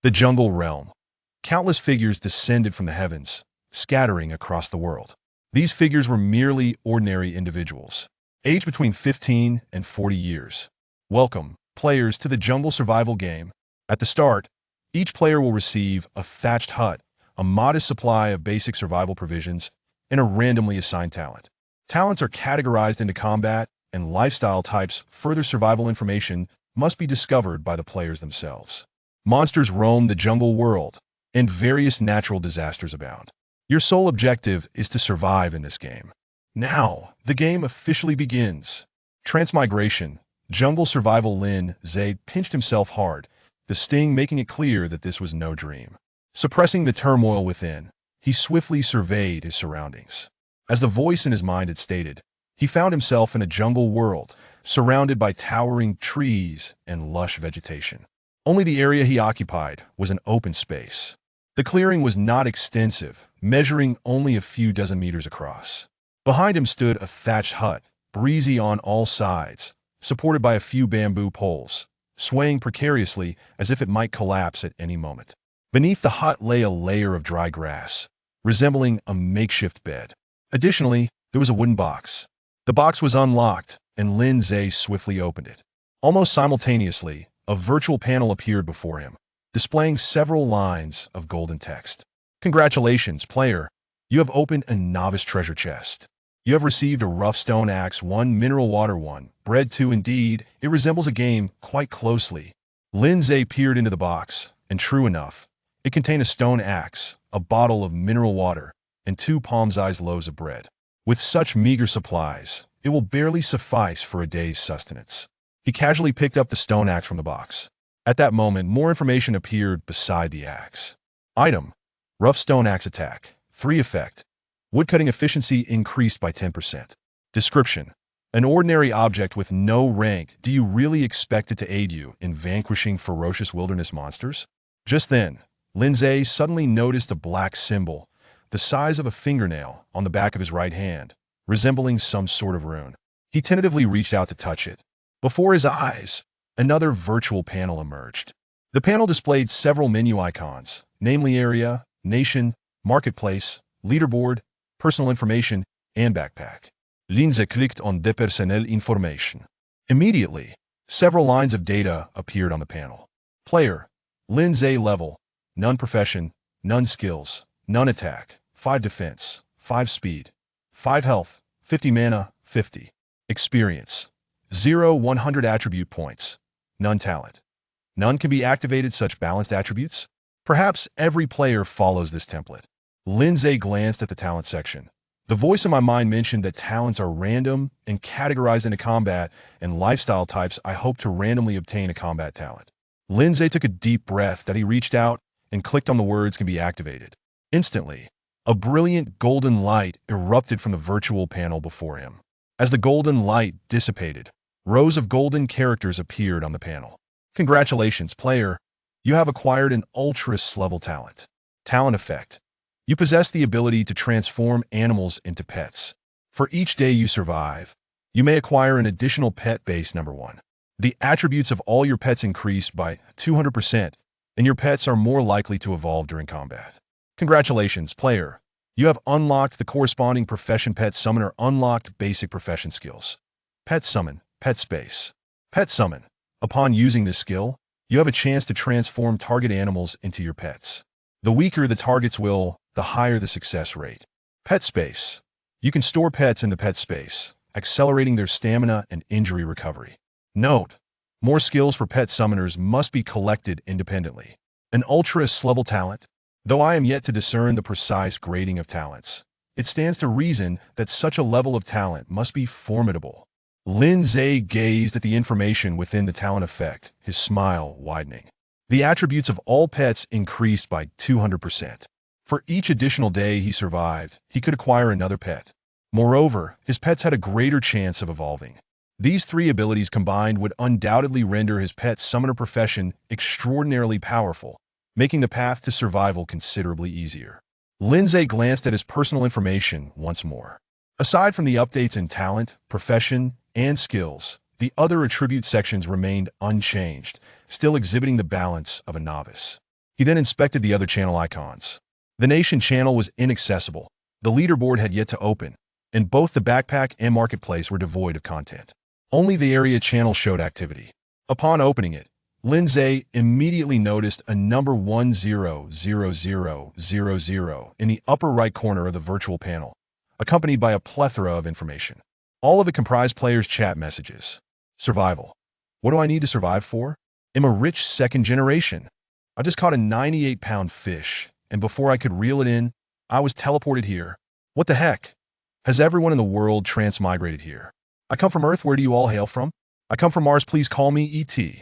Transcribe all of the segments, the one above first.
The jungle realm. Countless figures descended from the heavens, scattering across the world. These figures were merely ordinary individuals, aged between 15 and 40 years. Welcome, players, to the jungle survival game. At the start, each player will receive a thatched hut, a modest supply of basic survival provisions, and a randomly assigned talent. Talents are categorized into combat and lifestyle types. Further survival information must be discovered by the players themselves. Monsters roam the jungle world, and various natural disasters abound. Your sole objective is to survive in this game. Now, the game officially begins. Transmigration. Jungle survival. Lin Zhe pinched himself hard, the sting making it clear that this was no dream. Suppressing the turmoil within, he swiftly surveyed his surroundings. As the voice in his mind had stated, he found himself in a jungle world, surrounded by towering trees and lush vegetation. Only the area he occupied was an open space. The clearing was not extensive, measuring only a few dozen meters across. Behind him stood a thatched hut, breezy on all sides, supported by a few bamboo poles, swaying precariously as if it might collapse at any moment. Beneath the hut lay a layer of dry grass, resembling a makeshift bed. Additionally, there was a wooden box. The box was unlocked, and Lin Zhe swiftly opened it. Almost simultaneously, a virtual panel appeared before him, displaying several lines of golden text. Congratulations, player. You have opened a novice treasure chest. You have received a rough stone axe 1, mineral water 1, bread 2. Indeed, it resembles a game quite closely. Lin Zhe peered into the box, and true enough, it contained a stone axe, a bottle of mineral water, and 2 palm-sized loaves of bread. With such meager supplies, it will barely suffice for a day's sustenance. He casually picked up the stone axe from the box. At that moment, more information appeared beside the axe. Item: rough stone axe attack, 3 effect. Woodcutting efficiency increased by 10%. Description: an ordinary object with no rank. Do you really expect it to aid you in vanquishing ferocious wilderness monsters? Just then, Lin Zhe suddenly noticed a black symbol, the size of a fingernail, on the back of his right hand, resembling some sort of rune. He tentatively reached out to touch it. Before his eyes, another virtual panel emerged. The panel displayed several menu icons, namely area, nation, marketplace, leaderboard, personal information, and backpack. Lin Zhe clicked on the personnel information. Immediately, several lines of data appeared on the panel. Player: Lin Zhe. Level: none. Profession: none. Skills: none. Attack: 5 defense, 5 speed, 5 health, 50 mana, 50. Experience: 0 100 attribute points, none. Talent: none can be activated. Such balanced attributes? Perhaps every player follows this template. Lin Zhe glanced at the talent section. The voice in my mind mentioned that talents are random and categorized into combat and lifestyle types. I hope to randomly obtain a combat talent. Lin Zhe took a deep breath that he reached out and clicked on the words "can be activated." Instantly, a brilliant golden light erupted from the virtual panel before him. As the golden light dissipated, rows of golden characters appeared on the panel. Congratulations, player. You have acquired an Ultras level talent. Talent effect: you possess the ability to transform animals into pets. For each day you survive, you may acquire an additional pet base. Number 1. The attributes of all your pets increase by 200%, and your pets are more likely to evolve during combat. Congratulations, player. You have unlocked the corresponding profession. Pet Summoner. Unlocked basic profession skills. Pet Summon, Pet Space. Pet Summon. Upon using this skill, you have a chance to transform target animals into your pets. The weaker the target's will, the higher the success rate. Pet Space. You can store pets in the pet space, accelerating their stamina and injury recovery. Note: more skills for pet summoners must be collected independently. An Ultras level talent. Though I am yet to discern the precise grading of talents, it stands to reason that such a level of talent must be formidable. Lin Zhe gazed at the information within the talent effect, his smile widening. The attributes of all pets increased by 200%. For each additional day he survived, he could acquire another pet. Moreover, his pets had a greater chance of evolving. These 3 abilities combined would undoubtedly render his pet summoner profession extraordinarily powerful, making the path to survival considerably easier. Lin Zhe glanced at his personal information once more. Aside from the updates in talent, profession, and skills, the other attribute sections remained unchanged, still exhibiting the balance of a novice. He then inspected the other channel icons. The Nation channel was inaccessible. The leaderboard had yet to open, and both the backpack and marketplace were devoid of content. Only the area channel showed activity. Upon opening it, Lindsay immediately noticed a number 100000 in the upper right corner of the virtual panel, accompanied by a plethora of information. All of it comprised players' chat messages. Survival. What do I need to survive for? I'm a rich second generation. I just caught a 98-pound fish, and before I could reel it in, I was teleported here. What the heck? Has everyone in the world transmigrated here? I come from Earth. Where do you all hail from? I come from Mars. Please call me E.T.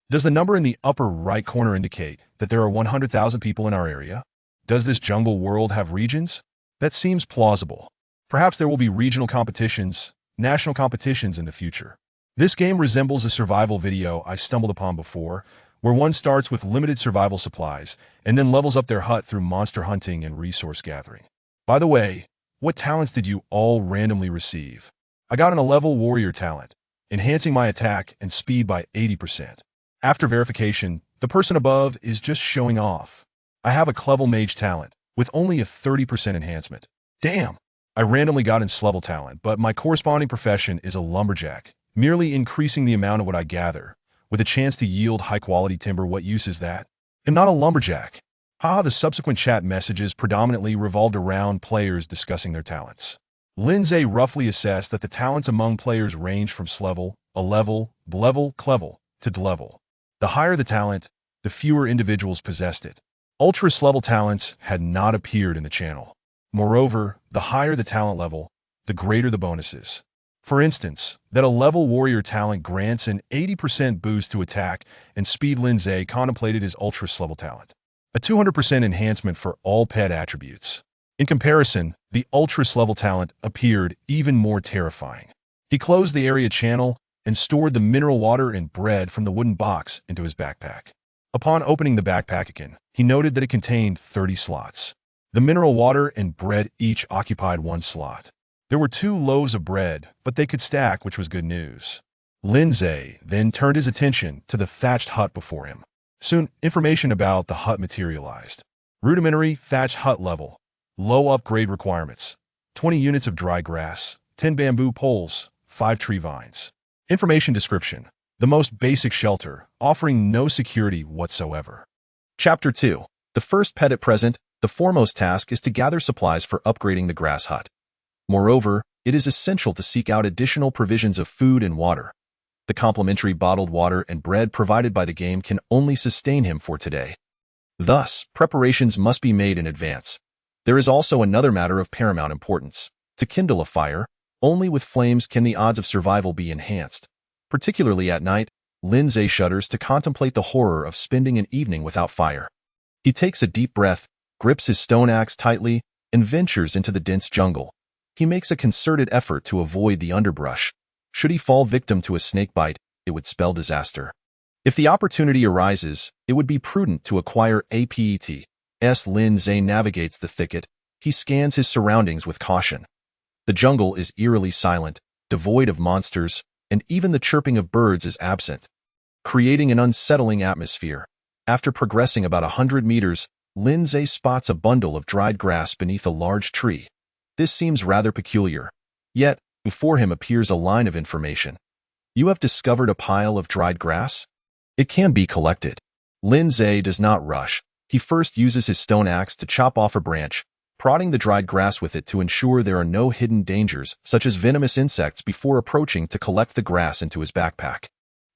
Does the number in the upper right corner indicate that there are 100,000 people in our area? Does this jungle world have regions? That seems plausible. Perhaps there will be regional competitions, national competitions in the future. This game resembles a survival video I stumbled upon before, where one starts with limited survival supplies and then levels up their hut through monster hunting and resource gathering. By the way, what talents did you all randomly receive? I got an 11 warrior talent, enhancing my attack and speed by 80%. After verification, the person above is just showing off. I have a Clevel Mage talent, with only a 30% enhancement. Damn! I randomly got in Slevel talent, but my corresponding profession is a lumberjack, merely increasing the amount of what I gather, with a chance to yield high-quality timber. What use is that? I'm not a lumberjack. Haha, the subsequent chat messages predominantly revolved around players discussing their talents. Lindsay roughly assessed that the talents among players range from Slevel, Clevel, to Dlevel. The higher the talent, the fewer individuals possessed it. Ultra-Slevel talents had not appeared in the channel. Moreover, the higher the talent level, the greater the bonuses. For instance, that a level warrior talent grants an 80% boost to attack and speed. Lindsay contemplated his Ultra-Slevel talent, a 200% enhancement for all pet attributes. In comparison, the Ultra-Slevel talent appeared even more terrifying. He closed the area channel and stored the mineral water and bread from the wooden box into his backpack. Upon opening the backpack again, he noted that it contained 30 slots. The mineral water and bread each occupied one slot. There were 2 loaves of bread, but they could stack, which was good news. Lindsay then turned his attention to the thatched hut before him. Soon, information about the hut materialized. Rudimentary thatched hut level. Low upgrade requirements. 20 units of dry grass, 10 bamboo poles, 5 tree vines. Information description. The most basic shelter, offering no security whatsoever. Chapter 2. The first pet at present. The foremost task is to gather supplies for upgrading the grass hut. Moreover, it is essential to seek out additional provisions of food and water. The complimentary bottled water and bread provided by the game can only sustain him for today. Thus, preparations must be made in advance. There is also another matter of paramount importance. To kindle a fire, only with flames can the odds of survival be enhanced. Particularly at night, Lindsay shudders to contemplate the horror of spending an evening without fire. He takes a deep breath, grips his stone axe tightly, and ventures into the dense jungle. He makes a concerted effort to avoid the underbrush. Should he fall victim to a snake bite, it would spell disaster. If the opportunity arises, it would be prudent to acquire a pet. As Lindsay navigates the thicket, he scans his surroundings with caution. The jungle is eerily silent, devoid of monsters, and even the chirping of birds is absent, creating an unsettling atmosphere. After progressing about 100 meters, Lindsay spots a bundle of dried grass beneath a large tree. This seems rather peculiar. Yet, before him appears a line of information. You have discovered a pile of dried grass? It can be collected. Lindsay does not rush. He first uses his stone axe to chop off a branch, prodding the dried grass with it to ensure there are no hidden dangers, such as venomous insects, before approaching to collect the grass into his backpack.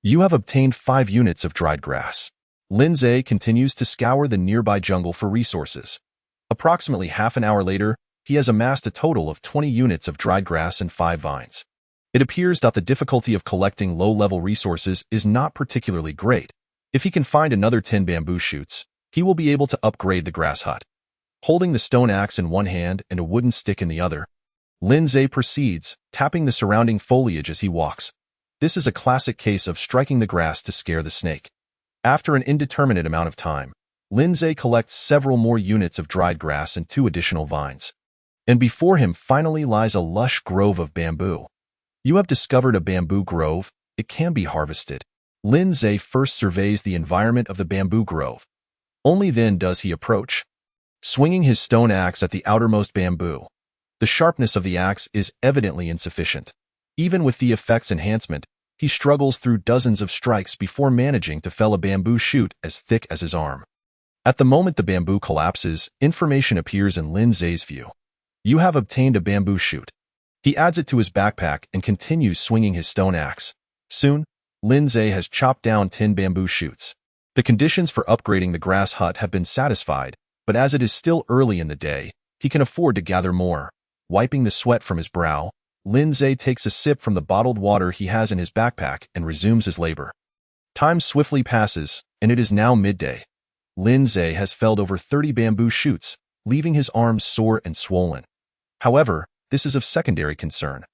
You have obtained 5 units of dried grass. Lindsay continues to scour the nearby jungle for resources. Approximately half an hour later, he has amassed a total of 20 units of dried grass and 5 vines. It appears that the difficulty of collecting low-level resources is not particularly great. If he can find another 10 bamboo shoots, he will be able to upgrade the grass hut. Holding the stone axe in one hand and a wooden stick in the other, Lindsay proceeds, tapping the surrounding foliage as he walks. This is a classic case of striking the grass to scare the snake. After an indeterminate amount of time, Lindsay collects several more units of dried grass and 2 additional vines. And before him finally lies a lush grove of bamboo. You have discovered a bamboo grove. It can be harvested. Lindsay first surveys the environment of the bamboo grove. Only then does he approach, swinging his stone axe at the outermost bamboo. The sharpness of the axe is evidently insufficient. Even with the effect's enhancement, he struggles through dozens of strikes before managing to fell a bamboo shoot as thick as his arm. At the moment the bamboo collapses, information appears in Lin Zhe's view. You have obtained a bamboo shoot. He adds it to his backpack and continues swinging his stone axe. Soon, Lin Zhe has chopped down 10 bamboo shoots. The conditions for upgrading the grass hut have been satisfied, but as it is still early in the day, he can afford to gather more. Wiping the sweat from his brow, Lin Zhe takes a sip from the bottled water he has in his backpack and resumes his labor. Time swiftly passes, and it is now midday. Lin Zhe has felled over 30 bamboo shoots, leaving his arms sore and swollen. However, this is of secondary concern.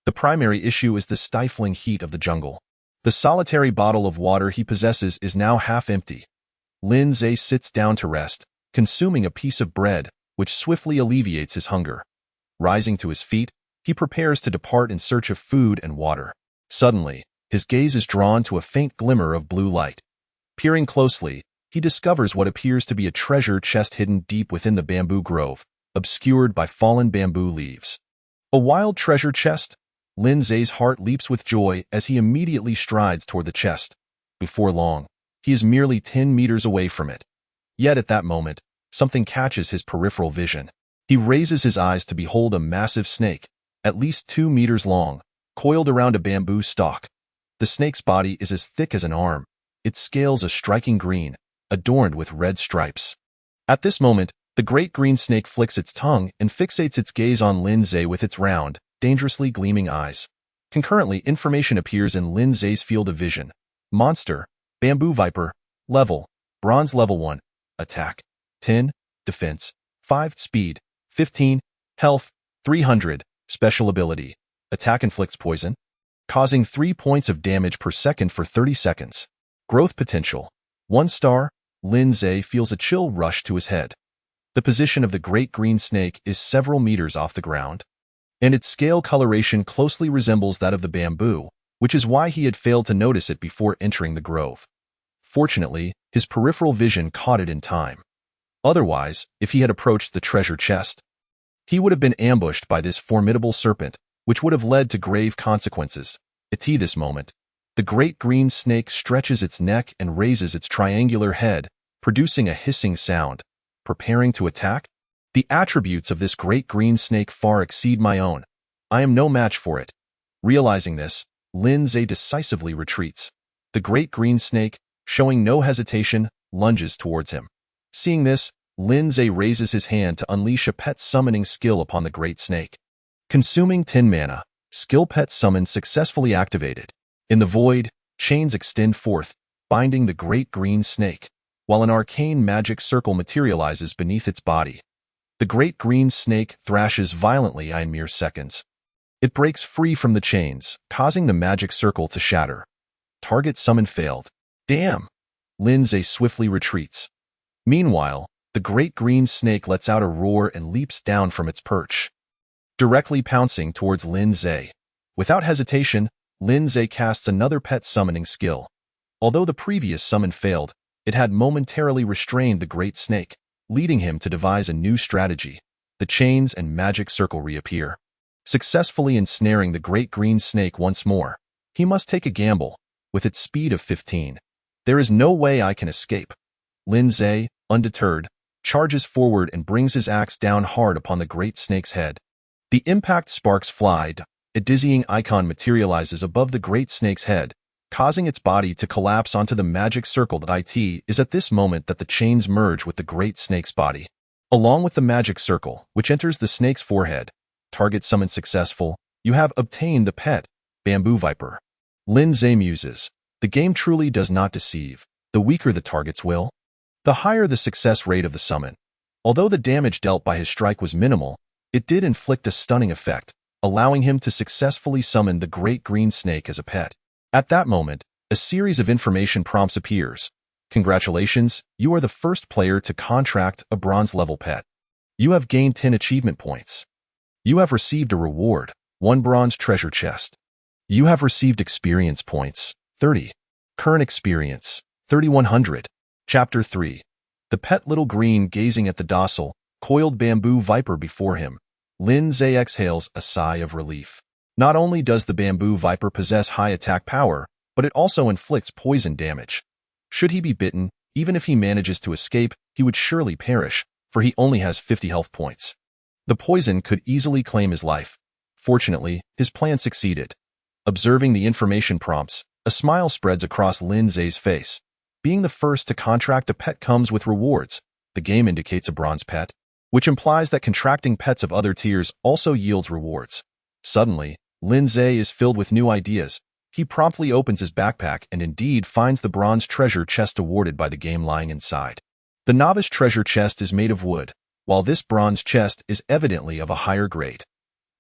The primary issue is the stifling heat of the jungle. The solitary bottle of water he possesses is now half empty. Lin Zhe sits down to rest, consuming a piece of bread, which swiftly alleviates his hunger. Rising to his feet, he prepares to depart in search of food and water. Suddenly, his gaze is drawn to a faint glimmer of blue light. Peering closely, he discovers what appears to be a treasure chest hidden deep within the bamboo grove, obscured by fallen bamboo leaves. A wild treasure chest? Lin Zhe's heart leaps with joy as he immediately strides toward the chest. Before long, he is merely 10 meters away from it. Yet at that moment, something catches his peripheral vision. He raises his eyes to behold a massive snake, at least 2 meters long, coiled around a bamboo stalk. The snake's body is as thick as an arm, its scales a striking green, adorned with red stripes. At this moment, the great green snake flicks its tongue and fixates its gaze on Lin Zhe with its round, dangerously gleaming eyes. Concurrently, information appears in Lin Zhe's field of vision. Monster, Bamboo Viper, Level, Bronze Level 1, Attack, 10, Defense, 5, Speed, 15, Health, 300, Special Ability, Attack inflicts poison, causing 3 points of damage per second for 30 seconds. Growth Potential, 1 star, Lin Zhe feels a chill rush to his head. The position of the great green snake is several meters off the ground, and its scale coloration closely resembles that of the bamboo, which is why he had failed to notice it before entering the grove. Fortunately, his peripheral vision caught it in time. Otherwise, if he had approached the treasure chest, he would have been ambushed by this formidable serpent, which would have led to grave consequences. At this moment, the great green snake stretches its neck and raises its triangular head, producing a hissing sound. Preparing to attack? The attributes of this great green snake far exceed my own. I am no match for it. Realizing this, Lin Zhe decisively retreats. The great green snake, showing no hesitation, lunges towards him. Seeing this, Lin Zhe raises his hand to unleash a pet summoning skill upon the great snake. Consuming 10 mana, skill pet summon successfully activated. In the void, chains extend forth, binding the great green snake, while an arcane magic circle materializes beneath its body. The great green snake thrashes violently in mere seconds. It breaks free from the chains, causing the magic circle to shatter. Target summon failed. Damn! Lin Zhe swiftly retreats. Meanwhile, the great green snake lets out a roar and leaps down from its perch, directly pouncing towards Lin Zhe. Without hesitation, Lin Zhe casts another pet summoning skill. Although the previous summon failed, it had momentarily restrained the great snake, leading him to devise a new strategy. The chains and magic circle reappear, successfully ensnaring the great green snake once more. He must take a gamble. With its speed of 15, there is no way I can escape. Lin Zhe, undeterred, charges forward and brings his axe down hard upon the great snake's head. The impact sparks fly. A dizzying icon materializes above the great snake's head, causing its body to collapse onto the magic circle. It is at this moment that the chains merge with the great snake's body, along with the magic circle, which enters the snake's forehead. Target summon successful. You have obtained the pet, Bamboo Viper. Lin Zhe muses. The game truly does not deceive. The weaker the target's will, the higher the success rate of the summon. Although the damage dealt by his strike was minimal, it did inflict a stunning effect, allowing him to successfully summon the great green snake as a pet. At that moment, a series of information prompts appears. Congratulations, you are the first player to contract a bronze-level pet. You have gained 10 achievement points. You have received a reward, 1 bronze treasure chest. You have received experience points, 30. Current experience, 3100. Chapter 3. The pet little green gazing at the docile, coiled bamboo viper before him, Lin Zhe exhales a sigh of relief. Not only does the bamboo viper possess high attack power, but it also inflicts poison damage. Should he be bitten, even if he manages to escape, he would surely perish, for he only has 50 health points. The poison could easily claim his life. Fortunately, his plan succeeded. Observing the information prompts, a smile spreads across Lin Zhe's face. Being the first to contract a pet comes with rewards. The game indicates a bronze pet, which implies that contracting pets of other tiers also yields rewards. Suddenly, Lin Zhe is filled with new ideas. He promptly opens his backpack and indeed finds the bronze treasure chest awarded by the game lying inside. The novice treasure chest is made of wood, while this bronze chest is evidently of a higher grade.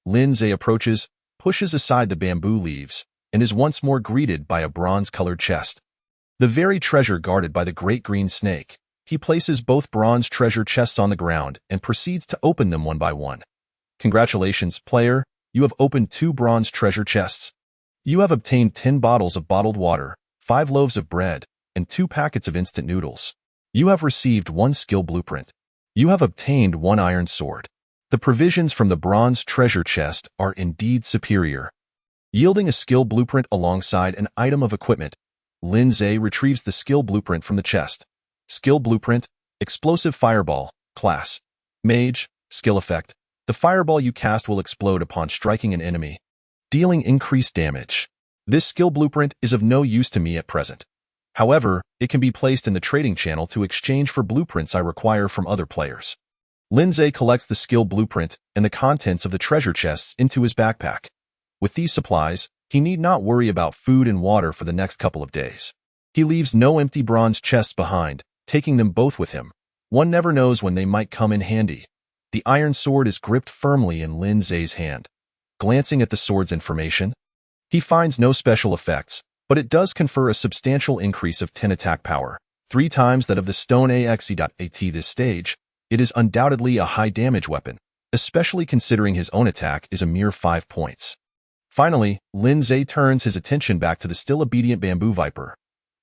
Lin Zhe approaches, pushes aside the bamboo leaves, and is once more greeted by a bronze-colored chest. The very treasure guarded by the great green snake. He places both bronze treasure chests on the ground and proceeds to open them one by one. Congratulations, player, you have opened 2 bronze treasure chests. You have obtained 10 bottles of bottled water, 5 loaves of bread, and 2 packets of instant noodles. You have received 1 skill blueprint. You have obtained 1 iron sword. The provisions from the bronze treasure chest are indeed superior. Yielding a skill blueprint alongside an item of equipment, Lin Zhe retrieves the skill blueprint from the chest. Skill blueprint, Explosive Fireball, Class, Mage, Skill Effect. The fireball you cast will explode upon striking an enemy, dealing increased damage. This skill blueprint is of no use to me at present. However, it can be placed in the trading channel to exchange for blueprints I require from other players. Lin Zhe collects the skill blueprint and the contents of the treasure chests into his backpack. With these supplies, he need not worry about food and water for the next couple of days. He leaves no empty bronze chests behind, taking them both with him. One never knows when they might come in handy. The iron sword is gripped firmly in Lin Zhe's hand. Glancing at the sword's information, he finds no special effects, but it does confer a substantial increase of 10 attack power, 3 times that of the stone AXE.AT this stage. It is undoubtedly a high damage weapon, especially considering his own attack is a mere 5 points. Finally, Lin Zhe turns his attention back to the still obedient bamboo viper.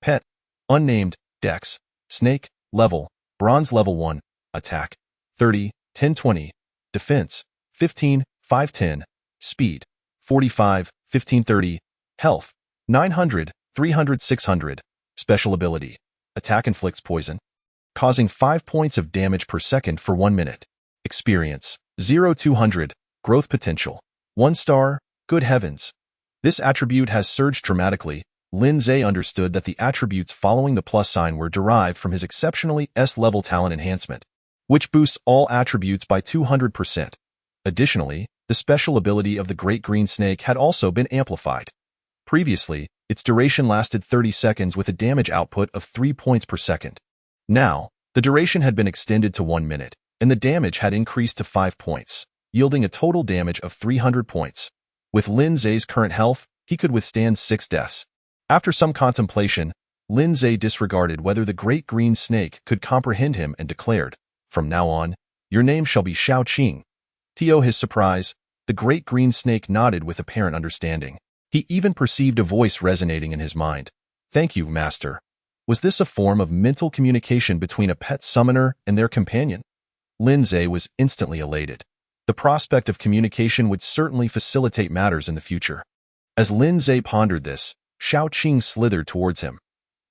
Pet, unnamed, Dex, Snake, level, Bronze level 1, Attack, 30, 10-20, Defense, 15, 5-10, Speed, 45, 15-30, Health, 900, 300, 600, Special Ability, Attack inflicts poison, causing 5 points of damage per second for 1 minute. Experience, 0-200, Growth Potential, 1 star, Good heavens. This attribute has surged dramatically. Lin Zhe understood that the attributes following the plus sign were derived from his exceptionally S-level talent enhancement, which boosts all attributes by 200%. Additionally, the special ability of the Great Green Snake had also been amplified. Previously, its duration lasted 30 seconds with a damage output of 3 points per second. Now, the duration had been extended to 1 minute, and the damage had increased to 5 points, yielding a total damage of 300 points. With Lin Zhe's current health, he could withstand 6 deaths. After some contemplation, Lin Zhe disregarded whether the Great Green Snake could comprehend him and declared, "From now on, your name shall be Shao Qing." To his surprise, the Great Green Snake nodded with apparent understanding. He even perceived a voice resonating in his mind. "Thank you, Master." Was this a form of mental communication between a pet summoner and their companion? Lin Zhe was instantly elated. The prospect of communication would certainly facilitate matters in the future. As Lin Zhe pondered this, Shao Qing slithered towards him.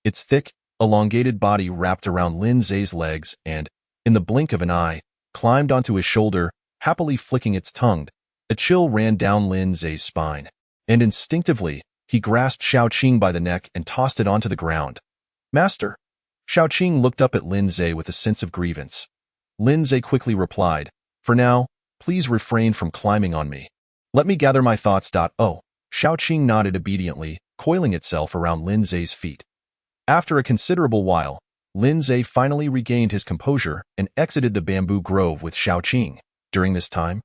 Its thick, elongated body wrapped around Lin Zhe's legs and, in the blink of an eye, climbed onto his shoulder, happily flicking its tongue. A chill ran down Lin Zhe's spine, and instinctively, he grasped Shao Qing by the neck and tossed it onto the ground. "Master!" Shao Qing looked up at Lin Zhe with a sense of grievance. Lin Zhe quickly replied, "For now, please refrain from climbing on me. Let me gather my thoughts. Oh." Shao Qing nodded obediently, coiling itself around Lin Zhe's feet. After a considerable while, Lin Zhe finally regained his composure and exited the bamboo grove with Shao Qing. During this time,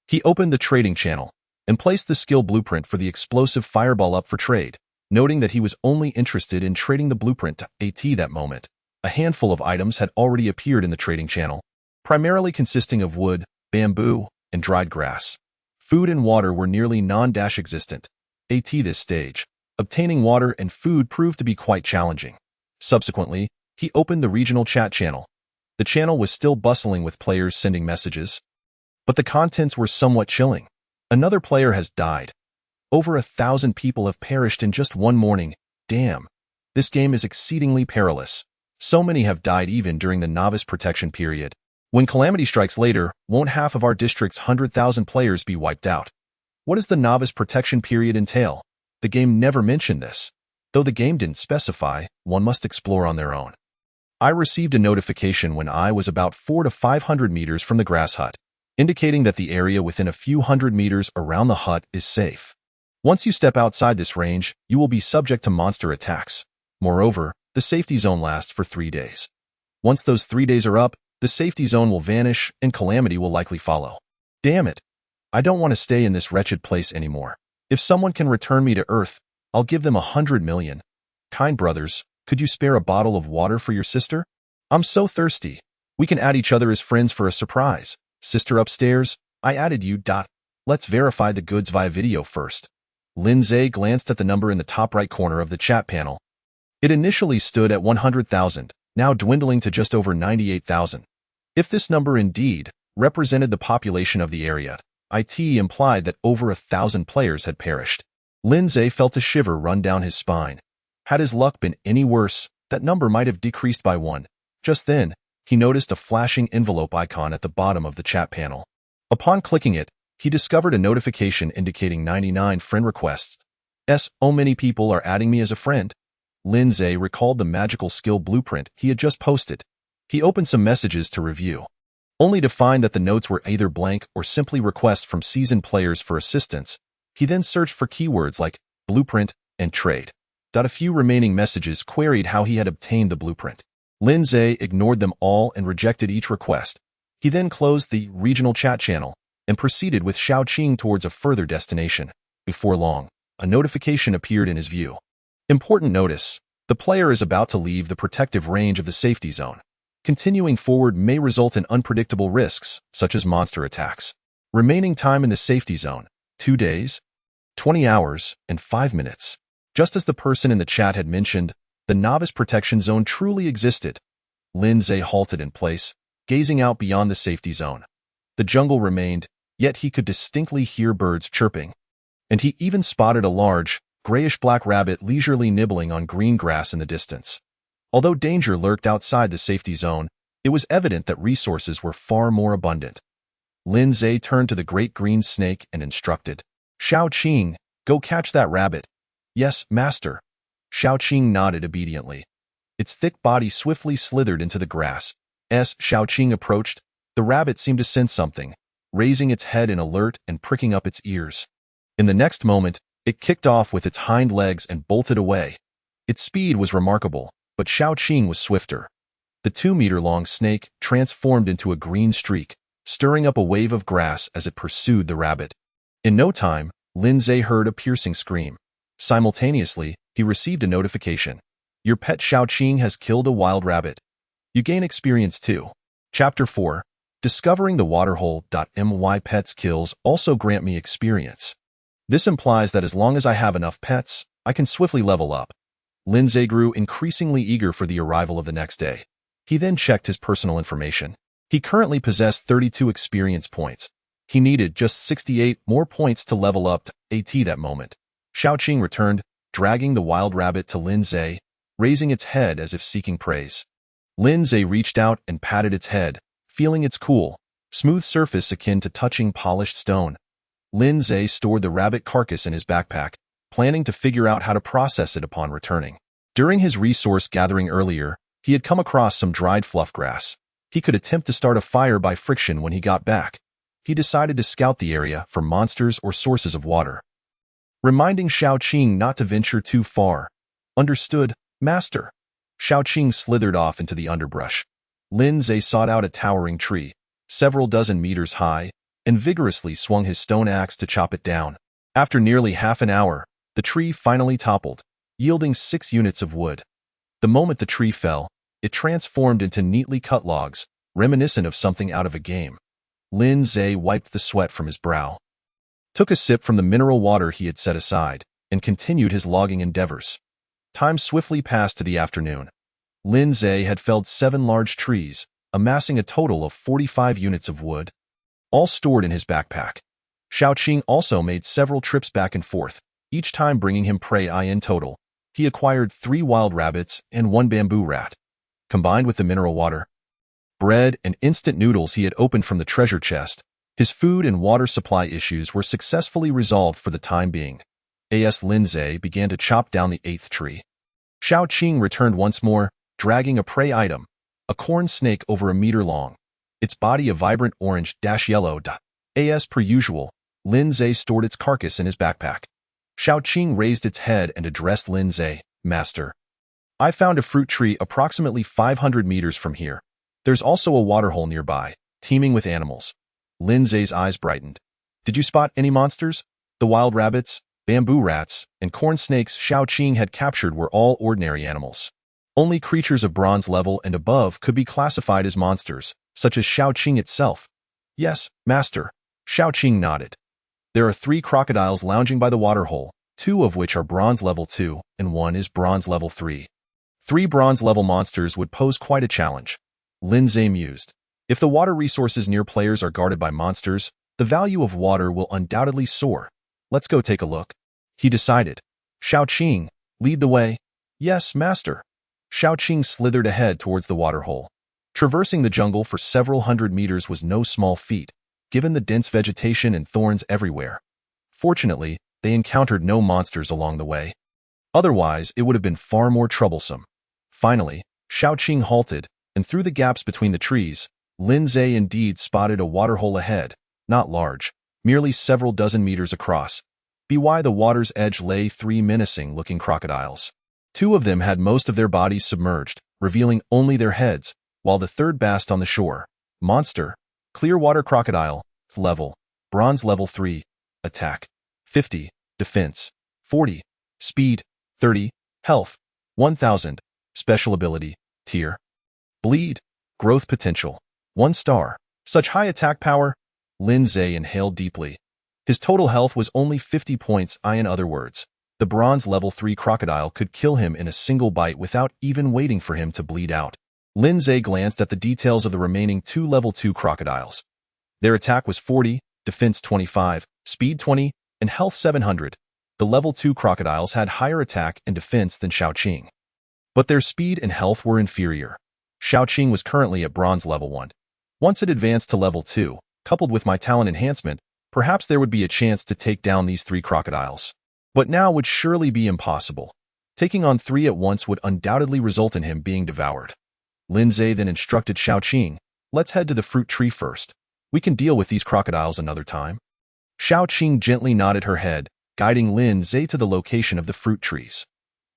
he opened the trading channel and placed the skill blueprint for the explosive fireball up for trade, noting that he was only interested in trading the blueprint to AT that moment. A handful of items had already appeared in the trading channel, primarily consisting of wood, bamboo, and dried grass. Food and water were nearly non-existent. At this stage, obtaining water and food proved to be quite challenging. Subsequently, he opened the regional chat channel. The channel was still bustling with players sending messages, but the contents were somewhat chilling. Another player has died. Over 1,000 people have perished in just one morning. Damn. This game is exceedingly perilous. So many have died even during the novice protection period. When calamity strikes later, won't half of our district's 100,000 players be wiped out? What does the novice protection period entail? The game never mentioned this. Though the game didn't specify, one must explore on their own. I received a notification when I was about 400 to 500 meters from the grass hut, indicating that the area within a few hundred meters around the hut is safe. Once you step outside this range, you will be subject to monster attacks. Moreover, the safety zone lasts for 3 days. Once those 3 days are up, the safety zone will vanish and calamity will likely follow. Damn it. I don't want to stay in this wretched place anymore. If someone can return me to Earth, I'll give them 100 million. Kind brothers, could you spare a bottle of water for your sister? I'm so thirsty. We can add each other as friends for a surprise. Sister upstairs, I added you. Let's verify the goods via video first. Lindsay glanced at the number in the top right corner of the chat panel. It initially stood at 100,000, now dwindling to just over 98,000. If this number indeed represented the population of the area, it implied that over 1,000 players had perished. Lindsay felt a shiver run down his spine. Had his luck been any worse, that number might have decreased by 1. Just then, he noticed a flashing envelope icon at the bottom of the chat panel. Upon clicking it, he discovered a notification indicating 99 friend requests. Oh, many people are adding me as a friend. Lindsay recalled the magical skill blueprint he had just posted. He opened some messages to review, only to find that the notes were either blank or simply requests from seasoned players for assistance. He then searched for keywords like blueprint and trade. A few remaining messages queried how he had obtained the blueprint. Lindsay ignored them all and rejected each request. He then closed the regional chat channel and proceeded with Xiaoqing towards a further destination. Before long, a notification appeared in his view. Important notice: the player is about to leave the protective range of the safety zone. Continuing forward may result in unpredictable risks, such as monster attacks. Remaining time in the safety zone: 2 days, 20 hours, and 5 minutes. Just as the person in the chat had mentioned, the novice protection zone truly existed. Lindsay halted in place, gazing out beyond the safety zone. The jungle remained, yet he could distinctly hear birds chirping. And he even spotted a large, grayish-black rabbit leisurely nibbling on green grass in the distance. Although danger lurked outside the safety zone, it was evident that resources were far more abundant. Lindsay turned to the great green snake and instructed, Xiaoqing, go catch that rabbit. Yes, master. Xiaoqing nodded obediently. Its thick body swiftly slithered into the grass. As Xiaoqing approached, the rabbit seemed to sense something, raising its head in alert and pricking up its ears. In the next moment, it kicked off with its hind legs and bolted away. Its speed was remarkable, but Xiaoqing was swifter. The 2-meter-long snake transformed into a green streak, stirring up a wave of grass as it pursued the rabbit. In no time, Lindsay heard a piercing scream. Simultaneously, he received a notification. Your pet Xiaoqing has killed a wild rabbit. You gain experience too. Chapter 4. Discovering the Waterhole. My pets kills also grant me experience. This implies that as long as I have enough pets, I can swiftly level up. Lindsay grew increasingly eager for the arrival of the next day. He then checked his personal information. He currently possessed 32 experience points. He needed just 68 more points to level up to AT that moment. Xiaoqing returned, dragging the wild rabbit to Lindsay, raising its head as if seeking praise. Lindsay reached out and patted its head, feeling its cool, smooth surface akin to touching polished stone. Lindsay stored the rabbit carcass in his backpack, planning to figure out how to process it upon returning. During his resource gathering earlier, he had come across some dried fluff grass. He could attempt to start a fire by friction when he got back. He decided to scout the area for monsters or sources of water, reminding Xiaoqing not to venture too far. Understood, master. Xiaoqing slithered off into the underbrush. Lindsay sought out a towering tree, several dozen meters high, and vigorously swung his stone axe to chop it down. After nearly half an hour, the tree finally toppled, yielding 6 units of wood. The moment the tree fell, it transformed into neatly cut logs, reminiscent of something out of a game. Lindsay wiped the sweat from his brow, took a sip from the mineral water he had set aside, and continued his logging endeavors. Time swiftly passed to the afternoon. Lindsay had felled 7 large trees, amassing a total of 45 units of wood, all stored in his backpack. Shaoqing also made several trips back and forth, each time bringing him prey. In total, he acquired 3 wild rabbits and 1 bamboo rat. Combined with the mineral water, bread, and instant noodles he had opened from the treasure chest, his food and water supply issues were successfully resolved for the time being. As Lin Zhe began to chop down the 8th tree, Shaoqing returned once more, dragging a prey item, a corn snake over a meter long, its body a vibrant orange-yellow. As per usual, Lin Zhe stored its carcass in his backpack. Shaoqing raised its head and addressed Lin Zhe, "Master, I found a fruit tree approximately 500 meters from here. There's also a waterhole nearby, teeming with animals." Lin Zhe's eyes brightened. "Did you spot any monsters? The wild rabbits, bamboo rats, and corn snakes Shaoqing had captured were all ordinary animals. Only creatures of bronze level and above could be classified as monsters, such as Shaoqing itself." "Yes, master." Shaoqing nodded. "There are 3 crocodiles lounging by the waterhole, 2 of which are bronze level 2 and 1 is bronze level 3. 3 bronze level monsters would pose quite a challenge." Lin Zhe mused. "If the water resources near players are guarded by monsters, the value of water will undoubtedly soar. Let's go take a look," he decided. "Shaoqing, lead the way." "Yes, master." Shaoqing slithered ahead towards the waterhole. Traversing the jungle for several hundred meters was no small feat, given the dense vegetation and thorns everywhere. Fortunately, they encountered no monsters along the way. Otherwise, it would have been far more troublesome. Finally, Shaoqing halted, and through the gaps between the trees, Lin Zhe indeed spotted a waterhole ahead, not large, merely several dozen meters across. By the water's edge lay 3 menacing-looking crocodiles. 2 of them had most of their bodies submerged, revealing only their heads, while the third basked on the shore. Monster, clear water crocodile, level, bronze level 3, attack, 50, defense, 40, speed, 30, health, 1000, special ability, tier, bleed, growth potential, 1 star. Such high attack power? Lin Zhe inhaled deeply. His total health was only 50 points. In other words, the bronze level 3 crocodile could kill him in a single bite without even waiting for him to bleed out. Lin Zhe glanced at the details of the remaining 2 level 2 crocodiles. Their attack was 40, defense 25, speed 20, and health 700. The level 2 crocodiles had higher attack and defense than Shaoqing, but their speed and health were inferior. Shaoqing was currently at bronze level 1. Once it advanced to level 2, coupled with my talent enhancement, perhaps there would be a chance to take down these 3 crocodiles. But now would surely be impossible. Taking on 3 at once would undoubtedly result in him being devoured. Lin Zhe then instructed Shaoqing, "Let's head to the fruit tree first. We can deal with these crocodiles another time." Shaoqing gently nodded her head, guiding Lin Zhe to the location of the fruit trees.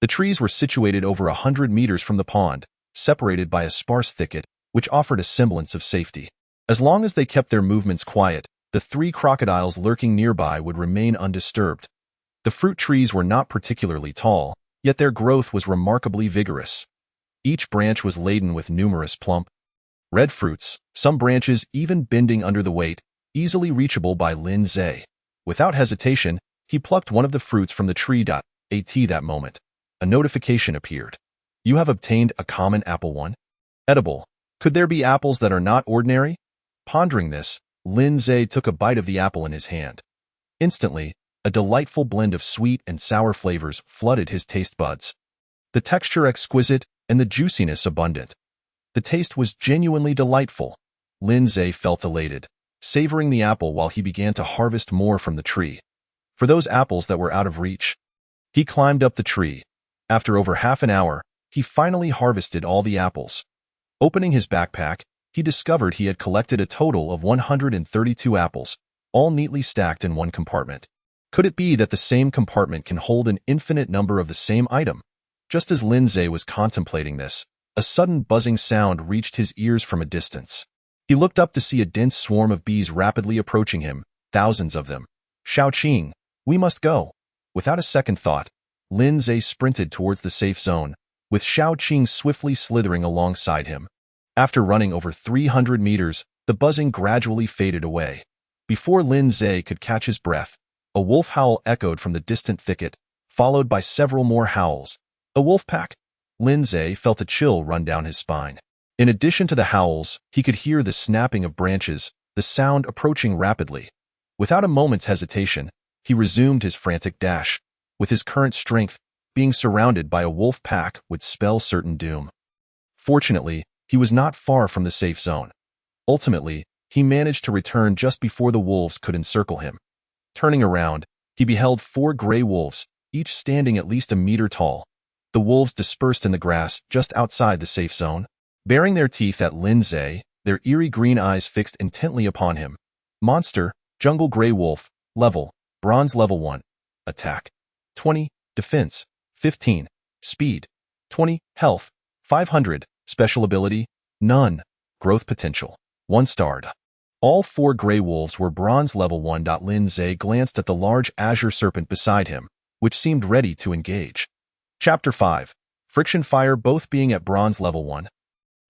The trees were situated over 100 meters from the pond, separated by a sparse thicket, which offered a semblance of safety. As long as they kept their movements quiet, the 3 crocodiles lurking nearby would remain undisturbed. The fruit trees were not particularly tall, yet their growth was remarkably vigorous. Each branch was laden with numerous plump, red fruits, some branches even bending under the weight, easily reachable by Lin Zhe. Without hesitation, he plucked one of the fruits from the tree. At that moment, a notification appeared. "You have obtained a common apple 1. Edible. Could there be apples that are not ordinary?" Pondering this, Lin Zhe took a bite of the apple in his hand. Instantly, a delightful blend of sweet and sour flavors flooded his taste buds. The texture exquisite and the juiciness abundant. The taste was genuinely delightful. Lin Zhe felt elated, savoring the apple while he began to harvest more from the tree. For those apples that were out of reach, he climbed up the tree. After over half an hour, he finally harvested all the apples. Opening his backpack, he discovered he had collected a total of 132 apples, all neatly stacked in one compartment. Could it be that the same compartment can hold an infinite number of the same item? Just as Lin Zhe was contemplating this, a sudden buzzing sound reached his ears from a distance. He looked up to see a dense swarm of bees rapidly approaching him, thousands of them. "Shaoqing, we must go." Without a second thought, Lin Zhe sprinted towards the safe zone, with Shaoqing swiftly slithering alongside him. After running over 300 meters, the buzzing gradually faded away. Before Lin Zhe could catch his breath, a wolf howl echoed from the distant thicket, followed by several more howls. A wolf pack? Lin Zhe felt a chill run down his spine. In addition to the howls, he could hear the snapping of branches, the sound approaching rapidly. Without a moment's hesitation, he resumed his frantic dash. With his current strength, being surrounded by a wolf pack would spell certain doom. Fortunately, he was not far from the safe zone. Ultimately, he managed to return just before the wolves could encircle him. Turning around, he beheld 4 gray wolves, each standing at least a meter tall. The wolves dispersed in the grass just outside the safe zone, baring their teeth at Lin Zhe, their eerie green eyes fixed intently upon him. Monster, Jungle Gray Wolf, Level, Bronze Level 1. Attack, 20, Defense, 15, Speed, 20, Health, 500, Special Ability, None, Growth Potential, 1 starred. All 4 gray wolves were Bronze Level 1. Lin Zhe glanced at the large azure serpent beside him, which seemed ready to engage. Chapter 5. Friction Fire. Both being at Bronze Level 1.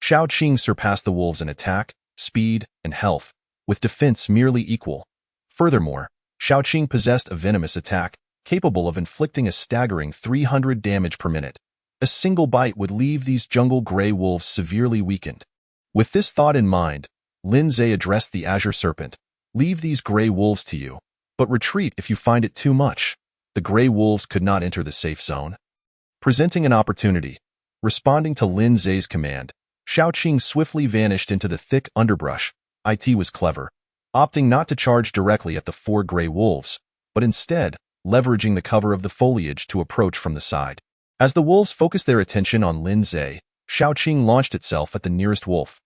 Shao Qing surpassed the wolves in attack, speed, and health, with defense merely equal. Furthermore, Shao Qing possessed a venomous attack, capable of inflicting a staggering 300 damage per minute. A single bite would leave these jungle gray wolves severely weakened. With this thought in mind, Lin Zhe addressed the azure serpent. Leave these gray wolves to you, but retreat if you find it too much. The gray wolves could not enter the safe zone. Presenting an opportunity, responding to Lin Zhe's command, Shao Qing swiftly vanished into the thick underbrush. It was clever, opting not to charge directly at the 4 gray wolves, but instead leveraging the cover of the foliage to approach from the side. As the wolves focused their attention on Lin Zhe, Shao Qing launched itself at the nearest wolf.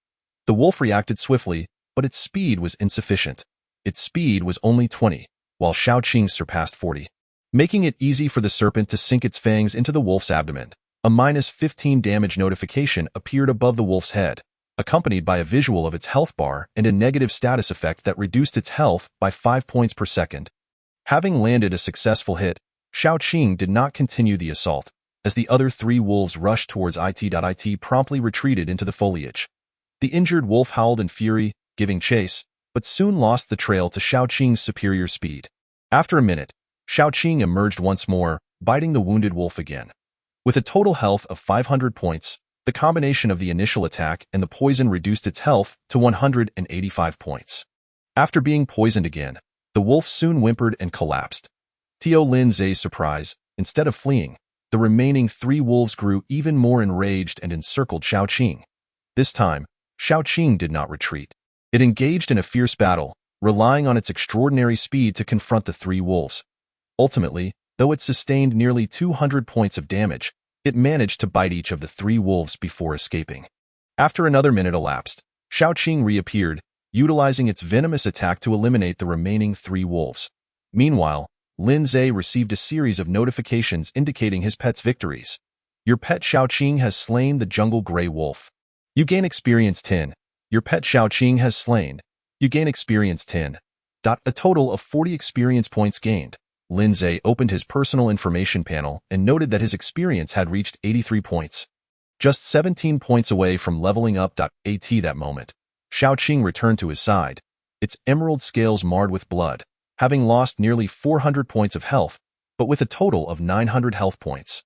The wolf reacted swiftly, but its speed was insufficient. Its speed was only 20, while Shao Qing's surpassed 40. Making it easy for the serpent to sink its fangs into the wolf's abdomen. A -15 damage notification appeared above the wolf's head, accompanied by a visual of its health bar and a negative status effect that reduced its health by 5 points per second. Having landed a successful hit, Shao Qing did not continue the assault. As the other 3 wolves rushed towards It promptly retreated into the foliage. The injured wolf howled in fury, giving chase, but soon lost the trail to Shao Qing's superior speed. After a minute, Shao Qing emerged once more, biting the wounded wolf again. With a total health of 500 points, the combination of the initial attack and the poison reduced its health to 185 points. After being poisoned again, the wolf soon whimpered and collapsed. To Lin Zhe's surprise, instead of fleeing, the remaining 3 wolves grew even more enraged and encircled Shao Qing. This time, Shao Qing did not retreat. It engaged in a fierce battle, relying on its extraordinary speed to confront the 3 wolves. Ultimately, though it sustained nearly 200 points of damage, it managed to bite each of the 3 wolves before escaping. After another minute elapsed, Shao Qing reappeared, utilizing its venomous attack to eliminate the remaining 3 wolves. Meanwhile, Lin Zhe received a series of notifications indicating his pet's victories. Your pet Shao Qing has slain the jungle gray wolf. You gain experience 10. Your pet Shao Qing has slain. You gain experience 10. A total of 40 experience points gained. Lin Zhe opened his personal information panel and noted that his experience had reached 83 points. Just 17 points away from leveling up. At that moment, Shao Qing returned to his side, its emerald scales marred with blood, having lost nearly 400 points of health, but with a total of 900 health points.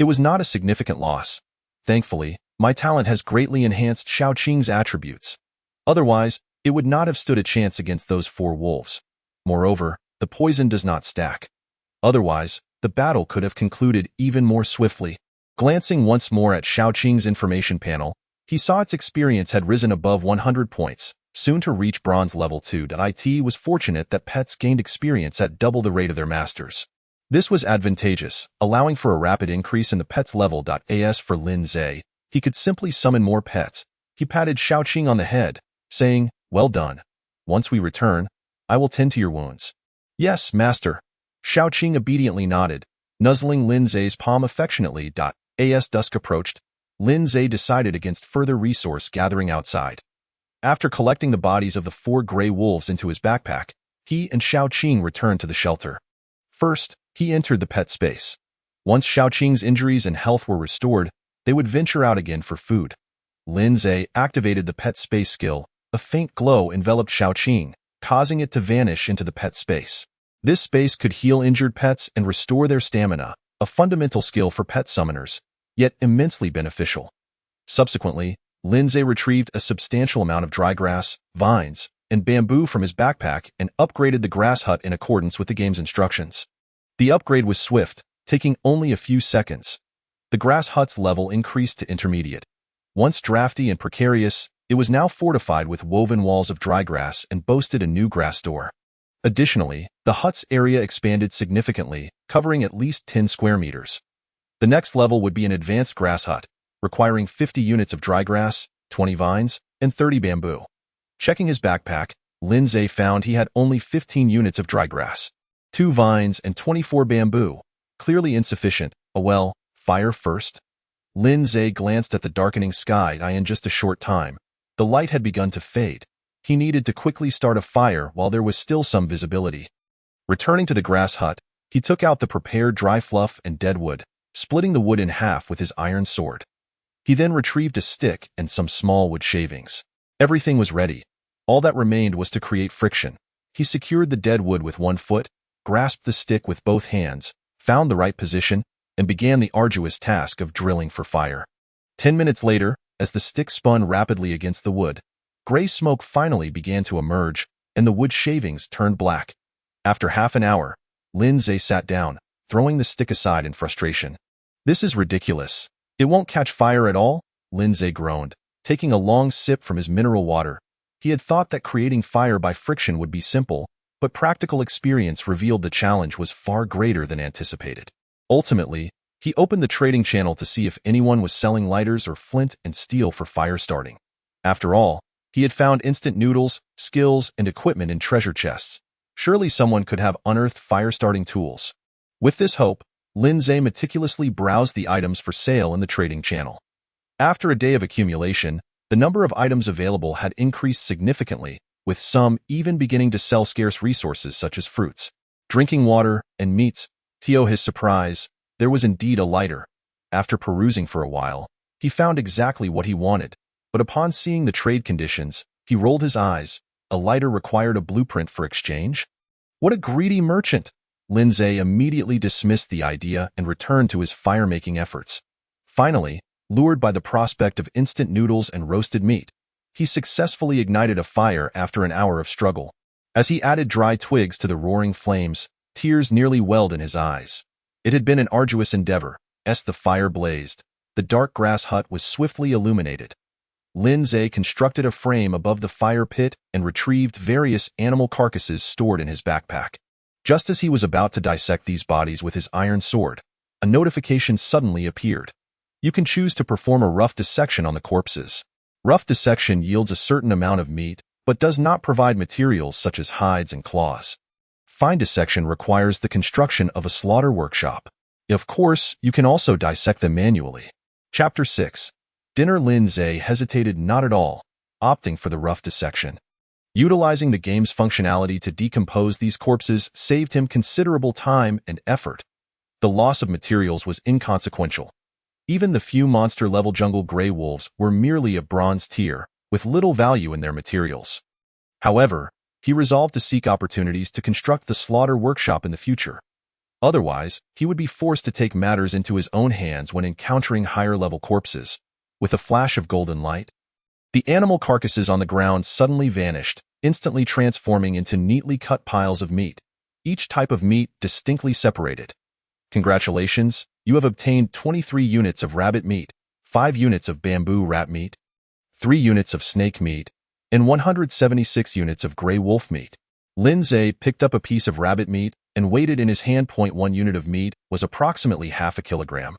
It was not a significant loss. Thankfully, my talent has greatly enhanced Shao Qing's attributes. Otherwise, it would not have stood a chance against those 4 wolves. Moreover, the poison does not stack. Otherwise, the battle could have concluded even more swiftly. Glancing once more at Shao Qing's information panel, he saw its experience had risen above 100 points, soon to reach bronze level 2. It was fortunate that pets gained experience at double the rate of their masters. This was advantageous, allowing for a rapid increase in the pet's level. As for Lin Zhe, he could simply summon more pets. He patted Shao Qing on the head, saying, "Well done. Once we return, I will tend to your wounds." "Yes, master." Shao Qing obediently nodded, nuzzling Lin Zhe's palm affectionately. As dusk approached, Lin Zhe decided against further resource gathering outside. After collecting the bodies of the 4 gray wolves into his backpack, he and Shao Qing returned to the shelter. First, he entered the pet space. Once Shao Qing's injuries and health were restored, they would venture out again for food. Lin Zhe activated the pet space skill. A faint glow enveloped Shao Qing, causing it to vanish into the pet space. This space could heal injured pets and restore their stamina, a fundamental skill for pet summoners, yet immensely beneficial. Subsequently, Lindsay retrieved a substantial amount of dry grass, vines, and bamboo from his backpack and upgraded the grass hut in accordance with the game's instructions. The upgrade was swift, taking only a few seconds. The grass hut's level increased to intermediate. Once drafty and precarious, it was now fortified with woven walls of dry grass and boasted a new grass door. Additionally, the hut's area expanded significantly, covering at least 10 square meters. The next level would be an advanced grass hut, requiring 50 units of dry grass, 20 vines, and 30 bamboo. Checking his backpack, Lindsay found he had only 15 units of dry grass, 2 vines, and 24 bamboo. Clearly insufficient. Fire first. Lindsay glanced at the darkening sky, and in just a short time, the light had begun to fade. He needed to quickly start a fire while there was still some visibility. Returning to the grass hut, he took out the prepared dry fluff and dead wood, splitting the wood in half with his iron sword. He then retrieved a stick and some small wood shavings. Everything was ready. All that remained was to create friction. He secured the dead wood with one foot, grasped the stick with both hands, found the right position, and began the arduous task of drilling for fire. 10 minutes later, as the stick spun rapidly against the wood, gray smoke finally began to emerge, and the wood shavings turned black. After half an hour, Lindsay sat down, throwing the stick aside in frustration. "This is ridiculous. It won't catch fire at all," Lindsay groaned, taking a long sip from his mineral water. He had thought that creating fire by friction would be simple, but practical experience revealed the challenge was far greater than anticipated. Ultimately, he opened the trading channel to see if anyone was selling lighters or flint and steel for fire starting. After all, he had found instant noodles, skills, and equipment in treasure chests. Surely someone could have unearthed fire-starting tools. With this hope, Lindsay meticulously browsed the items for sale in the trading channel. After a day of accumulation, the number of items available had increased significantly, with some even beginning to sell scarce resources such as fruits, drinking water, and meats. To his surprise, there was indeed a lighter. After perusing for a while, he found exactly what he wanted, but upon seeing the trade conditions, he rolled his eyes. A lighter required a blueprint for exchange? What a greedy merchant! Lindsay immediately dismissed the idea and returned to his fire-making efforts. Finally, lured by the prospect of instant noodles and roasted meat, he successfully ignited a fire after an hour of struggle. As he added dry twigs to the roaring flames, tears nearly welled in his eyes. It had been an arduous endeavor. As the fire blazed, the dark grass hut was swiftly illuminated. Lindsay constructed a frame above the fire pit and retrieved various animal carcasses stored in his backpack. Just as he was about to dissect these bodies with his iron sword, a notification suddenly appeared. You can choose to perform a rough dissection on the corpses. Rough dissection yields a certain amount of meat, but does not provide materials such as hides and claws. Fine dissection requires the construction of a slaughter workshop. Of course, you can also dissect them manually. Chapter 6. Dinner. Lindsay hesitated not at all, opting for the rough dissection. Utilizing the game's functionality to decompose these corpses saved him considerable time and effort. The loss of materials was inconsequential. Even the few monster-level jungle gray wolves were merely a bronze tier, with little value in their materials. However, he resolved to seek opportunities to construct the slaughter workshop in the future. Otherwise, he would be forced to take matters into his own hands when encountering higher-level corpses. With a flash of golden light, the animal carcasses on the ground suddenly vanished, instantly transforming into neatly cut piles of meat, each type of meat distinctly separated. Congratulations, you have obtained 23 units of rabbit meat, 5 units of bamboo rat meat, 3 units of snake meat, and 176 units of gray wolf meat. Lindsay picked up a piece of rabbit meat and weighed it in his hand. 1 unit of meat was approximately half a kilogram,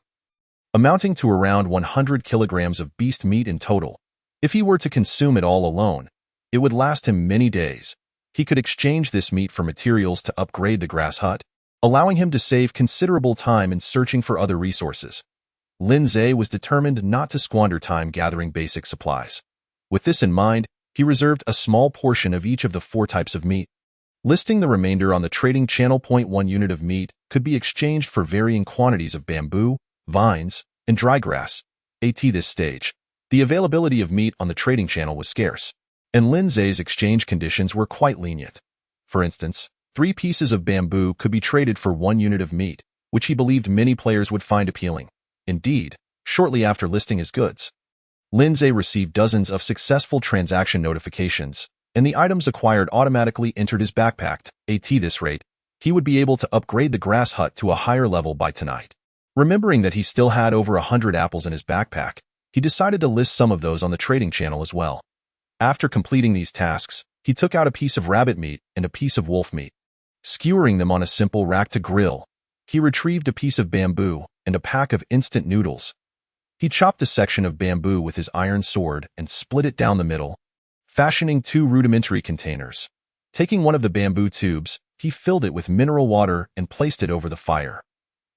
amounting to around 100 kilograms of beast meat in total. If he were to consume it all alone, it would last him many days. He could exchange this meat for materials to upgrade the grass hut, allowing him to save considerable time in searching for other resources. Lindsay was determined not to squander time gathering basic supplies. With this in mind, he reserved a small portion of each of the 4 types of meat, listing the remainder on the trading channel. 1 unit of meat could be exchanged for varying quantities of bamboo, vines, and dry grass. At this stage, the availability of meat on the trading channel was scarce, and Lindsay's exchange conditions were quite lenient. For instance, 3 pieces of bamboo could be traded for 1 unit of meat, which he believed many players would find appealing. Indeed, shortly after listing his goods, Lindsay received dozens of successful transaction notifications, and the items acquired automatically entered his backpack. At this rate, he would be able to upgrade the grass hut to a higher level by tonight. Remembering that he still had over 100 apples in his backpack, he decided to list some of those on the trading channel as well. After completing these tasks, he took out a piece of rabbit meat and a piece of wolf meat. Skewering them on a simple rack to grill, he retrieved a piece of bamboo and a pack of instant noodles. He chopped a section of bamboo with his iron sword and split it down the middle, fashioning two rudimentary containers. Taking one of the bamboo tubes, he filled it with mineral water and placed it over the fire.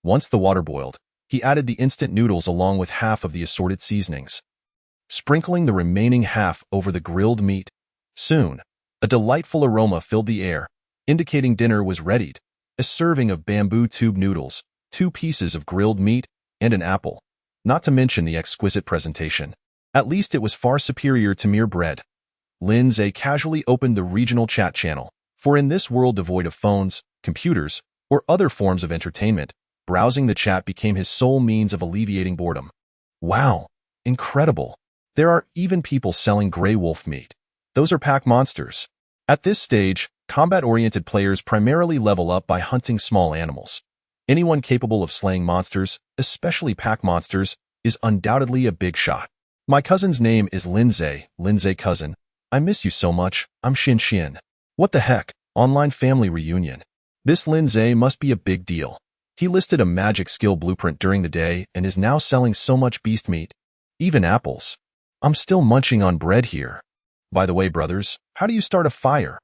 Once the water boiled, he added the instant noodles along with half of the assorted seasonings, sprinkling the remaining half over the grilled meat. Soon, a delightful aroma filled the air, indicating dinner was readied. A serving of bamboo tube noodles, 2 pieces of grilled meat, and an apple. Not to mention the exquisite presentation. At least it was far superior to mere bread. Lindsay casually opened the regional chat channel, for in this world devoid of phones, computers, or other forms of entertainment, browsing the chat became his sole means of alleviating boredom. Wow, incredible. There are even people selling gray wolf meat. Those are pack monsters. At this stage, combat-oriented players primarily level up by hunting small animals. Anyone capable of slaying monsters, especially pack monsters, is undoubtedly a big shot. My cousin's name is Lindsay cousin. I miss you so much, I'm Shin Shin. What the heck, online family reunion. This Lindsay must be a big deal. He listed a magic skill blueprint during the day and is now selling so much beast meat. Even apples. I'm still munching on bread here. By the way, brothers, how do you start a fire?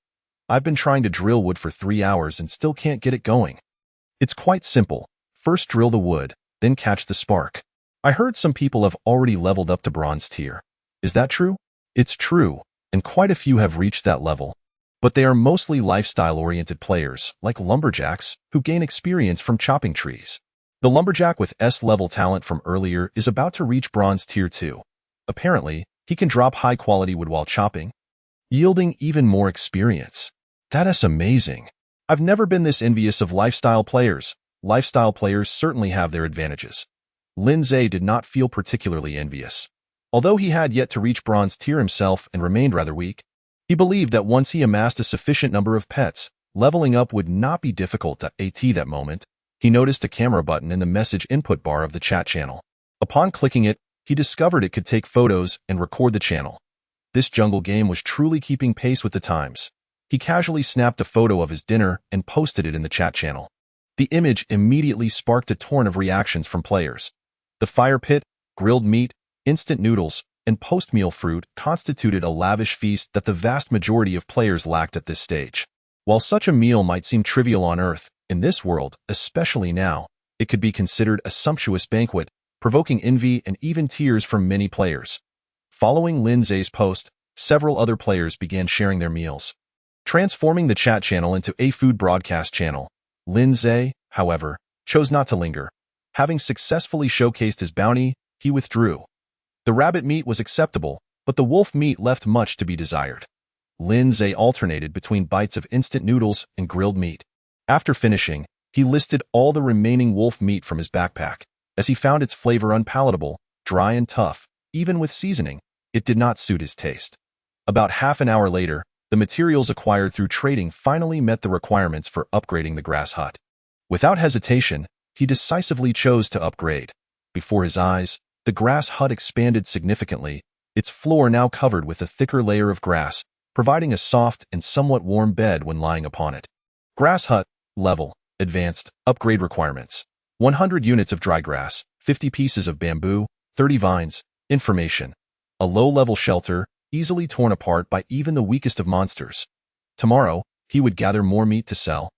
I've been trying to drill wood for 3 hours and still can't get it going. It's quite simple. First drill the wood, then catch the spark. I heard some people have already leveled up to bronze tier. Is that true? It's true, and quite a few have reached that level. But they are mostly lifestyle-oriented players, like lumberjacks, who gain experience from chopping trees. The lumberjack with S-level talent from earlier is about to reach bronze tier 2. Apparently, he can drop high-quality wood while chopping, yielding even more experience. That is amazing. I've never been this envious of lifestyle players. Lifestyle players certainly have their advantages. Lindsay did not feel particularly envious. Although he had yet to reach bronze tier himself and remained rather weak, he believed that once he amassed a sufficient number of pets, leveling up would not be difficult. At that moment, he noticed a camera button in the message input bar of the chat channel. Upon clicking it, he discovered it could take photos and record the channel. This jungle game was truly keeping pace with the times. He casually snapped a photo of his dinner and posted it in the chat channel. The image immediately sparked a torrent of reactions from players. The fire pit, grilled meat, instant noodles, and post-meal fruit constituted a lavish feast that the vast majority of players lacked at this stage. While such a meal might seem trivial on Earth, in this world, especially now, it could be considered a sumptuous banquet, provoking envy and even tears from many players. Following Lindsay's post, several other players began sharing their meals, transforming the chat channel into a food broadcast channel. Lindsay, however, chose not to linger. Having successfully showcased his bounty, he withdrew. The rabbit meat was acceptable, but the wolf meat left much to be desired. Lindsay alternated between bites of instant noodles and grilled meat. After finishing, he listed all the remaining wolf meat from his backpack. As he found its flavor unpalatable, dry and tough, even with seasoning, it did not suit his taste. About half an hour later, the materials acquired through trading finally met the requirements for upgrading the grass hut. Without hesitation, he decisively chose to upgrade. Before his eyes, the grass hut expanded significantly, its floor now covered with a thicker layer of grass, providing a soft and somewhat warm bed when lying upon it. Grass hut, level, advanced, upgrade requirements. 100 units of dry grass, 50 pieces of bamboo, 30 vines. Information. A low-level shelter, easily torn apart by even the weakest of monsters. Tomorrow, he would gather more meat to sell.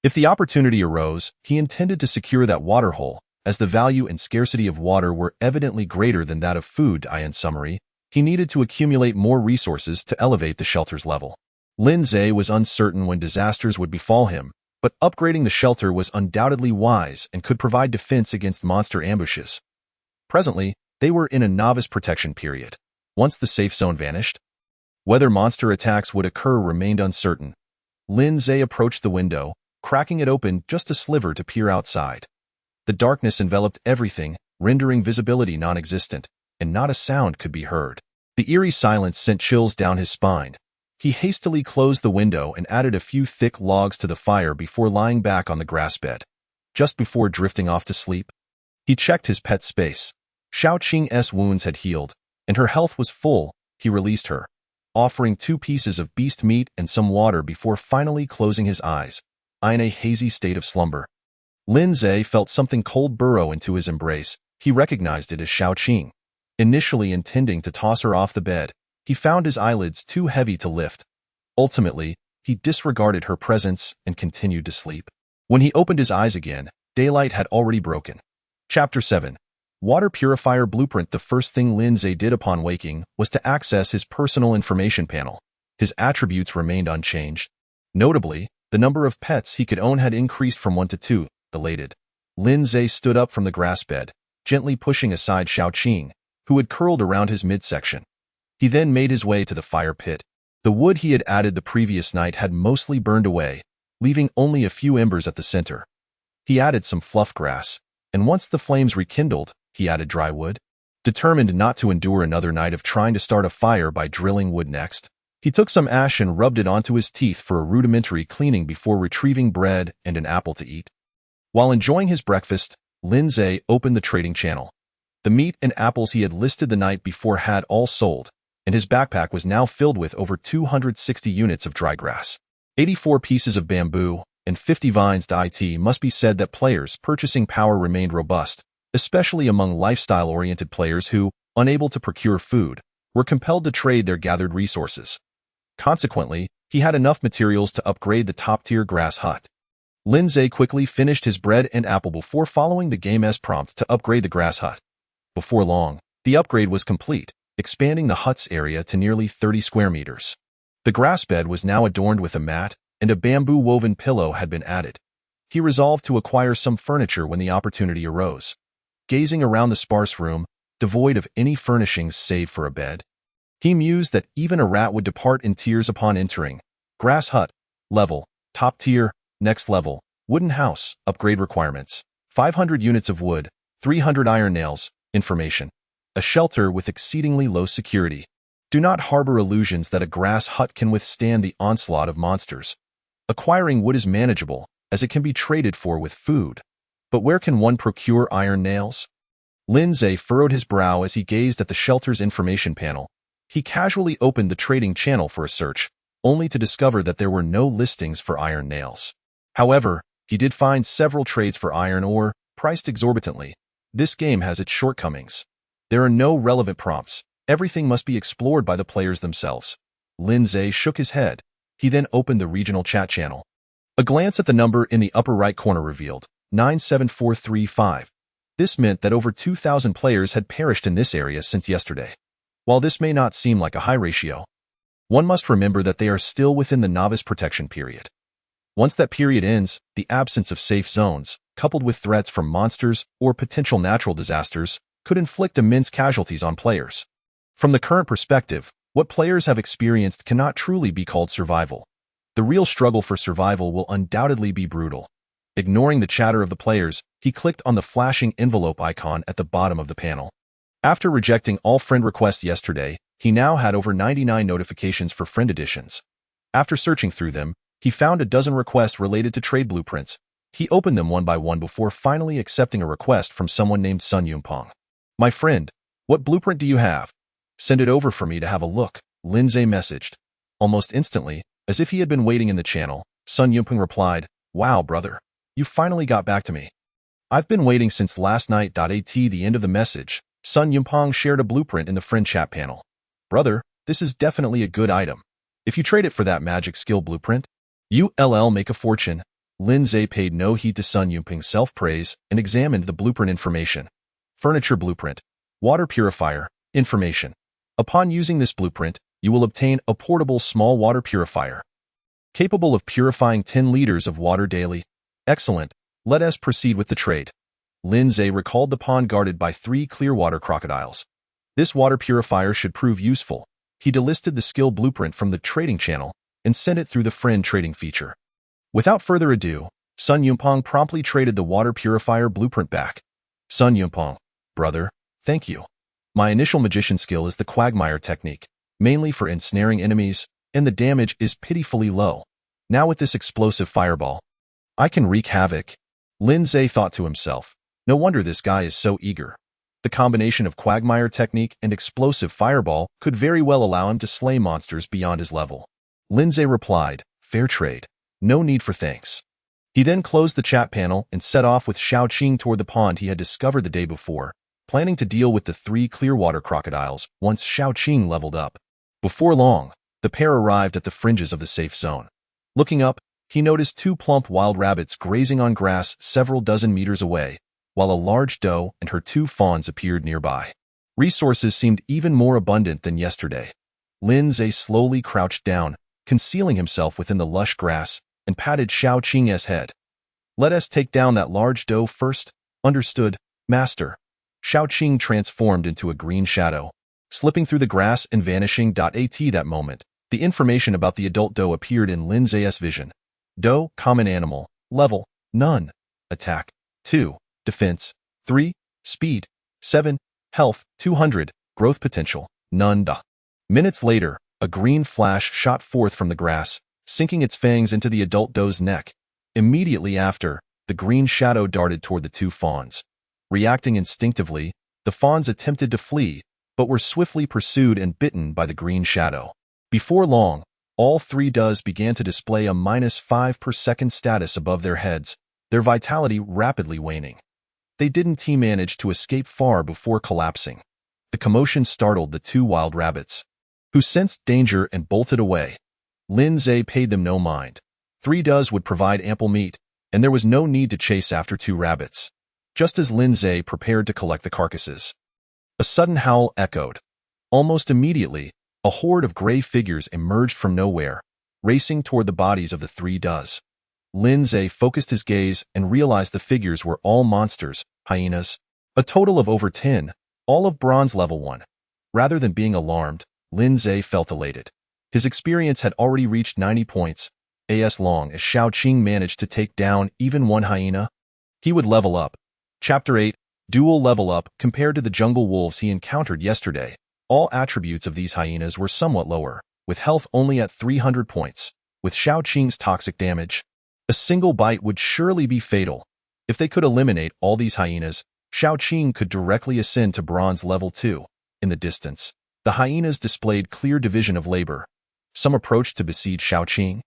If the opportunity arose, he intended to secure that water hole, as the value and scarcity of water were evidently greater than that of food. In summary, he needed to accumulate more resources to elevate the shelter's level. Lindsay was uncertain when disasters would befall him, but upgrading the shelter was undoubtedly wise and could provide defense against monster ambushes. Presently, they were in a novice protection period. Once the safe zone vanished, whether monster attacks would occur remained uncertain. Lindsay approached the window, cracking it open just a sliver to peer outside. The darkness enveloped everything, rendering visibility non-existent. and not a sound could be heard. The eerie silence sent chills down his spine. He hastily closed the window and added a few thick logs to the fire before lying back on the grass bed. Just before drifting off to sleep, he checked his pet's space. Xiao Qing's wounds had healed, and her health was full. He released her, offering 2 pieces of beast meat and some water before finally closing his eyes, in a hazy state of slumber. Lin Zhe felt something cold burrow into his embrace. He recognized it as Xiao Qing. Initially intending to toss her off the bed, he found his eyelids too heavy to lift. Ultimately, he disregarded her presence and continued to sleep. When he opened his eyes again, daylight had already broken. Chapter 7. Water Purifier Blueprint. The first thing Lin Zhe did upon waking was to access his personal information panel. His attributes remained unchanged. Notably, the number of pets he could own had increased from 1 to 2. Elated, Lin Zhe stood up from the grass bed, gently pushing aside Xiao Qing, who had curled around his midsection. He then made his way to the fire pit. The wood he had added the previous night had mostly burned away, leaving only a few embers at the center. He added some fluff grass, and once the flames rekindled, he added dry wood. Determined not to endure another night of trying to start a fire by drilling wood next, he took some ash and rubbed it onto his teeth for a rudimentary cleaning before retrieving bread and an apple to eat. While enjoying his breakfast, Lin Zhe opened the trading channel. The meat and apples he had listed the night before had all sold, and his backpack was now filled with over 260 units of dry grass, 84 pieces of bamboo, and 50 vines. It must be said that players' purchasing power remained robust, especially among lifestyle-oriented players who, unable to procure food, were compelled to trade their gathered resources. Consequently, he had enough materials to upgrade the top-tier grass hut. Lin Zhe quickly finished his bread and apple before following the game's prompt to upgrade the grass hut. Before long, the upgrade was complete, expanding the hut's area to nearly 30 square meters. The grass bed was now adorned with a mat, and a bamboo-woven pillow had been added. He resolved to acquire some furniture when the opportunity arose. Gazing around the sparse room, devoid of any furnishings save for a bed, he mused that even a rat would depart in tears upon entering. Grass hut, level, top tier, next level, wooden house, upgrade requirements, 500 units of wood, 300 iron nails, information. A shelter with exceedingly low security. Do not harbor illusions that a grass hut can withstand the onslaught of monsters. Acquiring wood is manageable, as it can be traded for with food. But where can one procure iron nails? Lin Zhe furrowed his brow as he gazed at the shelter's information panel. He casually opened the trading channel for a search, only to discover that there were no listings for iron nails. However, he did find several trades for iron ore, priced exorbitantly. This game has its shortcomings. There are no relevant prompts. Everything must be explored by the players themselves. Lin Zhe shook his head. He then opened the regional chat channel. A glance at the number in the upper right corner revealed 97435. This meant that over 2,000 players had perished in this area since yesterday. While this may not seem like a high ratio, one must remember that they are still within the novice protection period. Once that period ends, the absence of safe zones, coupled with threats from monsters or potential natural disasters, could inflict immense casualties on players. From the current perspective, what players have experienced cannot truly be called survival. The real struggle for survival will undoubtedly be brutal. Ignoring the chatter of the players, he clicked on the flashing envelope icon at the bottom of the panel. After rejecting all friend requests yesterday, he now had over 99 notifications for friend additions. After searching through them, he found a dozen requests related to trade blueprints. He opened them one by one before finally accepting a request from someone named Sun Yumpeng. My friend, what blueprint do you have? Send it over for me to have a look, Lin Zhe messaged. Almost instantly, as if he had been waiting in the channel, Sun Yumpeng replied, Wow, brother. You finally got back to me. I've been waiting since last night. At the end of the message, Sun Yumpeng shared a blueprint in the friend chat panel. Brother, this is definitely a good item. If you trade it for that magic skill blueprint, you'll make a fortune. Lin Zhe paid no heed to Sun Yumpeng's self-praise and examined the blueprint information. Furniture blueprint. Water purifier. Information. Upon using this blueprint, you will obtain a portable small water purifier, capable of purifying 10 liters of water daily. Excellent. Let us proceed with the trade. Lin Zhe recalled the pond guarded by 3 clearwater crocodiles. This water purifier should prove useful. He delisted the skill blueprint from the trading channel and sent it through the friend trading feature. Without further ado, Sun Yumpeng promptly traded the water purifier blueprint back. Sun Yumpeng, brother, thank you. My initial magician skill is the Quagmire technique, mainly for ensnaring enemies, and the damage is pitifully low. Now with this explosive fireball, I can wreak havoc. Lin Zhe thought to himself. No wonder this guy is so eager. The combination of Quagmire technique and explosive fireball could very well allow him to slay monsters beyond his level. Lin Zhe replied, "Fair trade. No need for thanks." He then closed the chat panel and set off with Xiaoqing toward the pond he had discovered the day before, planning to deal with the 3 Clearwater crocodiles once Xiaoqing leveled up. Before long, the pair arrived at the fringes of the safe zone. Looking up, he noticed 2 plump wild rabbits grazing on grass several dozen meters away, while a large doe and her 2 fawns appeared nearby. Resources seemed even more abundant than yesterday. Lin Zhe slowly crouched down, concealing himself within the lush grass, and patted Xiaoqing's head. "Let us take down that large doe first." "Understood, master." Xiaoqing transformed into a green shadow, slipping through the grass and vanishing. At that moment, the information about the adult doe appeared in Lin Zhe's vision. Doe, common animal, level, none. Attack, 2. Defense, 3. Speed, 7. Health, 200. Growth potential, none. Minutes later, a green flash shot forth from the grass, sinking its fangs into the adult doe's neck. Immediately after, the green shadow darted toward the 2 fawns. Reacting instinctively, the fawns attempted to flee, but were swiftly pursued and bitten by the green shadow. Before long, all 3 does began to display a -5 per second status above their heads, their vitality rapidly waning. They didn't manage to escape far before collapsing. The commotion startled the 2 wild rabbits, who sensed danger and bolted away. Lin Zhe paid them no mind. 3 does would provide ample meat, and there was no need to chase after 2 rabbits. Just as Lin Zhe prepared to collect the carcasses, a sudden howl echoed. Almost immediately, a horde of gray figures emerged from nowhere, racing toward the bodies of the 3 does. Lin Zhe focused his gaze and realized the figures were all monsters, hyenas, a total of over 10, all of bronze level 1. Rather than being alarmed, Lin Zhe felt elated. His experience had already reached 90 points. As long as Xiaoqing managed to take down even 1 hyena, he would level up. Chapter 8, Dual Level Up. Compared to the jungle wolves he encountered yesterday, all attributes of these hyenas were somewhat lower, with health only at 300 points. With Xiaoqing's toxic damage, a single bite would surely be fatal. If they could eliminate all these hyenas, Xiaoqing could directly ascend to bronze level 2. In the distance, the hyenas displayed clear division of labor. Some approached to besiege Xiaoqing,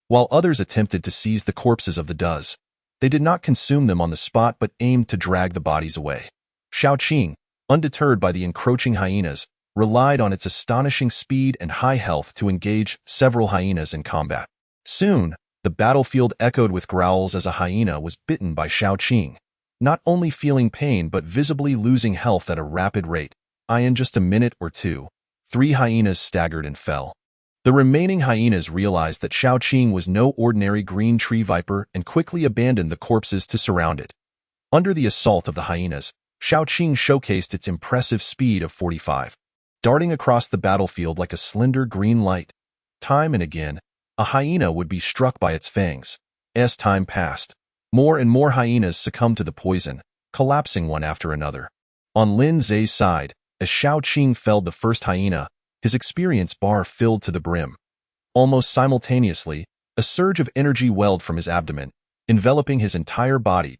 while others attempted to seize the corpses of the does. They did not consume them on the spot but aimed to drag the bodies away. Xiaoqing, undeterred by the encroaching hyenas, relied on its astonishing speed and high health to engage several hyenas in combat. Soon, the battlefield echoed with growls as a hyena was bitten by Xiaoqing, not only feeling pain but visibly losing health at a rapid rate. In just a minute or 2, 3 hyenas staggered and fell. The remaining hyenas realized that Xiaoqing was no ordinary green tree viper and quickly abandoned the corpses to surround it. Under the assault of the hyenas, Xiaoqing showcased its impressive speed of 45, darting across the battlefield like a slender green light. Time and again, a hyena would be struck by its fangs. As time passed, more and more hyenas succumbed to the poison, collapsing one after another. On Lin Zhe's side, as Xiaoqing felled the first hyena, his experience bar filled to the brim. Almost simultaneously, a surge of energy welled from his abdomen, enveloping his entire body.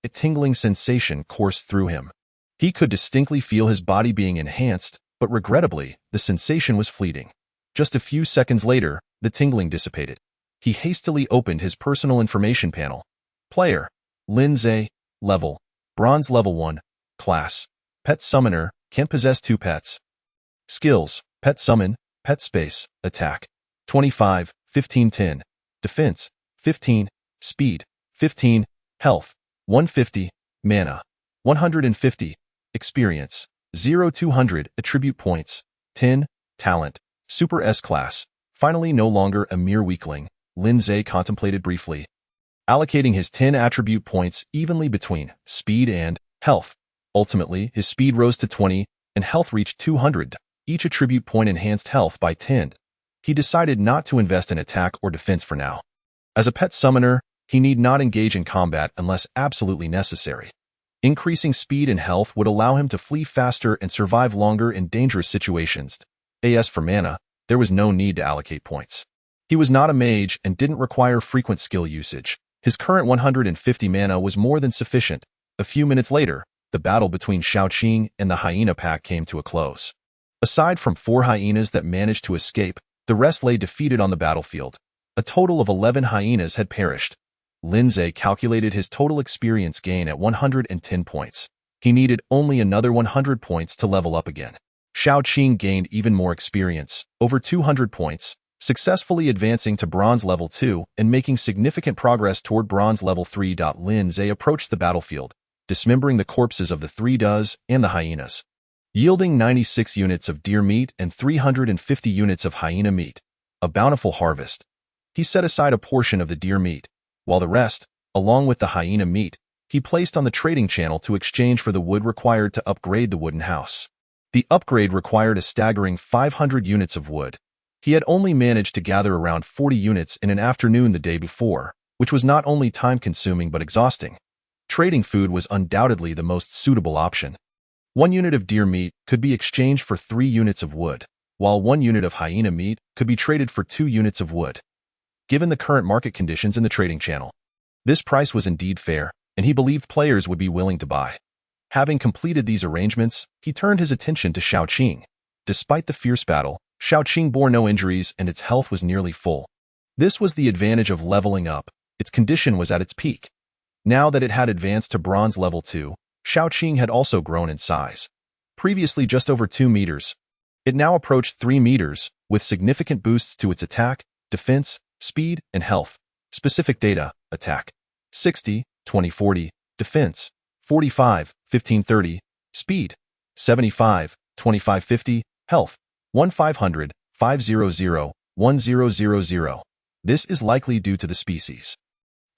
A tingling sensation coursed through him. He could distinctly feel his body being enhanced, but regrettably, the sensation was fleeting. Just a few seconds later, the tingling dissipated. He hastily opened his personal information panel. Player, Lin Zhe, level, bronze level 1, class, pet summoner, can possess 2 pets. Skills, pet summon, pet space, attack, 25, 15, 10, defense, 15, speed, 15, health, 150, mana, 150, experience, 0-200, attribute points, 10, talent, super S-class. Finally no longer a mere weakling, Lin Zhe contemplated briefly, allocating his 10 attribute points evenly between speed and health. Ultimately, his speed rose to 20, and health reached 200. Each attribute point enhanced health by 10. He decided not to invest in attack or defense for now. As a pet summoner, he need not engage in combat unless absolutely necessary. Increasing speed and health would allow him to flee faster and survive longer in dangerous situations. As for mana, there was no need to allocate points. He was not a mage and didn't require frequent skill usage. His current 150 mana was more than sufficient. A few minutes later, the battle between Xiaoqing and the hyena pack came to a close. Aside from 4 hyenas that managed to escape, the rest lay defeated on the battlefield. A total of 11 hyenas had perished. Lin Zhe calculated his total experience gain at 110 points. He needed only another 100 points to level up again. Xiaoqing gained even more experience, over 200 points, successfully advancing to bronze level 2 and making significant progress toward bronze level 3. Lin Zhe approached the battlefield, dismembering the corpses of the 3 does and the hyenas, yielding 96 units of deer meat and 350 units of hyena meat, a bountiful harvest. He set aside a portion of the deer meat, while the rest, along with the hyena meat, he placed on the trading channel to exchange for the wood required to upgrade the wooden house. The upgrade required a staggering 500 units of wood. He had only managed to gather around 40 units in an afternoon the day before, which was not only time-consuming but exhausting. Trading food was undoubtedly the most suitable option. 1 unit of deer meat could be exchanged for 3 units of wood, while 1 unit of hyena meat could be traded for 2 units of wood. Given the current market conditions in the trading channel, this price was indeed fair, and he believed players would be willing to buy. Having completed these arrangements, he turned his attention to Xiaoqing. Despite the fierce battle, Xiaoqing bore no injuries and its health was nearly full. This was the advantage of leveling up. Its condition was at its peak. Now that it had advanced to bronze level 2, Xiaoqing had also grown in size. Previously just over 2 meters, it now approached 3 meters, with significant boosts to its attack, defense, speed, and health. Specific data: attack 60, 2040, defense 45, 1530, speed 75, 2550, health 1500, 500, 1000. This is likely due to the species.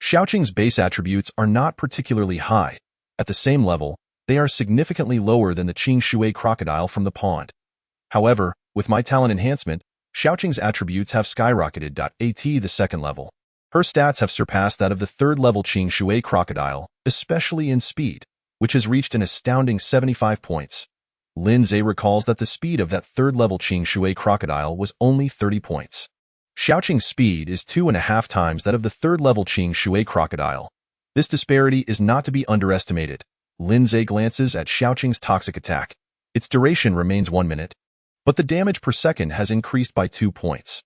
Xiaoqing's base attributes are not particularly high. At the same level, they are significantly lower than the Qing Shui crocodile from the pond. However, with my talent enhancement, Xiaoqing's attributes have skyrocketed. At the second level, her stats have surpassed that of the third level Qing Shui crocodile, especially in speed, which has reached an astounding 75 points. Lin Zhe recalls that the speed of that third level Qing Shui crocodile was only 30 points. Xiaoqing's speed is 2.5 times that of the third level Qing Shui crocodile. This disparity is not to be underestimated. Lin Zhe glances at Xiaoqing's toxic attack. Its duration remains 1 minute, but the damage per second has increased by 2 points.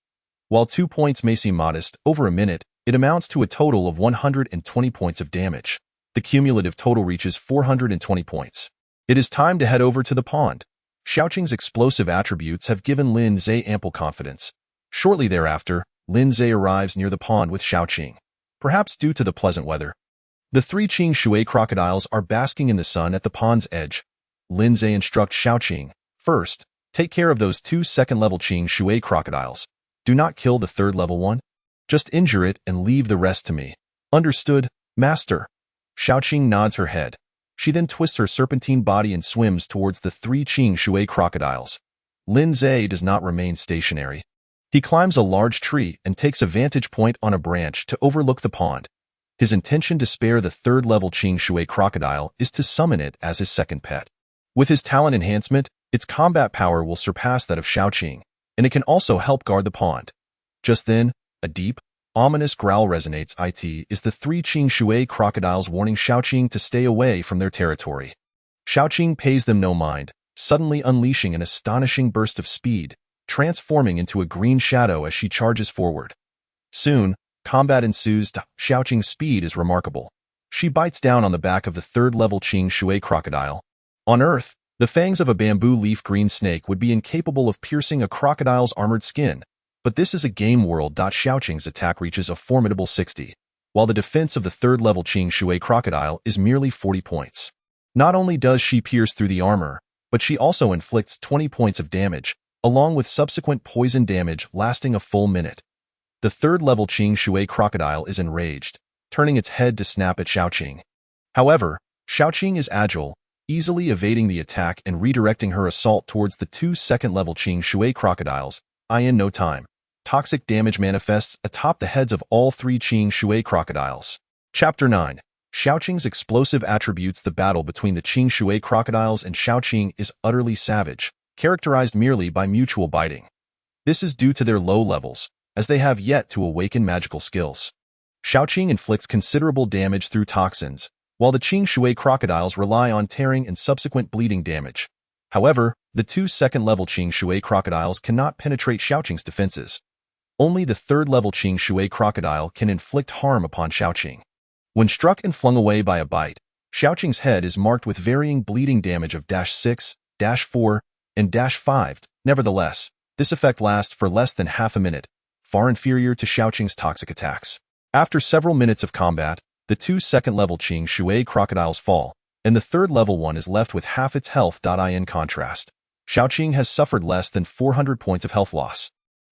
While 2 points may seem modest, over a minute, it amounts to a total of 120 points of damage. The cumulative total reaches 420 points. It is time to head over to the pond. Xiaoqing's explosive attributes have given Lin Zhe ample confidence. Shortly thereafter, Lin Zhe arrives near the pond with Xiaoqing. Perhaps due to the pleasant weather, the 3 Qing Shui crocodiles are basking in the sun at the pond's edge. Lin Zhe instructs Xiaoqing, first, take care of those 2 second-level Qing Shui crocodiles. Do not kill the third-level one. Just injure it and leave the rest to me. Understood, master. Xiaoqing nods her head. She then twists her serpentine body and swims towards the 3 Qing Shui crocodiles. Lin Zhe does not remain stationary. He climbs a large tree and takes a vantage point on a branch to overlook the pond. His intention to spare the third-level Qing Shui crocodile is to summon it as his second pet. With his talent enhancement, its combat power will surpass that of Xiaoqing, and it can also help guard the pond. Just then, a deep, ominous growl resonates. It is the 3 Qing Shui crocodiles warning Xiaoqing to stay away from their territory. Xiaoqing pays them no mind, suddenly unleashing an astonishing burst of speed, transforming into a green shadow as she charges forward. Soon, combat ensues. Xiaoqing's speed is remarkable. She bites down on the back of the third-level Qing Shui crocodile. On Earth, the fangs of a bamboo leaf green snake would be incapable of piercing a crocodile's armored skin, but this is a game world. Xiaoqing's attack reaches a formidable 60, while the defense of the third-level Qing Shui crocodile is merely 40 points. Not only does she pierce through the armor, but she also inflicts 20 points of damage, along with subsequent poison damage lasting a full minute. The third-level Qing Shui crocodile is enraged, turning its head to snap at Xiaoqing. However, Xiaoqing is agile, easily evading the attack and redirecting her assault towards the 2 second-level Qing Shui crocodiles. In no time, toxic damage manifests atop the heads of all 3 Qing Shui crocodiles. Chapter 9. Xiaoqing's explosive attributes the battle between the Qing Shui crocodiles and Xiaoqing is utterly savage, characterized merely by mutual biting. This is due to their low levels, as they have yet to awaken magical skills. Xiaoqing inflicts considerable damage through toxins, while the Qing Shui crocodiles rely on tearing and subsequent bleeding damage. However, the two second-level Qing Shui crocodiles cannot penetrate Xiaoqing's defenses. Only the third-level Qing Shui crocodile can inflict harm upon Xiaoqing. When struck and flung away by a bite, Xiaoqing's head is marked with varying bleeding damage of -6, -4, and -5. Nevertheless, this effect lasts for less than half a minute, far inferior to Xiaoqing's toxic attacks. After several minutes of combat, the two second-level Qing Shui crocodiles fall, and the third-level one is left with half its health. In contrast, Xiaoqing has suffered less than 400 points of health loss.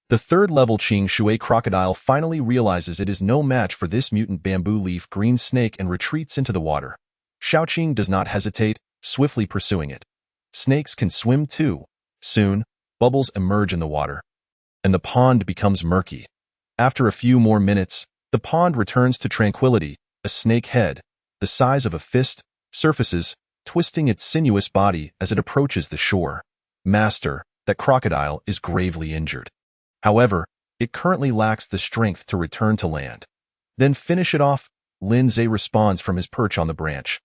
The third-level Qing Shui crocodile finally realizes it is no match for this mutant bamboo leaf green snake and retreats into the water. Xiaoqing does not hesitate, swiftly pursuing it. Snakes can swim too. Soon, bubbles emerge in the water, and the pond becomes murky. After a few more minutes, the pond returns to tranquility. A snake head, the size of a fist, surfaces, twisting its sinuous body as it approaches the shore. Master, that crocodile is gravely injured. However, it currently lacks the strength to return to land. Then finish it off, Lin Zhe responds from his perch on the branch.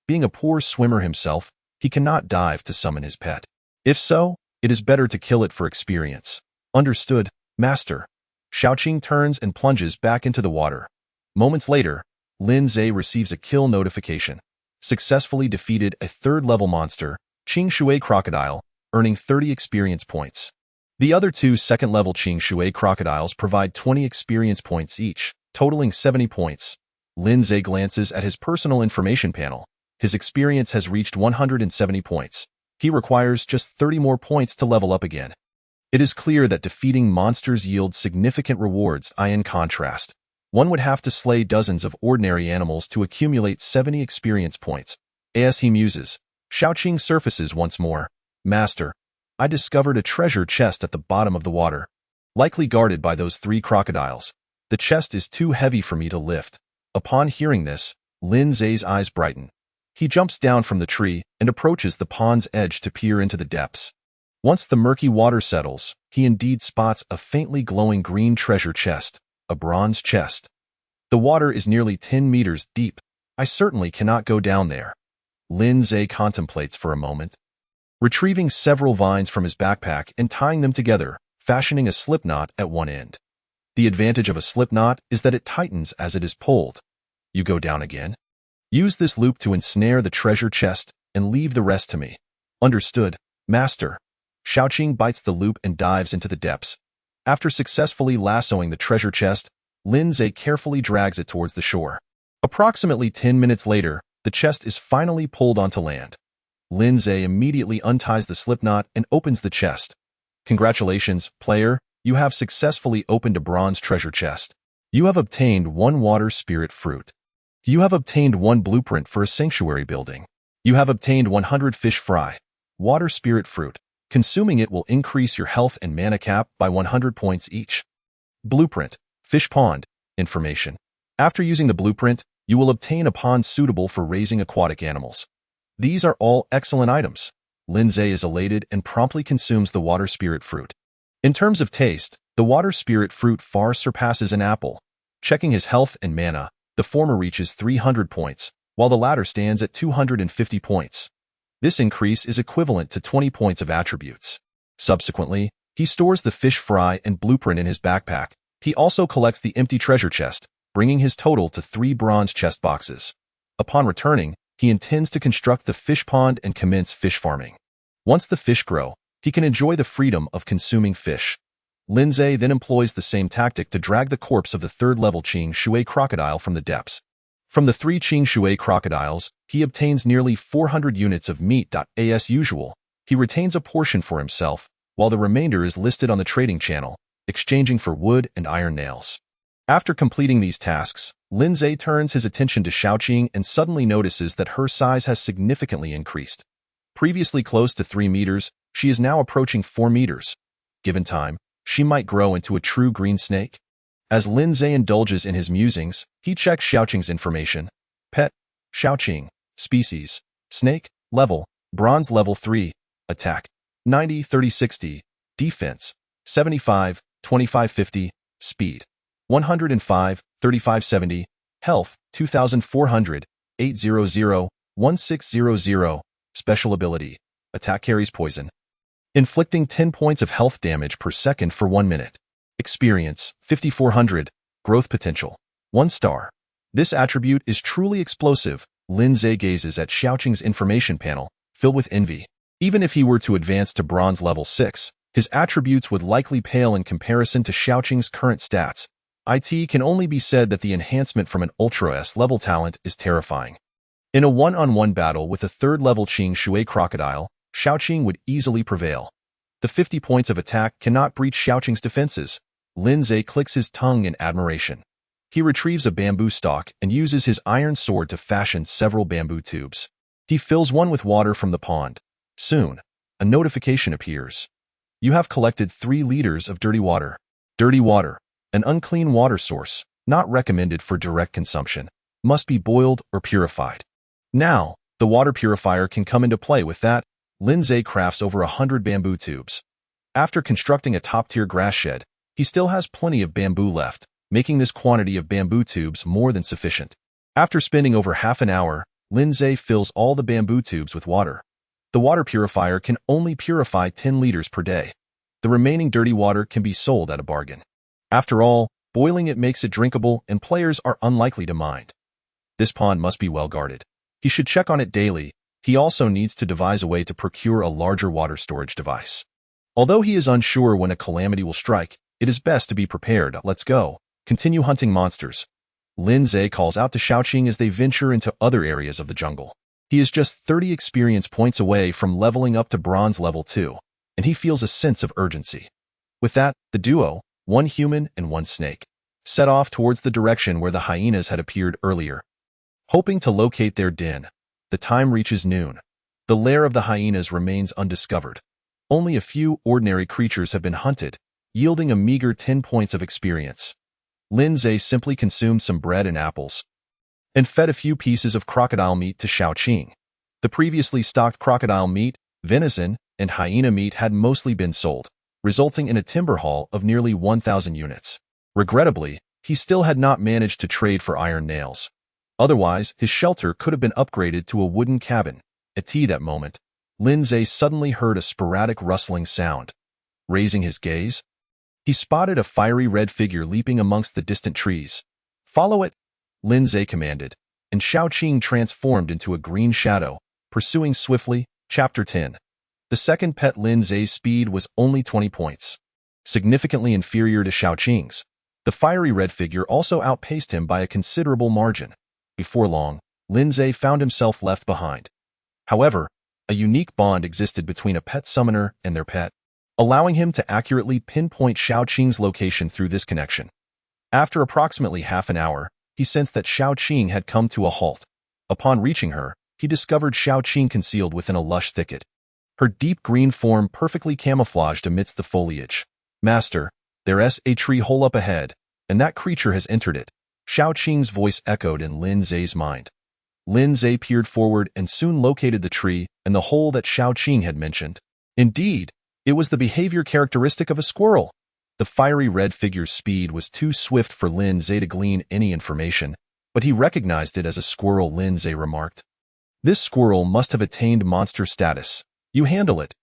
Being a poor swimmer himself, he cannot dive to summon his pet. If so, it is better to kill it for experience. Understood, Master. Xiaoqing turns and plunges back into the water. Moments later, Lin Zhe receives a kill notification. Successfully defeated a third-level monster, Qing Shui crocodile, earning 30 experience points. The other two second-level Qing Shui crocodiles provide 20 experience points each, totaling 70 points. Lin Zhe glances at his personal information panel. His experience has reached 170 points. He requires just 30 more points to level up again. It is clear that defeating monsters yields significant rewards. In contrast, one would have to slay dozens of ordinary animals to accumulate 70 experience points. As he muses, Xiaoqing surfaces once more. Master, I discovered a treasure chest at the bottom of the water, likely guarded by those three crocodiles. The chest is too heavy for me to lift. Upon hearing this, Lin Zhe's eyes brighten. He jumps down from the tree and approaches the pond's edge to peer into the depths. Once the murky water settles, he indeed spots a faintly glowing green treasure chest, a bronze chest. The water is nearly 10 meters deep. I certainly cannot go down there. Lin Zhe contemplates for a moment, retrieving several vines from his backpack and tying them together, fashioning a slipknot at one end. The advantage of a slipknot is that it tightens as it is pulled. You go down again. Use this loop to ensnare the treasure chest and leave the rest to me. Understood, Master. Xiaoqing bites the loop and dives into the depths. After successfully lassoing the treasure chest, Lin Zhe carefully drags it towards the shore. Approximately 10 minutes later, the chest is finally pulled onto land. Lin Zhe immediately unties the slipknot and opens the chest. Congratulations, player, you have successfully opened a bronze treasure chest. You have obtained 1 water spirit fruit. You have obtained 1 blueprint for a sanctuary building. You have obtained 100 fish fry, water spirit fruit. Consuming it will increase your health and mana cap by 100 points each. Blueprint, fish pond, information. After using the blueprint, you will obtain a pond suitable for raising aquatic animals. These are all excellent items. Lin Zhe is elated and promptly consumes the water spirit fruit. In terms of taste, the water spirit fruit far surpasses an apple. Checking his health and mana, the former reaches 300 points, while the latter stands at 250 points. This increase is equivalent to 20 points of attributes. Subsequently, he stores the fish fry and blueprint in his backpack. He also collects the empty treasure chest, bringing his total to 3 bronze chest boxes. Upon returning, he intends to construct the fish pond and commence fish farming. Once the fish grow, he can enjoy the freedom of consuming fish. Lin Zhe then employs the same tactic to drag the corpse of the third-level Qing Shui crocodile from the depths. From the 3 Qing Shui crocodiles, he obtains nearly 400 units of meat. As usual, he retains a portion for himself, while the remainder is listed on the trading channel, exchanging for wood and iron nails. After completing these tasks, Lin Zhe turns his attention to Xiaoqing and suddenly notices that her size has significantly increased. Previously close to 3 meters, she is now approaching 4 meters. Given time, she might grow into a true green snake. As Lin Zhe indulges in his musings, he checks Xiaoqing's information. Pet, Xiaoqing, species, snake, level, bronze level 3, attack, 90, 30, 60, defense, 75, 25, 50, speed, 105, 35, 70, health, 2400, 800, 1600, special ability, attack carries poison, inflicting 10 points of health damage per second for 1 minute. Experience, 5400, growth potential, 1 star. This attribute is truly explosive. Lin Zhe gazes at Xiaoqing's information panel, filled with envy. Even if he were to advance to bronze level 6, his attributes would likely pale in comparison to Xiaoqing's current stats. It can only be said that the enhancement from an Ultra S level talent is terrifying. In a one-on-one battle with a third-level Qing Shui crocodile, Xiaoqing would easily prevail. The 50 points of attack cannot breach Xiaoqing's defenses. Lin Zhe clicks his tongue in admiration. He retrieves a bamboo stalk and uses his iron sword to fashion several bamboo tubes. He fills one with water from the pond. Soon, a notification appears. You have collected 3 liters of dirty water. Dirty water, an unclean water source, not recommended for direct consumption, must be boiled or purified. Now, the water purifier can come into play. With that, Lin Zhe crafts over 100 bamboo tubes. After constructing a top-tier grass shed, he still has plenty of bamboo left, making this quantity of bamboo tubes more than sufficient. After spending over half an hour, Lin Zhe fills all the bamboo tubes with water. The water purifier can only purify 10 liters per day. The remaining dirty water can be sold at a bargain. After all, boiling it makes it drinkable and players are unlikely to mind. This pond must be well guarded. He should check on it daily. He also needs to devise a way to procure a larger water storage device. Although he is unsure when a calamity will strike, it is best to be prepared. Let's go. Continue hunting monsters. Lin Zhe calls out to Xiaoqing as they venture into other areas of the jungle. He is just 30 experience points away from leveling up to bronze level 2, and he feels a sense of urgency. With that, the duo, 1 human and 1 snake, set off towards the direction where the hyenas had appeared earlier. Hoping to locate their den, the time reaches noon. The lair of the hyenas remains undiscovered. Only a few ordinary creatures have been hunted, yielding a meager 10 points of experience. Lin Zhe simply consumed some bread and apples, and fed a few pieces of crocodile meat to Xiaoqing. The previously stocked crocodile meat, venison, and hyena meat had mostly been sold, resulting in a timber haul of nearly 1,000 units. Regrettably, he still had not managed to trade for iron nails. Otherwise, his shelter could have been upgraded to a wooden cabin. At that moment, Lin Zhe suddenly heard a sporadic rustling sound. Raising his gaze, he spotted a fiery red figure leaping amongst the distant trees. "Follow it," Lin Zhe commanded, and Xiaoqing transformed into a green shadow, pursuing swiftly. Chapter 10. The second pet Lin Zhe's speed was only 20 points, significantly inferior to Xiaoqing's. The fiery red figure also outpaced him by a considerable margin. Before long, Lin Zhe found himself left behind. However, a unique bond existed between a pet summoner and their pet, allowing him to accurately pinpoint Xiaoqing's location through this connection. After approximately half an hour, he sensed that Xiaoqing had come to a halt. Upon reaching her, he discovered Xiaoqing concealed within a lush thicket, her deep green form perfectly camouflaged amidst the foliage. "Master, there's a tree hole up ahead, and that creature has entered it," Xiaoqing's voice echoed in Lin Zhe's mind. Lin Zhe peered forward and soon located the tree and the hole that Xiaoqing had mentioned. Indeed, it was the behavior characteristic of a squirrel. The fiery red figure's speed was too swift for Lin Zhe to glean any information, but he recognized it as a squirrel. Lin Zhe remarked, "This squirrel must have attained monster status. You handle it."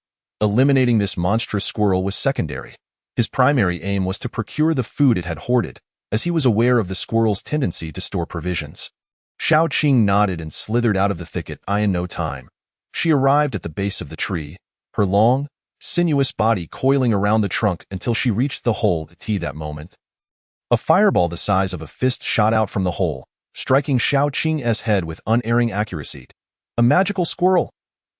Eliminating this monstrous squirrel was secondary. His primary aim was to procure the food it had hoarded, as he was aware of the squirrel's tendency to store provisions. Xiaoqing nodded and slithered out of the thicket. In no time, she arrived at the base of the tree, her long, sinuous body coiling around the trunk until she reached the hole. At that moment, a fireball the size of a fist shot out from the hole, striking Xiaoqing's head with unerring accuracy. A magical squirrel!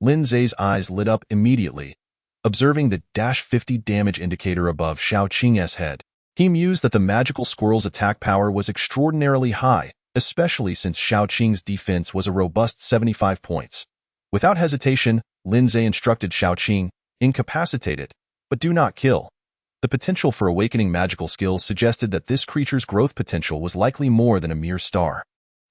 Lin Zhe's eyes lit up immediately, observing the -50 damage indicator above Xiaoqing's head. He mused that the magical squirrel's attack power was extraordinarily high, especially since Xiaoqing's defense was a robust 75 points. Without hesitation, Lin Zhe instructed Xiaoqing, "Incapacitate it, but do not kill." The potential for awakening magical skills suggested that this creature's growth potential was likely more than a mere star.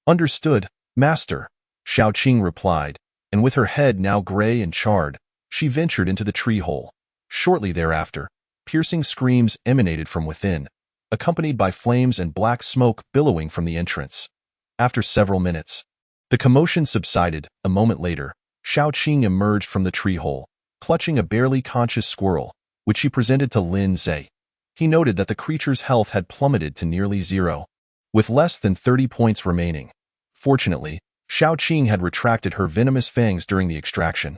"Understood, Master." Xiao Qing replied, and with her head now gray and charred, she ventured into the tree hole. Shortly thereafter, piercing screams emanated from within, accompanied by flames and black smoke billowing from the entrance. After several minutes, the commotion subsided. A moment later, Xiao Qing emerged from the tree hole, clutching a barely conscious squirrel, which she presented to Lin Zhe. He noted that the creature's health had plummeted to nearly zero, with less than 30 points remaining. Fortunately, Xiao Qing had retracted her venomous fangs during the extraction.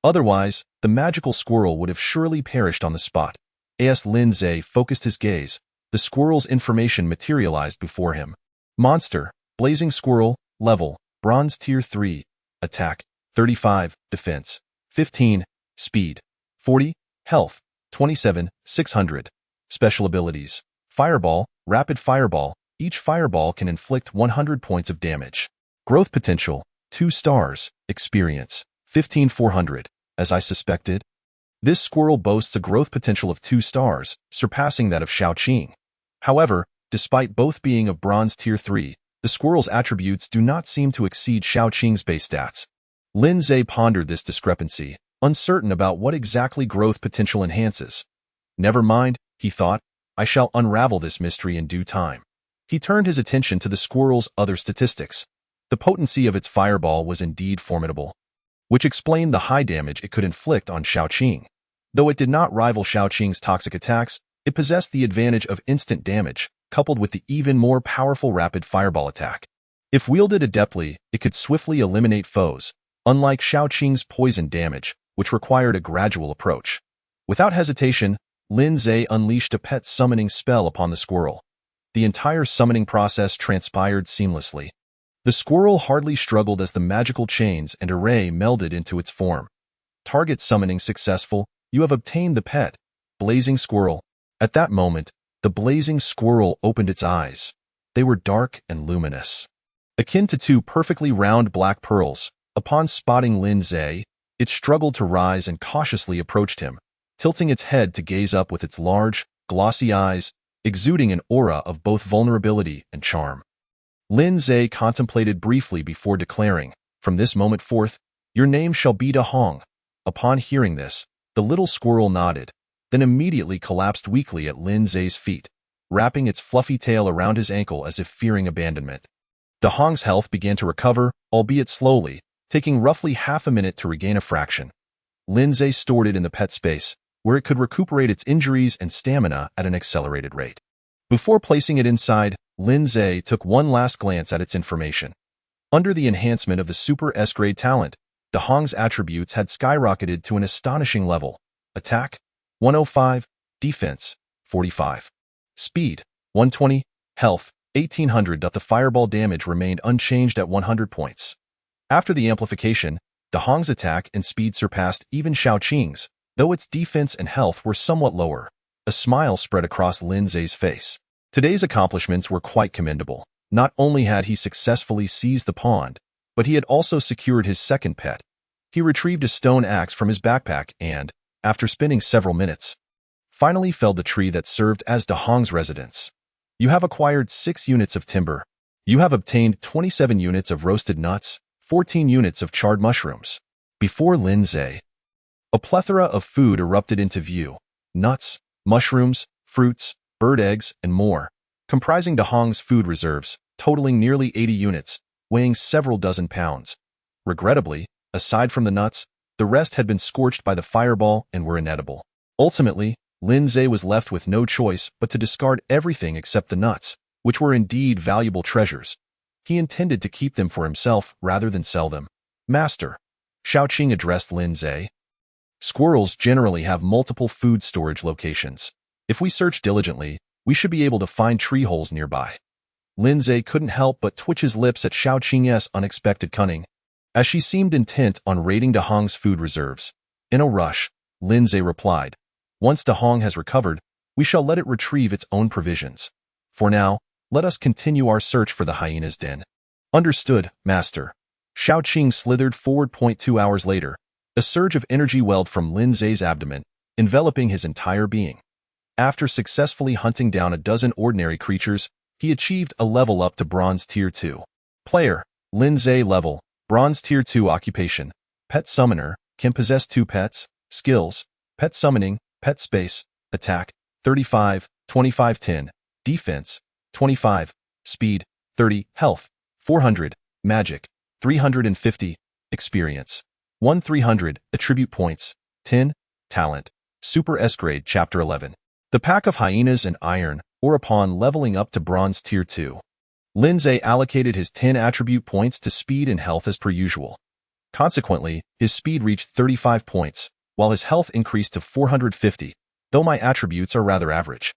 Otherwise, the magical squirrel would have surely perished on the spot. As Lin Zhe focused his gaze, the squirrel's information materialized before him. Monster, Blazing Squirrel, Level, Bronze Tier 3, Attack, 35, Defense, 15, Speed, 40, Health, 27, 600. Special Abilities, Fireball, Rapid Fireball. Each fireball can inflict 100 points of damage. Growth Potential, 2 stars. Experience, 15,400. As I suspected, this squirrel boasts a growth potential of 2 stars, surpassing that of Xiao Qing. However, despite both being of Bronze Tier 3, the squirrel's attributes do not seem to exceed Xiao Qing's base stats. Lin Zhe pondered this discrepancy, uncertain about what exactly growth potential enhances. Never mind, he thought, I shall unravel this mystery in due time. He turned his attention to the squirrel's other statistics. The potency of its fireball was indeed formidable, which explained the high damage it could inflict on Xiao Qing. Though it did not rival Xiao Qing's toxic attacks, it possessed the advantage of instant damage, coupled with the even more powerful rapid fireball attack. If wielded adeptly, it could swiftly eliminate foes, unlike Xiao Qing's poison damage, which required a gradual approach. Without hesitation, Lin Zhe unleashed a pet summoning spell upon the squirrel. The entire summoning process transpired seamlessly. The squirrel hardly struggled as the magical chains and array melded into its form. Target summoning successful. You have obtained the pet, Blazing Squirrel. At that moment, the blazing squirrel opened its eyes. They were dark and luminous, akin to 2 perfectly round black pearls. Upon spotting Lin Zhe, it struggled to rise and cautiously approached him, tilting its head to gaze up with its large, glossy eyes, exuding an aura of both vulnerability and charm. Lin Zhe contemplated briefly before declaring, from this moment forth, your name shall be Da Hong. Upon hearing this, the little squirrel nodded, then immediately collapsed weakly at Lin Zhe's feet, wrapping its fluffy tail around his ankle as if fearing abandonment. Da Hong's health began to recover, albeit slowly, taking roughly half a minute to regain a fraction. Lin Zhe stored it in the pet space, where it could recuperate its injuries and stamina at an accelerated rate. Before placing it inside, Lin Zhe took one last glance at its information. Under the enhancement of the Super S-grade talent, Da Hong's attributes had skyrocketed to an astonishing level. Attack, 105, Defense, 45, Speed, 120, Health, 1800. The fireball damage remained unchanged at 100 points. After the amplification, Da Hong's attack and speed surpassed even Xiao Qing's, though its defense and health were somewhat lower. A smile spread across Lin Zhe's face. Today's accomplishments were quite commendable. Not only had he successfully seized the pond, but he had also secured his second pet. He retrieved a stone axe from his backpack and, after spending several minutes, finally felled the tree that served as Da Hong's residence. You have acquired 6 units of timber. You have obtained 27 units of roasted nuts, 14 units of charred mushrooms. Before Lin Zhe, a plethora of food erupted into view. Nuts, mushrooms, fruits, bird eggs, and more, comprising Da Hong's food reserves, totaling nearly 80 units, weighing several dozen pounds. Regrettably, aside from the nuts, the rest had been scorched by the fireball and were inedible. Ultimately, Lin Zhe was left with no choice but to discard everything except the nuts, which were indeed valuable treasures. He intended to keep them for himself rather than sell them. Master, Xiao Qing addressed Lin Zhe. Squirrels generally have multiple food storage locations. If we search diligently, we should be able to find tree holes nearby. Lin Zhe couldn't help but twitch his lips at Xiao Qing's unexpected cunning, as she seemed intent on raiding Da Hong's food reserves. In a rush, Lin Zhe replied, once Da Hong has recovered, we shall let it retrieve its own provisions. For now, let us continue our search for the hyena's den. Understood, Master. Xiao Qing slithered forward. 2 hours later, a surge of energy welled from Lin Zhe's abdomen, enveloping his entire being. After successfully hunting down a dozen ordinary creatures, he achieved a level up to Bronze Tier 2. Player, Lin Zhe level, Bronze Tier 2 Occupation. Pet Summoner. Can possess 2 pets. Skills. Pet Summoning. Pet Space. Attack. 35, 25, 10. Defense. 25. Speed. 30. Health. 400. Magic. 350. Experience. 300. Attribute points. 10. Talent. Super S-Grade Chapter 11. The Pack of Hyenas and Iron, or upon leveling up to Bronze Tier 2. Lindsay allocated his 10 attribute points to speed and health as per usual. Consequently, his speed reached 35 points, while his health increased to 450, though my attributes are rather average.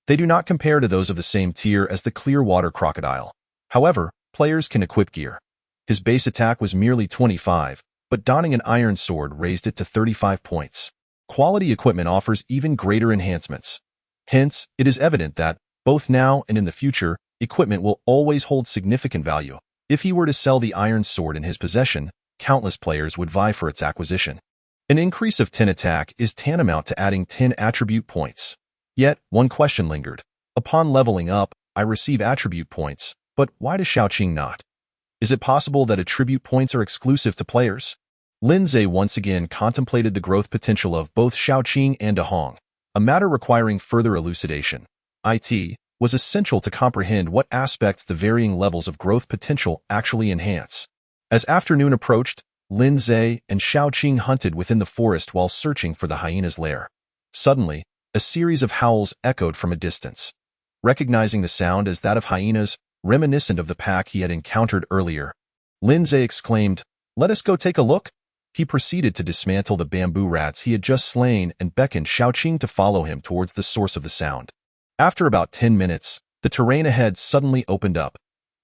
They do not compare to those of the same tier as the Clearwater Crocodile. However, players can equip gear. His base attack was merely 25, but donning an iron sword raised it to 35 points. Quality equipment offers even greater enhancements. Hence, it is evident that, both now and in the future, equipment will always hold significant value. If he were to sell the iron sword in his possession, countless players would vie for its acquisition. An increase of 10 attack is tantamount to adding 10 attribute points. Yet, one question lingered. Upon leveling up, I receive attribute points, but why does Xiaoqing not? Is it possible that attribute points are exclusive to players? Lindsay once again contemplated the growth potential of both Xiaoqing and Dahong, a matter requiring further elucidation. It was essential to comprehend what aspects the varying levels of growth potential actually enhance. As afternoon approached, Lindsay and Xiaoqing hunted within the forest while searching for the hyena's lair. Suddenly, a series of howls echoed from a distance. Recognizing the sound as that of hyenas, reminiscent of the pack he had encountered earlier, Lindsay exclaimed, "Let us go take a look." He proceeded to dismantle the bamboo rats he had just slain and beckoned Xiaoqing to follow him towards the source of the sound. After about 10 minutes, the terrain ahead suddenly opened up.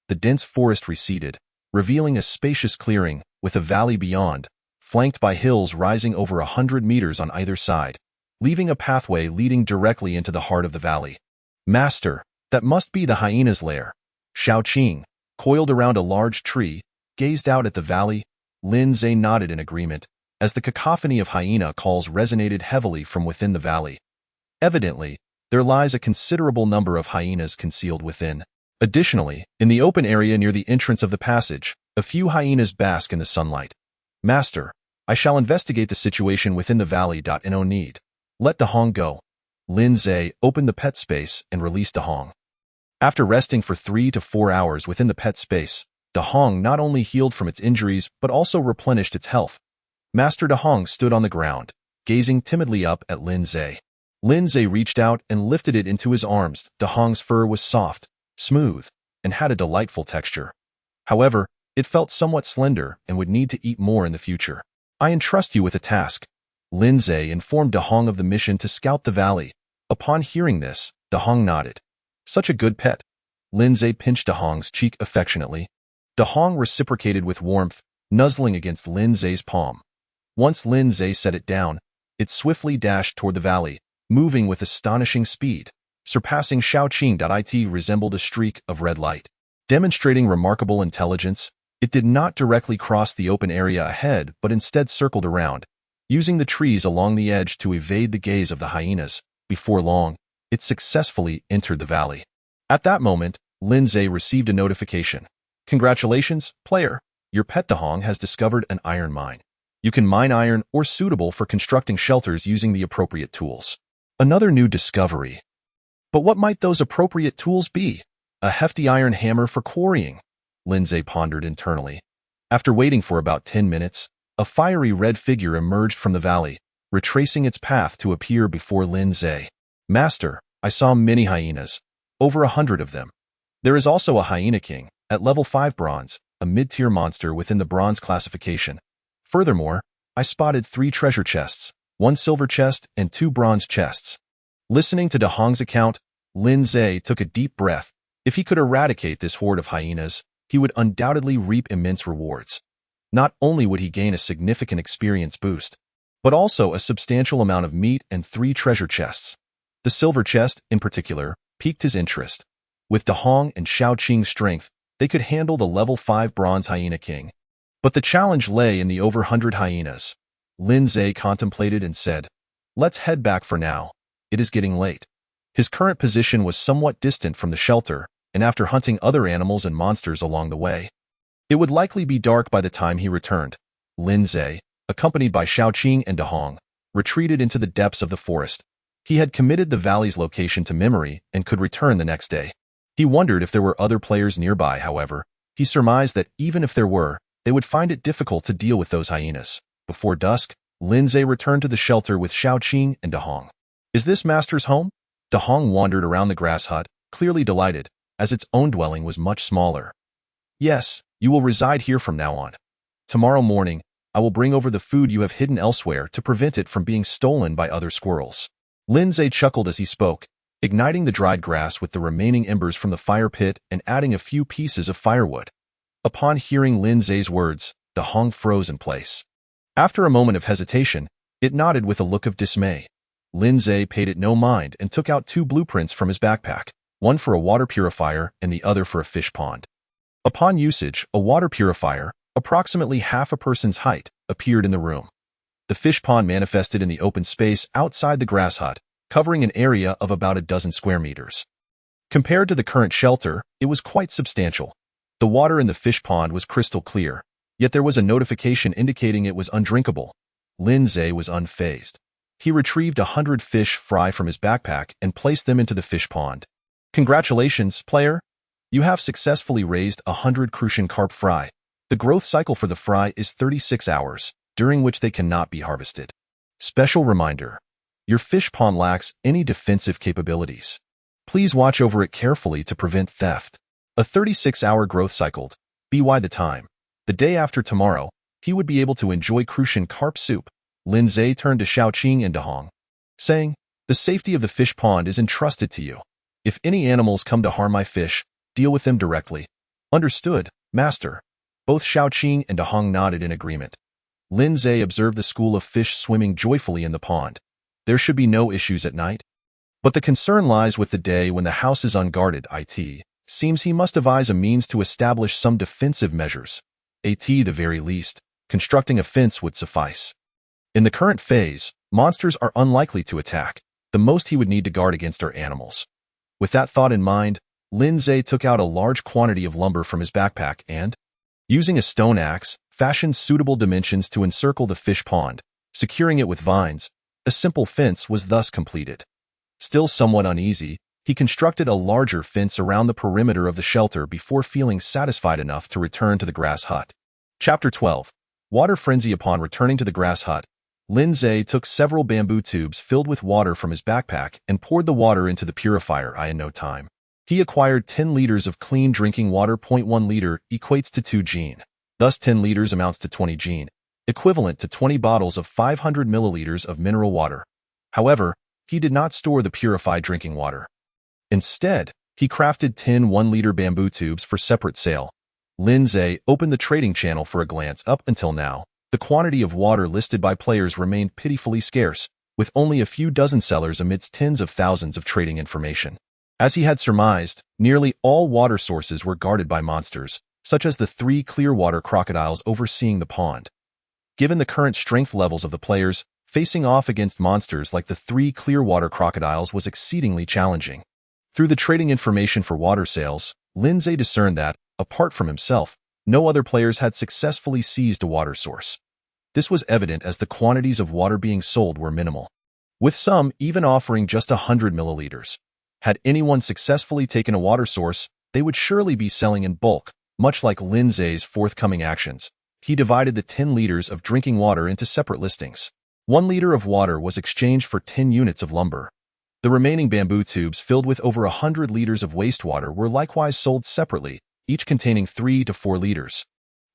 The dense forest receded, revealing a spacious clearing, with a valley beyond, flanked by hills rising over 100 meters on either side, leaving a pathway leading directly into the heart of the valley. "Master, that must be the hyena's lair." Xiaoqing, coiled around a large tree, gazed out at the valley. Lindsay nodded in agreement, as the cacophony of hyena calls resonated heavily from within the valley. Evidently, there lies a considerable number of hyenas concealed within. Additionally, in the open area near the entrance of the passage, a few hyenas bask in the sunlight. "Master, I shall investigate the situation within the valley. No need. Let Dahong go." Lindsay opened the pet space and released Dahong. After resting for 3 to 4 hours within the pet space, Dahong not only healed from its injuries but also replenished its health. Master Dahong stood on the ground, gazing timidly up at Lindsay. Lindsay reached out and lifted it into his arms. Dahong's fur was soft, smooth, and had a delightful texture. However, it felt somewhat slender and would need to eat more in the future. "I entrust you with a task." Lindsay informed Dahong of the mission to scout the valley. Upon hearing this, Dahong nodded. "Such a good pet." Lindsay pinched Dahong's cheek affectionately. Dahong reciprocated with warmth, nuzzling against Lindsay's palm. Once Lindsay set it down, it swiftly dashed toward the valley, moving with astonishing speed. Surpassing Xiaoqing. It resembled a streak of red light. Demonstrating remarkable intelligence, it did not directly cross the open area ahead but instead circled around, using the trees along the edge to evade the gaze of the hyenas. Before long, it successfully entered the valley. At that moment, Lindsay received a notification. "Congratulations, player. Your pet Dahong has discovered an iron mine. You can mine iron or suitable for constructing shelters using the appropriate tools." Another new discovery. But what might those appropriate tools be? A hefty iron hammer for quarrying, Lindsay pondered internally. After waiting for about 10 minutes, a fiery red figure emerged from the valley, retracing its path to appear before Lindsay. "Master, I saw many hyenas, over 100 of them. There is also a Hyena King, at level 5 bronze, a mid-tier monster within the bronze classification. Furthermore, I spotted 3 treasure chests, 1 silver chest and 2 bronze chests." Listening to Dahong's account, Lindsay took a deep breath. If he could eradicate this horde of hyenas, he would undoubtedly reap immense rewards. Not only would he gain a significant experience boost, but also a substantial amount of meat and 3 treasure chests. The silver chest, in particular, piqued his interest. With Dahong and Xiaoqing's strength, they could handle the level 5 bronze Hyena King. But the challenge lay in the over 100 hyenas. Lindsay contemplated and said, "Let's head back for now. It is getting late." His current position was somewhat distant from the shelter, and after hunting other animals and monsters along the way, It would likely be dark by the time he returned. Lin Zhe, accompanied by Xiaoqing and Dahong, retreated into the depths of the forest. He had committed the valley's location to memory and could return the next day. He wondered if there were other players nearby, however. He surmised that even if there were, they would find it difficult to deal with those hyenas. Before dusk, Lin Zhe returned to the shelter with Xiaoqing and Dahong. "Is this master's home?" Dahong wandered around the grass hut, clearly delighted, as its own dwelling was much smaller. "Yes, you will reside here from now on. Tomorrow morning, I will bring over the food you have hidden elsewhere to prevent it from being stolen by other squirrels." Lin Zhe chuckled as he spoke, igniting the dried grass with the remaining embers from the fire pit and adding a few pieces of firewood. Upon hearing Lin Zhe's words, Dahong froze in place. After a moment of hesitation, it nodded with a look of dismay. Lin Zhe paid it no mind and took out 2 blueprints from his backpack, one for a water purifier and the other for a fish pond. Upon usage, a water purifier, approximately half a person's height, appeared in the room. The fish pond manifested in the open space outside the grass hut, covering an area of about a dozen square meters. Compared to the current shelter, it was quite substantial. The water in the fish pond was crystal clear, yet there was a notification indicating it was undrinkable. Lin Zhe was unfazed. He retrieved 100 fish fry from his backpack and placed them into the fish pond. "Congratulations, player! You have successfully raised 100 crucian carp fry. The growth cycle for the fry is 36 hours, during which they cannot be harvested. Special reminder: your fish pond lacks any defensive capabilities. Please watch over it carefully to prevent theft." A 36-hour growth cycle. By the time, the day after tomorrow, he would be able to enjoy crucian carp soup. Lin Zhe turned to Xiaoqing and Dahong, saying, "The safety of the fish pond is entrusted to you. If any animals come to harm my fish, deal with them directly." "Understood, master." Both Xiaoqing and Dahong nodded in agreement. Lin Zhe observed the school of fish swimming joyfully in the pond. There should be no issues at night. But the concern lies with the day when the house is unguarded. It seems he must devise a means to establish some defensive measures. At the very least, constructing a fence would suffice. In the current phase, monsters are unlikely to attack. The most he would need to guard against are animals. With that thought in mind, Lin Zhe took out a large quantity of lumber from his backpack and, using a stone axe, fashioned suitable dimensions to encircle the fish pond, securing it with vines. A simple fence was thus completed. Still somewhat uneasy, he constructed a larger fence around the perimeter of the shelter before feeling satisfied enough to return to the grass hut. Chapter 12. Water Frenzy. Upon returning to the grass hut, Lin Zhe took several bamboo tubes filled with water from his backpack and poured the water into the purifier. In no time, he acquired 10 liters of clean drinking water. 1 liter equates to 2 jin. Thus 10 liters amounts to 20 jin, equivalent to 20 bottles of 500 milliliters of mineral water. However, he did not store the purified drinking water. Instead, he crafted 10 1-liter bamboo tubes for separate sale. Lin Zhe opened the trading channel for a glance. Up until now, the quantity of water listed by players remained pitifully scarce, with only a few dozen sellers amidst tens of thousands of trading information. As he had surmised, nearly all water sources were guarded by monsters, such as the 3 Clearwater crocodiles overseeing the pond. Given the current strength levels of the players, facing off against monsters like the 3 Clearwater crocodiles was exceedingly challenging. Through the trading information for water sales, Lin Zhe discerned that, apart from himself, no other players had successfully seized a water source. This was evident as the quantities of water being sold were minimal, with some even offering just 100 milliliters. Had anyone successfully taken a water source, they would surely be selling in bulk. Much like Lin Zhe's forthcoming actions, he divided the 10 liters of drinking water into separate listings. 1 liter of water was exchanged for 10 units of lumber. The remaining bamboo tubes filled with over 100 liters of wastewater were likewise sold separately, each containing 3 to 4 liters.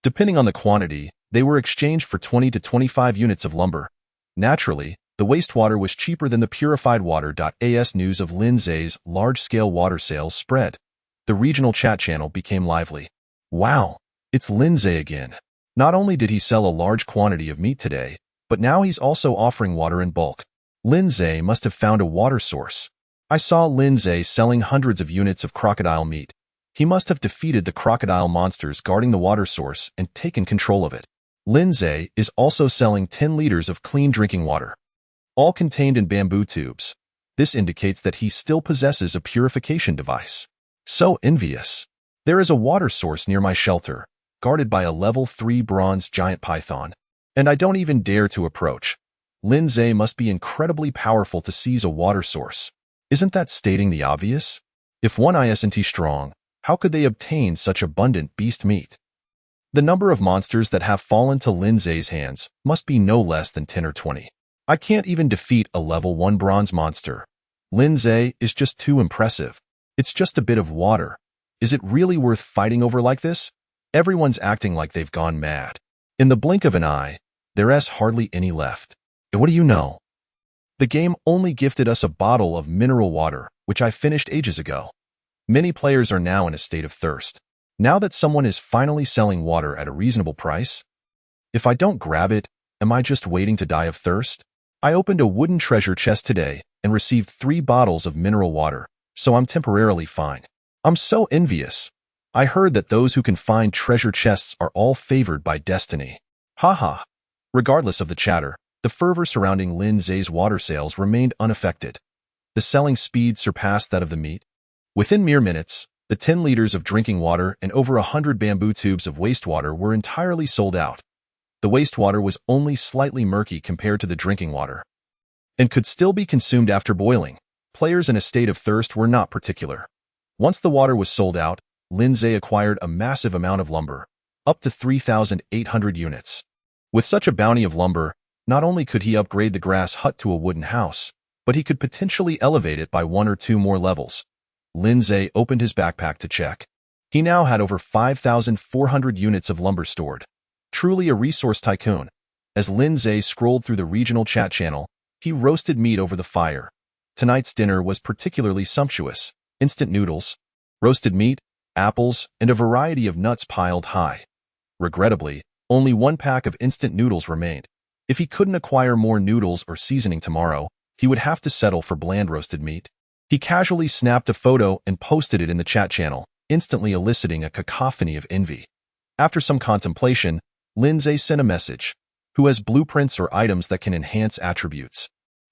Depending on the quantity, they were exchanged for 20 to 25 units of lumber. Naturally, the wastewater was cheaper than the purified water. As news of Lin Zhe's large-scale water sales spread, the regional chat channel became lively. "Wow, it's Lin Zhe again. Not only did he sell a large quantity of meat today, but now he's also offering water in bulk. Lin Zhe must have found a water source. I saw Lin Zhe selling hundreds of units of crocodile meat. He must have defeated the crocodile monsters guarding the water source and taken control of it." Lin Zhe is also selling 10 liters of clean drinking water, all contained in bamboo tubes. This indicates that he still possesses a purification device. So envious. There is a water source near my shelter. guarded by a level 3 bronze giant python. And I don't even dare to approach. Lin Zhe must be incredibly powerful to seize a water source. Isn't that stating the obvious? If one isn't strong, how could they obtain such abundant beast meat? The number of monsters that have fallen to Lin Zhe's hands must be no less than 10 or 20. I can't even defeat a level 1 bronze monster. Lin Zhe is just too impressive. It's just a bit of water. Is it really worth fighting over like this? Everyone's acting like they've gone mad. In the blink of an eye, there's hardly any left. And what do you know? The game only gifted us a bottle of mineral water, which I finished ages ago. Many players are now in a state of thirst. Now that someone is finally selling water at a reasonable price, if I don't grab it, am I just waiting to die of thirst? I opened a wooden treasure chest today and received 3 bottles of mineral water, so I'm temporarily fine. I'm so envious. I heard that those who can find treasure chests are all favored by destiny. Haha. Regardless of the chatter, the fervor surrounding Lin Zhe's water sales remained unaffected. The selling speed surpassed that of the meat. Within mere minutes, the 10 liters of drinking water and over 100 bamboo tubes of wastewater were entirely sold out. The wastewater was only slightly murky compared to the drinking water, and could still be consumed after boiling. Players in a state of thirst were not particular. Once the water was sold out, Lin Zhe acquired a massive amount of lumber, up to 3,800 units. With such a bounty of lumber, not only could he upgrade the grass hut to a wooden house, but he could potentially elevate it by 1 or 2 more levels. Lin Zhe opened his backpack to check. He now had over 5,400 units of lumber stored. Truly a resource tycoon. As Lin Zhe scrolled through the regional chat channel, he roasted meat over the fire. Tonight's dinner was particularly sumptuous. Instant noodles, roasted meat, apples, and a variety of nuts piled high. Regrettably, only 1 pack of instant noodles remained. If he couldn't acquire more noodles or seasoning tomorrow, he would have to settle for bland roasted meat. He casually snapped a photo and posted it in the chat channel, instantly eliciting a cacophony of envy. After some contemplation, Lin Zhe sent a message. Who has blueprints or items that can enhance attributes?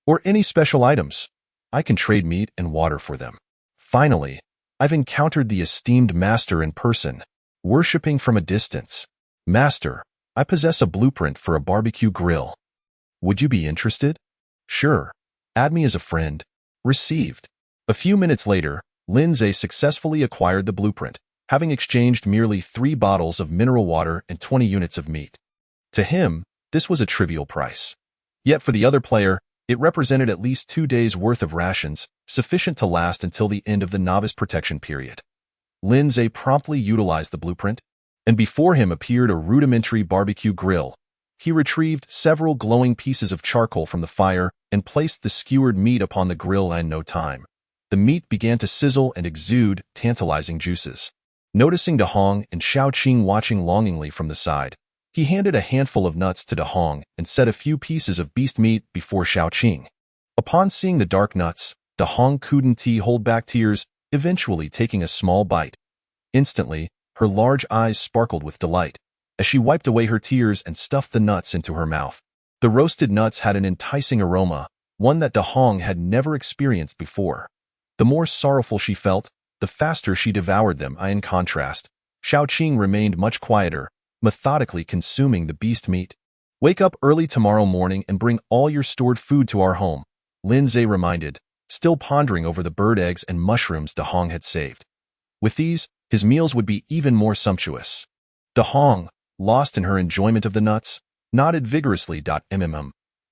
Or any special items? I can trade meat and water for them. Finally, I've encountered the esteemed master in person, worshipping from a distance. Master, I possess a blueprint for a barbecue grill. Would you be interested? Sure. Add me as a friend. Received. A few minutes later, Lin Zhe successfully acquired the blueprint, having exchanged merely 3 bottles of mineral water and 20 units of meat. To him, this was a trivial price. Yet for the other player, it represented at least 2 days' worth of rations, sufficient to last until the end of the novice protection period. Lin Zhe promptly utilized the blueprint, and before him appeared a rudimentary barbecue grill. He retrieved several glowing pieces of charcoal from the fire and placed the skewered meat upon the grill in no time. The meat began to sizzle and exude tantalizing juices. Noticing De Hong and Xiao Qing watching longingly from the side, he handed a handful of nuts to De Hong and set a few pieces of beast meat before Xiao Qing. Upon seeing the dark nuts, De Hong couldn't hold back tears, eventually taking a small bite. Instantly, her large eyes sparkled with delight as she wiped away her tears and stuffed the nuts into her mouth. The roasted nuts had an enticing aroma, one that De Hong had never experienced before. The more sorrowful she felt, the faster she devoured them. In contrast, Xiao Qing remained much quieter, methodically consuming the beast meat. Wake up early tomorrow morning and bring all your stored food to our home, Lin Zhe reminded, still pondering over the bird eggs and mushrooms De Hong had saved. With these, his meals would be even more sumptuous. De Hong, lost in her enjoyment of the nuts, nodded vigorously.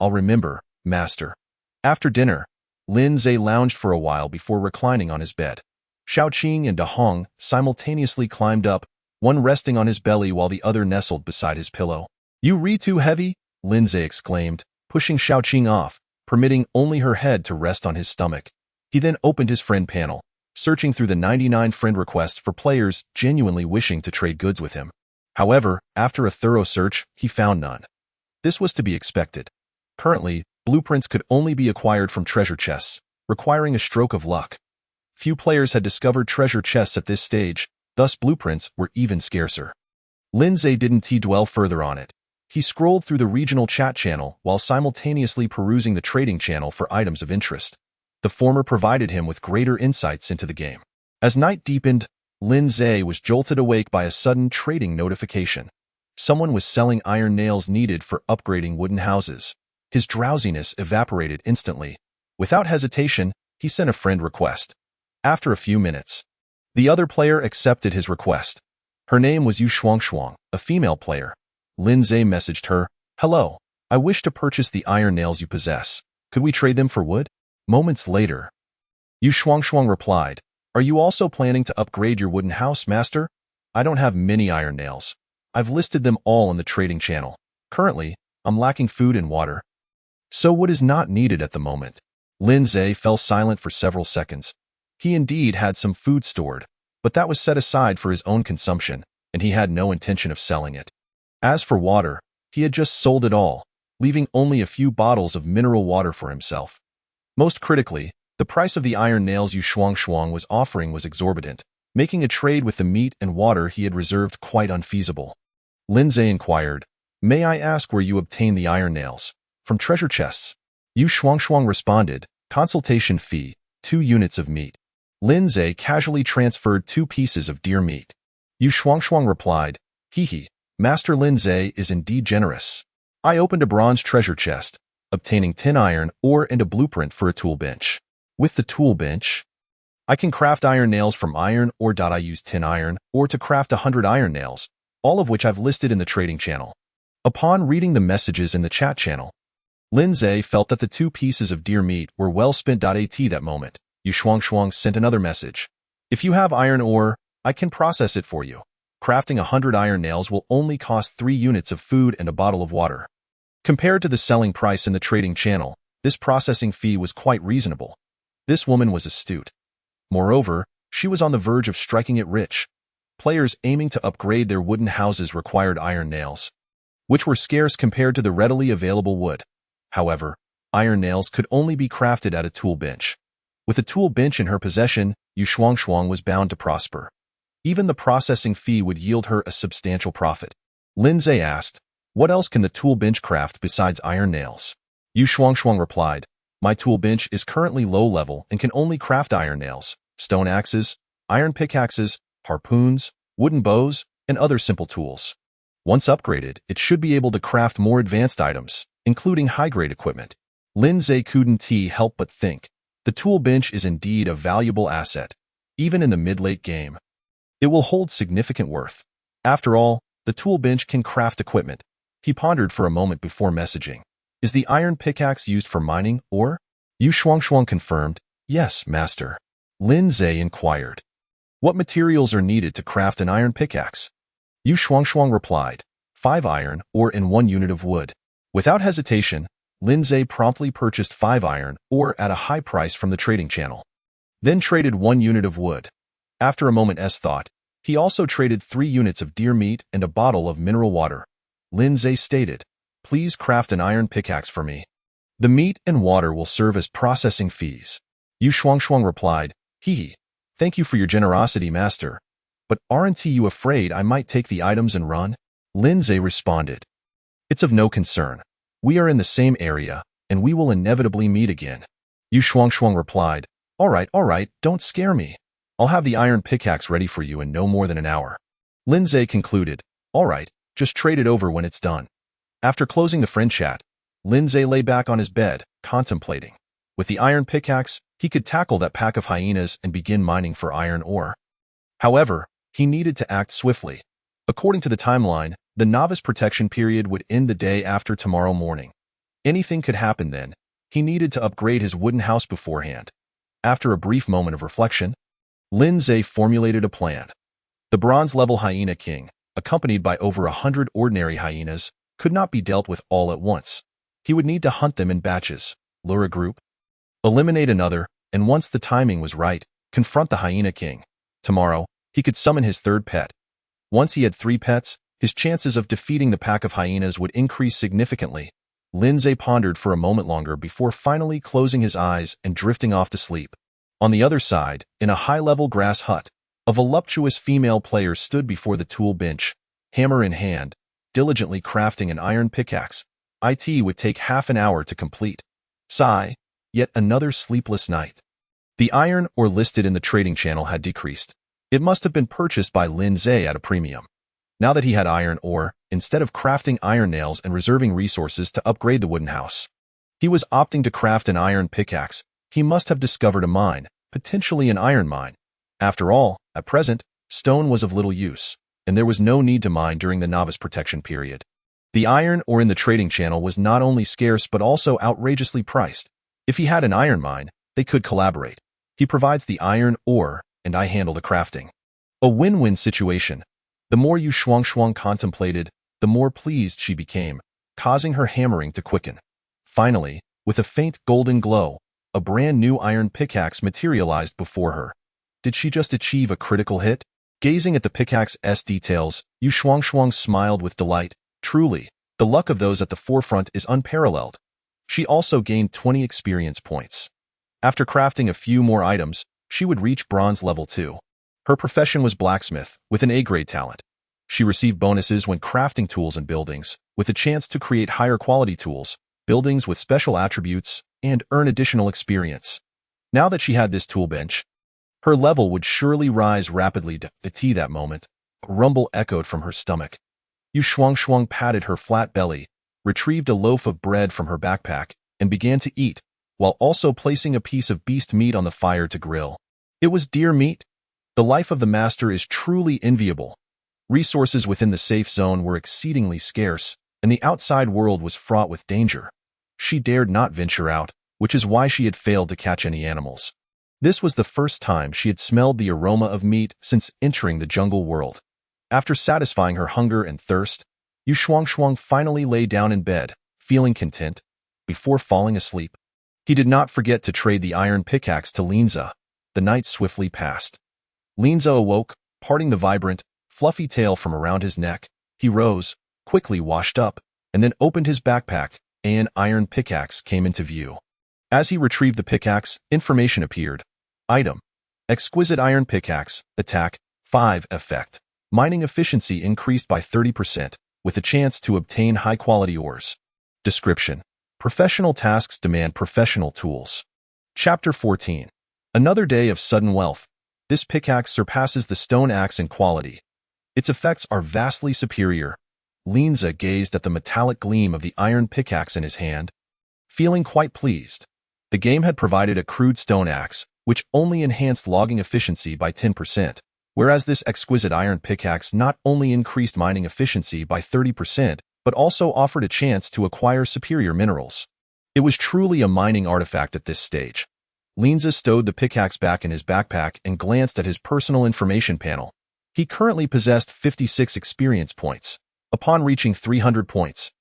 I'll remember, master. After dinner, Lin Zhe lounged for a while before reclining on his bed. Xiao Qing and De Hong simultaneously climbed up, one resting on his belly while the other nestled beside his pillow. You re too heavy? Lin Zhe exclaimed, pushing Xiao Qing off, permitting only her head to rest on his stomach. He then opened his friend panel, searching through the 99 friend requests for players genuinely wishing to trade goods with him. However, after a thorough search, he found none. This was to be expected. Currently, blueprints could only be acquired from treasure chests, requiring a stroke of luck. Few players had discovered treasure chests at this stage, thus blueprints were even scarcer. Lin Zhe didn't dwell further on it. He scrolled through the regional chat channel while simultaneously perusing the trading channel for items of interest. The former provided him with greater insights into the game. As night deepened, Lin Zhe was jolted awake by a sudden trading notification. Someone was selling iron nails needed for upgrading wooden houses. His drowsiness evaporated instantly. Without hesitation, he sent a friend request. After a few minutes, the other player accepted his request. Her name was Yu Shuangshuang, a female player. Lin Zhe messaged her, "Hello, I wish to purchase the iron nails you possess. Could we trade them for wood?" Moments later, Yu Shuangshuang replied, "Are you also planning to upgrade your wooden house, master? I don't have many iron nails. I've listed them all on the trading channel. Currently, I'm lacking food and water, so wood is not needed at the moment." Lin Zhe fell silent for several seconds. He indeed had some food stored, but that was set aside for his own consumption, and he had no intention of selling it. As for water, he had just sold it all, leaving only a few bottles of mineral water for himself. Most critically, the price of the iron nails Yu Shuangshuang was offering was exorbitant, making a trade with the meat and water he had reserved quite unfeasible. Lin Zhe inquired, "May I ask where you obtain the iron nails?" "From treasure chests." Yu Shuangshuang responded, "Consultation fee, 2 units of meat." Lin Zhe casually transferred 2 pieces of deer meat. Yu Shuangshuang replied, "Hee, Master Lin Zhe is indeed generous. I opened a bronze treasure chest, obtaining tin iron ore and a blueprint for a tool bench. With the tool bench, I can craft iron nails from iron ore. I use tin iron ore to craft 100 iron nails, all of which I've listed in the trading channel." Upon reading the messages in the chat channel, Lin Zhe felt that the 2 pieces of deer meat were well spent. At that moment, Yu Shuangshuang sent another message. "If you have iron ore, I can process it for you. Crafting 100 iron nails will only cost 3 units of food and a bottle of water." Compared to the selling price in the trading channel, this processing fee was quite reasonable. This woman was astute. Moreover, she was on the verge of striking it rich. Players aiming to upgrade their wooden houses required iron nails, which were scarce compared to the readily available wood. However, iron nails could only be crafted at a tool bench. With a tool bench in her possession, Yu Shuangshuang was bound to prosper. Even the processing fee would yield her a substantial profit. Lin Zhe asked, "What else can the tool bench craft besides iron nails?" Yu Shuangshuang replied, "My tool bench is currently low level and can only craft iron nails, stone axes, iron pickaxes, harpoons, wooden bows, and other simple tools. Once upgraded, it should be able to craft more advanced items, including high-grade equipment." Lin Zhe couldn't help but think, the tool bench is indeed a valuable asset, even in the mid-late game. It will hold significant worth. After all, the tool bench can craft equipment. He pondered for a moment before messaging. "Is the iron pickaxe used for mining, or?" Yu Shuangshuang confirmed, "Yes, master." Lin Zhe inquired, "What materials are needed to craft an iron pickaxe?" Yu Shuangshuang replied, 5 iron ore and 1 unit of wood. Without hesitation, Lin Zhe promptly purchased 5 iron ore at a high price from the trading channel, then traded 1 unit of wood. After a moment's thought, he also traded 3 units of deer meat and a bottle of mineral water. Lin Zhe stated, "Please craft an iron pickaxe for me. The meat and water will serve as processing fees." Yu Shuangshuang replied, "Hee, thank you for your generosity, master. But aren't you afraid I might take the items and run?" Lin Zhe responded, "It's of no concern. We are in the same area, and we will inevitably meet again." Yu Shuangshuang replied, all right, don't scare me. I'll have the iron pickaxe ready for you in no more than an hour." Lin Zhe concluded, "All right, just trade it over when it's done." After closing the friend chat, Lin Zhe lay back on his bed, contemplating. With the iron pickaxe, he could tackle that pack of hyenas and begin mining for iron ore. However, he needed to act swiftly. According to the timeline, the novice protection period would end the day after tomorrow morning. Anything could happen then. He needed to upgrade his wooden house beforehand. After a brief moment of reflection, Lin Zhe formulated a plan. The bronze-level hyena king, accompanied by over 100 ordinary hyenas, could not be dealt with all at once. He would need to hunt them in batches, lure a group, eliminate another, and once the timing was right, confront the hyena king. Tomorrow, he could summon his 3rd pet. Once he had 3 pets, his chances of defeating the pack of hyenas would increase significantly. Lin Zhe pondered for a moment longer before finally closing his eyes and drifting off to sleep. On the other side, in a high-level grass hut, a voluptuous female player stood before the tool bench, hammer in hand, diligently crafting an iron pickaxe. It would take half an hour to complete. Sigh, yet another sleepless night. The iron ore listed in the trading channel had decreased. It must have been purchased by Lin Zhe at a premium. Now that he had iron ore, instead of crafting iron nails and reserving resources to upgrade the wooden house, he was opting to craft an iron pickaxe. He must have discovered a mine, potentially an iron mine. After all, at present, stone was of little use, and there was no need to mine during the novice protection period. The iron ore in the trading channel was not only scarce but also outrageously priced. If he had an iron mine, they could collaborate. He provides the iron ore, and I handle the crafting. A win-win situation. The more Yu Shuangshuang contemplated, the more pleased she became, causing her hammering to quicken. Finally, with a faint golden glow, a brand new iron pickaxe materialized before her. Did she just achieve a critical hit? Gazing at the pickaxe's details, Yu Shuangshuang smiled with delight. Truly, the luck of those at the forefront is unparalleled. She also gained 20 experience points. After crafting a few more items, she would reach bronze level 2. Her profession was blacksmith, with an A-grade talent. She received bonuses when crafting tools and buildings, with a chance to create higher quality tools, buildings with special attributes, and earn additional experience. Now that she had this tool bench, her level would surely rise rapidly. That moment, a rumble echoed from her stomach. Yu Shuangshuang patted her flat belly, retrieved a loaf of bread from her backpack, and began to eat, while also placing a piece of beast meat on the fire to grill. It was deer meat. The life of the master is truly enviable. Resources within the safe zone were exceedingly scarce, and the outside world was fraught with danger. She dared not venture out, which is why she had failed to catch any animals. This was the first time she had smelled the aroma of meat since entering the jungle world. After satisfying her hunger and thirst, Yu Shuangshuang finally lay down in bed, feeling content, before falling asleep. He did not forget to trade the iron pickaxe to Linza. The night swiftly passed. Linza awoke, parting the vibrant, fluffy tail from around his neck. He rose, quickly washed up, and then opened his backpack. An iron pickaxe came into view. As he retrieved the pickaxe, information appeared. Item: Exquisite iron pickaxe, attack, 5 effect. Mining efficiency increased by 30%, with a chance to obtain high-quality ores. Description: Professional tasks demand professional tools. Chapter 14. Another day of sudden wealth. This pickaxe surpasses the stone axe in quality. Its effects are vastly superior. Linza gazed at the metallic gleam of the iron pickaxe in his hand, feeling quite pleased. The game had provided a crude stone axe, which only enhanced logging efficiency by 10%, whereas this exquisite iron pickaxe not only increased mining efficiency by 30%, but also offered a chance to acquire superior minerals. It was truly a mining artifact at this stage. Linza stowed the pickaxe back in his backpack and glanced at his personal information panel. He currently possessed 56 experience points. Upon reaching 300 points,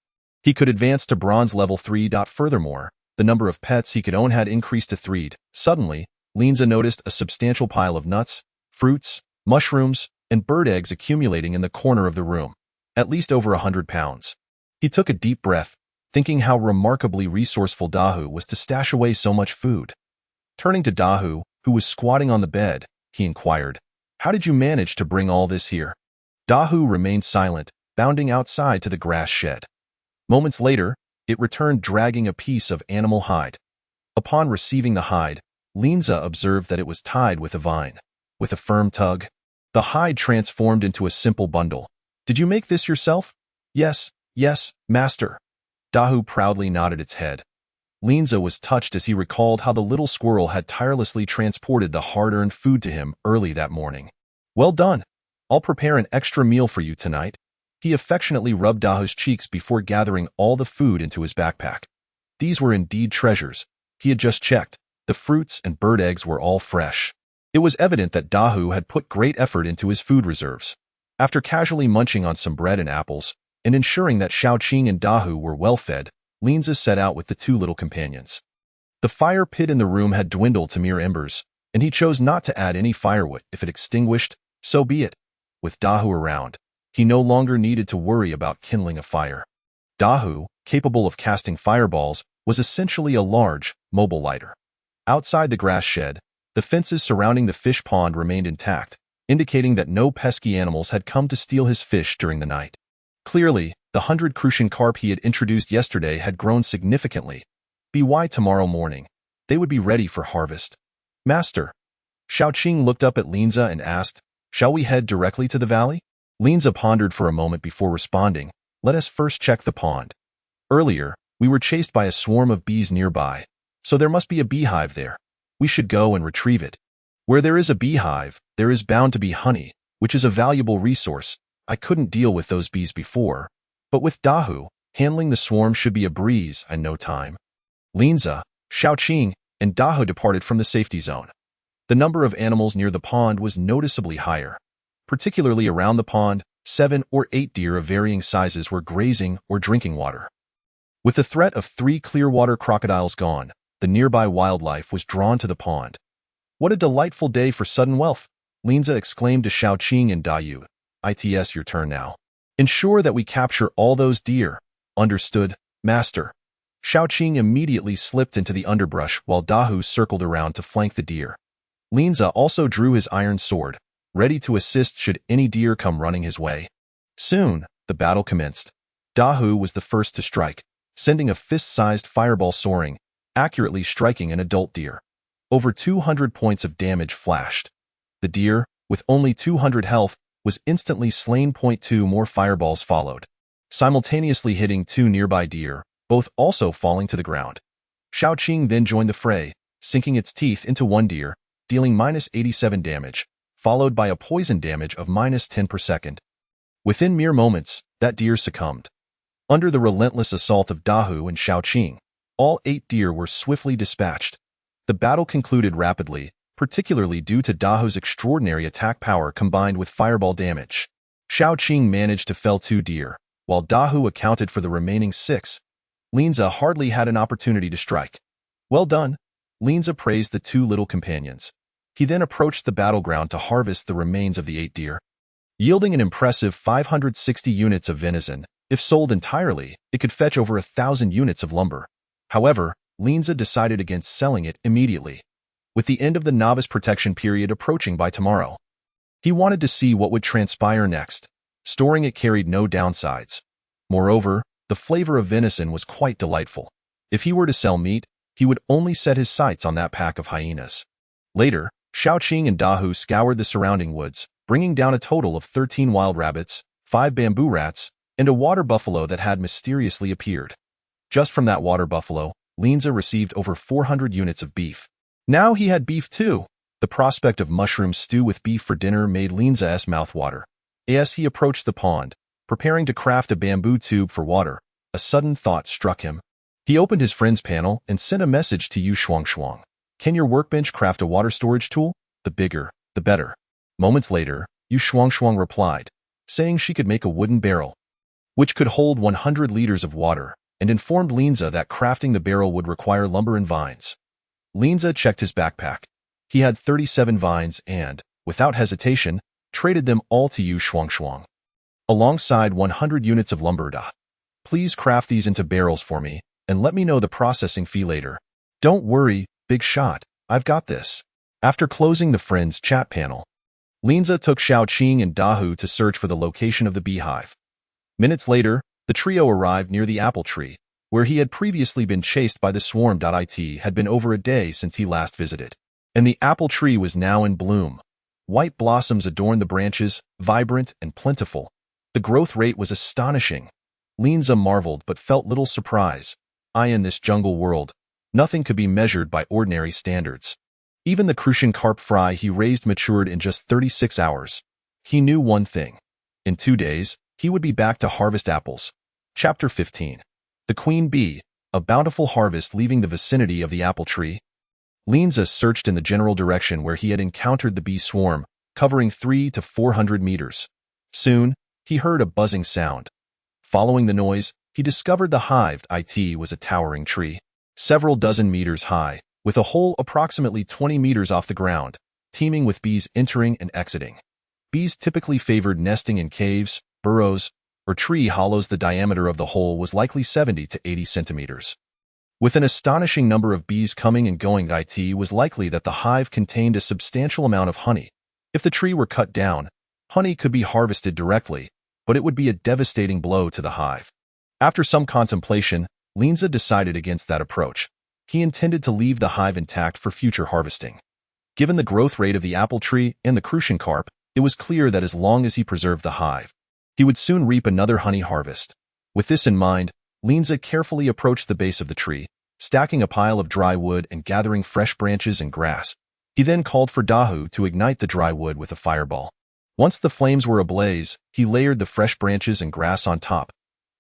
he could advance to bronze level 3. Furthermore, the number of pets he could own had increased to 3. Suddenly, Linza noticed a substantial pile of nuts, fruits, mushrooms, and bird eggs accumulating in the corner of the room, at least over 100 pounds. He took a deep breath, thinking how remarkably resourceful Dahu was to stash away so much food. Turning to Dahu, who was squatting on the bed, he inquired, "How did you manage to bring all this here?" Dahu remained silent, bounding outside to the grass shed. Moments later, it returned dragging a piece of animal hide. Upon receiving the hide, Linza observed that it was tied with a vine. With a firm tug, the hide transformed into a simple bundle. "Did you make this yourself?" Yes, master." Dahu proudly nodded its head. Linza was touched as he recalled how the little squirrel had tirelessly transported the hard-earned food to him early that morning. "Well done. I'll prepare an extra meal for you tonight." He affectionately rubbed Dahu's cheeks before gathering all the food into his backpack. These were indeed treasures. He had just checked. The fruits and bird eggs were all fresh. It was evident that Dahu had put great effort into his food reserves. After casually munching on some bread and apples, and ensuring that Xiaoqing and Dahu were well fed, Linza set out with the two little companions. The fire pit in the room had dwindled to mere embers, and he chose not to add any firewood. If it extinguished, so be it. With Dahu around, he no longer needed to worry about kindling a fire. Dahu, capable of casting fireballs, was essentially a large, mobile lighter. Outside the grass shed, the fences surrounding the fish pond remained intact, indicating that no pesky animals had come to steal his fish during the night. Clearly, the 100 crucian carp he had introduced yesterday had grown significantly. By tomorrow morning, they would be ready for harvest. "Master." Xiaoqing looked up at Linza and asked, Shall we head directly to the valley? Linza pondered for a moment before responding. Let us first check the pond. Earlier, we were chased by a swarm of bees nearby, so there must be a beehive there. We should go and retrieve it. Where there is a beehive, there is bound to be honey, which is a valuable resource. I couldn't deal with those bees before, but with Dahu, handling the swarm should be a breeze in no time. Linza, Shaoqing, and Dahu departed from the safety zone. The number of animals near the pond was noticeably higher. Particularly around the pond, 7 or 8 deer of varying sizes were grazing or drinking water. With the threat of 3 clearwater crocodiles gone, the nearby wildlife was drawn to the pond. What a delightful day for sudden wealth, Linza exclaimed to Shaoqing and Dayu. It's your turn now. Ensure that we capture all those deer. Understood, master. Shaoqing immediately slipped into the underbrush while Dahu circled around to flank the deer. Linza also drew his iron sword, ready to assist should any deer come running his way. Soon, the battle commenced. Dahu was the first to strike, sending a fist-sized fireball soaring, accurately striking an adult deer. Over 200 points of damage flashed. The deer, with only 200 health, was instantly slain. 2 more fireballs followed, simultaneously hitting 2 nearby deer, both also falling to the ground. Shaoqing then joined the fray, sinking its teeth into one deer, dealing -87 damage, followed by a poison damage of -10 per second. Within mere moments, that deer succumbed. Under the relentless assault of Dahu and Shaoqing, all 8 deer were swiftly dispatched. The battle concluded rapidly, particularly due to Dahu's extraordinary attack power combined with fireball damage. Shaoqing managed to fell 2 deer, while Dahu accounted for the remaining 6. Linza hardly had an opportunity to strike. Well done, Linza praised the 2 little companions. He then approached the battleground to harvest the remains of the 8 deer. Yielding an impressive 560 units of venison, if sold entirely, it could fetch over 1,000 units of lumber. However, Linza decided against selling it immediately, with the end of the novice protection period approaching by tomorrow. He wanted to see what would transpire next. Storing it carried no downsides. Moreover, the flavor of venison was quite delightful. If he were to sell meat, he would only set his sights on that pack of hyenas. Later, Shaoqing and Dahu scoured the surrounding woods, bringing down a total of 13 wild rabbits, 5 bamboo rats, and a water buffalo that had mysteriously appeared. Just from that water buffalo, Linza received over 400 units of beef. Now he had beef too. The prospect of mushroom stew with beef for dinner made Linza's mouth water. As he approached the pond, preparing to craft a bamboo tube for water, a sudden thought struck him. He opened his friend's panel and sent a message to Yu Shuangshuang. Can your workbench craft a water storage tool? The bigger, the better. Moments later, Yu Shuangshuang replied, saying she could make a wooden barrel, which could hold 100 liters of water, and informed Linza that crafting the barrel would require lumber and vines. Linza checked his backpack. He had 37 vines and, without hesitation, traded them all to Yu Shuangshuang, alongside 100 units of lumber. Please craft these into barrels for me, and let me know the processing fee later. Don't worry, big shot, I've got this. After closing the friends' chat panel, Linza took Shaoqing and Dahu to search for the location of the beehive. Minutes later, the trio arrived near the apple tree, where he had previously been chased by the swarm. It had been over a day since he last visited, and the apple tree was now in bloom. White blossoms adorned the branches, vibrant and plentiful. The growth rate was astonishing. Linza marveled but felt little surprise. In this jungle world, nothing could be measured by ordinary standards. Even the crucian carp fry he raised matured in just 36 hours. He knew one thing. In 2 days, he would be back to harvest apples. Chapter 15. The Queen Bee, a bountiful harvest leaving the vicinity of the apple tree. Linza searched in the general direction where he had encountered the bee swarm, covering 300 to 400 meters. Soon, he heard a buzzing sound. Following the noise, he discovered the hive. It was a towering tree, several dozen meters high, with a hole approximately 20 meters off the ground, teeming with bees entering and exiting. Bees typically favored nesting in caves, burrows, or tree hollows. The diameter of the hole was likely 70 to 80 centimeters. With an astonishing number of bees coming and going, it was likely that the hive contained a substantial amount of honey. If the tree were cut down, honey could be harvested directly, but it would be a devastating blow to the hive. After some contemplation, Linza decided against that approach. He intended to leave the hive intact for future harvesting. Given the growth rate of the apple tree and the crucian carp, It was clear that as long as he preserved the hive, he would soon reap another honey harvest. With this in mind, Linza carefully approached the base of the tree, stacking a pile of dry wood and gathering fresh branches and grass. He then called for Dahu to ignite the dry wood with a fireball. Once the flames were ablaze, he layered the fresh branches and grass on top.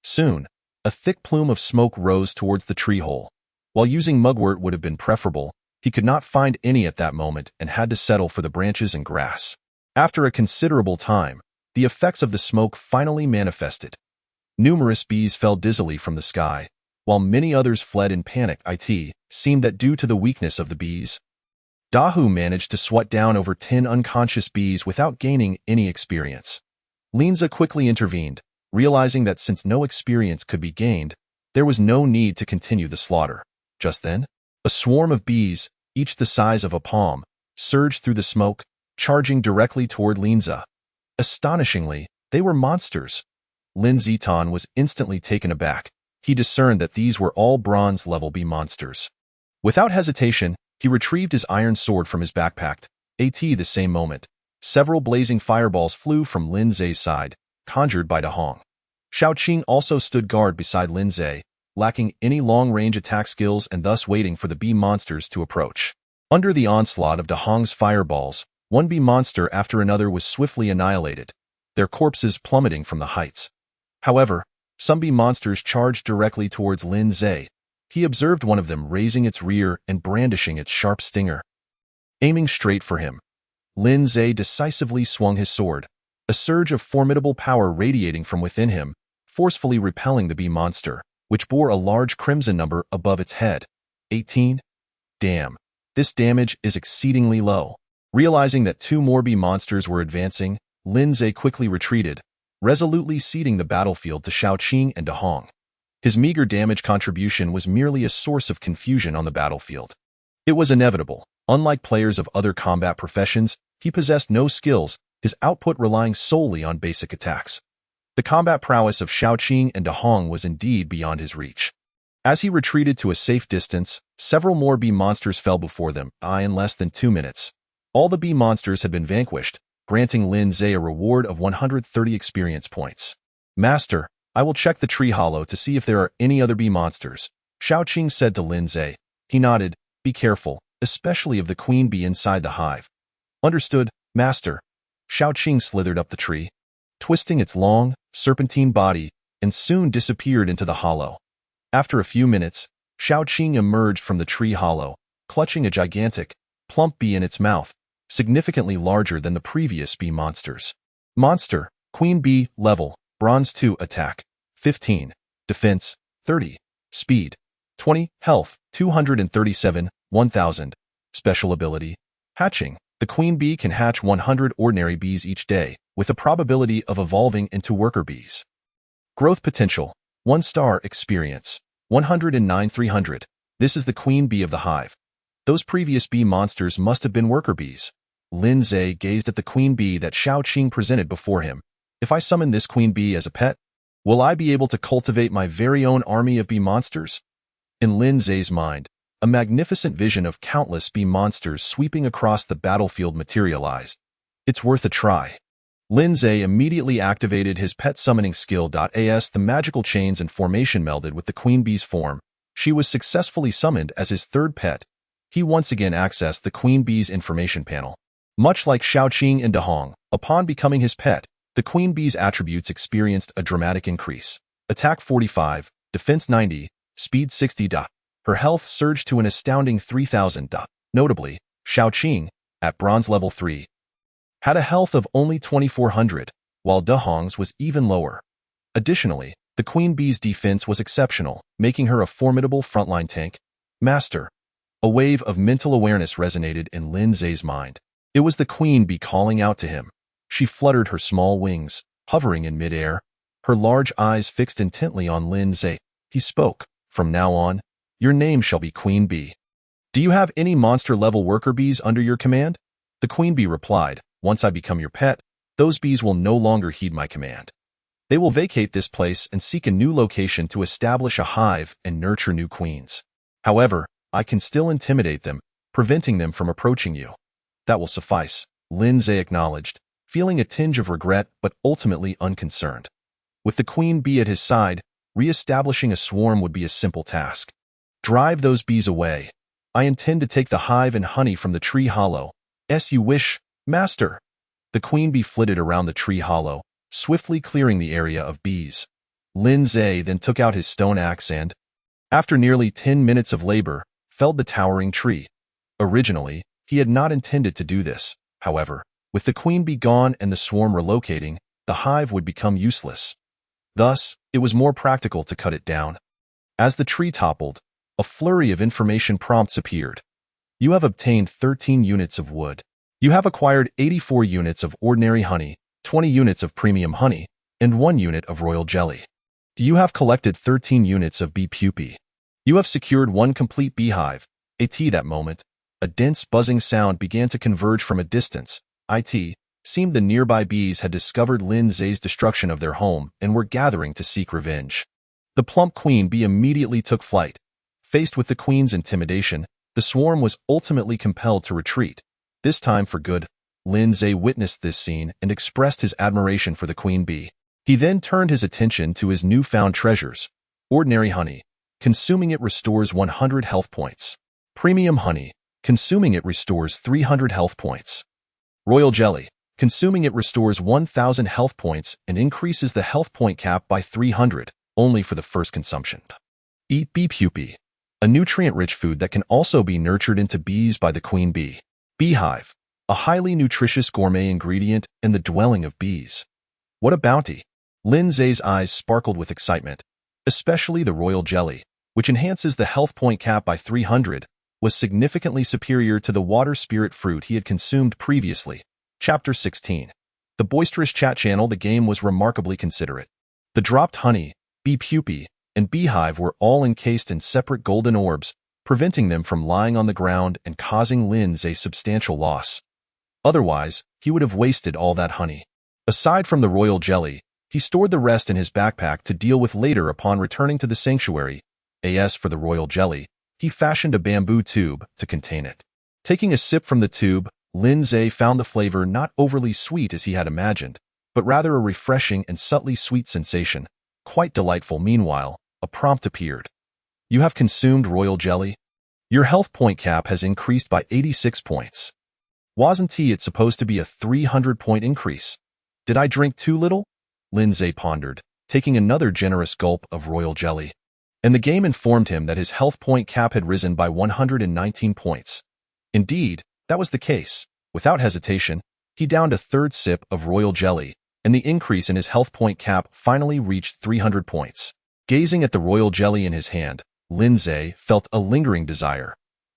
Soon, a thick plume of smoke rose towards the tree hole. While using mugwort would have been preferable, he could not find any at that moment and had to settle for the branches and grass. After a considerable time, the effects of the smoke finally manifested. Numerous bees fell dizzily from the sky, while many others fled in panic. It seemed that due to the weakness of the bees, Dahu managed to swat down over 10 unconscious bees without gaining any experience. Linza quickly intervened, realizing that since no experience could be gained, there was no need to continue the slaughter. Just then, a swarm of bees, each the size of a palm, surged through the smoke, charging directly toward Linza. Astonishingly, they were monsters. Lin Zitan was instantly taken aback. He discerned that these were all bronze-level bee monsters. Without hesitation, he retrieved his iron sword from his backpack. At the same moment, several blazing fireballs flew from Lin Zai's side, conjured by Dahong. Shao Qing also stood guard beside Lin Zai, lacking any long-range attack skills and thus waiting for the bee monsters to approach. Under the onslaught of Dahong's fireballs, one bee monster after another was swiftly annihilated, their corpses plummeting from the heights. However, some bee monsters charged directly towards Lin Zai. He observed one of them raising its rear and brandishing its sharp stinger. Aiming straight for him, Lin Zai decisively swung his sword, a surge of formidable power radiating from within him, forcefully repelling the bee monster, which bore a large crimson number above its head. 18. Damn. This damage is exceedingly low. Realizing that 2 more bee monsters were advancing, Lin Zai quickly retreated, resolutely ceding the battlefield to Shao Qing and Dahong. His meager damage contribution was merely a source of confusion on the battlefield. It was inevitable. Unlike players of other combat professions, he possessed no skills, his output relying solely on basic attacks. The combat prowess of Shao Qing and Dahong was indeed beyond his reach. As he retreated to a safe distance, several more bee monsters fell before them, in less than 2 minutes. All the bee monsters had been vanquished, granting Lin Zai a reward of 130 experience points. Master, I will check the tree hollow to see if there are any other bee monsters, Shao Qing said to Lin Zai. He nodded. Be careful, especially of the queen bee inside the hive. Understood, Master. Shao Qing slithered up the tree, twisting its long, serpentine body, and soon disappeared into the hollow. After a few minutes, Shao Qing emerged from the tree hollow, clutching a gigantic, plump bee in its mouth, significantly larger than the previous bee monsters. Monster, Queen Bee, level, Bronze 2, attack, 15, defense, 30, speed, 20, health, 237, 1000, special ability, hatching. The queen bee can hatch 100 ordinary bees each day, with a probability of evolving into worker bees. Growth potential, 1-star experience, 109,300. This is the queen bee of the hive. Those previous bee monsters must have been worker bees. Lin Zai gazed at the queen bee that Shao Qing presented before him. If I summon this queen bee as a pet, will I be able to cultivate my very own army of bee monsters? In Lin Zai's mind, a magnificent vision of countless bee monsters sweeping across the battlefield materialized. It's worth a try. Lin Zai immediately activated his pet summoning skill. As the magical chains and formation melded with the queen bee's form, she was successfully summoned as his third pet. He once again accessed the queen bee's information panel. Much like Shao Qing and Dahong, upon becoming his pet, the queen bee's attributes experienced a dramatic increase. Attack 45, defense 90, speed 60. Her health surged to an astounding 3,000. Notably, Shao Qing, at bronze level 3, had a health of only 2,400, while Dahong's was even lower. Additionally, the queen bee's defense was exceptional, making her a formidable frontline tank. Master. A wave of mental awareness resonated in Lin Zai's mind. It was the queen bee calling out to him. She fluttered her small wings, hovering in midair, her large eyes fixed intently on Lin Zai. He spoke. From now on, your name shall be Queen Bee. Do you have any monster-level worker bees under your command? The queen bee replied, once I become your pet, those bees will no longer heed my command. They will vacate this place and seek a new location to establish a hive and nurture new queens. However, I can still intimidate them, preventing them from approaching you. That will suffice, Lin Zai acknowledged, feeling a tinge of regret but ultimately unconcerned. With the queen bee at his side, re-establishing a swarm would be a simple task. Drive those bees away. I intend to take the hive and honey from the tree hollow. As you wish, master. The queen bee flitted around the tree hollow, swiftly clearing the area of bees. Lin Zhe then took out his stone axe and, after nearly 10 minutes of labor, felled the towering tree. Originally, he had not intended to do this. However, with the queen bee gone and the swarm relocating, the hive would become useless. Thus, it was more practical to cut it down. As the tree toppled, a flurry of information prompts appeared. You have obtained 13 units of wood. You have acquired 84 units of ordinary honey, 20 units of premium honey, and 1 unit of royal jelly. You have collected 13 units of bee pupae. You have secured 1 complete beehive. That moment, a dense buzzing sound began to converge from a distance. Seemed the nearby bees had discovered Lin Zhe's destruction of their home and were gathering to seek revenge. The plump queen bee immediately took flight. Faced with the queen's intimidation, the swarm was ultimately compelled to retreat. This time for good, Lin Zhe witnessed this scene and expressed his admiration for the queen bee. He then turned his attention to his newfound treasures. Ordinary honey. Consuming it restores 100 health points. Premium honey. Consuming it restores 300 health points. Royal jelly. Consuming it restores 1,000 health points and increases the health point cap by 300, only for the first consumption. Eat bee pupae. A nutrient-rich food that can also be nurtured into bees by the queen bee. Beehive. A highly nutritious gourmet ingredient in the dwelling of bees. What a bounty! Lin Zhe's eyes sparkled with excitement. Especially the royal jelly, which enhances the health point cap by 300, was significantly superior to the water spirit fruit he had consumed previously. Chapter 16. The boisterous chat channel. The game was remarkably considerate. The dropped honey, bee pupae, and beehive were all encased in separate golden orbs, preventing them from lying on the ground and causing Lin Zhe substantial loss. Otherwise, he would have wasted all that honey. Aside from the royal jelly, he stored the rest in his backpack to deal with later upon returning to the sanctuary. As for the royal jelly, he fashioned a bamboo tube to contain it. Taking a sip from the tube, Lin Zhe found the flavor not overly sweet as he had imagined, but rather a refreshing and subtly sweet sensation. Quite delightful. Meanwhile, a prompt appeared. You have consumed royal jelly? Your health point cap has increased by 86 points. Wasn't it supposed to be a 300-point increase? Did I drink too little? Lin Zhe pondered, taking another generous gulp of royal jelly. And the game informed him that his health point cap had risen by 119 points. Indeed, that was the case. Without hesitation, he downed a third sip of royal jelly, and the increase in his health point cap finally reached 300 points. Gazing at the royal jelly in his hand, Lin Zhe felt a lingering desire.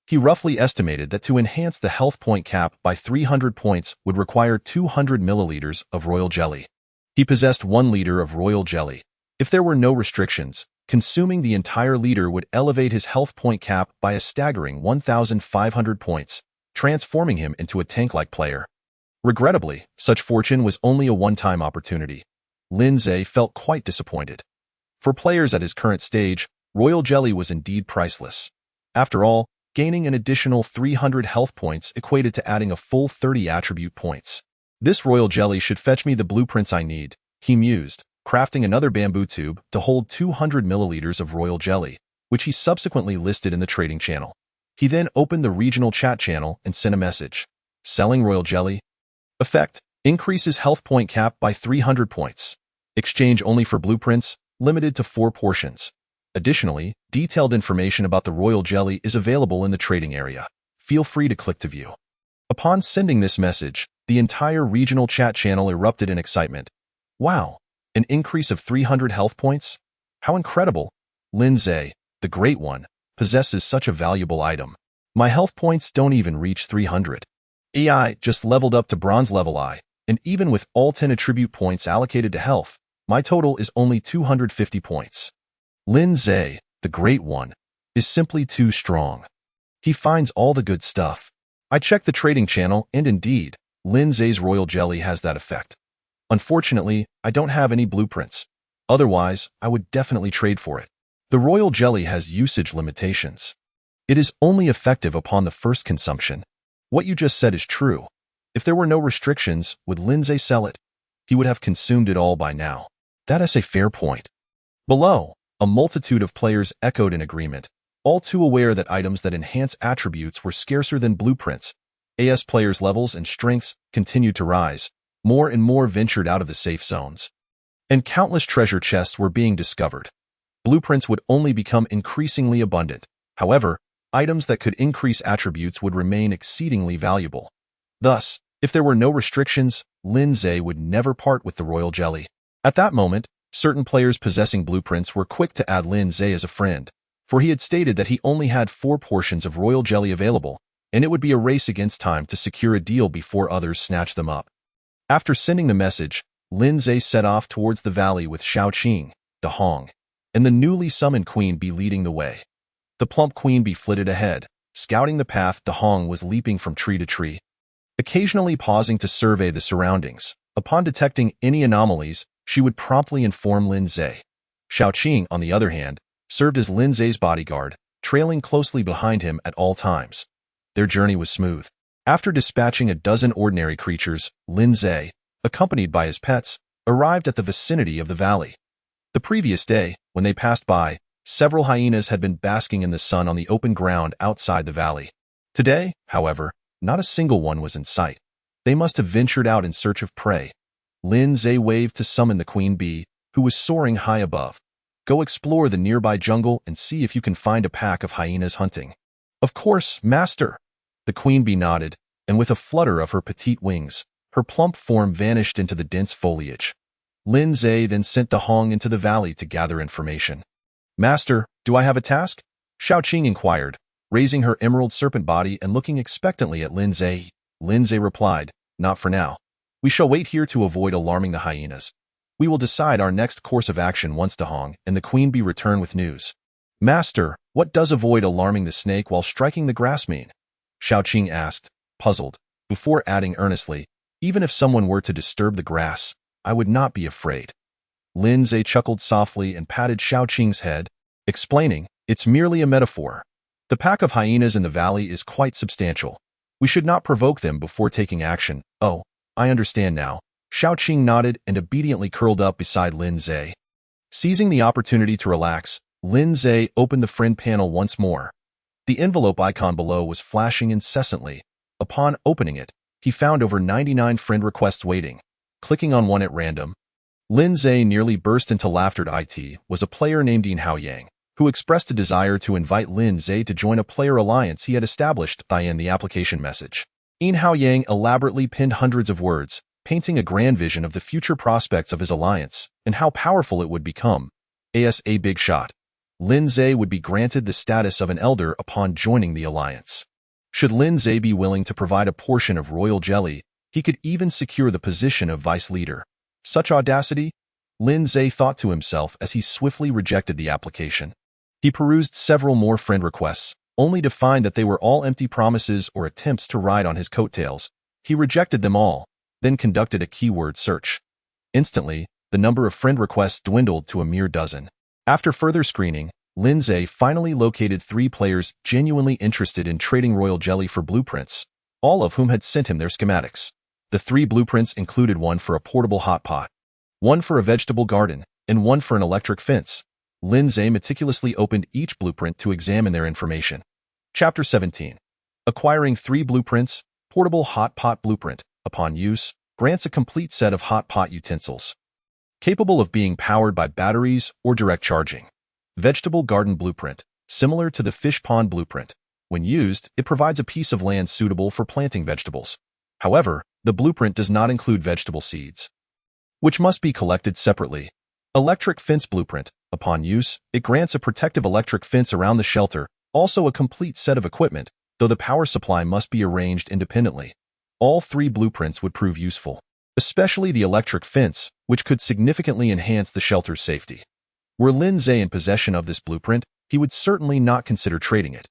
He roughly estimated that to enhance the health point cap by 300 points would require 200 milliliters of royal jelly. He possessed 1 liter of royal jelly. If there were no restrictions, consuming the entire liter would elevate his health point cap by a staggering 1,500 points, transforming him into a tank-like player. Regrettably, such fortune was only a one-time opportunity. Lin Zhe felt quite disappointed. For players at his current stage, royal jelly was indeed priceless. After all, gaining an additional 300 health points equated to adding a full 30 attribute points. This royal jelly should fetch me the blueprints I need, he mused, crafting another bamboo tube to hold 200 milliliters of royal jelly, which he subsequently listed in the trading channel. He then opened the regional chat channel and sent a message. Selling royal jelly. Effect: increases health point cap by 300 points. Exchange only for blueprints, limited to 4 portions. Additionally, detailed information about the royal jelly is available in the trading area. Feel free to click to view. Upon sending this message, the entire regional chat channel erupted in excitement. Wow! An increase of 300 health points? How incredible! Lin Zhe, the Great One, possesses such a valuable item. My health points don't even reach 300. AI just leveled up to bronze level I, and even with all 10 attribute points allocated to health, my total is only 250 points. Lin Zhe, the Great One, is simply too strong. He finds all the good stuff. I checked the trading channel and indeed, Lin Zhe's royal jelly has that effect. Unfortunately, I don't have any blueprints. Otherwise, I would definitely trade for it. The royal jelly has usage limitations. It is only effective upon the first consumption. What you just said is true. If there were no restrictions, would Lindsay sell it? He would have consumed it all by now. That is a fair point. Below, a multitude of players echoed in agreement, all too aware that items that enhance attributes were scarcer than blueprints. AS players' levels and strengths continued to rise. More and more ventured out of the safe zones. And countless treasure chests were being discovered. Blueprints would only become increasingly abundant. However, items that could increase attributes would remain exceedingly valuable. Thus, if there were no restrictions, Lindsay would never part with the royal jelly. At that moment, certain players possessing blueprints were quick to add Lindsay as a friend, for he had stated that he only had 4 portions of royal jelly available, and it would be a race against time to secure a deal before others snatched them up. After sending the message, Lindsay set off towards the valley with Xiaoqing, De Hong, and the newly summoned Queen Bee leading the way. The plump Queen Bee flitted ahead, scouting the path. De Hong was leaping from tree to tree, occasionally pausing to survey the surroundings. Upon detecting any anomalies, she would promptly inform Lindsay. Xiaoqing, on the other hand, served as Lindsay's bodyguard, trailing closely behind him at all times. Their journey was smooth. After dispatching a dozen ordinary creatures, Lindsay, accompanied by his pets, arrived at the vicinity of the valley. The previous day, when they passed by, several hyenas had been basking in the sun on the open ground outside the valley. Today, however, not a single one was in sight. They must have ventured out in search of prey. Lindsay waved to summon the Queen Bee, who was soaring high above. Go explore the nearby jungle and see if you can find a pack of hyenas hunting. Of course, master. The Queen Bee nodded, and with a flutter of her petite wings, her plump form vanished into the dense foliage. Lindsay then sent De Hong into the valley to gather information. Master, do I have a task? Xiaoqing inquired, raising her emerald serpent body and looking expectantly at Lindsay. Lindsay replied, not for now. We shall wait here to avoid alarming the hyenas. We will decide our next course of action once De Hong and the Queen Bee return with news. Master, what does avoid alarming the snake while striking the grass mean? Xiaoqing asked, puzzled, before adding earnestly, even if someone were to disturb the grass, I would not be afraid. Lindsay chuckled softly and patted Xiaoqing's head, explaining, it's merely a metaphor. The pack of hyenas in the valley is quite substantial. We should not provoke them before taking action. Oh, I understand now. Xiaoqing nodded and obediently curled up beside Lindsay. Seizing the opportunity to relax, Lindsay opened the friend panel once more. The envelope icon below was flashing incessantly. Upon opening it, he found over 99 friend requests waiting. Clicking on one at random, Lindsay nearly burst into laughter. It was a player named Yin Haoyang, who expressed a desire to invite Lindsay to join a player alliance he had established in the application message. Yin Haoyang elaborately penned hundreds of words, painting a grand vision of the future prospects of his alliance and how powerful it would become. As a big shot, Lindsay would be granted the status of an elder upon joining the alliance. Should Lindsay be willing to provide a portion of royal jelly, he could even secure the position of vice leader. Such audacity? Lindsay thought to himself as he swiftly rejected the application. He perused several more friend requests, only to find that they were all empty promises or attempts to ride on his coattails. He rejected them all, then conducted a keyword search. Instantly, the number of friend requests dwindled to a mere dozen. After further screening, Lindsay finally located 3 players genuinely interested in trading royal jelly for blueprints, all of whom had sent him their schematics. The 3 blueprints included one for a portable hot pot, one for a vegetable garden, and one for an electric fence. Lindsay meticulously opened each blueprint to examine their information. Chapter 17. Acquiring 3 blueprints. Portable hot pot blueprint, upon use, grants a complete set of hot pot utensils, capable of being powered by batteries or direct charging. Vegetable garden blueprint, similar to the fish pond blueprint. When used, it provides a piece of land suitable for planting vegetables. However, the blueprint does not include vegetable seeds, which must be collected separately. Electric fence blueprint, upon use, it grants a protective electric fence around the shelter, also a complete set of equipment, though the power supply must be arranged independently. All 3 blueprints would prove useful, especially the electric fence, which could significantly enhance the shelter's safety. Were Lindsay in possession of this blueprint, he would certainly not consider trading it,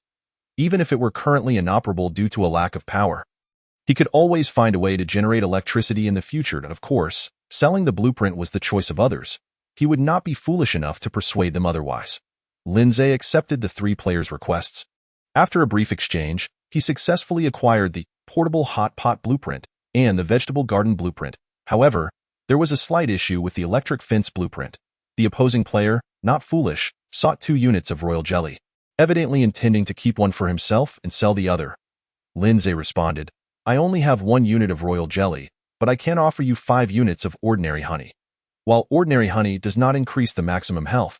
even if it were currently inoperable due to a lack of power. He could always find a way to generate electricity in the future, and of course, selling the blueprint was the choice of others. He would not be foolish enough to persuade them otherwise. Lindsay accepted the 3 players' requests. After a brief exchange, he successfully acquired the portable hot pot blueprint, and the vegetable garden blueprint. However, there was a slight issue with the electric fence blueprint. The opposing player, not foolish, sought 2 units of royal jelly, evidently intending to keep one for himself and sell the other. Lindsay responded, I only have 1 unit of royal jelly, but I can offer you 5 units of ordinary honey. While ordinary honey does not increase the maximum health,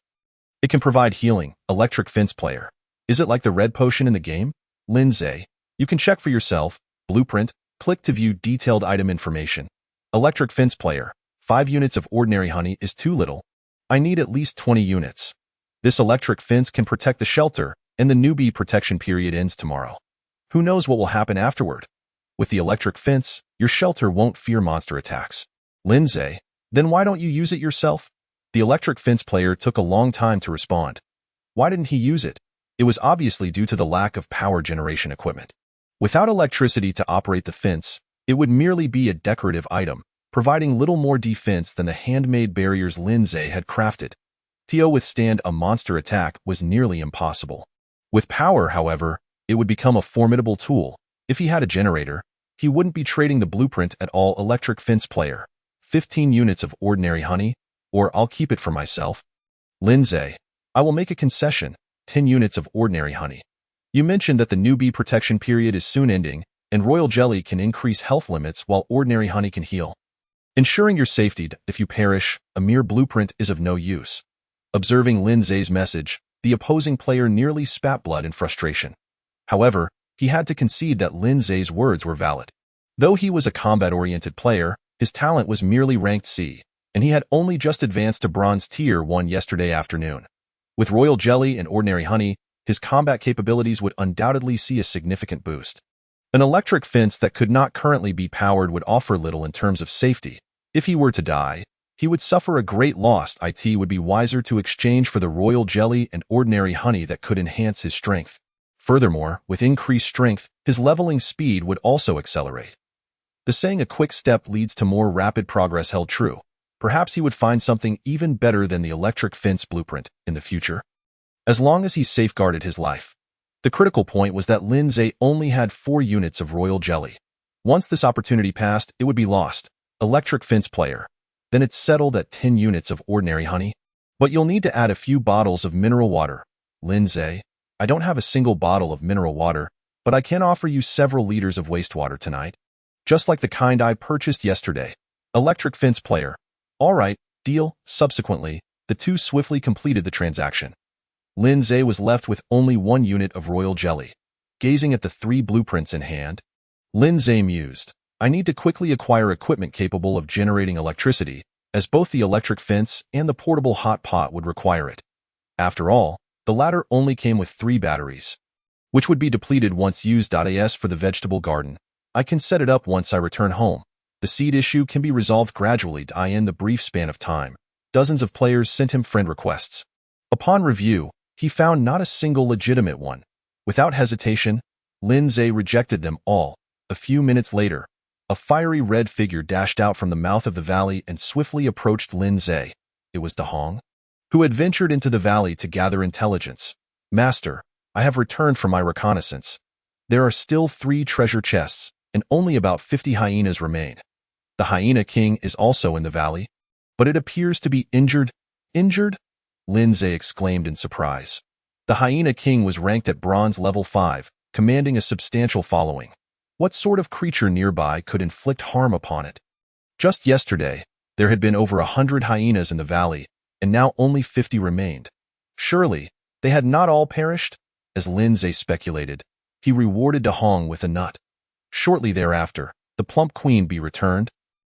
it can provide healing. Electric fence player. Is it like the red potion in the game? Lindsay, you can check for yourself. Blueprint, click to view detailed item information. Electric fence player. 5 units of ordinary honey is too little. I need at least 20 units. This electric fence can protect the shelter, and the newbie protection period ends tomorrow. Who knows what will happen afterward? With the electric fence, your shelter won't fear monster attacks. Lindsay, then why don't you use it yourself? The electric fence player took a long time to respond. Why didn't he use it? It was obviously due to the lack of power generation equipment. Without electricity to operate the fence, it would merely be a decorative item, providing little more defense than the handmade barriers Lindsay had crafted. To withstand a monster attack was nearly impossible. With power, however, it would become a formidable tool. If he had a generator, he wouldn't be trading the blueprint at all. Electric fence player. 15 units of ordinary honey, or I'll keep it for myself. Lindsay, I will make a concession. 10 units of ordinary honey. You mentioned that the newbie protection period is soon ending, and royal jelly can increase health limits while ordinary honey can heal. Ensuring your safety if you perish, a mere blueprint is of no use. Observing Lindsay's message, the opposing player nearly spat blood in frustration. However, he had to concede that Lindsay's words were valid. Though he was a combat-oriented player, his talent was merely ranked C, and he had only just advanced to Bronze Tier 1 yesterday afternoon. With royal jelly and ordinary honey, his combat capabilities would undoubtedly see a significant boost. An electric fence that could not currently be powered would offer little in terms of safety. If he were to die, he would suffer a great loss. It would be wiser to exchange for the royal jelly and ordinary honey that could enhance his strength. Furthermore, with increased strength, his leveling speed would also accelerate. The saying a quick step leads to more rapid progress held true. Perhaps he would find something even better than the electric fence blueprint in the future, as long as he safeguarded his life. The critical point was that Lindsay only had 4 units of royal jelly. Once this opportunity passed, it would be lost. Electric fence player. Then it's settled at 10 units of ordinary honey. But you'll need to add a few bottles of mineral water. Lindsay, I don't have a single bottle of mineral water, but I can offer you several liters of wastewater tonight. Just like the kind I purchased yesterday. Electric fence player. All right, deal. Subsequently, the two swiftly completed the transaction. Lindsay was left with only 1 unit of royal jelly. Gazing at the 3 blueprints in hand, Lindsay mused, I need to quickly acquire equipment capable of generating electricity, as both the electric fence and the portable hot pot would require it. After all, the latter only came with 3 batteries, which would be depleted once used. As for the vegetable garden, I can set it up once I return home. The seed issue can be resolved gradually. In the brief span of time, dozens of players sent him friend requests. Upon review, he found not a single legitimate one. Without hesitation, Lindsay rejected them all. A few minutes later, a fiery red figure dashed out from the mouth of the valley and swiftly approached Lindsay. It was Dahong, who had ventured into the valley to gather intelligence. Master, I have returned from my reconnaissance. There are still 3 treasure chests, and only about 50 hyenas remain. The Hyena King is also in the valley, but it appears to be injured. Injured? Lindsay exclaimed in surprise. The Hyena King was ranked at Bronze Level 5, commanding a substantial following. What sort of creature nearby could inflict harm upon it? Just yesterday, there had been over 100 hyenas in the valley, and now only 50 remained. Surely, they had not all perished? As Lindsay speculated, he rewarded Dahong with a nut. Shortly thereafter, the plump queen bee returned,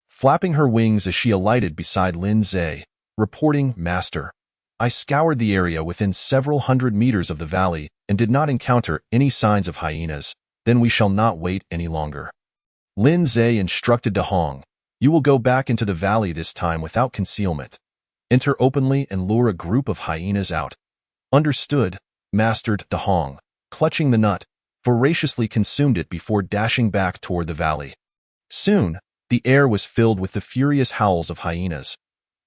flapping her wings as she alighted beside Lindsay, reporting, Master, I scoured the area within several hundred meters of the valley and did not encounter any signs of hyenas. Then we shall not wait any longer. Lindsay instructed Dahong, you will go back into the valley this time without concealment. Enter openly and lure a group of hyenas out. Understood, mastered Dahong, clutching the nut, voraciously consumed it before dashing back toward the valley. Soon, the air was filled with the furious howls of hyenas.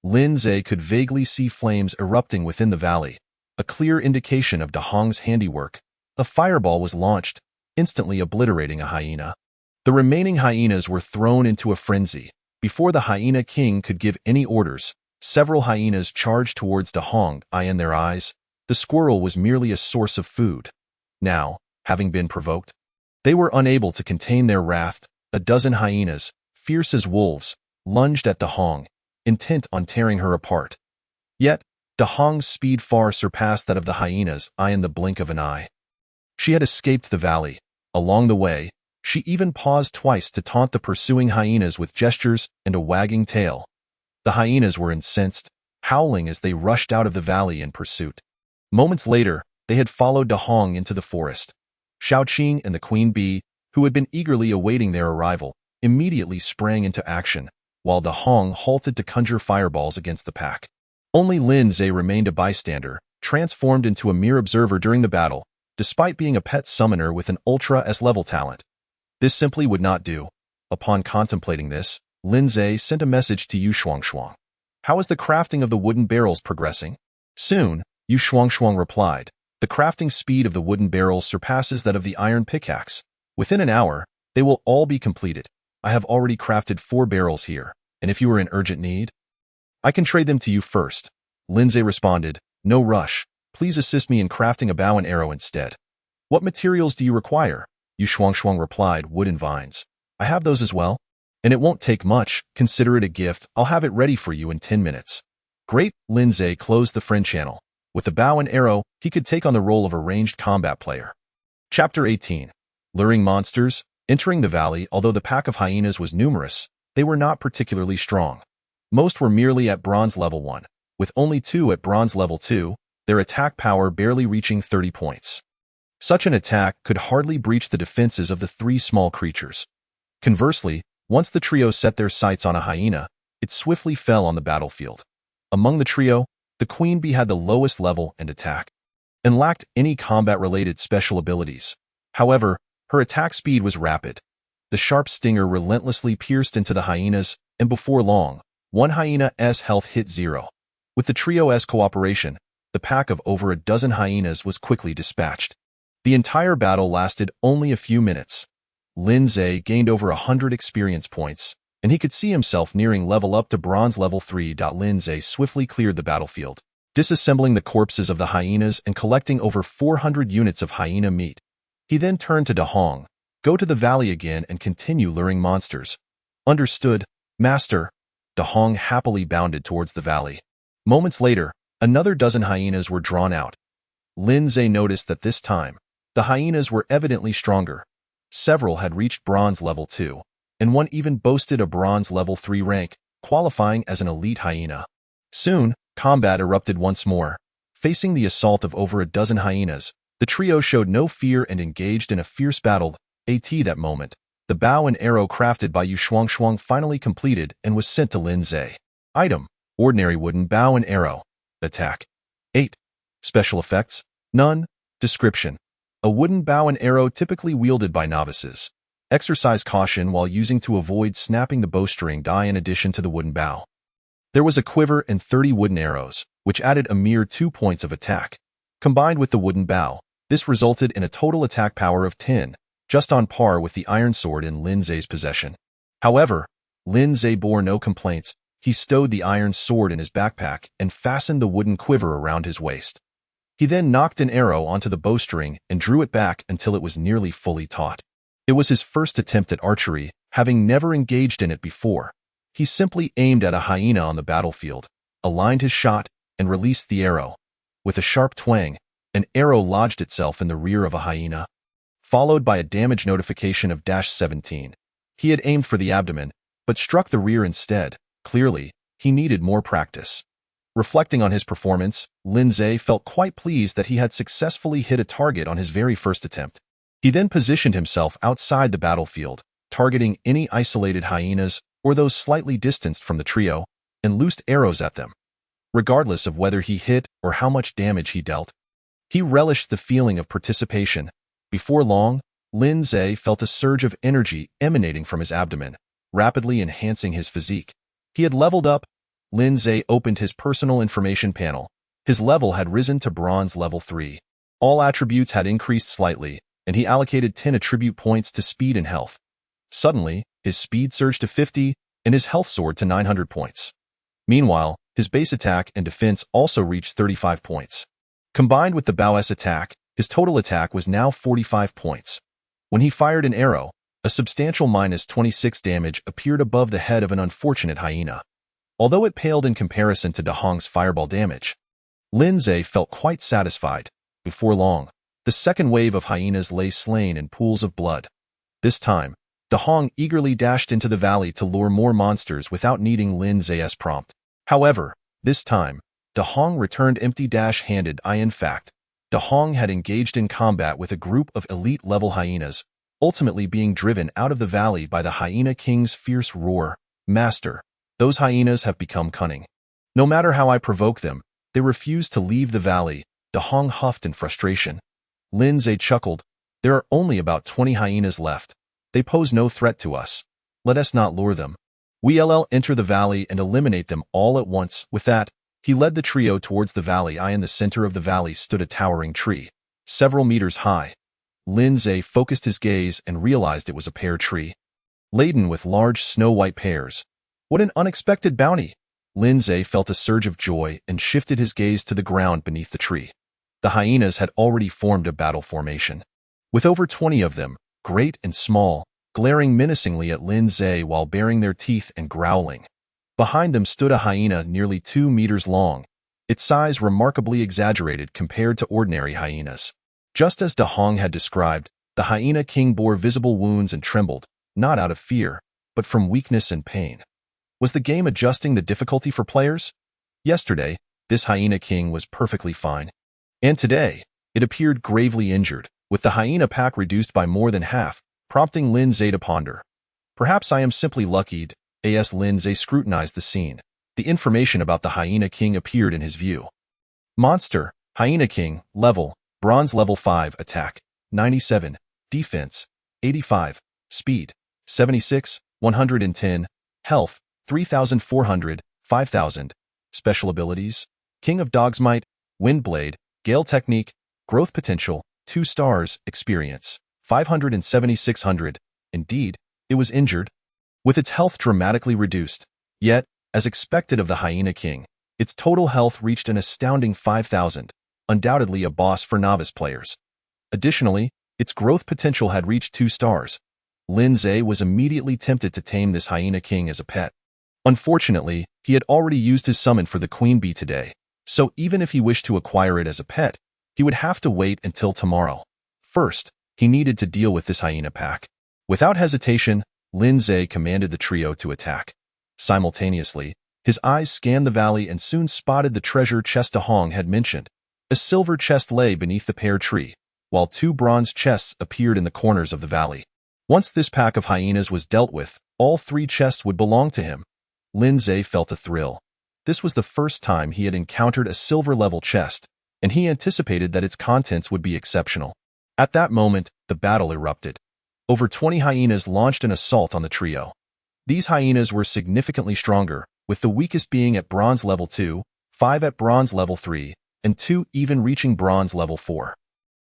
Lindsay could vaguely see flames erupting within the valley, a clear indication of Dahong's handiwork. A fireball was launched, instantly obliterating a hyena. The remaining hyenas were thrown into a frenzy. Before the hyena king could give any orders, several hyenas charged towards Da Hong. In their eyes, the squirrel was merely a source of food. Now, having been provoked, they were unable to contain their wrath. A dozen hyenas, fierce as wolves, lunged at Da Hong, intent on tearing her apart. Yet, Da Hong's speed far surpassed that of the hyenas in the blink of an eye. She had escaped the valley. Along the way, she even paused twice to taunt the pursuing hyenas with gestures and a wagging tail. The hyenas were incensed, howling as they rushed out of the valley in pursuit. Moments later, they had followed Da Hong into the forest. Shaoqing and the queen bee, who had been eagerly awaiting their arrival, immediately sprang into action, while Da Hong halted to conjure fireballs against the pack. Only Lin Zhe remained a bystander, transformed into a mere observer during the battle, despite being a pet summoner with an Ultra S-level talent. This simply would not do. Upon contemplating this, Lin Zhe sent a message to Yu Shuangshuang. "How is the crafting of the wooden barrels progressing?" Soon, Yu Shuangshuang replied, "The crafting speed of the wooden barrels surpasses that of the iron pickaxe. Within an hour, they will all be completed. I have already crafted 4 barrels here, and if you are in urgent need, I can trade them to you first." Lin Zhe responded, "No rush. Please assist me in crafting a bow and arrow instead." "What materials do you require?" Yu Shuangshuang replied, "Wooden vines. I have those as well. And it won't take much. Consider it a gift. I'll have it ready for you in 10 minutes. Great. Lin Zhe closed the friend channel. With a bow and arrow, he could take on the role of a ranged combat player. Chapter 18. Luring monsters. Entering the valley, although the pack of hyenas was numerous, they were not particularly strong. Most were merely at bronze level 1, with only 2 at bronze level 2, their attack power barely reaching 30 points. Such an attack could hardly breach the defenses of the 3 small creatures. Conversely, once the trio set their sights on a hyena, it swiftly fell on the battlefield. Among the trio, the queen bee had the lowest level and attack, and lacked any combat-related special abilities. However, her attack speed was rapid. The sharp stinger relentlessly pierced into the hyenas, and before long, one hyena's health hit 0. With the trio's cooperation, the pack of over a dozen hyenas was quickly dispatched. The entire battle lasted only a few minutes. Lin Zhe gained over 100 experience points, and he could see himself nearing level up to bronze level 3. Lin Zhe swiftly cleared the battlefield, disassembling the corpses of the hyenas and collecting over 400 units of hyena meat. He then turned to Da Hong. "Go to the valley again and continue luring monsters." "Understood, Master." Da Hong happily bounded towards the valley. Moments later, another dozen hyenas were drawn out. Lin Zhe noticed that this time, the hyenas were evidently stronger. Several had reached bronze level 2, and one even boasted a bronze level 3 rank, qualifying as an elite hyena. Soon, combat erupted once more. Facing the assault of over a dozen hyenas, the trio showed no fear and engaged in a fierce battle. At that moment, the bow and arrow crafted by Yu Shuangshuang finally completed and was sent to Lin Zhe. Item: ordinary wooden bow and arrow. Attack: 8. Special effects: none. Description: a wooden bow and arrow typically wielded by novices. Exercise caution while using to avoid snapping the bowstring die in addition to the wooden bow. There was a quiver and 30 wooden arrows, which added a mere 2 points of attack. Combined with the wooden bow, this resulted in a total attack power of 10, just on par with the iron sword in Lin Zhe's possession. However, Lin Zhe bore no complaints. He stowed the iron sword in his backpack and fastened the wooden quiver around his waist. He then knocked an arrow onto the bowstring and drew it back until it was nearly fully taut. It was his first attempt at archery, having never engaged in it before. He simply aimed at a hyena on the battlefield, aligned his shot, and released the arrow. With a sharp twang, an arrow lodged itself in the rear of a hyena, followed by a damage notification of -17. He had aimed for the abdomen, but struck the rear instead. Clearly, he needed more practice. Reflecting on his performance, Lin Zhe felt quite pleased that he had successfully hit a target on his very first attempt. He then positioned himself outside the battlefield, targeting any isolated hyenas or those slightly distanced from the trio, and loosed arrows at them. Regardless of whether he hit or how much damage he dealt, he relished the feeling of participation. Before long, Lin Zhe felt a surge of energy emanating from his abdomen, rapidly enhancing his physique. He had leveled up. Lin Zhe opened his personal information panel. His level had risen to bronze level 3. All attributes had increased slightly, and he allocated 10 attribute points to speed and health. Suddenly, his speed surged to 50 and his health soared to 900 points. Meanwhile, his base attack and defense also reached 35 points. Combined with the Bao-S attack, his total attack was now 45 points. When he fired an arrow, a substantial minus 26 damage appeared above the head of an unfortunate hyena. Although it paled in comparison to De Hong's fireball damage, Lin Zhe felt quite satisfied. Before long, the second wave of hyenas lay slain in pools of blood. This time, De Hong eagerly dashed into the valley to lure more monsters without needing Lin Zhe's prompt. However, this time, De Hong returned empty-handed. In fact, De Hong had engaged in combat with a group of elite-level hyenas, ultimately being driven out of the valley by the Hyena King's fierce roar. "Master, those hyenas have become cunning. No matter how I provoke them, they refuse to leave the valley," De Hong huffed in frustration. Lin Zhe chuckled. "There are only about 20 hyenas left. They pose no threat to us. Let us not lure them. We'll enter the valley and eliminate them all at once." With that, he led the trio towards the valley. In the center of the valley stood a towering tree, several meters high. Lin Zhe focused his gaze and realized it was a pear tree, laden with large snow-white pears. What an unexpected bounty! Lin Zhe felt a surge of joy and shifted his gaze to the ground beneath the tree. The hyenas had already formed a battle formation, with over 20 of them, great and small, glaring menacingly at Lin Zhe while baring their teeth and growling. Behind them stood a hyena nearly 2 meters long, its size remarkably exaggerated compared to ordinary hyenas. Just as De Hong had described, the Hyena King bore visible wounds and trembled, not out of fear, but from weakness and pain. Was the game adjusting the difficulty for players? Yesterday, this Hyena King was perfectly fine. And today, it appeared gravely injured, with the hyena pack reduced by more than half, prompting Lin Zhe to ponder. "Perhaps I am simply lucky." As Lin Zhe scrutinized the scene, the information about the Hyena King appeared in his view. Monster, Hyena King, level, Bronze level 5, attack, 97, defense, 85, speed, 76, 110, health, 3,400, 5,000. Special abilities, King of Dog's Might, Windblade, Gale Technique, Growth Potential, 2 stars, experience, 500 and 7,600. Indeed, it was injured, with its health dramatically reduced. Yet, as expected of the Hyena King, its total health reached an astounding 5,000, undoubtedly a boss for novice players. Additionally, its growth potential had reached 2 stars. Lin Zhe was immediately tempted to tame this Hyena King as a pet. Unfortunately, he had already used his summon for the Queen Bee today, so even if he wished to acquire it as a pet, he would have to wait until tomorrow. First, he needed to deal with this hyena pack. Without hesitation, Lin Zhe commanded the trio to attack. Simultaneously, his eyes scanned the valley and soon spotted the treasure chest De Hong had mentioned. A silver chest lay beneath the pear tree, while 2 bronze chests appeared in the corners of the valley. Once this pack of hyenas was dealt with, all 3 chests would belong to him. Lin Zhe felt a thrill. This was the first time he had encountered a silver-level chest, and he anticipated that its contents would be exceptional. At that moment, the battle erupted. Over 20 hyenas launched an assault on the trio. These hyenas were significantly stronger, with the weakest being at bronze level 2, 5 at bronze level 3, and 2 even reaching bronze level 4.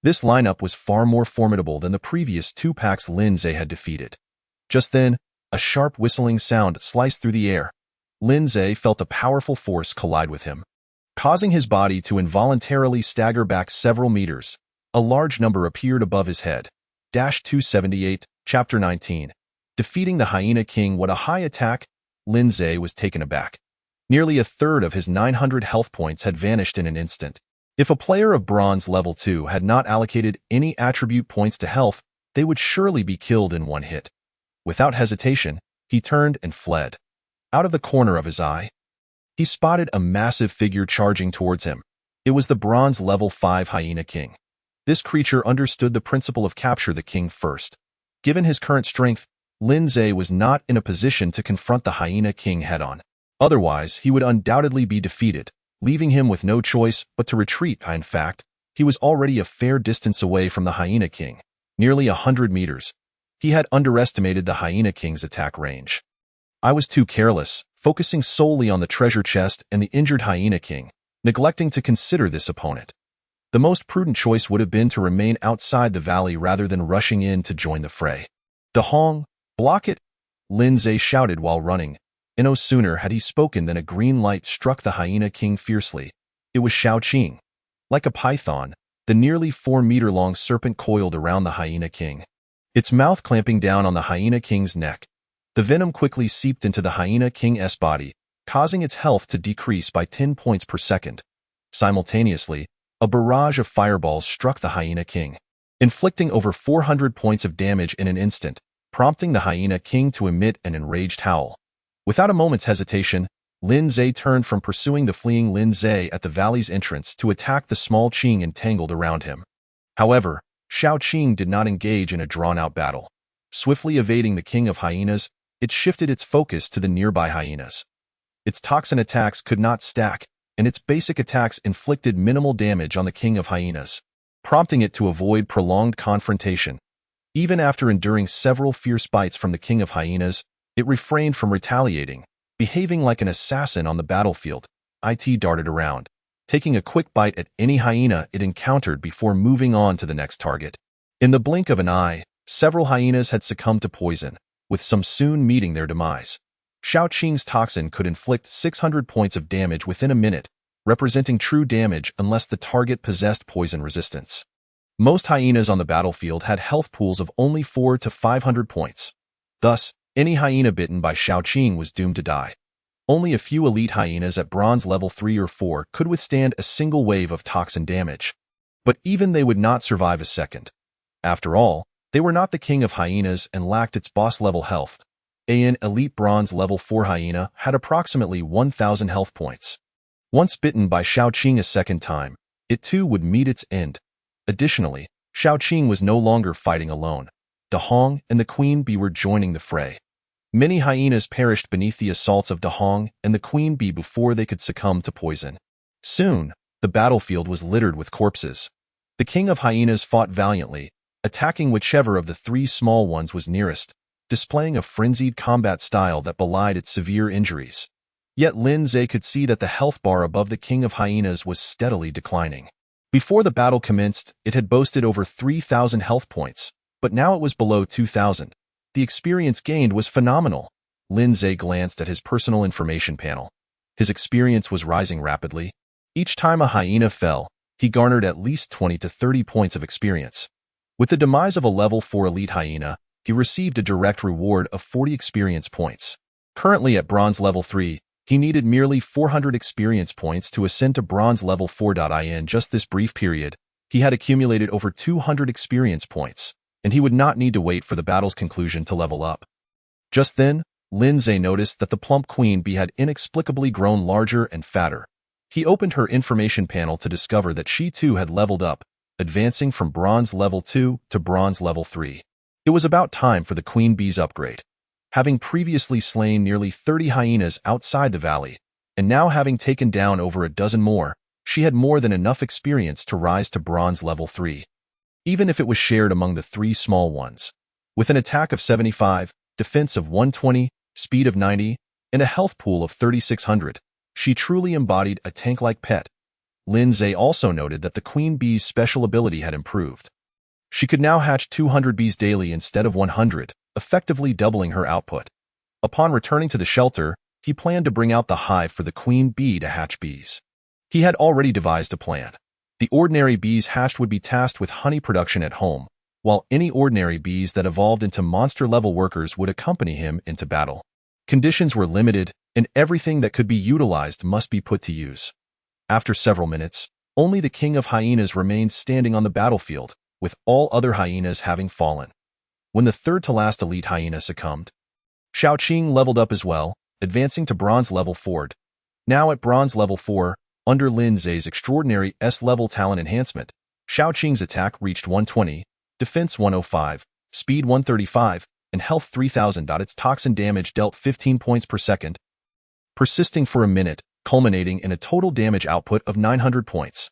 This lineup was far more formidable than the previous 2 packs Lin Zhe had defeated. Just then, a sharp whistling sound sliced through the air. Lin Zhe felt a powerful force collide with him, causing his body to involuntarily stagger back several meters. A large number appeared above his head. 278, Chapter 19. Defeating the Hyena King. What a high attack! Lin Zhe was taken aback. Nearly a third of his 900 health points had vanished in an instant. If a player of bronze level 2 had not allocated any attribute points to health, they would surely be killed in one hit. Without hesitation, he turned and fled. Out of the corner of his eye, he spotted a massive figure charging towards him. It was the bronze level 5 Hyena King. This creature understood the principle of capture the king first. Given his current strength, Lin Zhe was not in a position to confront the Hyena King head-on. Otherwise, he would undoubtedly be defeated, leaving him with no choice but to retreat. In fact, he was already a fair distance away from the Hyena King, nearly 100 meters. He had underestimated the Hyena King's attack range. I was too careless, focusing solely on the treasure chest and the injured Hyena King, neglecting to consider this opponent. The most prudent choice would have been to remain outside the valley rather than rushing in to join the fray. De Hong, "Block it!" Lin Zhe shouted while running, and no sooner had he spoken than a green light struck the Hyena King fiercely. It was Xiaoqing. Like a python, the nearly 4-meter-long serpent coiled around the Hyena King, its mouth clamping down on the Hyena King's neck. The venom quickly seeped into the Hyena King's body, causing its health to decrease by 10 points per second. Simultaneously, a barrage of fireballs struck the Hyena King, inflicting over 400 points of damage in an instant, prompting the Hyena King to emit an enraged howl. Without a moment's hesitation, Lin Zhe turned from pursuing the fleeing Lin Zhe at the valley's entrance to attack the small Qing entangled around him. However, Xiaoqing did not engage in a drawn-out battle. Swiftly evading the King of Hyenas, it shifted its focus to the nearby hyenas. Its toxin attacks could not stack, and its basic attacks inflicted minimal damage on the King of Hyenas, prompting it to avoid prolonged confrontation. Even after enduring several fierce bites from the King of Hyenas, it refrained from retaliating, behaving like an assassin on the battlefield. It darted around, taking a quick bite at any hyena it encountered before moving on to the next target. In the blink of an eye, several hyenas had succumbed to poison, with some soon meeting their demise. Xiaoqing's toxin could inflict 600 points of damage within a minute, representing true damage unless the target possessed poison resistance. Most hyenas on the battlefield had health pools of only 400 to 500 points. Thus, any hyena bitten by Xiaoqing was doomed to die. Only a few elite hyenas at bronze level 3 or 4 could withstand a single wave of toxin damage. But even they would not survive a second. After all, they were not the King of Hyenas and lacked its boss-level health. An elite bronze level 4 hyena had approximately 1,000 health points. Once bitten by Xiaoqing a second time, it too would meet its end. Additionally, Xiaoqing was no longer fighting alone. Dahong and the Queen Bee were joining the fray. Many hyenas perished beneath the assaults of Dahong and the Queen Bee before they could succumb to poison. Soon, the battlefield was littered with corpses. The King of Hyenas fought valiantly, attacking whichever of the 3 small ones was nearest, displaying a frenzied combat style that belied its severe injuries. Yet Lin Zhe could see that the health bar above the King of Hyenas was steadily declining. Before the battle commenced, it had boasted over 3,000 health points, but now it was below 2,000. The experience gained was phenomenal. Lin Zhe glanced at his personal information panel. His experience was rising rapidly. Each time a hyena fell, he garnered at least 20 to 30 points of experience. With the demise of a level 4 elite hyena, he received a direct reward of 40 experience points. Currently at bronze level 3, he needed merely 400 experience points to ascend to bronze level 4. In just this brief period, he had accumulated over 200 experience points, and he would not need to wait for the battle's conclusion to level up. Just then, Lin Zhe noticed that the plump Queen Bee had inexplicably grown larger and fatter. He opened her information panel to discover that she too had leveled up, advancing from bronze level 2 to bronze level 3. It was about time for the Queen Bee's upgrade. Having previously slain nearly 30 hyenas outside the valley, and now having taken down over a dozen more, she had more than enough experience to rise to bronze level 3. Even if it was shared among the 3 small ones. With an attack of 75, defense of 120, speed of 90, and a health pool of 3,600, she truly embodied a tank-like pet. Lin Zhe also noted that the Queen Bee's special ability had improved. She could now hatch 200 bees daily instead of 100, effectively doubling her output. Upon returning to the shelter, he planned to bring out the hive for the Queen Bee to hatch bees. He had already devised a plan. The ordinary bees hatched would be tasked with honey production at home, while any ordinary bees that evolved into monster-level workers would accompany him into battle. Conditions were limited, and everything that could be utilized must be put to use. After several minutes, only the King of Hyenas remained standing on the battlefield, with all other hyenas having fallen. When the third-to-last elite hyena succumbed, Xiaoqing leveled up as well, advancing to bronze level 4. Now at bronze level 4, under Lin Zhe's extraordinary S-level talent enhancement, Xiaoqing's attack reached 120, defense 105, speed 135, and health 3000. Its toxin damage dealt 15 points per second, persisting for a minute, culminating in a total damage output of 900 points.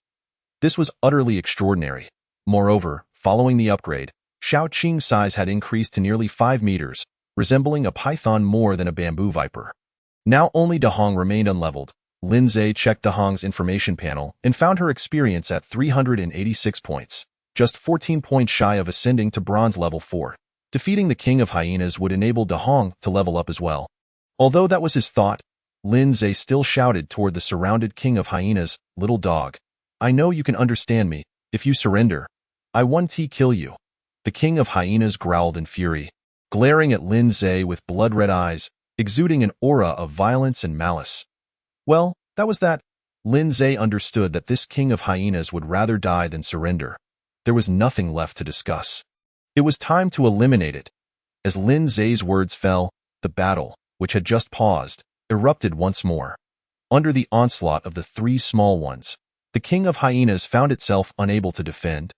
This was utterly extraordinary. Moreover, following the upgrade, Xiaoqing's size had increased to nearly 5 meters, resembling a python more than a bamboo viper. Now only Dahong remained unleveled. Lin Zhe checked Dahong's information panel and found her experience at 386 points, just 14 points shy of ascending to bronze level 4. Defeating the King of Hyenas would enable Dahong to level up as well. Although that was his thought, Lin Zhe still shouted toward the surrounded King of Hyenas, "Little dog, I know you can understand me. If you surrender, I 1T kill you." The King of Hyenas growled in fury, glaring at Lin Zhe with blood-red eyes, exuding an aura of violence and malice. Well, that was that. Lin Zhe understood that this King of Hyenas would rather die than surrender. There was nothing left to discuss. It was time to eliminate it. As Lin Zhe's words fell, the battle, which had just paused, erupted once more. Under the onslaught of the three small ones, the King of Hyenas found itself unable to defend.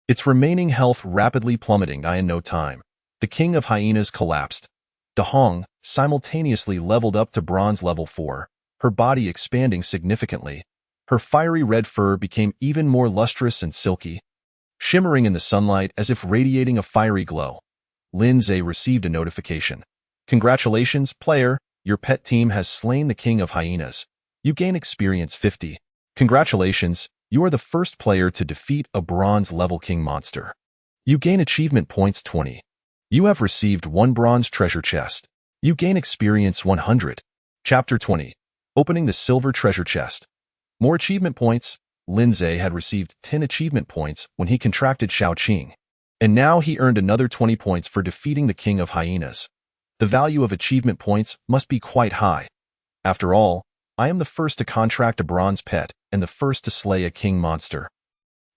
Its remaining health rapidly plummeting in no time. The King of Hyenas collapsed. Dahong simultaneously leveled up to bronze level 4, her body expanding significantly. Her fiery red fur became even more lustrous and silky, shimmering in the sunlight as if radiating a fiery glow. Lin Zhe received a notification. "Congratulations, player. Your pet team has slain the King of Hyenas. You gain experience 50. Congratulations, you are the first player to defeat a bronze-level king monster. You gain achievement points 20. You have received 1 bronze treasure chest. You gain experience 100. Chapter 20. Opening the silver treasure chest. More achievement points. Lin Zhe had received 10 achievement points when he contracted Xiaoqing, and now he earned another 20 points for defeating the King of Hyenas. The value of achievement points must be quite high. After all, I am the first to contract a bronze pet and the first to slay a king monster,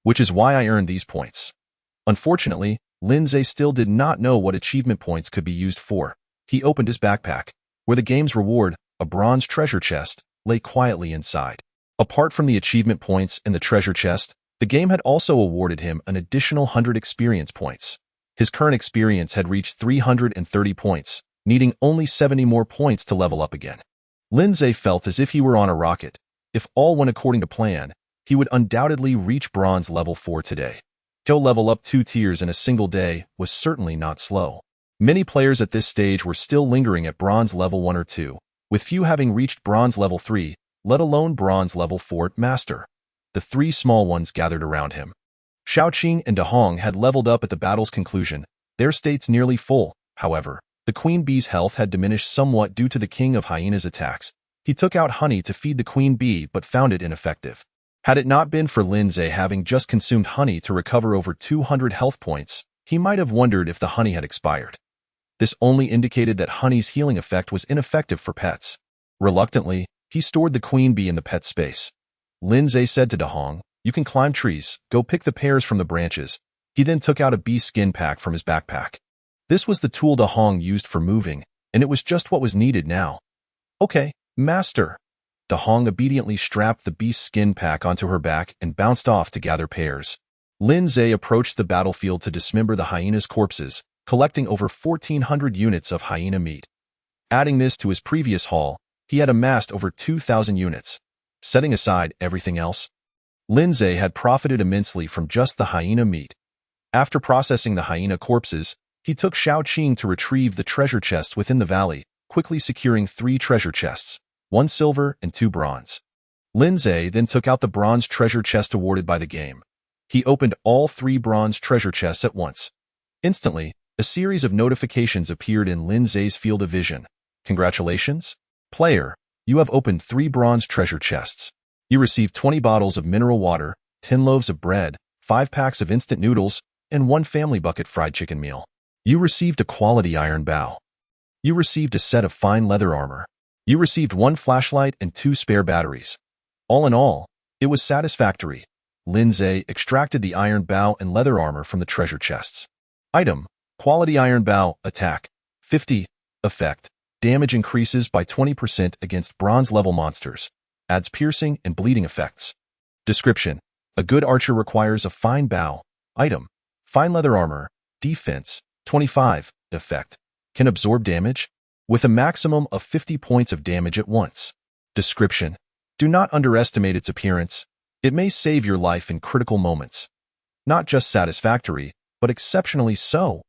which is why I earned these points. Unfortunately, Lin Zhe still did not know what achievement points could be used for. He opened his backpack, where the game's reward, a bronze treasure chest, lay quietly inside. Apart from the achievement points in the treasure chest, the game had also awarded him an additional 100 experience points. His current experience had reached 330 points, needing only 70 more points to level up again. Lin Zhe felt as if he were on a rocket. If all went according to plan, he would undoubtedly reach bronze level 4 today. To level up 2 tiers in a single day was certainly not slow. Many players at this stage were still lingering at bronze level 1 or 2, with few having reached bronze level 3, let alone bronze level 4 master. The 3 small ones gathered around him. Xiaoqing and Dahong had leveled up at the battle's conclusion, their states nearly full. However, the queen bee's health had diminished somewhat due to the King of Hyenas' attacks. He took out honey to feed the queen bee but found it ineffective. Had it not been for Lin Zhe having just consumed honey to recover over 200 health points, he might have wondered if the honey had expired. This only indicated that honey's healing effect was ineffective for pets. Reluctantly, he stored the queen bee in the pet space. Lin Zhe said to Dahong, "You can climb trees, go pick the pears from the branches." He then took out a bee skin pack from his backpack. This was the tool Dahong used for moving, and it was just what was needed now. "Okay, master." Dahong obediently strapped the beast's skin pack onto her back and bounced off to gather pears. Lin Zhe approached the battlefield to dismember the hyena's corpses, collecting over 1,400 units of hyena meat. Adding this to his previous haul, he had amassed over 2,000 units. Setting aside everything else, Lin Zhe had profited immensely from just the hyena meat. After processing the hyena corpses, he took Xiaoqing to retrieve the treasure chests within the valley, quickly securing 3 treasure chests, 1 silver and 2 bronze. Lin Zhe then took out the bronze treasure chest awarded by the game. He opened all 3 bronze treasure chests at once. Instantly, a series of notifications appeared in Lin Zhe's field of vision. "Congratulations, player. You have opened 3 bronze treasure chests. You received 20 bottles of mineral water, 10 loaves of bread, 5 packs of instant noodles, and 1 family bucket fried chicken meal. You received a quality iron bow. You received a set of fine leather armor. You received 1 flashlight and 2 spare batteries." All in all, it was satisfactory. Lin Zhe extracted the iron bow and leather armor from the treasure chests. Item: Quality iron bow, attack 50, effect: damage increases by 20% against bronze-level monsters, adds piercing and bleeding effects. Description: a good archer requires a fine bow. Item: fine leather armor, defense 25, effect: can absorb damage, with a maximum of 50 points of damage at once. Description: do not underestimate its appearance. It may save your life in critical moments. Not just satisfactory, but exceptionally so.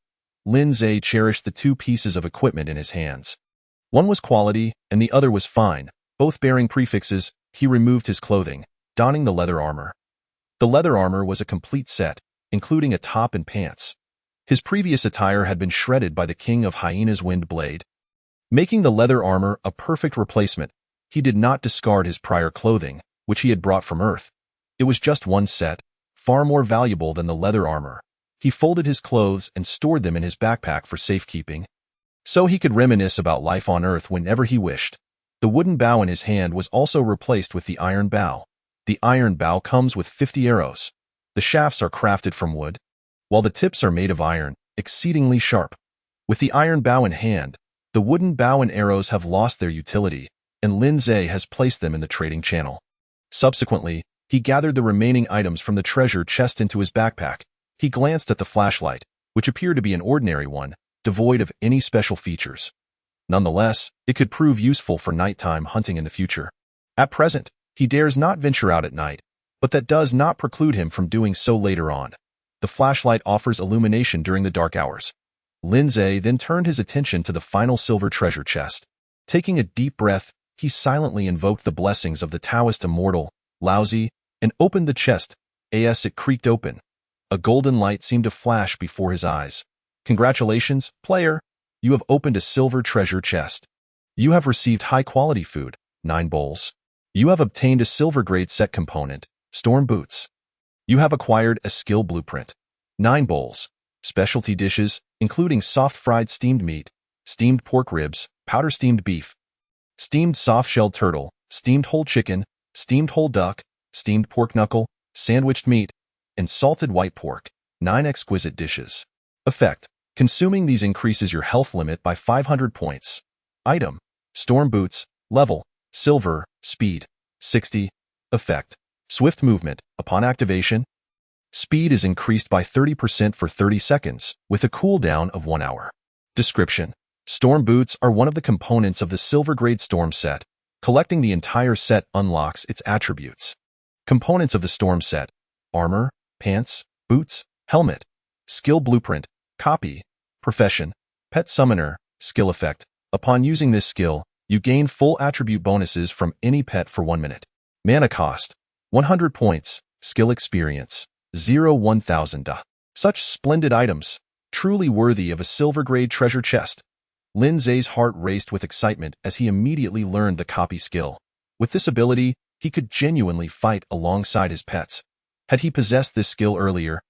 Lin Zhe cherished the 2 pieces of equipment in his hands. One was quality, and the other was fine, both bearing prefixes. He removed his clothing, donning the leather armor. The leather armor was a complete set, including a top and pants. His previous attire had been shredded by the King of Hyena's wind blade, making the leather armor a perfect replacement. He did not discard his prior clothing, which he had brought from Earth. It was just one set, far more valuable than the leather armor. He folded his clothes and stored them in his backpack for safekeeping, so he could reminisce about life on Earth whenever he wished. The wooden bow in his hand was also replaced with the iron bow. The iron bow comes with 50 arrows. The shafts are crafted from wood, while the tips are made of iron, exceedingly sharp. With the iron bow in hand, the wooden bow and arrows have lost their utility, and Lin Zhe has placed them in the trading channel. Subsequently, he gathered the remaining items from the treasure chest into his backpack. He glanced at the flashlight, which appeared to be an ordinary one, devoid of any special features. Nonetheless, it could prove useful for nighttime hunting in the future. At present, he dares not venture out at night, but that does not preclude him from doing so later on. The flashlight offers illumination during the dark hours. Lin Zhe then turned his attention to the final silver treasure chest. Taking a deep breath, he silently invoked the blessings of the Taoist immortal, Laozi, and opened the chest. As it creaked open, a golden light seemed to flash before his eyes. Congratulations, player! You have opened a silver treasure chest. You have received high-quality food, 9 bowls. You have obtained a silver-grade set component, storm boots. You have acquired a skill blueprint, 9 bowls. Specialty dishes, including soft-fried steamed meat, steamed pork ribs, powder-steamed beef, steamed soft-shelled turtle, steamed whole chicken, steamed whole duck, steamed pork knuckle, sandwiched meat, and salted white pork, 9 exquisite dishes. Effect: consuming these increases your health limit by 500 points. Item: storm boots. Level: silver. Speed: 60. Effect: swift movement. Upon activation, speed is increased by 30% for 30 seconds, with a cooldown of 1 hour. Description: storm boots are one of the components of the silver-grade storm set. Collecting the entire set unlocks its attributes. Components of the storm set: armor, pants, boots, helmet. Skill blueprint. Copy. Profession: pet summoner. Skill effect: upon using this skill, you gain full attribute bonuses from any pet for 1 minute. Mana cost: 100 points. Skill experience: 1000. Such splendid items, truly worthy of a silver-grade treasure chest. Lin Zhe's heart raced with excitement as he immediately learned the copy skill. With this ability, he could genuinely fight alongside his pets. Had he possessed this skill earlier,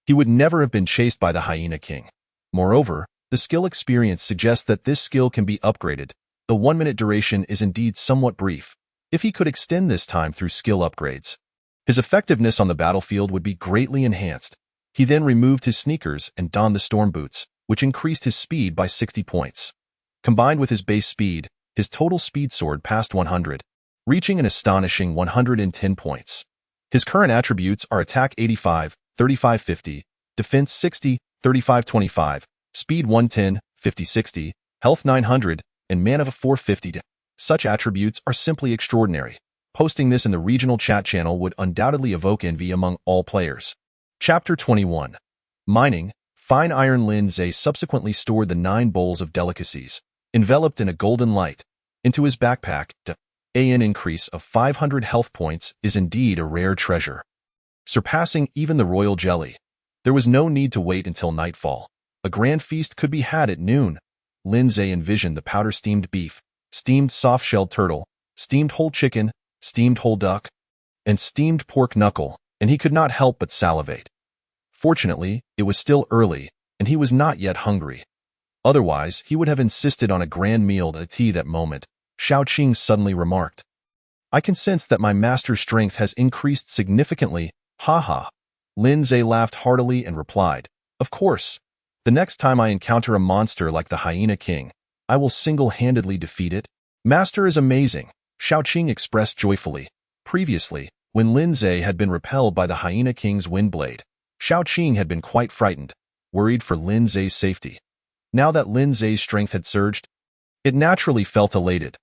he would never have been chased by the Hyena King. Moreover, the skill experience suggests that this skill can be upgraded. The 1-minute duration is indeed somewhat brief. If he could extend this time through skill upgrades, his effectiveness on the battlefield would be greatly enhanced. He then removed his sneakers and donned the storm boots, which increased his speed by 60 points. Combined with his base speed, his total speed soared past 100, reaching an astonishing 110 points. His current attributes are Attack 85, 35-50, Defense 60, 35-25, Speed 110, 50-60, Health 900, and Mana 450. Such attributes are simply extraordinary. Posting this in the regional chat channel would undoubtedly evoke envy among all players. Chapter 21. Mining. Fine Iron. Lin Zhe subsequently stored the 9 bowls of delicacies, enveloped in a golden light, into his backpack. An increase of 500 health points is indeed a rare treasure, surpassing even the royal jelly. There was no need to wait until nightfall. A grand feast could be had at noon. Lin Zhe envisioned the powder-steamed beef, steamed soft-shelled turtle, steamed whole chicken, steamed whole duck, and steamed pork knuckle, and he could not help but salivate. Fortunately, it was still early, and he was not yet hungry. Otherwise, he would have insisted on a grand meal at tea that moment. Shao Qing suddenly remarked, "I can sense that my master's strength has increased significantly." Ha ha. Lin Zhe laughed heartily and replied, "Of course. The next time I encounter a monster like the Hyena King, I will single-handedly defeat it." "Master is amazing," Shao Qing expressed joyfully. Previously, when Lin Zhe had been repelled by the Hyena King's wind blade, Shao Qing had been quite frightened, worried for Lin Zhe's safety. Now that Lin Zhe's strength had surged, it naturally felt elated.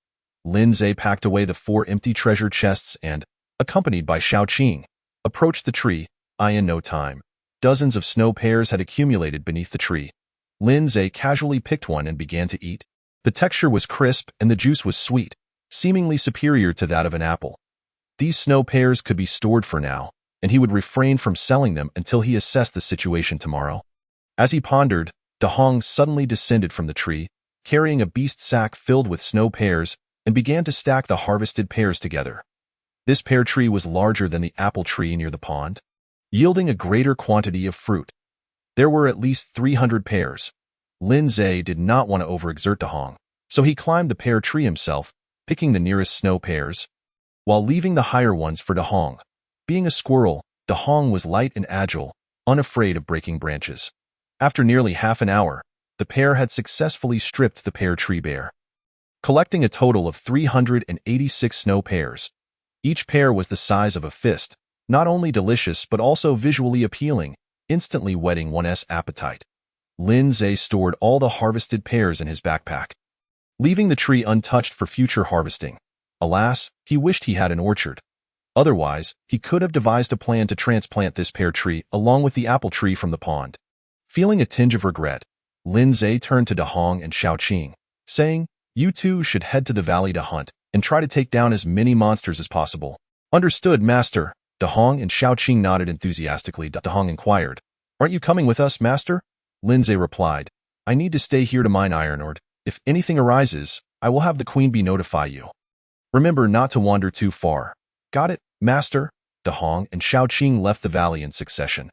Lin Zhe packed away the 4 empty treasure chests and, accompanied by Shao Qing, approached the tree. In no time, dozens of snow pears had accumulated beneath the tree. Lin Zhe casually picked one and began to eat. The texture was crisp and the juice was sweet, seemingly superior to that of an apple. These snow pears could be stored for now, and he would refrain from selling them until he assessed the situation tomorrow. As he pondered, Dahong suddenly descended from the tree, carrying a beast sack filled with snow pears, and began to stack the harvested pears together. This pear tree was larger than the apple tree near the pond, yielding a greater quantity of fruit. There were at least 300 pears. Lin Zhe did not want to overexert Dahong, so he climbed the pear tree himself, picking the nearest snow pears, while leaving the higher ones for Dahong. Being a squirrel, Dahong was light and agile, unafraid of breaking branches. After nearly half an hour, the pair had successfully stripped the pear tree bare, collecting a total of 386 snow pears. Each pear was the size of a fist, not only delicious but also visually appealing, instantly whetting one's appetite. Lin Zhe stored all the harvested pears in his backpack, leaving the tree untouched for future harvesting. Alas, he wished he had an orchard. Otherwise, he could have devised a plan to transplant this pear tree along with the apple tree from the pond. Feeling a tinge of regret, Lin Zhe turned to Dahong and Xiaoqing, saying, "You two should head to the valley to hunt and try to take down as many monsters as possible." "Understood, master." Dahong and Xiaoqing nodded enthusiastically. Dahong inquired, "Aren't you coming with us, master?" Lin Zhe replied, "I need to stay here to mine iron ore. If anything arises, I will have the Queen Bee notify you. Remember not to wander too far." "Got it, master." Dahong and Xiaoqing left the valley in succession.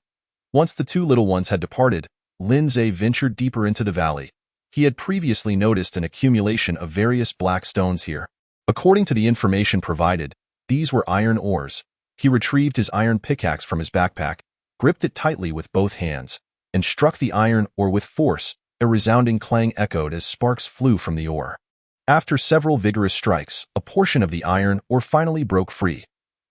Once the two little ones had departed, Lin Zhe ventured deeper into the valley. He had previously noticed an accumulation of various black stones here. According to the information provided, these were iron ores. He retrieved his iron pickaxe from his backpack, gripped it tightly with both hands, and struck the iron ore with force. A resounding clang echoed as sparks flew from the ore. After several vigorous strikes, a portion of the iron ore finally broke free.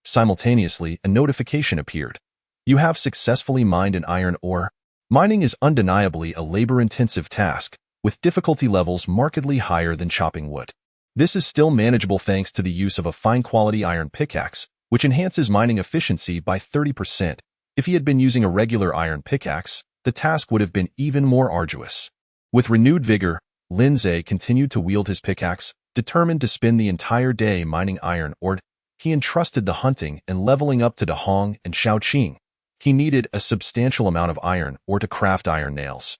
Simultaneously, a notification appeared. "You have successfully mined an iron ore." Mining is undeniably a labor-intensive task, with difficulty levels markedly higher than chopping wood. This is still manageable thanks to the use of a fine-quality iron pickaxe, which enhances mining efficiency by 30%. If he had been using a regular iron pickaxe, the task would have been even more arduous. With renewed vigor, Lin Zhe continued to wield his pickaxe, determined to spend the entire day mining iron ore. He entrusted the hunting and leveling up to Dahong and Xiaoqing. He needed a substantial amount of iron ore to craft iron nails.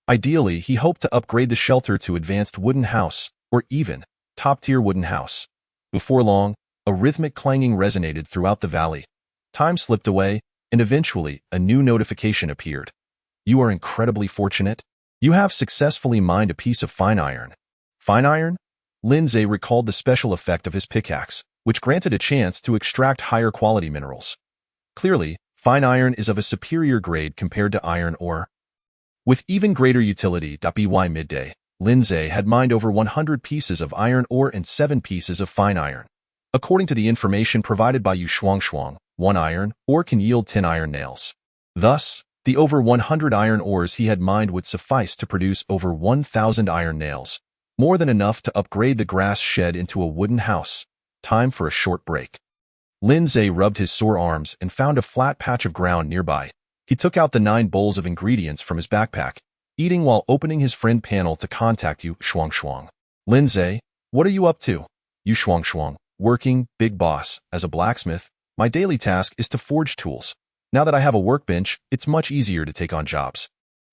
Ideally, he hoped to upgrade the shelter to advanced wooden house, or even top-tier wooden house. Before long, a rhythmic clanging resonated throughout the valley. Time slipped away, and eventually, a new notification appeared. "You are incredibly fortunate. You have successfully mined a piece of fine iron." Fine iron? Lin Zhe recalled the special effect of his pickaxe, which granted a chance to extract higher quality minerals. Clearly, fine iron is of a superior grade compared to iron ore. With even greater utility. By midday, Lin Zhe had mined over 100 pieces of iron ore and 7 pieces of fine iron. According to the information provided by Yu Shuangshuang, 1 iron ore can yield 10 iron nails. Thus, the over 100 iron ores he had mined would suffice to produce over 1,000 iron nails, more than enough to upgrade the grass shed into a wooden house. Time for a short break. Lin Zhe rubbed his sore arms and found a flat patch of ground nearby. He took out the 9 bowls of ingredients from his backpack, eating while opening his friend panel to contact Yu Shuangshuang. "Lin Zhe, what are you up to?" "Yu Shuangshuang, working, big boss, as a blacksmith. My daily task is to forge tools. Now that I have a workbench, it's much easier to take on jobs.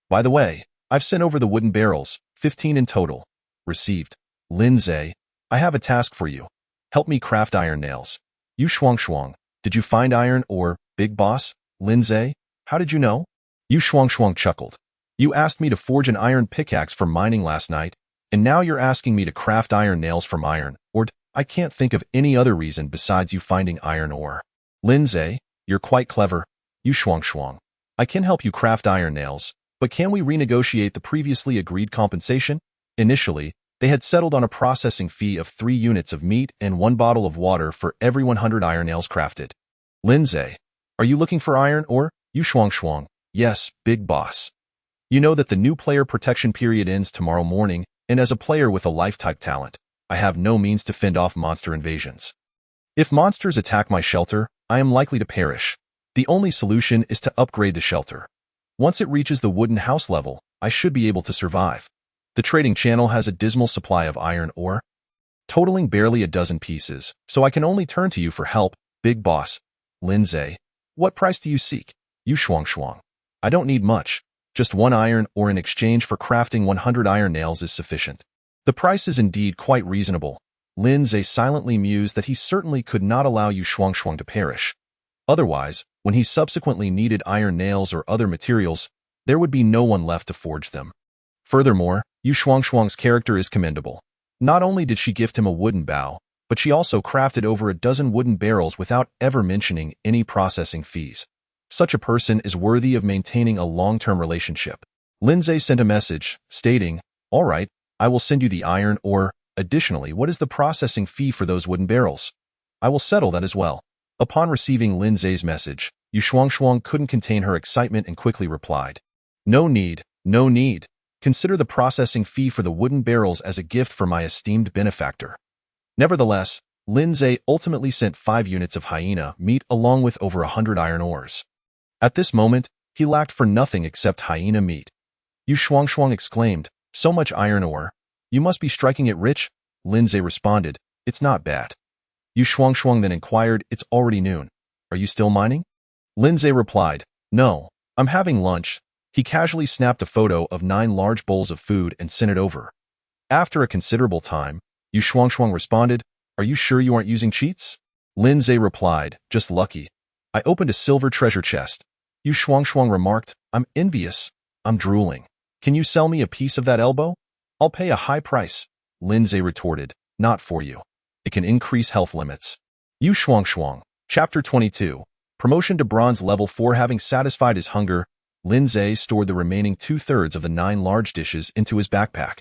By the way, I've sent over the wooden barrels, 15 in total." "Received." "Lin Zhe, I have a task for you. Help me craft iron nails." "Yu Shuangshuang, did you find iron ore, big boss?" "Lin Zhe, how did you know?" Yu Shuangshuang chuckled. "You asked me to forge an iron pickaxe for mining last night, and now you're asking me to craft iron nails from iron ore. I can't think of any other reason besides you finding iron ore." "Lin Zhe, you're quite clever." "Yu Shuangshuang, I can help you craft iron nails, but can we renegotiate the previously agreed compensation?" Initially, they had settled on a processing fee of 3 units of meat and 1 bottle of water for every 100 iron nails crafted. "Lin Zhe, are you looking for iron ore?" "Yu Shuangshuang, yes, big boss. You know that the new player protection period ends tomorrow morning, and as a player with a life-type talent, I have no means to fend off monster invasions. If monsters attack my shelter, I am likely to perish. The only solution is to upgrade the shelter. Once it reaches the wooden house level, I should be able to survive. The trading channel has a dismal supply of iron ore, totaling barely a dozen pieces, so I can only turn to you for help, big boss." "Lin Zhe, what price do you seek?" "Yu Shuangshuang, I don't need much. Just 1 iron ore in exchange for crafting 100 iron nails is sufficient. The price is indeed quite reasonable. Lin Zhe silently mused that he certainly could not allow Yu Shuangshuang to perish. Otherwise, when he subsequently needed iron nails or other materials, there would be no one left to forge them. Furthermore, Yu Shuangshuang's character is commendable. Not only did she gift him a wooden bow, but she also crafted over a dozen wooden barrels without ever mentioning any processing fees. Such a person is worthy of maintaining a long-term relationship. Lin Zhe sent a message, stating, "All right, I will send you the iron ore. Additionally, what is the processing fee for those wooden barrels? I will settle that as well." Upon receiving Lin Zhe's message, Yu Shuangshuang couldn't contain her excitement and quickly replied, "No need, no need. Consider the processing fee for the wooden barrels as a gift for my esteemed benefactor." Nevertheless, Lin Zhe ultimately sent 5 units of hyena meat along with over 100 iron ores. At this moment, he lacked for nothing except hyena meat. Yu Shuangshuang exclaimed, "So much iron ore. You must be striking it rich." Lin Zhe responded, "It's not bad." Yu Shuangshuang then inquired, "It's already noon. Are you still mining?" Lin Zhe replied, "No, I'm having lunch." He casually snapped a photo of 9 large bowls of food and sent it over. After a considerable time, Yu Shuangshuang responded, "Are you sure you aren't using cheats?" Lin Zhe replied, "Just lucky. I opened a silver treasure chest." Yu Shuangshuang remarked, "I'm envious. I'm drooling. Can you sell me a piece of that elbow? I'll pay a high price." Lin Zhe retorted, "Not for you. It can increase health limits." Yu Shuangshuang, Chapter 22, Promotion to Bronze Level 4. Having satisfied his hunger, Lin Zhe stored the remaining 2/3 of the 9 large dishes into his backpack.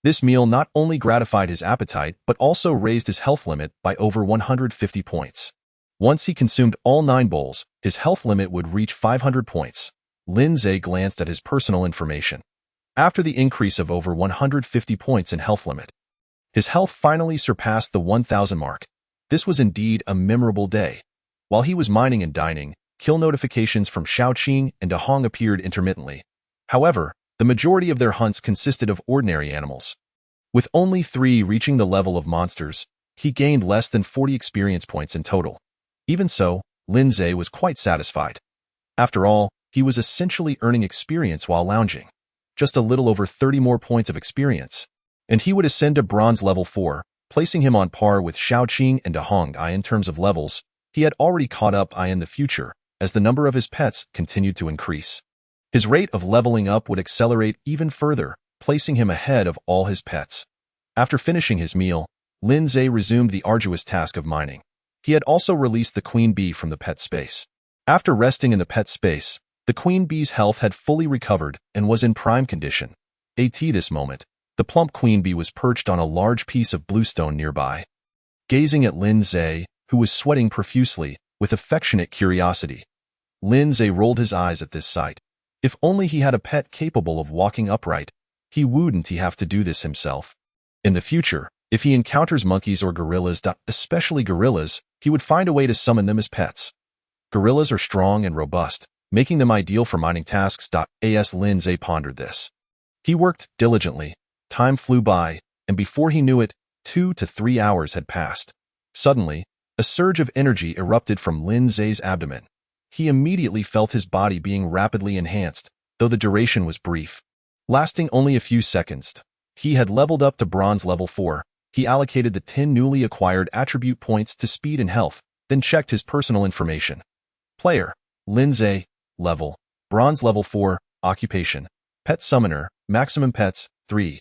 This meal not only gratified his appetite but also raised his health limit by over 150 points. Once he consumed all 9 bowls, his health limit would reach 500 points. Lin Zhe glanced at his personal information. After the increase of over 150 points in health limit, his health finally surpassed the 1,000 mark. This was indeed a memorable day. While he was mining and dining, kill notifications from Shaoqing and Dahong appeared intermittently. However, the majority of their hunts consisted of ordinary animals. With only 3 reaching the level of monsters, he gained less than 40 experience points in total. Even so, Lin Zhe was quite satisfied. After all, he was essentially earning experience while lounging. Just a little over 30 more points of experience, and he would ascend to bronze level 4, placing him on par with Shaoqing and Dahong in terms of levels. He had already caught up in the future, as the number of his pets continued to increase. His rate of leveling up would accelerate even further, placing him ahead of all his pets. After finishing his meal, Lin Zhe resumed the arduous task of mining. He had also released the queen bee from the pet space. After resting in the pet space, the queen bee's health had fully recovered and was in prime condition. At this moment, the plump queen bee was perched on a large piece of bluestone nearby. Gazing at Lin Zhe, who was sweating profusely, with affectionate curiosity, Lin Zhe rolled his eyes at this sight. If only he had a pet capable of walking upright, he wouldn't have to do this himself. In the future, if he encounters monkeys or gorillas, especially gorillas, he would find a way to summon them as pets. Gorillas are strong and robust, making them ideal for mining tasks. As Lin Zhe pondered this, he worked diligently. Time flew by, and before he knew it, 2 to 3 hours had passed. Suddenly, a surge of energy erupted from Lin Zhe's abdomen. He immediately felt his body being rapidly enhanced, though the duration was brief, lasting only a few seconds. He had leveled up to bronze level 4. He allocated the 10 newly acquired attribute points to speed and health, then checked his personal information. Player: Lin Zhe. Level: bronze level 4. Occupation: Pet Summoner. Maximum pets: 3.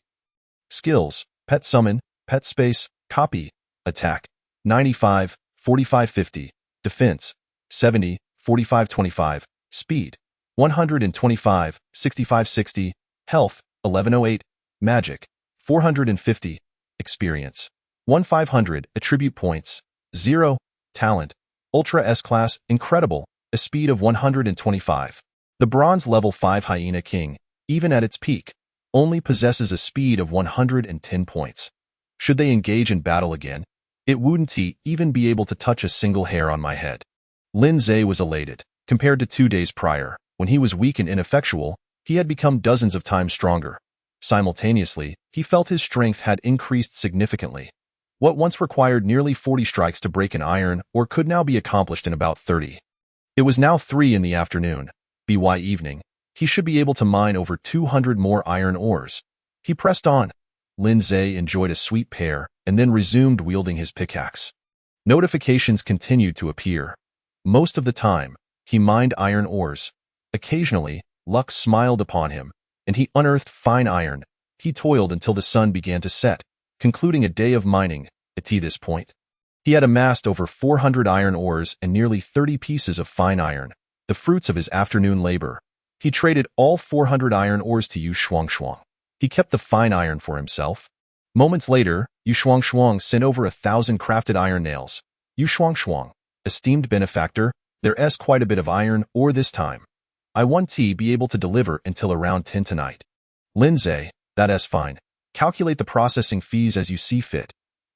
Skills: Pet Summon, Pet Space, Copy. Attack: 95, 45-50. Defense: 70, 45-25. Speed: 125, 65-60. Health: 1108. Magic: 450. Experience: 1500. Attribute points: 0. Talent: Ultra S-Class, Incredible, a speed of 125. The bronze level 5 Hyena King, even at its peak, only possesses a speed of 110 points. Should they engage in battle again, it wouldn't even be able to touch a single hair on my head. Lin Zhe was elated. Compared to 2 days prior, when he was weak and ineffectual, he had become dozens of times stronger. Simultaneously, he felt his strength had increased significantly. What once required nearly 40 strikes to break an iron ore could now be accomplished in about 30. It was now 3 in the afternoon, by evening, He should be able to mine over 200 more iron ores. He pressed on. Lin Zhe enjoyed a sweet pear and then resumed wielding his pickaxe. Notifications continued to appear. Most of the time, he mined iron ores. Occasionally, luck smiled upon him, and he unearthed fine iron. He toiled until the sun began to set, concluding a day of mining. At this point, he had amassed over 400 iron ores and nearly 30 pieces of fine iron, the fruits of his afternoon labor. He traded all 400 iron ores to Yu Shuangshuang. He kept the fine iron for himself. Moments later, Yu Shuangshuang sent over 1,000 crafted iron nails. Yu Shuangshuang, esteemed benefactor, there's quite a bit of iron ore this time. I want to be able to deliver until around 10 tonight. Lin Zhe, that's fine. Calculate the processing fees as you see fit.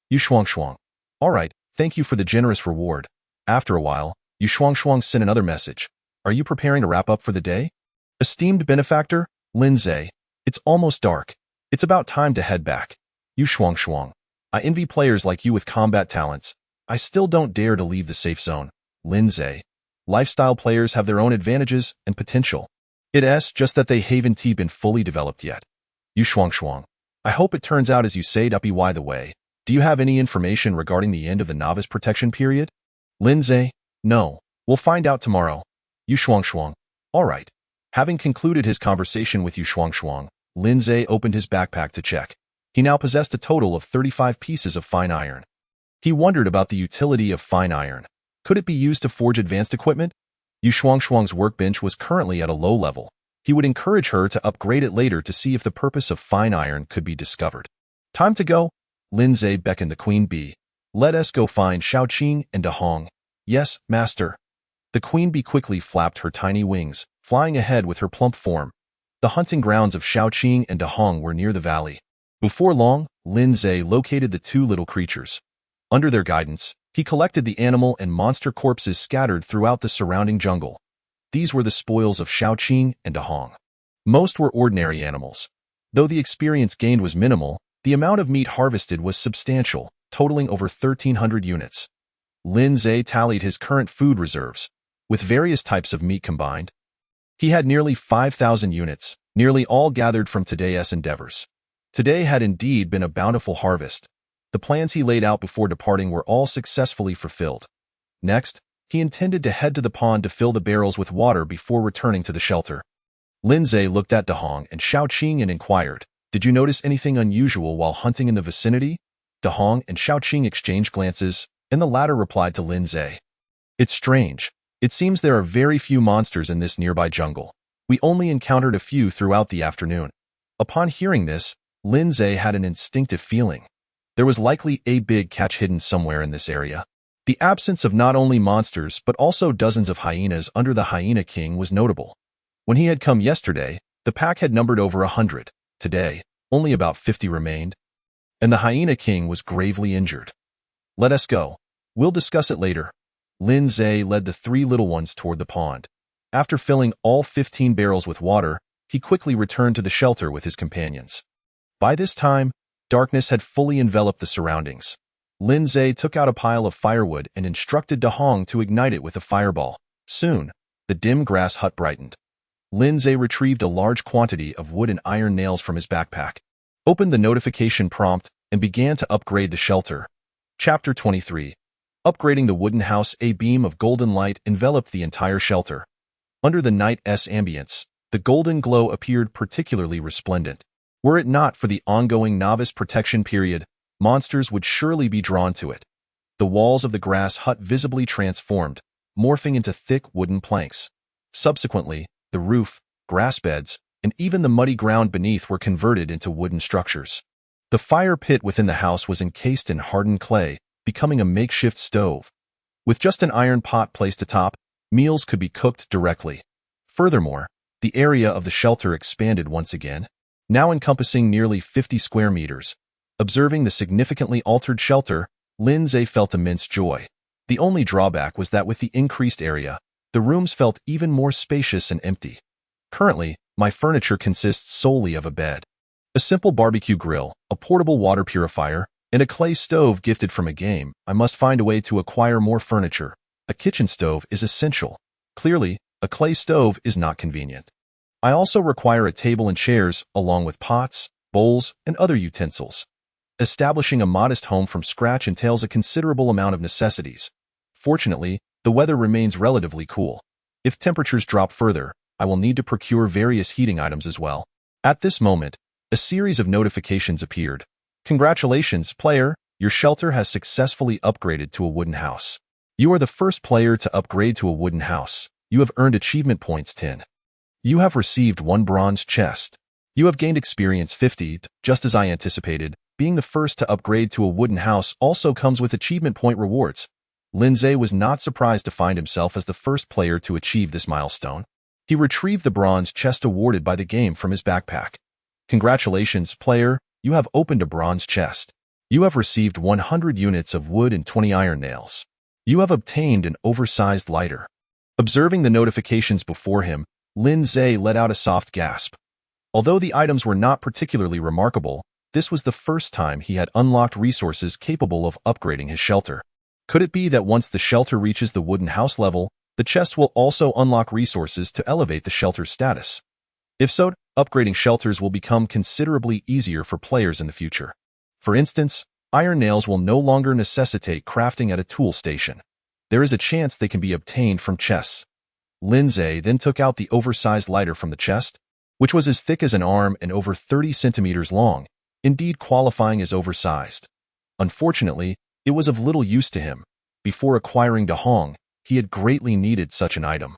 Yu Shuangshuang. All right, thank you for the generous reward. After a while, Yu Shuangshuang sent another message. Are you preparing to wrap up for the day? Esteemed benefactor, Lin Zhe. It's almost dark. It's about time to head back. Yu Shuangshuang. I envy players like you with combat talents. I still don't dare to leave the safe zone. Lin Zhe. Lifestyle players have their own advantages and potential. It's just that they haven't been fully developed yet. Yu Shuangshuang. I hope it turns out as you say. By the way, do you have any information regarding the end of the novice protection period? Lin Zhe. No. We'll find out tomorrow. Yu Shuangshuang. All right. Having concluded his conversation with Yu Shuangshuang, Lin Zhe opened his backpack to check. He now possessed a total of 35 pieces of fine iron. He wondered about the utility of fine iron. Could it be used to forge advanced equipment? Yu Shuangshuang's workbench was currently at a low level. He would encourage her to upgrade it later to see if the purpose of fine iron could be discovered. Time to go. Lin Zhe beckoned the queen bee. Let us go find Xiaoqing and Dahong. Yes, master. The queen bee quickly flapped her tiny wings, flying ahead with her plump form. The hunting grounds of Xiaoqing and Dahong were near the valley. Before long, Lin Zhe located the two little creatures. Under their guidance, he collected the animal and monster corpses scattered throughout the surrounding jungle. These were the spoils of Xiaoqing and Dahong. Most were ordinary animals. Though the experience gained was minimal, the amount of meat harvested was substantial, totaling over 1,300 units. Lin Zhe tallied his current food reserves. With various types of meat combined, he had nearly 5,000 units, nearly all gathered from today's endeavors. Today had indeed been a bountiful harvest. The plans he laid out before departing were all successfully fulfilled. Next, he intended to head to the pond to fill the barrels with water before returning to the shelter. Lin Zhe looked at Dahong and Xiaoqing and inquired, "Did you notice anything unusual while hunting in the vicinity?" Dahong and Xiaoqing exchanged glances, and the latter replied to Lin Zhe. "It's strange. It seems there are very few monsters in this nearby jungle. We only encountered a few throughout the afternoon." Upon hearing this, Lin Zhe had an instinctive feeling. There was likely a big catch hidden somewhere in this area. The absence of not only monsters but also dozens of hyenas under the Hyena King was notable. When he had come yesterday, the pack had numbered over 100. Today, only about 50 remained, and the Hyena King was gravely injured. "Let us go. We'll discuss it later." Lin Zhe led the three little ones toward the pond. After filling all 15 barrels with water, he quickly returned to the shelter with his companions. By this time, darkness had fully enveloped the surroundings. Lin Zhe took out a pile of firewood and instructed Dahong to ignite it with a fireball. Soon, the dim grass hut brightened. Lin Zhe retrieved a large quantity of wood and iron nails from his backpack, opened the notification prompt, and began to upgrade the shelter. Chapter 23. Upgrading the wooden house. A beam of golden light enveloped the entire shelter. Under the night's ambience, the golden glow appeared particularly resplendent. Were it not for the ongoing novice protection period, monsters would surely be drawn to it. The walls of the grass hut visibly transformed, morphing into thick wooden planks. Subsequently, the roof, grass beds, and even the muddy ground beneath were converted into wooden structures. The fire pit within the house was encased in hardened clay, becoming a makeshift stove. With just an iron pot placed atop, meals could be cooked directly. Furthermore, the area of the shelter expanded once again, now encompassing nearly 50 square meters. Observing the significantly altered shelter, Lin Zhe felt immense joy. The only drawback was that with the increased area, the rooms felt even more spacious and empty. Currently, my furniture consists solely of a bed, a simple barbecue grill, a portable water purifier, and a clay stove gifted from a game. I must find a way to acquire more furniture. A kitchen stove is essential. Clearly, a clay stove is not convenient. I also require a table and chairs, along with pots, bowls, and other utensils. Establishing a modest home from scratch entails a considerable amount of necessities. Fortunately, the weather remains relatively cool. If temperatures drop further, I will need to procure various heating items as well. At this moment, a series of notifications appeared. Congratulations, player! Your shelter has successfully upgraded to a wooden house. You are the first player to upgrade to a wooden house. You have earned achievement points 10. You have received 1 bronze chest. You have gained experience 50, just as I anticipated. Being the first to upgrade to a wooden house also comes with achievement point rewards. Lindsay was not surprised to find himself as the first player to achieve this milestone. He retrieved the bronze chest awarded by the game from his backpack. Congratulations, player, you have opened a bronze chest. You have received 100 units of wood and 20 iron nails. You have obtained an oversized lighter. Observing the notifications before him, Lindsay let out a soft gasp. Although the items were not particularly remarkable, this was the first time he had unlocked resources capable of upgrading his shelter. Could it be that once the shelter reaches the wooden house level, the chest will also unlock resources to elevate the shelter's status? If so, upgrading shelters will become considerably easier for players in the future. For instance, iron nails will no longer necessitate crafting at a tool station. There is a chance they can be obtained from chests. Lindsay then took out the oversized lighter from the chest, which was as thick as an arm and over 30 centimeters long, indeed qualifying as oversized. Unfortunately, it was of little use to him. Before acquiring Dahong, he had greatly needed such an item.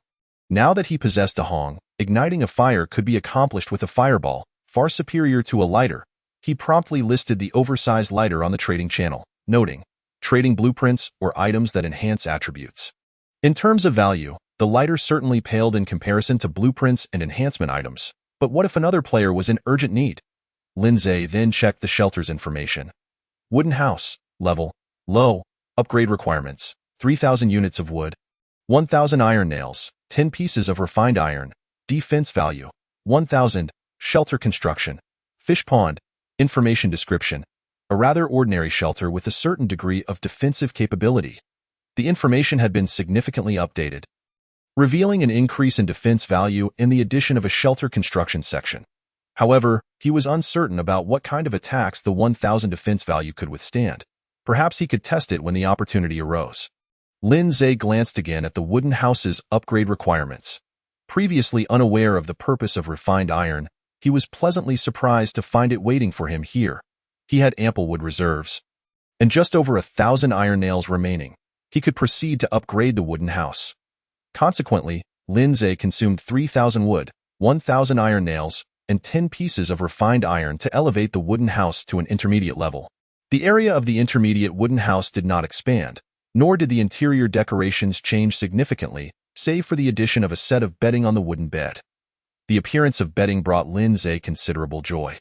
Now that he possessed Dahong, igniting a fire could be accomplished with a fireball, far superior to a lighter. He promptly listed the oversized lighter on the trading channel, noting, trading blueprints or items that enhance attributes. In terms of value, the lighter certainly paled in comparison to blueprints and enhancement items. But what if another player was in urgent need? Lindsay then checked the shelter's information. Wooden house, level, low, upgrade requirements, 3,000 units of wood, 1,000 iron nails, 10 pieces of refined iron, defense value, 1,000, shelter construction, fish pond, information description, a rather ordinary shelter with a certain degree of defensive capability. The information had been significantly updated, revealing an increase in defense value in the addition of a shelter construction section. However, he was uncertain about what kind of attacks the 1,000 defense value could withstand. Perhaps he could test it when the opportunity arose. Lindsay glanced again at the wooden house's upgrade requirements. Previously unaware of the purpose of refined iron, he was pleasantly surprised to find it waiting for him here. He had ample wood reserves, and just over 1,000 iron nails remaining. He could proceed to upgrade the wooden house. Consequently, Lindsay consumed 3,000 wood, 1,000 iron nails, and 10 pieces of refined iron to elevate the wooden house to an intermediate level. The area of the intermediate wooden house did not expand, nor did the interior decorations change significantly, save for the addition of a set of bedding on the wooden bed. The appearance of bedding brought Lindsay considerable joy.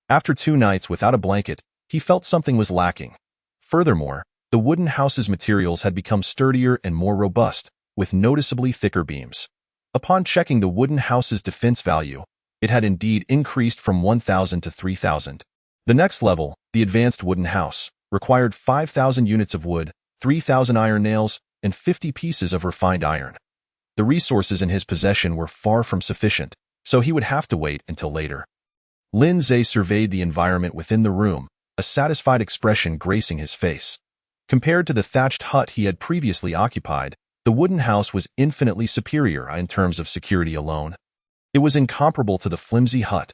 After 2 nights without a blanket, he felt something was lacking. Furthermore, the wooden house's materials had become sturdier and more robust, with noticeably thicker beams. Upon checking the wooden house's defense value, it had indeed increased from 1,000 to 3,000. The next level, the advanced wooden house, required 5,000 units of wood, 3,000 iron nails, and 50 pieces of refined iron. The resources in his possession were far from sufficient, so he would have to wait until later. Lindsay surveyed the environment within the room, a satisfied expression gracing his face. Compared to the thatched hut he had previously occupied, the wooden house was infinitely superior in terms of security alone. It was incomparable to the flimsy hut.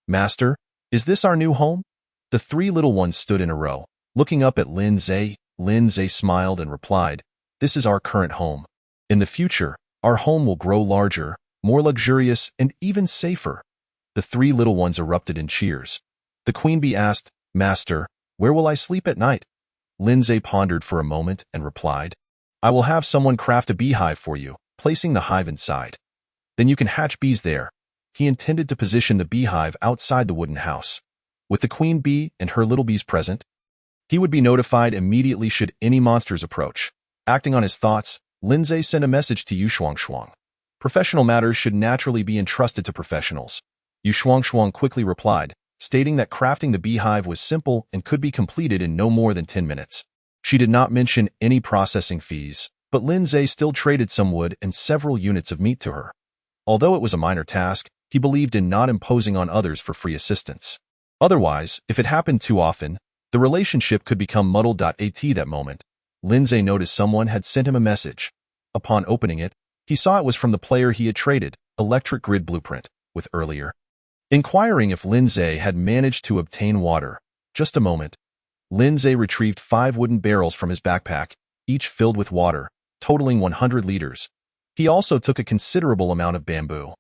Master, is this our new home? The 3 little ones stood in a row, looking up at Lindsay. Lindsay smiled and replied, "This is our current home. In the future, our home will grow larger, more luxurious, and even safer." The 3 little ones erupted in cheers. The queen bee asked, "Master, where will I sleep at night?" Lindsay pondered for a moment and replied, "I will have someone craft a beehive for you, placing the hive inside. Then you can hatch bees there." He intended to position the beehive outside the wooden house. With the queen bee and her little bees present, he would be notified immediately should any monsters approach. Acting on his thoughts, Lindsay sent a message to Yu Shuangshuang. Professional matters should naturally be entrusted to professionals. Yu Shuangshuang quickly replied, stating that crafting the beehive was simple and could be completed in no more than 10 minutes. She did not mention any processing fees, but Lindsay still traded some wood and several units of meat to her. Although it was a minor task, he believed in not imposing on others for free assistance. Otherwise, if it happened too often, the relationship could become muddled. At that moment, Lindsay noticed someone had sent him a message. Upon opening it, he saw it was from the player he had traded Electric Grid Blueprint with earlier, inquiring if Lindsay had managed to obtain water. Just a moment. Lindsay retrieved 5 wooden barrels from his backpack, each filled with water, totaling 100 liters. He also took a considerable amount of bamboo,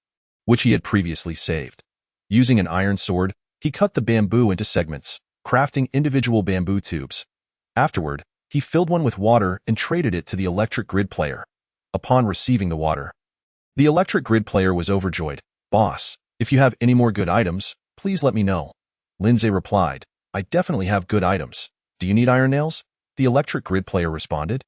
which he had previously saved. Using an iron sword, he cut the bamboo into segments, crafting individual bamboo tubes. Afterward, he filled one with water and traded it to the Electric Grid player. Upon receiving the water, the Electric Grid player was overjoyed. "Boss, if you have any more good items, please let me know." Lindsay replied, "I definitely have good items. Do you need iron nails?" The Electric Grid player responded,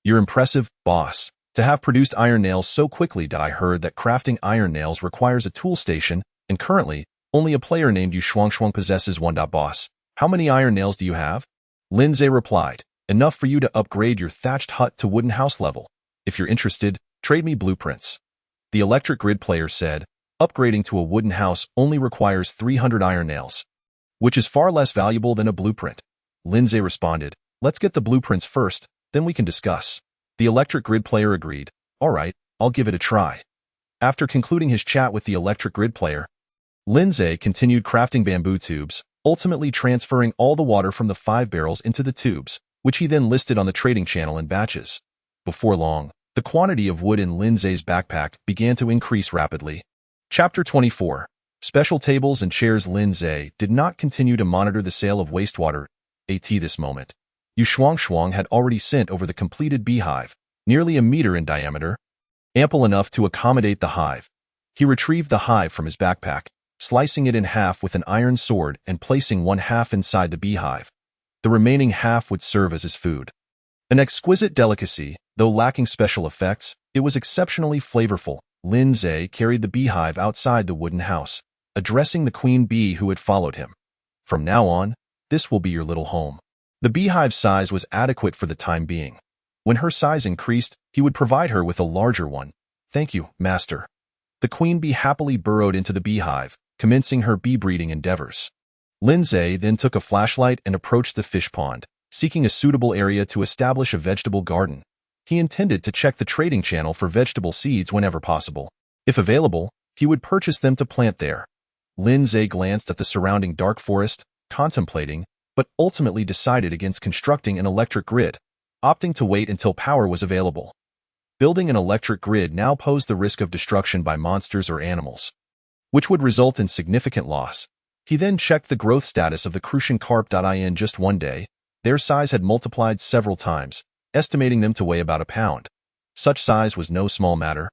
"You're impressive, boss, to have produced iron nails so quickly. I heard that crafting iron nails requires a tool station, and currently, only a player named Yu Shuang possesses one. Boss, how many iron nails do you have?" Lindsay replied, "Enough for you to upgrade your thatched hut to wooden house level. If you're interested, trade me blueprints." The Electric Grid player said, "Upgrading to a wooden house only requires 300 iron nails, which is far less valuable than a blueprint." Lindsay responded, "Let's get the blueprints first, then we can discuss." The Electric Grid player agreed, "All right, I'll give it a try." After concluding his chat with the Electric Grid player, Lindsay continued crafting bamboo tubes, ultimately transferring all the water from the 5 barrels into the tubes, which he then listed on the trading channel in batches. Before long, the quantity of wood in Lindsay's backpack began to increase rapidly. Chapter 24. Special tables and chairs. Lindsay did not continue to monitor the sale of wastewater at this moment. Yu Shuang had already sent over the completed beehive, nearly a meter in diameter, ample enough to accommodate the hive. He retrieved the hive from his backpack, slicing it in half with an iron sword and placing one half inside the beehive. The remaining half would serve as his food. An exquisite delicacy, though lacking special effects, it was exceptionally flavorful. Lindsay carried the beehive outside the wooden house, addressing the queen bee who had followed him. "From now on, this will be your little home." The beehive's size was adequate for the time being. When her size increased, he would provide her with a larger one. "Thank you, master." The queen bee happily burrowed into the beehive, commencing her bee-breeding endeavors. Lindsay then took a flashlight and approached the fish pond, seeking a suitable area to establish a vegetable garden. He intended to check the trading channel for vegetable seeds whenever possible. If available, he would purchase them to plant there. Lindsay glanced at the surrounding dark forest, contemplating, but ultimately decided against constructing an electric grid, opting to wait until power was available. Building an electric grid now posed the risk of destruction by monsters or animals, which would result in significant loss. He then checked the growth status of the crucian carp. In just one day, their size had multiplied several times, estimating them to weigh about a pound. Such size was no small matter,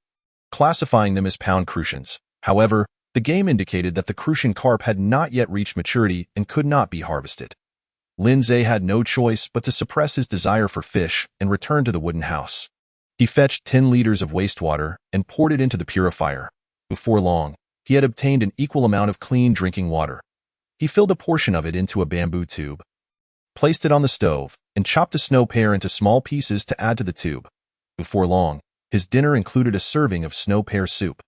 classifying them as pound crucians. However, the game indicated that the crucian carp had not yet reached maturity and could not be harvested. Lindsay had no choice but to suppress his desire for fish and return to the wooden house. He fetched 10 liters of wastewater and poured it into the purifier. Before long, he had obtained an equal amount of clean drinking water. He filled a portion of it into a bamboo tube, placed it on the stove, and chopped a snow pear into small pieces to add to the tube. Before long, his dinner included a serving of snow pear soup.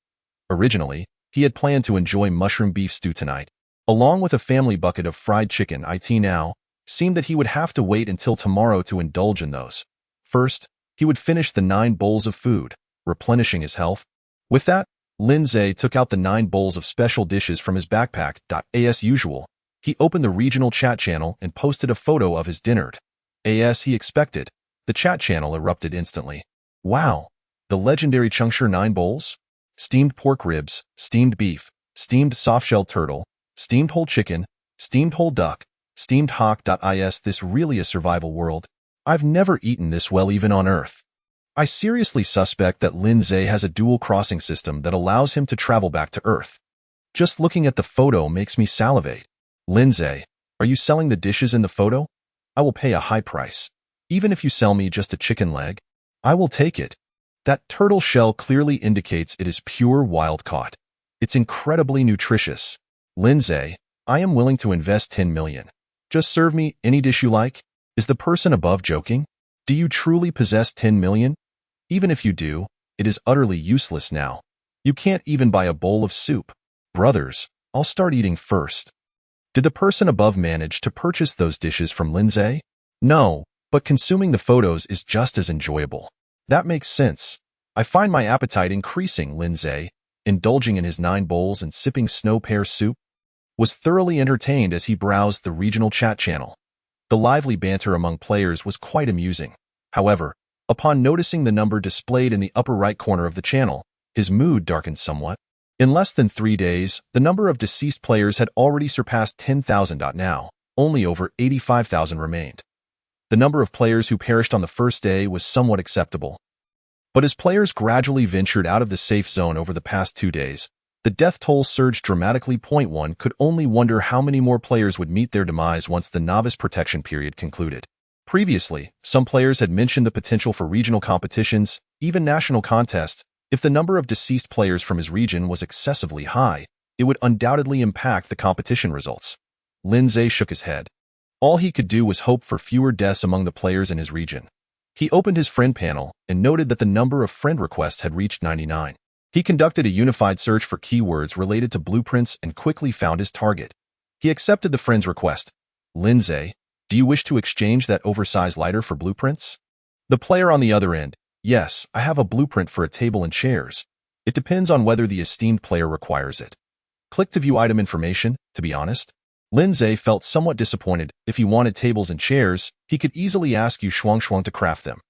Originally, he had planned to enjoy mushroom beef stew tonight, along with a family bucket of fried chicken. It now seemed that he would have to wait until tomorrow to indulge in those. First, he would finish the 9 bowls of food, replenishing his health. With that, Lindsay took out the 9 bowls of special dishes from his backpack. As usual, he opened the regional chat channel and posted a photo of his dinner. As he expected, the chat channel erupted instantly. "Wow! The legendary Chungshire 9 bowls? Steamed pork ribs, steamed beef, steamed soft-shell turtle, steamed whole chicken, steamed whole duck, steamed hawk. Is this really a survival world? I've never eaten this well even on Earth." I seriously suspect that Lindsay has a dual crossing system that allows him to travel back to Earth. Just looking at the photo makes me salivate. "Lindsay, are you selling the dishes in the photo? I will pay a high price. Even if you sell me just a chicken leg, I will take it. That turtle shell clearly indicates it is pure wild caught. It's incredibly nutritious. Lindsay, I am willing to invest 10 million. Just serve me any dish you like." Is the person above joking? Do you truly possess 10 million? Even if you do, it is utterly useless now. You can't even buy a bowl of soup. Brothers, I'll start eating first. Did the person above manage to purchase those dishes from Lindsay? No, but consuming the photos is just as enjoyable. That makes sense. I find my appetite increasing, Lindsay, indulging in his 9 bowls and sipping snow pear soup, was thoroughly entertained as he browsed the regional chat channel. The lively banter among players was quite amusing. However, upon noticing the number displayed in the upper right corner of the channel, his mood darkened somewhat. In less than 3 days, the number of deceased players had already surpassed 10,000. Now, only over 85,000 remained. The number of players who perished on the first day was somewhat acceptable. But as players gradually ventured out of the safe zone over the past 2 days, the death toll surged dramatically. One could only wonder how many more players would meet their demise once the novice protection period concluded. Previously, some players had mentioned the potential for regional competitions, even national contests. If the number of deceased players from his region was excessively high, it would undoubtedly impact the competition results. Lindsay shook his head. All he could do was hope for fewer deaths among the players in his region. He opened his friend panel and noted that the number of friend requests had reached 99. He conducted a unified search for keywords related to blueprints and quickly found his target. He accepted the friend's request. Lindsay, do you wish to exchange that oversized lighter for blueprints? The player on the other end, yes, I have a blueprint for a table and chairs. It depends on whether the esteemed player requires it. Click to view item information. To be honest, Lindsay felt somewhat disappointed. If he wanted tables and chairs, he could easily ask Yu Shuangshuang to craft them.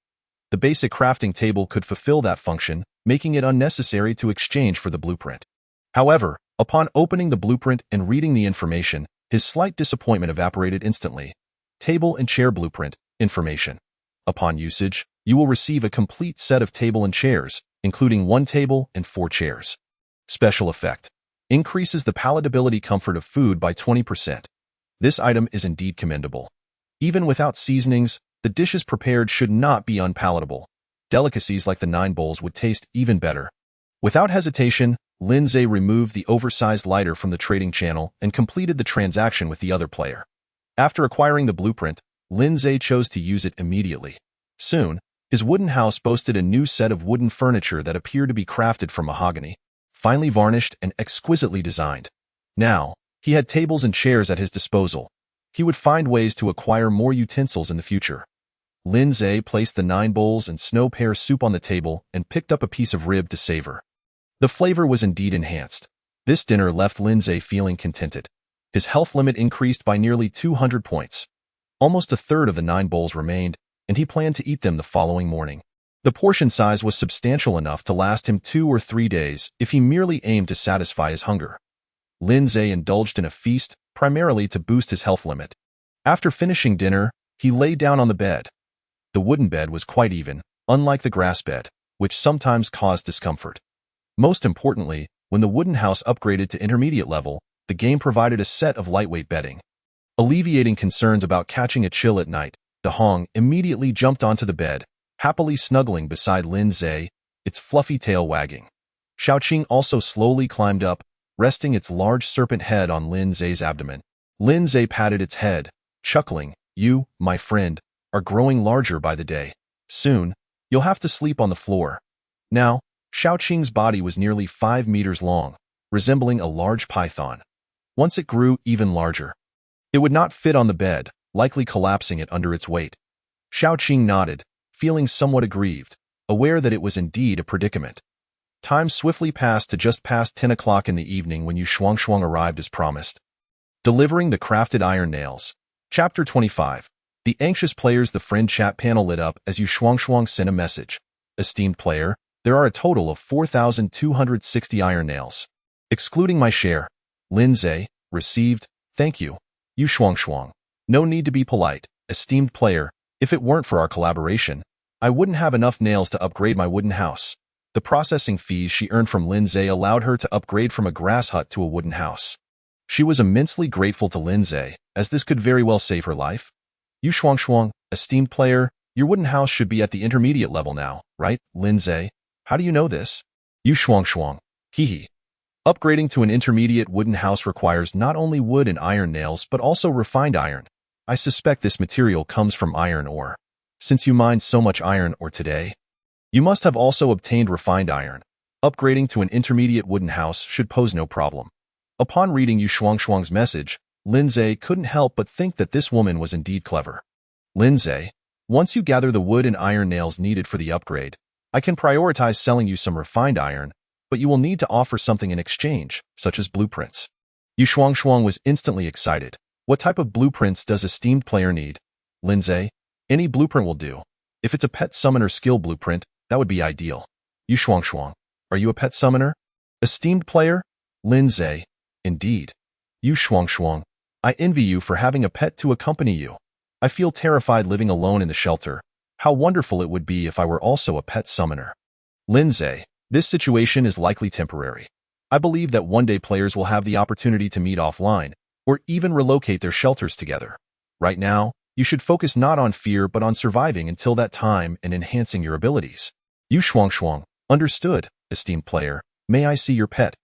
The basic crafting table could fulfill that function, making it unnecessary to exchange for the blueprint. However, upon opening the blueprint and reading the information, his slight disappointment evaporated instantly. Table and chair blueprint, information. Upon usage, you will receive a complete set of table and chairs, including 1 table and 4 chairs. Special effect. Increases the palatability comfort of food by 20%. This item is indeed commendable. Even without seasonings, the dishes prepared should not be unpalatable. Delicacies like the 9 bowls would taste even better. Without hesitation, Lindsay removed the oversized lighter from the trading channel and completed the transaction with the other player. After acquiring the blueprint, Lindsay chose to use it immediately. Soon, his wooden house boasted a new set of wooden furniture that appeared to be crafted from mahogany, finely varnished and exquisitely designed. Now, he had tables and chairs at his disposal. He would find ways to acquire more utensils in the future. Lindsay placed the 9 bowls and snow pear soup on the table and picked up a piece of rib to savor. The flavor was indeed enhanced. This dinner left Lindsay feeling contented. His health limit increased by nearly 200 points. Almost a third of the 9 bowls remained, and he planned to eat them the following morning. The portion size was substantial enough to last him 2 or 3 days if he merely aimed to satisfy his hunger. Lindsay indulged in a feast, primarily to boost his health limit. After finishing dinner, he lay down on the bed. The wooden bed was quite even, unlike the grass bed, which sometimes caused discomfort. Most importantly, when the wooden house upgraded to intermediate level, the game provided a set of lightweight bedding. Alleviating concerns about catching a chill at night, Dahong immediately jumped onto the bed, happily snuggling beside Lindsay, its fluffy tail wagging. Xiaoqing also slowly climbed up, resting its large serpent head on Lindsay's abdomen. Lindsay patted its head, chuckling, "You, my friend, are growing larger by the day. Soon, you'll have to sleep on the floor." Now, Xiaoqing's body was nearly 5 meters long, resembling a large python. Once it grew even larger, it would not fit on the bed, likely collapsing it under its weight. Xiaoqing nodded, feeling somewhat aggrieved, aware that it was indeed a predicament. Time swiftly passed to just past 10 o'clock in the evening when Yu Shuangshuang arrived as promised. Delivering the crafted iron nails. Chapter 25. The anxious players. The friend chat panel lit up as Yu Shuangshuang sent a message. Esteemed player, there are a total of 4,260 iron nails. Excluding my share. Lindsay, received, thank you. Yu Shuangshuang. No need to be polite, esteemed player. If it weren't for our collaboration, I wouldn't have enough nails to upgrade my wooden house. The processing fees she earned from Lindsay allowed her to upgrade from a grass hut to a wooden house. She was immensely grateful to Lindsay, as this could very well save her life. Yu Shuangshuang, esteemed player, your wooden house should be at the intermediate level now, right, Lindsay? How do you know this? Yu Shuangshuang. Hehe. Upgrading to an intermediate wooden house requires not only wood and iron nails but also refined iron. I suspect this material comes from iron ore. Since you mined so much iron ore today, you must have also obtained refined iron. Upgrading to an intermediate wooden house should pose no problem. Upon reading Yu Shuangshuang's message, Lindsay couldn't help but think that this woman was indeed clever. Lindsay, once you gather the wood and iron nails needed for the upgrade, I can prioritize selling you some refined iron, but you will need to offer something in exchange, such as blueprints. Yu Shuangshuang was instantly excited. What type of blueprints does esteemed player need? Lindsay, any blueprint will do. If it's a pet summoner skill blueprint, that would be ideal. Yu Shuangshuang, are you a pet summoner? Esteemed player? Lindsay, indeed. Yu Shuangshuang, I envy you for having a pet to accompany you. I feel terrified living alone in the shelter. How wonderful it would be if I were also a pet summoner. Lindsay, this situation is likely temporary. I believe that one day players will have the opportunity to meet offline, or even relocate their shelters together. Right now, you should focus not on fear but on surviving until that time and enhancing your abilities. Yu Shuangshuang, understood, esteemed player. May I see your pet?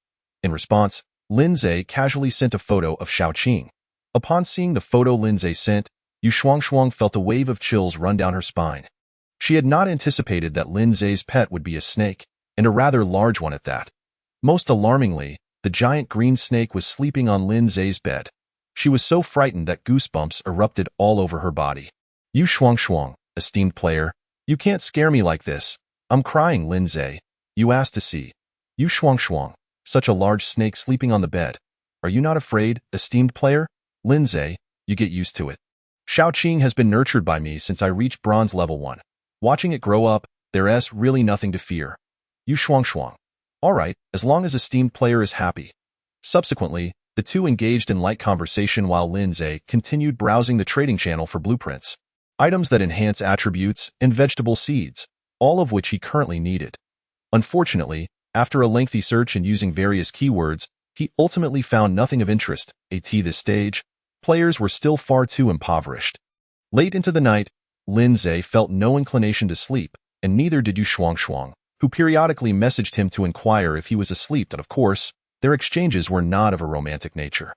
In response, Lindsay casually sent a photo of Xiaoqing. Upon seeing the photo Lindsay sent, Yu Shuangshuang felt a wave of chills run down her spine. She had not anticipated that Lindsay's pet would be a snake, and a rather large one at that. Most alarmingly, the giant green snake was sleeping on Lindsay's bed. She was so frightened that goosebumps erupted all over her body. Yu Shuangshuang, esteemed player, you can't scare me like this. I'm crying, Lindsay. You asked to see. Yu Shuangshuang, such a large snake sleeping on the bed. Are you not afraid, esteemed player? Lindsay, you get used to it. Xiaoqing has been nurtured by me since I reached bronze level 1. Watching it grow up, there's really nothing to fear. Yu Shuangshuang. All right, as long as esteemed player is happy. Subsequently, the two engaged in light conversation while Lindsay continued browsing the trading channel for blueprints, items that enhance attributes, and vegetable seeds, all of which he currently needed. Unfortunately, after a lengthy search and using various keywords, he ultimately found nothing of interest. At this stage, players were still far too impoverished. Late into the night, Lindsay felt no inclination to sleep, and neither did Yu Shuangshuang, who periodically messaged him to inquire if he was asleep, and of course, their exchanges were not of a romantic nature.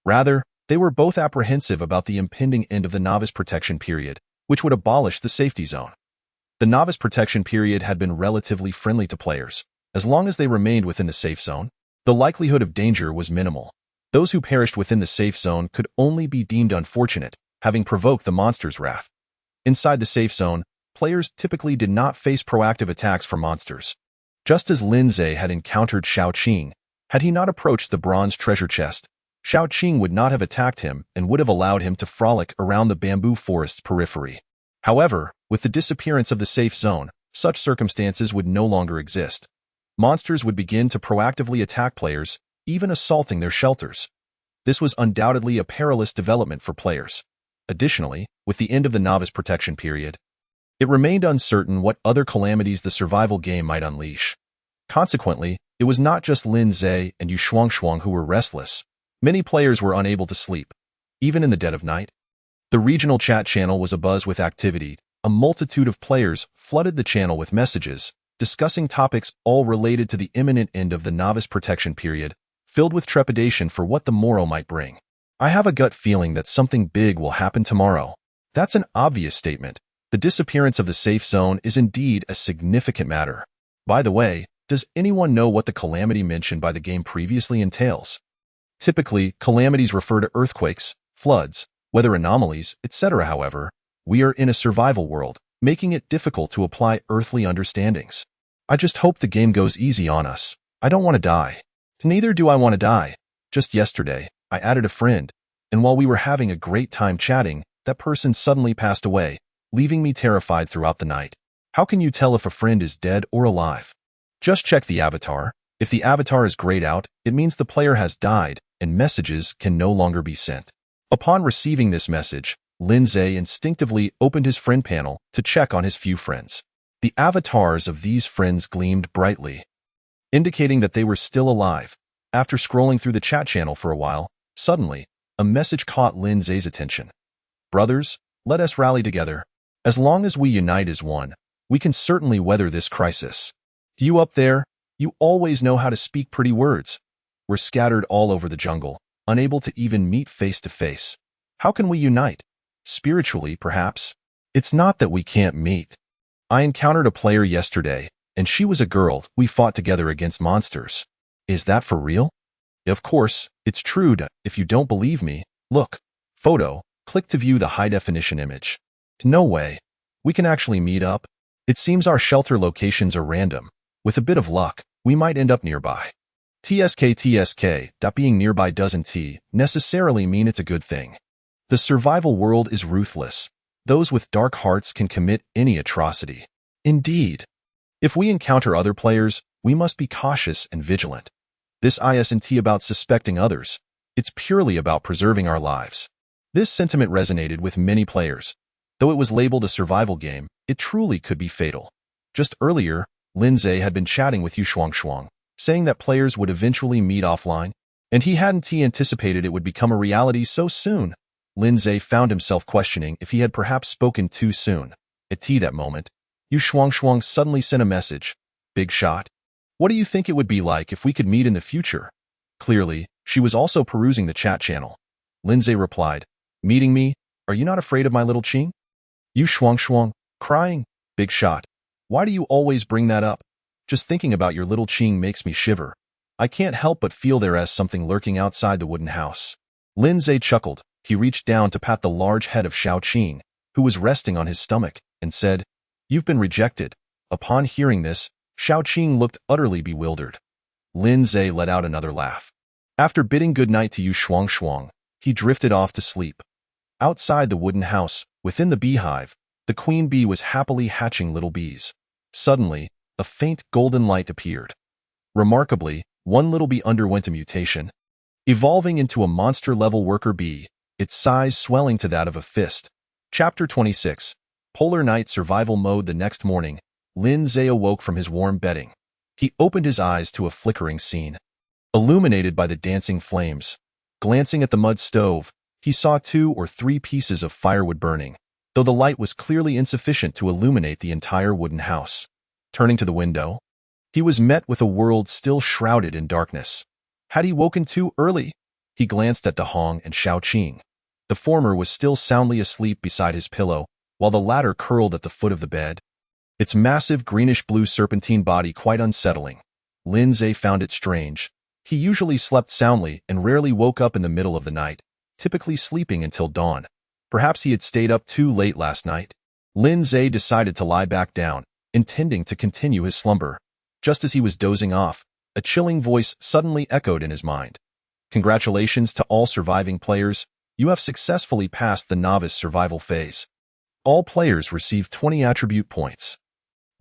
Rather, they were both apprehensive about the impending end of the novice protection period, which would abolish the safety zone. The novice protection period had been relatively friendly to players. As long as they remained within the safe zone, the likelihood of danger was minimal. Those who perished within the safe zone could only be deemed unfortunate, having provoked the monster's wrath. Inside the safe zone, players typically did not face proactive attacks from monsters. Just as Lindsay had encountered Xiaoqing, had he not approached the bronze treasure chest, Xiaoqing would not have attacked him and would have allowed him to frolic around the bamboo forest's periphery. However, with the disappearance of the safe zone, such circumstances would no longer exist. Monsters would begin to proactively attack players, even assaulting their shelters. This was undoubtedly a perilous development for players. Additionally, with the end of the novice protection period, it remained uncertain what other calamities the survival game might unleash. Consequently, it was not just Lindsay and Yu Shuangshuang who were restless. Many players were unable to sleep, even in the dead of night. The regional chat channel was abuzz with activity. A multitude of players flooded the channel with messages, discussing topics all related to the imminent end of the novice protection period, filled with trepidation for what the morrow might bring. I have a gut feeling that something big will happen tomorrow. That's an obvious statement. The disappearance of the safe zone is indeed a significant matter. By the way, does anyone know what the calamity mentioned by the game previously entails? Typically, calamities refer to earthquakes, floods, weather anomalies, etc. However, we are in a survival world, making it difficult to apply earthly understandings. I just hope the game goes easy on us. I don't want to die. Neither do I want to die. Just yesterday, I added a friend, and while we were having a great time chatting, that person suddenly passed away, leaving me terrified throughout the night. How can you tell if a friend is dead or alive? Just check the avatar. If the avatar is grayed out, it means the player has died, and messages can no longer be sent. Upon receiving this message, Lindsay instinctively opened his friend panel to check on his few friends. The avatars of these friends gleamed brightly, indicating that they were still alive. After scrolling through the chat channel for a while, suddenly, a message caught Lindsay's attention. Brothers, let us rally together. As long as we unite as one, we can certainly weather this crisis. You up there, you always know how to speak pretty words. We're scattered all over the jungle, unable to even meet face to face. How can we unite? Spiritually, perhaps? It's not that we can't meet. I encountered a player yesterday, and she was a girl. We fought together against monsters. Is that for real? Of course, it's true. If you don't believe me, look. Photo. Click to view the high-definition image. No way. We can actually meet up. It seems our shelter locations are random. With a bit of luck, we might end up nearby. TSK. Being nearby doesn't necessarily mean it's a good thing. The survival world is ruthless. Those with dark hearts can commit any atrocity. Indeed. If we encounter other players, we must be cautious and vigilant. This isn't about suspecting others. It's purely about preserving our lives. This sentiment resonated with many players. Though it was labeled a survival game, it truly could be fatal. Just earlier, Lindsay had been chatting with Yu Shuang, saying that players would eventually meet offline, and he hadn't anticipated it would become a reality so soon. Lindsay found himself questioning if he had perhaps spoken too soon. At that moment, Yu Shuang suddenly sent a message. Big shot. What do you think it would be like if we could meet in the future? Clearly, she was also perusing the chat channel. Lindsay replied, Meeting me? Are you not afraid of my little Qing? Yu Shuang, crying. Big shot. Why do you always bring that up? Just thinking about your little Qing makes me shiver. I can't help but feel there is something lurking outside the wooden house. Lindsay chuckled. He reached down to pat the large head of Xiao Qing, who was resting on his stomach, and said, You've been rejected. Upon hearing this, Xiao Qing looked utterly bewildered. Lindsay let out another laugh. After bidding goodnight to Yu Shuang, he drifted off to sleep. Outside the wooden house, within the beehive, the queen bee was happily hatching little bees. Suddenly, a faint golden light appeared. Remarkably, one little bee underwent a mutation, evolving into a monster-level worker bee, its size swelling to that of a fist. Chapter 26. Polar Night Survival Mode. The next morning, Lindsay awoke from his warm bedding. He opened his eyes to a flickering scene, illuminated by the dancing flames. Glancing at the mud stove, he saw 2 or 3 pieces of firewood burning, though the light was clearly insufficient to illuminate the entire wooden house. Turning to the window, he was met with a world still shrouded in darkness. Had he woken too early? He glanced at Dahong and Xiao Qing. The former was still soundly asleep beside his pillow, while the latter curled at the foot of the bed, its massive greenish-blue serpentine body quite unsettling. Lindsay found it strange. He usually slept soundly and rarely woke up in the middle of the night, typically sleeping until dawn. Perhaps he had stayed up too late last night. Lindsay decided to lie back down, intending to continue his slumber. Just as he was dozing off, a chilling voice suddenly echoed in his mind. Congratulations to all surviving players. You have successfully passed the novice survival phase. All players receive 20 attribute points.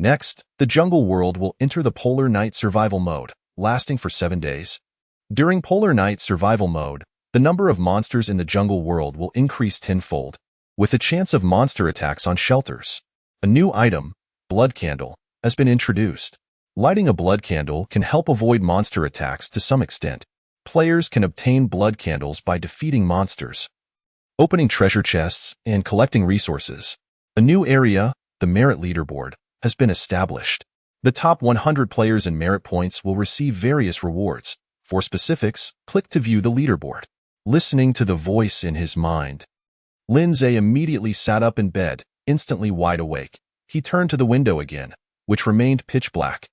Next, the jungle world will enter the Polar Night Survival Mode, lasting for 7 days. During Polar Night Survival Mode, the number of monsters in the jungle world will increase tenfold, with a chance of monster attacks on shelters. A new item, Blood Candle, has been introduced. Lighting a blood candle can help avoid monster attacks to some extent. Players can obtain blood candles by defeating monsters, opening treasure chests, and collecting resources. A new area, the Merit Leaderboard, has been established. The top 100 players in merit points will receive various rewards. For specifics, click to view the leaderboard. Listening to the voice in his mind, Lindsay immediately sat up in bed, instantly wide awake. He turned to the window again, which remained pitch black.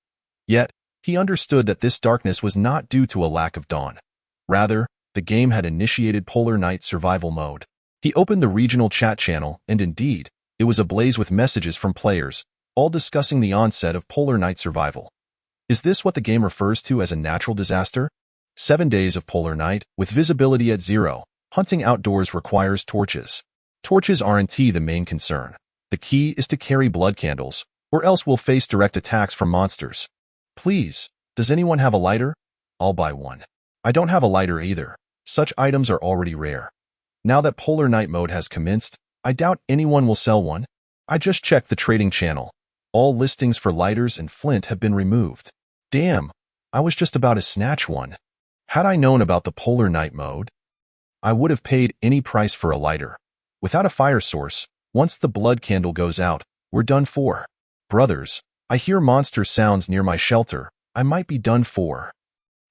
Yet, he understood that this darkness was not due to a lack of dawn. Rather, the game had initiated Polar Night Survival Mode. He opened the regional chat channel, and indeed, it was ablaze with messages from players, all discussing the onset of Polar Night Survival. Is this what the game refers to as a natural disaster? 7 days of Polar Night, with visibility at 0. Hunting outdoors requires torches. Torches aren't the main concern. The key is to carry blood candles, or else we'll face direct attacks from monsters. Please, does anyone have a lighter? I'll buy one. I don't have a lighter either. Such items are already rare. Now that Polar Night mode has commenced, I doubt anyone will sell one. I just checked the trading channel. All listings for lighters and flint have been removed. Damn, I was just about to snatch one. Had I known about the Polar Night mode, I would have paid any price for a lighter. Without a fire source, once the blood candle goes out, we're done for. Brothers, I hear monster sounds near my shelter. I might be done for.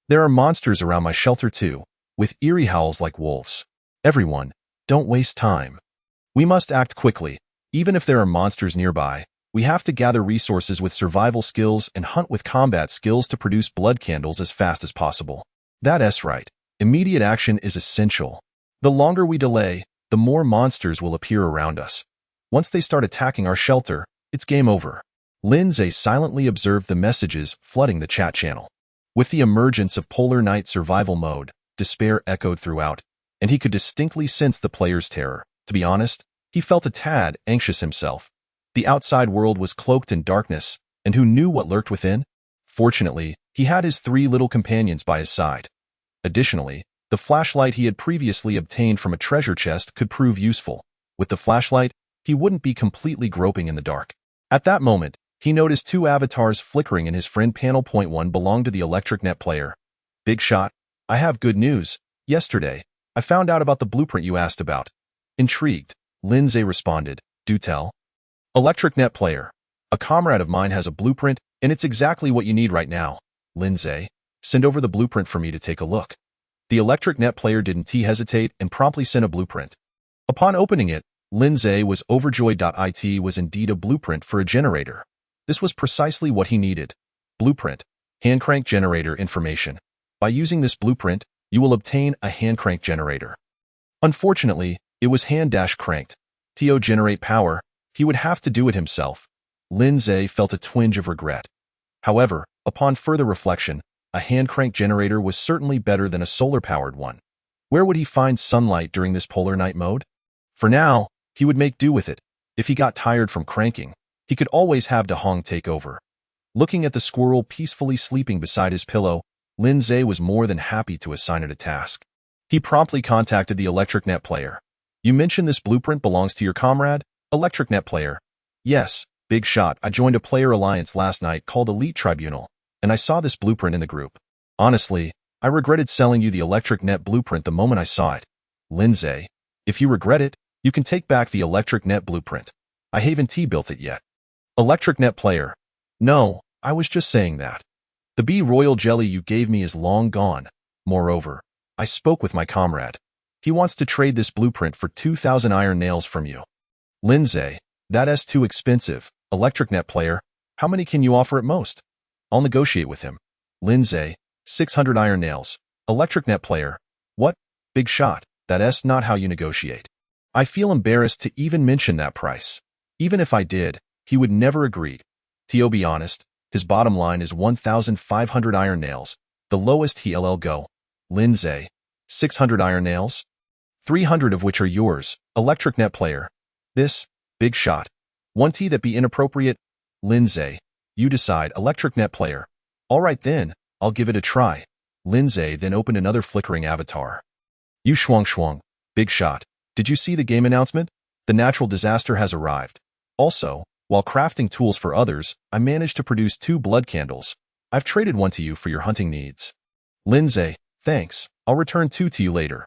There are monsters around my shelter too, with eerie howls like wolves. Everyone, don't waste time. We must act quickly. Even if there are monsters nearby, we have to gather resources with survival skills and hunt with combat skills to produce blood candles as fast as possible. That's right. Immediate action is essential. The longer we delay, the more monsters will appear around us. Once they start attacking our shelter, it's game over. Lindsay silently observed the messages flooding the chat channel. With the emergence of Polar Night survival mode, despair echoed throughout, and he could distinctly sense the player's terror. To be honest, he felt a tad anxious himself. The outside world was cloaked in darkness, and who knew what lurked within? Fortunately, he had his 3 little companions by his side. Additionally, the flashlight he had previously obtained from a treasure chest could prove useful. With the flashlight, he wouldn't be completely groping in the dark. At that moment, he noticed 2 avatars flickering in his friend panel. Point 1 belonged to the Electric Net player. Big shot. I have good news. Yesterday, I found out about the blueprint you asked about. Intrigued, Lindsay responded. Do tell. Electric Net player. A comrade of mine has a blueprint, and it's exactly what you need right now. Lindsay, send over the blueprint for me to take a look. The Electric Net player didn't hesitate and promptly sent a blueprint. Upon opening it, Lindsay was overjoyed. It was indeed a blueprint for a generator. This was precisely what he needed. Blueprint. Hand crank generator information. By using this blueprint, you will obtain a hand crank generator. Unfortunately, it was hand-cranked. To generate power, he would have to do it himself. Lindsay felt a twinge of regret. However, upon further reflection, a hand crank generator was certainly better than a solar-powered one. Where would he find sunlight during this polar night mode? For now, he would make do with it. If he got tired from cranking, he could always have Dahong take over. Looking at the squirrel peacefully sleeping beside his pillow, Lindsay was more than happy to assign it a task. He promptly contacted the Electric Net player. You mentioned this blueprint belongs to your comrade, Electric Net player. Yes, big shot. I joined a player alliance last night called Elite Tribunal, and I saw this blueprint in the group. Honestly, I regretted selling you the Electric Net blueprint the moment I saw it. Lindsay, if you regret it, you can take back the Electric Net blueprint. I haven't built it yet. Electric Net player. No, I was just saying that. The bee royal jelly you gave me is long gone. Moreover, I spoke with my comrade. He wants to trade this blueprint for 2,000 iron nails from you. Lindsay, that's too expensive. Electric Net player, how many can you offer at most? I'll negotiate with him. Lindsay, 600 iron nails. Electric Net player, what? Big shot. That's not how you negotiate. I feel embarrassed to even mention that price. Even if I did, he would never agree. To be honest, his bottom line is 1,500 iron nails, the lowest he'll go. Lindsay, 600 iron nails? 300 of which are yours, Electric Net player. This, big shot. Won't that be inappropriate? Lindsay, you decide, Electric Net player. All right then, I'll give it a try. Lindsay then opened another flickering avatar. You schwung, big shot. Did you see the game announcement? The natural disaster has arrived. Also, while crafting tools for others, I managed to produce 2 blood candles. I've traded one to you for your hunting needs. Lindsay, thanks. I'll return 2 to you later.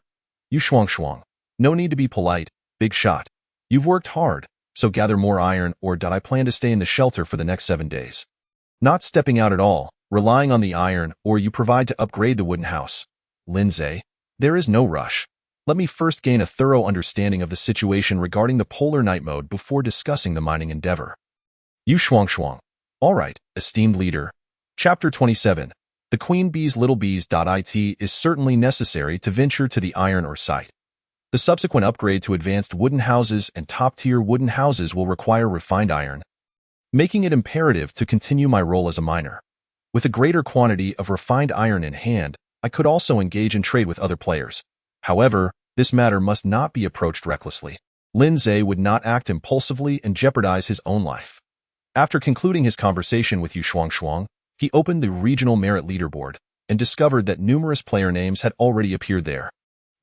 You schwung. No need to be polite, big shot. You've worked hard, so gather more iron or I plan to stay in the shelter for the next 7 days. Not stepping out at all, relying on the iron or you provide to upgrade the wooden house. Lindsay, there is no rush. Let me first gain a thorough understanding of the situation regarding the polar night mode before discussing the mining endeavor. You schwung. All right, esteemed leader. Chapter 27. The Queen Bee's Little Bees. It is certainly necessary to venture to the iron ore site. The subsequent upgrade to advanced wooden houses and top-tier wooden houses will require refined iron, making it imperative to continue my role as a miner. With a greater quantity of refined iron in hand, I could also engage in trade with other players. However, this matter must not be approached recklessly. Lindsay would not act impulsively and jeopardize his own life. After concluding his conversation with Yu Shuang, he opened the regional merit leaderboard and discovered that numerous player names had already appeared there.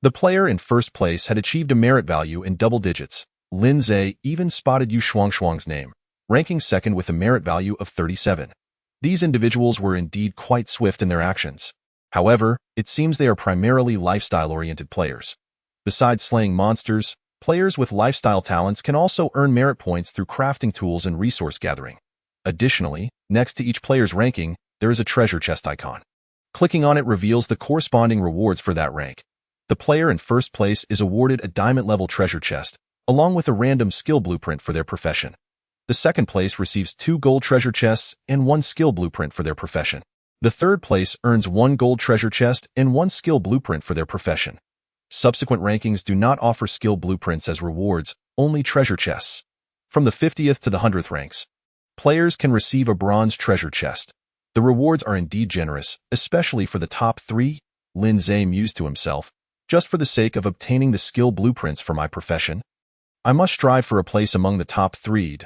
The player in first place had achieved a merit value in double digits. Lindsay even spotted Yu Shuang's name, ranking second with a merit value of 37. These individuals were indeed quite swift in their actions. However, it seems they are primarily lifestyle-oriented players. Besides slaying monsters, players with lifestyle talents can also earn merit points through crafting tools and resource gathering. Additionally, next to each player's ranking, there is a treasure chest icon. Clicking on it reveals the corresponding rewards for that rank. The player in first place is awarded a diamond-level treasure chest, along with a random skill blueprint for their profession. The second place receives 2 gold treasure chests and 1 skill blueprint for their profession. The third place earns 1 gold treasure chest and 1 skill blueprint for their profession. Subsequent rankings do not offer skill blueprints as rewards, only treasure chests. From the 50th to the 100th ranks, players can receive a bronze treasure chest. The rewards are indeed generous, especially for the top 3, Lin Zhe mused to himself. Just for the sake of obtaining the skill blueprints for my profession, I must strive for a place among the top 3.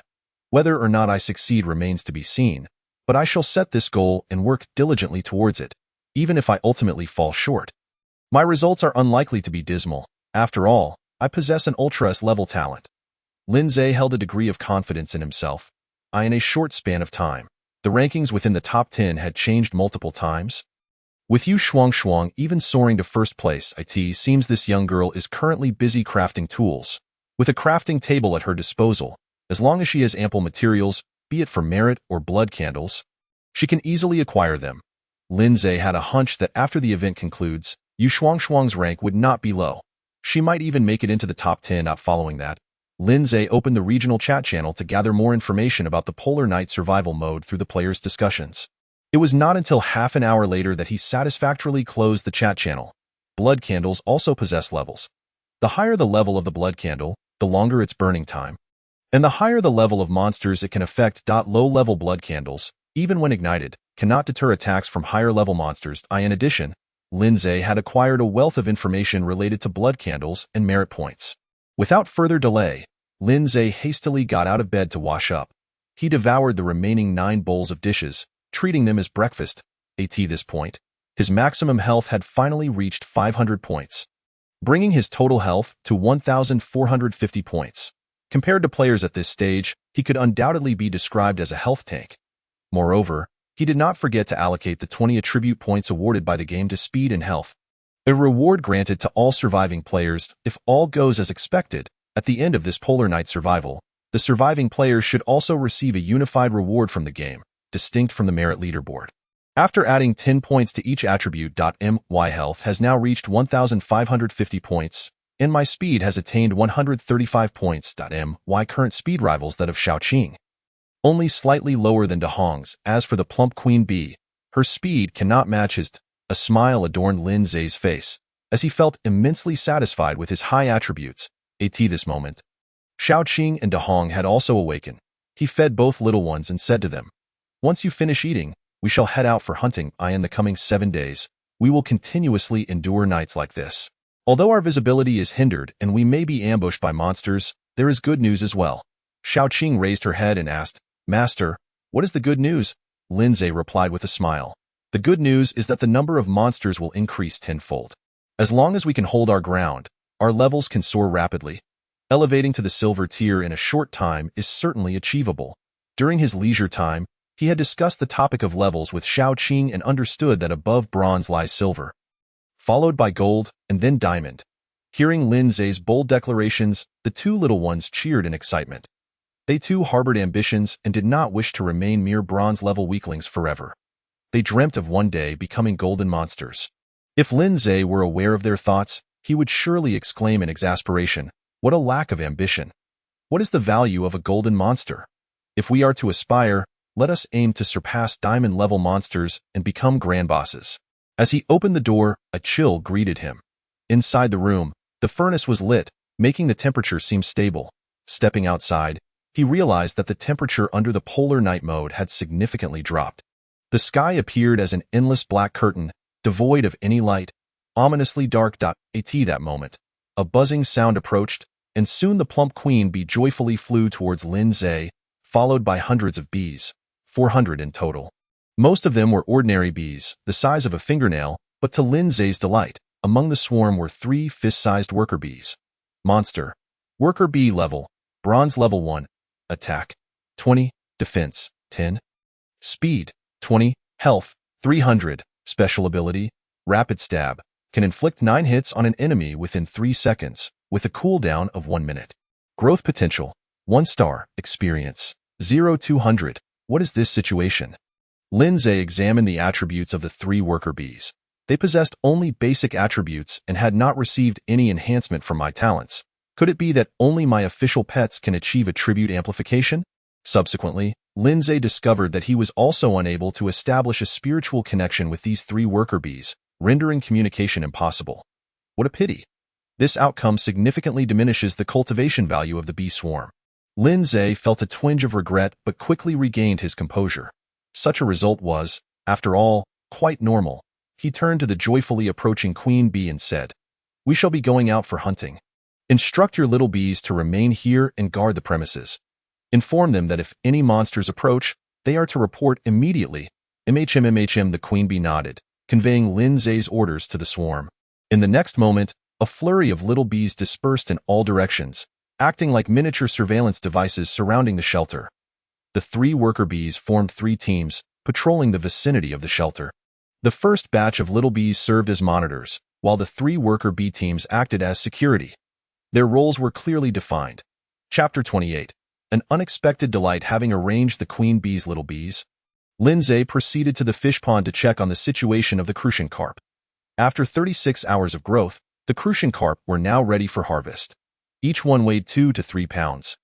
Whether or not I succeed remains to be seen, but I shall set this goal and work diligently towards it, even if I ultimately fall short. My results are unlikely to be dismal. After all, I possess an ultra-S-level talent. Lin Zhe held a degree of confidence in himself. In a short span of time, the rankings within the top 10 had changed multiple times. With Yu Shuang even soaring to first place, it seems this young girl is currently busy crafting tools. With a crafting table at her disposal, as long as she has ample materials, be it for merit or blood candles, she can easily acquire them. Lin Zhe had a hunch that after the event concludes, Yu Shuang's rank would not be low. She might even make it into the top 10. Following that, Lin Zhe opened the regional chat channel to gather more information about the Polar Night survival mode through the players' discussions. It was not until half an hour later that he satisfactorily closed the chat channel. Blood candles also possess levels. The higher the level of the blood candle, the longer its burning time. And the higher the level of monsters it can affect. Low-level blood candles, even when ignited, cannot deter attacks from higher-level monsters. In addition, Lin Zhe had acquired a wealth of information related to blood candles and merit points. Without further delay, Lin Zhe hastily got out of bed to wash up. He devoured the remaining 9 bowls of dishes, treating them as breakfast. At this point, his maximum health had finally reached 500 points, bringing his total health to 1,450 points. Compared to players at this stage, he could undoubtedly be described as a health tank. Moreover, he did not forget to allocate the 20 attribute points awarded by the game to speed and health, a reward granted to all surviving players. If all goes as expected, at the end of this Polar Night survival, the surviving players should also receive a unified reward from the game, distinct from the merit leaderboard. After adding 10 points to each attribute, my health has now reached 1,550 points, and my speed has attained 135 points. My current speed rivals that of Xiaoqing, only slightly lower than Dahong's. As for the plump Queen Bee, her speed cannot match his. A smile adorned Lin Zhe's face, as he felt immensely satisfied with his high attributes. At this moment, Xiaoqing and Dahong had also awakened. He fed both little ones and said to them, "Once you finish eating, we shall head out for hunting. In the coming 7 days, we will continuously endure nights like this. Although our visibility is hindered and we may be ambushed by monsters, there is good news as well." Xiaoqing raised her head and asked, "Master, what is the good news?" Lin Zhe replied with a smile. "The good news is that the number of monsters will increase tenfold. As long as we can hold our ground, our levels can soar rapidly. Elevating to the silver tier in a short time is certainly achievable." During his leisure time, he had discussed the topic of levels with Xiaoqing and understood that above bronze lies silver, followed by gold, and then diamond. Hearing Lin Zhe's bold declarations, the 2 little ones cheered in excitement. They too harbored ambitions and did not wish to remain mere bronze-level weaklings forever. They dreamt of one day becoming golden monsters. If Lin Zhe were aware of their thoughts, he would surely exclaim in exasperation, "What a lack of ambition! What is the value of a golden monster? If we are to aspire, let us aim to surpass diamond-level monsters and become grand bosses." As he opened the door, a chill greeted him. Inside the room, the furnace was lit, making the temperature seem stable. Stepping outside, he realized that the temperature under the Polar Night mode had significantly dropped. The sky appeared as an endless black curtain, devoid of any light, ominously dark. At that moment, a buzzing sound approached, and soon the plump Queen Bee joyfully flew towards Lin Zhe, followed by hundreds of bees, 400 in total. Most of them were ordinary bees, the size of a fingernail, but to Lin Zhe's delight, among the swarm were 3 fist-sized worker bees. Monster. Worker bee level. Bronze level 1. Attack. 20. Defense. 10. Speed. 20. Health. 300. Special ability. Rapid Stab. Can inflict 9 hits on an enemy within 3 seconds, with a cooldown of 1 minute. Growth potential. 1 star. Experience. 0-200. What is this situation? Lin Zhe examined the attributes of the 3 worker bees. They possessed only basic attributes and had not received any enhancement from my talents. Could it be that only my official pets can achieve attribute amplification? Subsequently, Lindsay discovered that he was also unable to establish a spiritual connection with these 3 worker bees, rendering communication impossible. What a pity. This outcome significantly diminishes the cultivation value of the bee swarm. Lindsay felt a twinge of regret but quickly regained his composure. Such a result was, after all, quite normal. He turned to the joyfully approaching queen bee and said, "We shall be going out for hunting. Instruct your little bees to remain here and guard the premises. Inform them that if any monsters approach, they are to report immediately." The queen bee nodded, conveying Lindsay's orders to the swarm. In the next moment, a flurry of little bees dispersed in all directions, acting like miniature surveillance devices surrounding the shelter. The 3 worker bees formed 3 teams, patrolling the vicinity of the shelter. The first batch of little bees served as monitors, while the 3 worker bee teams acted as security. Their roles were clearly defined. Chapter 28. An unexpected delight. Having arranged the queen bee's little bees, Lindsay proceeded to the fish pond to check on the situation of the crucian carp. After 36 hours of growth, the crucian carp were now ready for harvest. Each one weighed 2 to 3 pounds.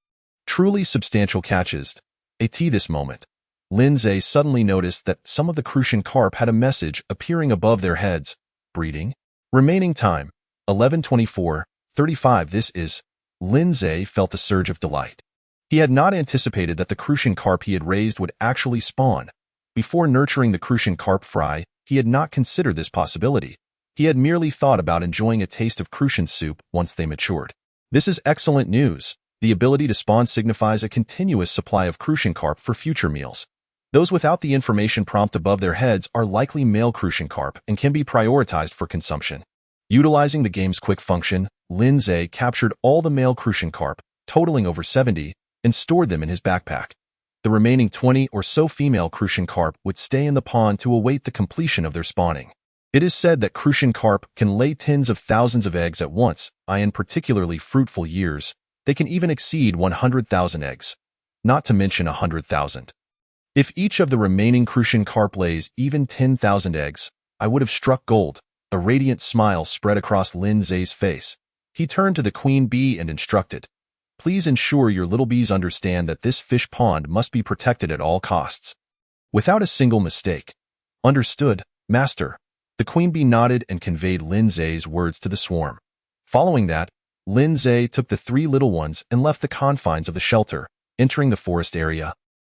Truly substantial catches. At this moment, Lindsay suddenly noticed that some of the crucian carp had a message appearing above their heads. Breeding. Remaining time, 11:24:35. This is. Lindsay felt a surge of delight. He had not anticipated that the crucian carp he had raised would actually spawn. Before nurturing the crucian carp fry, he had not considered this possibility. He had merely thought about enjoying a taste of crucian soup once they matured. This is excellent news. The ability to spawn signifies a continuous supply of crucian carp for future meals. Those without the information prompt above their heads are likely male crucian carp and can be prioritized for consumption. Utilizing the game's quick function, Lindsay captured all the male crucian carp, totaling over 70, and stored them in his backpack. The remaining 20 or so female crucian carp would stay in the pond to await the completion of their spawning. It is said that crucian carp can lay tens of thousands of eggs at once, in particularly fruitful years. They can even exceed 100,000 eggs, not to mention 100,000. If each of the remaining crucian carp lays even 10,000 eggs, I would have struck gold. A radiant smile spread across Lindsay's face. He turned to the queen bee and instructed, "Please ensure your little bees understand that this fish pond must be protected at all costs, without a single mistake." "Understood, master." The queen bee nodded and conveyed Lindsay's words to the swarm. Following that, Lindsay took the 3 little ones and left the confines of the shelter, entering the forest area.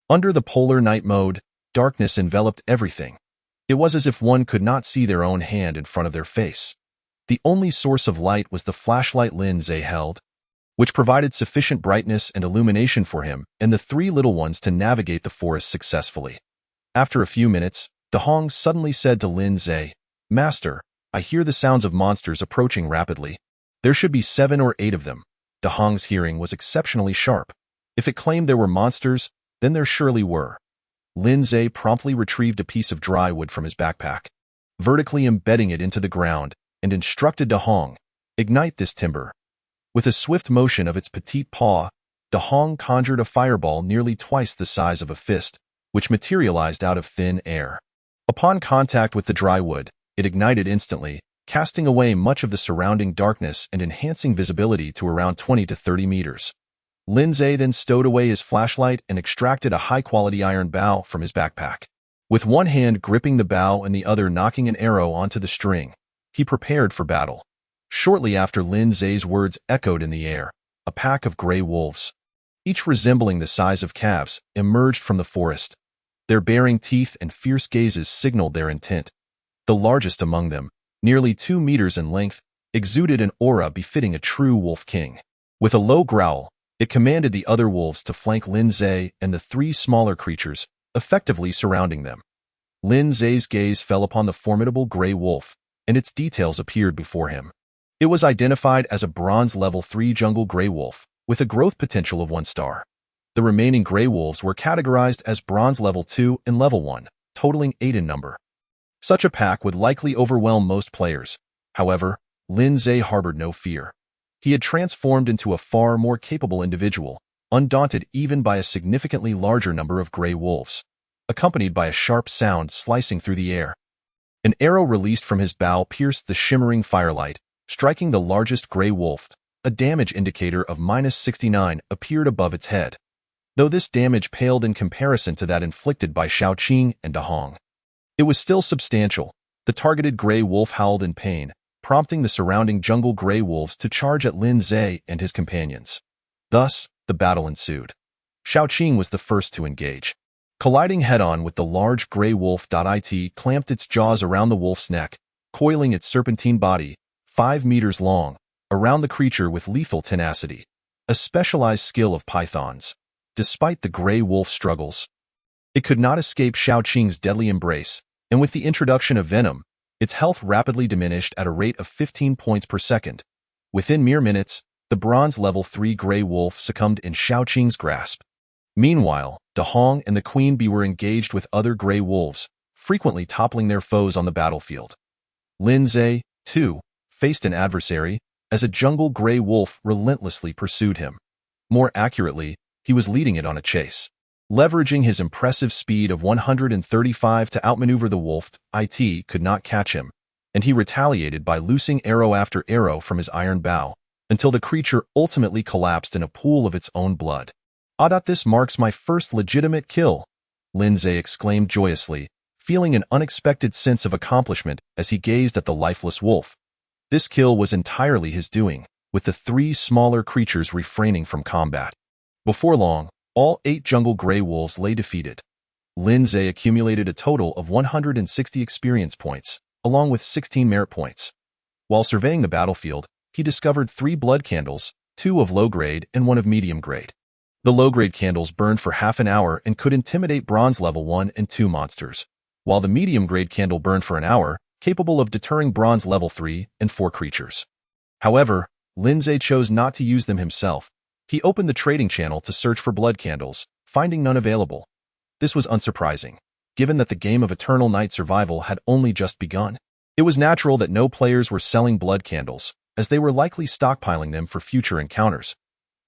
Under the polar night mode, darkness enveloped everything. It was as if one could not see their own hand in front of their face. The only source of light was the flashlight Lindsay held, which provided sufficient brightness and illumination for him and the 3 little ones to navigate the forest successfully. After a few minutes, Dahong suddenly said to Lindsay, "Master, I hear the sounds of monsters approaching rapidly. There should be 7 or 8 of them." Dahong's hearing was exceptionally sharp. If it claimed there were monsters, then there surely were. Lindsay promptly retrieved a piece of dry wood from his backpack, vertically embedding it into the ground, and instructed Dahong, "Ignite this timber." With a swift motion of its petite paw, Dahong conjured a fireball nearly twice the size of a fist, which materialized out of thin air. Upon contact with the dry wood, it ignited instantly, casting away much of the surrounding darkness and enhancing visibility to around 20 to 30 meters. Lindsay then stowed away his flashlight and extracted a high-quality iron bow from his backpack. With one hand gripping the bow and the other knocking an arrow onto the string, he prepared for battle. Shortly after Lindsay's words echoed in the air, a pack of gray wolves, each resembling the size of calves, emerged from the forest. Their baring teeth and fierce gazes signaled their intent. The largest among them, nearly 2 meters in length, exuded an aura befitting a true wolf king. With a low growl, it commanded the other wolves to flank Lindsay and the 3 smaller creatures, effectively surrounding them. Lindsay's gaze fell upon the formidable gray wolf, and its details appeared before him. It was identified as a bronze level 3 jungle gray wolf, with a growth potential of 1 star. The remaining gray wolves were categorized as bronze level 2 and level 1, totaling 8 in number. Such a pack would likely overwhelm most players. However, Lindsay harbored no fear. He had transformed into a far more capable individual, undaunted even by a significantly larger number of gray wolves, accompanied by a sharp sound slicing through the air. An arrow released from his bow pierced the shimmering firelight, striking the largest gray wolf. A damage indicator of -69 appeared above its head. though this damage paled in comparison to that inflicted by Xiaoqing and Dahong. It was still substantial. The targeted gray wolf howled in pain, prompting the surrounding jungle gray wolves to charge at Lin Zhe and his companions. Thus, the battle ensued. Xiaoqing was the first to engage. Colliding head-on with the large gray wolf, it clamped its jaws around the wolf's neck, coiling its serpentine body, 5 meters long, around the creature with lethal tenacity, a specialized skill of pythons. Despite the gray wolf's struggles, it could not escape Xiaoqing's deadly embrace, and with the introduction of venom, its health rapidly diminished at a rate of 15 points per second. Within mere minutes, the bronze level 3 gray wolf succumbed in Xiaoqing's grasp. Meanwhile, Dahong and the Queen Bee were engaged with other gray wolves, frequently toppling their foes on the battlefield. Lin Zhe, too, faced an adversary, as a jungle gray wolf relentlessly pursued him. More accurately, he was leading it on a chase. Leveraging his impressive speed of 135 to outmaneuver the wolf, it could not catch him, and he retaliated by loosing arrow after arrow from his iron bow, until the creature ultimately collapsed in a pool of its own blood. This marks my first legitimate kill, Lin Zhe exclaimed joyously, feeling an unexpected sense of accomplishment as he gazed at the lifeless wolf. This kill was entirely his doing, with the 3 smaller creatures refraining from combat. Before long, all 8 jungle gray wolves lay defeated. Lin Zhe accumulated a total of 160 experience points, along with 16 merit points. While surveying the battlefield, he discovered 3 blood candles, 2 of low grade and 1 of medium grade. The low-grade candles burned for half an hour and could intimidate bronze level 1 and 2 monsters, while the medium-grade candle burned for an hour, capable of deterring bronze level 3 and 4 creatures. However, Lin Zhe chose not to use them himself. He opened the trading channel to search for blood candles, finding none available. This was unsurprising, given that the game of Eternal Night Survival had only just begun. It was natural that no players were selling blood candles, as they were likely stockpiling them for future encounters.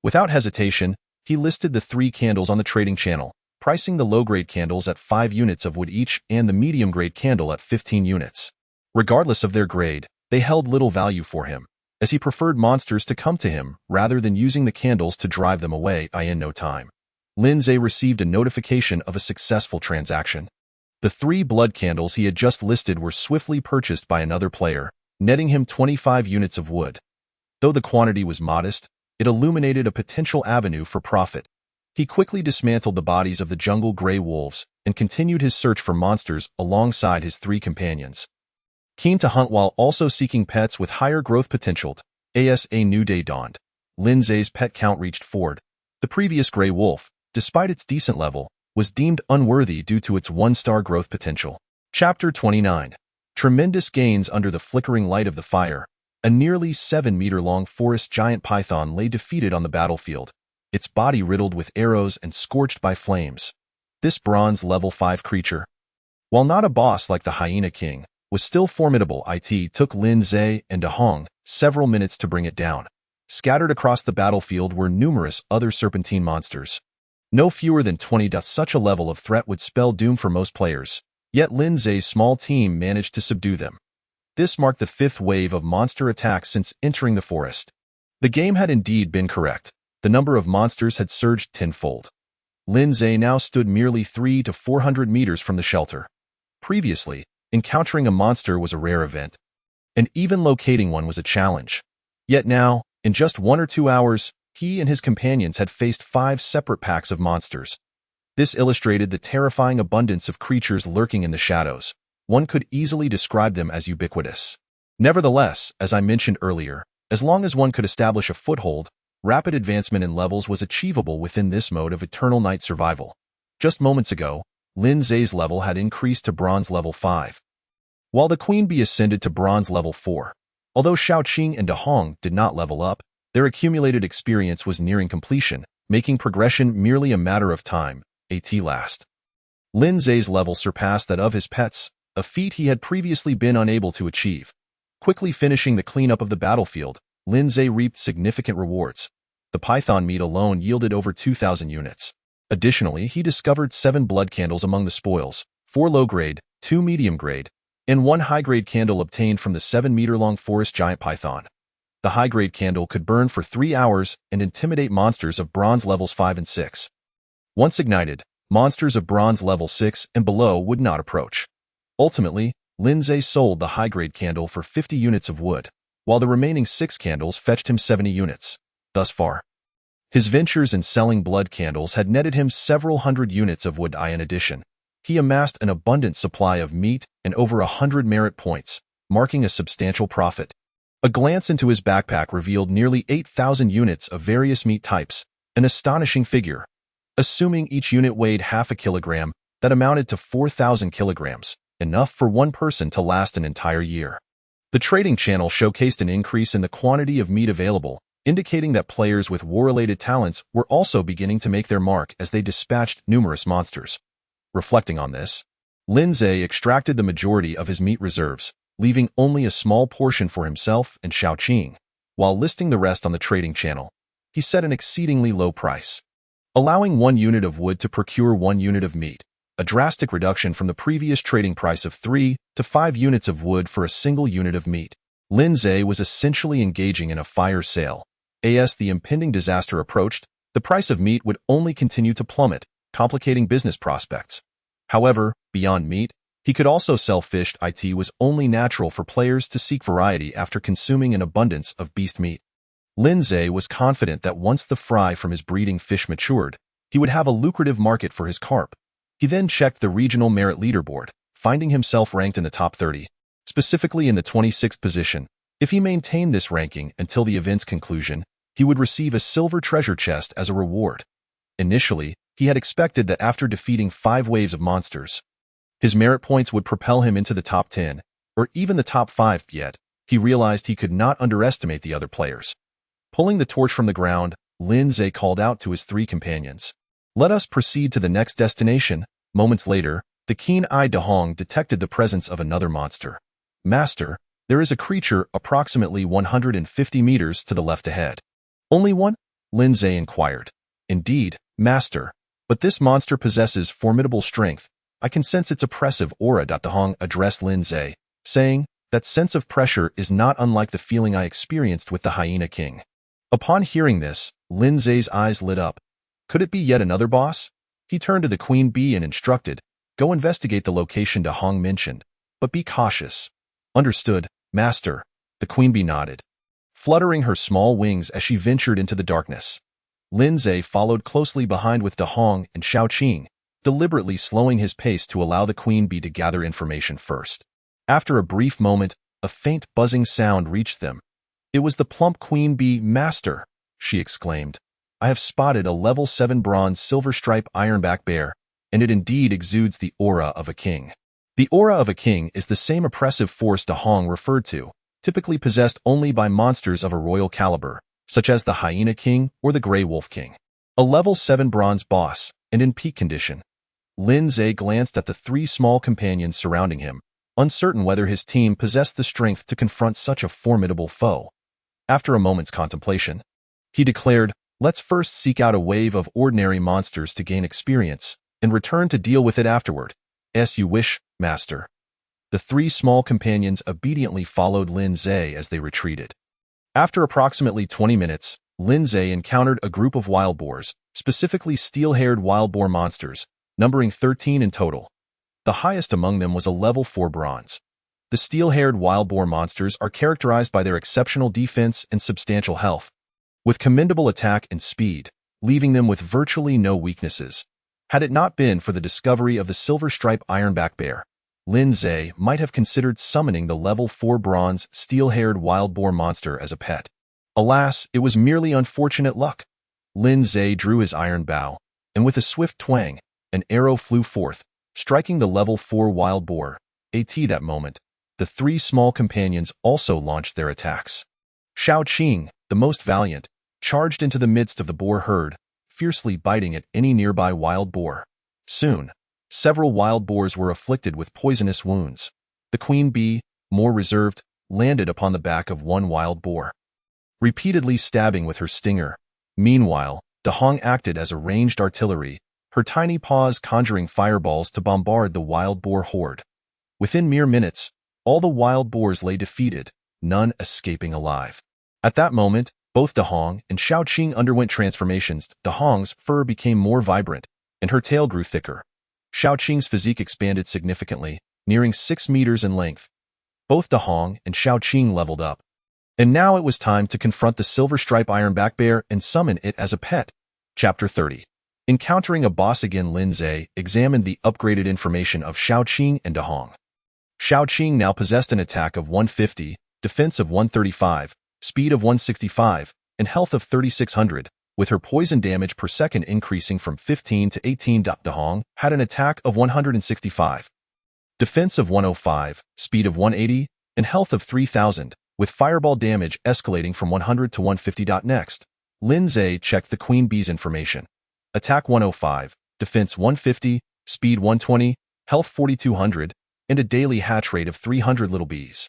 Without hesitation, he listed the 3 candles on the trading channel, pricing the low-grade candles at 5 units of wood each and the medium-grade candle at 15 units. Regardless of their grade, they held little value for him, as he preferred monsters to come to him rather than using the candles to drive them away in no time. Lin Zhe received a notification of a successful transaction. The 3 blood candles he had just listed were swiftly purchased by another player, netting him 25 units of wood. Though the quantity was modest, it illuminated a potential avenue for profit. He quickly dismantled the bodies of the jungle gray wolves and continued his search for monsters alongside his 3 companions. Keen to hunt while also seeking pets with higher growth potential, as a new day dawned. Lin Zhe's pet count reached 4. The previous gray wolf, despite its decent level, was deemed unworthy due to its 1-star growth potential. Chapter 29. Tremendous gains under the flickering light of the fire. A nearly 7-meter-long forest giant python lay defeated on the battlefield, its body riddled with arrows and scorched by flames. This bronze level 5 creature, while not a boss like the Hyena King, was still formidable. It took Lin Zhe and Dahong several minutes to bring it down. Scattered across the battlefield were numerous other serpentine monsters. No fewer than 20. Such a level of threat would spell doom for most players, yet Lin Zhe's small team managed to subdue them. This marked the 5th wave of monster attacks since entering the forest. The game had indeed been correct. The number of monsters had surged tenfold. Lin Zhe now stood merely 300 to 400 meters from the shelter. Previously, encountering a monster was a rare event, and even locating one was a challenge. Yet now, in just 1 or 2 hours, he and his companions had faced 5 separate packs of monsters. This illustrated the terrifying abundance of creatures lurking in the shadows. One could easily describe them as ubiquitous. Nevertheless, as I mentioned earlier, as long as one could establish a foothold, rapid advancement in levels was achievable within this mode of Eternal Night Survival. Just moments ago, Lin Zhe's level had increased to bronze level 5, while the Queen Bee ascended to bronze level 4. Although Xiaoqing and Dahong did not level up, their accumulated experience was nearing completion, making progression merely a matter of time, at last. Lin Zhe's level surpassed that of his pets, a feat he had previously been unable to achieve. Quickly finishing the cleanup of the battlefield, Lin Zhe reaped significant rewards. The python meat alone yielded over 2,000 units. Additionally, he discovered 7 blood candles among the spoils, 4 low-grade, 2 medium-grade, and 1 high-grade candle obtained from the 7-meter-long forest giant python. The high-grade candle could burn for 3 hours and intimidate monsters of bronze levels 5 and 6. Once ignited, monsters of bronze level 6 and below would not approach. Ultimately, Lindsay sold the high-grade candle for 50 units of wood, while the remaining 6 candles fetched him 70 units. Thus far, his ventures in selling blood candles had netted him several hundred units of wood. In addition, he amassed an abundant supply of meat and over 100 merit points, marking a substantial profit. A glance into his backpack revealed nearly 8,000 units of various meat types, an astonishing figure. Assuming each unit weighed half a kilogram, that amounted to 4,000 kilograms, enough for one person to last an entire year. The trading channel showcased an increase in the quantity of meat available, indicating that players with war-related talents were also beginning to make their mark as they dispatched numerous monsters. Reflecting on this, Lindsay extracted the majority of his meat reserves, leaving only a small portion for himself and Xiaoqing. While listing the rest on the trading channel, he set an exceedingly low price, allowing 1 unit of wood to procure 1 unit of meat, a drastic reduction from the previous trading price of 3 to 5 units of wood for a single unit of meat. Lindsay was essentially engaging in a fire sale. As the impending disaster approached, the price of meat would only continue to plummet, complicating business prospects. However, beyond meat, he could also sell fish. It was only natural for players to seek variety after consuming an abundance of beast meat. Lindsay was confident that once the fry from his breeding fish matured, he would have a lucrative market for his carp. He then checked the regional merit leaderboard, finding himself ranked in the top 30, specifically in the 26th position. If he maintained this ranking until the event's conclusion, he would receive a silver treasure chest as a reward. Initially, he had expected that after defeating 5 waves of monsters, his merit points would propel him into the top 10, or even the top 5, yet he realized he could not underestimate the other players. Pulling the torch from the ground, Lindsay called out to his 3 companions. "Let us proceed to the next destination." Moments later, the keen-eyed Dahong detected the presence of another monster. "Master, there is a creature approximately 150 meters to the left ahead." "Only one?" Lindsay inquired. "Indeed, Master, but this monster possesses formidable strength. I can sense its oppressive aura." Dahong addressed Lindsay, saying, "That sense of pressure is not unlike the feeling I experienced with the Hyena King." Upon hearing this, Lindsay's eyes lit up. Could it be yet another boss? He turned to the Queen Bee and instructed, "Go investigate the location Dahong mentioned, but be cautious." "Understood, Master." The Queen Bee nodded, fluttering her small wings as she ventured into the darkness. Lindsay followed closely behind with Dahong and Xiaoqing, deliberately slowing his pace to allow the Queen Bee to gather information first. After a brief moment, a faint buzzing sound reached them. "It was the plump Queen Bee. Master," she exclaimed. "I have spotted a level 7 bronze silver stripe ironback bear, and it indeed exudes the aura of a king." The aura of a king is the same oppressive force Dahong referred to, typically possessed only by monsters of a royal caliber, such as the Hyena King or the Grey Wolf King. A level 7 bronze boss, and in peak condition. Lindsay glanced at the 3 small companions surrounding him, uncertain whether his team possessed the strength to confront such a formidable foe. After a moment's contemplation, he declared, "Let's first seek out a wave of ordinary monsters to gain experience, and return to deal with it afterward." "As you wish, Master." The 3 small companions obediently followed Lindsay as they retreated. After approximately 20 minutes, Lindsay encountered a group of wild boars, specifically steel-haired wild boar monsters, numbering 13 in total. The highest among them was a level 4 bronze. The steel-haired wild boar monsters are characterized by their exceptional defense and substantial health, with commendable attack and speed, leaving them with virtually no weaknesses. Had it not been for the discovery of the silver stripe ironback bear, Lindsay might have considered summoning the level 4 bronze steel-haired wild boar monster as a pet. Alas, it was merely unfortunate luck. Lindsay drew his iron bow, and with a swift twang, an arrow flew forth, striking the level 4 wild boar. At that moment, the 3 small companions also launched their attacks. Xiaoqing, the most valiant, charged into the midst of the boar herd, fiercely biting at any nearby wild boar. Soon, several wild boars were afflicted with poisonous wounds. The Queen Bee, more reserved, landed upon the back of one wild boar, repeatedly stabbing with her stinger. Meanwhile, Dahong acted as a ranged artillery, her tiny paws conjuring fireballs to bombard the wild boar horde. Within mere minutes, all the wild boars lay defeated, none escaping alive. At that moment, both Dahong and Xiaoqing underwent transformations. Dahong's fur became more vibrant, and her tail grew thicker. Shao Qing's physique expanded significantly, nearing 6 meters in length. Both Da Hong and Shao Qing leveled up. And now it was time to confront the Silver Stripe Ironback Bear and summon it as a pet. Chapter 30. Encountering a boss again, Lin Zhe examined the upgraded information of Shao Qing and Da Hong. Shao Qing now possessed an attack of 150, defense of 135, speed of 165, and health of 3600, with her poison damage per second increasing from 15 to 18. Da Hong had an attack of 165, defense of 105, speed of 180, and health of 3000, with fireball damage escalating from 100 to 150. Next, Lin Zhe checked the Queen Bee's information. Attack 105, defense 150, speed 120, health 4200, and a daily hatch rate of 300 little bees.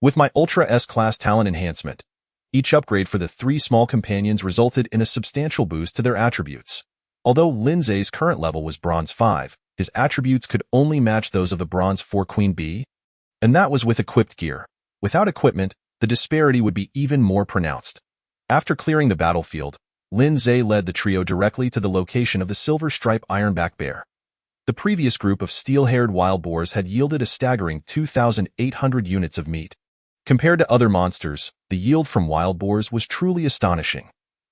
With my Ultra S-Class talent enhancement, each upgrade for the 3 small companions resulted in a substantial boost to their attributes. Although Lin Zhe's current level was Bronze 5, his attributes could only match those of the Bronze 4 Queen Bee, and that was with equipped gear. Without equipment, the disparity would be even more pronounced. After clearing the battlefield, Lin Zhe led the trio directly to the location of the Silver Stripe Ironback Bear. The previous group of steel-haired wild boars had yielded a staggering 2,800 units of meat. Compared to other monsters, the yield from wild boars was truly astonishing.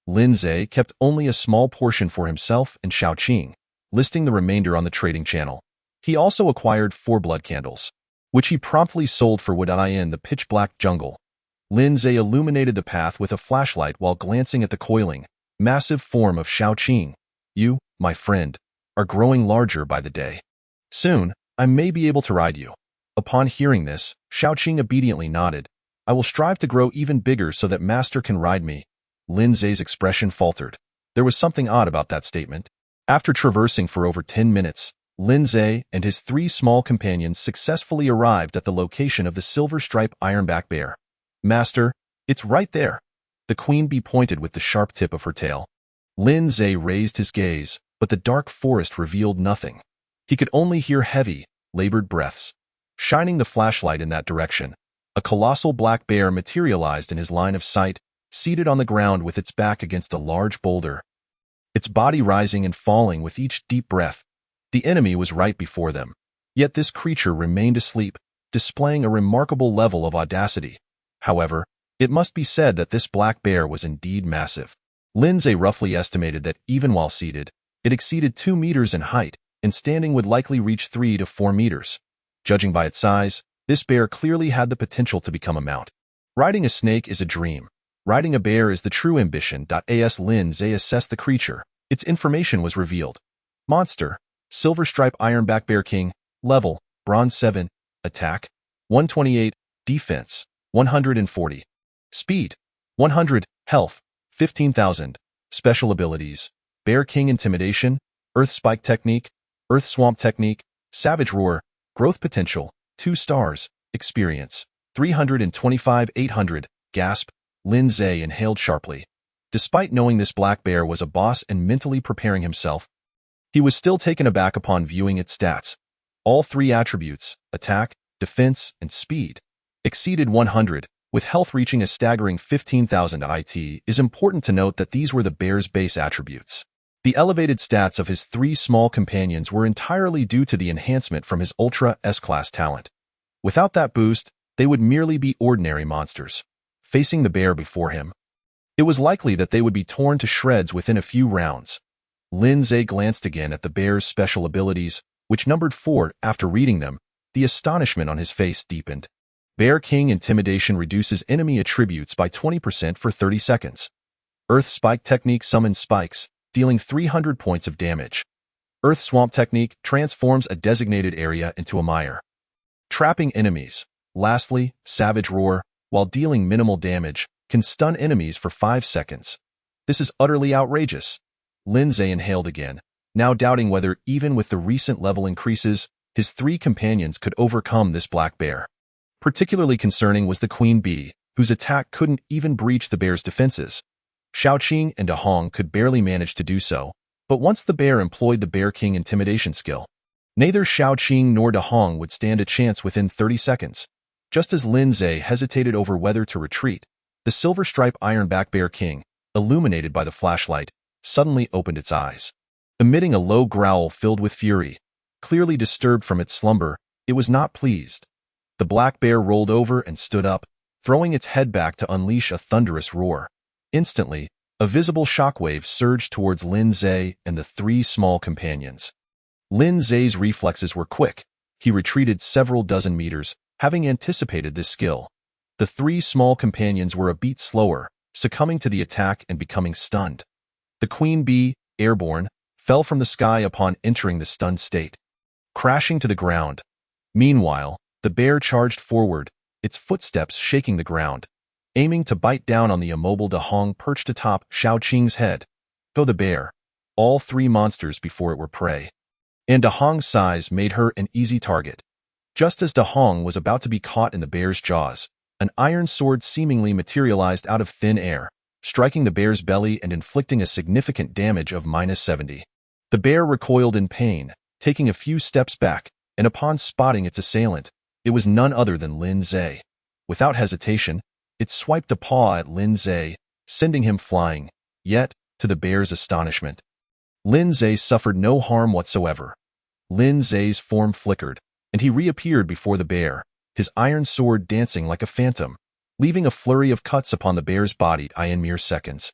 Lin Zhe kept only a small portion for himself and Shao Qing, listing the remainder on the trading channel. He also acquired 4 blood candles, which he promptly sold for wood in the pitch-black jungle. Lin Zhe illuminated the path with a flashlight while glancing at the coiling, massive form of Shao Qing. You, my friend, are growing larger by the day. Soon, I may be able to ride you. Upon hearing this, Shao Qing obediently nodded. I will strive to grow even bigger so that Master can ride me. Lin Zhe's expression faltered. There was something odd about that statement. After traversing for over 10 minutes, Lin Zhe and his 3 small companions successfully arrived at the location of the Silver Stripe Ironback Bear. Master, it's right there. The Queen Bee pointed with the sharp tip of her tail. Lin Zhe raised his gaze, but the dark forest revealed nothing. He could only hear heavy, labored breaths. Shining the flashlight in that direction, a colossal black bear materialized in his line of sight, seated on the ground with its back against a large boulder, its body rising and falling with each deep breath. The enemy was right before them. Yet this creature remained asleep, displaying a remarkable level of audacity. However, it must be said that this black bear was indeed massive. Lin Zhe roughly estimated that even while seated, it exceeded 2 meters in height, and standing would likely reach 3 to 4 meters. Judging by its size, this bear clearly had the potential to become a mount. Riding a snake is a dream. Riding a bear is the true ambition. As Lin Zhe assessed the creature, its information was revealed. Monster, Silver Stripe Ironback Bear King, level, Bronze 7, attack, 128, defense, 140. Speed, 100, health, 15,000. Special abilities, Bear King Intimidation, Earth Spike Technique, Earth Swamp Technique, Savage Roar, Growth Potential, 2 stars, Experience, 325 800, gasp, Lin Zhe inhaled sharply. Despite knowing this black bear was a boss and mentally preparing himself, he was still taken aback upon viewing its stats. All 3 attributes, attack, defense, and speed, exceeded 100, with health reaching a staggering 15,000. It is important to note that these were the bear's base attributes. The elevated stats of his 3 small companions were entirely due to the enhancement from his Ultra S-Class talent. Without that boost, they would merely be ordinary monsters. Facing the bear before him, it was likely that they would be torn to shreds within a few rounds. Lin Zhe glanced again at the bear's special abilities, which numbered 4. After reading them, the astonishment on his face deepened. Bear King Intimidation reduces enemy attributes by 20% for 30 seconds. Earth Spike Technique summons spikes, dealing 300 points of damage. Earth Swamp Technique transforms a designated area into a mire, trapping enemies. Lastly, Savage Roar, while dealing minimal damage, can stun enemies for 5 seconds. This is utterly outrageous. Lin Zhe inhaled again, now doubting whether, even with the recent level increases, his 3 companions could overcome this black bear. Particularly concerning was the Queen Bee, whose attack couldn't even breach the bear's defenses. Shao Qing and Da Hong could barely manage to do so, but once the bear employed the Bear King Intimidation skill, neither Shao Qing nor Da Hong would stand a chance within 30 seconds. Just as Lin Zhe hesitated over whether to retreat, the Silver Stripe Ironback Bear King, illuminated by the flashlight, suddenly opened its eyes. emitting a low growl filled with fury. Clearly disturbed from its slumber, it was not pleased. The black bear rolled over and stood up, throwing its head back to unleash a thunderous roar. Instantly, a visible shockwave surged towards Lin Zhe and the three small companions. Lin Zhe's reflexes were quick. He retreated several dozen meters, having anticipated this skill. The three small companions were a beat slower, succumbing to the attack and becoming stunned. The queen bee, airborne, fell from the sky upon entering the stunned state, crashing to the ground. Meanwhile, the bear charged forward, its footsteps shaking the ground, aiming to bite down on the immobile De Hong perched atop Xiaoqing's head. Though the bear, all three monsters before it were prey, and De Hong's size made her an easy target. Just as De Hong was about to be caught in the bear's jaws, an iron sword seemingly materialized out of thin air, striking the bear's belly and inflicting a significant damage of -70. The bear recoiled in pain, taking a few steps back, and upon spotting its assailant, it was none other than Lin Zhe. Without hesitation, it swiped a paw at Lin Zhe, sending him flying, yet, to the bear's astonishment, Lin Zhe suffered no harm whatsoever. Lin Zhe's form flickered, and he reappeared before the bear, his iron sword dancing like a phantom, leaving a flurry of cuts upon the bear's body in mere seconds.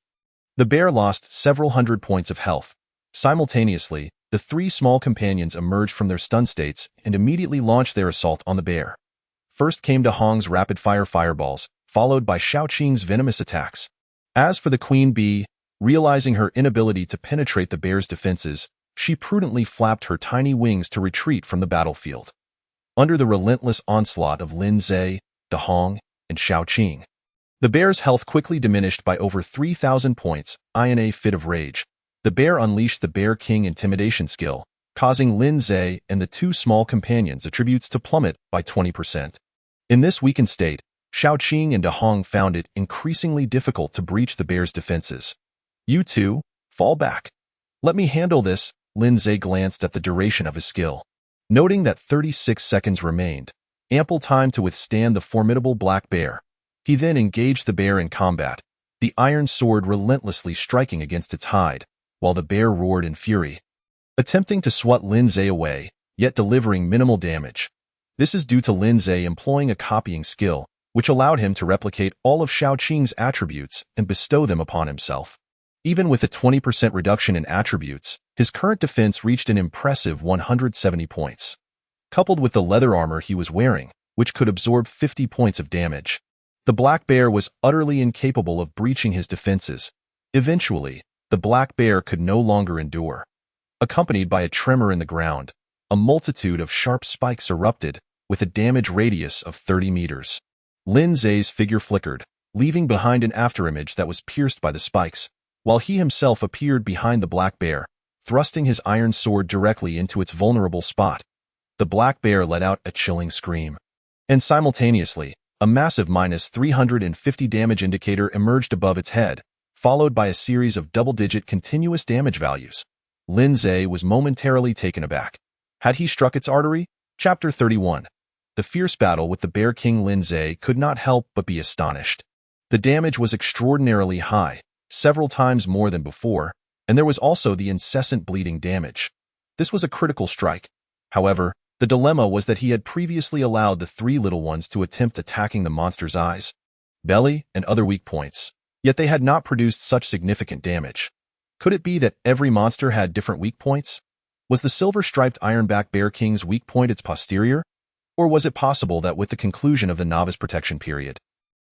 The bear lost several hundred points of health. Simultaneously, the three small companions emerged from their stun states and immediately launched their assault on the bear. First came De Hong's rapid-fire fireballs, followed by Xiaoqing's venomous attacks. As for the queen bee, realizing her inability to penetrate the bear's defenses, she prudently flapped her tiny wings to retreat from the battlefield. Under the relentless onslaught of Lin Zhe, De Hong, and Xiaoqing, the bear's health quickly diminished by over 3,000 points. In a fit of rage, the bear unleashed the Bear King intimidation skill, causing Lin Zhe and the two small companions' attributes to plummet by 20%. In this weakened state, Xiaoqing and De Hong found it increasingly difficult to breach the bear's defenses. "You two, fall back. Let me handle this." Lin Zhe glanced at the duration of his skill, noting that 36 seconds remained, ample time to withstand the formidable black bear. He then engaged the bear in combat, the iron sword relentlessly striking against its hide, while the bear roared in fury, attempting to swat Lin Zhe away, yet delivering minimal damage. This is due to Lin Zhe employing a copying skill, which allowed him to replicate all of Xiaoqing's attributes and bestow them upon himself. Even with a 20% reduction in attributes, his current defense reached an impressive 170 points. Coupled with the leather armor he was wearing, which could absorb 50 points of damage, the black bear was utterly incapable of breaching his defenses. Eventually, the black bear could no longer endure. Accompanied by a tremor in the ground, a multitude of sharp spikes erupted, with a damage radius of 30 meters. Lin Zhe's figure flickered, leaving behind an afterimage that was pierced by the spikes, while he himself appeared behind the black bear, thrusting his iron sword directly into its vulnerable spot. The black bear let out a chilling scream, and simultaneously, a massive -350 damage indicator emerged above its head, followed by a series of double-digit continuous damage values. Lin Zhe was momentarily taken aback. Had he struck its artery? Chapter 31. The fierce battle with the Bear King. Lin Zhe could not help but be astonished. The damage was extraordinarily high, several times more than before, and there was also the incessant bleeding damage. This was a critical strike. However, the dilemma was that he had previously allowed the three little ones to attempt attacking the monster's eyes, belly, and other weak points, yet they had not produced such significant damage. Could it be that every monster had different weak points? Was the silver-striped Ironback Bear King's weak point its posterior? Or was it possible that with the conclusion of the novice protection period,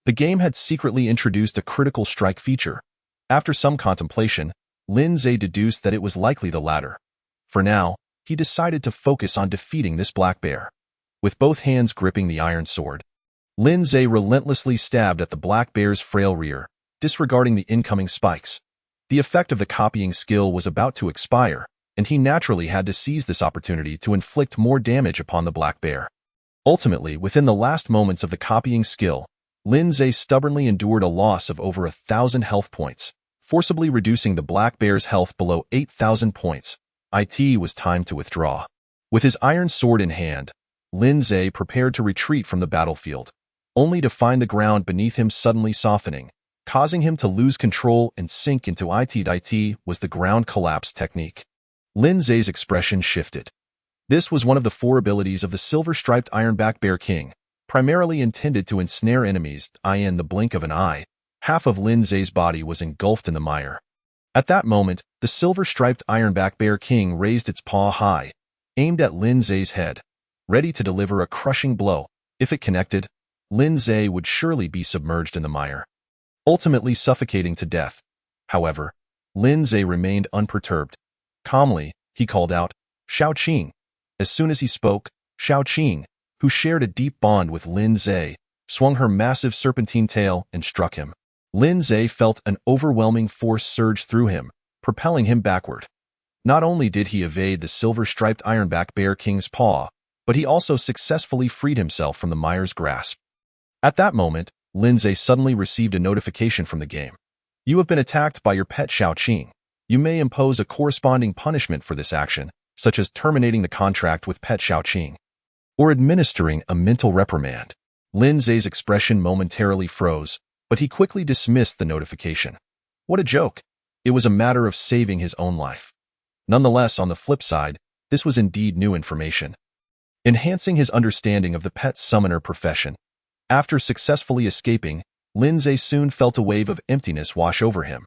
the game had secretly introduced a critical strike feature? After some contemplation, Lin Zhe deduced that it was likely the latter. For now, he decided to focus on defeating this black bear. With both hands gripping the iron sword, Lin Zhe relentlessly stabbed at the black bear's frail rear, disregarding the incoming spikes. The effect of the copying skill was about to expire, and he naturally had to seize this opportunity to inflict more damage upon the black bear. Ultimately, within the last moments of the copying skill, Lin Zhe stubbornly endured a loss of over 1,000 health points, forcibly reducing the black bear's health below 8,000 points. It was time to withdraw. With his iron sword in hand, Lin Zhe prepared to retreat from the battlefield, only to find the ground beneath him suddenly softening, causing him to lose control and sink into it. It was the ground collapse technique. Lin Zhe's expression shifted. This was one of the 4 abilities of the silver-striped Ironback Bear King, primarily intended to ensnare enemies. In the blink of an eye, half of Lin Zhe's body was engulfed in the mire. At that moment, the silver-striped Ironback Bear King raised its paw high, aimed at Lin Zhe's head, ready to deliver a crushing blow. If it connected, Lin Zhe would surely be submerged in the mire, ultimately suffocating to death. However, Lin Zhe remained unperturbed. Calmly, he called out, "Shao Qing." As soon as he spoke, Shao Qing, who shared a deep bond with Lin Zhe, swung her massive serpentine tail and struck him. Lin Zhe felt an overwhelming force surge through him, propelling him backward. Not only did he evade the silver-striped Ironback Bear King's paw, but he also successfully freed himself from the mire's grasp. At that moment, Lin Zhe suddenly received a notification from the game. You have been attacked by your pet Shao Qing. You may impose a corresponding punishment for this action, such as terminating the contract with pet Shao Qing, or administering a mental reprimand. Lin Zhe's expression momentarily froze, but he quickly dismissed the notification. What a joke! It was a matter of saving his own life. Nonetheless, on the flip side, this was indeed new information, enhancing his understanding of the pet summoner profession. After successfully escaping, Lin Zhe soon felt a wave of emptiness wash over him.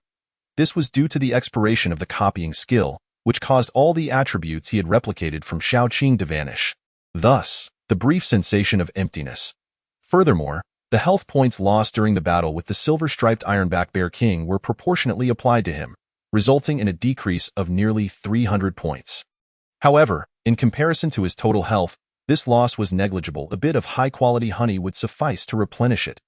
This was due to the expiration of the copying skill, which caused all the attributes he had replicated from Shao Qing to vanish. Thus, the brief sensation of emptiness. Furthermore, the health points lost during the battle with the silver-striped Ironback Bear King were proportionately applied to him, resulting in a decrease of nearly 300 points. However, in comparison to his total health, this loss was negligible. A bit of high-quality honey would suffice to replenish it.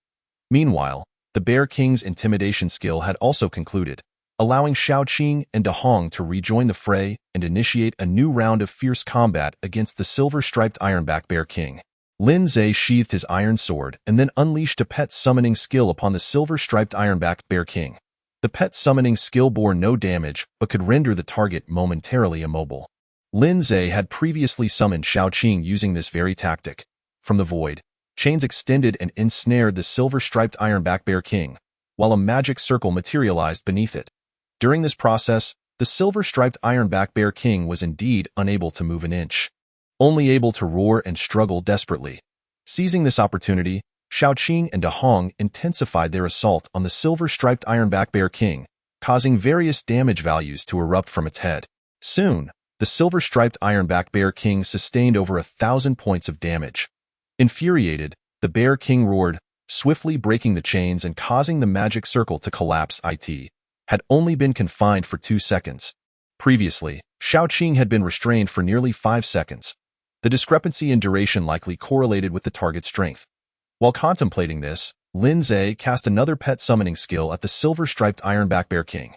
Meanwhile, the Bear King's intimidation skill had also concluded, allowing Shao Qing and De Hong to rejoin the fray and initiate a new round of fierce combat against the silver-striped Ironback Bear King. Lin Zhe sheathed his iron sword and then unleashed a pet summoning skill upon the silver-striped Ironback Bear King. The pet summoning skill bore no damage but could render the target momentarily immobile. Lin Zhe had previously summoned Shao Qing using this very tactic. From the void, chains extended and ensnared the silver-striped Ironback Bear King, while a magic circle materialized beneath it. During this process, the silver-striped Ironback Bear King was indeed unable to move an inch, only able to roar and struggle desperately. Seizing this opportunity, Shao Qing and De Hong intensified their assault on the silver-striped Ironback Bear King, causing various damage values to erupt from its head. Soon, the silver-striped Ironback Bear King sustained over 1,000 points of damage. Infuriated, the Bear King roared, swiftly breaking the chains and causing the magic circle to collapse. It had only been confined for 2 seconds. Previously, Shao Qing had been restrained for nearly 5 seconds. The discrepancy in duration likely correlated with the target's strength. While contemplating this, Lin Zhe cast another pet summoning skill at the silver-striped Ironback Bear King.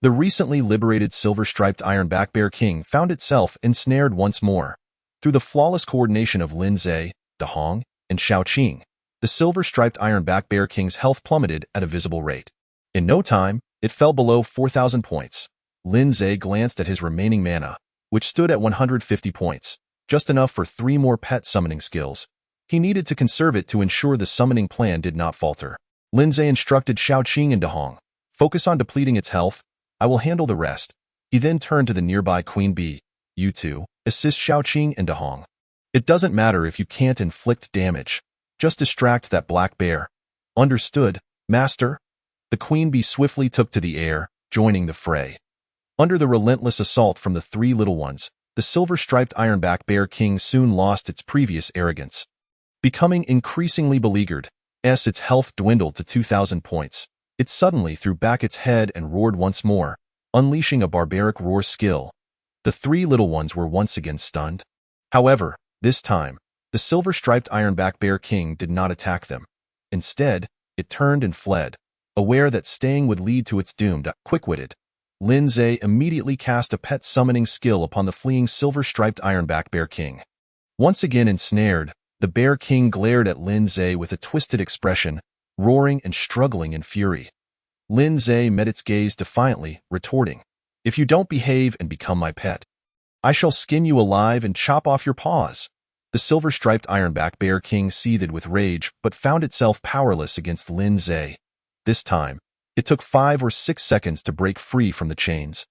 The recently liberated silver-striped Ironback Bear King found itself ensnared once more. Through the flawless coordination of Lin Zhe, De Hong, and Shao Qing, the silver-striped Ironback Bear King's health plummeted at a visible rate. In no time, it fell below 4,000 points. Lin Zhe glanced at his remaining mana, which stood at 150 points, just enough for 3 more pet summoning skills. He needed to conserve it to ensure the summoning plan did not falter. Lin Zhe instructed Shao Qing and De Hong, "Focus on depleting its health. I will handle the rest." He then turned to the nearby Queen Bee. "You two, assist Shao Qing and De Hong. It doesn't matter if you can't inflict damage. Just distract that black bear." "Understood, Master." The Queen Bee swiftly took to the air, joining the fray. Under the relentless assault from the 3 little ones, the silver-striped Ironback Bear King soon lost its previous arrogance. Becoming increasingly beleaguered, its health dwindled to 2,000 points. It suddenly threw back its head and roared once more, unleashing a barbaric roar skill. The 3 little ones were once again stunned. However, this time, the silver-striped Ironback Bear King did not attack them. Instead, it turned and fled, aware that staying would lead to its doom. Quick-witted, Lin Zhe immediately cast a pet summoning skill upon the fleeing silver-striped Ironback Bear King. Once again ensnared, the Bear King glared at Lin Zhe with a twisted expression, roaring and struggling in fury. Lin Zhe met its gaze defiantly, retorting, "If you don't behave and become my pet, I shall skin you alive and chop off your paws." The silver-striped Ironback Bear King seethed with rage but found itself powerless against Lin Zhe. This time, it took 5 or 6 seconds to break free from the chains.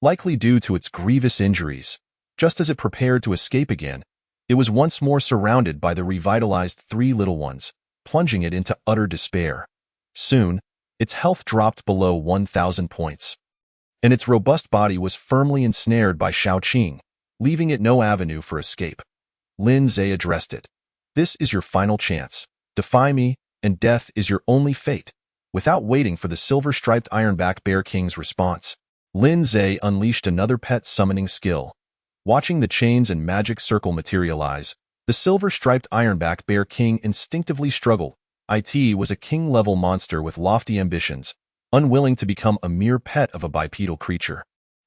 likely due to its grievous injuries. Just as it prepared to escape again, it was once more surrounded by the revitalized three little ones, plunging it into utter despair. Soon, its health dropped below 1,000 points, and its robust body was firmly ensnared by Shaoqing, leaving it no avenue for escape. Lin Zhe addressed it. This is your final chance. Defy me, and death is your only fate. Without waiting for the silver-striped Ironback Bear King's response, Lin Zhe unleashed another pet summoning skill. Watching the chains and magic circle materialize, the silver-striped Ironback Bear King instinctively struggled. It was a king-level monster with lofty ambitions, unwilling to become a mere pet of a bipedal creature.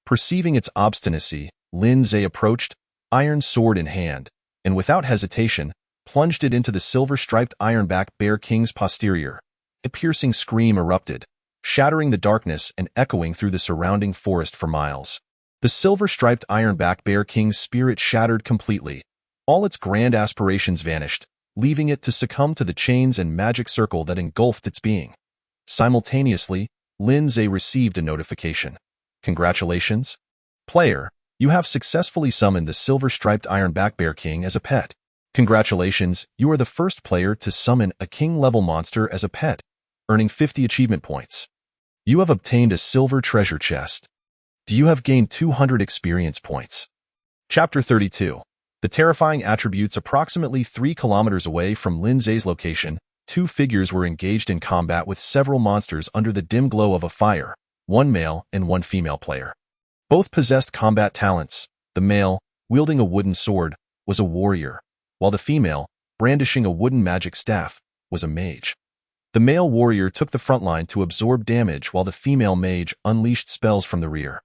Perceiving its obstinacy, Lin Zhe approached, iron sword in hand, and without hesitation, plunged it into the silver-striped Ironback Bear King's posterior. A piercing scream erupted, shattering the darkness and echoing through the surrounding forest for miles. The silver-striped Ironback Bear King's spirit shattered completely. All its grand aspirations vanished, leaving it to succumb to the chains and magic circle that engulfed its being. Simultaneously, Lin Zhe received a notification. Congratulations, player. You have successfully summoned the silver-striped Ironback Bear King as a pet. Congratulations, you are the first player to summon a king-level monster as a pet, earning 50 achievement points. You have obtained a silver treasure chest. You have gained 200 experience points. Chapter 32. The terrifying attributes. Approximately 3 kilometers away from Lin Zhe's location, two figures were engaged in combat with several monsters under the dim glow of a fire, one male and one female player. Both possessed combat talents. The male, wielding a wooden sword, was a warrior, while the female, brandishing a wooden magic staff, was a mage. The male warrior took the front line to absorb damage while the female mage unleashed spells from the rear.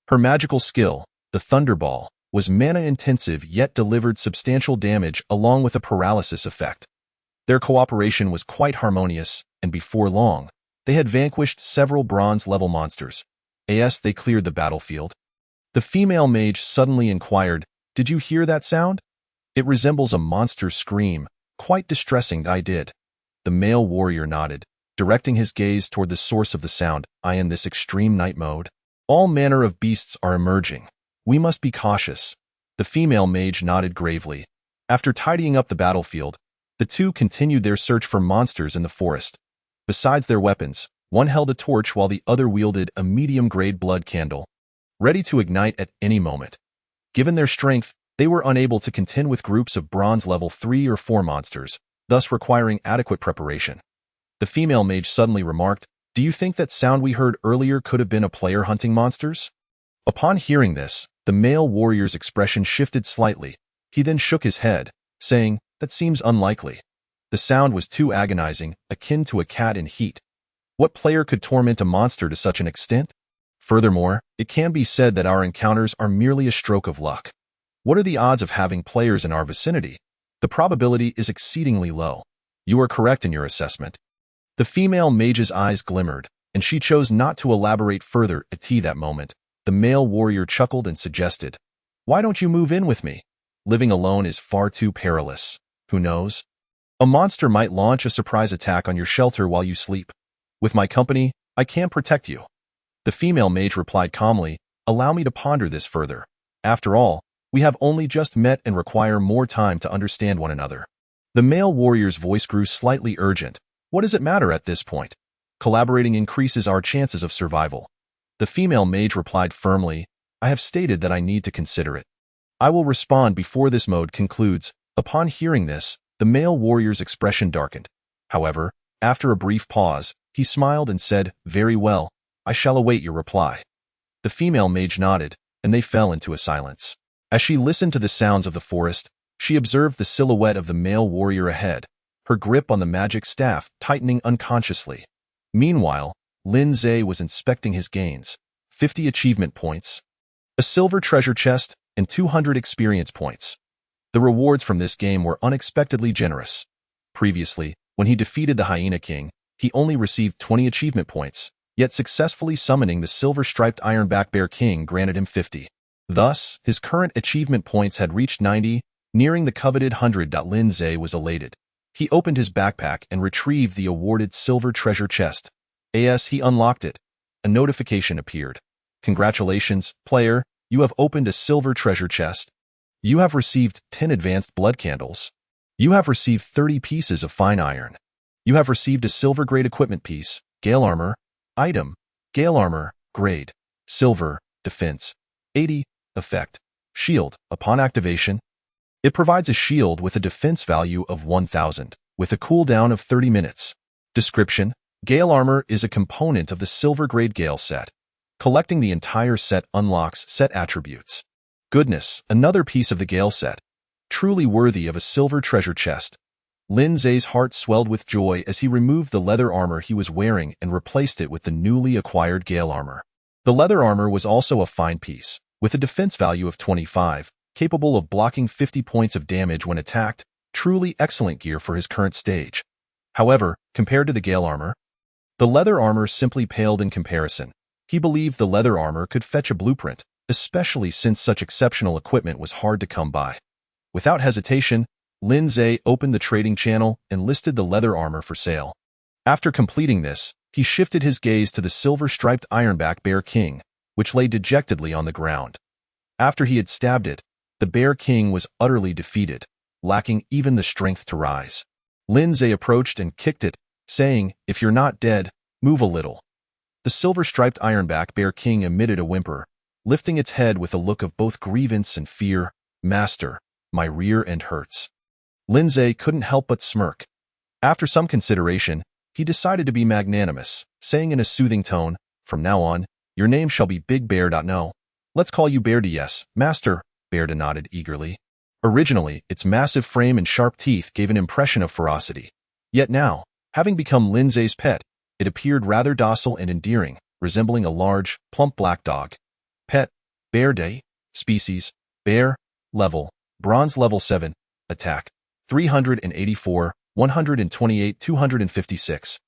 Her magical skill, the Thunderball, was mana-intensive yet delivered substantial damage along with a paralysis effect. Their cooperation was quite harmonious, and before long, they had vanquished several bronze-level monsters. As they cleared the battlefield, the female mage suddenly inquired, "Did you hear that sound? It resembles a monster's scream. Quite distressing." "I did." The male warrior nodded, directing his gaze toward the source of the sound. In this extreme night mode, all manner of beasts are emerging. We must be cautious." The female mage nodded gravely. After tidying up the battlefield, the two continued their search for monsters in the forest. Besides their weapons, one held a torch while the other wielded a medium-grade blood candle, ready to ignite at any moment. Given their strength, they were unable to contend with groups of bronze level 3 or 4 monsters, thus requiring adequate preparation. The female mage suddenly remarked, "Do you think that sound we heard earlier could have been a player hunting monsters?" Upon hearing this, the male warrior's expression shifted slightly. He then shook his head, saying, "That seems unlikely." The sound was too agonizing, akin to a cat in heat. What player could torment a monster to such an extent? Furthermore, it can be said that our encounters are merely a stroke of luck. What are the odds of having players in our vicinity? The probability is exceedingly low. You are correct in your assessment. The female mage's eyes glimmered, and she chose not to elaborate further at that moment. The male warrior chuckled and suggested, "Why don't you move in with me? Living alone is far too perilous. Who knows? A monster might launch a surprise attack on your shelter while you sleep. With my company, I can protect you." The female mage replied calmly, "Allow me to ponder this further. After all, we have only just met and require more time to understand one another." The male warrior's voice grew slightly urgent. "What does it matter at this point? Collaborating increases our chances of survival." The female mage replied firmly, "I have stated that I need to consider it. I will respond before this mode concludes." Upon hearing this, the male warrior's expression darkened. However, after a brief pause, he smiled and said, "Very well, I shall await your reply." The female mage nodded, and they fell into a silence. As she listened to the sounds of the forest, she observed the silhouette of the male warrior ahead, her grip on the magic staff tightening unconsciously. Meanwhile, Lin Zhe was inspecting his gains: 50 achievement points, a silver treasure chest, and 200 experience points. The rewards from this game were unexpectedly generous. Previously, when he defeated the Hyena King, he only received 20 achievement points, yet successfully summoning the silver-striped Ironback Bear King granted him 50. Thus, his current achievement points had reached 90, nearing the coveted 100. Lin Zhe was elated. He opened his backpack and retrieved the awarded silver treasure chest. As he unlocked it, a notification appeared. Congratulations, player, you have opened a silver treasure chest. You have received 10 advanced blood candles. You have received 30 pieces of fine iron. You have received a silver grade equipment piece, Gale Armor, item, Gale Armor, grade, silver, defense, 80, effect, shield. Upon activation, it provides a shield with a defense value of 1000, with a cooldown of 30 minutes. Description: Gale Armor is a component of the silver grade Gale set. Collecting the entire set unlocks set attributes. Goodness, another piece of the Gale set. Truly worthy of a silver treasure chest. Lin Zhe's heart swelled with joy as he removed the leather armor he was wearing and replaced it with the newly acquired Gale Armor. The leather armor was also a fine piece, with a defense value of 25, capable of blocking 50 points of damage when attacked, truly excellent gear for his current stage. However, compared to the Gale Armor, the leather armor simply paled in comparison. He believed the leather armor could fetch a blueprint, especially since such exceptional equipment was hard to come by. Without hesitation, Lin Zhe opened the trading channel and listed the leather armor for sale. After completing this, he shifted his gaze to the silver-striped ironback Bear King, which lay dejectedly on the ground. After he had stabbed it, the Bear King was utterly defeated, lacking even the strength to rise. Lin Zhe approached and kicked it, saying, "If you're not dead, move a little." The silver-striped ironback Bear King emitted a whimper, lifting its head with a look of both grievance and fear. "Master, my rear end hurts." Lin Zhe couldn't help but smirk. After some consideration, he decided to be magnanimous, saying in a soothing tone, "From now on, your name shall be Big Bear. No, let's call you Bear. Yes, Master." Bear nodded eagerly. Originally, its massive frame and sharp teeth gave an impression of ferocity. Yet now, having become Lin Zhe's pet, it appeared rather docile and endearing, resembling a large, plump black dog. Pet, Bear Day, species, bear, level, bronze level 7, attack, 384, 128, 256.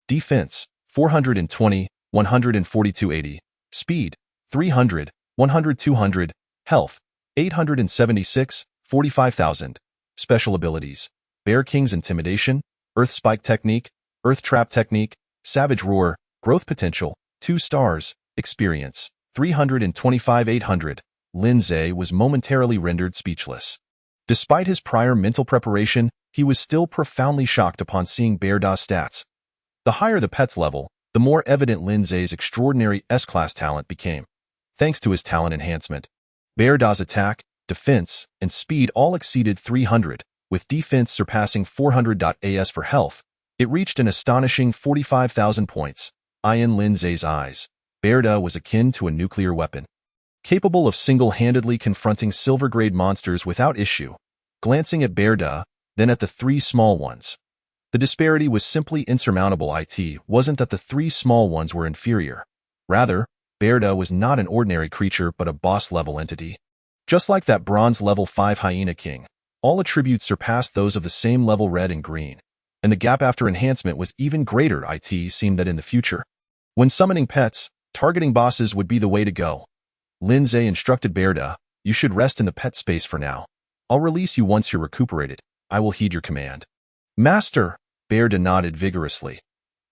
Defense, 420, 142, 80. Speed, 300, 100, 200. Health, 876, 45,000. Special abilities, Bear King's Intimidation, Earth Spike Technique, Earth Trap Technique, Savage Roar, Growth Potential, 2 stars, Experience, 325, 800. Lin Zhe was momentarily rendered speechless. Despite his prior mental preparation, he was still profoundly shocked upon seeing Bear Da's stats. The higher the pet's level, the more evident Lin Zhe's extraordinary S-class talent became. Thanks to his talent enhancement, Bear Da's attack, defense, and speed all exceeded 300, with defense surpassing 400. As for health, it reached an astonishing 45,000 points. In Lin Zhe's eyes, Bear Da was akin to a nuclear weapon, capable of single-handedly confronting silver-grade monsters without issue. Glancing at Bear Da, then at the 3 small ones, the disparity was simply insurmountable. It wasn't that the 3 small ones were inferior. Rather, Bear Da was not an ordinary creature but a boss-level entity. Just like that bronze level 5 Hyena King, all attributes surpassed those of the same level red and green, and the gap after enhancement was even greater. It seemed that in the future, when summoning pets, targeting bosses would be the way to go. Lin Zhe instructed Bear Da, "You should rest in the pet space for now. I'll release you once you're recuperated. I will heed your command." "Master," Bear Da nodded vigorously.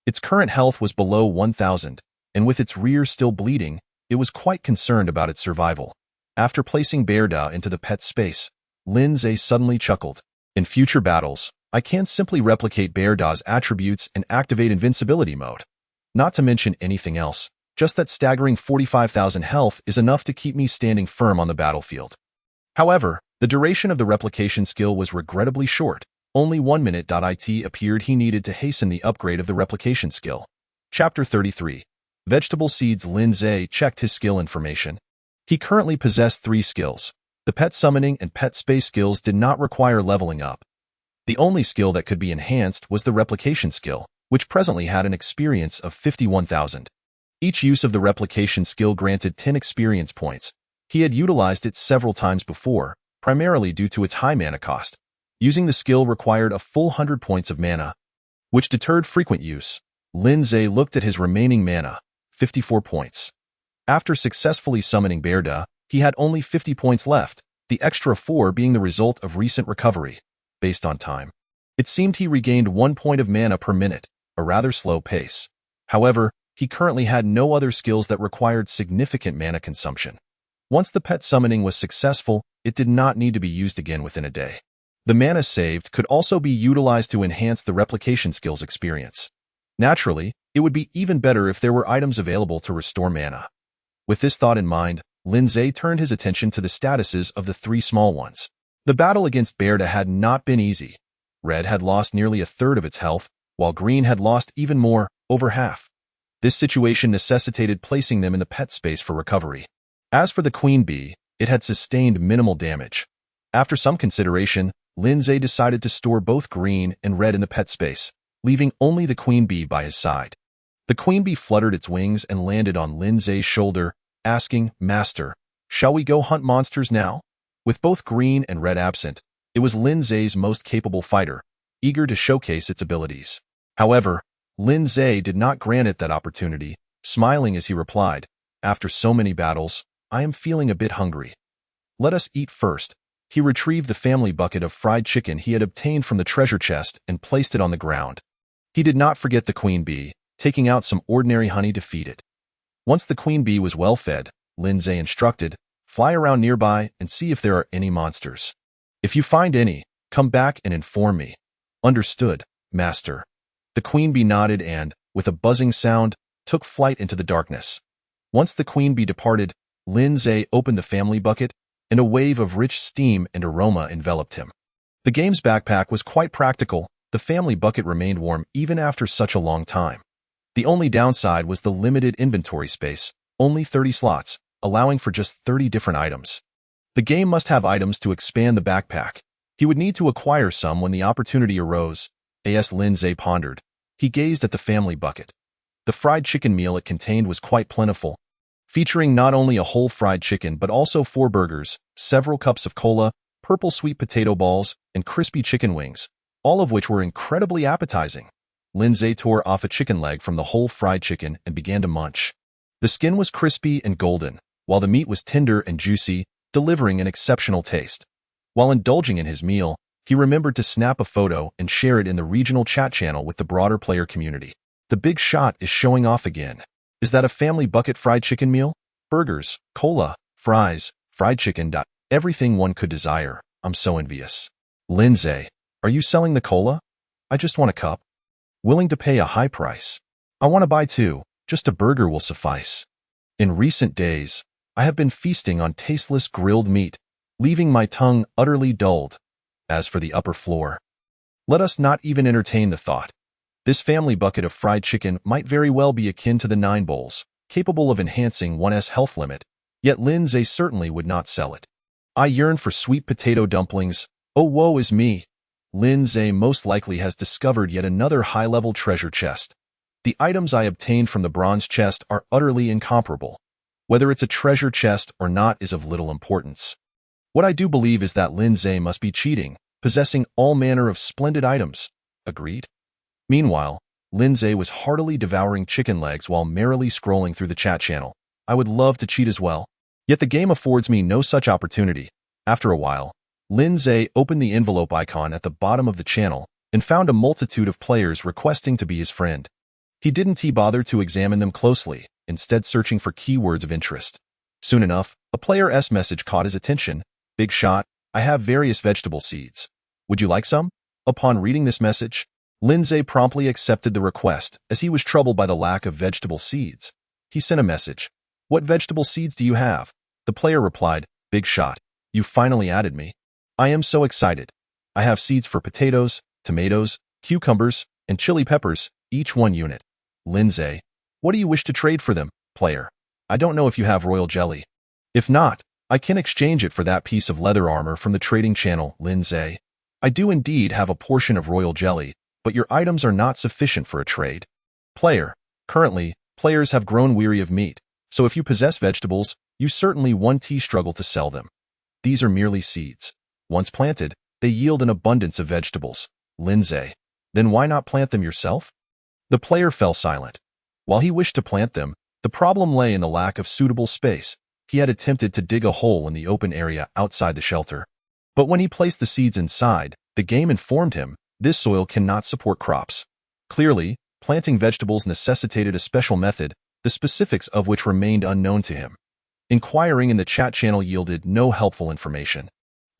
Its current health was below 1,000, and with its rear still bleeding, it was quite concerned about its survival. After placing Bear Da into the pet space, Lin Zhe suddenly chuckled. "In future battles, I can simply replicate Bear Da's attributes and activate invincibility mode. Not to mention anything else, just that staggering 45,000 health is enough to keep me standing firm on the battlefield." However, the duration of the replication skill was regrettably short. Only 1 minute. It appeared he needed to hasten the upgrade of the replication skill. Chapter 33. Vegetable Seeds. Lin Zhe checked his skill information. He currently possessed 3 skills. The pet summoning and pet space skills did not require leveling up. The only skill that could be enhanced was the replication skill, which presently had an experience of 51,000. Each use of the replication skill granted 10 experience points. He had utilized it several times before, primarily due to its high mana cost. Using the skill required a full 100 points of mana, which deterred frequent use. Lin Zhe looked at his remaining mana, 54 points. After successfully summoning Bear Da, he had only 50 points left, the extra 4 being the result of recent recovery. Based on time, it seemed he regained 1 point of mana per minute, a rather slow pace. However, he currently had no other skills that required significant mana consumption. Once the pet summoning was successful, it did not need to be used again within a day. The mana saved could also be utilized to enhance the replication skills experience. Naturally, it would be even better if there were items available to restore mana. With this thought in mind, Lin Zhe turned his attention to the statuses of the three small ones. The battle against Berda had not been easy. Red had lost nearly a third of its health, while Green had lost even more, over half. This situation necessitated placing them in the pet space for recovery. As for the Queen Bee, it had sustained minimal damage. After some consideration, Lin Zhe decided to store both Green and Red in the pet space, leaving only the Queen Bee by his side. The Queen Bee fluttered its wings and landed on Lin Zhe's shoulder, asking, "Master, shall we go hunt monsters now?" With both Green and Red absent, it was Lin Zhe's most capable fighter, eager to showcase its abilities. However, Lin Zhe did not grant it that opportunity, smiling as he replied, "After so many battles, I am feeling a bit hungry. Let us eat first." He retrieved the family bucket of fried chicken he had obtained from the treasure chest and placed it on the ground. He did not forget the Queen Bee, taking out some ordinary honey to feed it. Once the Queen Bee was well fed, Lin Zhe instructed, "Fly around nearby and see if there are any monsters. If you find any, come back and inform me." "Understood, Master." The Queen Bee nodded and, with a buzzing sound, took flight into the darkness. Once the Queen Bee departed, Lin Zhe opened the family bucket, and a wave of rich steam and aroma enveloped him. The game's backpack was quite practical. The family bucket remained warm even after such a long time. The only downside was the limited inventory space, only 30 slots, allowing for just 30 different items. The game must have items to expand the backpack. He would need to acquire some when the opportunity arose, as Lin Zhe pondered. He gazed at the family bucket. The fried chicken meal it contained was quite plentiful, featuring not only a whole fried chicken but also 4 burgers, several cups of cola, purple sweet potato balls, and crispy chicken wings, all of which were incredibly appetizing. Lin Zhe tore off a chicken leg from the whole fried chicken and began to munch. The skin was crispy and golden, while the meat was tender and juicy, delivering an exceptional taste. While indulging in his meal, he remembered to snap a photo and share it in the regional chat channel with the broader player community. The big shot is showing off again. Is that a family bucket fried chicken meal? Burgers, cola, fries, fried chicken. Everything one could desire. I'm so envious. Lin Zhe, are you selling the cola? I just want a cup. Willing to pay a high price. I want to buy 2. Just a burger will suffice. In recent days, I have been feasting on tasteless grilled meat, leaving my tongue utterly dulled. As for the upper floor, let us not even entertain the thought. This family bucket of fried chicken might very well be akin to the 9 bowls, capable of enhancing one's health limit, yet Lin Zhe certainly would not sell it. I yearn for sweet potato dumplings. Oh, woe is me. Lin Zhe most likely has discovered yet another high-level treasure chest. The items I obtained from the bronze chest are utterly incomparable. Whether it's a treasure chest or not is of little importance. What I do believe is that Lin Zhe must be cheating, possessing all manner of splendid items. Agreed? Meanwhile, Lin Zhe was heartily devouring chicken legs while merrily scrolling through the chat channel. I would love to cheat as well. Yet the game affords me no such opportunity. After a while, Lin Zhe opened the envelope icon at the bottom of the channel and found a multitude of players requesting to be his friend. He didn't bother to examine them closely, instead searching for keywords of interest. Soon enough, a player's message caught his attention. "Big shot, I have various vegetable seeds. Would you like some?" Upon reading this message, Lin Zhe promptly accepted the request as he was troubled by the lack of vegetable seeds. He sent a message. "What vegetable seeds do you have?" The player replied, "Big shot, you finally added me. I am so excited. I have seeds for potatoes, tomatoes, cucumbers, and chili peppers, each 1 unit. Lin Zhe, what do you wish to trade for them?" Player, "I don't know if you have royal jelly. If not, I can exchange it for that piece of leather armor from the trading channel." Lin Zhe, "I do indeed have a portion of royal jelly, but your items are not sufficient for a trade." Player, "Currently, players have grown weary of meat, so if you possess vegetables, you certainly won't struggle to sell them. These are merely seeds. Once planted, they yield an abundance of vegetables." Lin Zhe, "Then why not plant them yourself?" The player fell silent. While he wished to plant them, the problem lay in the lack of suitable space. He had attempted to dig a hole in the open area outside the shelter. But when he placed the seeds inside, the game informed him, this soil cannot support crops. Clearly, Planting vegetables necessitated a special method, the specifics of which remained unknown to him. Inquiring in the chat channel yielded no helpful information.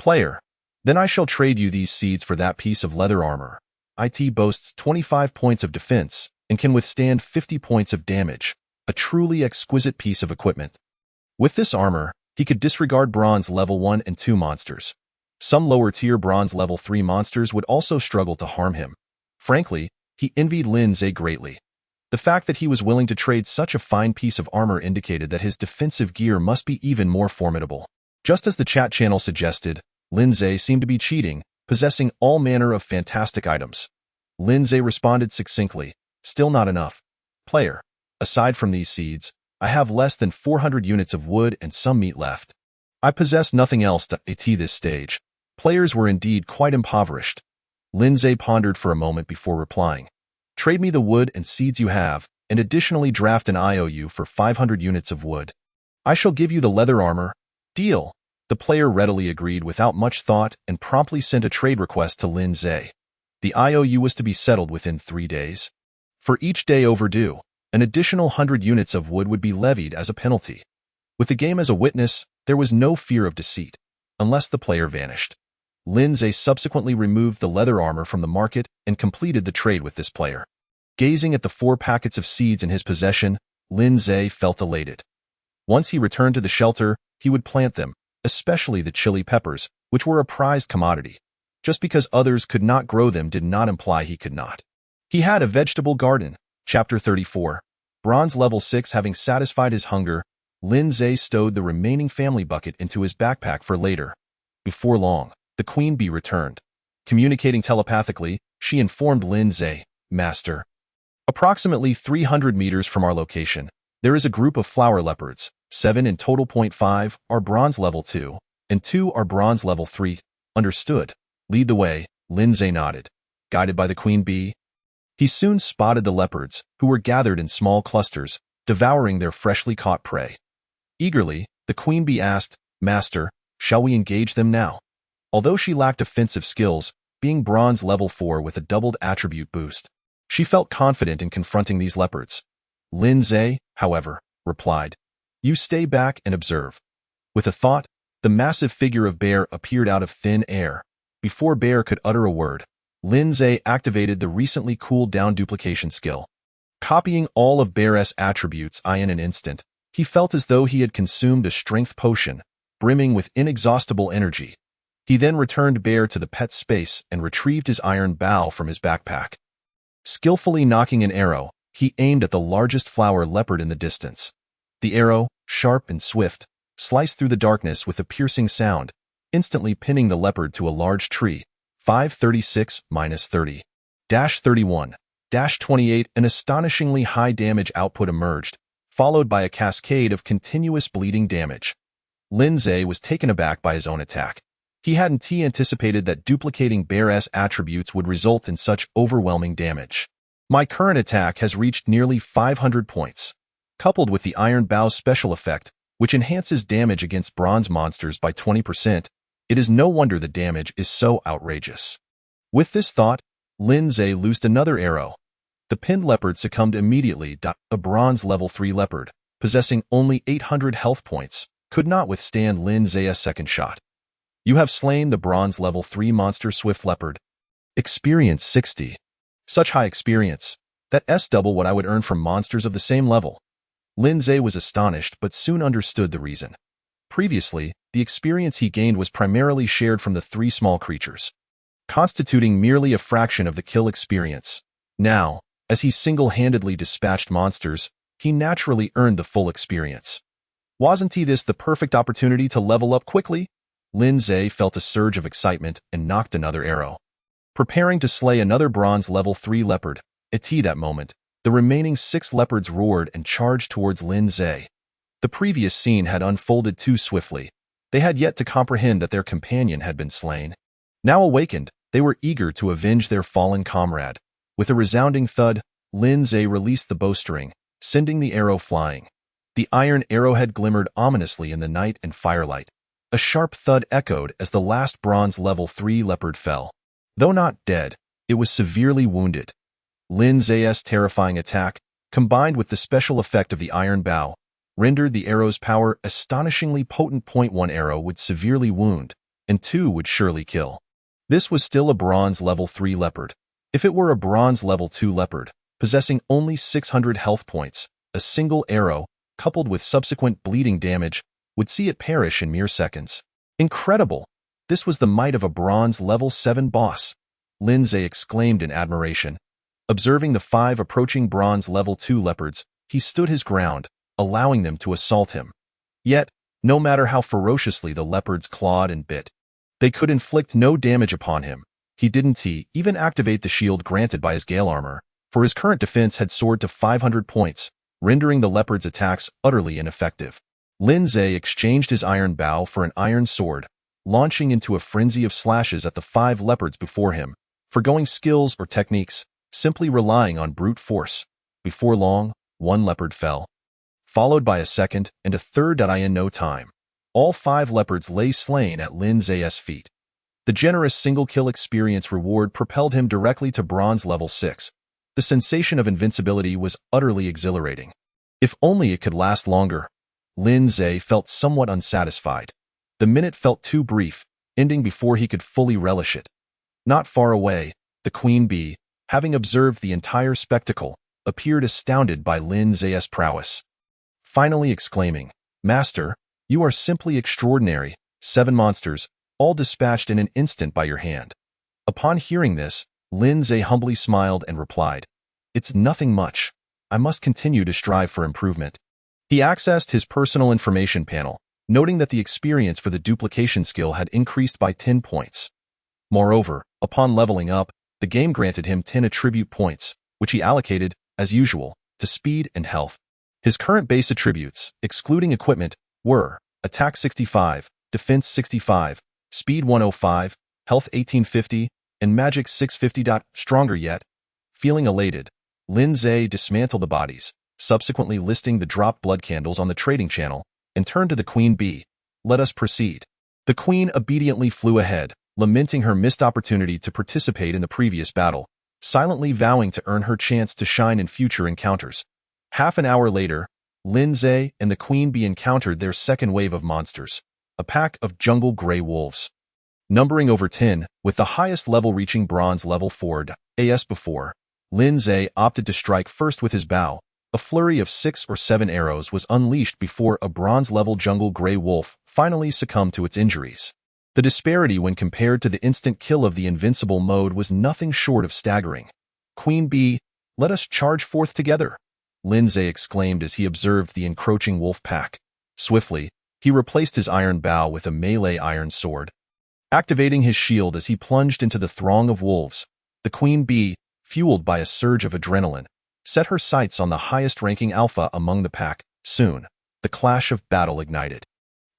Player: then I shall trade you these seeds for that piece of leather armor. It boasts 25 points of defense and can withstand 50 points of damage, a truly exquisite piece of equipment. With this armor, he could disregard bronze level 1 and 2 monsters. Some lower-tier bronze level 3 monsters would also struggle to harm him. Frankly, he envied Lin Zhe greatly. The fact that he was willing to trade such a fine piece of armor indicated that his defensive gear must be even more formidable. Just as the chat channel suggested, Lin Zhe seemed to be cheating, possessing all manner of fantastic items. Lin Zhe responded succinctly, still not enough. Player: aside from these seeds, I have less than 400 units of wood and some meat left. I possess nothing else to at this stage. Players were indeed quite impoverished. Lin Zhe pondered for a moment before replying. Trade me the wood and seeds you have, and additionally draft an IOU for 500 units of wood. I shall give you the leather armor. Deal. The player readily agreed without much thought and promptly sent a trade request to Lin Zhe. The IOU was to be settled within 3 days. For each day overdue, an additional 100 units of wood would be levied as a penalty. With the game as a witness, there was no fear of deceit, unless the player vanished. Lin Zhe subsequently removed the leather armor from the market and completed the trade with this player. Gazing at the 4 packets of seeds in his possession, Lin Zhe felt elated. Once he returned to the shelter, he would plant them, especially the chili peppers, which were a prized commodity. Just because others could not grow them did not imply he could not. He had a vegetable garden. Chapter 34. Bronze level 6. Having satisfied his hunger, Lin Zhe stowed the remaining family bucket into his backpack for later. Before long, the queen bee returned. Communicating telepathically, she informed Lin Zhe, Master. Approximately 300 meters from our location, there is a group of flower leopards. 7 in total. 5 are bronze level 2, and 2 are bronze level 3. Understood. Lead the way. Lin Zhe nodded. Guided by the queen bee, he soon spotted the leopards, who were gathered in small clusters, devouring their freshly caught prey. Eagerly, the queen bee asked, Master, shall we engage them now? Although she lacked offensive skills, being bronze level 4 with a doubled attribute boost, she felt confident in confronting these leopards. Lin Zhe, however, replied, You stay back and observe. With a thought, the massive figure of Bear appeared out of thin air. Before Bear could utter a word, Lin Zhe activated the recently cooled down duplication skill. Copying all of Bear's attributes in an instant, he felt as though he had consumed a strength potion, brimming with inexhaustible energy. He then returned Bear to the pet space and retrieved his iron bow from his backpack. Skillfully nocking an arrow, he aimed at the largest flower leopard in the distance. The arrow, sharp and swift, sliced through the darkness with a piercing sound, instantly pinning the leopard to a large tree. 536-30. 31. 28. An astonishingly high damage output emerged, followed by a cascade of continuous bleeding damage. Lin Zhe was taken aback by his own attack. He hadn't anticipated that duplicating Bear's attributes would result in such overwhelming damage. My current attack has reached nearly 500 points. Coupled with the Iron Bow's special effect, which enhances damage against bronze monsters by 20%, it is no wonder the damage is so outrageous. With this thought, Lin Zhe loosed another arrow. The pinned leopard succumbed immediately. A bronze level 3 leopard, possessing only 800 health points, could not withstand Lin Zhe's second shot. You have slain the bronze level 3 monster Swift Leopard. Experience 60. Such high experience. That's double what I would earn from monsters of the same level. Lin Zhe was astonished but soon understood the reason. Previously, the experience he gained was primarily shared from the 3 small creatures, constituting merely a fraction of the kill experience. Now, as he single-handedly dispatched monsters, he naturally earned the full experience. Wasn't this the perfect opportunity to level up quickly? Lin Zhe felt a surge of excitement and nocked another arrow. Preparing to slay another bronze level 3 leopard, at that moment, the remaining 6 leopards roared and charged towards Lin Zhe. The previous scene had unfolded too swiftly. They had yet to comprehend that their companion had been slain. Now awakened, they were eager to avenge their fallen comrade. With a resounding thud, Lin Zhe released the bowstring, sending the arrow flying. The iron arrowhead glimmered ominously in the night and firelight. A sharp thud echoed as the last bronze level 3 leopard fell. Though not dead, it was severely wounded. Lin Zay's terrifying attack, combined with the special effect of the iron bow, rendered the arrow's power astonishingly potent. 1 arrow would severely wound, and 2 would surely kill. This was still a bronze level 3 leopard. If it were a bronze level 2 leopard, possessing only 600 health points, a single arrow, coupled with subsequent bleeding damage, would see it perish in mere seconds. Incredible! This was the might of a bronze level 7 boss, Lin Zay exclaimed in admiration. Observing the 5 approaching bronze level 2 leopards, he stood his ground, allowing them to assault him. Yet, no matter how ferociously the leopards clawed and bit, they could inflict no damage upon him. He didn't even activate the shield granted by his Gale armor, for his current defense had soared to 500 points, rendering the leopard's attacks utterly ineffective. Lin Zay exchanged his iron bow for an iron sword, launching into a frenzy of slashes at the 5 leopards before him, forgoing skills or techniques, simply relying on brute force. Before long, 1 leopard fell, followed by a second and a third. In no time, all 5 leopards lay slain at Lin Zay's feet. The generous single-kill experience reward propelled him directly to bronze level 6. The sensation of invincibility was utterly exhilarating. If only it could last longer. Lin Zay felt somewhat unsatisfied. The minute felt too brief, ending before he could fully relish it. Not far away, the queen bee, having observed the entire spectacle, appeared astounded by Lin Zay's prowess. Finally exclaiming, "Master, you are simply extraordinary. 7 monsters, all dispatched in an instant by your hand." Upon hearing this, Lin Zay humbly smiled and replied, "It's nothing much. I must continue to strive for improvement." He accessed his personal information panel, noting that the experience for the duplication skill had increased by 10 points. Moreover, upon leveling up, the game granted him 10 attribute points, which he allocated, as usual, to speed and health. His current base attributes, excluding equipment, were Attack 65, Defense 65, Speed 105, Health 1850, and Magic 650. Stronger yet. Feeling elated, Lin Zay dismantled the bodies, subsequently listing the dropped blood candles on the trading channel, and turned to the queen bee. "Let us proceed." The queen obediently flew ahead, lamenting her missed opportunity to participate in the previous battle, silently vowing to earn her chance to shine in future encounters. Half an hour later, Lin Zay and the queen bee encountered their second wave of monsters, a pack of jungle gray wolves. Numbering over 10, with the highest level reaching bronze level 4 as before, Lin Zay opted to strike first with his bow. A flurry of 6 or 7 arrows was unleashed before a bronze-level jungle gray wolf finally succumbed to its injuries. The disparity when compared to the instant kill of the invincible mode was nothing short of staggering. "Queen bee, let us charge forth together," Lin Zay exclaimed as he observed the encroaching wolf pack. Swiftly, he replaced his iron bow with a melee iron sword. Activating his shield as he plunged into the throng of wolves, the queen bee, fueled by a surge of adrenaline, set her sights on the highest-ranking alpha among the pack. Soon, the clash of battle ignited.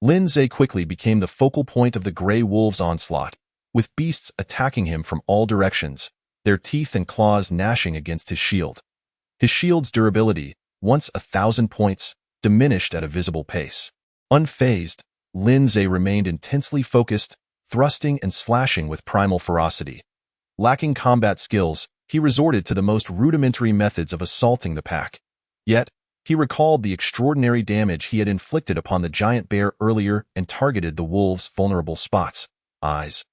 Lin Zay quickly became the focal point of the gray wolves' onslaught, with beasts attacking him from all directions, their teeth and claws gnashing against his shield. His shield's durability, once 1,000 points, diminished at a visible pace. Unfazed, Lin Zay remained intensely focused, thrusting and slashing with primal ferocity. Lacking combat skills, he resorted to the most rudimentary methods of assaulting the pack. Yet, he recalled the extraordinary damage he had inflicted upon the giant bear earlier and targeted the wolves' vulnerable spots, eyes,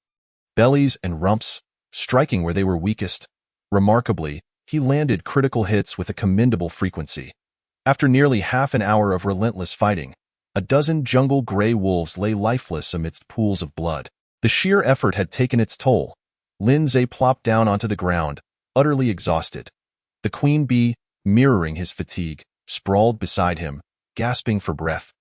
bellies, and rumps, striking where they were weakest. Remarkably, he landed critical hits with a commendable frequency. After nearly half an hour of relentless fighting, a dozen jungle gray wolves lay lifeless amidst pools of blood. The sheer effort had taken its toll. Lin Zay plopped down onto the ground, utterly exhausted. The queen bee, mirroring his fatigue, sprawled beside him, gasping for breath.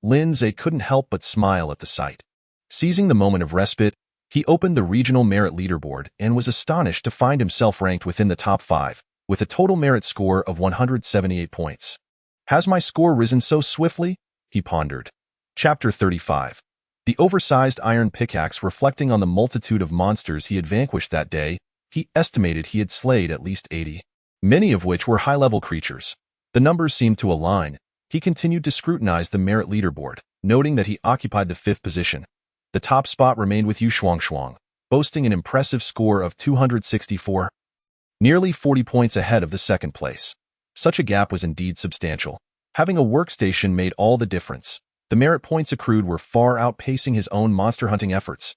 Lin Zay couldn't help but smile at the sight. Seizing the moment of respite, he opened the regional merit leaderboard and was astonished to find himself ranked within the top 5, with a total merit score of 178 points. "Has my score risen so swiftly?" he pondered. Chapter 35. The oversized iron pickaxe reflecting on the multitude of monsters he had vanquished that day, he estimated he had slayed at least 80, many of which were high-level creatures. The numbers seemed to align. He continued to scrutinize the merit leaderboard, noting that he occupied the 5th position. The top spot remained with Yu Shuangshuang, boasting an impressive score of 264. nearly 40 points ahead of the second place. Such a gap was indeed substantial. Having a workstation made all the difference. The merit points accrued were far outpacing his own monster hunting efforts.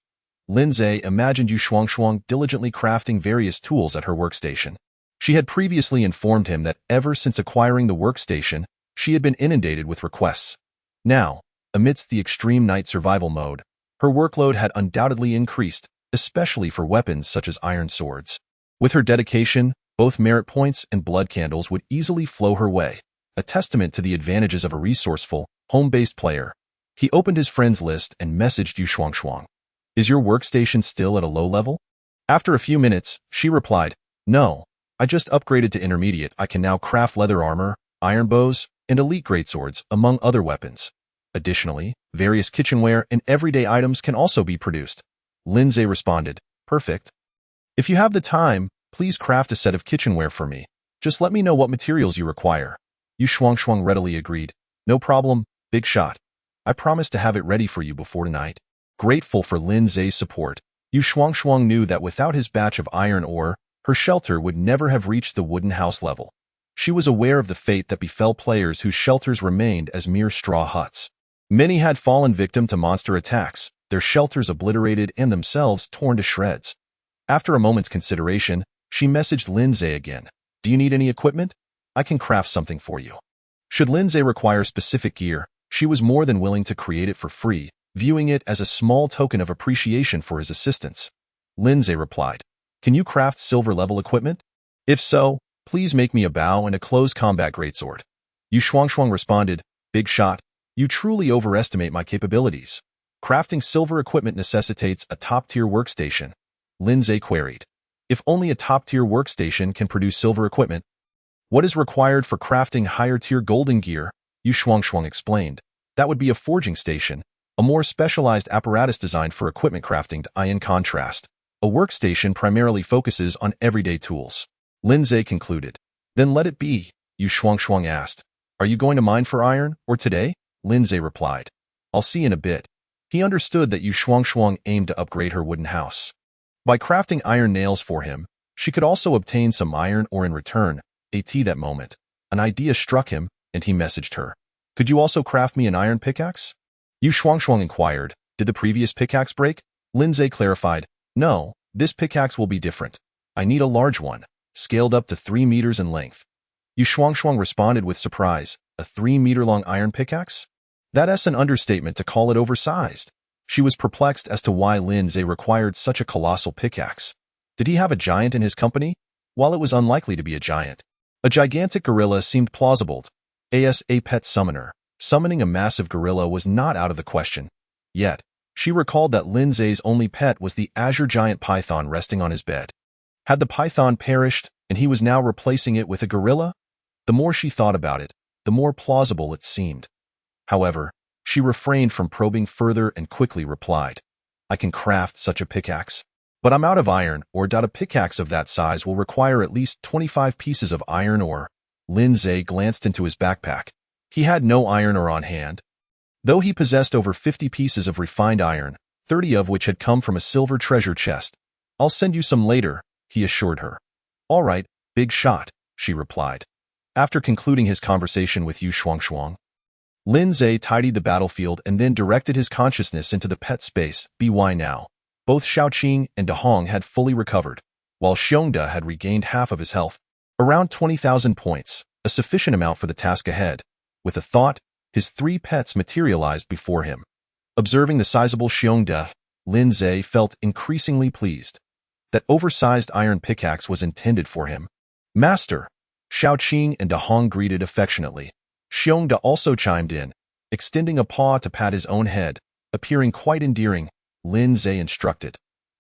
Lindsay imagined Yu Shuangshuang diligently crafting various tools at her workstation. She had previously informed him that ever since acquiring the workstation, she had been inundated with requests. Now, amidst the extreme night survival mode, her workload had undoubtedly increased, especially for weapons such as iron swords. With her dedication, both merit points and blood candles would easily flow her way, a testament to the advantages of a resourceful, home-based player. He opened his friends list and messaged Yu Shuangshuang. Is your workstation still at a low level? After a few minutes, she replied, No, I just upgraded to intermediate. I can now craft leather armor, iron bows, and elite greatswords, among other weapons. Additionally, various kitchenware and everyday items can also be produced. Lindsay responded, Perfect. If you have the time, please craft a set of kitchenware for me. Just let me know what materials you require. Yu Shuangshuang readily agreed. No problem, big shot. I promise to have it ready for you before tonight. Grateful for Lindsay's support, Yu Shuangshuang knew that without his batch of iron ore, her shelter would never have reached the wooden house level. She was aware of the fate that befell players whose shelters remained as mere straw huts. Many had fallen victim to monster attacks, their shelters obliterated and themselves torn to shreds. After a moment's consideration, she messaged Lindsay again. Do you need any equipment? I can craft something for you. Should Lindsay require specific gear, she was more than willing to create it for free, viewing it as a small token of appreciation for his assistance. Lindsay replied, Can you craft silver-level equipment? If so, please make me a bow and a close combat greatsword. Yu Shuangshuang responded, Big shot, you truly overestimate my capabilities. Crafting silver equipment necessitates a top-tier workstation. Lindsay queried, If only a top-tier workstation can produce silver equipment, what is required for crafting higher-tier golden gear? Yu Shuangshuang explained. That would be a forging station, a more specialized apparatus designed for equipment crafting. In contrast, a workstation primarily focuses on everyday tools. Lindsay concluded. Then let it be, Yu Shuangshuang asked. Are you going to mine for iron, or today? Lindsay replied. I'll see in a bit. He understood that Yu Shuangshuang aimed to upgrade her wooden house. By crafting iron nails for him, she could also obtain some iron ore in return. That moment, an idea struck him, and he messaged her. Could you also craft me an iron pickaxe? Yu Shuangshuang inquired. Did the previous pickaxe break? Lindsay clarified. No, this pickaxe will be different. I need a large one, scaled up to 3 meters in length. Yu Shuangshuang responded with surprise. A 3-meter-long iron pickaxe? That's an understatement to call it oversized. She was perplexed as to why Lindsay required such a colossal pickaxe. Did he have a giant in his company? While it was unlikely to be a giant, a gigantic gorilla seemed plausible. As a pet summoner, summoning a massive gorilla was not out of the question. Yet, she recalled that Lindsay's only pet was the azure giant python resting on his bed. Had the python perished, and he was now replacing it with a gorilla? The more she thought about it, the more plausible it seemed. However, she refrained from probing further and quickly replied, I can craft such a pickaxe. But I'm out of iron ore. A pickaxe of that size will require at least 25 pieces of iron ore. Lindsay glanced into his backpack. He had no iron ore on hand. Though he possessed over 50 pieces of refined iron, 30 of which had come from a silver treasure chest. I'll send you some later, he assured her. All right, big shot, she replied. After concluding his conversation with Yu Shuangshuang, Lindsay tidied the battlefield and then directed his consciousness into the pet space. By now, both Xiaoqing and Dahong had fully recovered, while Xiongda had regained half of his health. Around 20,000 points, a sufficient amount for the task ahead. With a thought, his 3 pets materialized before him. Observing the sizable Xiongda, Lindsay felt increasingly pleased. That oversized iron pickaxe was intended for him. Master! Xiaoqing and Dahong greeted affectionately. Xiongda also chimed in, extending a paw to pat his own head, appearing quite endearing. Lindsay instructed.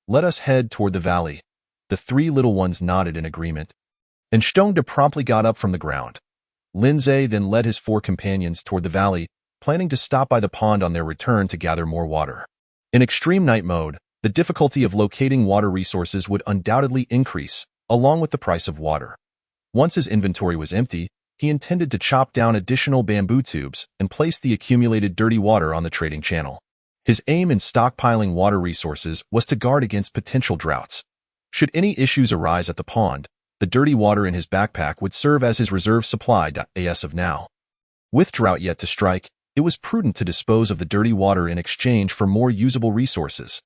Let us head toward the valley. The 3 little ones nodded in agreement, and Xiongda promptly got up from the ground. Lindsay then led his 4 companions toward the valley, planning to stop by the pond on their return to gather more water. In extreme night mode, the difficulty of locating water resources would undoubtedly increase, along with the price of water. Once his inventory was empty, he intended to chop down additional bamboo tubes and place the accumulated dirty water on the trading channel. His aim in stockpiling water resources was to guard against potential droughts. Should any issues arise at the pond, The dirty water in his backpack would serve as his reserve supply as of now. With drought yet to strike, it was prudent to dispose of the dirty water in exchange for more usable resources.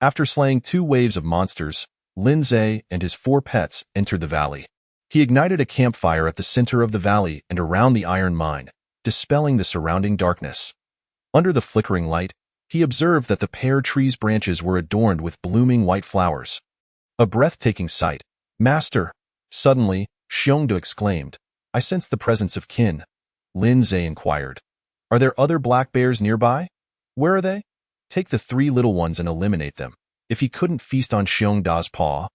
After slaying 2 waves of monsters, Lin Zhe and his 4 pets entered the valley. He ignited a campfire at the center of the valley and around the iron mine, dispelling the surrounding darkness. Under the flickering light, he observed that the pear tree's branches were adorned with blooming white flowers. A breathtaking sight. "Master!" Suddenly, Xiongda exclaimed. "I sense the presence of kin." Lin Zhe inquired. "Are there other black bears nearby? Where are they? Take the 3 little ones and eliminate them." If he couldn't feast on Xiongda's paw,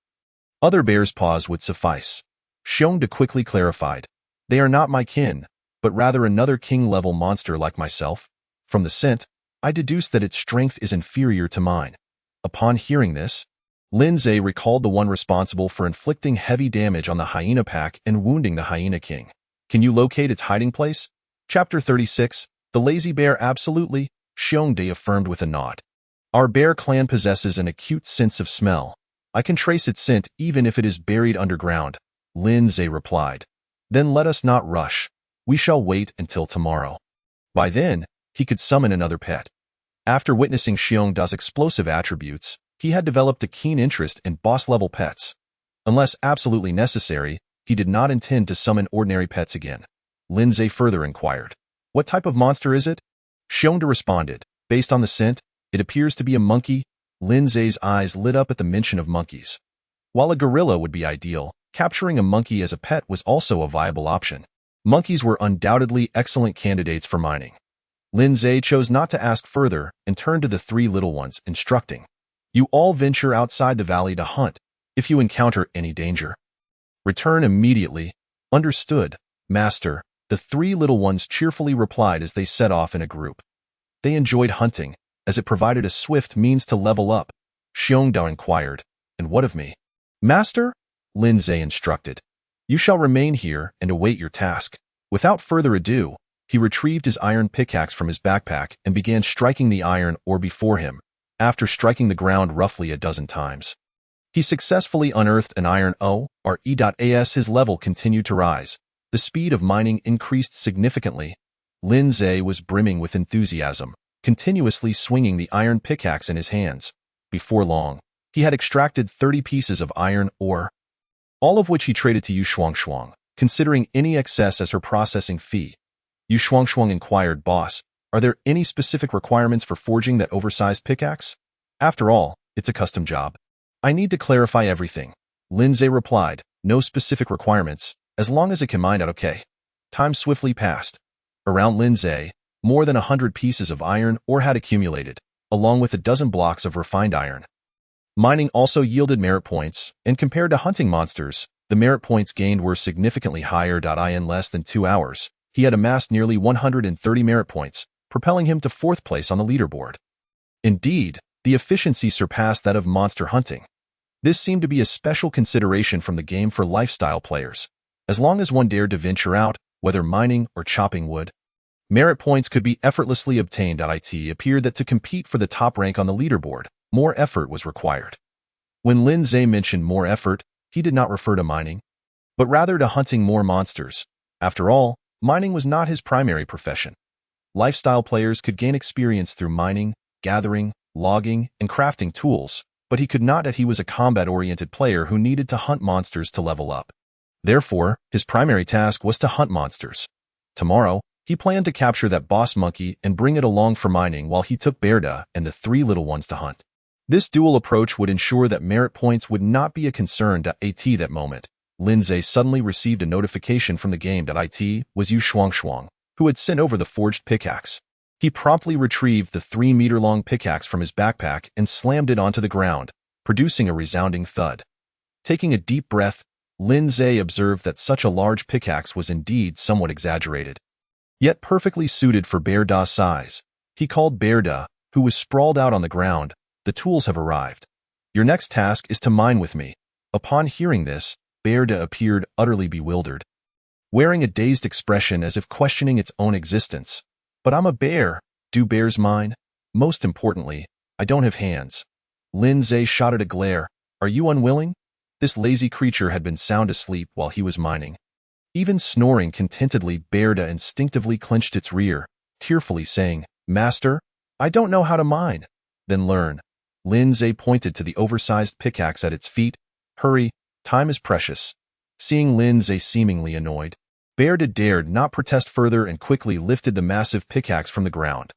other bears' paws would suffice. Xiongda quickly clarified. "They are not my kin, but rather another king-level monster like myself. From the scent, I deduced that its strength is inferior to mine." Upon hearing this, Lin Zhe recalled the one responsible for inflicting heavy damage on the hyena pack and wounding the hyena king. "Can you locate its hiding place?" Chapter 36, The Lazy Bear. "Absolutely," Xiongda affirmed with a nod. "Our bear clan possesses an acute sense of smell. I can trace its scent even if it is buried underground," Lin Zhe replied. "Then let us not rush. We shall wait until tomorrow." By then, he could summon another pet. After witnessing Xiongda's explosive attributes, he had developed a keen interest in boss-level pets. Unless absolutely necessary, he did not intend to summon ordinary pets again. Lin Zhe further inquired, "What type of monster is it?" Xiongda responded, "Based on the scent, it appears to be a monkey." Lin Zhe's eyes lit up at the mention of monkeys. While a gorilla would be ideal, capturing a monkey as a pet was also a viable option. Monkeys were undoubtedly excellent candidates for mining. Lin Zhe chose not to ask further and turned to the 3 little ones, instructing, "You all venture outside the valley to hunt. If you encounter any danger, return immediately." "Understood, Master," the 3 little ones cheerfully replied as they set off in a group. They enjoyed hunting, as it provided a swift means to level up. Xiongda inquired, "And what of me?" "Master," Lin Zhe instructed, "you shall remain here and await your task." Without further ado, he retrieved his iron pickaxe from his backpack and began striking the iron ore before him. After striking the ground roughly a dozen times, he successfully unearthed an iron ore. As his level continued to rise, the speed of mining increased significantly. Lin Zhe was brimming with enthusiasm, continuously swinging the iron pickaxe in his hands. Before long, he had extracted 30 pieces of iron ore, all of which he traded to Yu Shuangshuang, considering any excess as her processing fee. Yu Shuangshuang inquired, "Boss, are there any specific requirements for forging that oversized pickaxe?" "After all, it's a custom job. I need to clarify everything." Lin Zhe replied, "No specific requirements, as long as it can mine out okay." Time swiftly passed. Around Lin Zhe, more than 100 pieces of iron ore had accumulated, along with a dozen blocks of refined iron. Mining also yielded merit points, and compared to hunting monsters, the merit points gained were significantly higher. In less than 2 hours, he had amassed nearly 130 merit points, propelling him to 4th place on the leaderboard. Indeed, the efficiency surpassed that of monster hunting. This seemed to be a special consideration from the game for lifestyle players. As long as one dared to venture out, whether mining or chopping wood, merit points could be effortlessly obtained. It appeared that to compete for the top rank on the leaderboard, more effort was required. When Lin Zhe mentioned more effort, he did not refer to mining, but rather to hunting more monsters. After all, mining was not his primary profession. Lifestyle players could gain experience through mining, gathering, logging, and crafting tools, but he could not. He was a combat-oriented player who needed to hunt monsters to level up. Therefore, his primary task was to hunt monsters. Tomorrow, he planned to capture that boss monkey and bring it along for mining while he took Bearda and the 3 little ones to hunt. This dual approach would ensure that merit points would not be a concern. At that moment, Lin Zhe suddenly received a notification from the game. It was Yu Shuangshuang, who had sent over the forged pickaxe. He promptly retrieved the 3-meter-long pickaxe from his backpack and slammed it onto the ground, producing a resounding thud. Taking a deep breath, Lin Zhe observed that such a large pickaxe was indeed somewhat exaggerated, yet perfectly suited for Bearda's size. He called Bearda, who was sprawled out on the ground. "The tools have arrived. Your next task is to mine with me." Upon hearing this, Bearda appeared utterly bewildered, wearing a dazed expression as if questioning its own existence. "But I'm a bear. Do bears mine? Most importantly, I don't have hands." Lin Zhe shot at a glare. "Are you unwilling?" This lazy creature had been sound asleep while he was mining. Even snoring contentedly, Berda instinctively clenched its rear, tearfully saying, "Master, I don't know how to mine." "Then learn." Lindsay pointed to the oversized pickaxe at its feet. "Hurry, time is precious." Seeing Lindsay seemingly annoyed, Berda dared not protest further and quickly lifted the massive pickaxe from the ground.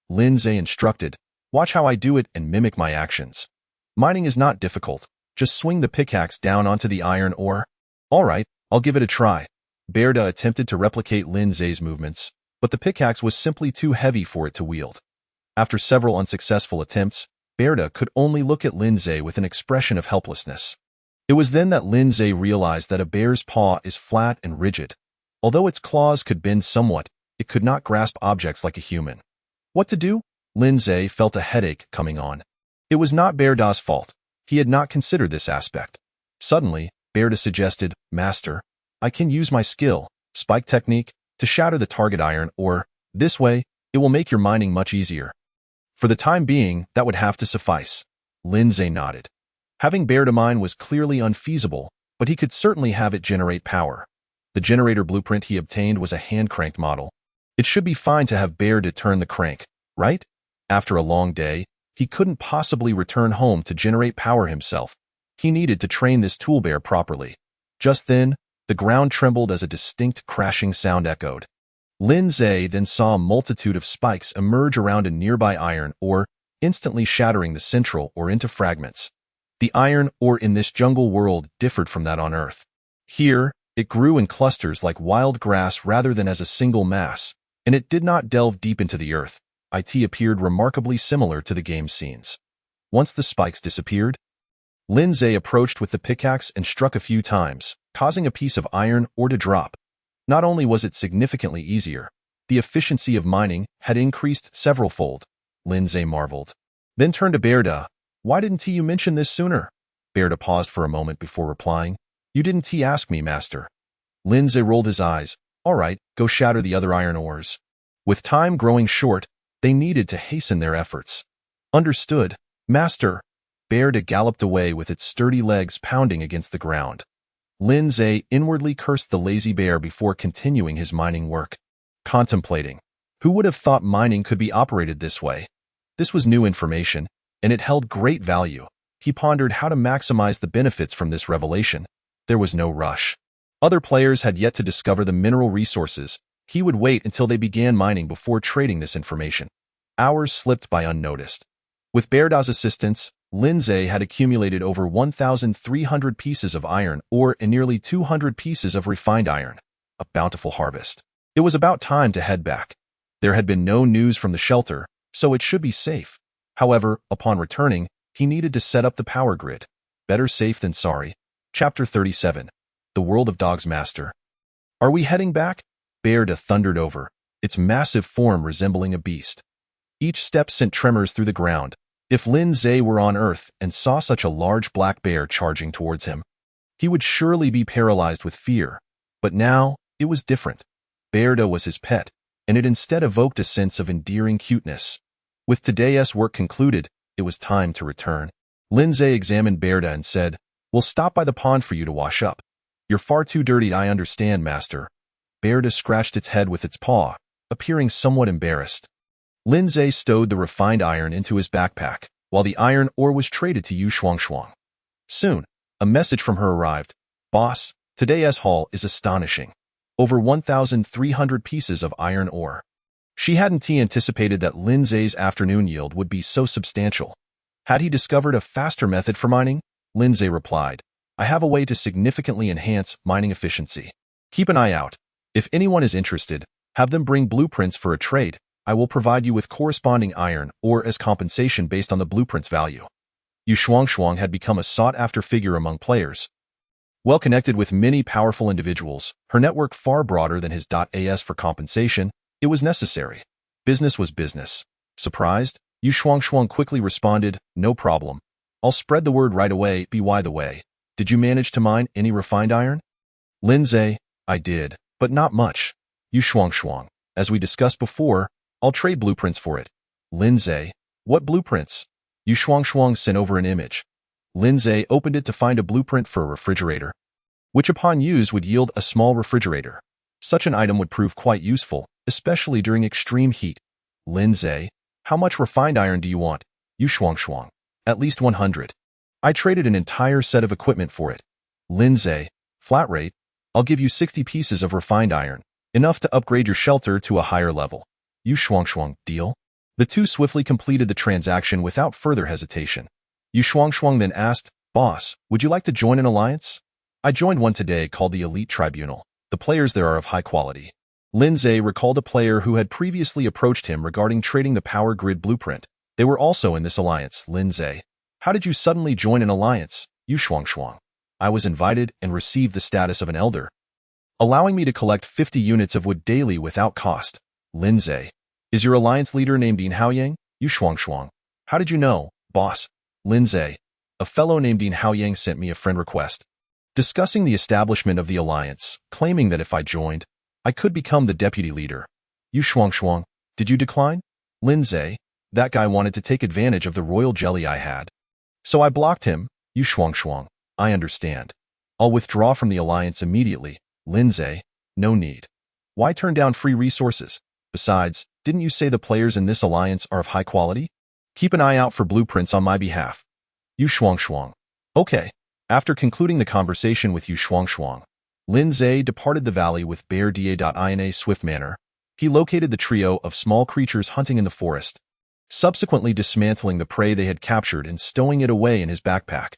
Lindsay instructed, "Watch how I do it and mimic my actions. Mining is not difficult. Just swing the pickaxe down onto the iron ore." "All right, I'll give it a try." Berda attempted to replicate Lindsay's movements, but the pickaxe was simply too heavy for it to wield. After several unsuccessful attempts, Berda could only look at Lindsay with an expression of helplessness. It was then that Lindsay realized that a bear's paw is flat and rigid. Although its claws could bend somewhat, it could not grasp objects like a human. What to do? Lindsay felt a headache coming on. It was not Berda's fault. He had not considered this aspect. Suddenly, Berda suggested, "Master, I can use my skill, spike technique, to shatter the target iron ore. This way, it will make your mining much easier." For the time being, that would have to suffice. Lindsay nodded. Having Berda mine was clearly unfeasible, but he could certainly have it generate power. The generator blueprint he obtained was a hand-cranked model. It should be fine to have Berda turn the crank, right? After a long day, he couldn't possibly return home to generate power himself. He needed to train this tool bear properly. Just then, the ground trembled as a distinct crashing sound echoed. Lindsay then saw a multitude of spikes emerge around a nearby iron ore, instantly shattering the central ore into fragments. The iron ore in this jungle world differed from that on Earth. Here, it grew in clusters like wild grass rather than as a single mass, and it did not delve deep into the earth. It appeared remarkably similar to the game scenes. Once the spikes disappeared, Lindsay approached with the pickaxe and struck a few times, causing a piece of iron ore to drop. Not only was it significantly easier, the efficiency of mining had increased several-fold. Lindsay marveled. Then turned to Berda. "Why didn't you mention this sooner?" Berda paused for a moment before replying. "You didn't ask me, master." Lindsay rolled his eyes. "All right, go shatter the other iron ores." With time growing short, they needed to hasten their efforts. "Understood, master." Berda galloped away with its sturdy legs pounding against the ground. Lindsay inwardly cursed the lazy bear before continuing his mining work. Contemplating. Who would have thought mining could be operated this way? This was new information, and it held great value. He pondered how to maximize the benefits from this revelation. There was no rush. Other players had yet to discover the mineral resources. He would wait until they began mining before trading this information. Hours slipped by unnoticed. With Berda's assistance, Lindsay had accumulated over 1,300 pieces of iron ore and nearly 200 pieces of refined iron. A bountiful harvest. It was about time to head back. There had been no news from the shelter, so it should be safe. However, upon returning, he needed to set up the power grid. Better safe than sorry. Chapter 37. The World of Dogs Master. "Are we heading back?" Berda thundered over, its massive form resembling a beast. Each step sent tremors through the ground. If Lindsay were on Earth and saw such a large black bear charging towards him, he would surely be paralyzed with fear. But now, it was different. Berda was his pet, and it instead evoked a sense of endearing cuteness. With today's work concluded, it was time to return. Lindsay examined Berda and said, "We'll stop by the pond for you to wash up." "You're far too dirty, I understand, master." Berda scratched its head with its paw, appearing somewhat embarrassed. Lindsay stowed the refined iron into his backpack, while the iron ore was traded to Yu Shuangshuang. Soon, a message from her arrived. "Boss, today's haul is astonishing. Over 1,300 pieces of iron ore." She hadn't anticipated that Lindsay's afternoon yield would be so substantial. Had he discovered a faster method for mining? Lindsay replied, "I have a way to significantly enhance mining efficiency. Keep an eye out. If anyone is interested, have them bring blueprints for a trade. I will provide you with corresponding iron ore as compensation based on the blueprint's value." Yu Shuangshuang had become a sought-after figure among players. Well connected with many powerful individuals, her network far broader than his .as for compensation, it was necessary. Business was business. Surprised, Yu Shuangshuang quickly responded, "No problem. I'll spread the word right away. By the way, did you manage to mine any refined iron?" Lindsay, "I did, but not much." Yu Shuangshuang, "As we discussed before, I'll trade blueprints for it." Lindsay, "What blueprints?" Yu Shuangshuang sent over an image. Lindsay opened it to find a blueprint for a refrigerator, which upon use would yield a small refrigerator. Such an item would prove quite useful, especially during extreme heat. Lindsay, how much refined iron do you want? Yu Shuang. At least 100. I traded an entire set of equipment for it. Lindsay, flat rate, I'll give you 60 pieces of refined iron, enough to upgrade your shelter to a higher level. Yu Shuang, deal? The two swiftly completed the transaction without further hesitation. Yu Shuang then asked, Boss, would you like to join an alliance? I joined one today called the Elite Tribunal. The players there are of high quality. Lindsay recalled a player who had previously approached him regarding trading the power grid blueprint. They were also in this alliance. Lindsay, how did you suddenly join an alliance? Yu Shuang. I was invited and received the status of an elder, allowing me to collect 50 units of wood daily without cost. Lindsay, is your alliance leader named Dean Haoyang? Yu Shuang. How did you know, boss? Lindsay, a fellow named Dean Haoyang sent me a friend request, discussing the establishment of the alliance, claiming that if I joined, I could become the deputy leader. Yu Shuang, did you decline? Lindsay, that guy wanted to take advantage of the royal jelly I had, so I blocked him. Yu Shuang, I understand. I'll withdraw from the alliance immediately. Lindsay, no need. Why turn down free resources? Besides, didn't you say the players in this alliance are of high quality? Keep an eye out for blueprints on my behalf. Yu Shuang. Okay. After concluding the conversation with Yu Shuang, Lindsay departed the valley with Bear Da. In a swift manner, he located the trio of small creatures hunting in the forest, subsequently dismantling the prey they had captured and stowing it away in his backpack.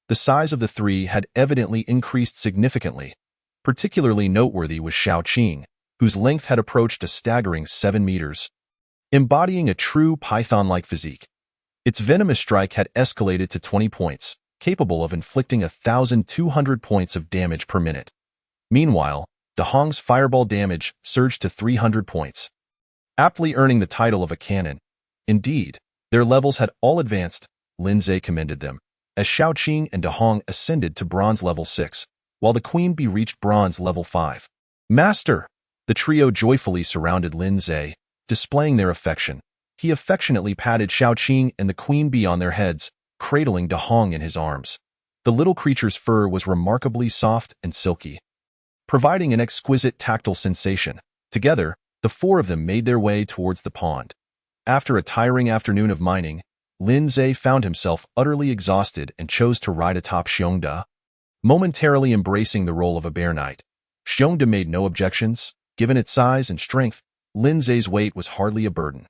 The size of the three had evidently increased significantly. Particularly noteworthy was Shao Qing, whose length had approached a staggering 7 meters, embodying a true python-like physique. Its venomous strike had escalated to 20 points, capable of inflicting 1,200 points of damage per minute. Meanwhile, De Hong's fireball damage surged to 300 points, aptly earning the title of a cannon. Indeed, their levels had all advanced. Lindsay commended them, as Shao Qing and De Hong ascended to bronze level 6, while the Queen Bee reached bronze level 5. Master! The trio joyfully surrounded Lindsay, displaying their affection. He affectionately patted Shao Qing and the Queen Bee on their heads, cradling De Hong in his arms. The little creature's fur was remarkably soft and silky, providing an exquisite tactile sensation. Together, the four of them made their way towards the pond. After a tiring afternoon of mining, Lindsay found himself utterly exhausted and chose to ride atop Xiongda, momentarily embracing the role of a bear knight. Xiongda made no objections. Given its size and strength, Lindsay's weight was hardly a burden.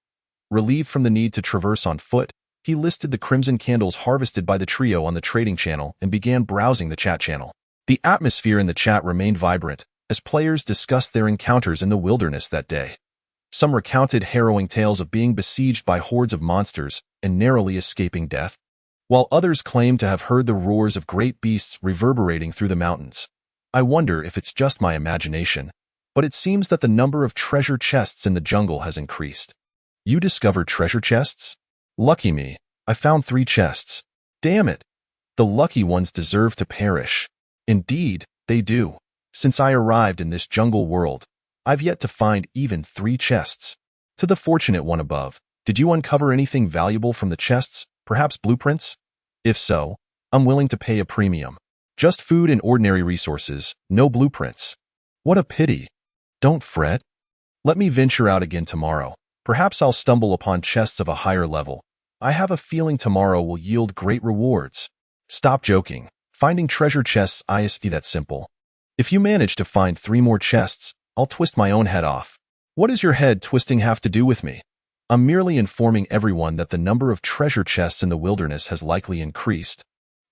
Relieved from the need to traverse on foot, he listed the crimson candles harvested by the trio on the trading channel and began browsing the chat channel. The atmosphere in the chat remained vibrant as players discussed their encounters in the wilderness that day. Some recounted harrowing tales of being besieged by hordes of monsters and narrowly escaping death, while others claimed to have heard the roars of great beasts reverberating through the mountains. I wonder if it's just my imagination, but it seems that the number of treasure chests in the jungle has increased. You discovered treasure chests? Lucky me, I found 3 chests. Damn it! The lucky ones deserve to perish. Indeed, they do. Since I arrived in this jungle world, I've yet to find even 3 chests. To the fortunate one above, did you uncover anything valuable from the chests, perhaps blueprints? If so, I'm willing to pay a premium. Just food and ordinary resources, no blueprints. What a pity. Don't fret. Let me venture out again tomorrow. Perhaps I'll stumble upon chests of a higher level. I have a feeling tomorrow will yield great rewards. Stop joking. Finding treasure chests isn't that simple. If you manage to find 3 more chests, I'll twist my own head off. What does your head twisting have to do with me? I'm merely informing everyone that the number of treasure chests in the wilderness has likely increased,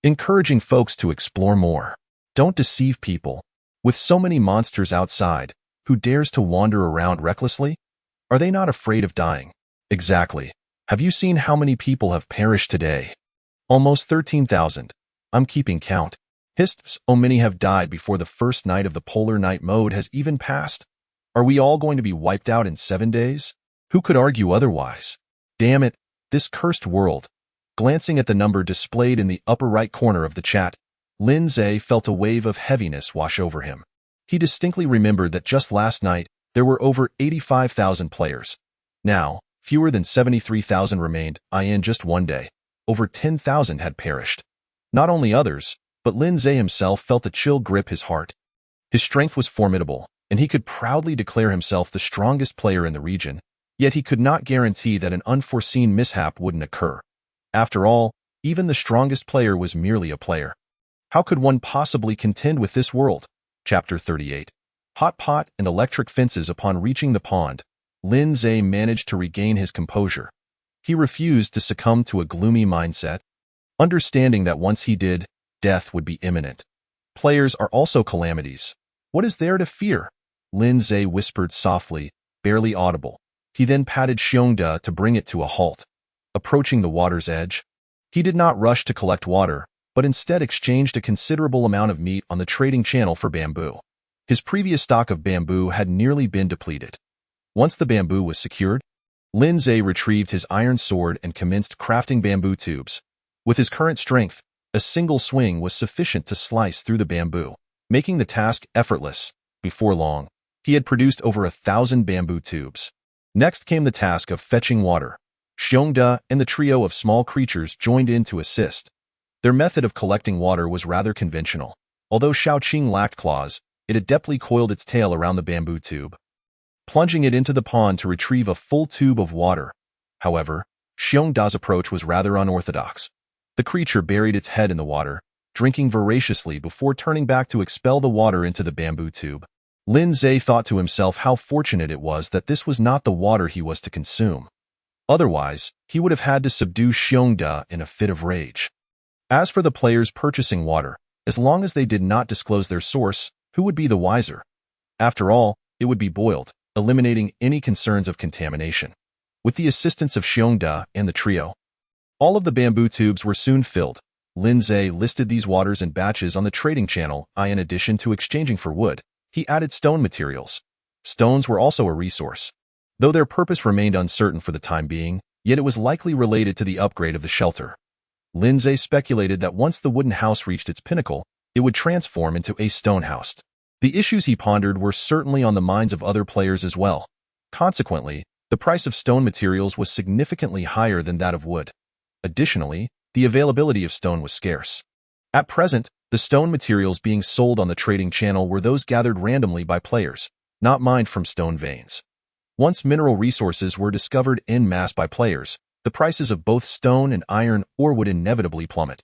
encouraging folks to explore more. Don't deceive people. With so many monsters outside, who dares to wander around recklessly? Are they not afraid of dying? Exactly. Have you seen how many people have perished today? Almost 13,000. I'm keeping count. So many have died before the first night of the polar night mode has even passed. Are we all going to be wiped out in 7 days? Who could argue otherwise? Damn it, this cursed world. Glancing at the number displayed in the upper right corner of the chat, Lindsay felt a wave of heaviness wash over him. He distinctly remembered that just last night, there were over 85,000 players. Now, fewer than 73,000 remained, in just one day. Over 10,000 had perished. Not only others, but Lin Zhe himself felt a chill grip his heart. His strength was formidable, and he could proudly declare himself the strongest player in the region, yet he could not guarantee that an unforeseen mishap wouldn't occur. After all, even the strongest player was merely a player. How could one possibly contend with this world? Chapter 38. Hot pot and electric fences. Upon reaching the pond, Lin Zhe managed to regain his composure. He refused to succumb to a gloomy mindset, understanding that once he did, death would be imminent. Players are also calamities. What is there to fear? Lin Zhe whispered softly, barely audible. He then patted Xiongda to bring it to a halt. Approaching the water's edge, he did not rush to collect water, but instead exchanged a considerable amount of meat on the trading channel for bamboo. His previous stock of bamboo had nearly been depleted. Once the bamboo was secured, Lin Zhe retrieved his iron sword and commenced crafting bamboo tubes. With his current strength, a single swing was sufficient to slice through the bamboo, making the task effortless. Before long, he had produced over 1,000 bamboo tubes. Next came the task of fetching water. Xiongda and the trio of small creatures joined in to assist. Their method of collecting water was rather conventional. Although Xiaoqing lacked claws, it adeptly coiled its tail around the bamboo tube, plunging it into the pond to retrieve a full tube of water. However, Xiongda's approach was rather unorthodox. The creature buried its head in the water, drinking voraciously before turning back to expel the water into the bamboo tube. Lin Zhe thought to himself how fortunate it was that this was not the water he was to consume. Otherwise, he would have had to subdue Xiongda in a fit of rage. As for the players purchasing water, as long as they did not disclose their source, who would be the wiser? After all, it would be boiled, eliminating any concerns of contamination. With the assistance of Xiongda and the trio, all of the bamboo tubes were soon filled. Lin Zhe listed these waters in batches on the trading channel. In addition to exchanging for wood, he added stone materials. Stones were also a resource. Though their purpose remained uncertain for the time being, yet it was likely related to the upgrade of the shelter. Lin Zhe speculated that once the wooden house reached its pinnacle, it would transform into a stone house. The issues he pondered were certainly on the minds of other players as well. Consequently, the price of stone materials was significantly higher than that of wood. Additionally, the availability of stone was scarce. At present, the stone materials being sold on the trading channel were those gathered randomly by players, not mined from stone veins. Once mineral resources were discovered en masse by players, the prices of both stone and iron ore would inevitably plummet.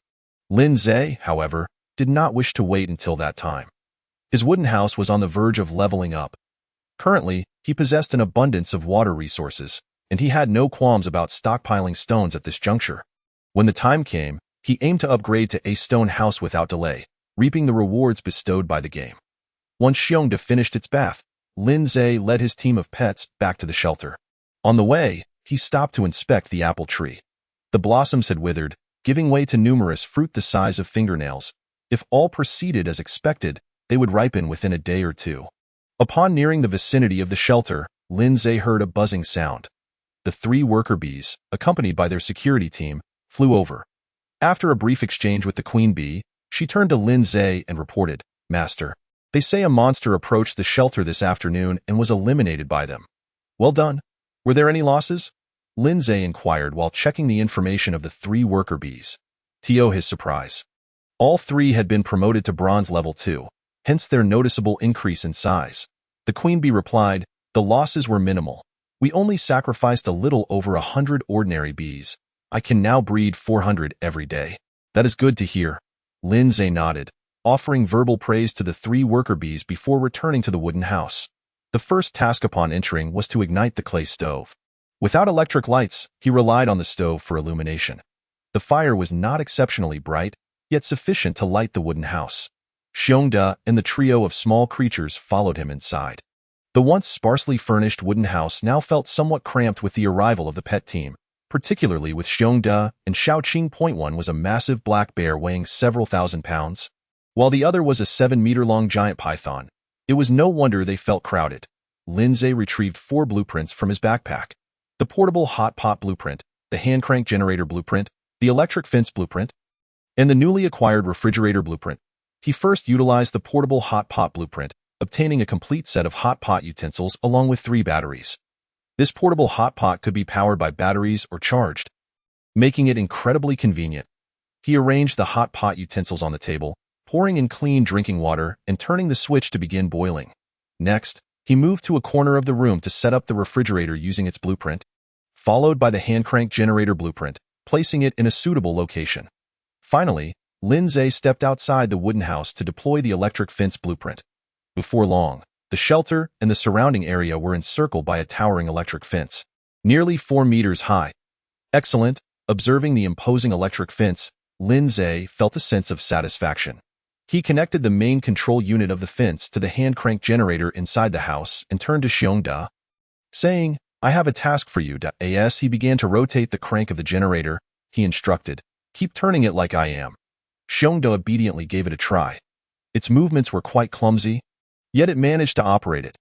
Lin Zhe, however, did not wish to wait until that time. His wooden house was on the verge of leveling up. Currently, he possessed an abundance of water resources, and he had no qualms about stockpiling stones at this juncture. When the time came, he aimed to upgrade to a stone house without delay, reaping the rewards bestowed by the game. Once Xiongda finished its bath, Lin Zhe led his team of pets back to the shelter. On the way, he stopped to inspect the apple tree. The blossoms had withered, giving way to numerous fruit the size of fingernails. If all proceeded as expected, they would ripen within a day or two. Upon nearing the vicinity of the shelter, Lin Zhe heard a buzzing sound. The 3 worker bees, accompanied by their security team, flew over. After a brief exchange with the queen bee, she turned to Lin Zhe and reported, "Master, they say a monster approached the shelter this afternoon and was eliminated by them." "Well done. Were there any losses?" Lin Zhe inquired while checking the information of the 3 worker bees. To his surprise, all 3 had been promoted to bronze level 2, hence their noticeable increase in size. The queen bee replied, "The losses were minimal. We only sacrificed a little over 100 ordinary bees. I can now breed 400 every day." "That is good to hear." Lin Zhe nodded, offering verbal praise to the 3 worker bees before returning to the wooden house. The first task upon entering was to ignite the clay stove. Without electric lights, he relied on the stove for illumination. The fire was not exceptionally bright, yet sufficient to light the wooden house. Xiongda and the trio of small creatures followed him inside. The once sparsely furnished wooden house now felt somewhat cramped with the arrival of the pet team, particularly with Xiongda and Xiaoqing. One was a massive black bear weighing several thousand pounds, while the other was a 7-meter-long giant python. It was no wonder they felt crowded. Lin Zhe retrieved 4 blueprints from his backpack: the portable hot pot blueprint, the hand crank generator blueprint, the electric fence blueprint, and the newly acquired refrigerator blueprint. He first utilized the portable hot pot blueprint, obtaining a complete set of hot pot utensils along with 3 batteries. This portable hot pot could be powered by batteries or charged, making it incredibly convenient. He arranged the hot pot utensils on the table, pouring in clean drinking water and turning the switch to begin boiling. Next, he moved to a corner of the room to set up the refrigerator using its blueprint, followed by the hand-crank generator blueprint, placing it in a suitable location. Finally, Lindsay stepped outside the wooden house to deploy the electric fence blueprint. Before long, the shelter and the surrounding area were encircled by a towering electric fence, nearly 4 meters high. Excellent. Observing the imposing electric fence, Lindsay felt a sense of satisfaction. He connected the main control unit of the fence to the hand-crank generator inside the house and turned to Xiongda, saying, "I have a task for you." As he began to rotate the crank of the generator, he instructed, "Keep turning it like I am." Xiongda obediently gave it a try. Its movements were quite clumsy, yet it managed to operate it.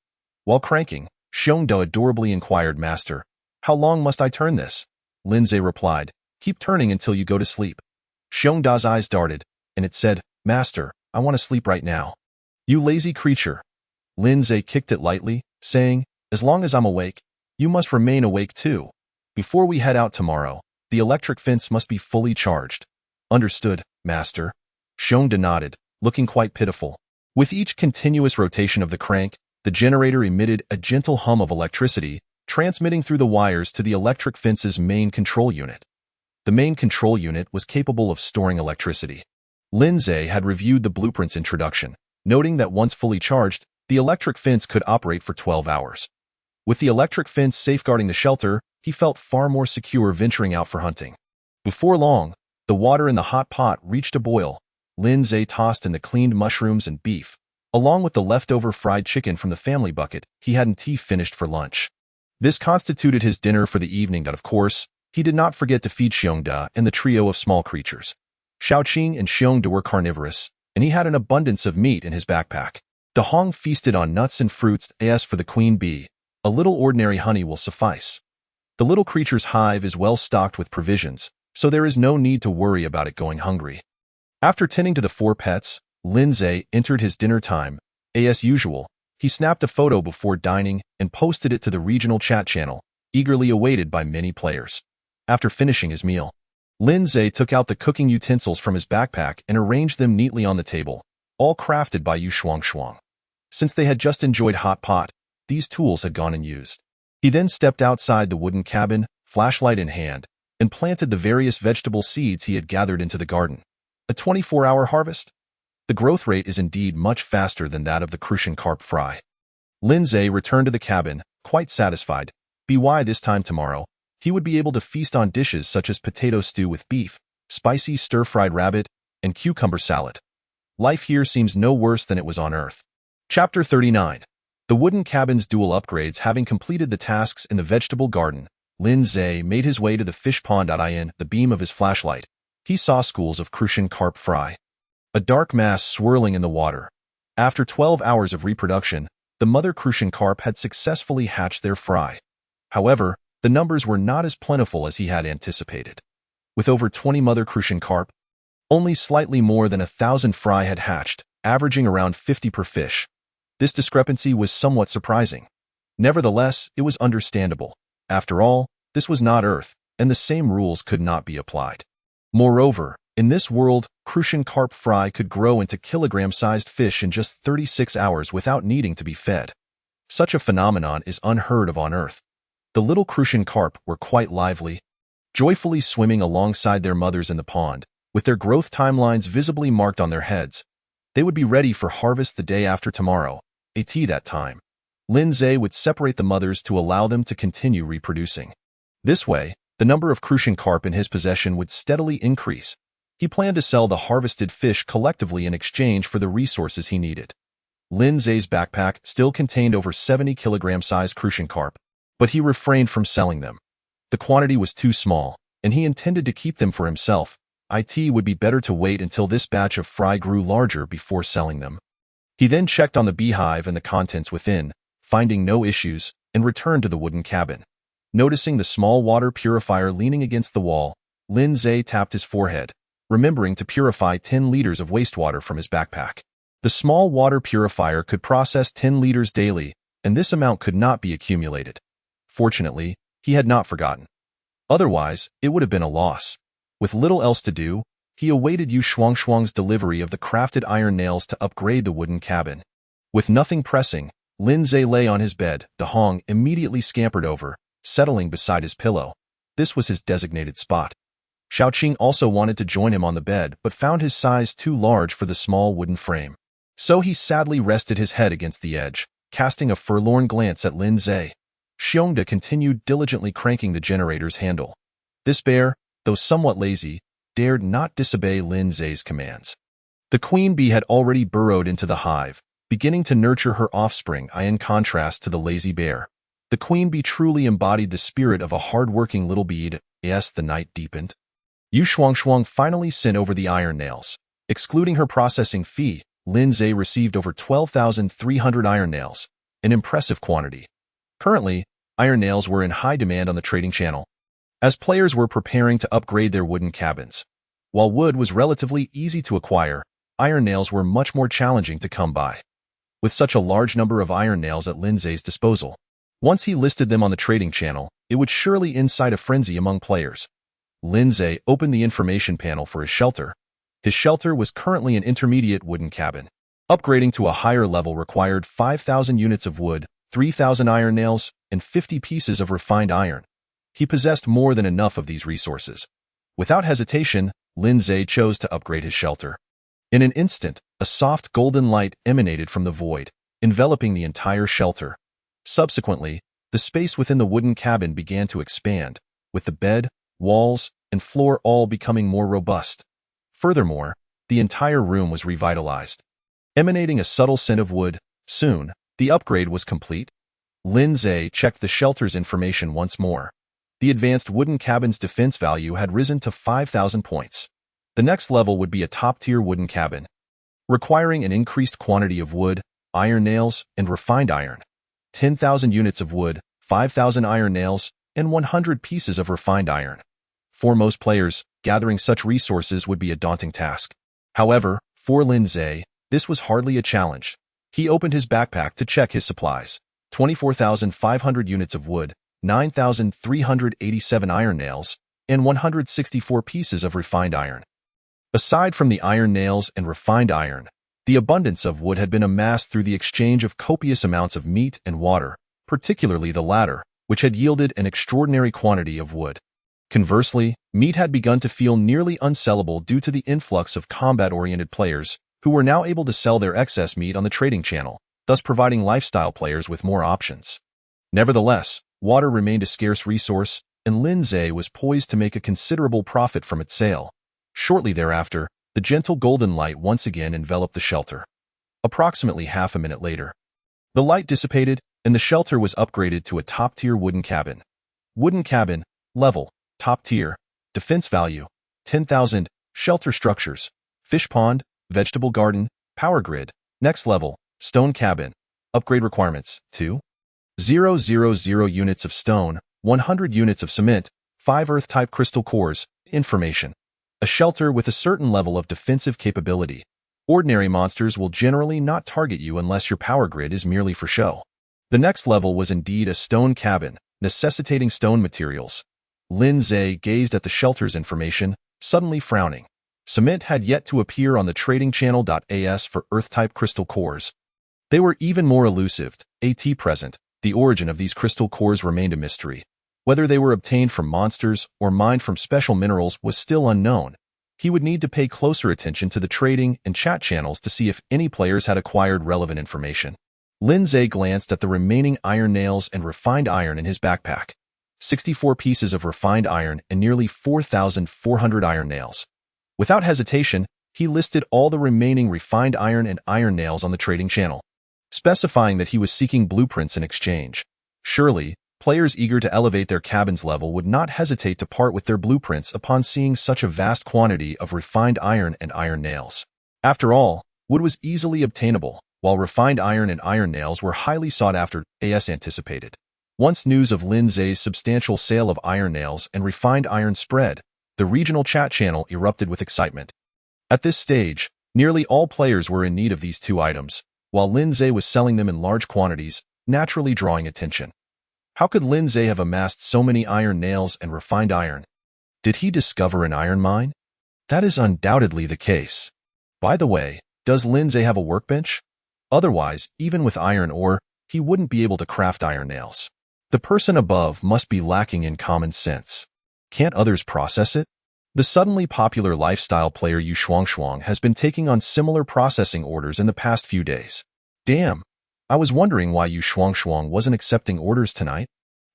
While cranking, Xiongda adorably inquired, "Master, how long must I turn this?" Lindsay replied, "Keep turning until you go to sleep." Xiongda's eyes darted, and it said, "Master, I want to sleep right now." "You lazy creature." Lindsay kicked it lightly, saying, "As long as I'm awake, you must remain awake too. Before we head out tomorrow, the electric fence must be fully charged." "Understood, Master." Xiongda nodded, looking quite pitiful. With each continuous rotation of the crank, the generator emitted a gentle hum of electricity, transmitting through the wires to the electric fence's main control unit. The main control unit was capable of storing electricity. Lindsay had reviewed the blueprint's introduction, noting that once fully charged, the electric fence could operate for 12 hours. With the electric fence safeguarding the shelter, he felt far more secure venturing out for hunting. Before long, the water in the hot pot reached a boil. Lindsay tossed in the cleaned mushrooms and beef, along with the leftover fried chicken from the family bucket he hadn't finished for lunch. This constituted his dinner for the evening, but of course, he did not forget to feed Xiongda and the trio of small creatures. Xiaoqing and Xiongda were carnivorous, and he had an abundance of meat in his backpack. Dahong feasted on nuts and fruits. As for the queen bee, a little ordinary honey will suffice. The little creature's hive is well stocked with provisions, so there is no need to worry about it going hungry. After tending to the 4 pets, Lindsay entered his dinner time. As usual, he snapped a photo before dining and posted it to the regional chat channel, eagerly awaited by many players. After finishing his meal, Lindsay took out the cooking utensils from his backpack and arranged them neatly on the table, all crafted by Yu Shuangshuang. Since they had just enjoyed hot pot, these tools had gone unused. He then stepped outside the wooden cabin, flashlight in hand, and planted the various vegetable seeds he had gathered into the garden. A 24-hour harvest? The growth rate is indeed much faster than that of the crucian carp fry. Lindsay returned to the cabin, quite satisfied. This time tomorrow, he would be able to feast on dishes such as potato stew with beef, spicy stir-fried rabbit, and cucumber salad. Life here seems no worse than it was on Earth. Chapter 39. The wooden cabin's dual upgrades. Having completed the tasks in the vegetable garden, Lindsay made his way to the fish pond. In the beam of his flashlight, he saw schools of crucian carp fry, a dark mass swirling in the water. After 12 hours of reproduction, the mother crucian carp had successfully hatched their fry. However, the numbers were not as plentiful as he had anticipated. With over 20 mother crucian carp, only slightly more than 1,000 fry had hatched, averaging around 50 per fish. This discrepancy was somewhat surprising. Nevertheless, it was understandable. After all, this was not Earth, and the same rules could not be applied. Moreover, in this world, crucian carp fry could grow into kilogram-sized fish in just 36 hours without needing to be fed. Such a phenomenon is unheard of on Earth. The little crucian carp were quite lively, joyfully swimming alongside their mothers in the pond, with their growth timelines visibly marked on their heads. They would be ready for harvest the day after tomorrow, at that time. Lindsay would separate the mothers to allow them to continue reproducing. This way, the number of crucian carp in his possession would steadily increase. He planned to sell the harvested fish collectively in exchange for the resources he needed. Lindsay's backpack still contained over 70 kilogram-sized crucian carp, but he refrained from selling them. The quantity was too small, and he intended to keep them for himself. It would be better to wait until this batch of fry grew larger before selling them. He then checked on the beehive and the contents within, finding no issues, and returned to the wooden cabin. Noticing the small water purifier leaning against the wall, Lindsay tapped his forehead, remembering to purify 10 liters of wastewater from his backpack. The small water purifier could process 10 liters daily, and this amount could not be accumulated. Fortunately, he had not forgotten. Otherwise, it would have been a loss. With little else to do, he awaited Yu Shuangshuang's delivery of the crafted iron nails to upgrade the wooden cabin. With nothing pressing, Lin Zhe lay on his bed. De Hong immediately scampered over, settling beside his pillow. This was his designated spot. Xiaoqing also wanted to join him on the bed but found his size too large for the small wooden frame. So he sadly rested his head against the edge, casting a forlorn glance at Lin Zhe. Xiongde continued diligently cranking the generator's handle. This bear, though somewhat lazy, dared not disobey Lin Zhe's commands. The queen bee had already burrowed into the hive, beginning to nurture her offspring. In contrast to the lazy bear, the queen bee truly embodied the spirit of a hard-working little bee. As the night deepened, Yu Shuangshuang finally sent over the iron nails. Excluding her processing fee, Lin Zhe received over 12,300 iron nails, an impressive quantity. Currently, iron nails were in high demand on the trading channel, as players were preparing to upgrade their wooden cabins. While wood was relatively easy to acquire, iron nails were much more challenging to come by. With such a large number of iron nails at Lin Zhe's disposal, once he listed them on the trading channel, it would surely incite a frenzy among players. Lin Zhe opened the information panel for his shelter. His shelter was currently an intermediate wooden cabin. Upgrading to a higher level required 5,000 units of wood, 3,000 iron nails, and 50 pieces of refined iron. He possessed more than enough of these resources. Without hesitation, Lin Zhe chose to upgrade his shelter. In an instant, a soft golden light emanated from the void, enveloping the entire shelter. Subsequently, the space within the wooden cabin began to expand, with the bed, walls, and floor all becoming more robust. Furthermore, the entire room was revitalized, emanating a subtle scent of wood. Soon, the upgrade was complete. Lin Zhe checked the shelter's information once more. The advanced wooden cabin's defense value had risen to 5,000 points. The next level would be a top-tier wooden cabin, requiring an increased quantity of wood, iron nails, and refined iron. 10,000 units of wood, 5,000 iron nails, and 100 pieces of refined iron. For most players, gathering such resources would be a daunting task. However, for Lin Zhe, this was hardly a challenge. He opened his backpack to check his supplies. 24,500 units of wood, 9,387 iron nails, and 164 pieces of refined iron. Aside from the iron nails and refined iron, the abundance of wood had been amassed through the exchange of copious amounts of meat and water, particularly the latter, which had yielded an extraordinary quantity of wood. Conversely, meat had begun to feel nearly unsellable due to the influx of combat-oriented players who were now able to sell their excess meat on the trading channel, thus providing lifestyle players with more options. Nevertheless, water remained a scarce resource, and Lin Zhe was poised to make a considerable profit from its sale. Shortly thereafter, the gentle golden light once again enveloped the shelter. Approximately half a minute later, the light dissipated, and the shelter was upgraded to a top-tier wooden cabin. Wooden cabin, level, top tier, defense value, 10,000, shelter structures, fish pond, vegetable garden, power grid, next level, stone cabin, upgrade requirements, 2,000 units of stone, 100 units of cement, 5 earth-type crystal cores, information. A shelter with a certain level of defensive capability. Ordinary monsters will generally not target you unless your power grid is merely for show. The next level was indeed a stone cabin, necessitating stone materials. Lin Zhe gazed at the shelter's information, suddenly frowning. Cement had yet to appear on the trading channel. As for earth-type crystal cores, they were even more elusive. At present, the origin of these crystal cores remained a mystery. Whether they were obtained from monsters or mined from special minerals was still unknown. He would need to pay closer attention to the trading and chat channels to see if any players had acquired relevant information. Lin Zhe glanced at the remaining iron nails and refined iron in his backpack. 64 pieces of refined iron and nearly 4,400 iron nails. Without hesitation, he listed all the remaining refined iron and iron nails on the trading channel, specifying that he was seeking blueprints in exchange. Surely, players eager to elevate their cabin's level would not hesitate to part with their blueprints upon seeing such a vast quantity of refined iron and iron nails. After all, wood was easily obtainable, while refined iron and iron nails were highly sought after, as anticipated. Once news of Lin Zhe's substantial sale of iron nails and refined iron spread, the regional chat channel erupted with excitement. At this stage, nearly all players were in need of these two items, while Lin Zhe was selling them in large quantities, naturally drawing attention. How could Lin Zhe have amassed so many iron nails and refined iron? Did he discover an iron mine? That is undoubtedly the case. By the way, does Lindsay have a workbench? Otherwise, even with iron ore, he wouldn't be able to craft iron nails. The person above must be lacking in common sense. Can't others process it? The suddenly popular lifestyle player Yu Shuangshuang has been taking on similar processing orders in the past few days. Damn, I was wondering why Yu Shuangshuang wasn't accepting orders tonight.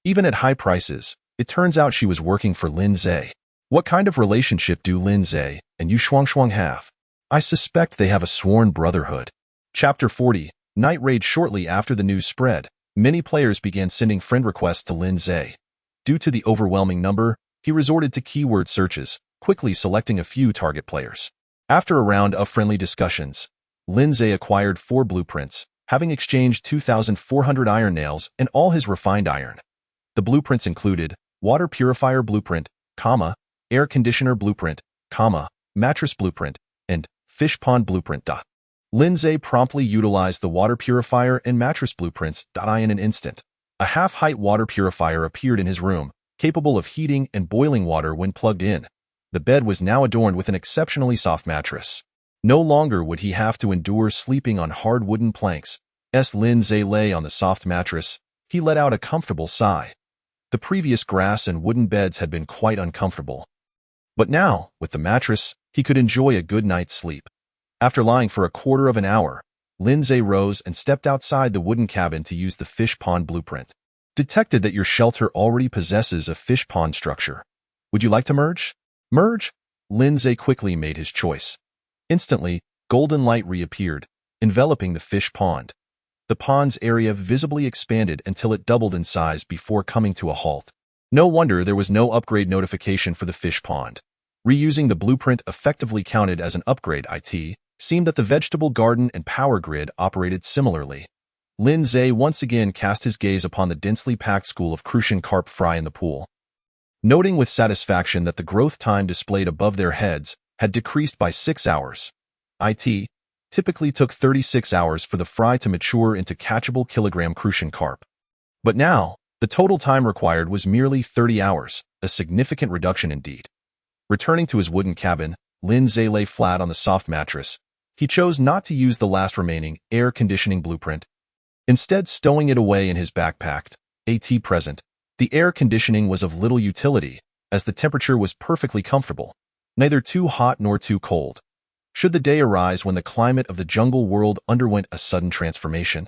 Even at high prices, it turns out she was working for Lin Zhe. What kind of relationship do Lin Zhe and Yu Shuangshuang have? I suspect they have a sworn brotherhood. Chapter 40. Night Raid. Shortly after the news spread, many players began sending friend requests to Lin Zhe. Due to the overwhelming number, he resorted to keyword searches, quickly selecting a few target players. After a round of friendly discussions, Lin Zhe acquired 4 blueprints, having exchanged 2,400 iron nails and all his refined iron. The blueprints included water purifier blueprint, air conditioner blueprint, mattress blueprint, and fish pond blueprint. Lin Zhe promptly utilized the water purifier and mattress blueprints. In an instant, a half-height water purifier appeared in his room, capable of heating and boiling water when plugged in. The bed was now adorned with an exceptionally soft mattress. No longer would he have to endure sleeping on hard wooden planks. As Lin Zhe lay on the soft mattress, he let out a comfortable sigh. The previous grass and wooden beds had been quite uncomfortable. But now, with the mattress, he could enjoy a good night's sleep. After lying for a quarter of an hour, Lin Zhe rose and stepped outside the wooden cabin to use the fish pond blueprint. Detected that your shelter already possesses a fish pond structure. Would you like to merge? Merge? Lin Zhe quickly made his choice. Instantly, golden light reappeared, enveloping the fish pond. The pond's area visibly expanded until it doubled in size before coming to a halt. No wonder there was no upgrade notification for the fish pond. Reusing the blueprint effectively counted as an upgrade. It seemed that the vegetable garden and power grid operated similarly. Lin Zhe once again cast his gaze upon the densely packed school of crucian carp fry in the pool. Noting with satisfaction that the growth time displayed above their heads had decreased by 6 hours. It typically took 36 hours for the fry to mature into catchable kilogram crucian carp. But now, the total time required was merely 30 hours, a significant reduction indeed. Returning to his wooden cabin, Lin Zhe lay flat on the soft mattress. He chose not to use the last remaining air conditioning blueprint. Instead, stowing it away in his backpack. At present, the air conditioning was of little utility, as the temperature was perfectly comfortable, neither too hot nor too cold. Should the day arise when the climate of the jungle world underwent a sudden transformation,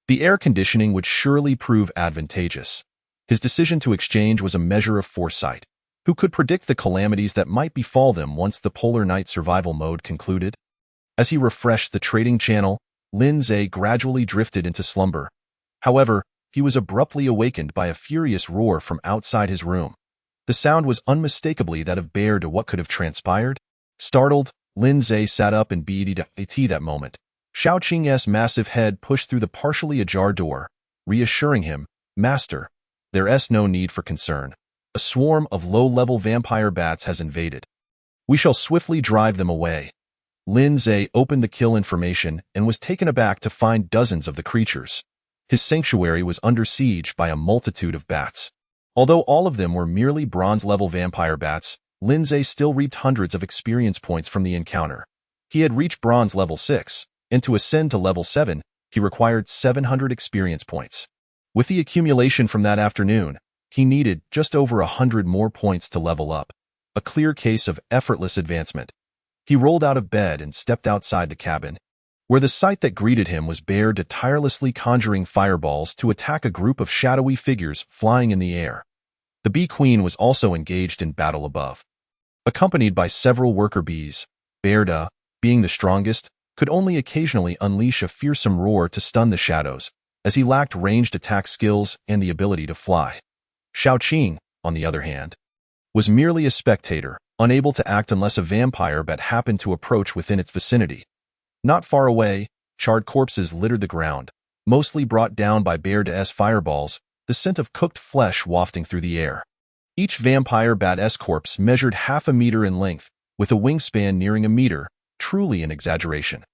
the air conditioning would surely prove advantageous. His decision to exchange was a measure of foresight. Who could predict the calamities that might befall them once the polar night survival mode concluded? As he refreshed the trading channel, Lin Zhe gradually drifted into slumber. However, he was abruptly awakened by a furious roar from outside his room. The sound was unmistakably that of Bear. To what could have transpired? Startled, Lin Zhe sat up and beat at that moment. Xiao Qing's massive head pushed through the partially ajar door, reassuring him, "Master, there's no need for concern. A swarm of low-level vampire bats has invaded. We shall swiftly drive them away." Lin Zhe opened the kill information and was taken aback to find dozens of the creatures. His sanctuary was under siege by a multitude of bats. Although all of them were merely bronze-level vampire bats, Lin Zhe still reaped hundreds of experience points from the encounter. He had reached bronze level 6, and to ascend to level 7, he required 700 experience points. With the accumulation from that afternoon, he needed just over 100 more points to level up, a clear case of effortless advancement. He rolled out of bed and stepped outside the cabin, where the sight that greeted him was Bear tirelessly conjuring fireballs to attack a group of shadowy figures flying in the air. The bee queen was also engaged in battle above. Accompanied by several worker bees, Bear, being the strongest, could only occasionally unleash a fearsome roar to stun the shadows, as he lacked ranged attack skills and the ability to fly. Xiao Qing, on the other hand, was merely a spectator, unable to act unless a vampire bat happened to approach within its vicinity. Not far away, charred corpses littered the ground, mostly brought down by Bear's fireballs, the scent of cooked flesh wafting through the air. Each vampire bat's corpse measured half a meter in length, with a wingspan nearing a meter, truly an exaggeration.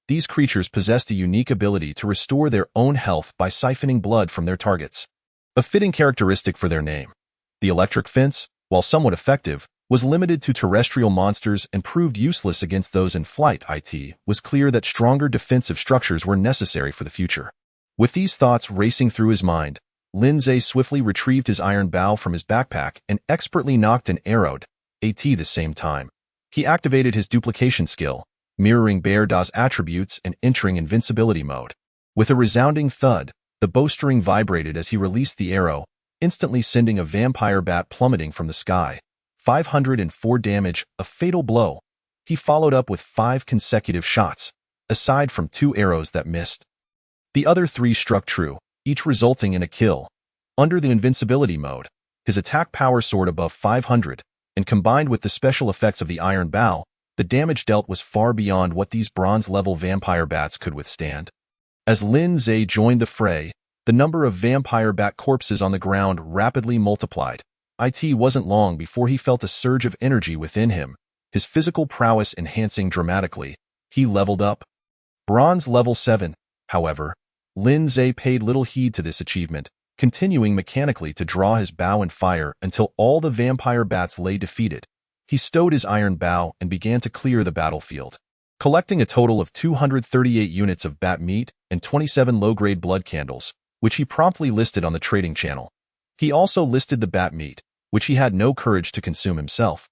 These creatures possessed a unique ability to restore their own health by siphoning blood from their targets. A fitting characteristic for their name. The electric fence, while somewhat effective, was limited to terrestrial monsters and proved useless against those in flight. It was clear that stronger defensive structures were necessary for the future. With these thoughts racing through his mind, Lin Zhe swiftly retrieved his iron bow from his backpack and expertly nocked an arrowed at the same time. He activated his duplication skill, mirroring Bear Da's attributes and entering invincibility mode. With a resounding thud, the bowstring vibrated as he released the arrow, instantly sending a vampire bat plummeting from the sky. 504 damage, a fatal blow. He followed up with 5 consecutive shots, aside from 2 arrows that missed. The other 3 struck true, each resulting in a kill. Under the invincibility mode, his attack power soared above 500, and combined with the special effects of the iron bow, the damage dealt was far beyond what these bronze-level vampire bats could withstand. As Lin Zhe joined the fray, the number of vampire bat corpses on the ground rapidly multiplied. It wasn't long before he felt a surge of energy within him, his physical prowess enhancing dramatically. He leveled up. Bronze level 7, however, Lin Zhe paid little heed to this achievement, continuing mechanically to draw his bow and fire until all the vampire bats lay defeated. He stowed his iron bow and began to clear the battlefield, collecting a total of 238 units of bat meat and 27 low-grade blood candles, which he promptly listed on the trading channel. He also listed the bat meat, which he had no courage to consume himself.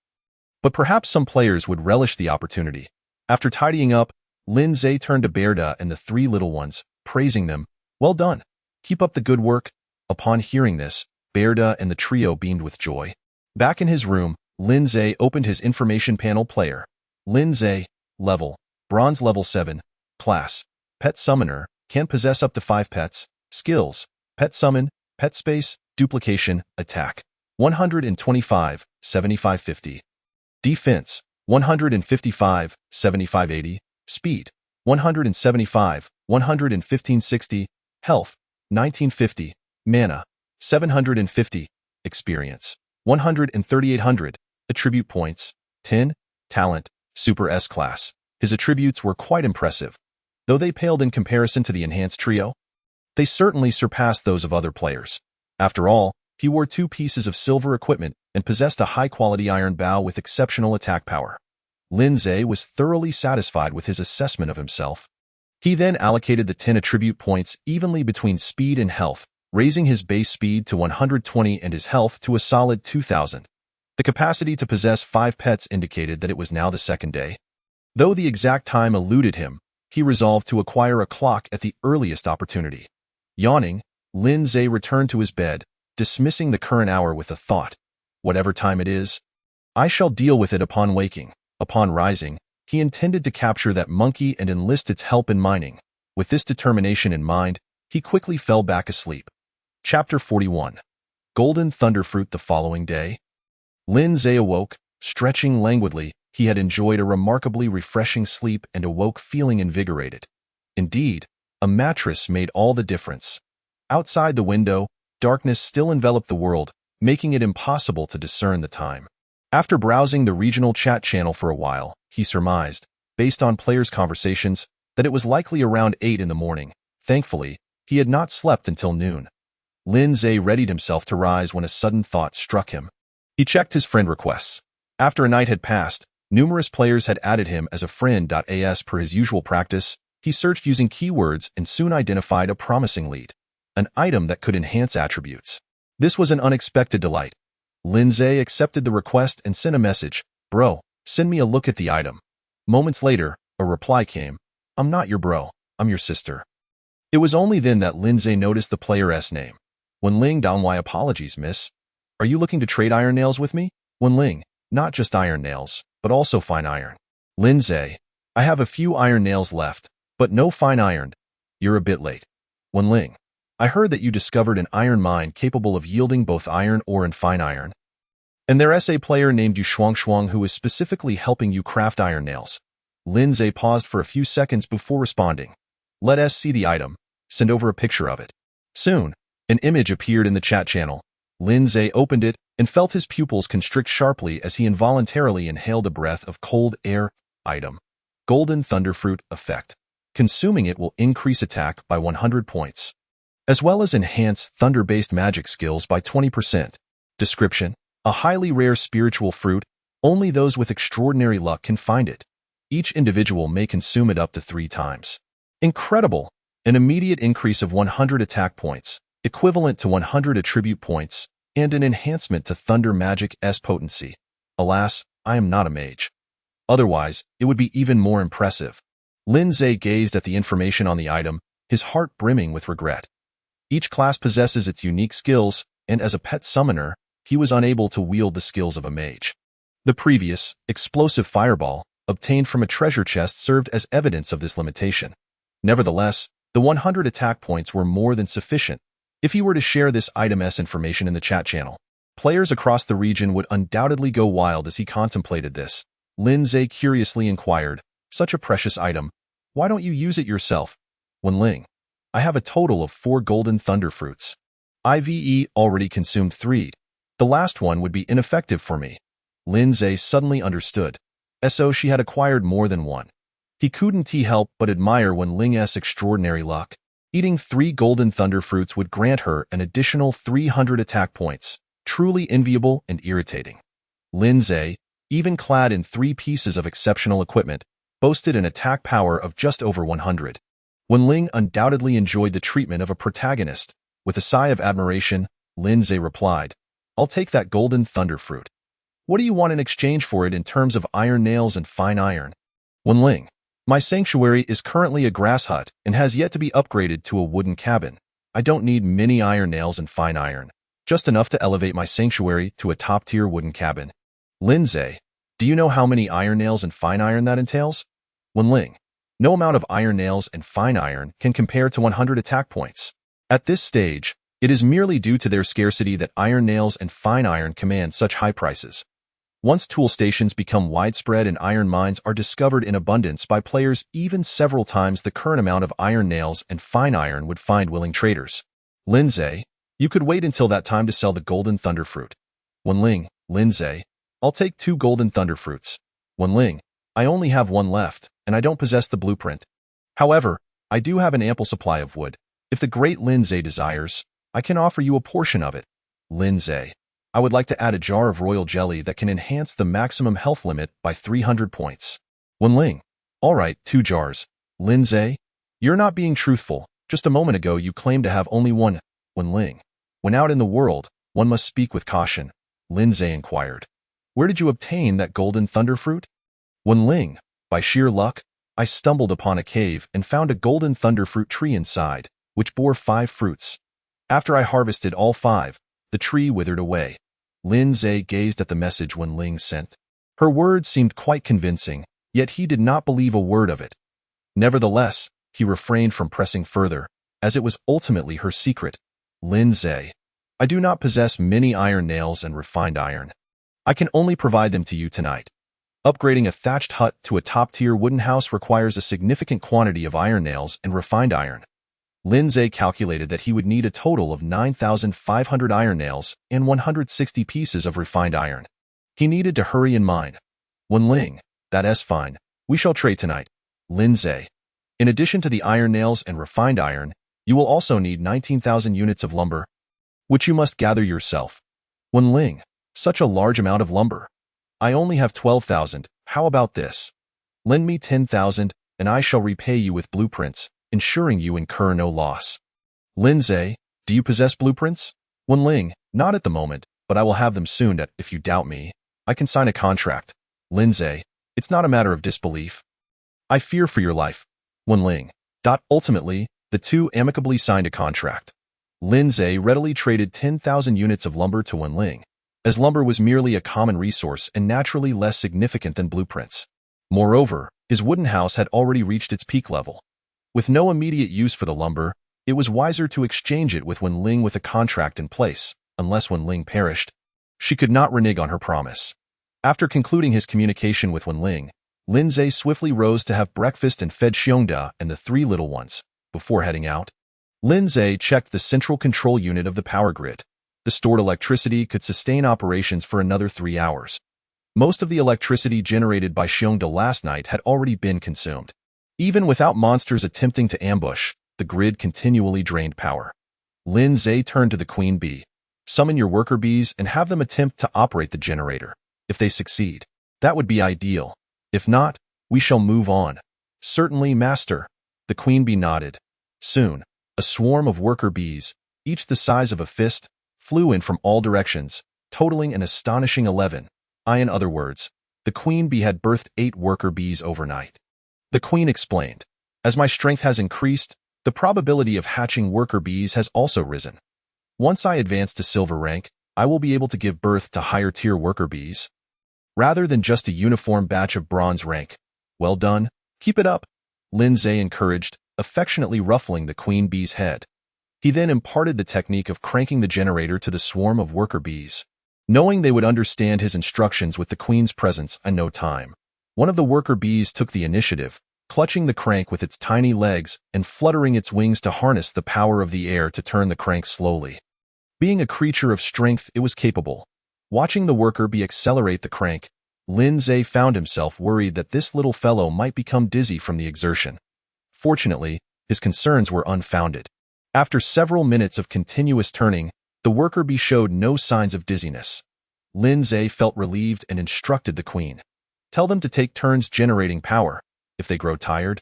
But perhaps some players would relish the opportunity. After tidying up, Lin Zhe turned to Bear Da and the 3 little ones, praising them. "Well done. Keep up the good work." Upon hearing this, Bear Da and the trio beamed with joy. Back in his room, Lin Zhe opened his information panel player. Lin Zhe, level, bronze level 7, class, pet summoner, can possess up to 5 pets, skills, pet summon, pet space, duplication, attack, 125, 7550. Defense, 155, 7580. Speed, 175, 11560. Health, 1950. Mana, 750. Experience, 13800. Attribute points, 10. Talent, Super S-Class. His attributes were quite impressive. Though they paled in comparison to the enhanced trio, they certainly surpassed those of other players. After all, he wore 2 pieces of silver equipment and possessed a high-quality iron bow with exceptional attack power. Lin Zhe was thoroughly satisfied with his assessment of himself. He then allocated the 10 attribute points evenly between speed and health, raising his base speed to 120 and his health to a solid 2000. The capacity to possess 5 pets indicated that it was now the second day. Though the exact time eluded him, he resolved to acquire a clock at the earliest opportunity. Yawning, Lin Zhe returned to his bed, dismissing the current hour with a thought. Whatever time it is, I shall deal with it upon waking. Upon rising, he intended to capture that monkey and enlist its help in mining. With this determination in mind, he quickly fell back asleep. Chapter 41. Golden Thunderfruit. The following day, Lin Zhe awoke, stretching languidly. He had enjoyed a remarkably refreshing sleep and awoke feeling invigorated. Indeed, a mattress made all the difference. Outside the window, darkness still enveloped the world, making it impossible to discern the time. After browsing the regional chat channel for a while, he surmised, based on players' conversations, that it was likely around 8 in the morning. Thankfully, he had not slept until noon. Lin Zhe readied himself to rise when a sudden thought struck him. He checked his friend requests. After a night had passed, numerous players had added him as a friend. As per his usual practice, he searched using keywords and soon identified a promising lead, an item that could enhance attributes. This was an unexpected delight. Lin Zhe accepted the request and sent a message. "Bro, send me a look at the item." Moments later, a reply came. "I'm not your bro, I'm your sister." It was only then that Lin Zhe noticed the player's name. Wenling Danwei. Apologies, miss. Are you looking to trade iron nails with me? Wenling, not just iron nails, but also fine iron. Lin Zhe, I have a few iron nails left, but no fine iron. You're a bit late. Wenling, I heard that you discovered an iron mine capable of yielding both iron ore and fine iron. And there's a player named Yu Shuang who is specifically helping you craft iron nails. Lin Zhe paused for a few seconds before responding. Let us see the item. Send over a picture of it. Soon, an image appeared in the chat channel. Lin Zhe opened it and felt his pupils constrict sharply as he involuntarily inhaled a breath of cold air. Item. Golden Thunderfruit effect. Consuming it will increase attack by 100 points, as well as enhance thunder-based magic skills by 20%. Description. A highly rare spiritual fruit, Only those with extraordinary luck can find it. Each individual may consume it up to 3 times. Incredible! An immediate increase of 100 attack points, equivalent to 100 attribute points, and an enhancement to Thunder Magic's potency. Alas, I am not a mage. Otherwise, it would be even more impressive. Lin Zhe gazed at the information on the item, his heart brimming with regret. Each class possesses its unique skills, and as a pet summoner, he was unable to wield the skills of a mage. The previous, explosive fireball, obtained from a treasure chest served as evidence of this limitation. Nevertheless, the 100 attack points were more than sufficient. If he were to share this item's information in the chat channel, players across the region would undoubtedly go wild as he contemplated this. Lin Zhe curiously inquired, "Such a precious item. Why don't you use it yourself?" Wenling, "I have a total of 4 golden thunder fruits. I've already consumed 3. The last one would be ineffective for me." Lin Zhe suddenly understood. So she had acquired more than one. He couldn't help but admire Wenling's extraordinary luck. Eating 3 golden thunder fruits would grant her an additional 300 attack points, truly enviable and irritating. Lin Zhe, even clad in 3 pieces of exceptional equipment, boasted an attack power of just over 100. Wenling undoubtedly enjoyed the treatment of a protagonist. With a sigh of admiration, Lin Zhe replied, "I'll take that golden thunder fruit. What do you want in exchange for it in terms of iron nails and fine iron?" Wenling, "My sanctuary is currently a grass hut and has yet to be upgraded to a wooden cabin. I don't need many iron nails and fine iron, just enough to elevate my sanctuary to a top-tier wooden cabin." Lin Zhe, "Do you know how many iron nails and fine iron that entails?" Wenling, "No amount of iron nails and fine iron can compare to 100 attack points. At this stage, it is merely due to their scarcity that iron nails and fine iron command such high prices. Once tool stations become widespread and iron mines are discovered in abundance by players, even several times the current amount of iron nails and fine iron would find willing traders." Lin Zhe, "You could wait until that time to sell the golden thunder fruit." Wenling, "Lin Zhe, I'll take 2 golden thunder fruits." Wenling, "I only have 1 left, and I don't possess the blueprint. However, I do have an ample supply of wood. If the great Lin Zhe desires, I can offer you a portion of it." Lin Zhe, "I would like to add a jar of royal jelly that can enhance the maximum health limit by 300 points. Wenling, "All right, 2 jars. Lin Zhe, "You're not being truthful. Just a moment ago you claimed to have only 1. Wenling, "When out in the world, one must speak with caution." Lin Zhe inquired, "Where did you obtain that golden thunder fruit?" Wenling, "By sheer luck, I stumbled upon a cave and found a golden thunder fruit tree inside, which bore 5 fruits. After I harvested all 5, the tree withered away." Lin Zhe gazed at the message Wenling sent. Her words seemed quite convincing, yet he did not believe a word of it. Nevertheless, he refrained from pressing further, as it was ultimately her secret. Lin Zhe, "I do not possess many iron nails and refined iron. I can only provide them to you tonight. Upgrading a thatched hut to a top-tier wooden house requires a significant quantity of iron nails and refined iron." Lin Zhe calculated that he would need a total of 9,500 iron nails and 160 pieces of refined iron. He needed to hurry in mine. Wenling, "That's fine. We shall trade tonight." Lin Zhe, "In addition to the iron nails and refined iron, you will also need 19,000 units of lumber, which you must gather yourself." Wenling, "Such a large amount of lumber. I only have 12,000. How about this? Lend me 10,000, and I shall repay you with blueprints, ensuring you incur no loss." Lin Zhe, "Do you possess blueprints?" Wenling, "Not at the moment, but I will have them soon. If you doubt me, I can sign a contract." Lin Zhe, "It's not a matter of disbelief. I fear for your life." Wenling, Ultimately, the two amicably signed a contract. Lin Zhe readily traded 10,000 units of lumber to Wenling, as lumber was merely a common resource and naturally less significant than blueprints. Moreover, his wooden house had already reached its peak level. With no immediate use for the lumber, it was wiser to exchange it with Wenling with a contract in place, unless Wenling perished. She could not renege on her promise. After concluding his communication with Wenling, Lin Zhe swiftly rose to have breakfast and fed Xiongda and the 3 little ones. Before heading out, Lin Zhe checked the central control unit of the power grid. The stored electricity could sustain operations for another 3 hours. Most of the electricity generated by Xiongda last night had already been consumed. Even without monsters attempting to ambush, the grid continually drained power. Lin Zhe turned to the queen bee. "Summon your worker bees and have them attempt to operate the generator." If they succeed, that would be ideal. If not, we shall move on. Certainly, master. The queen bee nodded. Soon, a swarm of worker bees, each the size of a fist, flew in from all directions, totaling an astonishing 11. In other words, the queen bee had birthed 8 worker bees overnight. The queen explained, as my strength has increased, the probability of hatching worker bees has also risen. Once I advance to silver rank, I will be able to give birth to higher-tier worker bees, rather than just a uniform batch of bronze rank. Well done. Keep it up, Lin Zhe encouraged, affectionately ruffling the queen bee's head. He then imparted the technique of cranking the generator to the swarm of worker bees. Knowing they would understand his instructions with the queen's presence in no time, one of the worker bees took the initiative, clutching the crank with its tiny legs and fluttering its wings to harness the power of the air to turn the crank slowly. Being a creature of strength, it was capable. Watching the worker bee accelerate the crank, Lin Zhe found himself worried that this little fellow might become dizzy from the exertion. Fortunately, his concerns were unfounded. After several minutes of continuous turning, the worker bee showed no signs of dizziness. Lin Zhe felt relieved and instructed the queen. Tell them to take turns generating power. If they grow tired,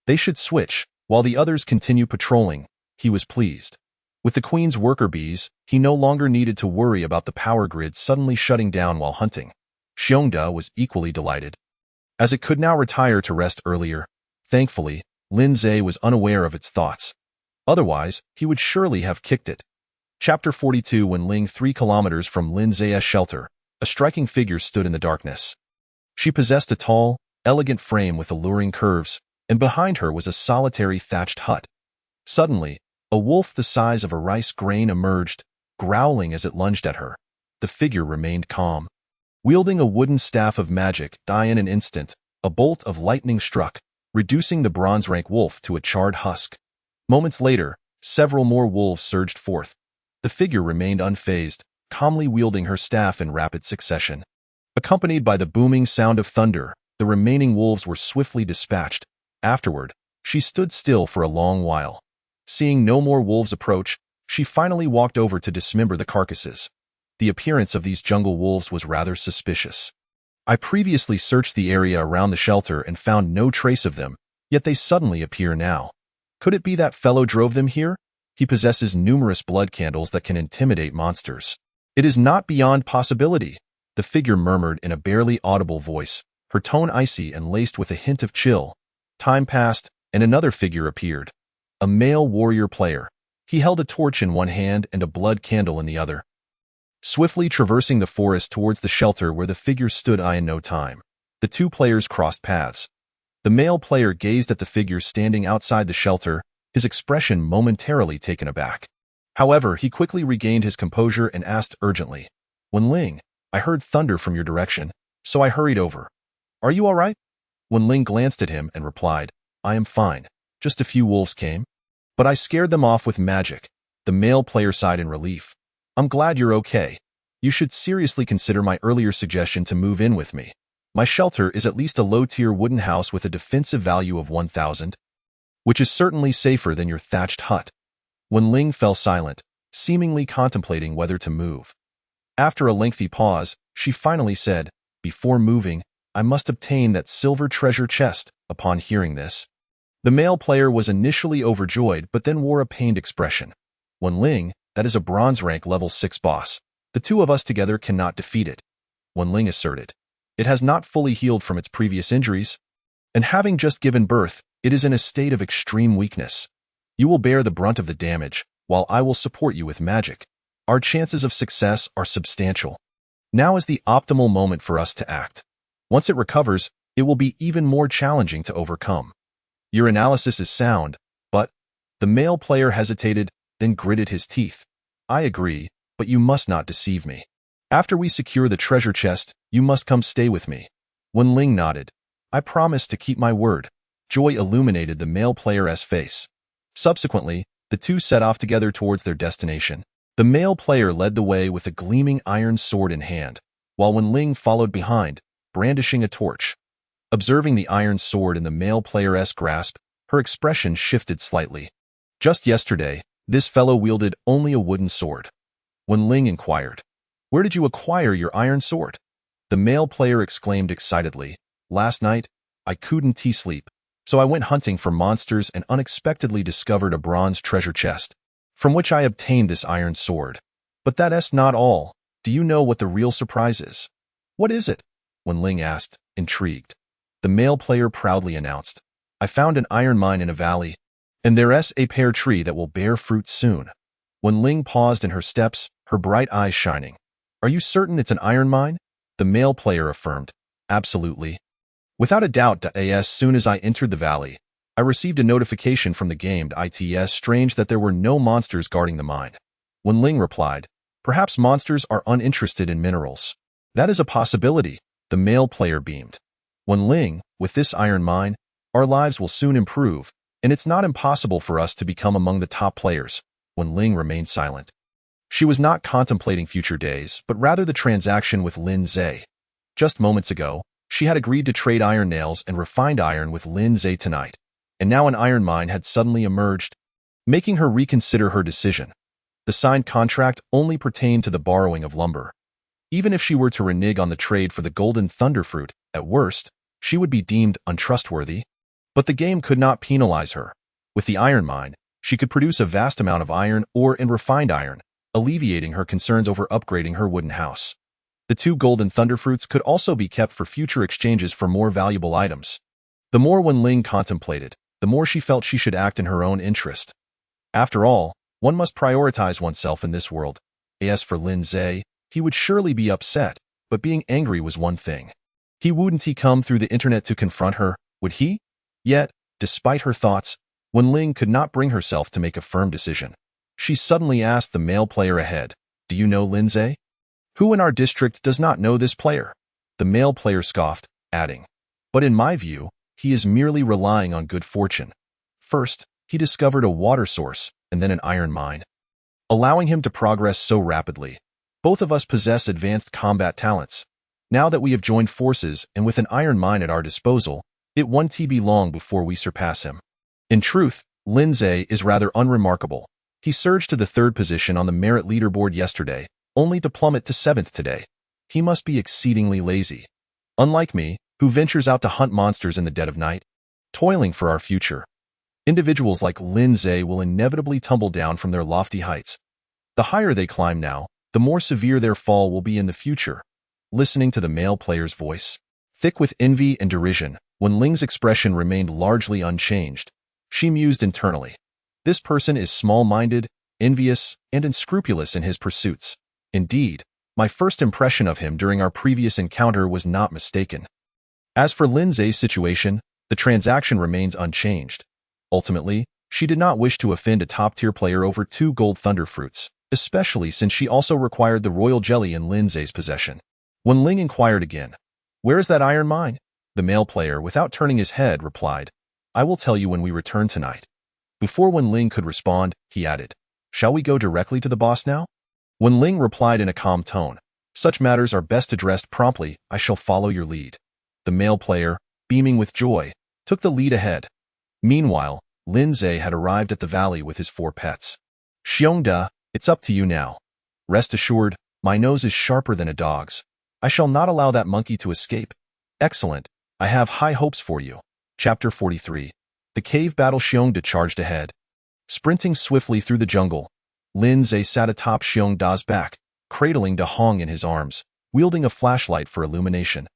they should switch, while the others continue patrolling. He was pleased. With the queen's worker bees, he no longer needed to worry about the power grid suddenly shutting down while hunting. Xiongda was equally delighted, as it could now retire to rest earlier. Thankfully, Lin Zhe was unaware of its thoughts. Otherwise, he would surely have kicked it. Chapter 42. When Ling 3 kilometers from Lin Zhe's shelter, a striking figure stood in the darkness. She possessed a tall, elegant frame with alluring curves, and behind her was a solitary thatched hut. Suddenly, a wolf the size of a rice grain emerged, growling as it lunged at her. The figure remained calm. Wielding a wooden staff of magic, in an instant, a bolt of lightning struck, reducing the bronze-rank wolf to a charred husk. Moments later, several more wolves surged forth. The figure remained unfazed, calmly wielding her staff in rapid succession. Accompanied by the booming sound of thunder, the remaining wolves were swiftly dispatched. Afterward, she stood still for a long while. Seeing no more wolves approach, she finally walked over to dismember the carcasses. The appearance of these jungle wolves was rather suspicious. I previously searched the area around the shelter and found no trace of them, yet they suddenly appear now. Could it be that fellow drove them here? He possesses numerous blood candles that can intimidate monsters. It is not beyond possibility, the figure murmured in a barely audible voice, her tone icy and laced with a hint of chill. Time passed, and another figure appeared. A male warrior player. He held a torch in one hand and a blood candle in the other. Swiftly traversing the forest towards the shelter where the figure stood in no time, the two players crossed paths. The male player gazed at the figure standing outside the shelter, his expression momentarily taken aback. However, he quickly regained his composure and asked urgently, "Wen Ling, I heard thunder from your direction, so I hurried over. Are you all right?" Wen Ling glanced at him and replied, "I am fine. Just a few wolves came, but I scared them off with magic." The male player sighed in relief. "I'm glad you're okay. You should seriously consider my earlier suggestion to move in with me. My shelter is at least a low-tier wooden house with a defensive value of 1,000, which is certainly safer than your thatched hut." Wen Ling fell silent, seemingly contemplating whether to move. After a lengthy pause, she finally said, "Before moving, I must obtain that silver treasure chest." Upon hearing this, the male player was initially overjoyed but then wore a pained expression. "Wen Ling, that is a bronze rank level 6 boss. The two of us together cannot defeat it," Wen Ling asserted. "It has not fully healed from its previous injuries, and having just given birth, it is in a state of extreme weakness. You will bear the brunt of the damage, while I will support you with magic. Our chances of success are substantial. Now is the optimal moment for us to act. Once it recovers, it will be even more challenging to overcome." "Your analysis is sound, but—" The male player hesitated, then gritted his teeth. "I agree, but you must not deceive me. After we secure the treasure chest, you must come stay with me." Wen Ling nodded. "I promise to keep my word." Joy illuminated the male player's face. Subsequently, the two set off together towards their destination. The male player led the way with a gleaming iron sword in hand, while Wen Ling followed behind, brandishing a torch. Observing the iron sword in the male player's grasp, her expression shifted slightly. "Just yesterday, this fellow wielded only a wooden sword." Wen Ling inquired, "Where did you acquire your iron sword?" The male player exclaimed excitedly. Last night, I couldn't sleep, so I went hunting for monsters and unexpectedly discovered a bronze treasure chest, from which I obtained this iron sword. But that's not all. Do you know what the real surprise is? What is it? Wenling asked, intrigued. The male player proudly announced, I found an iron mine in a valley, and there's a pear tree that will bear fruit soon. Wenling paused in her steps, her bright eyes shining. Are you certain it's an iron mine? The male player affirmed. Absolutely. Without a doubt. As soon as I entered the valley, I received a notification from the game. It's strange that there were no monsters guarding the mine. Wenling replied, perhaps monsters are uninterested in minerals. That is a possibility. The male player beamed. Wenling, with this iron mine, our lives will soon improve, and it's not impossible for us to become among the top players. Wenling remained silent. She was not contemplating future days, but rather the transaction with Lin Zhe. Just moments ago, she had agreed to trade iron nails and refined iron with Lin Zhe tonight, and now an iron mine had suddenly emerged, making her reconsider her decision. The signed contract only pertained to the borrowing of lumber. Even if she were to renege on the trade for the golden thunderfruit, at worst, she would be deemed untrustworthy. But the game could not penalize her. With the iron mine, she could produce a vast amount of iron ore and refined iron, alleviating her concerns over upgrading her wooden house. The 2 golden thunderfruits could also be kept for future exchanges for more valuable items. The more Wenling contemplated, the more she felt she should act in her own interest. After all, one must prioritize oneself in this world. As for Lin Zhe, he would surely be upset, but being angry was one thing. Wouldn't he come through the internet to confront her, would he? Yet, despite her thoughts, Wenling could not bring herself to make a firm decision. She suddenly asked the male player ahead, do you know Lin Zhe? Who in our district does not know this player? The male player scoffed, adding, but in my view, he is merely relying on good fortune. First, he discovered a water source, and then an iron mine, allowing him to progress so rapidly. Both of us possess advanced combat talents. Now that we have joined forces and with an iron mine at our disposal, it won't be long before we surpass him. In truth, Lin Zhe is rather unremarkable. He surged to the 3rd position on the merit leaderboard yesterday, only to plummet to 7th today. He must be exceedingly lazy. Unlike me, who ventures out to hunt monsters in the dead of night, toiling for our future. Individuals like Lin Zhe will inevitably tumble down from their lofty heights. The higher they climb now, the more severe their fall will be in the future. Listening to the male player's voice, thick with envy and derision, Wenling's expression remained largely unchanged. She mused internally. This person is small-minded, envious, and unscrupulous in his pursuits. Indeed, my first impression of him during our previous encounter was not mistaken. As for Lin Zhe's situation, the transaction remains unchanged. Ultimately, she did not wish to offend a top-tier player over 2 gold thunderfruits, especially since she also required the royal jelly in Lin Zhe's possession. Wenling inquired again, where is that iron mine? The male player, without turning his head, replied, I will tell you when we return tonight. Before Wenling could respond, he added, shall we go directly to the boss now? Wenling replied in a calm tone, such matters are best addressed promptly. I shall follow your lead. The male player, beaming with joy, took the lead ahead. Meanwhile, Lin Zhe had arrived at the valley with his 4 pets. Xiongda, it's up to you now. Rest assured, my nose is sharper than a dog's. I shall not allow that monkey to escape. Excellent. I have high hopes for you. Chapter 43. The cave battle. Xiongda charged ahead. Sprinting swiftly through the jungle, Lin Zhe sat atop Xiongda's back, cradling De Hong in his arms, wielding a flashlight for illumination.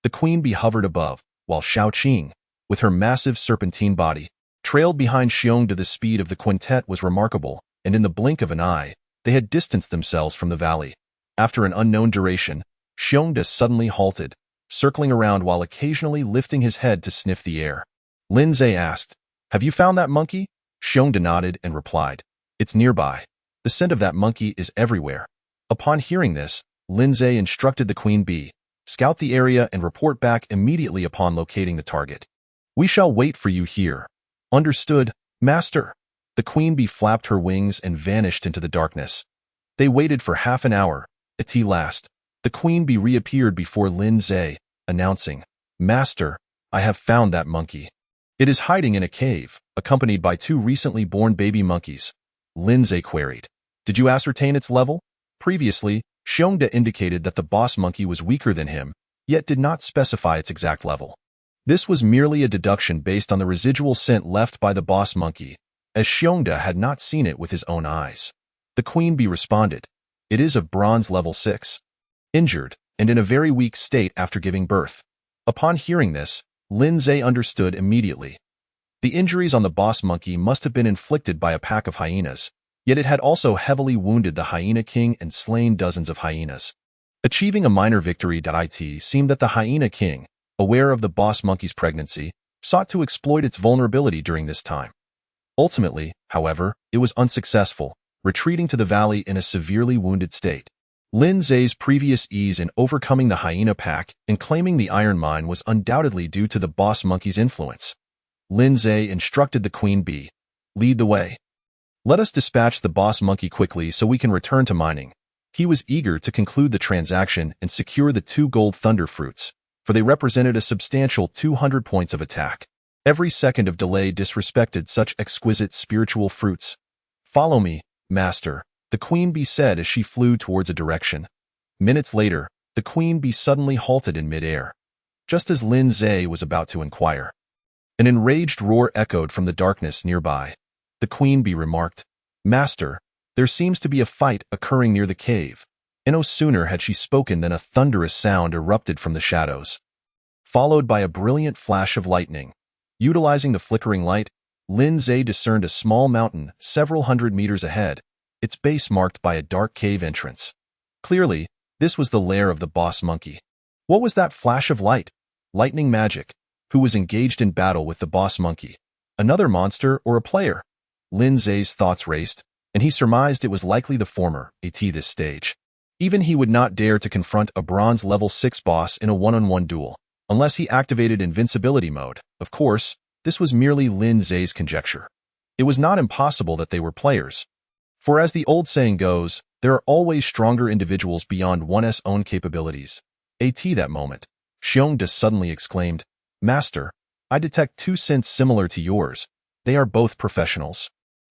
The queen bee hovered above, while Xiao Qing, with her massive serpentine body, trailed behind Xiongda. The speed of the quintet was remarkable, and in the blink of an eye, they had distanced themselves from the valley. After an unknown duration, Xiongda suddenly halted, circling around while occasionally lifting his head to sniff the air. Lin Zhe asked, have you found that monkey? Xiongda nodded and replied, it's nearby. The scent of that monkey is everywhere. Upon hearing this, Lin Zhe instructed the queen bee, scout the area and report back immediately upon locating the target. We shall wait for you here. Understood, master. The queen bee flapped her wings and vanished into the darkness. They waited for half an hour. At last, the queen bee reappeared before Lin Zhe, announcing, Master, I have found that monkey. It is hiding in a cave, accompanied by 2 recently born baby monkeys. Lin Zhe queried, did you ascertain its level? Previously, Xiongda indicated that the boss monkey was weaker than him, yet did not specify its exact level. This was merely a deduction based on the residual scent left by the boss monkey, as Xiongda had not seen it with his own eyes. The queen bee responded, "It is of bronze level 6. Injured, and in a very weak state after giving birth." Upon hearing this, Lin Zhe understood immediately. The injuries on the boss monkey must have been inflicted by a pack of hyenas, yet it had also heavily wounded the hyena king and slain dozens of hyenas. Achieving a minor victory. It seemed that the hyena king, aware of the boss monkey's pregnancy, sought to exploit its vulnerability during this time. Ultimately, however, it was unsuccessful, retreating to the valley in a severely wounded state. Lin Zhe's previous ease in overcoming the hyena pack and claiming the iron mine was undoubtedly due to the boss monkey's influence. Lin Zhe instructed the queen bee, "Lead the way. Let us dispatch the boss monkey quickly so we can return to mining." He was eager to conclude the transaction and secure the 2 gold thunder fruits, for they represented a substantial 200 points of attack. Every second of delay disrespected such exquisite spiritual fruits. "Follow me, master," the queen bee said as she flew towards a direction. Minutes later, the queen bee suddenly halted in midair, just as Lin Zhe was about to inquire. An enraged roar echoed from the darkness nearby. The queen bee remarked, "Master, there seems to be a fight occurring near the cave." And no sooner had she spoken than a thunderous sound erupted from the shadows, followed by a brilliant flash of lightning. Utilizing the flickering light, Lin Zhe discerned a small mountain several hundred meters ahead, its base marked by a dark cave entrance. Clearly, this was the lair of the boss monkey. What was that flash of light? Lightning magic. Who was engaged in battle with the boss monkey? Another monster or a player? Lin Zhe's thoughts raced, and he surmised it was likely the former, at this stage. Even he would not dare to confront a bronze level 6 boss in a one-on-one duel, unless he activated invincibility mode. Of course, this was merely Lin Zhe's conjecture. It was not impossible that they were players. For as the old saying goes, there are always stronger individuals beyond one's own capabilities. At that moment, Xiongda suddenly exclaimed, "Master, I detect 2 scents similar to yours. They are both professionals."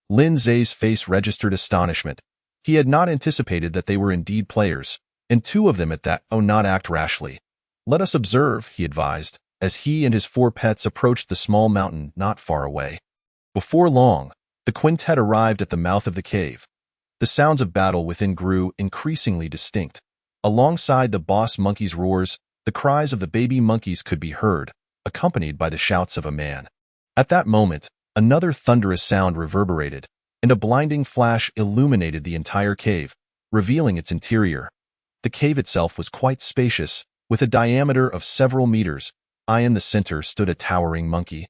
Lin Zhe's face registered astonishment. He had not anticipated that they were indeed players, and 2 of them at that. "Oh, not act rashly. Let us observe," he advised, as he and his 4 pets approached the small mountain not far away. Before long, the quintet arrived at the mouth of the cave. The sounds of battle within grew increasingly distinct. Alongside the boss monkey's roars, the cries of the baby monkeys could be heard, accompanied by the shouts of a man. At that moment, another thunderous sound reverberated, and a blinding flash illuminated the entire cave, revealing its interior. The cave itself was quite spacious, with a diameter of several meters. In the center stood a towering monkey,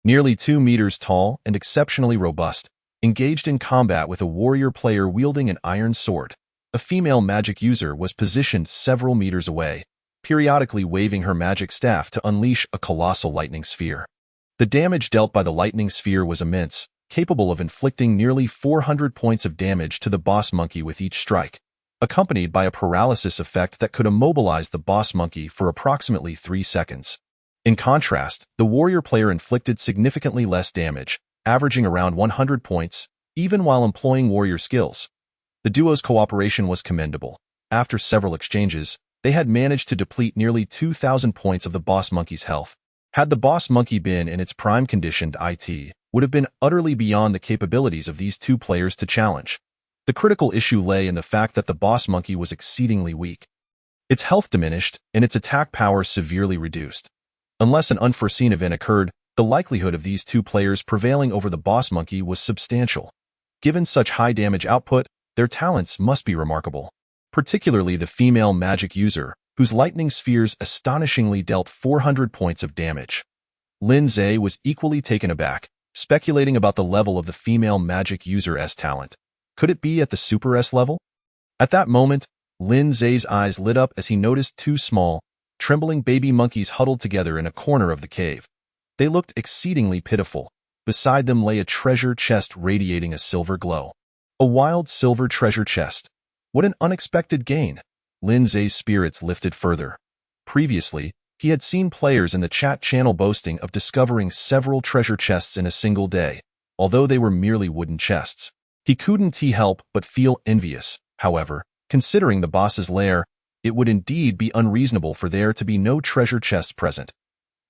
nearly 2 meters tall and exceptionally robust, engaged in combat with a warrior player wielding an iron sword. A female magic user was positioned several meters away, periodically waving her magic staff to unleash a colossal lightning sphere. The damage dealt by the lightning sphere was immense, capable of inflicting nearly 400 points of damage to the boss monkey with each strike, accompanied by a paralysis effect that could immobilize the boss monkey for approximately 3 seconds. In contrast, the warrior player inflicted significantly less damage, averaging around 100 points, even while employing warrior skills. The duo's cooperation was commendable. After several exchanges, they had managed to deplete nearly 2,000 points of the boss monkey's health. Had the boss monkey been in its prime condition, it would have been utterly beyond the capabilities of these 2 players to challenge. The critical issue lay in the fact that the boss monkey was exceedingly weak. Its health diminished, and its attack power severely reduced. Unless an unforeseen event occurred, the likelihood of these 2 players prevailing over the boss monkey was substantial. Given such high damage output, their talents must be remarkable. Particularly the female magic user, whose lightning spheres astonishingly dealt 400 points of damage. Lin Zhe was equally taken aback, speculating about the level of the female magic user's talent. Could it be at the Super S level? At that moment, Lin Zhe's eyes lit up as he noticed 2 small, trembling baby monkeys huddled together in a corner of the cave. They looked exceedingly pitiful. Beside them lay a treasure chest radiating a silver glow. A wild silver treasure chest. What an unexpected gain! Lin Zhe's spirits lifted further. Previously, he had seen players in the chat channel boasting of discovering several treasure chests in a single day, although they were merely wooden chests. He couldn't help but feel envious. However, Considering the boss's lair, it would indeed be unreasonable for there to be no treasure chests present.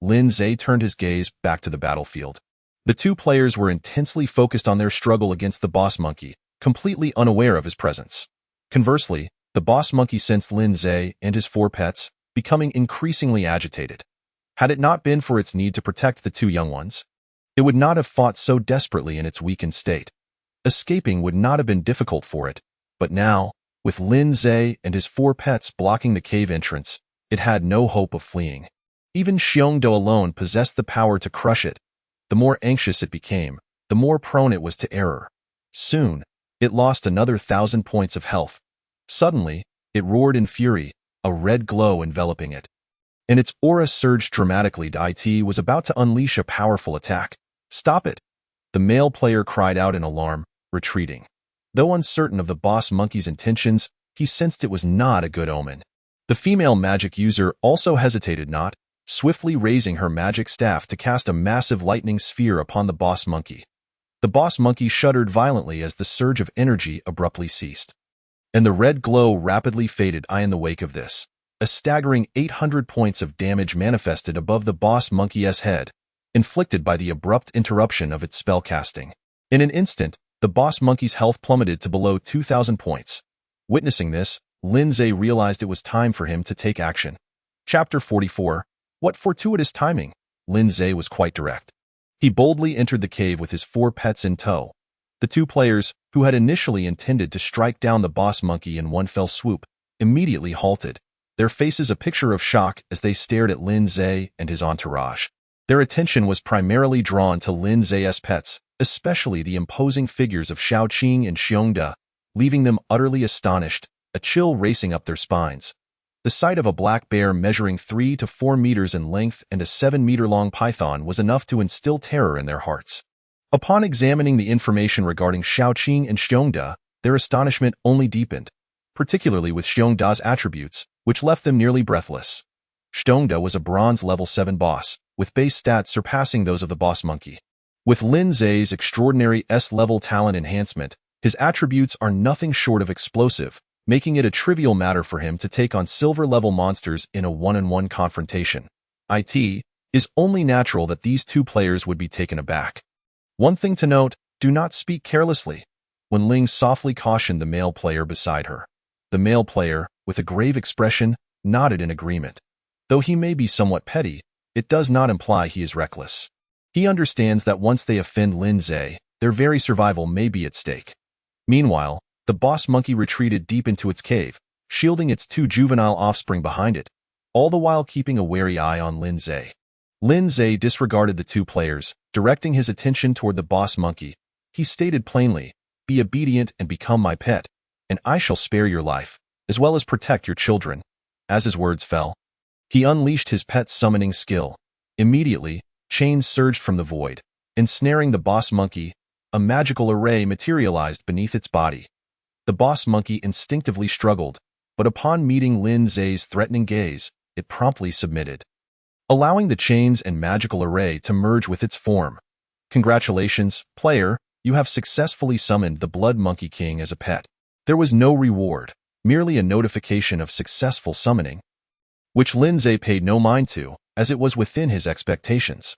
Lin Zhe turned his gaze back to the battlefield. The two players were intensely focused on their struggle against the boss monkey, completely unaware of his presence. Conversely, the boss monkey sensed Lin Zhe and his four pets, becoming increasingly agitated. Had it not been for its need to protect the two young ones, it would not have fought so desperately in its weakened state. Escaping would not have been difficult for it, but now, with Lin Zhe and his four pets blocking the cave entrance, it had no hope of fleeing. Even Xiongde alone possessed the power to crush it. The more anxious it became, the more prone it was to error. Soon, it lost another 1,000 points of health. Suddenly, it roared in fury, a red glow enveloping it. And its aura surged dramatically. It was about to unleash a powerful attack. Stop it! The male player cried out in alarm, retreating. Though uncertain of the boss monkey's intentions, he sensed it was not a good omen. The female magic user also hesitated not, swiftly raising her magic staff to cast a massive lightning sphere upon the boss monkey. The boss monkey shuddered violently as the surge of energy abruptly ceased. And the red glow rapidly faded. In the wake of this, a staggering 800 points of damage manifested above the boss monkey's head, inflicted by the abrupt interruption of its spellcasting. In an instant, the boss monkey's health plummeted to below 2,000 points. Witnessing this, Lin Zhe realized it was time for him to take action. Chapter 44. What fortuitous timing! Lin Zhe was quite direct. He boldly entered the cave with his four pets in tow. The two players, who had initially intended to strike down the boss monkey in one fell swoop, immediately halted, their faces a picture of shock as they stared at Lin Zhe and his entourage. Their attention was primarily drawn to Lin Zhe's pets, especially the imposing figures of Xiaoqing and Xiongde, leaving them utterly astonished, a chill racing up their spines. The sight of a black bear measuring 3 to 4 meters in length and a 7-meter-long python was enough to instill terror in their hearts. Upon examining the information regarding Xiaoqing and Xiongde, their astonishment only deepened, particularly with Xiongde's attributes, which left them nearly breathless. Xiongde was a bronze level 7 boss, with base stats surpassing those of the boss monkey. With Lin Zhe's extraordinary S-level talent enhancement, his attributes are nothing short of explosive, making it a trivial matter for him to take on silver-level monsters in a one-on-one confrontation. It is only natural that these two players would be taken aback. One thing to note, do not speak carelessly. When Ling softly cautioned the male player beside her, the male player, with a grave expression, nodded in agreement. Though he may be somewhat petty, it does not imply he is reckless. He understands that once they offend Lin Zhe, their very survival may be at stake. Meanwhile, the boss monkey retreated deep into its cave, shielding its two juvenile offspring behind it, all the while keeping a wary eye on Lin Zhe. Lin Zhe disregarded the two players, directing his attention toward the boss monkey. He stated plainly, "Be obedient and become my pet, and I shall spare your life, as well as protect your children." As his words fell, he unleashed his pet's summoning skill. Immediately, chains surged from the void, ensnaring the boss monkey. A magical array materialized beneath its body. The boss monkey instinctively struggled, but upon meeting Lin Zhe's threatening gaze, it promptly submitted, allowing the chains and magical array to merge with its form. Congratulations, player, you have successfully summoned the Blood Monkey King as a pet. There was no reward, merely a notification of successful summoning, which Lin Zhe paid no mind to, as it was within his expectations.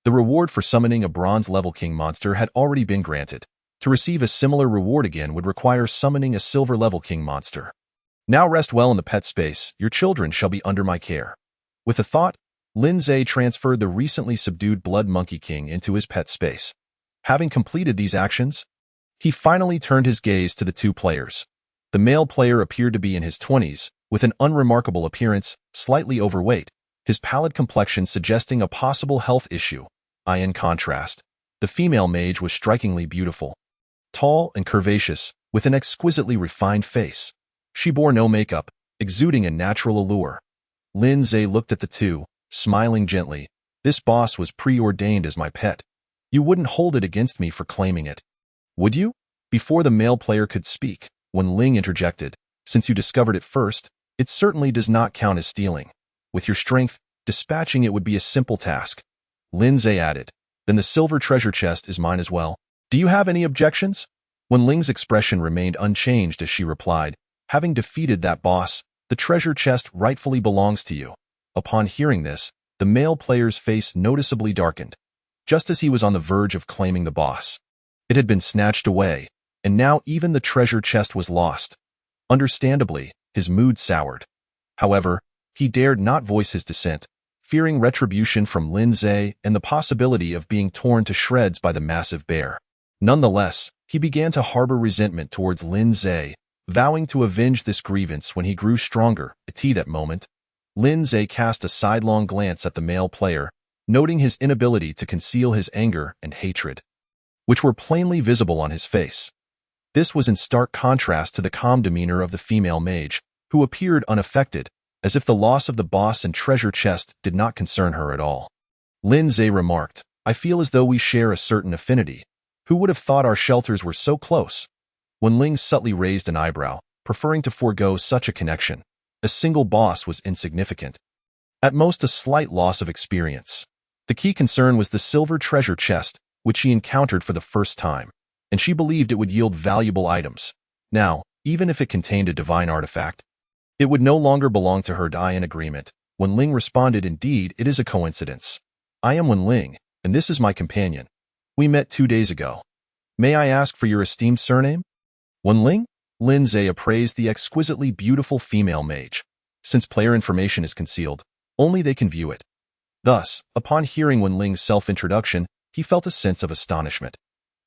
The reward for summoning a bronze-level king monster had already been granted. To receive a similar reward again would require summoning a silver-level king monster. Now rest well in the pet space, your children shall be under my care. With a thought, Lin Zhe transferred the recently subdued Blood Monkey King into his pet space. Having completed these actions, he finally turned his gaze to the two players. The male player appeared to be in his 20s, with an unremarkable appearance, slightly overweight, his pallid complexion suggesting a possible health issue. In contrast, the female mage was strikingly beautiful. Tall and curvaceous, with an exquisitely refined face. She bore no makeup, exuding a natural allure. Lin Zhe looked at the two, smiling gently. This boss was preordained as my pet. You wouldn't hold it against me for claiming it, would you? Before the male player could speak, when Ling interjected, since you discovered it first, it certainly does not count as stealing. With your strength, dispatching it would be a simple task. Lin Zhe added, then the silver treasure chest is mine as well. Do you have any objections? When Ling's expression remained unchanged as she replied, Having defeated that boss, the treasure chest rightfully belongs to you. Upon hearing this, the male player's face noticeably darkened, just as he was on the verge of claiming the boss. It had been snatched away, and now even the treasure chest was lost. Understandably, his mood soured. However, he dared not voice his dissent, fearing retribution from Lin Zhe and the possibility of being torn to shreds by the massive bear. Nonetheless, he began to harbor resentment towards Lin Zhe, vowing to avenge this grievance when he grew stronger. At that moment, Lin Zhe cast a sidelong glance at the male player, noting his inability to conceal his anger and hatred, which were plainly visible on his face. This was in stark contrast to the calm demeanor of the female mage, who appeared unaffected, as if the loss of the boss and treasure chest did not concern her at all. Lin Zhe remarked, "I feel as though we share a certain affinity. Who would have thought our shelters were so close?" Wen Ling subtly raised an eyebrow, preferring to forego such a connection. A single boss was insignificant. At most a slight loss of experience. The key concern was the silver treasure chest, which she encountered for the first time, and she believed it would yield valuable items. Now, even if it contained a divine artifact, it would no longer belong to her. In agreement, Wen Ling responded, "Indeed, it is a coincidence. I am Wen Ling, and this is my companion. We met 2 days ago. May I ask for your esteemed surname?" Wen Ling? Lin Zhe appraised the exquisitely beautiful female mage. Since player information is concealed, only they can view it. Thus, upon hearing Wen Ling's self-introduction, he felt a sense of astonishment.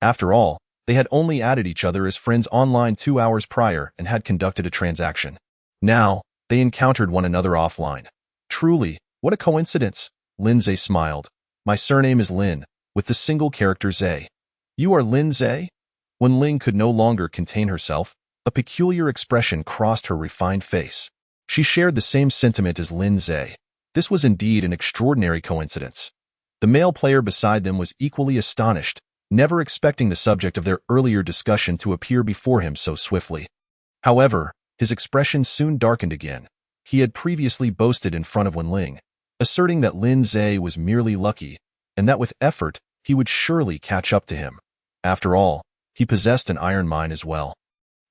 After all, they had only added each other as friends online 2 hours prior and had conducted a transaction. Now, they encountered one another offline. Truly, what a coincidence, Lin Zhe smiled. "My surname is Lin, with the single character Zhe." "You are Lin Zhe?" Wen Ling could no longer contain herself. A peculiar expression crossed her refined face. She shared the same sentiment as Lin Zhe. This was indeed an extraordinary coincidence. The male player beside them was equally astonished, never expecting the subject of their earlier discussion to appear before him so swiftly. However, his expression soon darkened again. He had previously boasted in front of Wen Ling, asserting that Lin Zhe was merely lucky, and that with effort he would surely catch up to him. After all, he possessed an iron mind as well.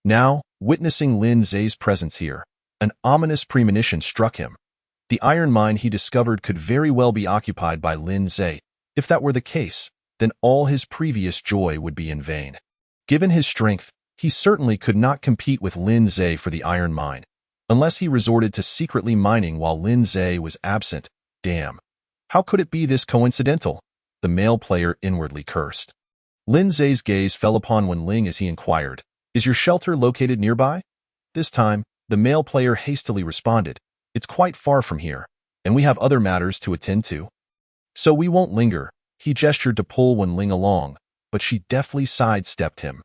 Now, witnessing Lin Zhe's presence here, an ominous premonition struck him. The iron mine he discovered could very well be occupied by Lin Zhe. If that were the case, then all his previous joy would be in vain. Given his strength, he certainly could not compete with Lin Zhe for the iron mine, unless he resorted to secretly mining while Lin Zhe was absent. Damn. How could it be this coincidental? The male player inwardly cursed. Lin Zhe's gaze fell upon Wen Ling as he inquired, "Is your shelter located nearby?" This time, the male player hastily responded, "It's quite far from here, and we have other matters to attend to. So we won't linger." He gestured to pull Wen Ling along, but she deftly sidestepped him.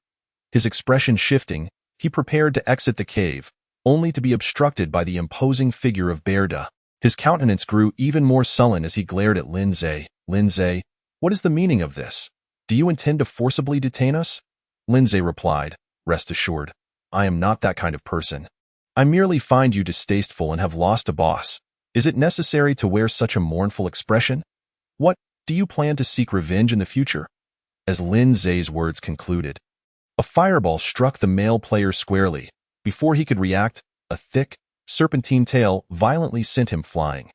His expression shifting, he prepared to exit the cave, only to be obstructed by the imposing figure of Bear Da. His countenance grew even more sullen as he glared at Lin Zhe. "Lin Zhe, what is the meaning of this? Do you intend to forcibly detain us?" Lin Zhe replied, "Rest assured, I am not that kind of person. I merely find you distasteful and have lost a boss. Is it necessary to wear such a mournful expression? What, do you plan to seek revenge in the future?" As Lin Zhe's words concluded, a fireball struck the male player squarely. Before he could react, a thick, serpentine tail violently sent him flying.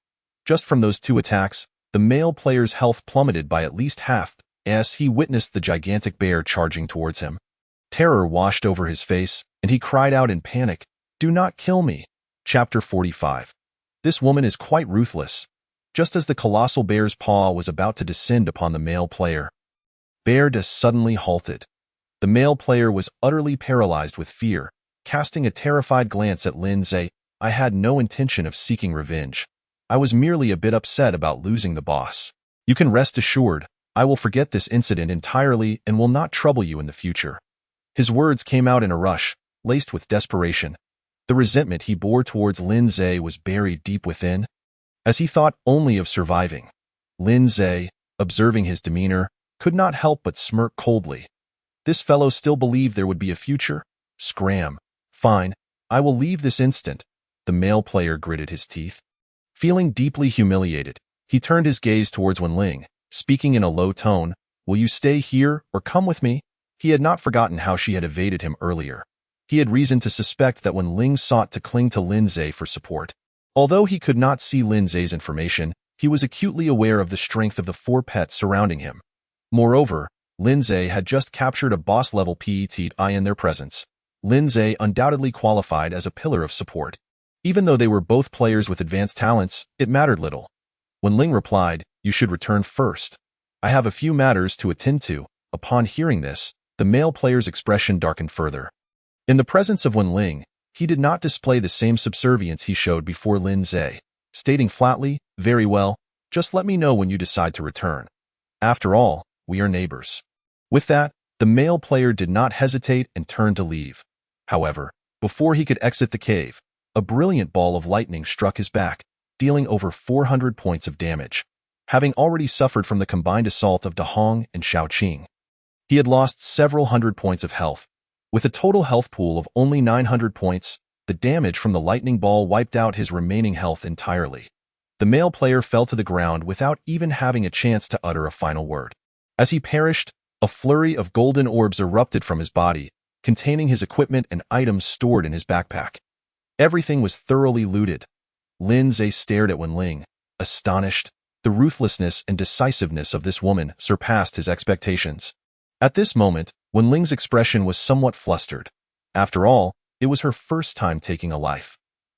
Just from those 2 attacks, the male player's health plummeted by at least half as he witnessed the gigantic bear charging towards him. Terror washed over his face, and he cried out in panic, "Do not kill me." Chapter 45. This woman is quite ruthless. Just as the colossal bear's paw was about to descend upon the male player, Bear Da suddenly halted. The male player was utterly paralyzed with fear, casting a terrified glance at Lin Zhe. "I had no intention of seeking revenge. I was merely a bit upset about losing the boss. You can rest assured, I will forget this incident entirely and will not trouble you in the future." His words came out in a rush, laced with desperation. The resentment he bore towards Lin Zhe was buried deep within, as he thought only of surviving. Lin Zhe, observing his demeanor, could not help but smirk coldly. This fellow still believed there would be a future? Scram. Fine, I will leave this instant. The male player gritted his teeth. Feeling deeply humiliated, he turned his gaze towards Wen Ling, speaking in a low tone, "Will you stay here or come with me?" He had not forgotten how she had evaded him earlier. He had reason to suspect that when Ling sought to cling to Lin Zhe for support. Although he could not see Lin Zhe's information, he was acutely aware of the strength of the 4 pets surrounding him. Moreover, Lin Zhe had just captured a boss-level PET in their presence. Lin Zhe undoubtedly qualified as a pillar of support. Even though they were both players with advanced talents, it mattered little. When Ling replied, "You should return first. I have a few matters to attend to," upon hearing this, the male player's expression darkened further. In the presence of Wen Ling, he did not display the same subservience he showed before Lin Zhe, stating flatly, "Very well, just let me know when you decide to return. After all, we are neighbors." With that, the male player did not hesitate and turned to leave. However, before he could exit the cave, a brilliant ball of lightning struck his back, dealing over 400 points of damage, having already suffered from the combined assault of Dahong and Shaoqing. He had lost several hundred points of health. With a total health pool of only 900 points, the damage from the lightning ball wiped out his remaining health entirely. The male player fell to the ground without even having a chance to utter a final word. As he perished, a flurry of golden orbs erupted from his body, containing his equipment and items stored in his backpack. Everything was thoroughly looted. Lin Zhe stared at Wen Ling, astonished. The ruthlessness and decisiveness of this woman surpassed his expectations. At this moment, Wen Ling's expression was somewhat flustered. After all, it was her first time taking a life.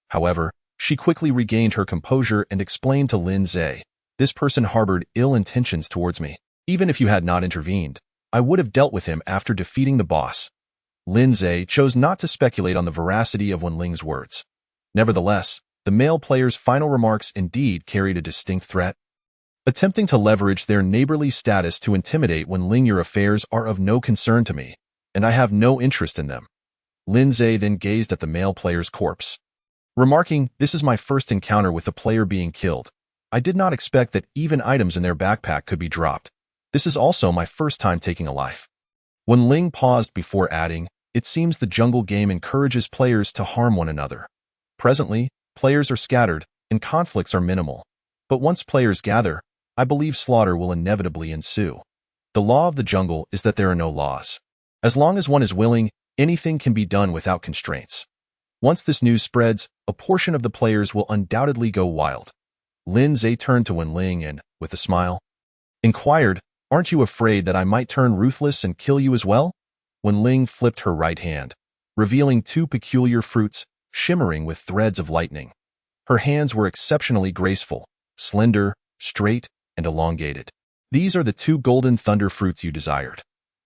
However, she quickly regained her composure and explained to Lin Zhe, "This person harbored ill intentions towards me. Even if you had not intervened, I would have dealt with him after defeating the boss." Lin Zhe chose not to speculate on the veracity of Wen Ling's words. Nevertheless, the male player's final remarks indeed carried a distinct threat. Attempting to leverage their neighborly status to intimidate Wen Ling, "Your affairs are of no concern to me, and I have no interest in them." Lin Zhe then gazed at the male player's corpse, remarking, "This is my first encounter with the player being killed. I did not expect that even items in their backpack could be dropped. This is also my first time taking a life." Wen Ling paused before adding, "It seems the jungle game encourages players to harm one another. Presently, players are scattered, and conflicts are minimal. But once players gather, I believe slaughter will inevitably ensue. The law of the jungle is that there are no laws. As long as one is willing, anything can be done without constraints. Once this news spreads, a portion of the players will undoubtedly go wild." Lin Zhe turned to Wen Ling and, with a smile, inquired, "Aren't you afraid that I might turn ruthless and kill you as well?" Wen Ling flipped her right hand, revealing 2 peculiar fruits, shimmering with threads of lightning. Her hands were exceptionally graceful, slender, straight, and elongated. "These are the 2 golden thunder fruits you desired.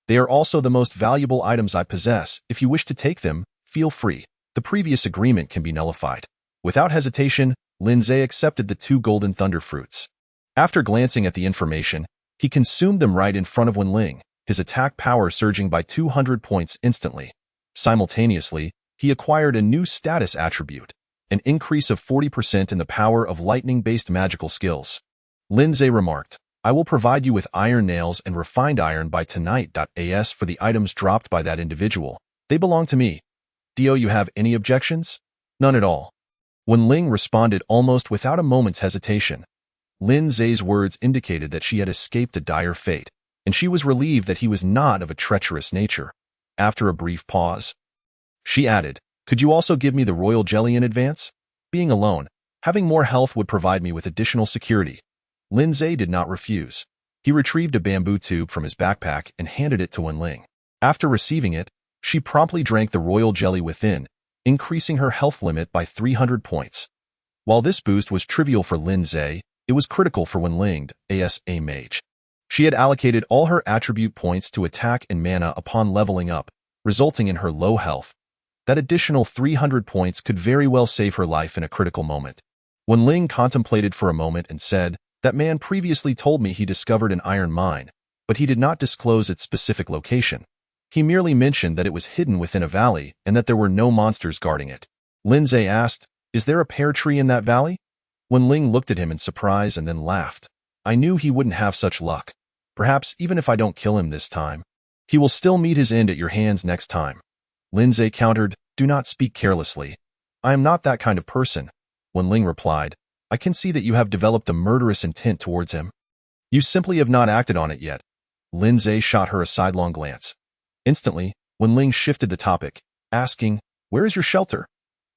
They are also the most valuable items I possess. If you wish to take them, feel free. The previous agreement can be nullified." Without hesitation, Lin Zhe accepted the 2 golden thunder fruits. After glancing at the information, he consumed them right in front of Wen Ling, his attack power surging by 200 points instantly. Simultaneously, he acquired a new status attribute, an increase of 40% in the power of lightning-based magical skills. Lin Zhe remarked, "I will provide you with iron nails and refined iron by tonight. As for the items dropped by that individual, they belong to me. Do you have any objections?" "None at all." Wen Ling responded almost without a moment's hesitation. Lin Zhe's words indicated that she had escaped a dire fate, and she was relieved that he was not of a treacherous nature. After a brief pause, she added, "Could you also give me the royal jelly in advance? Being alone, having more health would provide me with additional security." Lin Zhe did not refuse. He retrieved a bamboo tube from his backpack and handed it to Wen Ling. After receiving it, she promptly drank the royal jelly within, increasing her health limit by 300 points. While this boost was trivial for Lin Zhe, it was critical for Wen Ling, as a mage. She had allocated all her attribute points to attack and mana upon leveling up, resulting in her low health. That additional 300 points could very well save her life in a critical moment. Wen Ling contemplated for a moment and said, "That man previously told me he discovered an iron mine, but he did not disclose its specific location. He merely mentioned that it was hidden within a valley and that there were no monsters guarding it." Lin Zhe asked, "Is there a pear tree in that valley?" Wen Ling looked at him in surprise and then laughed. "I knew he wouldn't have such luck. Perhaps even if I don't kill him this time, he will still meet his end at your hands next time." Lin Zhe countered, "Do not speak carelessly. I am not that kind of person." Wen Ling replied, "I can see that you have developed a murderous intent towards him. You simply have not acted on it yet." Lin Zhe shot her a sidelong glance. Instantly, Wen Ling shifted the topic. asking, "Where is your shelter?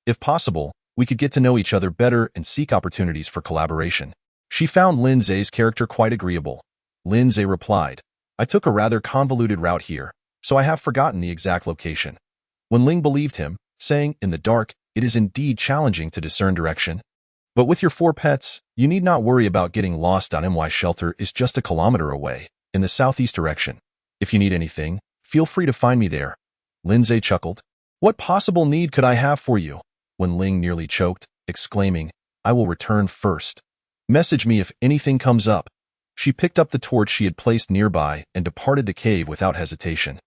If possible, we could get to know each other better and seek opportunities for collaboration." She found Lin Zhe's character quite agreeable. Lin Zhe replied, "I took a rather convoluted route here, so I have forgotten the exact location." When Ling believed him, saying, "In the dark, it is indeed challenging to discern direction. But with your 4 pets, you need not worry about getting lost. My shelter is just a kilometer away, in the southeast direction. If you need anything, feel free to find me there." Lin Zhe chuckled. "What possible need could I have for you?" When Ling nearly choked, exclaiming, "I will return first. Message me if anything comes up." She picked up the torch she had placed nearby and departed the cave without hesitation.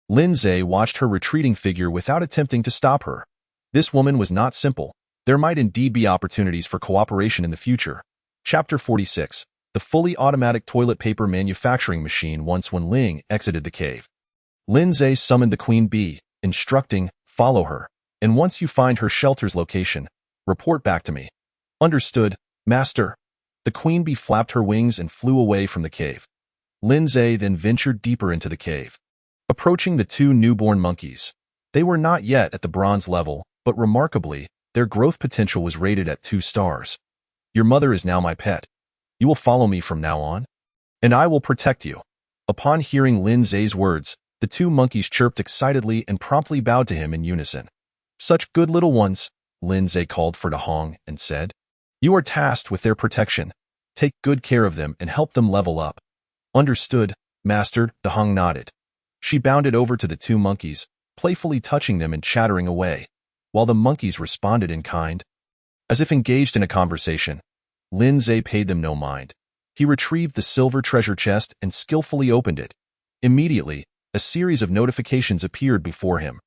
Lin Zhe watched her retreating figure without attempting to stop her. This woman was not simple. There might indeed be opportunities for cooperation in the future. Chapter 46. The fully automatic toilet paper manufacturing machine. Once when Ling exited the cave, Lin Zhe summoned the queen bee, instructing, "Follow her, and once you find her shelter's location, report back to me." "Understood, master." The queen bee flapped her wings and flew away from the cave. Lin Zhe then ventured deeper into the cave. Approaching the 2 newborn monkeys. They were not yet at the bronze level, but remarkably, their growth potential was rated at 2 stars. "Your mother is now my pet. You will follow me from now on, and I will protect you." Upon hearing Lin Zhe's words, the 2 monkeys chirped excitedly and promptly bowed to him in unison. "Such good little ones," Lin Zhe called for Dahong and said. "You are tasked with their protection. Take good care of them and help them level up." "Understood, master," Dahong nodded. She bounded over to the 2 monkeys, playfully touching them and chattering away, while the monkeys responded in kind. As if engaged in a conversation, Lin Zhe paid them no mind. He retrieved the silver treasure chest and skillfully opened it. Immediately, a series of notifications appeared before him.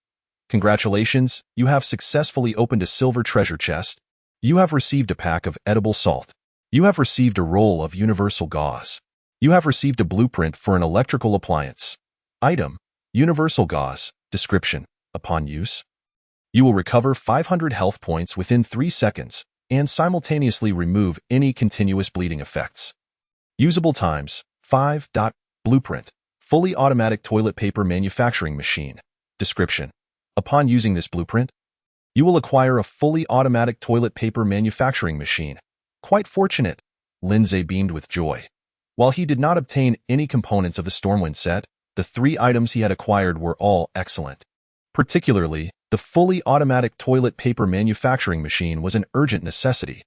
"Congratulations, you have successfully opened a silver treasure chest. You have received a pack of edible salt. You have received a roll of universal gauze. You have received a blueprint for an electrical appliance. Item: universal gauze. Description: upon use, you will recover 500 health points within 3 seconds and simultaneously remove any continuous bleeding effects. Usable times: 5. Blueprint: fully automatic toilet paper manufacturing machine. Description: upon using this blueprint, you will acquire a fully automatic toilet paper manufacturing machine. Quite fortunate. Lin Zhe beamed with joy. While he did not obtain any components of the Stormwind set, the 3 items he had acquired were all excellent. Particularly, the fully automatic toilet paper manufacturing machine was an urgent necessity.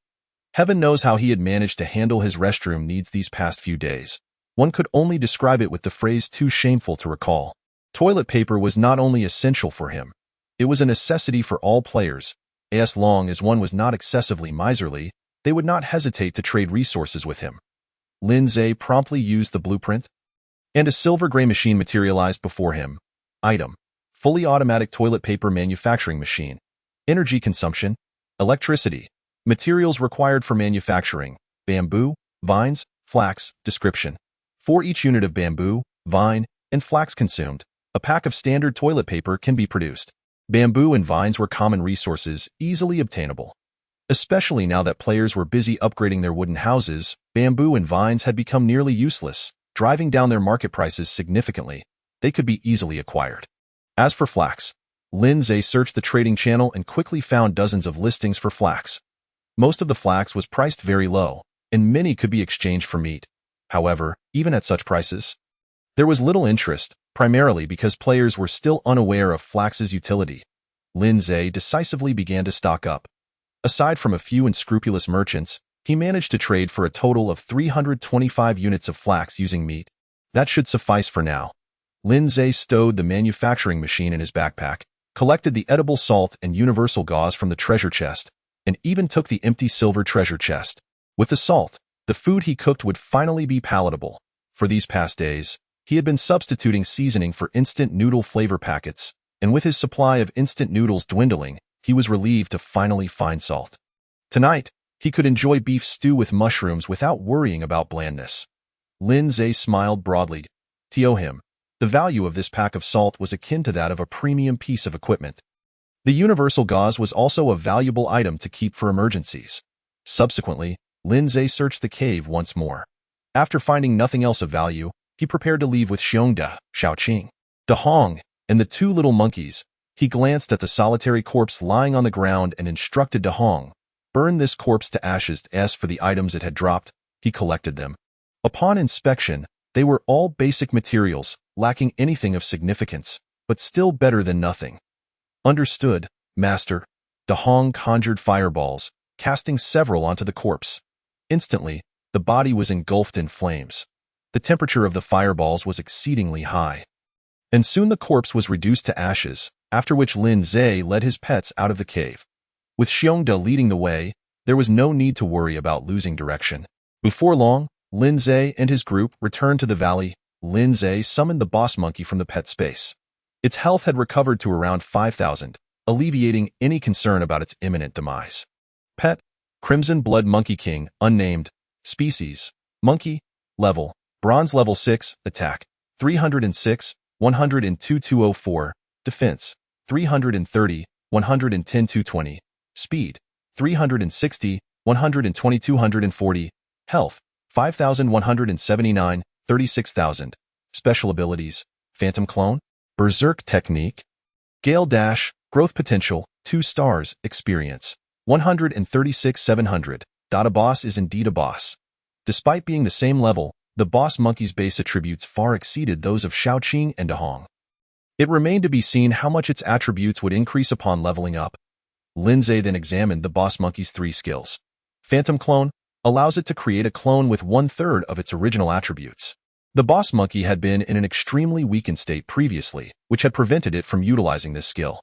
Heaven knows how he had managed to handle his restroom needs these past few days. One could only describe it with the phrase "too shameful to recall." Toilet paper was not only essential for him, it was a necessity for all players. As long as one was not excessively miserly, they would not hesitate to trade resources with him. Lin Zhe promptly used the blueprint, and a silver gray machine materialized before him. Item: fully automatic toilet paper manufacturing machine. Energy consumption: electricity. Materials required for manufacturing: bamboo, vines, flax. Description: for each unit of bamboo, vine, and flax consumed, a pack of standard toilet paper can be produced. Bamboo and vines were common resources, easily obtainable. Especially now that players were busy upgrading their wooden houses, bamboo and vines had become nearly useless, driving down their market prices significantly. They could be easily acquired. As for flax, Lin Zhe searched the trading channel and quickly found dozens of listings for flax. Most of the flax was priced very low, and many could be exchanged for meat. However, even at such prices, there was little interest, primarily because players were still unaware of flax's utility. Lin Zhe decisively began to stock up. Aside from a few unscrupulous merchants, he managed to trade for a total of 325 units of flax using meat. That should suffice for now. Lin Zhe stowed the manufacturing machine in his backpack, collected the edible salt and universal gauze from the treasure chest, and even took the empty silver treasure chest. With the salt, the food he cooked would finally be palatable. For these past days, he had been substituting seasoning for instant noodle flavor packets, and with his supply of instant noodles dwindling, he was relieved to finally find salt. Tonight, he could enjoy beef stew with mushrooms without worrying about blandness. Lin Zhe smiled broadly. To him, the value of this pack of salt was akin to that of a premium piece of equipment. The universal gauze was also a valuable item to keep for emergencies. Subsequently, Lin Zhe searched the cave once more. After finding nothing else of value, he prepared to leave with Xiongda, Xiaoqing, Dahong, and the 2 little monkeys, He glanced at the solitary corpse lying on the ground and instructed De Hong, "Burn this corpse to ashes." As for the items it had dropped, he collected them. Upon inspection, they were all basic materials, lacking anything of significance, but still better than nothing. "Understood, Master." De Hong conjured fireballs, casting several onto the corpse. Instantly, the body was engulfed in flames. The temperature of the fireballs was exceedingly high. And soon the corpse was reduced to ashes, after which Lin Zhe led his pets out of the cave. With Xiongda leading the way, there was no need to worry about losing direction. Before long, Lin Zhe and his group returned to the valley. Lin Zhe summoned the boss monkey from the pet space. Its health had recovered to around 5,000, alleviating any concern about its imminent demise. Pet, Crimson Blood Monkey King, unnamed. Species, Monkey. Level, Bronze level 6, Attack, 306, 102 204, Defense, 330, 110 220, Speed, 360, 120 240, Health, 5,179, 36,000. Special abilities, Phantom Clone, Berserk Technique, Gale Dash, Growth Potential, 2 stars, Experience, 136 700. A boss is indeed a boss. Despite being the same level, the boss monkey's base attributes far exceeded those of Shaoqing and De Hong. It remained to be seen how much its attributes would increase upon leveling up. Lin Zhe then examined the boss monkey's 3 skills. Phantom Clone allows it to create a clone with 1/3 of its original attributes. The boss monkey had been in an extremely weakened state previously, which had prevented it from utilizing this skill.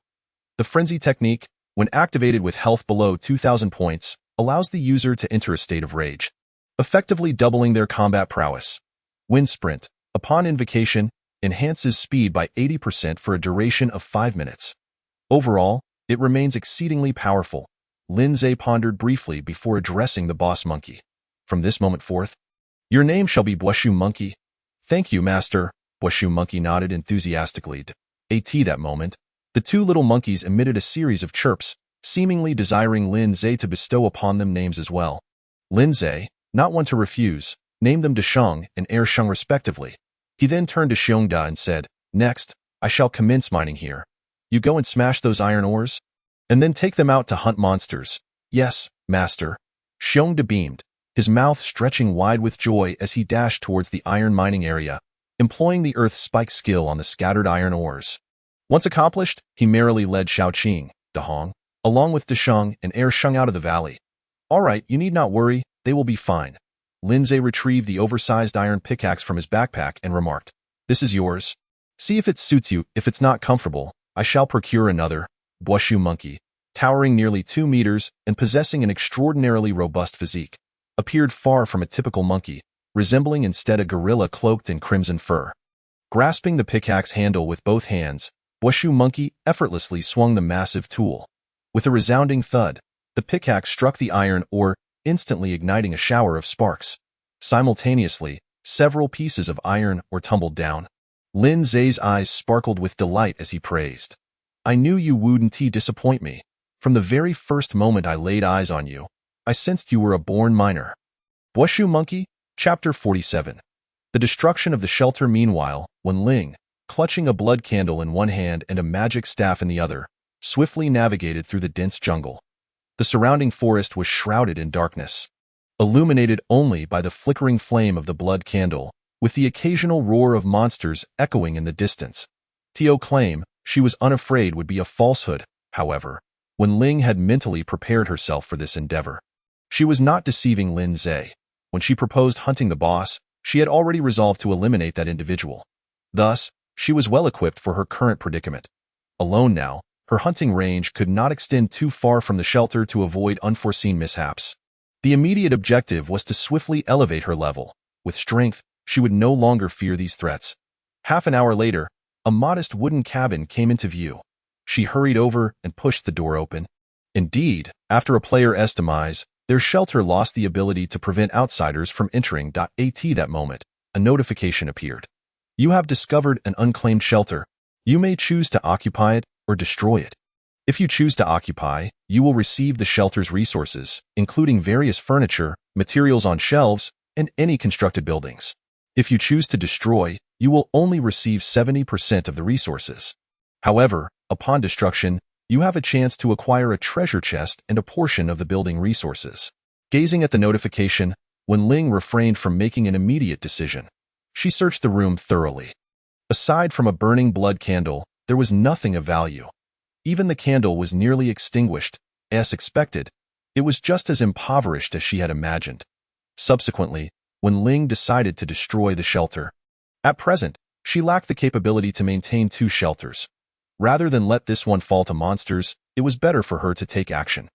The Frenzy Technique, when activated with health below 2,000 points, allows the user to enter a state of rage, effectively doubling their combat prowess. Wind Sprint, upon invocation, enhances speed by 80% for a duration of 5 minutes. Overall, it remains exceedingly powerful. Lin Zhe pondered briefly before addressing the boss monkey. From this moment forth, "Your name shall be Buoshu Monkey." "Thank you, Master." Buoshu Monkey nodded enthusiastically. At that moment, the 2 little monkeys emitted a series of chirps, seemingly desiring Lin Zhe to bestow upon them names as well. Lin Zhe, not one to refuse, named them Desheng and Ersheng respectively. He then turned to Xiongda and said, "Next, I shall commence mining here. You go and smash those iron ores, and then take them out to hunt monsters." "Yes, Master." Xiongda beamed, his mouth stretching wide with joy as he dashed towards the iron mining area, employing the earth spike skill on the scattered iron ores. Once accomplished, he merrily led Shaoqing, De Hong, along with Desheng and Ersheng out of the valley. "All right, you need not worry, they will be fine." Lin Zhe retrieved the oversized iron pickaxe from his backpack and remarked, "This is yours. See if it suits you. If it's not comfortable, I shall procure another." Buoshu Monkey, towering nearly 2 meters and possessing an extraordinarily robust physique, appeared far from a typical monkey, resembling instead a gorilla cloaked in crimson fur. Grasping the pickaxe handle with both hands, Buoshu Monkey effortlessly swung the massive tool. With a resounding thud, the pickaxe struck the iron ore, instantly igniting a shower of sparks. Simultaneously, several pieces of iron ore tumbled down. Lin Zhe's eyes sparkled with delight as he praised, "I knew you wouldn't disappoint me. From the very first moment I laid eyes on you, I sensed you were a born miner." Buoshu Monkey, Chapter 47. The destruction of the shelter. Meanwhile, when Ling, clutching a blood candle in one hand and a magic staff in the other, swiftly navigated through the dense jungle. The surrounding forest was shrouded in darkness, illuminated only by the flickering flame of the blood candle, with the occasional roar of monsters echoing in the distance. Tio's claim she was unafraid would be a falsehood, however, when Ling had mentally prepared herself for this endeavor. She was not deceiving Lin Zhe. When she proposed hunting the boss, she had already resolved to eliminate that individual. Thus, she was well equipped for her current predicament. Alone now, her hunting range could not extend too far from the shelter to avoid unforeseen mishaps. The immediate objective was to swiftly elevate her level. With strength, she would no longer fear these threats. Half an hour later, a modest wooden cabin came into view. She hurried over and pushed the door open. Indeed, after a player's demise, their shelter lost the ability to prevent outsiders from entering. At that moment, a notification appeared. "You have discovered an unclaimed shelter. You may choose to occupy it or destroy it. If you choose to occupy, you will receive the shelter's resources, including various furniture, materials on shelves, and any constructed buildings. If you choose to destroy, you will only receive 70% of the resources. However, Upon destruction, you have a chance to acquire a treasure chest and a portion of the building resources. Gazing at the notification, Wen Ling refrained from making an immediate decision. She searched the room thoroughly. Aside from a burning blood candle, there was nothing of value. Even the candle was nearly extinguished, as expected. It was just as impoverished as she had imagined. Subsequently, Wen Ling decided to destroy the shelter. At present, she lacked the capability to maintain 2 shelters. Rather than let this one fall to monsters, it was better for her to take action.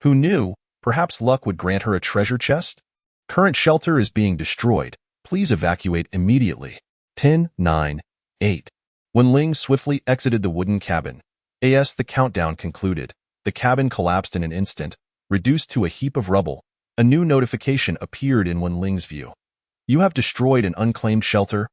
Who knew, perhaps luck would grant her a treasure chest? Current shelter is being destroyed. Please evacuate immediately. 10, 9, 8. Wen Ling swiftly exited the wooden cabin. As the countdown concluded, the cabin collapsed in an instant, reduced to a heap of rubble. A new notification appeared in Wen Ling's view. You have destroyed an unclaimed shelter.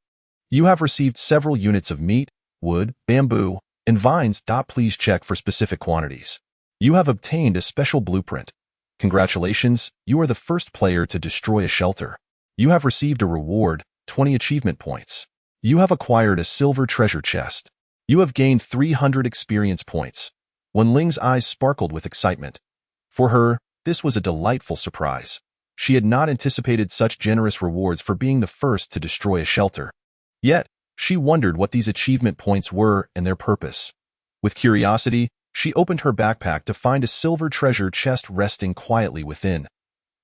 You have received several units of meat, wood, bamboo, and vines. Please check for specific quantities. You have obtained a special blueprint. Congratulations, you are the first player to destroy a shelter. You have received a reward, 20 achievement points. You have acquired a silver treasure chest. You have gained 300 experience points. Wen Ling's eyes sparkled with excitement. For her, this was a delightful surprise. She had not anticipated such generous rewards for being the first to destroy a shelter. Yet, she wondered what these achievement points were and their purpose. With curiosity, she opened her backpack to find a silver treasure chest resting quietly within.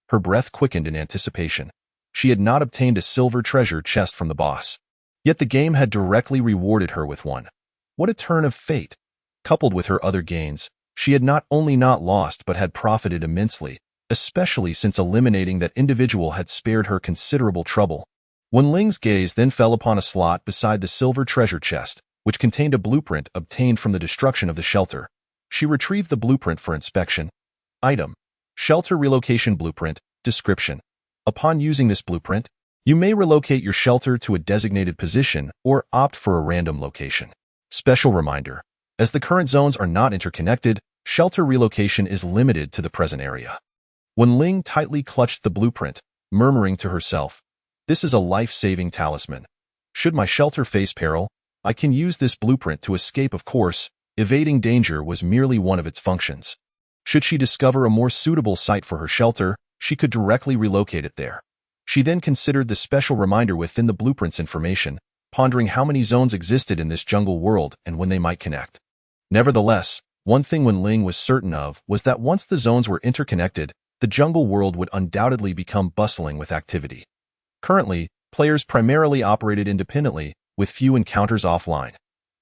Her breath quickened in anticipation. She had not obtained a silver treasure chest from the boss. Yet the game had directly rewarded her with one. What a turn of fate! Coupled with her other gains, she had not only not lost but had profited immensely, especially since eliminating that individual had spared her considerable trouble. Wen Ling's gaze then fell upon a slot beside the silver treasure chest, which contained a blueprint obtained from the destruction of the shelter. She retrieved the blueprint for inspection. Item: Shelter Relocation Blueprint. Description: Upon using this blueprint, you may relocate your shelter to a designated position or opt for a random location. Special reminder: as the current zones are not interconnected, shelter relocation is limited to the present area. Wen Ling tightly clutched the blueprint, murmuring to herself, "This is a life-saving talisman. Should my shelter face peril, I can use this blueprint to escape. Of course, evading danger was merely one of its functions. Should she discover a more suitable site for her shelter, she could directly relocate it there." She then considered the special reminder within the blueprint's information, pondering how many zones existed in this jungle world and when they might connect. Nevertheless, one thing Wen Ling was certain of was that once the zones were interconnected, the jungle world would undoubtedly become bustling with activity. Currently, players primarily operated independently, with few encounters offline.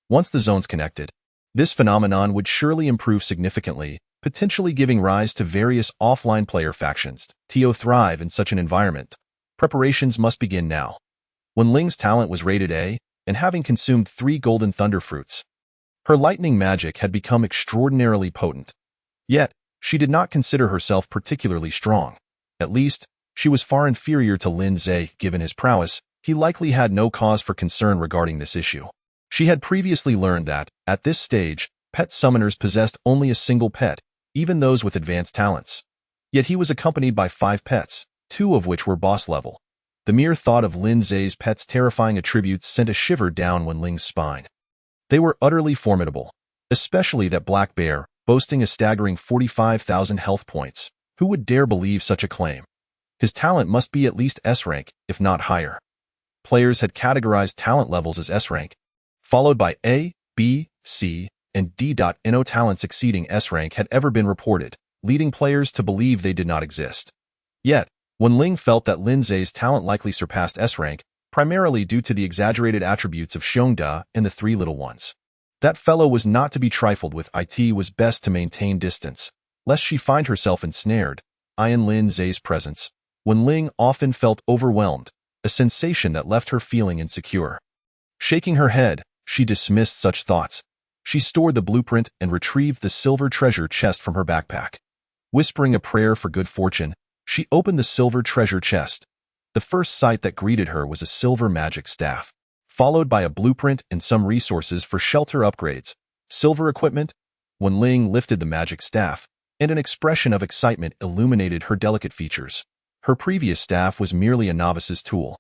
Once the zones connected, this phenomenon would surely improve significantly, potentially giving rise to various offline player factions to thrive in such an environment. Preparations must begin now. Wen Ling's talent was rated A, and having consumed 3 golden thunder fruits, her lightning magic had become extraordinarily potent. Yet, she did not consider herself particularly strong. At least, she was far inferior to Lin Zhe. Given his prowess, he likely had no cause for concern regarding this issue. She had previously learned that, at this stage, pet summoners possessed only a single pet, even those with advanced talents. Yet he was accompanied by 5 pets, 2 of which were boss level. The mere thought of Lin Zhe's pets' terrifying attributes sent a shiver down Wen Ling's spine. They were utterly formidable, especially that black bear, boasting a staggering 45,000 health points. Who would dare believe such a claim? His talent must be at least S rank, if not higher. Players had categorized talent levels as S rank, followed by A, B, C, and D. No talents exceeding S rank had ever been reported, leading players to believe they did not exist. Yet, Wen Ling felt that Lin Zhe's talent likely surpassed S rank, primarily due to the exaggerated attributes of Xiongda and the 3 little ones. That fellow was not to be trifled with. It was best to maintain distance, lest she find herself ensnared. In Lin Zhe's presence, Wen Ling often felt overwhelmed, a sensation that left her feeling insecure. Shaking her head, she dismissed such thoughts. She stored the blueprint and retrieved the silver treasure chest from her backpack. Whispering a prayer for good fortune, she opened the silver treasure chest. The first sight that greeted her was a silver magic staff, followed by a blueprint and some resources for shelter upgrades. Silver equipment? Wen Ling lifted the magic staff, and an expression of excitement illuminated her delicate features. Her previous staff was merely a novice's tool,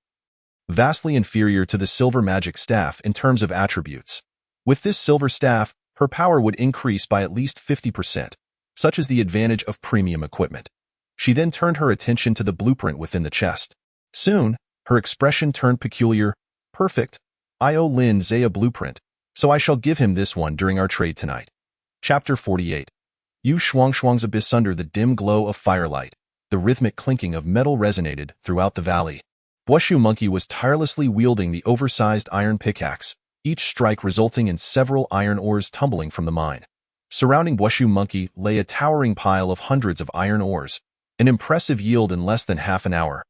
vastly inferior to the silver magic staff in terms of attributes. With this silver staff, her power would increase by at least 50%. Such is the advantage of premium equipment. She then turned her attention to the blueprint within the chest. Soon, her expression turned peculiar. Perfect. I owe Lin Zhe a blueprint, so I shall give him this one during our trade tonight. Chapter 48. Yu Shuangshuang's abyss. Under the dim glow of firelight, the rhythmic clinking of metal resonated throughout the valley. Buashu Monkey was tirelessly wielding the oversized iron pickaxe, each strike resulting in several iron ores tumbling from the mine. Surrounding Buashu Monkey lay a towering pile of hundreds of iron ores, an impressive yield in less than half an hour.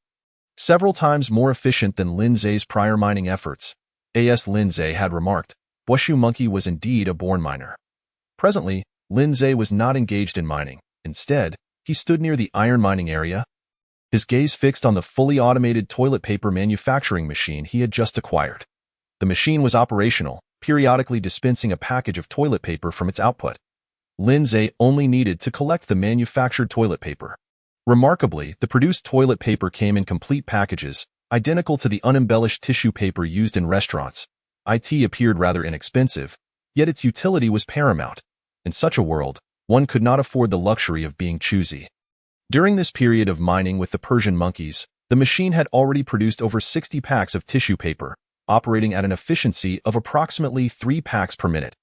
Several times more efficient than Lin Zhe's prior mining efforts. As Lin Zhe had remarked, Buashu Monkey was indeed a born miner. Presently, Lin Zhe was not engaged in mining. Instead, he stood near the iron mining area, his gaze fixed on the fully automated toilet paper manufacturing machine he had just acquired. The machine was operational, periodically dispensing a package of toilet paper from its output. Lin Zhe only needed to collect the manufactured toilet paper. Remarkably, the produced toilet paper came in complete packages, identical to the unembellished tissue paper used in restaurants. It appeared rather inexpensive, yet its utility was paramount. In such a world, one could not afford the luxury of being choosy. During this period of mining with the Persian monkeys, the machine had already produced over 60 packs of tissue paper, operating at an efficiency of approximately 3 packs per minute.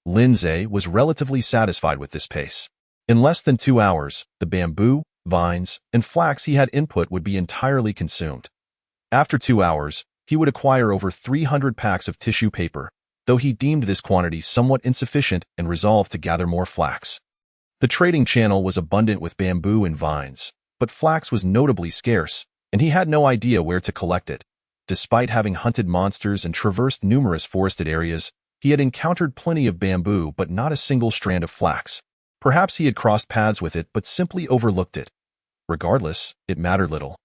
Lin Zhe was relatively satisfied with this pace. In less than 2 hours, the bamboo, vines, and flax he had input would be entirely consumed. After 2 hours, he would acquire over 300 packs of tissue paper, though he deemed this quantity somewhat insufficient and resolved to gather more flax. The trading channel was abundant with bamboo and vines, but flax was notably scarce, and he had no idea where to collect it. Despite having hunted monsters and traversed numerous forested areas, he had encountered plenty of bamboo but not a single strand of flax. Perhaps he had crossed paths with it but simply overlooked it. Regardless, it mattered little.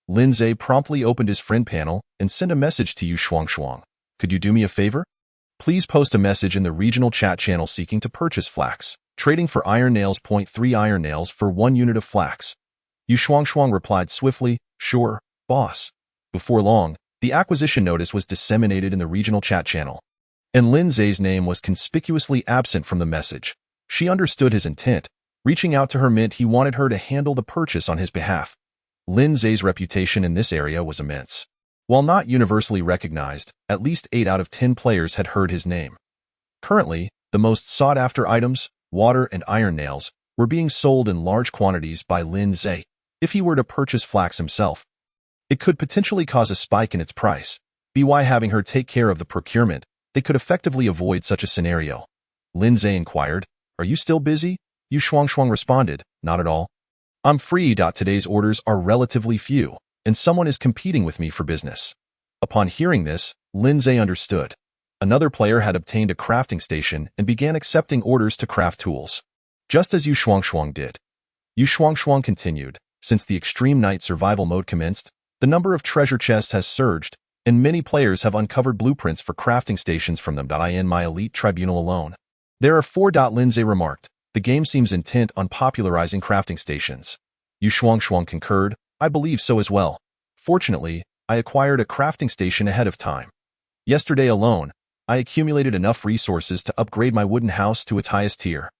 Lin Zhe promptly opened his friend panel and sent a message to Yu Shuangshuang. Could you do me a favor? Please post a message in the regional chat channel seeking to purchase flax. Trading for iron nails. 3 iron nails for 1 unit of flax. Yu Shuangshuang replied swiftly, sure, boss. Before long, the acquisition notice was disseminated in the regional chat channel, and Lin Zhe's name was conspicuously absent from the message. She understood his intent. Reaching out to her meant he wanted her to handle the purchase on his behalf. Lin Zhe's reputation in this area was immense. While not universally recognized, at least 8 out of 10 players had heard his name. Currently, the most sought-after items, water and iron nails, were being sold in large quantities by Lin Zhe. If he were to purchase flax himself, it could potentially cause a spike in its price. By having her take care of the procurement, they could effectively avoid such a scenario. Lin Zhe inquired, "Are you still busy?" Yu Shuangshuang responded, "Not at all. I'm free. Today's orders are relatively few, and someone is competing with me for business." Upon hearing this, Lin Zhe understood. Another player had obtained a crafting station and began accepting orders to craft tools, just as Yu Shuangshuang did. Yu Shuangshuang continued, "Since the extreme night survival mode commenced, the number of treasure chests has surged, and many players have uncovered blueprints for crafting stations from them. In my elite tribunal alone, there are 4. Lin Zhe remarked, "The game seems intent on popularizing crafting stations." Yu Shuangshuang concurred, "I believe so as well. Fortunately, I acquired a crafting station ahead of time. Yesterday alone, I accumulated enough resources to upgrade my wooden house to its highest tier."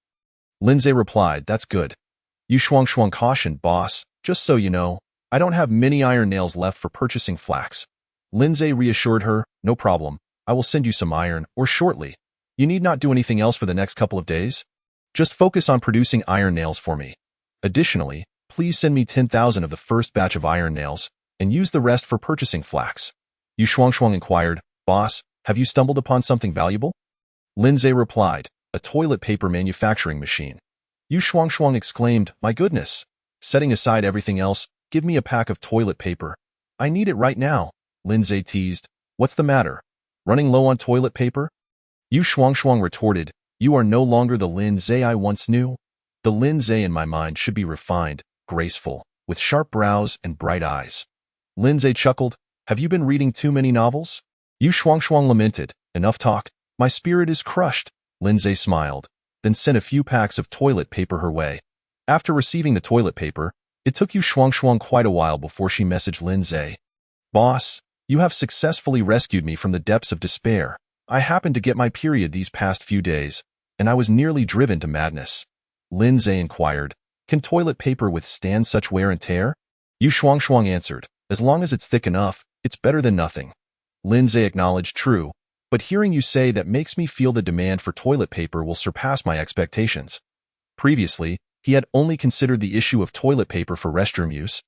Lin Zhe replied, "That's good." Yu Shuangshuang cautioned, "Boss, just so you know, I don't have many iron nails left for purchasing flax." Lin Zhe reassured her, "No problem. I will send you some iron ore shortly. You need not do anything else for the next couple of days. Just focus on producing iron nails for me. Additionally, please send me 10,000 of the first batch of iron nails, and use the rest for purchasing flax." Yu Shuangshuang inquired, "Boss, have you stumbled upon something valuable?" Lin Zhe replied, "A toilet paper manufacturing machine." Yu Shuangshuang exclaimed, "My goodness! Setting aside everything else, give me a pack of toilet paper. I need it right now." Lin Zhe teased, "What's the matter? Running low on toilet paper?" Yu Shuangshuang retorted, "You are no longer the Lin Zhe I once knew. The Lin Zhe in my mind should be refined, graceful, with sharp brows and bright eyes." Lin Zhe chuckled, "Have you been reading too many novels?" Yu Shuangshuang lamented, "Enough talk. My spirit is crushed." Lin Zhe smiled, then sent a few packs of toilet paper her way. After receiving the toilet paper, it took Yu Shuangshuang quite a while before she messaged Lin Zhe, "Boss, you have successfully rescued me from the depths of despair. I happened to get my period these past few days, and I was nearly driven to madness. Lin Zhe inquired, "Can toilet paper withstand such wear and tear?" Yu Shuangshuang answered, "As long as it's thick enough, it's better than nothing." Lin Zhe acknowledged, "True, but hearing you say that makes me feel the demand for toilet paper will surpass my expectations." Previously, he had only considered the issue of toilet paper for restroom use,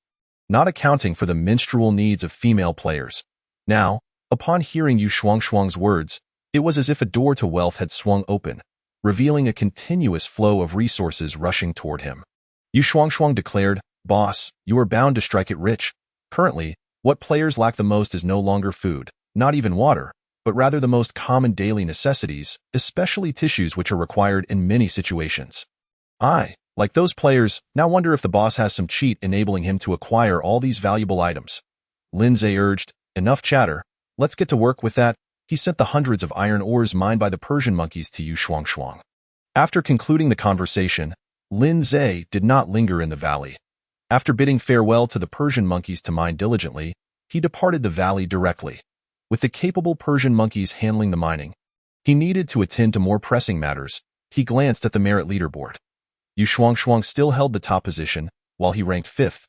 not accounting for the menstrual needs of female players. Now, upon hearing Yu Shuangshuang's words, it was as if a door to wealth had swung open, revealing a continuous flow of resources rushing toward him. Yu Shuangshuang declared, "Boss, you are bound to strike it rich. Currently, what players lack the most is no longer food, not even water, but rather the most common daily necessities, especially tissues which are required in many situations. I, like those players, now wonder if the boss has some cheat enabling him to acquire all these valuable items." Lin Zhe urged, "Enough chatter. Let's get to work with that." He sent the hundreds of iron ores mined by the Persian monkeys to Yu Shuangshuang. After concluding the conversation, Lin Zhe did not linger in the valley. After bidding farewell to the Persian monkeys to mine diligently, he departed the valley directly. With the capable Persian monkeys handling the mining, he needed to attend to more pressing matters. He glanced at the merit leaderboard. Yu Shuangshuang still held the top position, while he ranked 5th.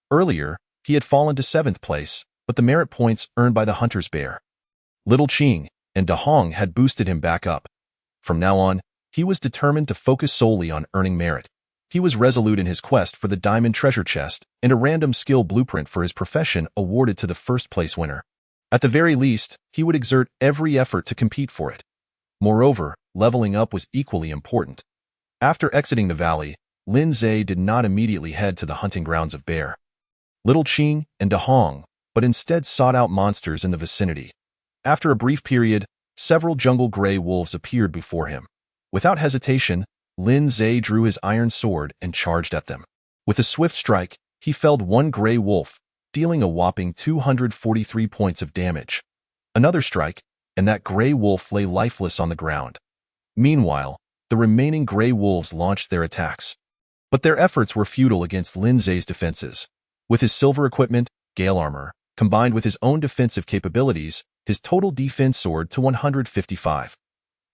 Earlier, he had fallen to 7th place, but the merit points earned by the hunter's bear, Little Qing, and Da Hong had boosted him back up. From now on, he was determined to focus solely on earning merit. He was resolute in his quest for the diamond treasure chest and a random skill blueprint for his profession awarded to the first-place winner. At the very least, he would exert every effort to compete for it. Moreover, leveling up was equally important. After exiting the valley, Lin Zhe did not immediately head to the hunting grounds of Bear, Little Qing, and Da Hong, but instead sought out monsters in the vicinity. After a brief period, several jungle gray wolves appeared before him. Without hesitation, Lin Zhe drew his iron sword and charged at them. With a swift strike, he felled one gray wolf, dealing a whopping 243 points of damage. Another strike, and that gray wolf lay lifeless on the ground. Meanwhile, the remaining gray wolves launched their attacks. But their efforts were futile against Lin Zhe's defenses. With his silver equipment, Gale armor, combined with his own defensive capabilities, his total defense soared to 155.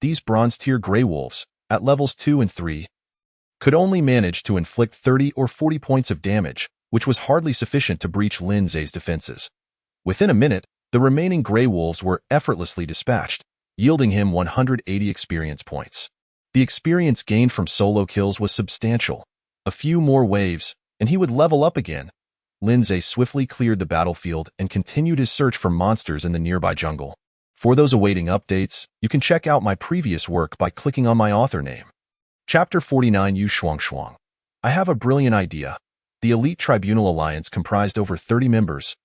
These bronze-tier gray wolves, at levels 2 and 3, could only manage to inflict 30 or 40 points of damage, which was hardly sufficient to breach Lin Zhe's defenses. Within a minute, the remaining gray wolves were effortlessly dispatched, yielding him 180 experience points. The experience gained from solo kills was substantial. A few more waves, and he would level up again. Lin Zhe swiftly cleared the battlefield and continued his search for monsters in the nearby jungle. For those awaiting updates, you can check out my previous work by clicking on my author name. Chapter 49 Yu Shuangshuang. I have a brilliant idea. The Elite Tribunal Alliance comprised over 30 members,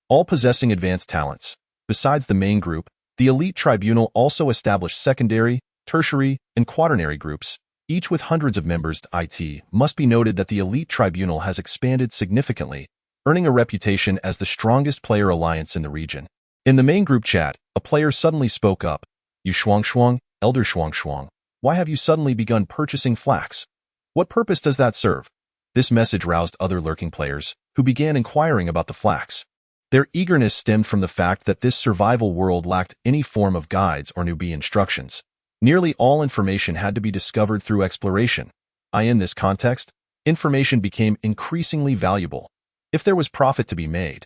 all possessing advanced talents. Besides the main group, the Elite Tribunal also established secondary, tertiary, and quaternary groups, each with hundreds of members. It must be noted that the Elite Tribunal has expanded significantly, earning a reputation as the strongest player alliance in the region. In the main group chat, a player suddenly spoke up. "Yu Shuangshuang, Elder Shuangshuang, why have you suddenly begun purchasing flax? What purpose does that serve?" This message roused other lurking players, who began inquiring about the flax. Their eagerness stemmed from the fact that this survival world lacked any form of guides or newbie instructions. Nearly all information had to be discovered through exploration. In this context, information became increasingly valuable. If there was profit to be made,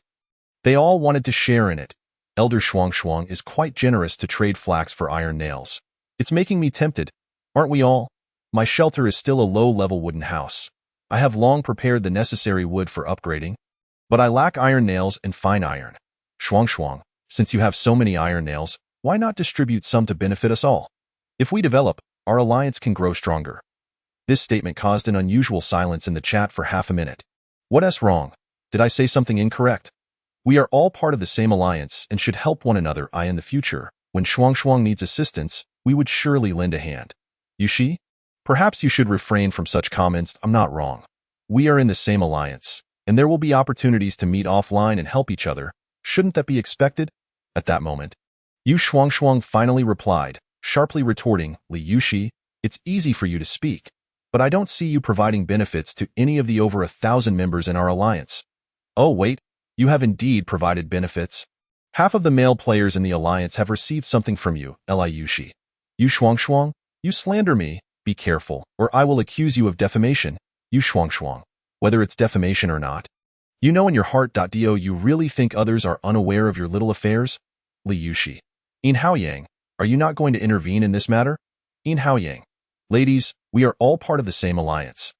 they all wanted to share in it. Elder Shuangshuang is quite generous to trade flax for iron nails. It's making me tempted, aren't we all? My shelter is still a low-level wooden house. I have long prepared the necessary wood for upgrading, but I lack iron nails and fine iron. Shuangshuang, since you have so many iron nails, why not distribute some to benefit us all? If we develop, our alliance can grow stronger. This statement caused an unusual silence in the chat for half a minute. What's wrong? Did I say something incorrect? We are all part of the same alliance and should help one another. In the future, when Shuangshuang needs assistance, we would surely lend a hand. Yushi? Perhaps you should refrain from such comments. I'm not wrong. We are in the same alliance, and there will be opportunities to meet offline and help each other. Shouldn't that be expected? At that moment, Yu Shuangshuang finally replied, sharply retorting, "Li Yushi, it's easy for you to speak, but I don't see you providing benefits to any of the over 1,000 members in our alliance." "Oh wait, you have indeed provided benefits. Half of the male players in the alliance have received something from you, Li Yushi." Yu Shuangshuang, You slander me, be careful, or I will accuse you of defamation, Yu Shuangshuang. Whether it's defamation or not. You know in your heart.do you really think others are unaware of your little affairs? Li Yushi. Yin Haoyang, are you not going to intervene in this matter? Yin Haoyang. Ladies, we are all part of the same alliance.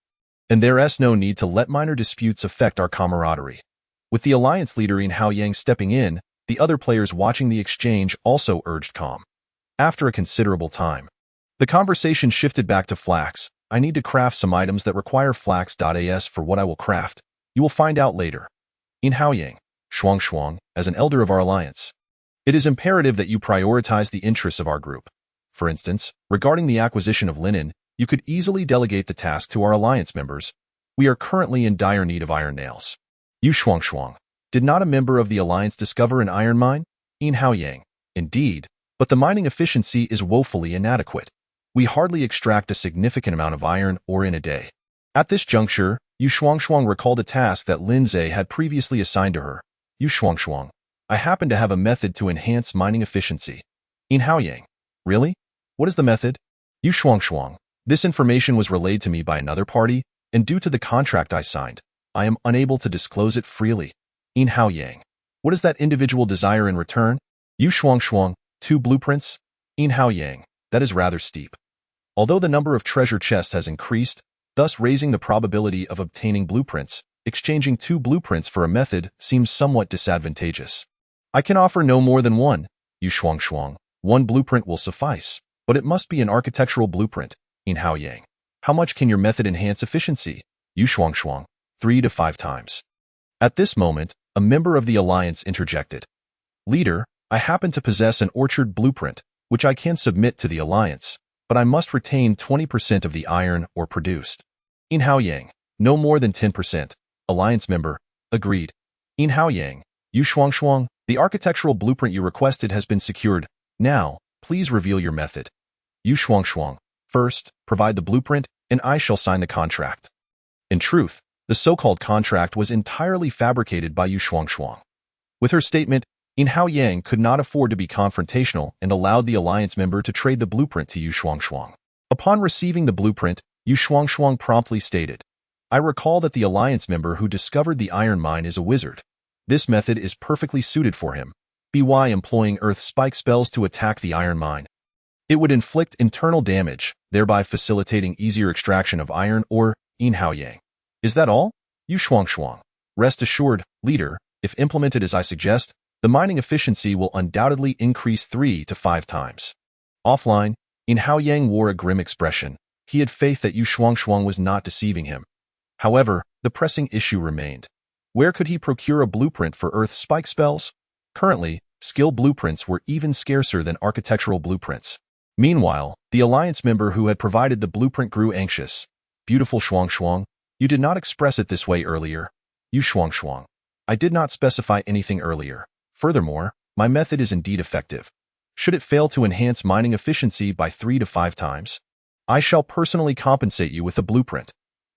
And there's no need to let minor disputes affect our camaraderie. With the alliance leader Yin Haoyang stepping in, the other players watching the exchange also urged calm. After a considerable time, the conversation shifted back to flax. I need to craft some items that require flax.as for what I will craft. You will find out later. Yin Haoyang, Shuang, as an elder of our alliance. It is imperative that you prioritize the interests of our group. For instance, regarding the acquisition of linen, you could easily delegate the task to our alliance members. We are currently in dire need of iron nails. Yu Shuang, did not a member of the alliance discover an iron mine? Yin Haoyang, indeed, but the mining efficiency is woefully inadequate. We hardly extract a significant amount of iron ore in a day. At this juncture, Yu Shuang recalled a task that Lin Zhe had previously assigned to her. Yu Shuang, I happen to have a method to enhance mining efficiency. Yin Haoyang, really? What is the method? Yu Shuang, this information was relayed to me by another party, and due to the contract I signed, I am unable to disclose it freely. Yin Haoyang, what does that individual desire in return? Yu Shuang, 2 blueprints? Yin Haoyang, that is rather steep. Although the number of treasure chests has increased, thus raising the probability of obtaining blueprints, exchanging 2 blueprints for a method seems somewhat disadvantageous. I can offer no more than 1. Yu Shuang, 1 blueprint will suffice, but it must be an architectural blueprint. Yin Haoyang, how much can your method enhance efficiency? Yu Shuang, 3 to 5 times. At this moment, a member of the alliance interjected. Leader, I happen to possess an orchard blueprint, which I can submit to the alliance, but I must retain 20% of the iron ore produced. Yin Haoyang, no more than 10%. Alliance member, agreed. Yin Haoyang, Yu Shuang, the architectural blueprint you requested has been secured. Now, please reveal your method. Yu Shuang, first, provide the blueprint, and I shall sign the contract. In truth, the so-called contract was entirely fabricated by Yu Shuang. With her statement, Yin Haoyang could not afford to be confrontational and allowed the alliance member to trade the blueprint to Yu Shuang. Upon receiving the blueprint, Yu Shuang promptly stated, I recall that the alliance member who discovered the iron mine is a wizard. This method is perfectly suited for him. BY employing earth spike spells to attack the iron mine. It would inflict internal damage, thereby facilitating easier extraction of iron ore. Yin Haoyang. Is that all? Yu Shuang. Rest assured, leader, if implemented as I suggest, the mining efficiency will undoubtedly increase 3 to 5 times. Offline, Yin Haoyang wore a grim expression. He had faith that Yu Shuang was not deceiving him. However, the pressing issue remained. Where could he procure a blueprint for earth spike spells? Currently, skill blueprints were even scarcer than architectural blueprints. Meanwhile, the alliance member who had provided the blueprint grew anxious. Beautiful Shuang, you did not express it this way earlier. Yu Shuang, I did not specify anything earlier. Furthermore, my method is indeed effective. Should it fail to enhance mining efficiency by 3 to 5 times, I shall personally compensate you with a blueprint.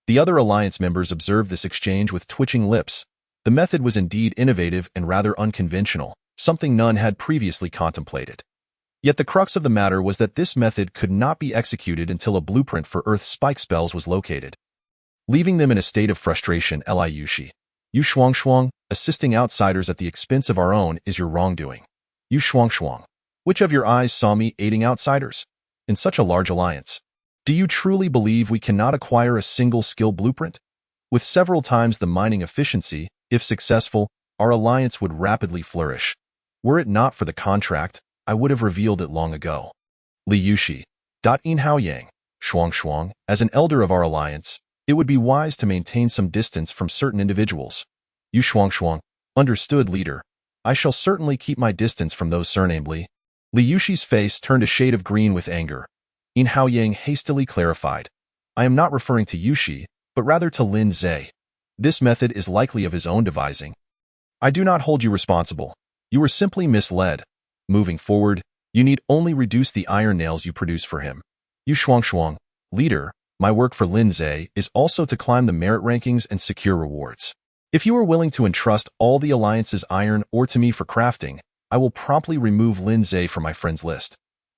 The other alliance members observed this exchange with twitching lips. The method was indeed innovative and rather unconventional, something none had previously contemplated. Yet the crux of the matter was that this method could not be executed until a blueprint for earth spike spells was located. Leaving them in a state of frustration, Li Yushi. Yu Shuang, assisting outsiders at the expense of our own is your wrongdoing. Yu Shuang, which of your eyes saw me aiding outsiders? In such a large alliance, do you truly believe we cannot acquire a single skill blueprint? With several times the mining efficiency, if successful, our alliance would rapidly flourish. Were it not for the contract, I would have revealed it long ago. Li Yushi. Yin Haoyang, Shuang, as an elder of our alliance, it would be wise to maintain some distance from certain individuals. Yu Shuang, understood, leader. I shall certainly keep my distance from those surnamed Li. Li Yushi's face turned a shade of green with anger. Yin Haoyang hastily clarified. I am not referring to Yushi, but rather to Lin Zhe. This method is likely of his own devising. I do not hold you responsible. You were simply misled. Moving forward, you need only reduce the iron nails you produce for him. Yu Shuang, leader, my work for Lin Zhe is also to climb the merit rankings and secure rewards. If you are willing to entrust all the Alliance's iron ore to me for crafting, I will promptly remove Lin Zhe from my friends list.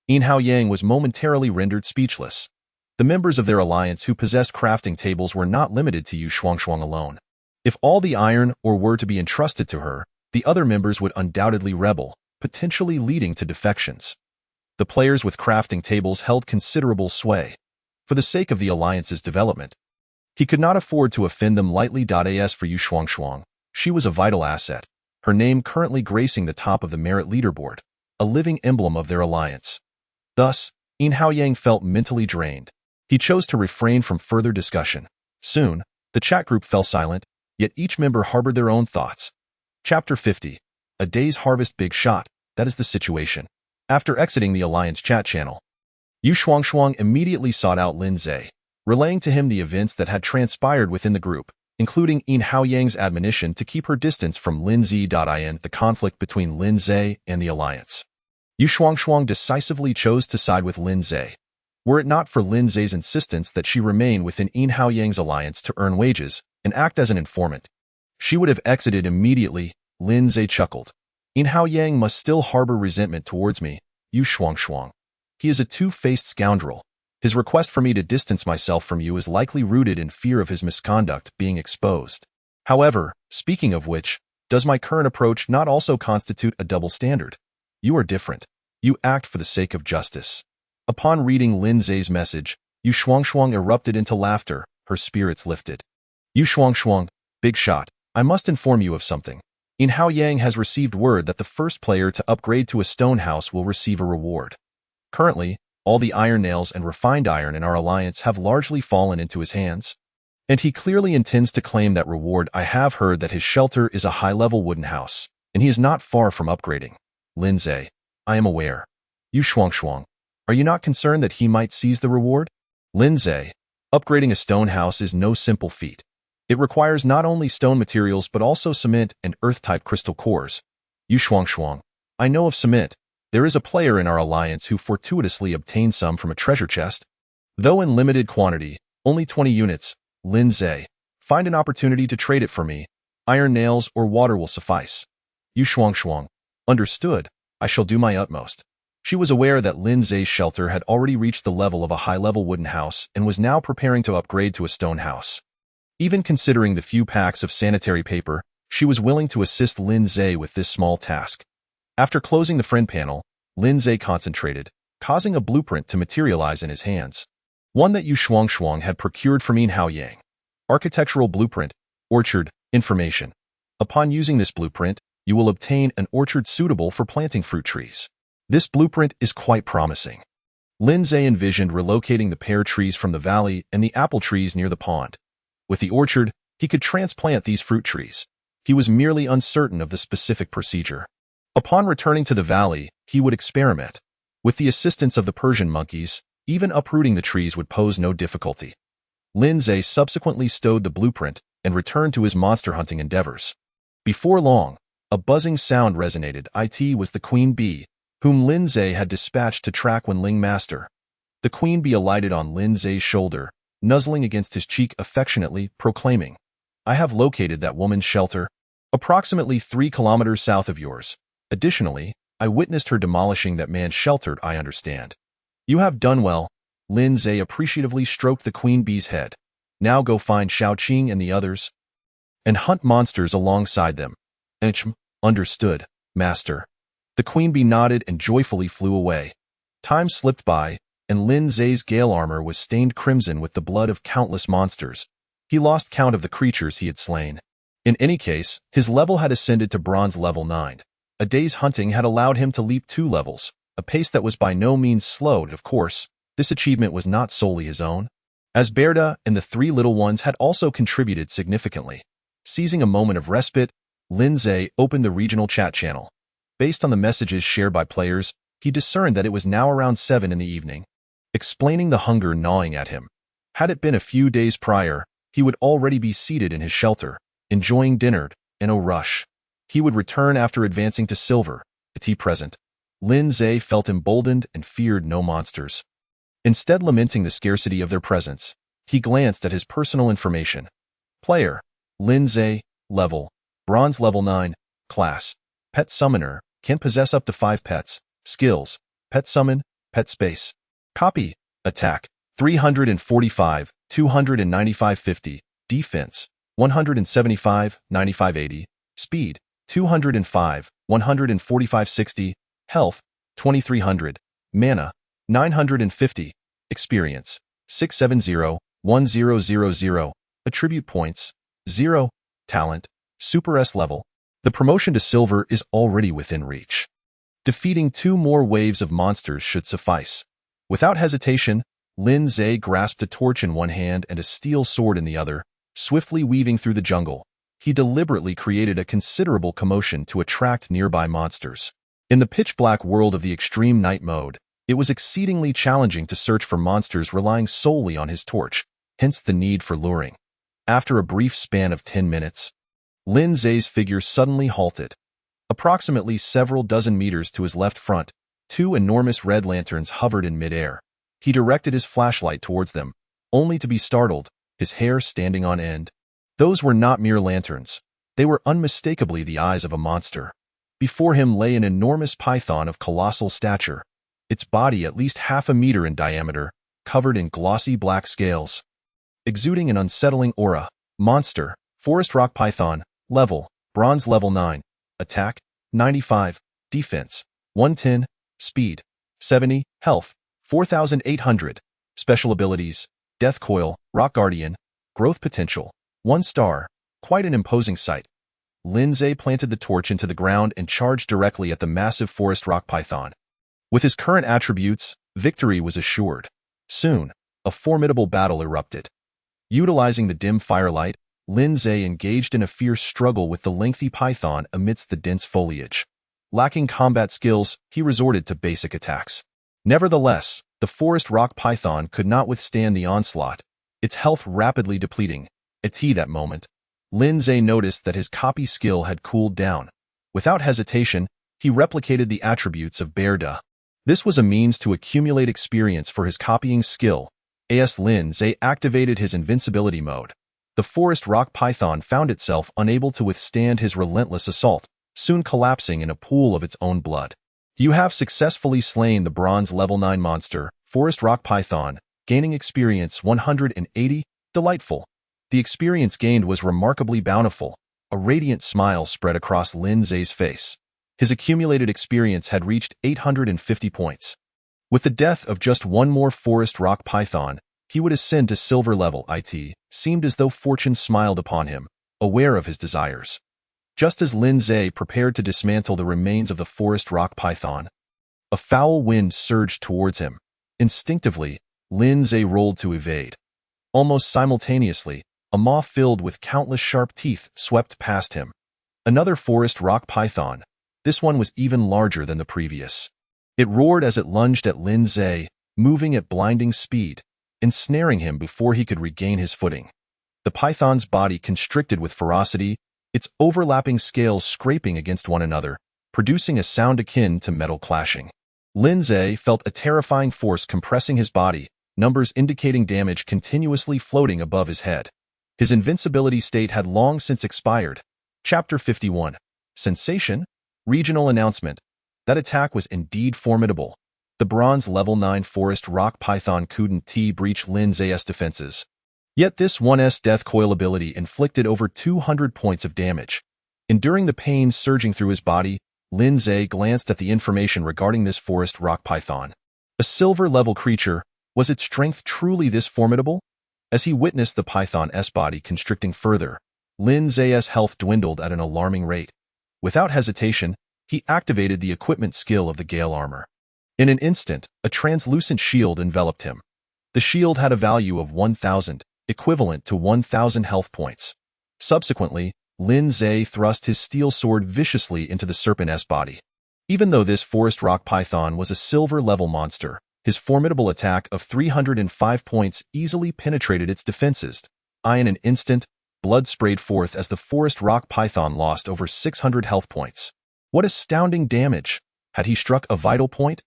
Yin Hao Yang was momentarily rendered speechless. The members of their alliance who possessed crafting tables were not limited to Yu Shuangshuang alone. If all the iron ore were to be entrusted to her, the other members would undoubtedly rebel, potentially leading to defections. The players with crafting tables held considerable sway. For the sake of the alliance's development, he could not afford to offend them lightly. As for Yu Shuangshuang, she was a vital asset, her name currently gracing the top of the merit leaderboard, a living emblem of their alliance. Thus, Yin Hao Yang felt mentally drained. He chose to refrain from further discussion. Soon, the chat group fell silent, yet each member harbored their own thoughts. Chapter 50. A Day's Harvest. Big shot, that is the situation. After exiting the Alliance chat channel, Yu Shuangshuang immediately sought out Lin Zhe, relaying to him the events that had transpired within the group, including Yin Hao Yang's admonition to keep her distance from Lin Zhe. The conflict between Lin Zhe and the Alliance. Yu Shuangshuang decisively chose to side with Lin Zhe. Were it not for Lin Zhe's insistence that she remain within Yin Hao Yang's alliance to earn wages and act as an informant, she would have exited immediately. Lin Zhe chuckled. Yin Hao Yang must still harbor resentment towards me, Yu Shuangshuang. He is a two-faced scoundrel. His request for me to distance myself from you is likely rooted in fear of his misconduct being exposed. However, speaking of which, does my current approach not also constitute a double standard? You are different. You act for the sake of justice. Upon reading Lin Zhe's message, Yu Shuangshuang erupted into laughter, her spirits lifted. Yu Shuangshuang, big shot, I must inform you of something. Yin Hao Yang has received word that the first player to upgrade to a stone house will receive a reward. Currently, all the iron nails and refined iron in our alliance have largely fallen into his hands, and he clearly intends to claim that reward. I have heard that his shelter is a high-level wooden house, and he is not far from upgrading. Lin Zhe, I am aware. Yu Shuangshuang, are you not concerned that he might seize the reward? Lin Zhe, upgrading a stone house is no simple feat. It requires not only stone materials but also cement and earth-type crystal cores. Yu Shuangshuang, I know of cement. There is a player in our alliance who fortuitously obtained some from a treasure chest. Though in limited quantity, only 20 units, Lin Zhe, find an opportunity to trade it for me. Iron nails or water will suffice. Yu Shuangshuang, understood. I shall do my utmost. She was aware that Lin Zhe's shelter had already reached the level of a high-level wooden house and was now preparing to upgrade to a stone house. Even considering the few packs of sanitary paper, she was willing to assist Lin Zhe with this small task. After closing the friend panel, Lin Zhe concentrated, causing a blueprint to materialize in his hands. One that Yu Shuangshuang had procured from Yin Hao Yang. Architectural blueprint, orchard, information. Upon using this blueprint, you will obtain an orchard suitable for planting fruit trees. This blueprint is quite promising. Lin Zhe envisioned relocating the pear trees from the valley and the apple trees near the pond. With the orchard, he could transplant these fruit trees. He was merely uncertain of the specific procedure. Upon returning to the valley, he would experiment. With the assistance of the Persian monkeys, even uprooting the trees would pose no difficulty. Lin Zhe subsequently stowed the blueprint and returned to his monster hunting endeavors. Before long, a buzzing sound resonated. It was the queen bee, whom Lin Zhe had dispatched to track Wen Ling Master. The queen bee alighted on Lin Zhe's shoulder, nuzzling against his cheek affectionately, proclaiming, I have located that woman's shelter, approximately 3 kilometers south of yours. Additionally, I witnessed her demolishing that man's shelter. I understand. You have done well. Lin Zhe appreciatively stroked the queen bee's head. Now go find Shao Qing and the others, and hunt monsters alongside them. Understood, master. The queen bee nodded and joyfully flew away. Time slipped by, and Lin Zhe's gale armor was stained crimson with the blood of countless monsters. He lost count of the creatures he had slain. In any case, his level had ascended to bronze level 9. A day's hunting had allowed him to leap 2 levels, a pace that was by no means slow. Of course, this achievement was not solely his own, as Berda and the 3 little ones had also contributed significantly. Seizing a moment of respite, Lin Zhe opened the regional chat channel. Based on the messages shared by players, he discerned that it was now around 7 in the evening, explaining the hunger gnawing at him. Had it been a few days prior, he would already be seated in his shelter, enjoying dinner, and oh rush. He would return after advancing to silver. At present, Lin Zhe felt emboldened and feared no monsters. Instead lamenting the scarcity of their presence, he glanced at his personal information. Player, Lin Zhe, level, bronze level 9, class, pet summoner, can possess up to 5 pets, skills, pet summon, Pet space. Copy. Attack. 345, 295 50. Defense. 175, 95 80. Speed. 205, 145 60. Health. 2300. Mana. 950. Experience. 670, 1000. Attribute points. 0. Talent. Super S level. The promotion to silver is already within reach. Defeating 2 more waves of monsters should suffice. Without hesitation, Lin Zhe grasped a torch in one hand and a steel sword in the other, swiftly weaving through the jungle. He deliberately created a considerable commotion to attract nearby monsters. In the pitch-black world of the extreme night mode, it was exceedingly challenging to search for monsters relying solely on his torch, hence the need for luring. After a brief span of 10 minutes, Lin Zhe's figure suddenly halted. Approximately several dozen meters to his left front, 2 enormous red lanterns hovered in midair. He directed his flashlight towards them, only to be startled, his hair standing on end. Those were not mere lanterns. They were unmistakably the eyes of a monster. Before him lay an enormous python of colossal stature, its body at least half a meter in diameter, covered in glossy black scales. Exuding an unsettling aura, monster, forest rock python, level, bronze level 9, attack, 95, defense, 110, speed, 70, health, 4,800, special abilities, death coil, rock guardian, growth potential, 1 star, quite an imposing sight. Lin Zhe planted the torch into the ground and charged directly at the massive forest rock python. With his current attributes, victory was assured. Soon, a formidable battle erupted. Utilizing the dim firelight, Lin Zhe engaged in a fierce struggle with the lengthy python amidst the dense foliage. Lacking combat skills, he resorted to basic attacks. Nevertheless, the forest rock python could not withstand the onslaught, its health rapidly depleting. At that moment, Lin Zhe noticed that his copy skill had cooled down. Without hesitation, he replicated the attributes of Bear Da. This was a means to accumulate experience for his copying skill. As Lin Zhe activated his invincibility mode, the forest rock python found itself unable to withstand his relentless assault, soon collapsing in a pool of its own blood. You have successfully slain the bronze level 9 monster, forest rock python, gaining experience 180. Delightful. The experience gained was remarkably bountiful. A radiant smile spread across Lin Zhe's face. His accumulated experience had reached 850 points. With the death of just 1 more forest rock python, he would ascend to silver level. It seemed as though fortune smiled upon him, aware of his desires. Just as Lin Zhe prepared to dismantle the remains of the forest rock python, a foul wind surged towards him. Instinctively, Lin Zhe rolled to evade. Almost simultaneously, a maw filled with countless sharp teeth swept past him. Another forest rock python. This one was even larger than the previous. It roared as it lunged at Lin Zhe, moving at blinding speed, ensnaring him before he could regain his footing. The python's body constricted with ferocity, its overlapping scales scraping against one another, producing a sound akin to metal clashing. Lin Zhe felt a terrifying force compressing his body, numbers indicating damage continuously floating above his head. His invincibility state had long since expired. Chapter 51. Sensation? Regional announcement. That attack was indeed formidable. The bronze level 9 forest rock python couldn't breach Lin Zhe's defenses. Yet this 1's death coil ability inflicted over 200 points of damage. Enduring the pain surging through his body, Lin Zhe glanced at the information regarding this forest rock python. A silver-level creature, was its strength truly this formidable? As he witnessed the python's body constricting further, Lin Zhe's health dwindled at an alarming rate. Without hesitation, he activated the equipment skill of the Gale armor. In an instant, a translucent shield enveloped him. The shield had a value of 1,000, equivalent to 1,000 health points. Subsequently, Lin Zhe thrust his steel sword viciously into the serpent's body. Even though this forest rock python was a silver-level monster, his formidable attack of 305 points easily penetrated its defenses. In an instant, blood sprayed forth as the forest rock python lost over 600 health points. What astounding damage! Had he struck a vital point?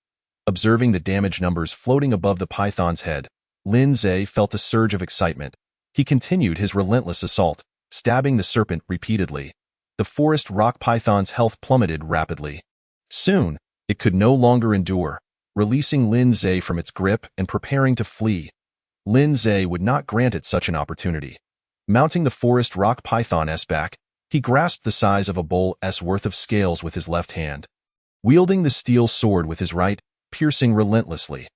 Observing the damage numbers floating above the python's head, Lin Zhe felt a surge of excitement. He continued his relentless assault, stabbing the serpent repeatedly. The forest rock python's health plummeted rapidly. Soon, it could no longer endure. releasing Lin Zhe from its grip and preparing to flee. Lin Zhe would not grant it such an opportunity. Mounting the forest rock python's back, he grasped the size of a bowl's worth of scales with his left hand. Wielding the steel sword with his right, piercing relentlessly.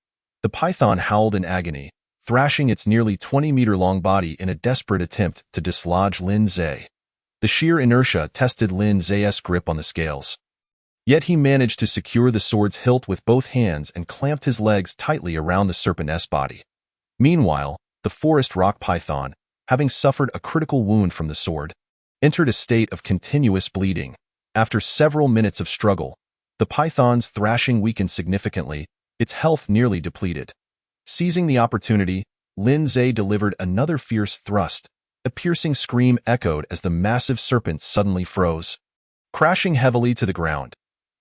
The python howled in agony, thrashing its nearly 20-meter-long body in a desperate attempt to dislodge Lin Zhe. The sheer inertia tested Lin Zhe's grip on the scales. Yet he managed to secure the sword's hilt with both hands and clamped his legs tightly around the serpent's body. Meanwhile, the forest rock python, having suffered a critical wound from the sword, entered a state of continuous bleeding. After several minutes of struggle, the python's thrashing weakened significantly, its health nearly depleted. Seizing the opportunity, Lin Zhe delivered another fierce thrust. A piercing scream echoed as the massive serpent suddenly froze, crashing heavily to the ground.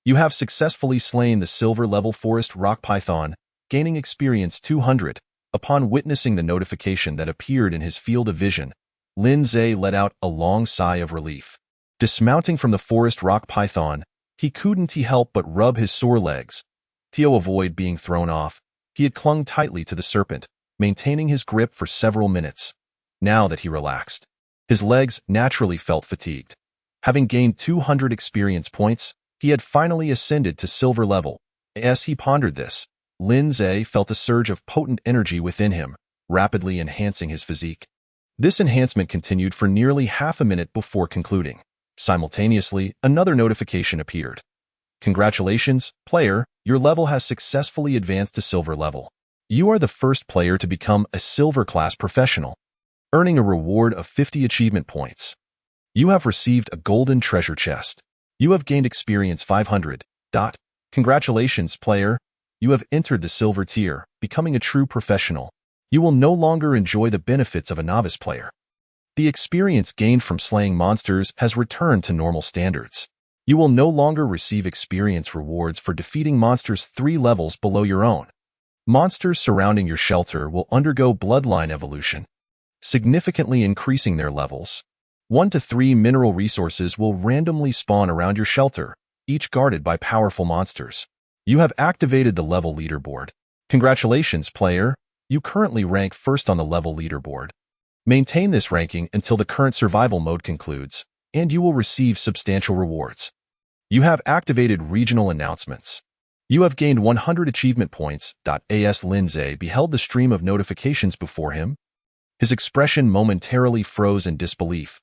You have successfully slain the silver-level forest rock python, gaining experience 200. Upon witnessing the notification that appeared in his field of vision, Lin Zhe let out a long sigh of relief. Dismounting from the forest rock python, he couldn't help but rub his sore legs. To avoid being thrown off, he had clung tightly to the serpent, maintaining his grip for several minutes. Now that he relaxed, his legs naturally felt fatigued. Having gained 200 experience points, he had finally ascended to silver level. As he pondered this, Lin Zhe felt a surge of potent energy within him, rapidly enhancing his physique. This enhancement continued for nearly half a minute before concluding. Simultaneously, another notification appeared. Congratulations, player, your level has successfully advanced to silver level. You are the first player to become a silver-class professional, earning a reward of 50 achievement points. You have received a golden treasure chest. You have gained experience 500. Congratulations, player. You have entered the silver tier, becoming a true professional. You will no longer enjoy the benefits of a novice player. The experience gained from slaying monsters has returned to normal standards. You will no longer receive experience rewards for defeating monsters 3 levels below your own. Monsters surrounding your shelter will undergo bloodline evolution, significantly increasing their levels. 1 to 3 mineral resources will randomly spawn around your shelter, each guarded by powerful monsters. You have activated the level leaderboard. Congratulations, player. You currently rank first on the level leaderboard. Maintain this ranking until the current survival mode concludes, and you will receive substantial rewards. You have activated regional announcements. You have gained 100 achievement points. As Lin Zhe beheld the stream of notifications before him, his expression momentarily froze in disbelief.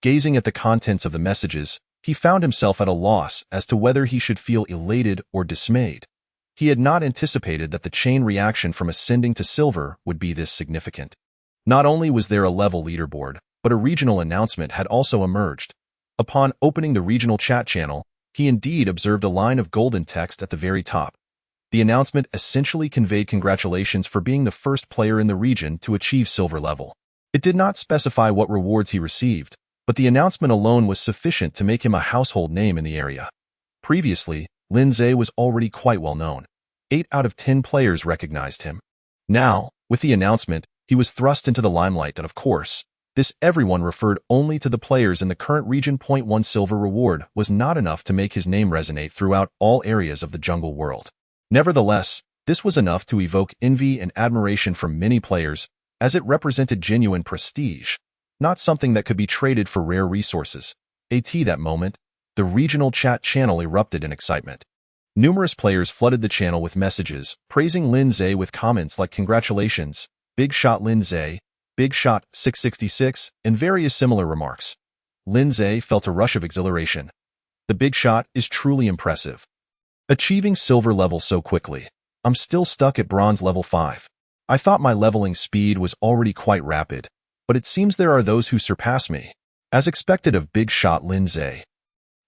Gazing at the contents of the messages, he found himself at a loss as to whether he should feel elated or dismayed. He had not anticipated that the chain reaction from ascending to silver would be this significant. Not only was there a level leaderboard, but a regional announcement had also emerged. Upon opening the regional chat channel, he indeed observed a line of golden text at the very top. The announcement essentially conveyed congratulations for being the first player in the region to achieve silver level. It did not specify what rewards he received, but the announcement alone was sufficient to make him a household name in the area. Previously, Lin Zhe was already quite well known. 8 out of 10 players recognized him. Now, with the announcement, he was thrust into the limelight, and of course, this everyone referred only to the players in the current region. 1 silver reward was not enough to make his name resonate throughout all areas of the jungle world. Nevertheless, this was enough to evoke envy and admiration from many players, as it represented genuine prestige, not something that could be traded for rare resources. At that moment, the regional chat channel erupted in excitement. Numerous players flooded the channel with messages, praising Lin Zhe with comments like "Congratulations, Big Shot Lin Zhe, Big Shot 666, and various similar remarks. Lin Zhe felt a rush of exhilaration. The Big Shot is truly impressive. Achieving silver level so quickly. I'm still stuck at bronze level 5. I thought my leveling speed was already quite rapid, but it seems there are those who surpass me. As expected of Big Shot Lin Zhe.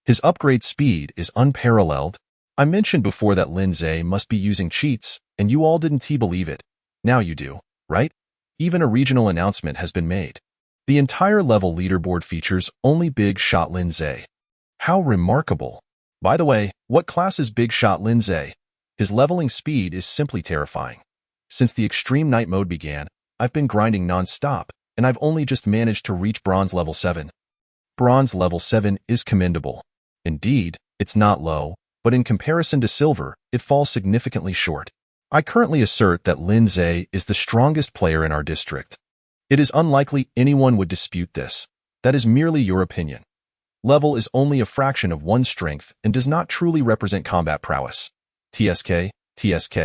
His upgrade speed is unparalleled. I mentioned before that Lin Zhe must be using cheats, and you all didn't believe it. Now you do, right? Even a regional announcement has been made. The entire level leaderboard features only Big Shot Lin Zhe. How remarkable. By the way, what class is Big Shot Lin Zhe? His leveling speed is simply terrifying. Since the extreme night mode began, I've been grinding non-stop, and I've only just managed to reach bronze level 7. Bronze level 7 is commendable. Indeed, it's not low. but in comparison to Silver, it falls significantly short. I currently assert that Lin Zhe is the strongest player in our district. It is unlikely anyone would dispute this. That is merely your opinion. Level is only a fraction of one's strength and does not truly represent combat prowess. TSK, TSK.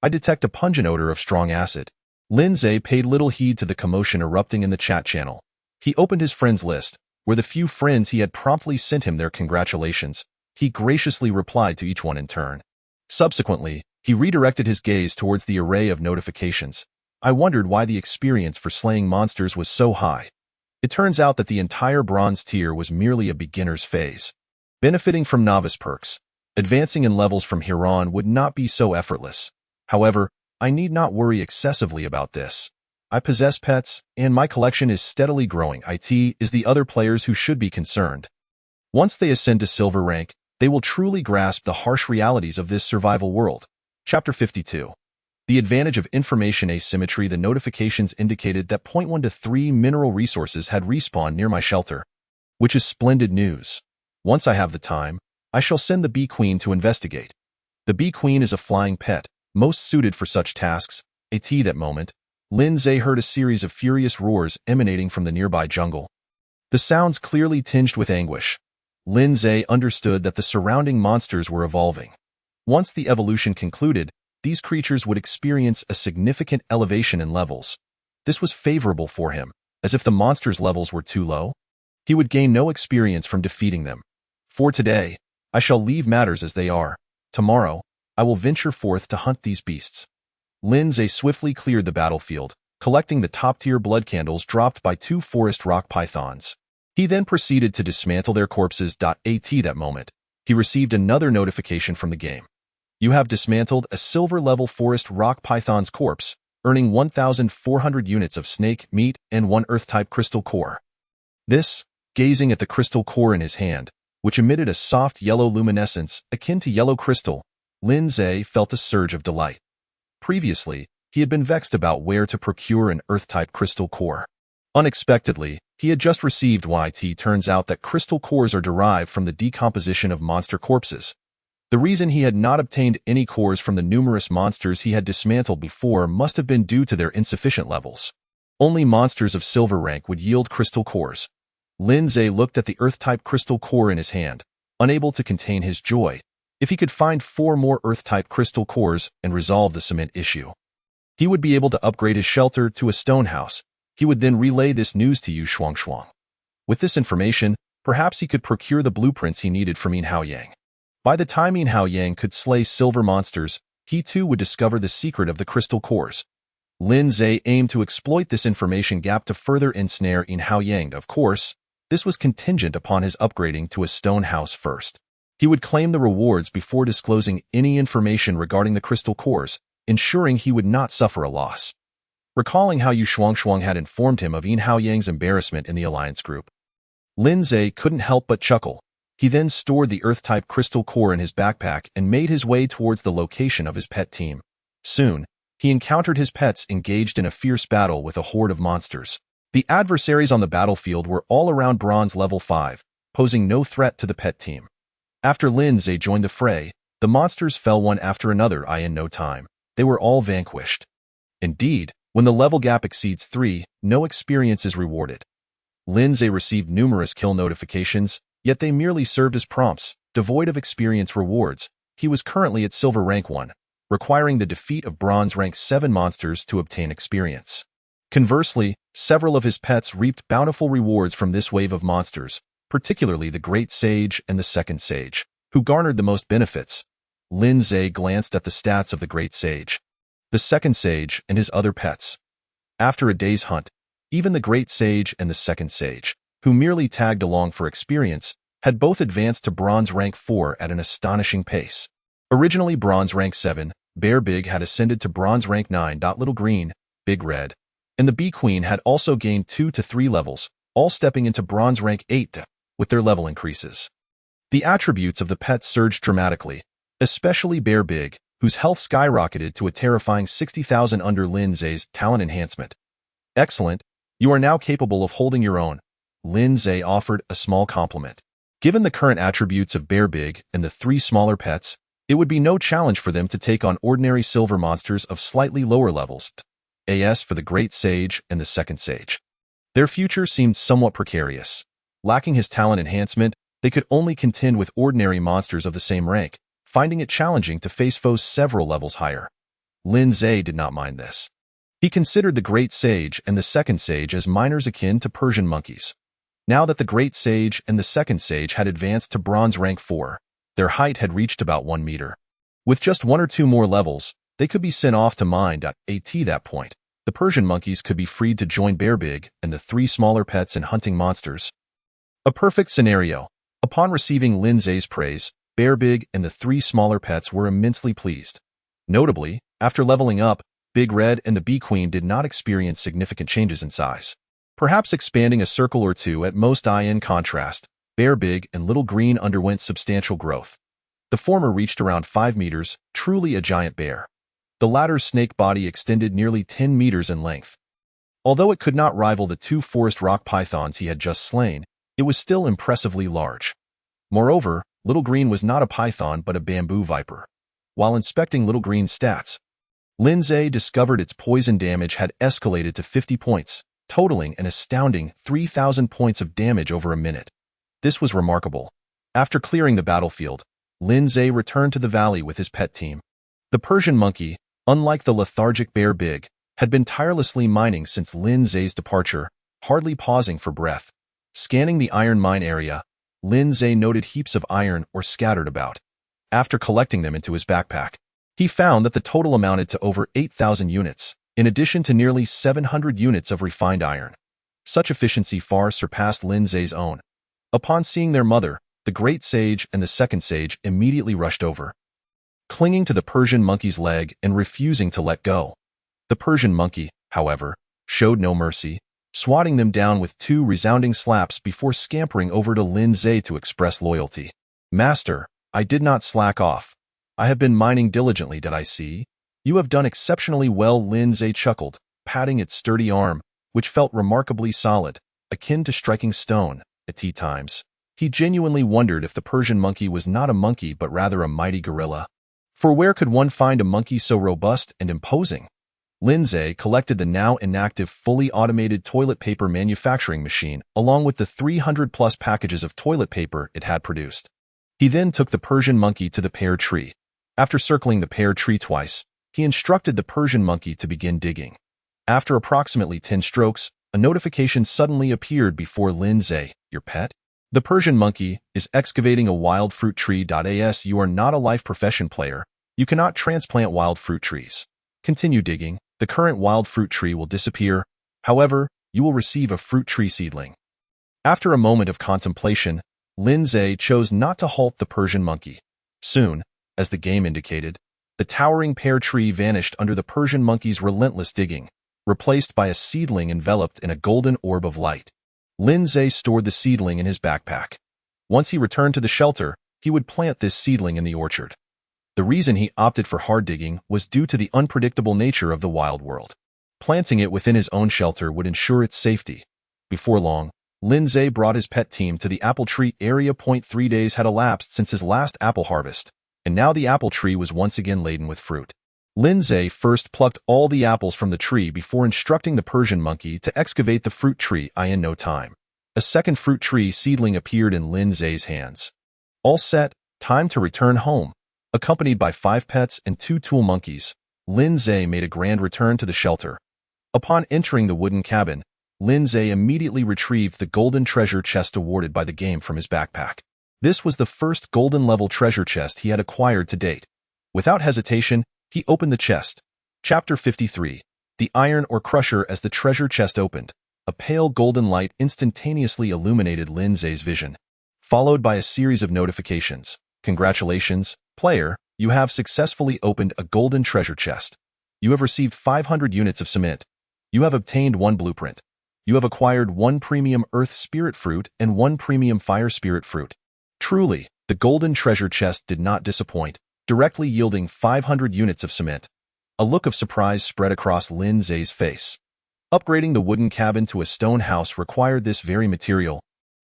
I detect a pungent odor of strong acid. Lin Zhe paid little heed to the commotion erupting in the chat channel. He opened his friends list, where the few friends he had promptly sent him their congratulations. He graciously replied to each one in turn. Subsequently, he redirected his gaze towards the array of notifications. I wondered why the experience for slaying monsters was so high. It turns out that the entire bronze tier was merely a beginner's phase. Benefiting from novice perks, advancing in levels from here on would not be so effortless. However, I need not worry excessively about this. I possess pets, and my collection is steadily growing. It is the other players who should be concerned. Once they ascend to silver rank, they will truly grasp the harsh realities of this survival world. Chapter 52. The advantage of information asymmetry. The notifications indicated that 0.1 to 3 mineral resources had respawned near my shelter, which is splendid news. Once I have the time, I shall send the Bee Queen to investigate. The Bee Queen is a flying pet, most suited for such tasks. At that moment, Lin Zhe heard a series of furious roars emanating from the nearby jungle. The sounds clearly tinged with anguish. Lin Zhe understood that the surrounding monsters were evolving. Once the evolution concluded, these creatures would experience a significant elevation in levels. This was favorable for him, as if the monsters' levels were too low, he would gain no experience from defeating them. For today, I shall leave matters as they are. Tomorrow, I will venture forth to hunt these beasts. Lin Zhe swiftly cleared the battlefield, collecting the top-tier blood candles dropped by 2 forest rock pythons. He then proceeded to dismantle their corpses. At that moment, he received another notification from the game. You have dismantled a silver-level forest rock python's corpse, earning 1,400 units of snake meat and 1 earth-type crystal core. This, gazing at the crystal core in his hand, which emitted a soft yellow luminescence akin to yellow crystal, Lin Zhe felt a surge of delight. Previously, he had been vexed about where to procure an earth-type crystal core. Unexpectedly, he had just received YT. Turns out that crystal cores are derived from the decomposition of monster corpses. The reason he had not obtained any cores from the numerous monsters he had dismantled before must have been due to their insufficient levels. Only monsters of silver rank would yield crystal cores. Lin Zhe looked at the earth-type crystal core in his hand, unable to contain his joy. If he could find 4 more earth-type crystal cores and resolve the cement issue, he would be able to upgrade his shelter to a stone house. He would then relay this news to Yu Shuangshuang. With this information, perhaps he could procure the blueprints he needed from Yin Haoyang. By the time Yin Haoyang could slay silver monsters, he too would discover the secret of the crystal cores. Lin Zhe aimed to exploit this information gap to further ensnare Yin Haoyang. Of course, this was contingent upon his upgrading to a stone house first. He would claim the rewards before disclosing any information regarding the crystal cores, ensuring he would not suffer a loss. Recalling how Yu Shuangshuang had informed him of Yin Haoyang's embarrassment in the alliance group, Lin Zhe couldn't help but chuckle. He then stored the earth-type crystal core in his backpack and made his way towards the location of his pet team. Soon, he encountered his pets engaged in a fierce battle with a horde of monsters. The adversaries on the battlefield were all around bronze level 5, posing no threat to the pet team. After Lin Zhe joined the fray, the monsters fell one after another. In no time, they were all vanquished. Indeed, when the level gap exceeds 3, no experience is rewarded. Lin Zhe received numerous kill notifications, yet they merely served as prompts, devoid of experience rewards. He was currently at silver rank 1, requiring the defeat of bronze rank 7 monsters to obtain experience. Conversely, several of his pets reaped bountiful rewards from this wave of monsters, particularly the Great Sage and the Second Sage, who garnered the most benefits. Lin Zhe glanced at the stats of the Great Sage, the Second Sage, and his other pets. After a day's hunt, even the Great Sage and the Second Sage, who merely tagged along for experience, had both advanced to bronze rank 4 at an astonishing pace. Originally bronze rank 7, Bear Big had ascended to bronze rank 9. Little Green, Big Red, and the Bee Queen had also gained 2 to 3 levels, all stepping into bronze rank 8 with their level increases. The attributes of the pets surged dramatically, especially Bear Big, whose health skyrocketed to a terrifying 60,000 under Lin Zhe's talent enhancement. Excellent, you are now capable of holding your own. Lin Zhe offered a small compliment. Given the current attributes of Bear Big and the three smaller pets, it would be no challenge for them to take on ordinary silver monsters of slightly lower levels, as for the Great Sage and the Second Sage. Their future seemed somewhat precarious. Lacking his talent enhancement, they could only contend with ordinary monsters of the same rank, finding it challenging to face foes several levels higher. Lin Zhe did not mind this. He considered the Great Sage and the Second Sage as minors akin to Persian monkeys. Now that the Great Sage and the Second Sage had advanced to Bronze Rank 4, their height had reached about 1 meter. With just 1 or 2 more levels, they could be sent off to Mind.at that point. The Persian monkeys could be freed to join Bear Big and the 3 smaller pets in hunting monsters. A perfect scenario. Upon receiving Lin Zhe's praise, Bear Big and the 3 smaller pets were immensely pleased. Notably, after leveling up, Big Red and the Bee Queen did not experience significant changes in size. Perhaps expanding a circle or two at most. In contrast, Bear Big and Little Green underwent substantial growth. The former reached around 5 meters, truly a giant bear. The latter's snake body extended nearly 10 meters in length. Although it could not rival the 2 forest rock pythons he had just slain, it was still impressively large. Moreover, Little Green was not a python but a bamboo viper. While inspecting Little Green's stats, Lin Zhe discovered its poison damage had escalated to 50 points, totaling an astounding 3,000 points of damage over a minute. This was remarkable. After clearing the battlefield, Lin Zhe returned to the valley with his pet team. The Persian monkey, unlike the lethargic Bear Big, had been tirelessly mining since Lin Zhe's departure, hardly pausing for breath. Scanning the iron mine area, Lin Zhe noted heaps of iron ore scattered about. After collecting them into his backpack, he found that the total amounted to over 8,000 units, in addition to nearly 700 units of refined iron. Such efficiency far surpassed Lin Zhe's own. Upon seeing their mother, the Great Sage and the Second Sage immediately rushed over, clinging to the Persian monkey's leg and refusing to let go. The Persian monkey, however, showed no mercy, swatting them down with 2 resounding slaps before scampering over to Lin Zhe to express loyalty. "Master, I did not slack off. I have been mining diligently, did I see? You have done exceptionally well," Lin Zhe chuckled, patting its sturdy arm, which felt remarkably solid, akin to striking stone. At times, he genuinely wondered if the Persian monkey was not a monkey but rather a mighty gorilla. For where could one find a monkey so robust and imposing? Lin Zhe collected the now inactive fully automated toilet paper manufacturing machine along with the 300-plus packages of toilet paper it had produced. He then took the Persian monkey to the pear tree. After circling the pear tree twice, he instructed the Persian monkey to begin digging. After approximately 10 strokes, a notification suddenly appeared before Lin Zhe. "Your pet? The Persian monkey is excavating a wild fruit tree. As you are not a life profession player, you cannot transplant wild fruit trees. Continue digging. The current wild fruit tree will disappear. However, you will receive a fruit tree seedling." After a moment of contemplation, Lin Zhe chose not to halt the Persian monkey. Soon, as the game indicated, the towering pear tree vanished under the Persian monkey's relentless digging, replaced by a seedling enveloped in a golden orb of light. Lin Zhe stored the seedling in his backpack. Once he returned to the shelter, he would plant this seedling in the orchard. The reason he opted for hard digging was due to the unpredictable nature of the wild world. Planting it within his own shelter would ensure its safety. Before long, Lin Zhe brought his pet team to the apple tree area. 3 days had elapsed since his last apple harvest, and now the apple tree was once again laden with fruit. Lin Zhe first plucked all the apples from the tree before instructing the Persian monkey to excavate the fruit tree. In no time, a second fruit tree seedling appeared in Lin Zhe's hands. All set, time to return home. Accompanied by 5 pets and 2 tool monkeys, Lin Zhe made a grand return to the shelter. Upon entering the wooden cabin, Lin Zhe immediately retrieved the golden treasure chest awarded by the game from his backpack. This was the first golden-level treasure chest he had acquired to date. Without hesitation, he opened the chest. Chapter 53. The Iron Ore Crusher. As the treasure chest opened, a pale golden light instantaneously illuminated Lin Zhe's vision, followed by a series of notifications. "Congratulations, player, you have successfully opened a golden treasure chest. You have received 500 units of cement. You have obtained 1 blueprint. You have acquired 1 premium earth spirit fruit and 1 premium fire spirit fruit." Truly, the golden treasure chest did not disappoint, directly yielding 500 units of cement. A look of surprise spread across Lin Zhe's face. Upgrading the wooden cabin to a stone house required this very material,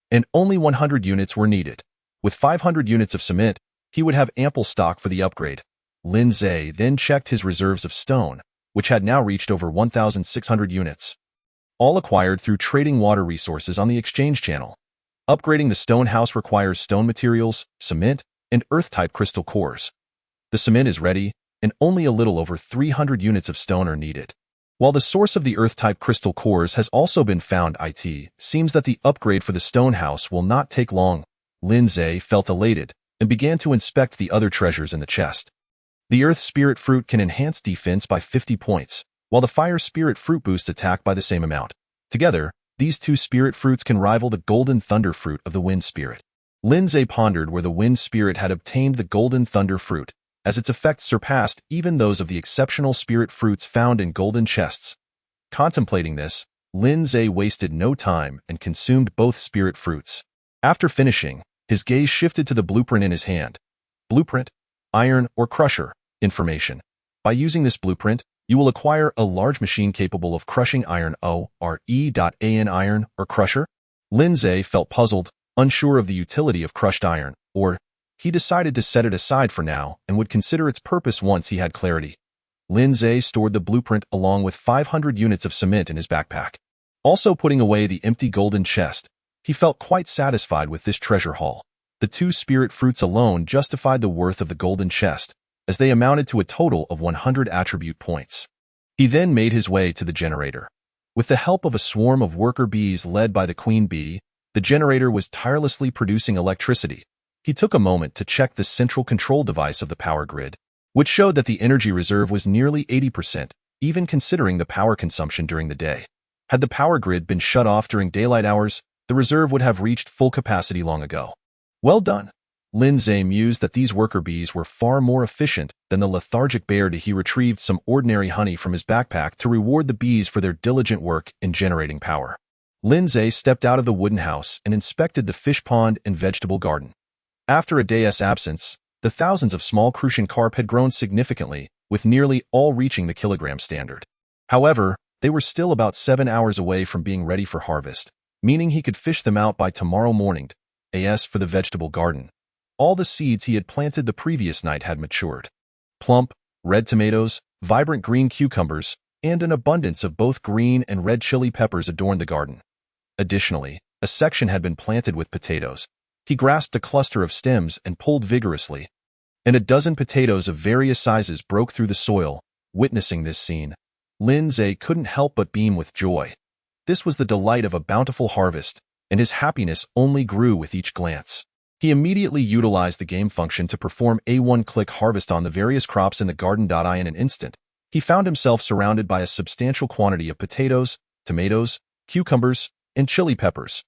and only 100 units were needed. With 500 units of cement, he would have ample stock for the upgrade. Lin Zhe then checked his reserves of stone, which had now reached over 1,600 units, all acquired through trading water resources on the exchange channel. Upgrading the stone house requires stone materials, cement, and earth-type crystal cores. The cement is ready, and only a little over 300 units of stone are needed. While the source of the earth-type crystal cores has also been found, it seems that the upgrade for the stone house will not take long. Lin Zhe felt elated and began to inspect the other treasures in the chest. The earth spirit fruit can enhance defense by 50 points, while the fire spirit fruit boosts attack by the same amount. Together, these two spirit fruits can rival the golden thunder fruit of the wind spirit. Lin Zhe pondered where the wind spirit had obtained the golden thunder fruit, as its effects surpassed even those of the exceptional spirit fruits found in golden chests. Contemplating this, Lin Zhe wasted no time and consumed both spirit fruits. After finishing, his gaze shifted to the blueprint in his hand. Blueprint, iron, or crusher, information. By using this blueprint, you will acquire a large machine capable of crushing iron ore.an iron or crusher. Lin Zhe felt puzzled, unsure of the utility of crushed iron, or he decided to set it aside for now and would consider its purpose once he had clarity. Lin Zhe stored the blueprint along with 500 units of cement in his backpack. Also putting away the empty golden chest, he felt quite satisfied with this treasure haul. The two spirit fruits alone justified the worth of the golden chest, as they amounted to a total of 100 attribute points. He then made his way to the generator. With the help of a swarm of worker bees led by the queen bee, the generator was tirelessly producing electricity. He took a moment to check the central control device of the power grid, which showed that the energy reserve was nearly 80%, even considering the power consumption during the day. Had the power grid been shut off during daylight hours, the reserve would have reached full capacity long ago. Well done. Lin Zhe mused that these worker bees were far more efficient than the lethargic bear. He retrieved some ordinary honey from his backpack to reward the bees for their diligent work in generating power. Lin Zhe stepped out of the wooden house and inspected the fish pond and vegetable garden. After a day's absence, the thousands of small crucian carp had grown significantly, with nearly all reaching the kilogram standard. However, they were still about 7 hours away from being ready for harvest, meaning he could fish them out by tomorrow morning. As for the vegetable garden, all the seeds he had planted the previous night had matured. Plump, red tomatoes, vibrant green cucumbers, and an abundance of both green and red chili peppers adorned the garden. Additionally, a section had been planted with potatoes. He grasped a cluster of stems and pulled vigorously, and a dozen potatoes of various sizes broke through the soil. Witnessing this scene, Lin Zhe couldn't help but beam with joy. This was the delight of a bountiful harvest, and his happiness only grew with each glance. He immediately utilized the game function to perform a one-click harvest on the various crops in the garden. In an instant, he found himself surrounded by a substantial quantity of potatoes, tomatoes, cucumbers, and chili peppers.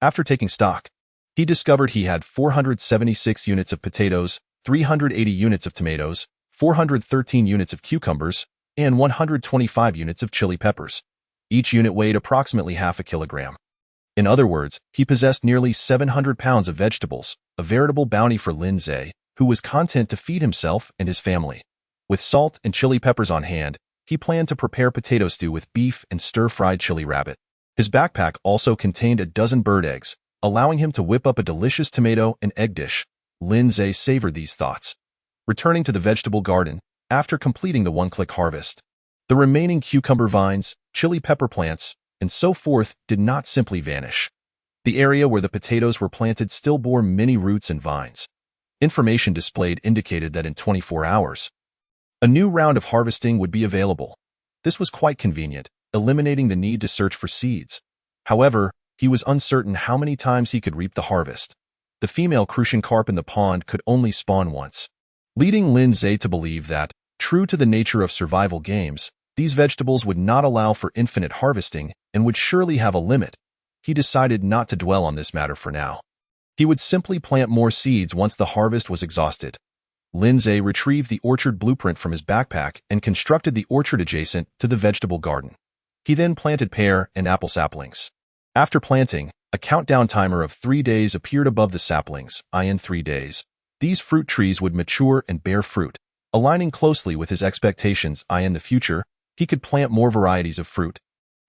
After taking stock, he discovered he had 476 units of potatoes, 380 units of tomatoes, 413 units of cucumbers, and 125 units of chili peppers. Each unit weighed approximately half a kilogram. In other words, he possessed nearly 700 pounds of vegetables, a veritable bounty for Lin Zhe, who was content to feed himself and his family. With salt and chili peppers on hand, he planned to prepare potato stew with beef and stir-fried chili rabbit. His backpack also contained a dozen bird eggs, allowing him to whip up a delicious tomato and egg dish. Lin Zhe savored these thoughts. Returning to the vegetable garden, after completing the one-click harvest, the remaining cucumber vines, chili pepper plants, and so forth did not simply vanish. The area where the potatoes were planted still bore many roots and vines. Information displayed indicated that in 24 hours, a new round of harvesting would be available. This was quite convenient, eliminating the need to search for seeds. However, he was uncertain how many times he could reap the harvest. The female crucian carp in the pond could only spawn once, leading Lin Zhe to believe that, true to the nature of survival games, these vegetables would not allow for infinite harvesting and would surely have a limit. He decided not to dwell on this matter for now. He would simply plant more seeds once the harvest was exhausted. Lin Zhe retrieved the orchard blueprint from his backpack and constructed the orchard adjacent to the vegetable garden. He then planted pear and apple saplings. After planting, a countdown timer of 3 days appeared above the saplings. In 3 days, these fruit trees would mature and bear fruit. Aligning closely with his expectations, in the future, he could plant more varieties of fruit,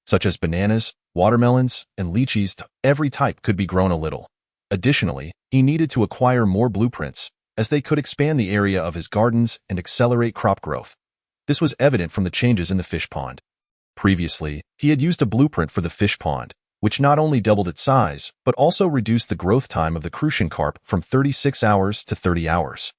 such as bananas, watermelons, and lychees. Every type could be grown a little. Additionally, he needed to acquire more blueprints, as they could expand the area of his gardens and accelerate crop growth. This was evident from the changes in the fish pond. Previously, he had used a blueprint for the fish pond, which not only doubled its size, but also reduced the growth time of the crucian carp from 36 hours to 30 hours.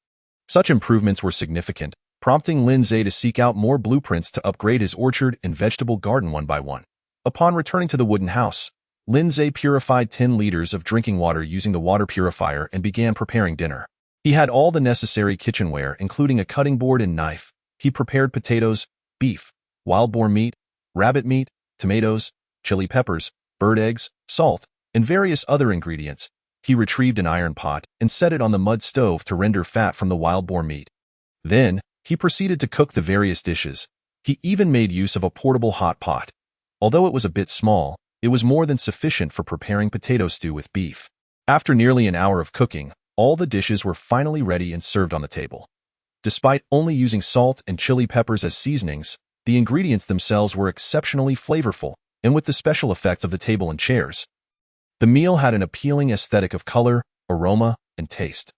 Such improvements were significant, prompting Lin Zhe to seek out more blueprints to upgrade his orchard and vegetable garden one by one. Upon returning to the wooden house, Lin Zhe purified 10 liters of drinking water using the water purifier and began preparing dinner. He had all the necessary kitchenware, including a cutting board and knife. He prepared potatoes, beef, wild boar meat, rabbit meat, tomatoes, chili peppers, bird eggs, salt, and various other ingredients. He retrieved an iron pot and set it on the mud stove to render fat from the wild boar meat. Then, he proceeded to cook the various dishes. He even made use of a portable hot pot. Although it was a bit small, it was more than sufficient for preparing potato stew with beef. After nearly an hour of cooking, all the dishes were finally ready and served on the table. Despite only using salt and chili peppers as seasonings, the ingredients themselves were exceptionally flavorful, and with the special effects of the table and chairs, the meal had an appealing aesthetic of color, aroma, and taste.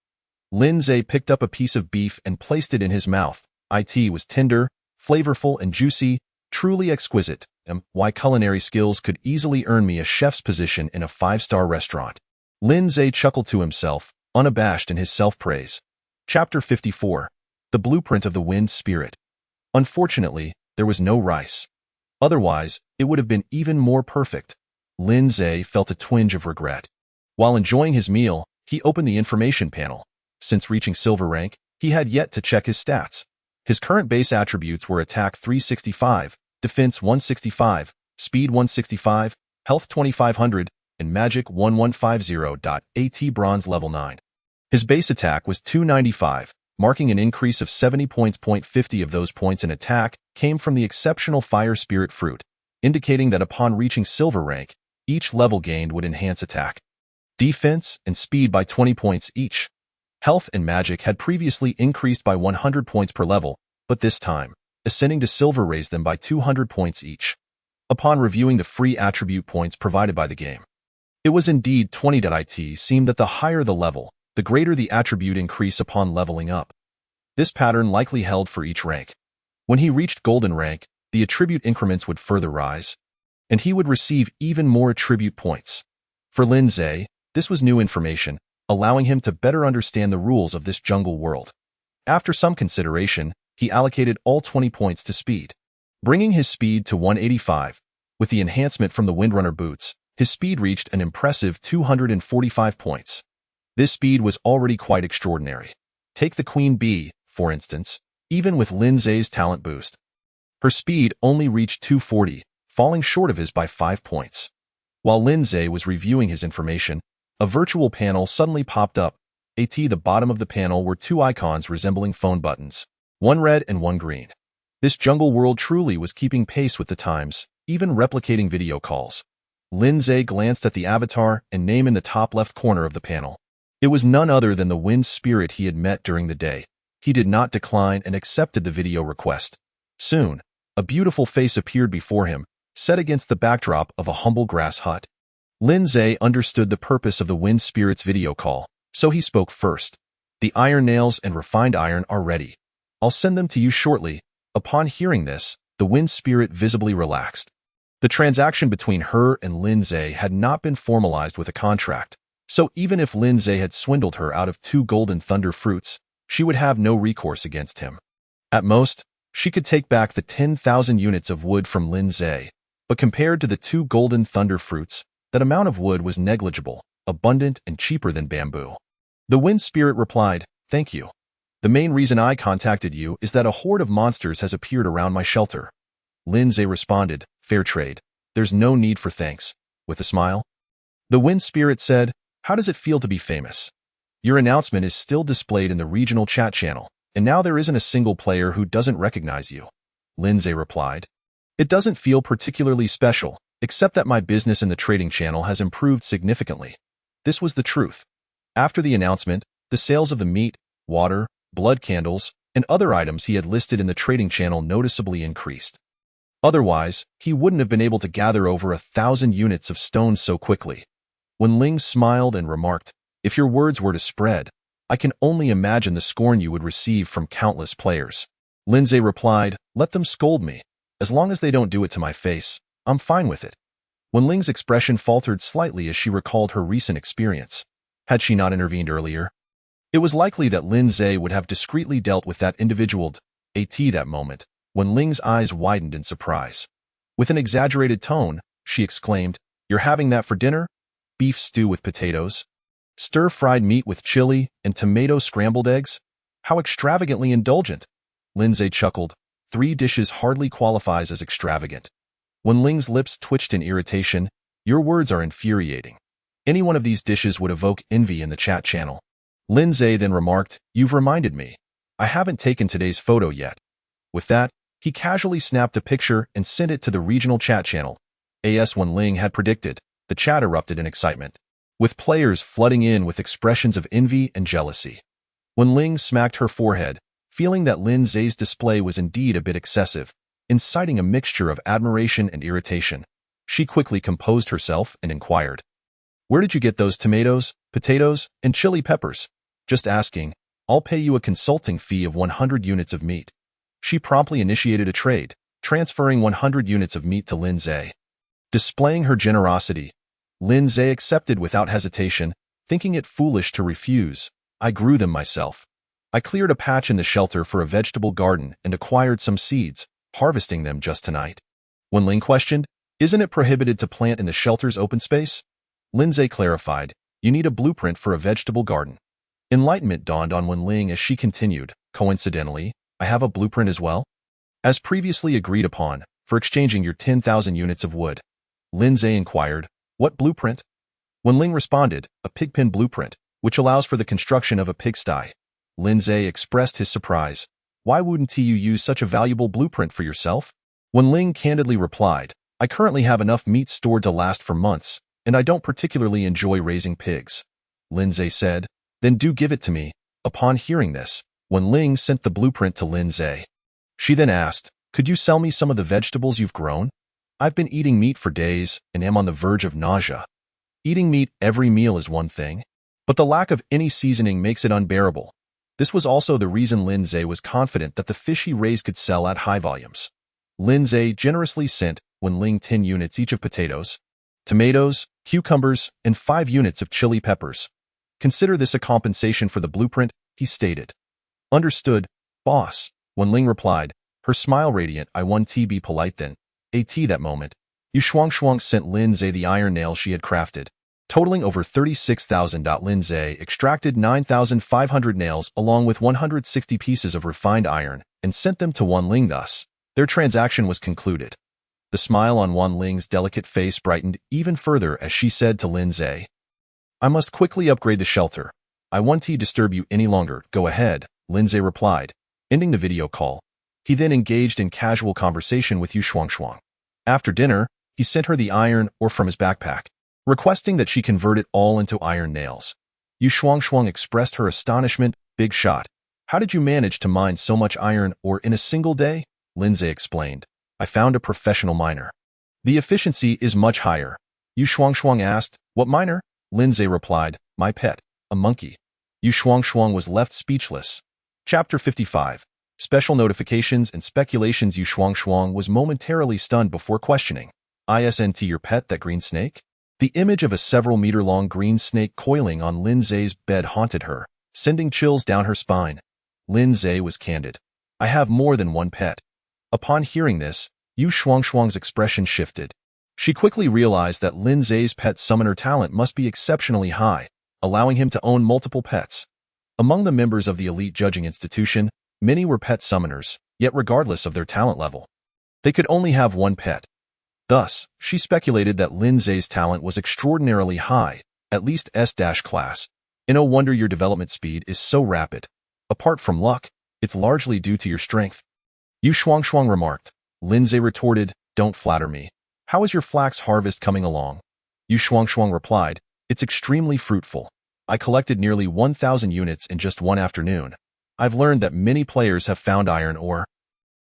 Lin Zhe picked up a piece of beef and placed it in his mouth. It was tender, flavorful, and juicy, truly exquisite. Why culinary skills could easily earn me a chef's position in a 5-star restaurant. Lin Zhe chuckled to himself, unabashed in his self-praise. Chapter 54. The Blueprint of the Wind Spirit. Unfortunately, there was no rice. Otherwise, it would have been even more perfect. Lin Zhe felt a twinge of regret. While enjoying his meal, he opened the information panel. Since reaching silver rank, he had yet to check his stats. His current base attributes were Attack 365, Defense 165, Speed 165, Health 2500, and Magic 1150. AT Bronze Level 9. His base attack was 295, marking an increase of 70 points. 50 of those points in attack came from the exceptional Fire Spirit Fruit, indicating that upon reaching silver rank, each level gained would enhance attack, defense, and speed by 20 points each. Health and Magic had previously increased by 100 points per level, but this time, ascending to silver raised them by 200 points each. Upon reviewing the free attribute points provided by the game, it was indeed 20. It seemed that the higher the level, the greater the attribute increase upon leveling up. This pattern likely held for each rank. When he reached golden rank, the attribute increments would further rise, and he would receive even more attribute points. For Lin Zhe, this was new information, allowing him to better understand the rules of this jungle world. After some consideration, he allocated all 20 points to speed, bringing his speed to 185. With the enhancement from the Windrunner boots, his speed reached an impressive 245 points. This speed was already quite extraordinary. Take the Queen Bee, for instance. Even with Lin Zhe's talent boost, her speed only reached 240, falling short of his by 5 points. While Lin Zhe was reviewing his information, a virtual panel suddenly popped up. At the bottom of the panel were 2 icons resembling phone buttons, one red and one green. This jungle world truly was keeping pace with the times, even replicating video calls. Lin Zhe glanced at the avatar and name in the top left corner of the panel. It was none other than the wind spirit he had met during the day. He did not decline and accepted the video request. Soon, a beautiful face appeared before him, set against the backdrop of a humble grass hut. Lin Zhe understood the purpose of the wind spirit's video call, so he spoke first. The iron nails and refined iron are ready. I'll send them to you shortly. Upon hearing this, the wind spirit visibly relaxed. The transaction between her and Lin Zhe had not been formalized with a contract, so even if Lin Zhe had swindled her out of 2 golden thunder fruits, she would have no recourse against him. At most, she could take back the 10,000 units of wood from Lin Zhe, but compared to the 2 golden thunder fruits, that amount of wood was negligible, abundant, and cheaper than bamboo. The wind spirit replied, "Thank you. The main reason I contacted you is that a horde of monsters has appeared around my shelter." Lin Zhe responded, "Fair trade. There's no need for thanks." With a smile, the wind spirit said, "How does it feel to be famous? Your announcement is still displayed in the regional chat channel, and now there isn't a single player who doesn't recognize you." Lin Zhe replied, "It doesn't feel particularly special, except that my business in the trading channel has improved significantly." This was the truth. After the announcement, the sales of the meat, water, blood candles, and other items he had listed in the trading channel noticeably increased. Otherwise, he wouldn't have been able to gather over 1,000 units of stone so quickly. When Ling smiled and remarked, If your words were to spread, I can only imagine the scorn you would receive from countless players. Lindsay replied, let them scold me. As long as they don't do it to my face, I'm fine with it. Wen Ling's expression faltered slightly as she recalled her recent experience. Had she not intervened earlier? It was likely that Lindsay would have discreetly dealt with that individual at that moment. Wen Ling's eyes widened in surprise. With an exaggerated tone, she exclaimed, you're having that for dinner? Beef stew with potatoes? Stir-fried meat with chili and tomato scrambled eggs? How extravagantly indulgent! Lindsay chuckled. 3 dishes hardly qualifies as extravagant. Wen Ling's lips twitched in irritation. Your words are infuriating. Any one of these dishes would evoke envy in the chat channel. Lindsay then remarked, you've reminded me. I haven't taken today's photo yet. With that, he casually snapped a picture and sent it to the regional chat channel. As Wen Ling had predicted, the chat erupted in excitement, with players flooding in with expressions of envy and jealousy. Wen Ling smacked her forehead, feeling that Lindsay's display was indeed a bit excessive, inciting a mixture of admiration and irritation. She quickly composed herself and inquired, where did you get those tomatoes, potatoes, and chili peppers? Just asking. I'll pay you a consulting fee of 100 units of meat. She promptly initiated a trade, transferring 100 units of meat to Lindsay. Displaying her generosity, Lindsay accepted without hesitation, thinking it foolish to refuse. I grew them myself. I cleared a patch in the shelter for a vegetable garden and acquired some seeds, harvesting them just tonight. Wen Ling questioned, isn't it prohibited to plant in the shelter's open space? Lindsay clarified, you need a blueprint for a vegetable garden. Enlightenment dawned on Wen Ling as she continued, coincidentally, I have a blueprint as well? As previously agreed upon, for exchanging your 10,000 units of wood. Lindsay inquired, what blueprint? Wen Ling responded, a pigpen blueprint, which allows for the construction of a pigsty. Lindsay expressed his surprise. Why wouldn't you use such a valuable blueprint for yourself? Wen Ling candidly replied, I currently have enough meat stored to last for months, and I don't particularly enjoy raising pigs. Lindsay said, then do give it to me. Upon hearing this, Wen Ling sent the blueprint to Lindsay. She then asked, could you sell me some of the vegetables you've grown? I've been eating meat for days and am on the verge of nausea. Eating meat every meal is one thing, but the lack of any seasoning makes it unbearable. This was also the reason Lindsay was confident that the fish he raised could sell at high volumes. Lindsay generously sent Wen Ling 10 units each of potatoes, tomatoes, cucumbers, and 5 units of chili peppers. Consider this a compensation for the blueprint, he stated. Understood, boss, Wen Ling replied, her smile radiant. I want to be polite then. At that moment, Yu Shuangshang sent Lindsay the iron nails she had crafted, totaling over 36,000. Lindsay extracted 9,500 nails along with 160 pieces of refined iron and sent them to Wen Ling. Thus, their transaction was concluded. The smile on Wen Ling's delicate face brightened even further as she said to Lindsay, I must quickly upgrade the shelter. I won't disturb you any longer. Go ahead, Lindsay replied, ending the video call. He then engaged in casual conversation with Yu Shuangshang. After dinner, he sent her the iron ore from his backpack, requesting that she convert it all into iron nails. Yu Shuangshang expressed her astonishment. Big shot. How did you manage to mine so much iron ore in a single day? Lindsay explained. I found a professional miner. The efficiency is much higher. Yu Shuangshang asked, what miner? Lindsay replied, my pet, a monkey. Yu Shuangshang was left speechless. Chapter 55. Special Notifications and Speculations. Yu Shuangshang was momentarily stunned before questioning. Isn't your pet that green snake? The image of a several-meter-long green snake coiling on Lindsay's bed haunted her, sending chills down her spine. Lindsay was candid. I have more than one pet. Upon hearing this, Yu Shuangshang's expression shifted. She quickly realized that Lindsay's pet summoner talent must be exceptionally high, allowing him to own multiple pets. Among the members of the elite judging institution, many were pet summoners, yet regardless of their talent level, they could only have one pet. Thus, she speculated that Lindsay's talent was extraordinarily high, at least S-class. No wonder your development speed is so rapid. Apart from luck, it's largely due to your strength. Yu Shuangshang remarked. Lindsay retorted, don't flatter me. How is your flax harvest coming along? Yu Shuangshang replied, it's extremely fruitful. I collected nearly 1,000 units in just one afternoon. I've learned that many players have found iron ore,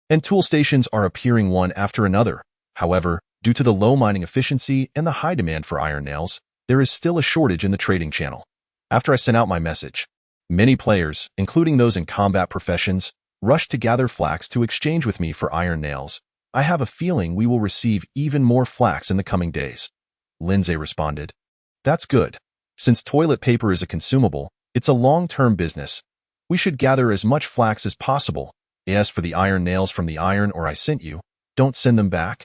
and tool stations are appearing one after another. However, due to the low mining efficiency and the high demand for iron nails, there is still a shortage in the trading channel. After I sent out my message, many players, including those in combat professions, rushed to gather flax to exchange with me for iron nails. I have a feeling we will receive even more flax in the coming days. Lindsay responded. That's good. Since toilet paper is a consumable, it's a long-term business. We should gather as much flax as possible. As for the iron nails from the iron ore I sent you, don't send them back.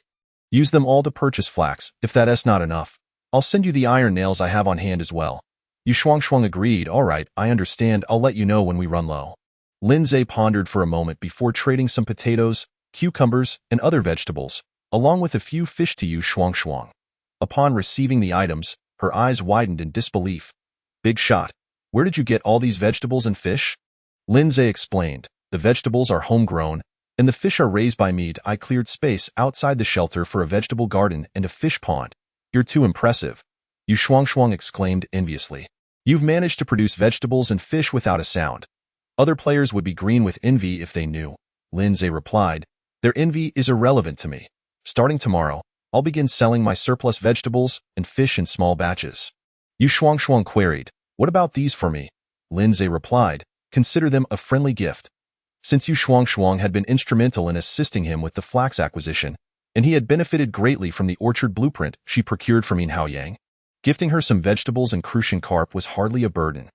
Use them all to purchase flax. If that's not enough, I'll send you the iron nails I have on hand as well. Yu Shuangsheng agreed. All right, I understand. I'll let you know when we run low. Lindsay pondered for a moment before trading some potatoes, cucumbers, and other vegetables, along with a few fish to Yu Shuangsheng. Upon receiving the items, her eyes widened in disbelief. Big shot. Where did you get all these vegetables and fish? Lindsay explained. The vegetables are homegrown, and the fish are raised by me. I cleared space outside the shelter for a vegetable garden and a fish pond. You're too impressive. Yu Shuangsheng exclaimed enviously. You've managed to produce vegetables and fish without a sound. Other players would be green with envy if they knew. Lindsay replied. Their envy is irrelevant to me. Starting tomorrow, I'll begin selling my surplus vegetables and fish in small batches. Yu Shuangsheng queried. What about these for me? Lindsay replied. Consider them a friendly gift. Since Yu Shuangsheng had been instrumental in assisting him with the flax acquisition, and he had benefited greatly from the orchard blueprint she procured from Yin Haoyang, gifting her some vegetables and crucian carp was hardly a burden.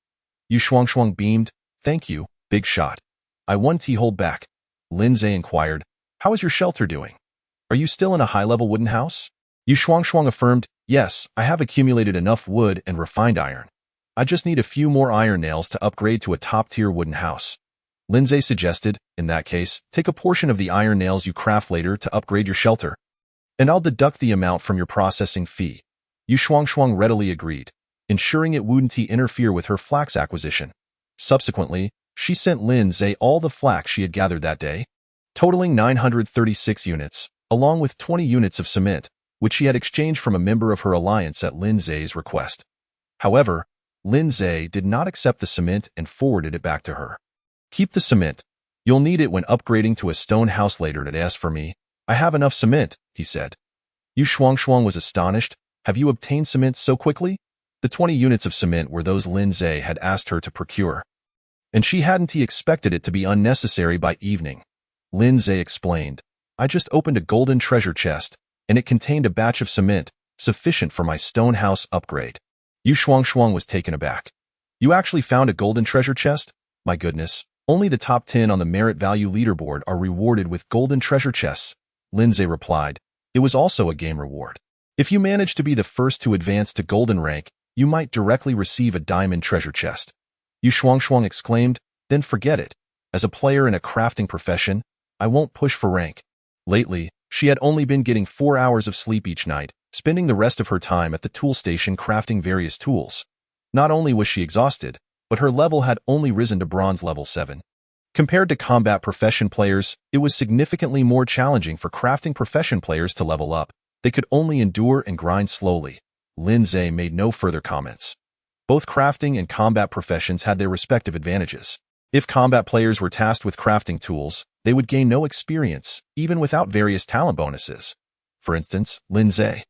Yu Shuangsheng beamed. Thank you, big shot. I won't hold back. Lindsay inquired. How is your shelter doing? Are you still in a high-level wooden house? Yu Shuangsheng affirmed. Yes, I have accumulated enough wood and refined iron. I just need a few more iron nails to upgrade to a top-tier wooden house. Lindsay suggested, in that case, take a portion of the iron nails you craft later to upgrade your shelter, and I'll deduct the amount from your processing fee. Yu Shuangsheng readily agreed, ensuring it wouldn't interfere with her flax acquisition. Subsequently, she sent Lindsay all the flax she had gathered that day, totaling 936 units, along with 20 units of cement, which she had exchanged from a member of her alliance at Lindsay's request. However, Lindsay did not accept the cement and forwarded it back to her. Keep the cement. You'll need it when upgrading to a stone house later. As for me, I have enough cement, he said. Yu Shuangsheng was astonished. Have you obtained cement so quickly? The 20 units of cement were those Lindsay had asked her to procure, and she hadn't expected it to be unnecessary by evening. Lindsay explained. I just opened a golden treasure chest, and it contained a batch of cement, sufficient for my stone house upgrade. Yu Shuangsheng was taken aback. You actually found a golden treasure chest? My goodness. Only the top 10 on the merit value leaderboard are rewarded with golden treasure chests, Lindsay replied. It was also a game reward. If you manage to be the first to advance to golden rank, you might directly receive a diamond treasure chest. Yu Shuangsheng exclaimed, then forget it. As a player in a crafting profession, I won't push for rank. Lately, she had only been getting 4 hours of sleep each night, spending the rest of her time at the tool station crafting various tools. Not only was she exhausted, but her level had only risen to bronze level 7. Compared to combat profession players, it was significantly more challenging for crafting profession players to level up. They could only endure and grind slowly. Lindsay made no further comments. Both crafting and combat professions had their respective advantages. If combat players were tasked with crafting tools, they would gain no experience, even without various talent bonuses. For instance, Lindsay.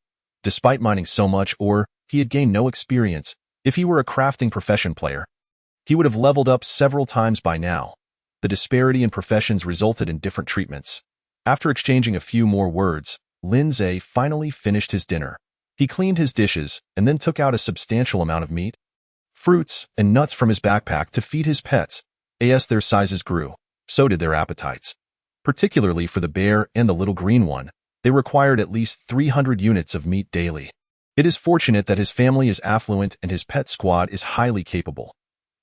Despite mining so much ore, he had gained no experience. If he were a crafting profession player, he would have leveled up several times by now. The disparity in professions resulted in different treatments. After exchanging a few more words, Lindsay finally finished his dinner. He cleaned his dishes and then took out a substantial amount of meat, fruits, and nuts from his backpack to feed his pets. As their sizes grew, so did their appetites. Particularly for the bear and the little green one, they required at least 300 units of meat daily. It is fortunate that his family is affluent and his pet squad is highly capable.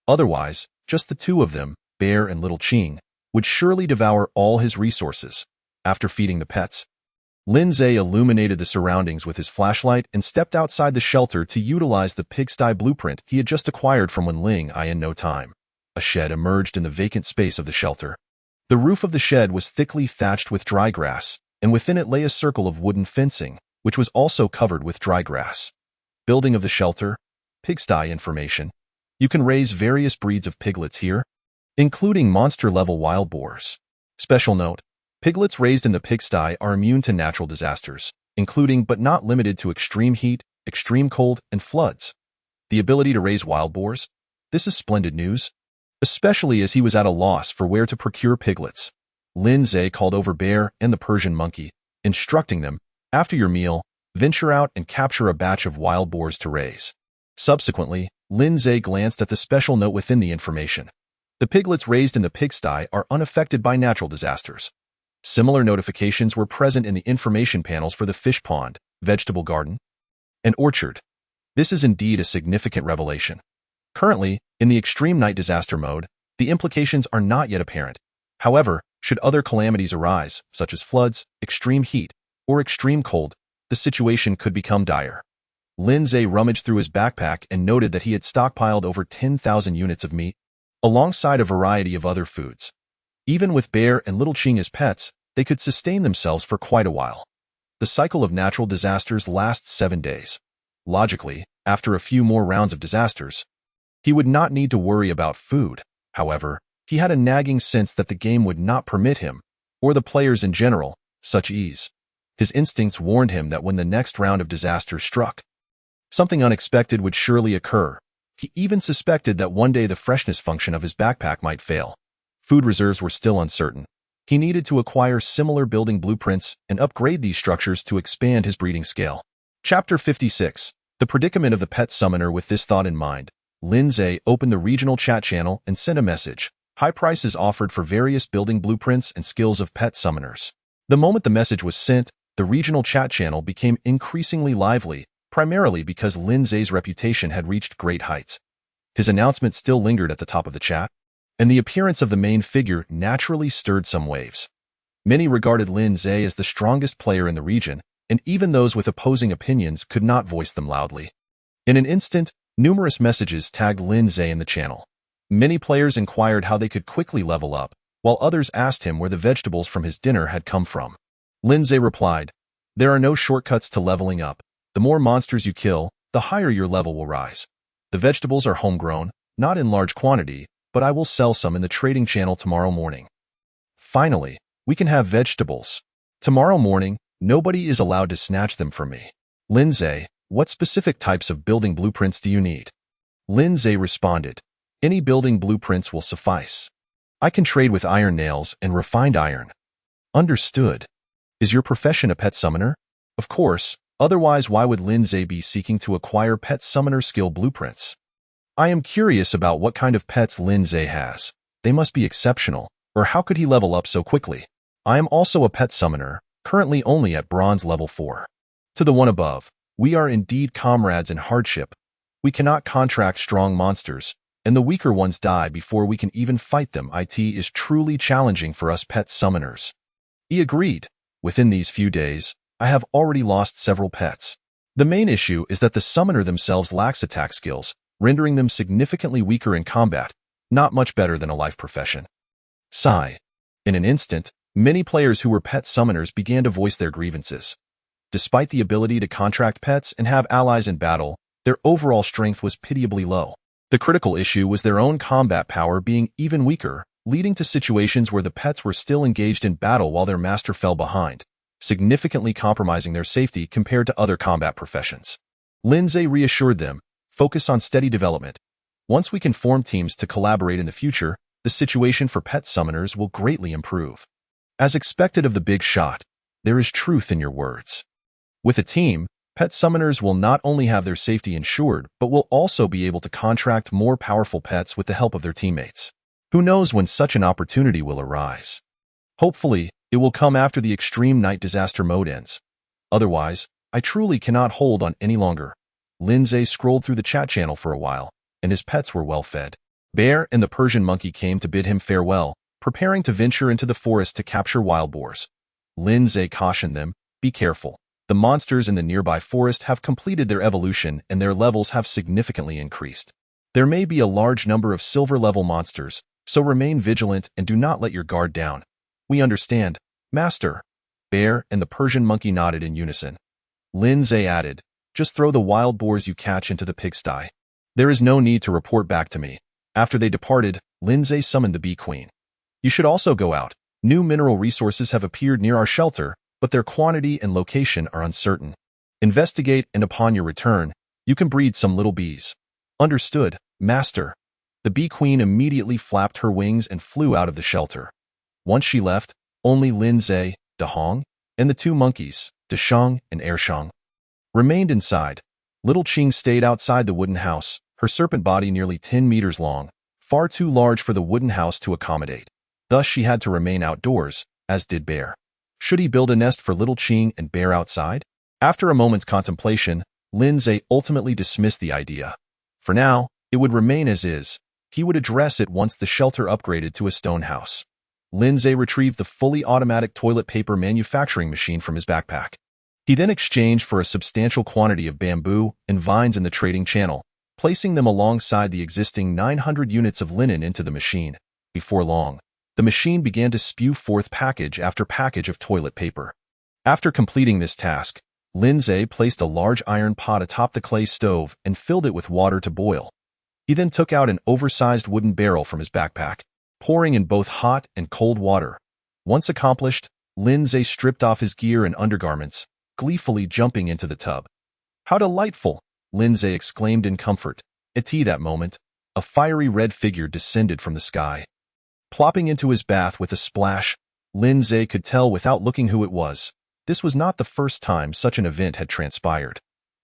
Otherwise, just the two of them, Bear and Little Ching, would surely devour all his resources. After feeding the pets, Lindsay illuminated the surroundings with his flashlight and stepped outside the shelter to utilize the pigsty blueprint he had just acquired from Wenling I in no time. A shed emerged in the vacant space of the shelter. The roof of the shed was thickly thatched with dry grass, and within it lay a circle of wooden fencing, which was also covered with dry grass. Building of the shelter, pigsty information. You can raise various breeds of piglets here, including monster-level wild boars. Special note, piglets raised in the pigsty are immune to natural disasters, including but not limited to extreme heat, extreme cold, and floods. The ability to raise wild boars, This is splendid news, especially as he was at a loss for where to procure piglets. Lin Zhe called over Bear and the Persian monkey, instructing them, after your meal, venture out and capture a batch of wild boars to raise. Subsequently, Lin Zhe glanced at the special note within the information. The piglets raised in the pigsty are unaffected by natural disasters. Similar notifications were present in the information panels for the fish pond, vegetable garden, and orchard. This is indeed a significant revelation. Currently, in the extreme night disaster mode, the implications are not yet apparent. However, should other calamities arise, such as floods, extreme heat, or extreme cold, the situation could become dire. Lin Zhe rummaged through his backpack and noted that he had stockpiled over 10,000 units of meat, alongside a variety of other foods. Even with Bear and Little Ching as pets, they could sustain themselves for quite a while. The cycle of natural disasters lasts 7 days. Logically, after a few more rounds of disasters, he would not need to worry about food. However, he had a nagging sense that the game would not permit him, or the players in general, such ease. His instincts warned him that when the next round of disasters struck, something unexpected would surely occur. He even suspected that one day the freshness function of his backpack might fail. Food reserves were still uncertain. He needed to acquire similar building blueprints and upgrade these structures to expand his breeding scale. Chapter 56. The predicament of the pet summoner. With this thought in mind, Lin Zhe opened the regional chat channel and sent a message. High prices offered for various building blueprints and skills of pet summoners. The moment the message was sent, the regional chat channel became increasingly lively, primarily because Lin Zhe's reputation had reached great heights. His announcement still lingered at the top of the chat, and the appearance of the main figure naturally stirred some waves. Many regarded Lin Zhe as the strongest player in the region, and even those with opposing opinions could not voice them loudly. In an instant, numerous messages tagged Lin Zhe in the channel. Many players inquired how they could quickly level up, while others asked him where the vegetables from his dinner had come from. Lin Zhe replied, "There are no shortcuts to leveling up. The more monsters you kill, the higher your level will rise. The vegetables are homegrown, not in large quantity, but I will sell some in the trading channel tomorrow morning. Finally, we can have vegetables. Tomorrow morning, nobody is allowed to snatch them from me." Lin Zhe, what specific types of building blueprints do you need? Lin Zhe responded, "Any building blueprints will suffice. I can trade with iron nails and refined iron." Understood. Is your profession a pet summoner? Of course, otherwise why would Lin Zhe be seeking to acquire pet summoner skill blueprints? I am curious about what kind of pets Lin Zhe has. They must be exceptional, or how could he level up so quickly? I am also a pet summoner, currently only at bronze level 4. To the one above, we are indeed comrades in hardship. We cannot contract strong monsters, and the weaker ones die before we can even fight them. It is truly challenging for us pet summoners. He agreed. Within these few days, I have already lost several pets. The main issue is that the summoner themselves lacks attack skills, rendering them significantly weaker in combat, not much better than a life profession. Sigh. In an instant, many players who were pet summoners began to voice their grievances. Despite the ability to contract pets and have allies in battle, their overall strength was pitiably low. The critical issue was their own combat power being even weaker, leading to situations where the pets were still engaged in battle while their master fell behind, significantly compromising their safety compared to other combat professions. Lin Zhe reassured them, "Focus on steady development. Once we can form teams to collaborate in the future, the situation for pet summoners will greatly improve." As expected of the big shot, there is truth in your words. With a team, pet summoners will not only have their safety ensured, but will also be able to contract more powerful pets with the help of their teammates. Who knows when such an opportunity will arise? Hopefully, it will come after the extreme night disaster mode ends. Otherwise, I truly cannot hold on any longer. Lin Zhe scrolled through the chat channel for a while, and his pets were well fed. Bear and the Persian monkey came to bid him farewell, preparing to venture into the forest to capture wild boars. Lin Zhe cautioned them, "Be careful. The monsters in the nearby forest have completed their evolution and their levels have significantly increased. There may be a large number of silver-level monsters, so remain vigilant and do not let your guard down." "We understand, Master." Bear and the Persian monkey nodded in unison. Lin Zhe added, "Just throw the wild boars you catch into the pigsty. There is no need to report back to me." After they departed, Lin Zhe summoned the bee queen. "You should also go out. New mineral resources have appeared near our shelter, but their quantity and location are uncertain. Investigate, and upon your return, you can breed some little bees." "Understood, Master." The bee queen immediately flapped her wings and flew out of the shelter. Once she left, only Lin Zhe, De Hong, and the two monkeys, De Shang and Ershang, remained inside. Little Qing stayed outside the wooden house, her serpent body nearly 10 meters long, far too large for the wooden house to accommodate. Thus she had to remain outdoors, as did Bear. Should he build a nest for Little Qing and Bear outside? After a moment's contemplation, Lin Zhe ultimately dismissed the idea. For now, it would remain as is. He would address it once the shelter upgraded to a stone house. Lin Zhe retrieved the fully automatic toilet paper manufacturing machine from his backpack. He then exchanged for a substantial quantity of bamboo and vines in the trading channel, placing them alongside the existing 900 units of linen into the machine. Before long, the machine began to spew forth package after package of toilet paper. After completing this task, Lin Zhe placed a large iron pot atop the clay stove and filled it with water to boil. He then took out an oversized wooden barrel from his backpack, pouring in both hot and cold water. Once accomplished, Lin Zhe stripped off his gear and undergarments, gleefully jumping into the tub. "How delightful!" Lin Zhe exclaimed in comfort. At that moment, a fiery red figure descended from the sky. Plopping into his bath with a splash, Lin Zhe could tell without looking who it was. This was not the first time such an event had transpired.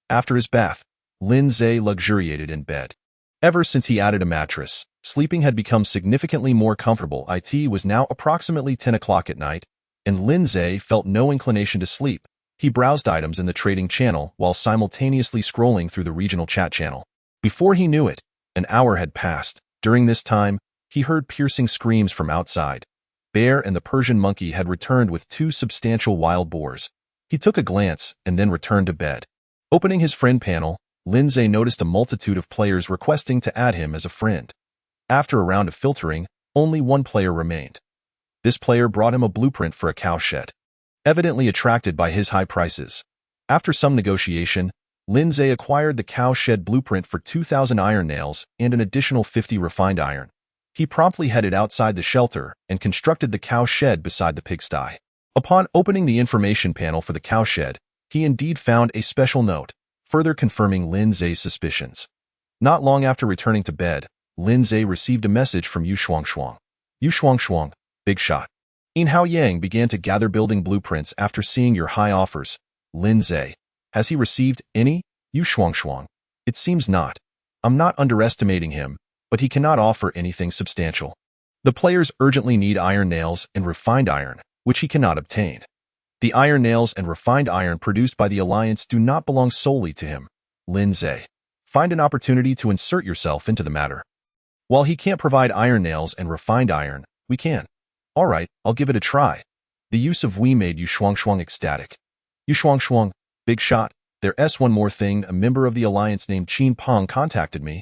After his bath, Lin Zhe luxuriated in bed. Ever since he added a mattress, sleeping had become significantly more comfortable. It was now approximately 10 o'clock at night, and Lin Zhe felt no inclination to sleep. He browsed items in the trading channel while simultaneously scrolling through the regional chat channel. Before he knew it, an hour had passed. During this time, he heard piercing screams from outside. Bear and the Persian monkey had returned with 2 substantial wild boars. He took a glance and then returned to bed. Opening his friend panel, Lin Zhe noticed a multitude of players requesting to add him as a friend. After a round of filtering, only one player remained. This player brought him a blueprint for a cowshed. Evidently attracted by his high prices, after some negotiation, Lin Zhe acquired the cowshed blueprint for 2,000 iron nails and an additional 50 refined iron. He promptly headed outside the shelter and constructed the cowshed beside the pigsty. Upon opening the information panel for the cowshed, he indeed found a special note, further confirming Lin Zhe's suspicions. Not long after returning to bed, Lin Zhe received a message from Yu Shuangshuang. Yu Shuangshuang, big shot. In Hao Yang began to gather building blueprints after seeing your high offers. Lin Zhe, has he received any? Yu Shuangshuang. It seems not. I'm not underestimating him, but he cannot offer anything substantial. The players urgently need iron nails and refined iron, which he cannot obtain. The iron nails and refined iron produced by the Alliance do not belong solely to him. Lin Zhe, find an opportunity to insert yourself into the matter. While he can't provide iron nails and refined iron, we can. All right, I'll give it a try. The use of we made Yu Shuangshuang ecstatic. Yu Shuangshuang, big shot. There's one more thing. A member of the Alliance named Qin Peng contacted me,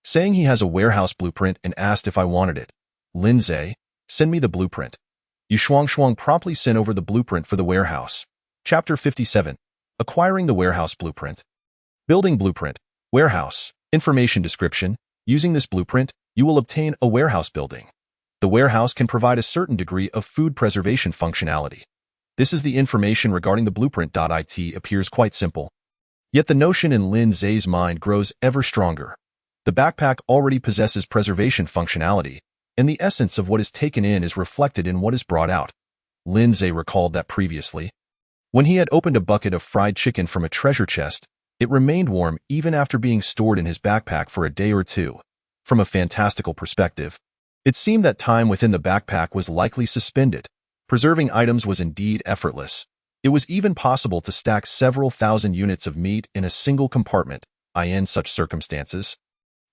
saying he has a warehouse blueprint and asked if I wanted it. Lin Zhe, send me the blueprint. Yu Shuangshuang promptly sent over the blueprint for the warehouse. Chapter 57. Acquiring the warehouse blueprint. Building blueprint. Warehouse. Information description. Using this blueprint, you will obtain a warehouse building. The warehouse can provide a certain degree of food preservation functionality. This is the information regarding the blueprint. It appears quite simple. Yet the notion in Lin Zhe's mind grows ever stronger. The backpack already possesses preservation functionality, and the essence of what is taken in is reflected in what is brought out. Lin Zhe recalled that previously, when he had opened a bucket of fried chicken from a treasure chest, it remained warm even after being stored in his backpack for a day or two. From a fantastical perspective, it seemed that time within the backpack was likely suspended. Preserving items was indeed effortless. It was even possible to stack several thousand units of meat in a single compartment. In such circumstances,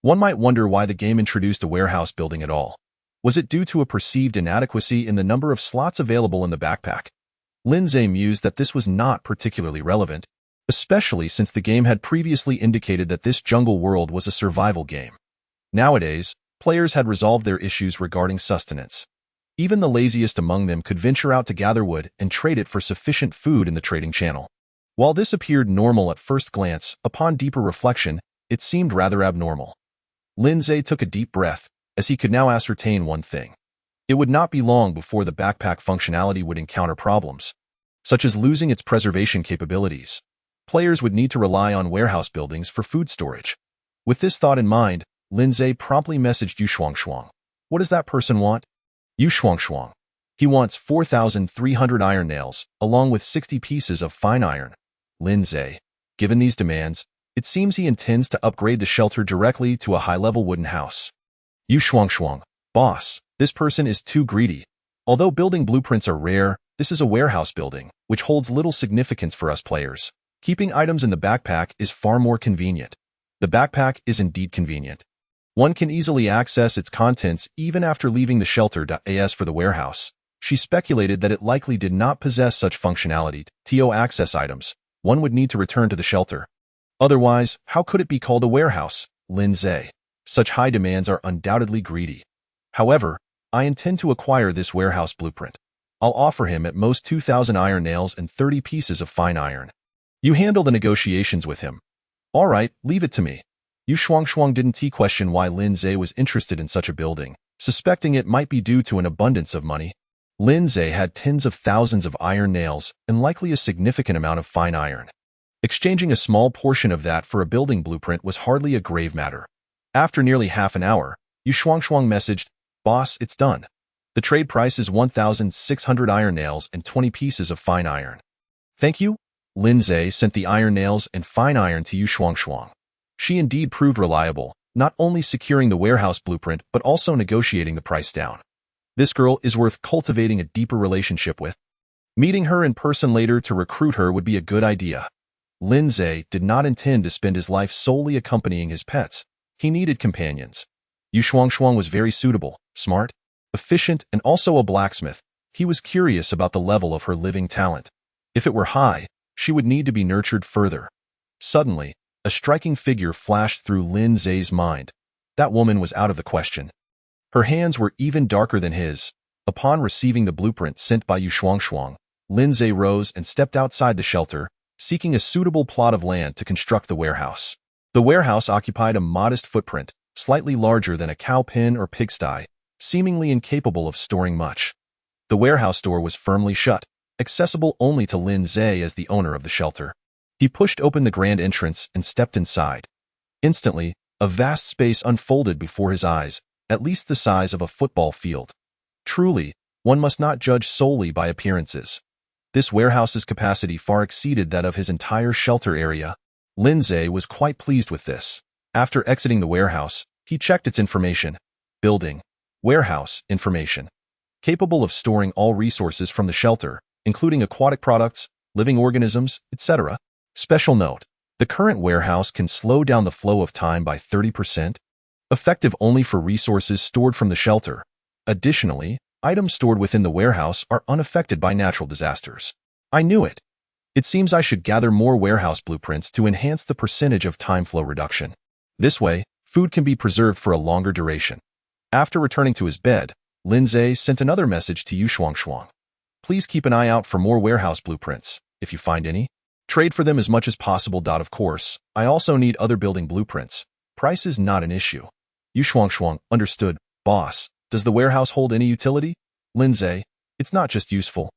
one might wonder why the game introduced a warehouse building at all. Was it due to a perceived inadequacy in the number of slots available in the backpack? Lin Zhe mused that this was not particularly relevant, especially since the game had previously indicated that this jungle world was a survival game. Nowadays, players had resolved their issues regarding sustenance. Even the laziest among them could venture out to gather wood and trade it for sufficient food in the trading channel. While this appeared normal at first glance, upon deeper reflection, it seemed rather abnormal. Lin Zhe took a deep breath, as he could now ascertain one thing. It would not be long before the backpack functionality would encounter problems, such as losing its preservation capabilities. Players would need to rely on warehouse buildings for food storage. With this thought in mind, Lin Zhe promptly messaged Yu Shuangshuang. What does that person want? Yu Shuangshuang. He wants 4,300 iron nails, along with 60 pieces of fine iron. Lin Zhe. Given these demands, it seems he intends to upgrade the shelter directly to a high-level wooden house. Yu Shuangshuang. Boss, this person is too greedy. Although building blueprints are rare, this is a warehouse building, which holds little significance for us players. Keeping items in the backpack is far more convenient. The backpack is indeed convenient. One can easily access its contents even after leaving the shelter. As for the warehouse, she speculated that it likely did not possess such functionality. To access items, one would need to return to the shelter. Otherwise, how could it be called a warehouse? Lin Zhe. Such high demands are undoubtedly greedy. However, I intend to acquire this warehouse blueprint. I'll offer him at most 2,000 iron nails and 30 pieces of fine iron. You handle the negotiations with him. All right, leave it to me. Yu Shuangshuang didn't question why Lin Zhe was interested in such a building, suspecting it might be due to an abundance of money. Lin Zhe had tens of thousands of iron nails and likely a significant amount of fine iron. Exchanging a small portion of that for a building blueprint was hardly a grave matter. After nearly half an hour, Yu Shuangshuang messaged, Boss, it's done. The trade price is 1,600 iron nails and 20 pieces of fine iron. Thank you. Lin Zhe sent the iron nails and fine iron to Yu Shuangshuang. She indeed proved reliable, not only securing the warehouse blueprint but also negotiating the price down. This girl is worth cultivating a deeper relationship with. Meeting her in person later to recruit her would be a good idea. Lin Zhe did not intend to spend his life solely accompanying his pets. He needed companions. Yu Shuangshuang was very suitable, smart, efficient, and also a blacksmith. He was curious about the level of her living talent. If it were high, she would need to be nurtured further. Suddenly, a striking figure flashed through Lin Zhe's mind. That woman was out of the question. Her hands were even darker than his. Upon receiving the blueprint sent by Yu Shuangshuang, Lin Zhe rose and stepped outside the shelter, seeking a suitable plot of land to construct the warehouse. The warehouse occupied a modest footprint, slightly larger than a cow pen or pigsty, seemingly incapable of storing much. The warehouse door was firmly shut, accessible only to Lin Zhe as the owner of the shelter. He pushed open the grand entrance and stepped inside. Instantly, a vast space unfolded before his eyes, at least the size of a football field. Truly, one must not judge solely by appearances. This warehouse's capacity far exceeded that of his entire shelter area. Lin Zhe was quite pleased with this. After exiting the warehouse, he checked its information. Building. Warehouse information. Capable of storing all resources from the shelter, including aquatic products, living organisms, etc. Special note. The current warehouse can slow down the flow of time by 30%, effective only for resources stored from the shelter. Additionally, items stored within the warehouse are unaffected by natural disasters. I knew it. It seems I should gather more warehouse blueprints to enhance the percentage of time flow reduction. This way, food can be preserved for a longer duration. After returning to his bed, Lin Zhe sent another message to Yu Shuangshuang. Please keep an eye out for more warehouse blueprints, if you find any. Trade for them as much as possible. Of course, I also need other building blueprints. Price is not an issue. Yu Shuangshuang, understood. Boss, does the warehouse hold any utility? Lin Zhe, it's not just useful.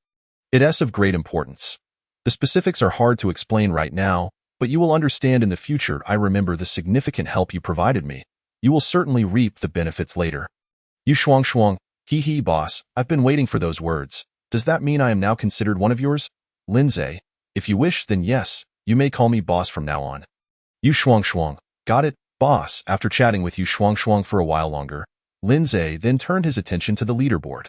It's of great importance. The specifics are hard to explain right now, but you will understand in the future. I remember the significant help you provided me. You will certainly reap the benefits later. Yu Shuangshuang, hee boss, I've been waiting for those words. Does that mean I am now considered one of yours? Lin Zhe, if you wish, then yes, you may call me boss from now on. Yu Shuangshuang, got it, boss. After chatting with Yu Shuangshuang for a while longer, Lin Zhe then turned his attention to the leaderboard.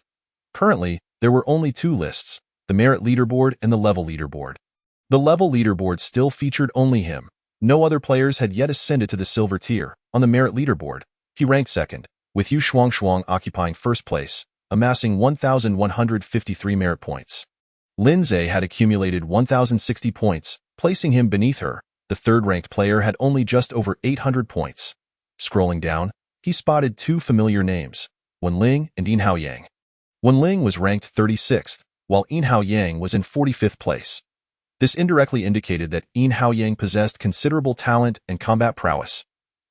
Currently, there were only two lists, the merit leaderboard and the level leaderboard. The level leaderboard still featured only him. No other players had yet ascended to the silver tier. On the merit leaderboard, he ranked second, with Yu Shuangshuang occupying first place, amassing 1,153 merit points. Lin Zhe had accumulated 1,060 points, placing him beneath her. The third-ranked player had only just over 800 points. Scrolling down, he spotted two familiar names, Wenling and Yin Haoyang. Wenling was ranked 36th, while Yin Haoyang was in 45th place. This indirectly indicated that Yin Haoyang possessed considerable talent and combat prowess.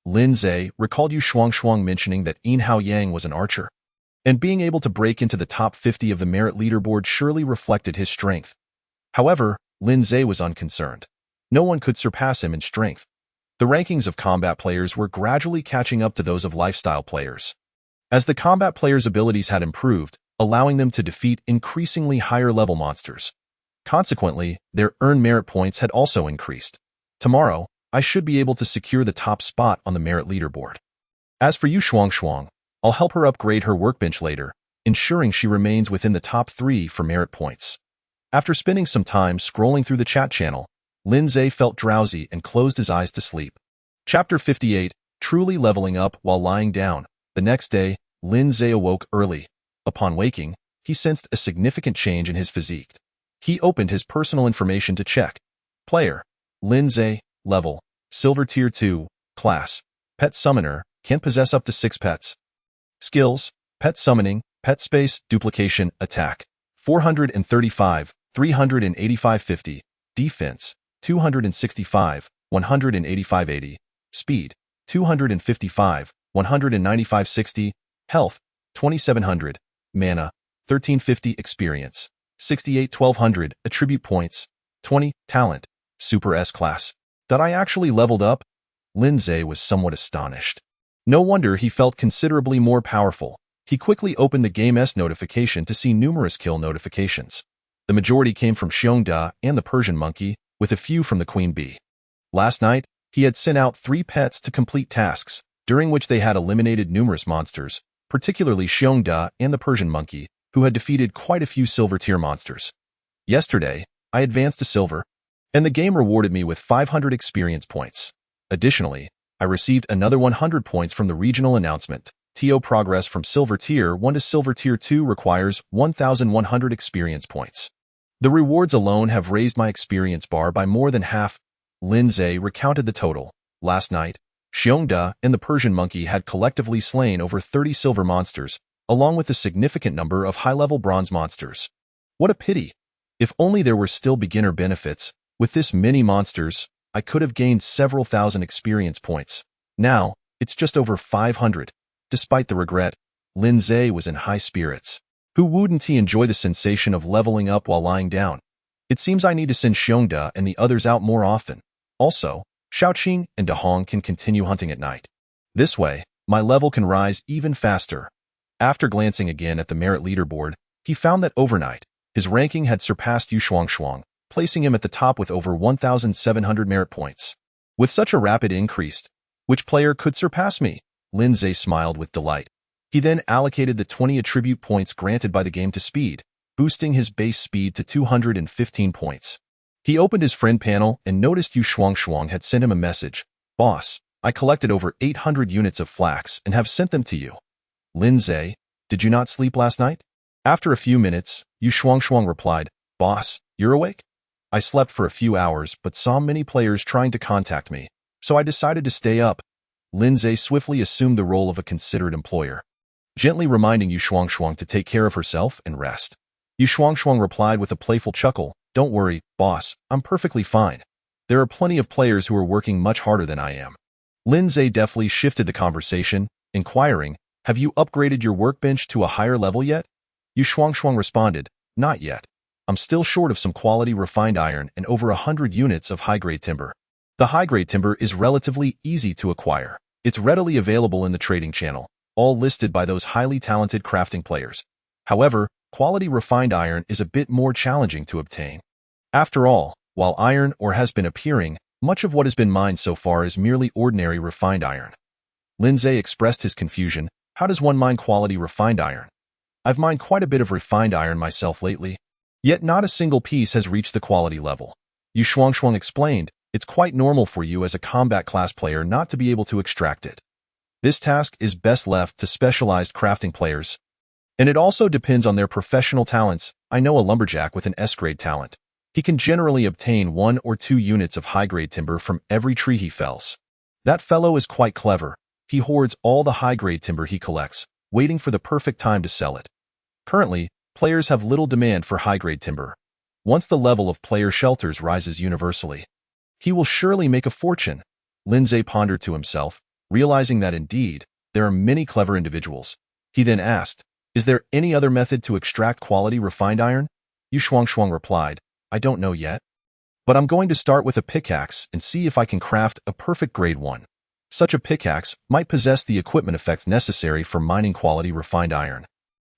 Lin Zhe recalled Yu Shuangshuang mentioning that Yin Haoyang was an archer, and being able to break into the top 50 of the merit leaderboard surely reflected his strength. However, Lin Zhe was unconcerned. No one could surpass him in strength. The rankings of combat players were gradually catching up to those of lifestyle players. As the combat players' abilities had improved, allowing them to defeat increasingly higher-level monsters. Consequently, their earned merit points had also increased. Tomorrow, I should be able to secure the top spot on the merit leaderboard. As for Yu Shuangshuang, I'll help her upgrade her workbench later, ensuring she remains within the top 3 for merit points. After spending some time scrolling through the chat channel, Lin Zhe felt drowsy and closed his eyes to sleep. Chapter 58, Truly Leveling Up While Lying Down. The next day, Lin Zhe awoke early. Upon waking, he sensed a significant change in his physique. He opened his personal information to check. Player: Lin Zhe, level, Silver Tier 2, class, Pet Summoner, can possess up to 6 pets. Skills: Pet Summoning, Pet Space, Duplication, Attack, 435, 385 50, Defense, 265, 185 80, Speed, 255, 195 60, Health, 2700, Mana, 1350, Experience, 68 1200, Attribute Points, 20, Talent, Super S Class. That I actually leveled up? Lin Zhe was somewhat astonished. No wonder he felt considerably more powerful. He quickly opened the Game S notification to see numerous kill notifications. The majority came from Xiongda and the Persian Monkey, with a few from the Queen Bee. Last night, he had sent out 3 pets to complete tasks, during which they had eliminated numerous monsters, particularly Xiongda and the Persian Monkey, who had defeated quite a few silver-tier monsters. Yesterday, I advanced to silver, and the game rewarded me with 500 experience points. Additionally, I received another 100 points from the regional announcement. TO progress from Silver Tier 1 to Silver Tier 2 requires 1,100 experience points. The rewards alone have raised my experience bar by more than half. Lin Zhe recounted the total. Last night, Xiongda and the Persian Monkey had collectively slain over 30 silver monsters, along with a significant number of high-level bronze monsters. What a pity! If only there were still beginner benefits. With this many monsters, I could have gained several thousand experience points. Now, it's just over 500. Despite the regret, Lin Zhe was in high spirits. Who wouldn't he enjoy the sensation of leveling up while lying down? It seems I need to send Xiongda and the others out more often. Also, Shaoqing and Dahong can continue hunting at night. This way, my level can rise even faster. After glancing again at the merit leaderboard, he found that overnight, his ranking had surpassed Yu Shuangshuang, placing him at the top with over 1,700 merit points. With such a rapid increase, which player could surpass me? Lin Zhe smiled with delight. He then allocated the 20 attribute points granted by the game to speed, boosting his base speed to 215 points. He opened his friend panel and noticed Yu Shuangshuang had sent him a message. Boss, I collected over 800 units of flax and have sent them to you. Lin Zhe, did you not sleep last night? After a few minutes, Yu Shuangshuang replied, Boss, you're awake? I slept for a few hours but saw many players trying to contact me, so I decided to stay up. Lin Zhe swiftly assumed the role of a considerate employer, gently reminding Yu Shuangshuang to take care of herself and rest. Yu Shuangshuang replied with a playful chuckle, Don't worry, boss, I'm perfectly fine. There are plenty of players who are working much harder than I am. Lin Zhe deftly shifted the conversation, inquiring, Have you upgraded your workbench to a higher level yet? Yu Shuangshuang responded, Not yet. I'm still short of some quality refined iron and over 100 units of high-grade timber. The high-grade timber is relatively easy to acquire. It's readily available in the trading channel, all listed by those highly talented crafting players. However, quality refined iron is a bit more challenging to obtain. After all, while iron ore has been appearing, much of what has been mined so far is merely ordinary refined iron. Lin Zhe expressed his confusion. How does one mine quality refined iron? I've mined quite a bit of refined iron myself lately, yet not a single piece has reached the quality level. Yu Shuangshuang explained, It's quite normal for you as a combat class player not to be able to extract it. This task is best left to specialized crafting players, and it also depends on their professional talents. I know a lumberjack with an S-grade talent. He can generally obtain 1 or 2 units of high-grade timber from every tree he fells. That fellow is quite clever. He hoards all the high-grade timber he collects, waiting for the perfect time to sell it. Currently, players have little demand for high-grade timber. Once the level of player shelters rises universally, he will surely make a fortune. Lin Zhe pondered to himself, realizing that indeed, there are many clever individuals. He then asked, Is there any other method to extract quality refined iron? Yu Shuangshuang replied, I don't know yet. But I'm going to start with a pickaxe and see if I can craft a perfect grade 1. Such a pickaxe might possess the equipment effects necessary for mining quality refined iron.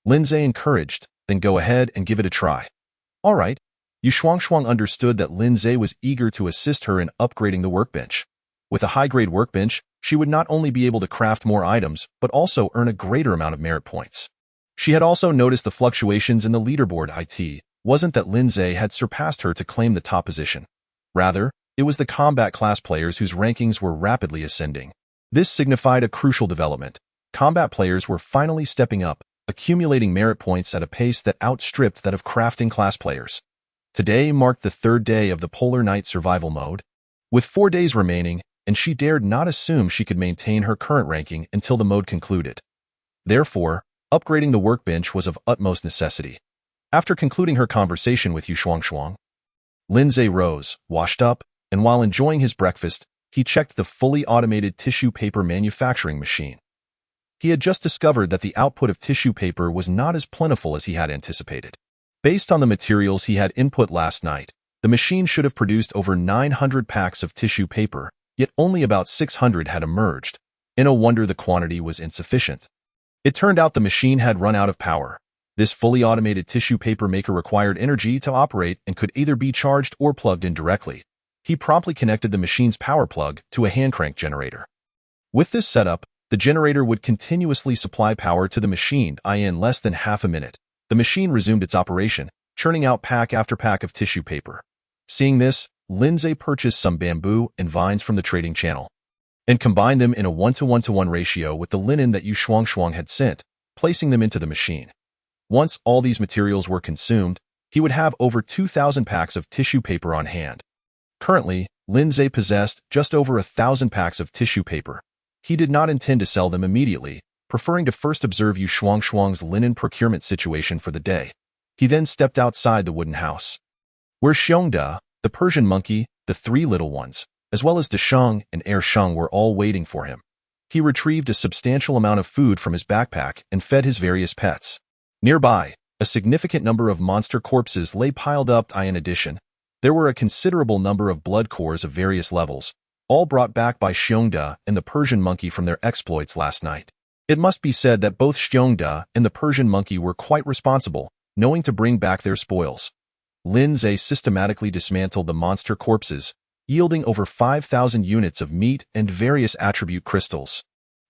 Lindsay encouraged, then go ahead and give it a try. All right. Yu Shuangshuang understood that Lindsay was eager to assist her in upgrading the workbench. With a high-grade workbench, she would not only be able to craft more items, but also earn a greater amount of merit points. She had also noticed the fluctuations in the leaderboard. It wasn't that Lindsay had surpassed her to claim the top position. Rather, it was the combat class players whose rankings were rapidly ascending. This signified a crucial development. Combat players were finally stepping up, accumulating merit points at a pace that outstripped that of crafting class players. Today marked the third day of the Polar Night survival mode. With 4 days remaining, and she dared not assume she could maintain her current ranking until the mode concluded. Therefore, upgrading the workbench was of utmost necessity. After concluding her conversation with Yu Shuangshuang, Lindsay rose, washed up, and while enjoying his breakfast, he checked the fully automated tissue paper manufacturing machine. He had just discovered that the output of tissue paper was not as plentiful as he had anticipated. Based on the materials he had input last night, the machine should have produced over 900 packs of tissue paper, yet only about 600 had emerged. No wonder the quantity was insufficient. It turned out the machine had run out of power. This fully automated tissue paper maker required energy to operate and could either be charged or plugged in directly. He promptly connected the machine's power plug to a hand crank generator. With this setup, the generator would continuously supply power to the machine in less than half a minute. The machine resumed its operation, churning out pack after pack of tissue paper. Seeing this, Lindsay purchased some bamboo and vines from the trading channel and combined them in a 1:1:1 ratio with the linen that Yu Shuangshuang had sent, placing them into the machine. Once all these materials were consumed, he would have over 2,000 packs of tissue paper on hand. Currently, Lindsay possessed just over 1,000 packs of tissue paper. He did not intend to sell them immediately, preferring to first observe Yu Shuangshuang's linen procurement situation for the day. He then stepped outside the wooden house, where Xiongda, the Persian monkey, the 3 little ones, as well as Desheng and Ersheng were all waiting for him. He retrieved a substantial amount of food from his backpack and fed his various pets. Nearby, a significant number of monster corpses lay piled up. In addition, there were a considerable number of blood cores of various levels, all brought back by Xiongda and the Persian monkey from their exploits last night. It must be said that both Xiongda and the Persian monkey were quite responsible, knowing to bring back their spoils. Lindsay systematically dismantled the monster corpses, yielding over 5,000 units of meat and various attribute crystals.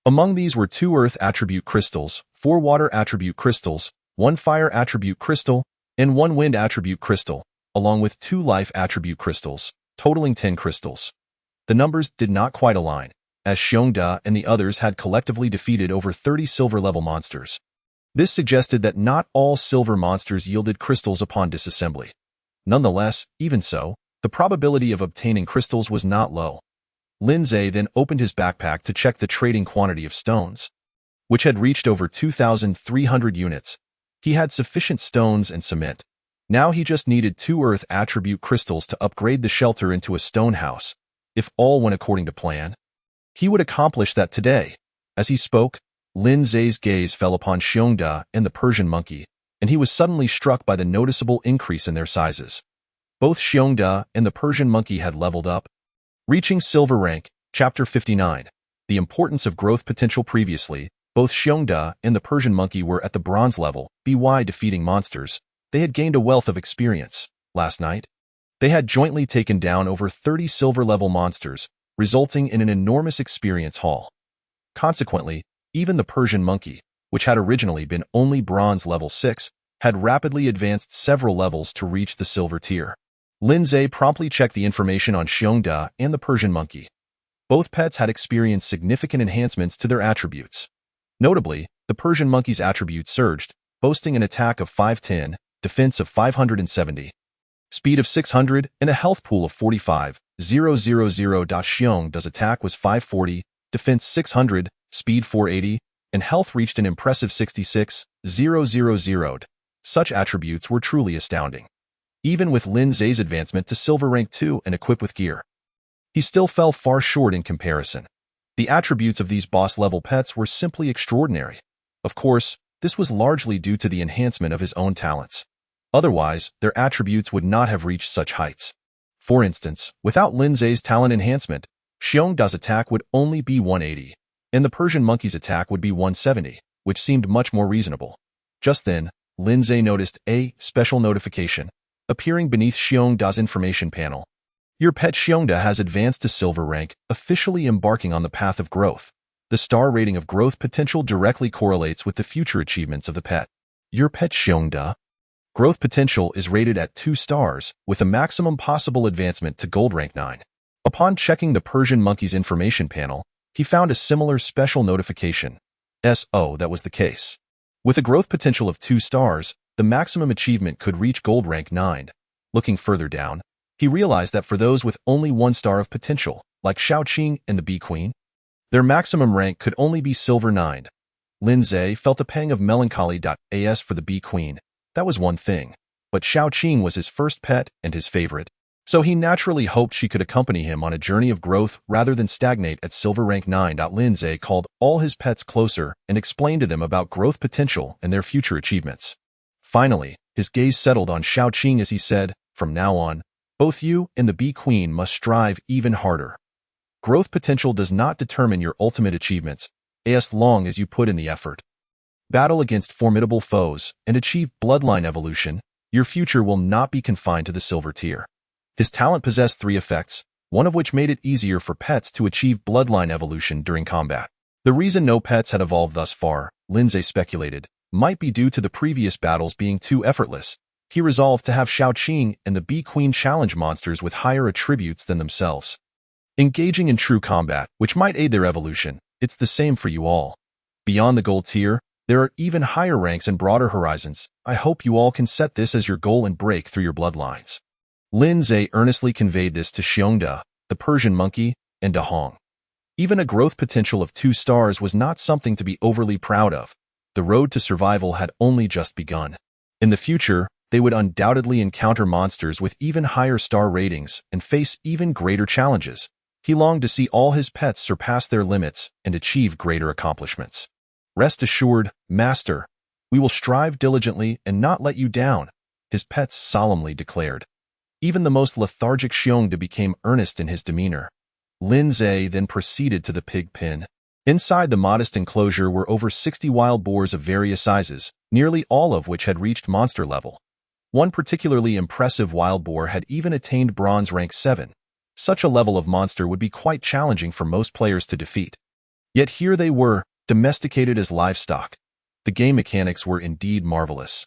Among these were 2 earth attribute crystals, 4 water attribute crystals, 1 fire attribute crystal, and 1 wind attribute crystal, along with 2 life attribute crystals, totaling 10 crystals. The numbers did not quite align, as Xiongda and the others had collectively defeated over 30 silver-level monsters. This suggested that not all silver monsters yielded crystals upon disassembly. Nonetheless, even so, the probability of obtaining crystals was not low. Lindsay then opened his backpack to check the trading quantity of stones, which had reached over 2,300 units. He had sufficient stones and cement. Now he just needed 2 earth attribute crystals to upgrade the shelter into a stone house. If all went according to plan, he would accomplish that today. As he spoke, Lindsay's gaze fell upon Xiongda and the Persian monkey, and he was suddenly struck by the noticeable increase in their sizes. Both Xiongda and the Persian monkey had leveled up. Reaching silver rank, Chapter 59. The importance of growth potential. Previously, both Xiongda and the Persian monkey were at the bronze level, by defeating monsters. They had gained a wealth of experience. Last night, they had jointly taken down over 30 silver-level monsters, resulting in an enormous experience haul. Consequently, even the Persian monkey, which had originally been only bronze level 6, had rapidly advanced several levels to reach the silver tier. Lindsay promptly checked the information on Xiongda and the Persian monkey. Both pets had experienced significant enhancements to their attributes. Notably, the Persian monkey's attribute surged, boasting an attack of 510, defense of 570, speed of 600, and a health pool of 45,000. Xiongda's attack was 540, defense 600, speed 480, and health reached an impressive 66,000. Such attributes were truly astounding. Even with Lindsay's advancement to silver rank 2 and equipped with gear, he still fell far short in comparison. The attributes of these boss-level pets were simply extraordinary. Of course, this was largely due to the enhancement of his own talents. Otherwise, their attributes would not have reached such heights. For instance, without Lindsay's talent enhancement, Xiongda's attack would only be 180, and the Persian monkey's attack would be 170, which seemed much more reasonable. Just then, Lindsay noticed a special notification appearing beneath Xiongda's information panel. Your pet Xiongda has advanced to silver rank, officially embarking on the path of growth. The star rating of growth potential directly correlates with the future achievements of the pet. Your pet Xiongda growth potential is rated at 2 stars, with a maximum possible advancement to gold rank 9. Upon checking the Persian monkey's information panel, he found a similar special notification. That was the case. With a growth potential of 2 stars, the maximum achievement could reach gold rank 9. Looking further down, he realized that for those with only 1 star of potential, like Xiaoqing and the Bee Queen, their maximum rank could only be silver 9. Lindsay felt a pang of melancholy. As for the Bee Queen, that was one thing, but Xiaoqing was his first pet and his favorite, so he naturally hoped she could accompany him on a journey of growth rather than stagnate at silver rank 9. Lindsay called all his pets closer and explained to them about growth potential and their future achievements. Finally, his gaze settled on Xiaoqing as he said, "From now on, both you and the Bee Queen must strive even harder. Growth potential does not determine your ultimate achievements, as long as you put in the effort. Battle against formidable foes and achieve bloodline evolution. Your future will not be confined to the silver tier." His talent possessed 3 effects, one of which made it easier for pets to achieve bloodline evolution during combat. The reason no pets had evolved thus far, Lindsay speculated, might be due to the previous battles being too effortless. He resolved to have Xiaoqing and the Bee Queen challenge monsters with higher attributes than themselves. Engaging in true combat, which might aid their evolution, it's the same for you all. Beyond the gold tier, there are even higher ranks and broader horizons. I hope you all can set this as your goal and break through your bloodlines. Lindsay earnestly conveyed this to Xiongda, the Persian monkey, and Dahong. Even a growth potential of 2 stars was not something to be overly proud of. The road to survival had only just begun. In the future, they would undoubtedly encounter monsters with even higher star ratings and face even greater challenges. He longed to see all his pets surpass their limits and achieve greater accomplishments. "Rest assured, Master, we will strive diligently and not let you down," his pets solemnly declared. Even the most lethargic Xiongda became earnest in his demeanor. Lindsay then proceeded to the pig pen. Inside the modest enclosure were over 60 wild boars of various sizes, nearly all of which had reached monster level. One particularly impressive wild boar had even attained bronze rank 7. Such a level of monster would be quite challenging for most players to defeat. Yet here they were, domesticated as livestock. The game mechanics were indeed marvelous.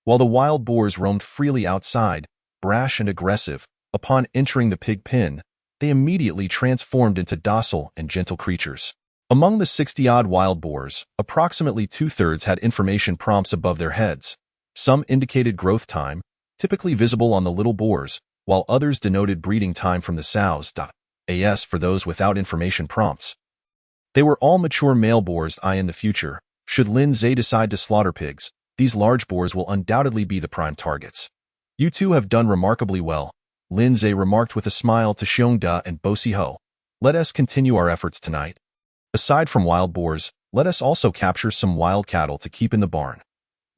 While the wild boars roamed freely outside, brash and aggressive, upon entering the pig pen, they immediately transformed into docile and gentle creatures. Among the 60-odd wild boars, approximately 2/3 had information prompts above their heads. Some indicated growth time, typically visible on the little boars, while others denoted breeding time from the sows. As for those without information prompts, they were all mature male boars. In the future, should Lindsay decide to slaughter pigs, these large boars will undoubtedly be the prime targets. "You two have done remarkably well," Lindsay remarked with a smile to Xiongda and Bosiho. "Let us continue our efforts tonight. Aside from wild boars, let us also capture some wild cattle to keep in the barn.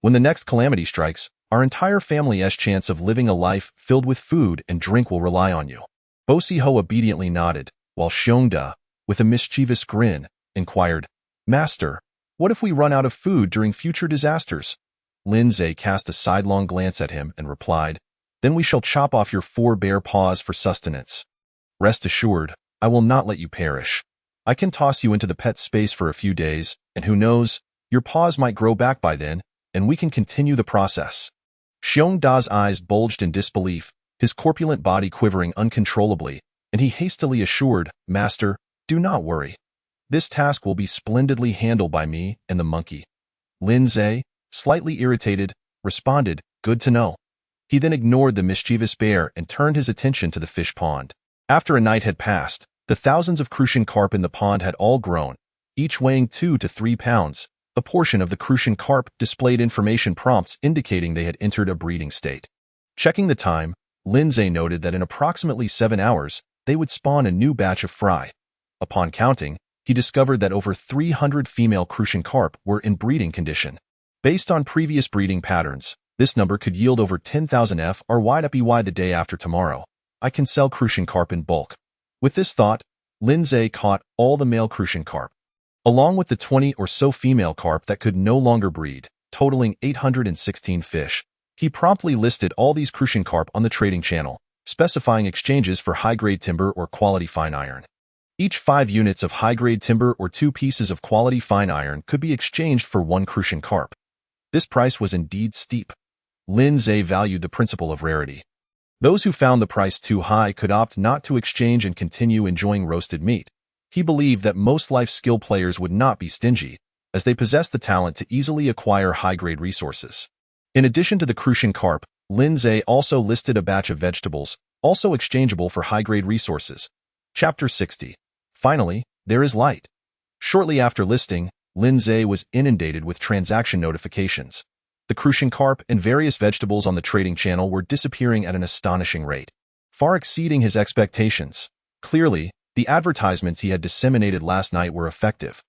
When the next calamity strikes, our entire family's chance of living a life filled with food and drink will rely on you." Bosiho obediently nodded, while Xiongda, with a mischievous grin, inquired, "Master, what if we run out of food during future disasters?" Lindsay cast a sidelong glance at him and replied, "Then we shall chop off your 4 bare paws for sustenance. Rest assured, I will not let you perish. I can toss you into the pet space for a few days, and who knows, your paws might grow back by then, and we can continue the process." Xiongda's eyes bulged in disbelief, his corpulent body quivering uncontrollably, and he hastily assured, "Master, do not worry. This task will be splendidly handled by me and the monkey." Lindsay, slightly irritated, responded, "Good to know." He then ignored the mischievous bear and turned his attention to the fish pond. After a night had passed, the thousands of crucian carp in the pond had all grown, each weighing 2 to 3 pounds. A portion of the crucian carp displayed information prompts indicating they had entered a breeding state. Checking the time, Lindsay noted that in approximately 7 hours, they would spawn a new batch of fry. Upon counting, he discovered that over 300 female crucian carp were in breeding condition. Based on previous breeding patterns, this number could yield over 10,000 FRY the day after tomorrow. I can sell crucian carp in bulk. With this thought, Lin Zhe caught all the male crucian carp, along with the 20 or so female carp that could no longer breed, totaling 816 fish. He promptly listed all these crucian carp on the trading channel, specifying exchanges for high-grade timber or quality fine iron. Each 5 units of high-grade timber or 2 pieces of quality fine iron could be exchanged for 1 crucian carp. This price was indeed steep. Lin Zhe valued the principle of rarity. Those who found the price too high could opt not to exchange and continue enjoying roasted meat. He believed that most life skill players would not be stingy, as they possessed the talent to easily acquire high-grade resources. In addition to the crucian carp, Lin Zhe also listed a batch of vegetables, also exchangeable for high-grade resources. Chapter 60. Finally, there is light. Shortly after listing, Lin Zhe was inundated with transaction notifications. The crucian carp and various vegetables on the trading channel were disappearing at an astonishing rate, far exceeding his expectations. Clearly, the advertisements he had disseminated last night were effective.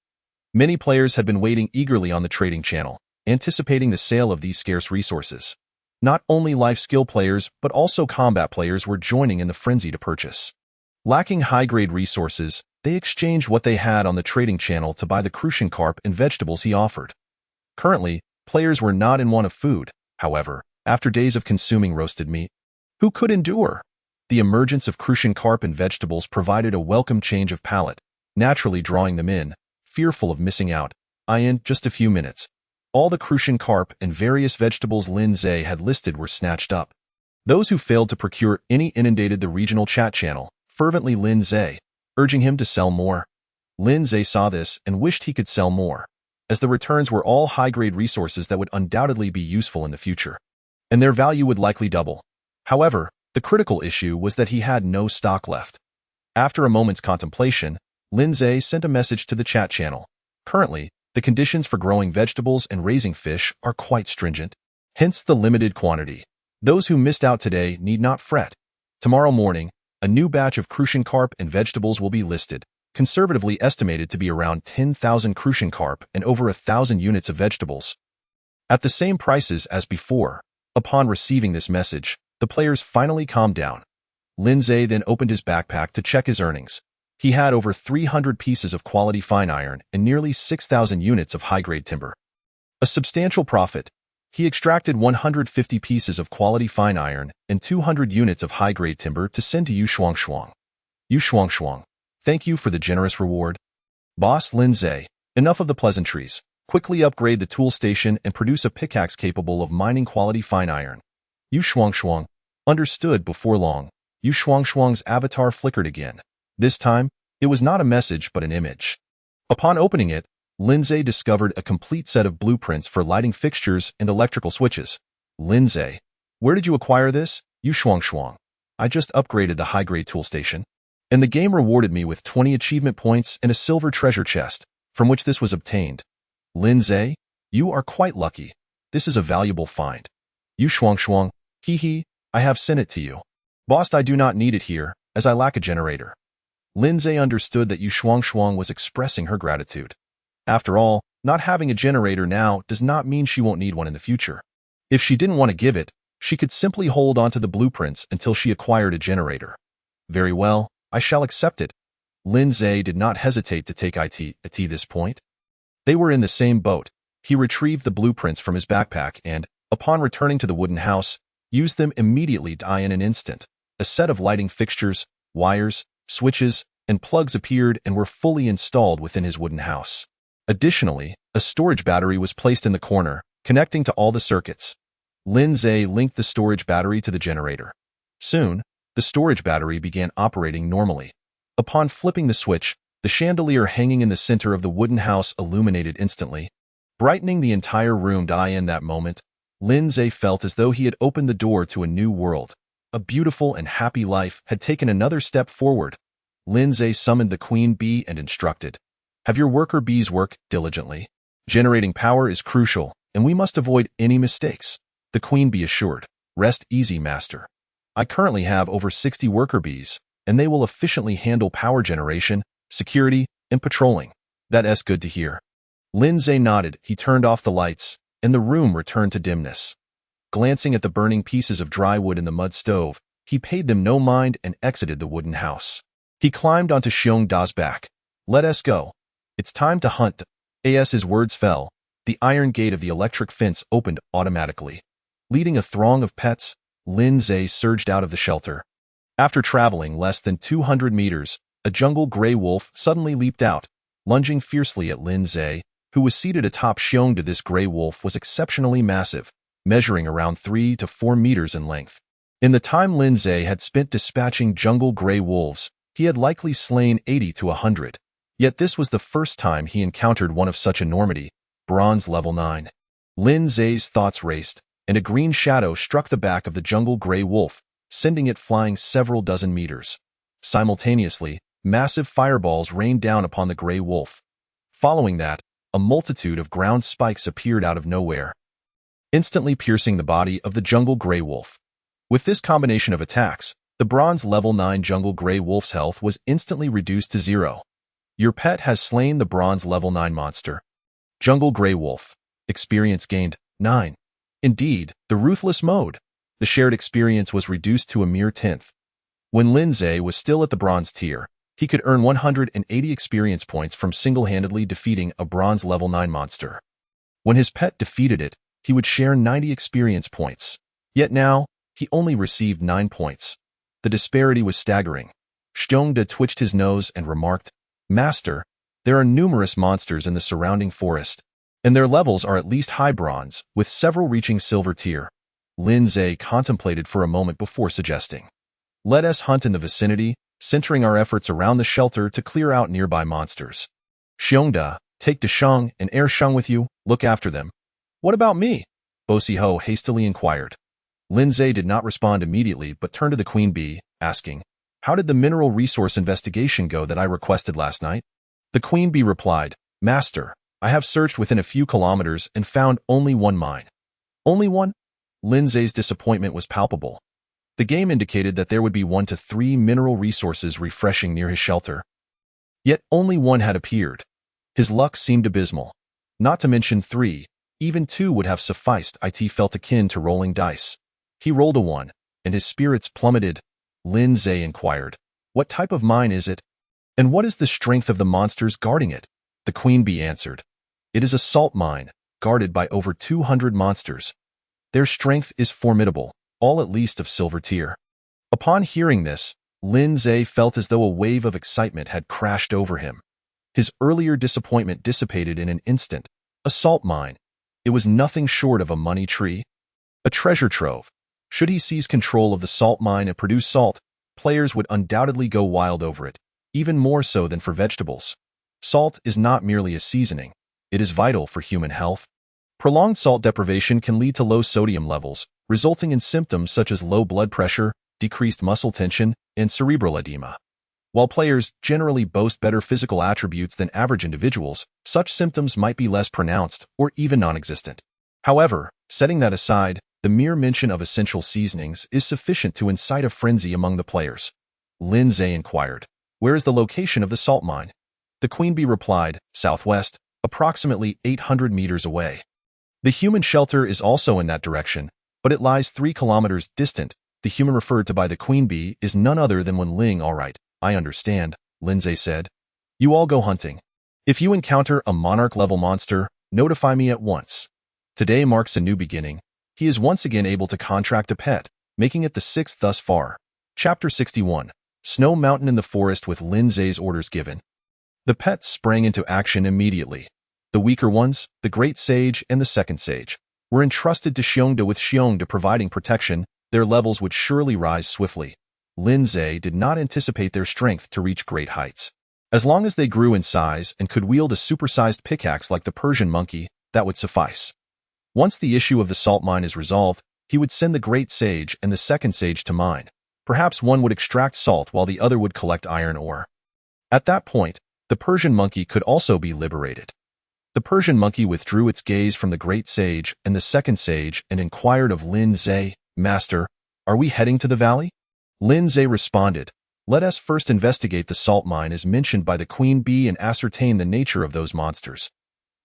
Many players had been waiting eagerly on the trading channel, anticipating the sale of these scarce resources. Not only life skill players, but also combat players were joining in the frenzy to purchase. Lacking high-grade resources, they exchanged what they had on the trading channel to buy the crucian carp and vegetables he offered. Currently, players were not in want of food, however, after days of consuming roasted meat. Who could endure? The emergence of crucian carp and vegetables provided a welcome change of palate, naturally drawing them in, fearful of missing out. In just a few minutes, all the crucian carp and various vegetables Lin Zhe had listed were snatched up. Those who failed to procure any inundated the regional chat channel, fervently Lin Zhe, urging him to sell more. Lin Zhe saw this and wished he could sell more, as the returns were all high-grade resources that would undoubtedly be useful in the future, and their value would likely double. However, the critical issue was that he had no stock left. After a moment's contemplation, Lin Zhe sent a message to the chat channel. Currently, the conditions for growing vegetables and raising fish are quite stringent, hence the limited quantity. Those who missed out today need not fret. Tomorrow morning, a new batch of crucian carp and vegetables will be listed, conservatively estimated to be around 10,000 crucian carp and over 1,000 units of vegetables, at the same prices as before. Upon receiving this message, the players finally calmed down. Lin Zhe then opened his backpack to check his earnings. He had over 300 pieces of quality fine iron and nearly 6,000 units of high-grade timber. A substantial profit. He extracted 150 pieces of quality fine iron and 200 units of high-grade timber to send to Yu Shuangshuang. Yu Shuangshuang, thank you for the generous reward. Boss Lin Zhe, enough of the pleasantries. Quickly upgrade the tool station and produce a pickaxe capable of mining quality fine iron. Yu Shuangshuang, understood. Before long, Yu Shuangshuang's avatar flickered again. This time, it was not a message but an image. Upon opening it, Lin Zhe discovered a complete set of blueprints for lighting fixtures and electrical switches. Lin Zhe, where did you acquire this? Yu Shuangshuang, I just upgraded the high-grade tool station, and the game rewarded me with 20 achievement points and a silver treasure chest, from which this was obtained. Lin Zhe, you are quite lucky. This is a valuable find. Yu Shuangshuang, hee, I have sent it to you. Boss, I do not need it here, as I lack a generator. Lin Zhe understood that Yu Shuangshuang was expressing her gratitude. After all, not having a generator now does not mean she won't need one in the future. If she didn't want to give it, she could simply hold onto the blueprints until she acquired a generator. Very well, I shall accept it. Lin Zhe did not hesitate to take it at this point. They were in the same boat. He retrieved the blueprints from his backpack and, upon returning to the wooden house, used them immediately in an instant. A set of lighting fixtures, wires, switches, and plugs appeared and were fully installed within his wooden house. Additionally, a storage battery was placed in the corner, connecting to all the circuits. Lin Zhe linked the storage battery to the generator. Soon, the storage battery began operating normally. Upon flipping the switch, the chandelier hanging in the center of the wooden house illuminated instantly, brightening the entire room. In that moment, Lin Zhe felt as though he had opened the door to a new world. A beautiful and happy life had taken another step forward. Lin Zhe summoned the queen bee and instructed, have your worker bees work diligently. Generating power is crucial, and we must avoid any mistakes. The queen bee assured, rest easy, master. I currently have over 60 worker bees, and they will efficiently handle power generation, security, and patrolling. That's good to hear. Lin Zhe nodded. He turned off the lights, and the room returned to dimness. Glancing at the burning pieces of dry wood in the mud stove, He paid them no mind and exited the wooden house. He climbed onto Xiong Da's back. Let us go. It's time to hunt. As his words fell, the iron gate of the electric fence opened automatically. Leading a throng of pets, Lin Zhe surged out of the shelter. After traveling less than 200 meters, a jungle gray wolf suddenly leaped out, lunging fiercely at Lin Zhe, who was seated atop Xiong Da. This gray wolf was exceptionally massive, measuring around 3 to 4 meters in length. In the time Lin Zhe had spent dispatching jungle gray wolves, he had likely slain 80 to 100. Yet this was the first time he encountered one of such enormity, bronze level 9. Lin Zhe's thoughts raced, and a green shadow struck the back of the jungle gray wolf, sending it flying several dozen meters. Simultaneously, massive fireballs rained down upon the gray wolf. Following that, a multitude of ground spikes appeared out of nowhere, instantly piercing the body of the jungle gray wolf. With this combination of attacks, the bronze level 9 jungle gray wolf's health was instantly reduced to 0. Your pet has slain the bronze level 9 monster. Jungle gray wolf. Experience gained, 9. Indeed, the ruthless mode. The shared experience was reduced to a mere 10th. When Lin Zhe was still at the bronze tier, he could earn 180 experience points from single-handedly defeating a bronze level 9 monster. When his pet defeated it, he would share 90 experience points. Yet now, he only received 9 points. The disparity was staggering. Xiong Da twitched his nose and remarked, "Master, there are numerous monsters in the surrounding forest, and their levels are at least high bronze, with several reaching silver tier." Lin Zhe contemplated for a moment before suggesting, "Let us hunt in the vicinity, centering our efforts around the shelter to clear out nearby monsters. Xiong Da, take Deshang and Ershang with you, look after them." "What about me?" Bo Siho hastily inquired. Lin Zhe did not respond immediately but turned to the queen bee, asking, "How did the mineral resource investigation go that I requested last night?" The queen bee replied, "Master, I have searched within a few kilometers and found only one mine." "Only one?" Lin Zhe's disappointment was palpable. The game indicated that there would be 1 to 3 mineral resources refreshing near his shelter. Yet only one had appeared. His luck seemed abysmal. Not to mention 3, even 2 would have sufficed. It felt akin to rolling dice. He rolled a 1, and his spirits plummeted. Lin Zhe inquired, "What type of mine is it? And what is the strength of the monsters guarding it?" The queen bee answered, "It is a salt mine, guarded by over 200 monsters. Their strength is formidable, all at least of silver tier." Upon hearing this, Lin Zhe felt as though a wave of excitement had crashed over him. His earlier disappointment dissipated in an instant. A salt mine. It was nothing short of a money tree. A treasure trove. Should he seize control of the salt mine and produce salt, players would undoubtedly go wild over it, even more so than for vegetables. Salt is not merely a seasoning. It is vital for human health. Prolonged salt deprivation can lead to low sodium levels, resulting in symptoms such as low blood pressure, decreased muscle tension, and cerebral edema. While players generally boast better physical attributes than average individuals, such symptoms might be less pronounced or even non-existent. However, setting that aside, the mere mention of essential seasonings is sufficient to incite a frenzy among the players. Lin Zhe inquired, "Where is the location of the salt mine?" The queen bee replied, "Southwest, approximately 800 meters away." The human shelter is also in that direction, but it lies 3 kilometers distant. The human referred to by the queen bee is none other than Wen Ling. "All right, I understand," Lin Zhe said. "You all go hunting. If you encounter a monarch-level monster, notify me at once." Today marks a new beginning. He is once again able to contract a pet, making it the 6th thus far. Chapter 61. Snow Mountain in the Forest with Lin Zhe's orders given. The pets sprang into action immediately. The weaker ones, the Great Sage and the Second Sage, were entrusted to Xiong Da. With Xiong Da providing protection, their levels would surely rise swiftly. Lin Zhe did not anticipate their strength to reach great heights. As long as they grew in size and could wield a supersized pickaxe like the Persian monkey, that would suffice. Once the issue of the salt mine is resolved, he would send the Great Sage and the Second Sage to mine. Perhaps one would extract salt while the other would collect iron ore. At that point, the Persian monkey could also be liberated. The Persian monkey withdrew its gaze from the Great Sage and the Second Sage and inquired of Lin Zhe, "Master, are we heading to the valley?" Lin Zhe responded, "Let us first investigate the salt mine as mentioned by the queen bee and ascertain the nature of those monsters."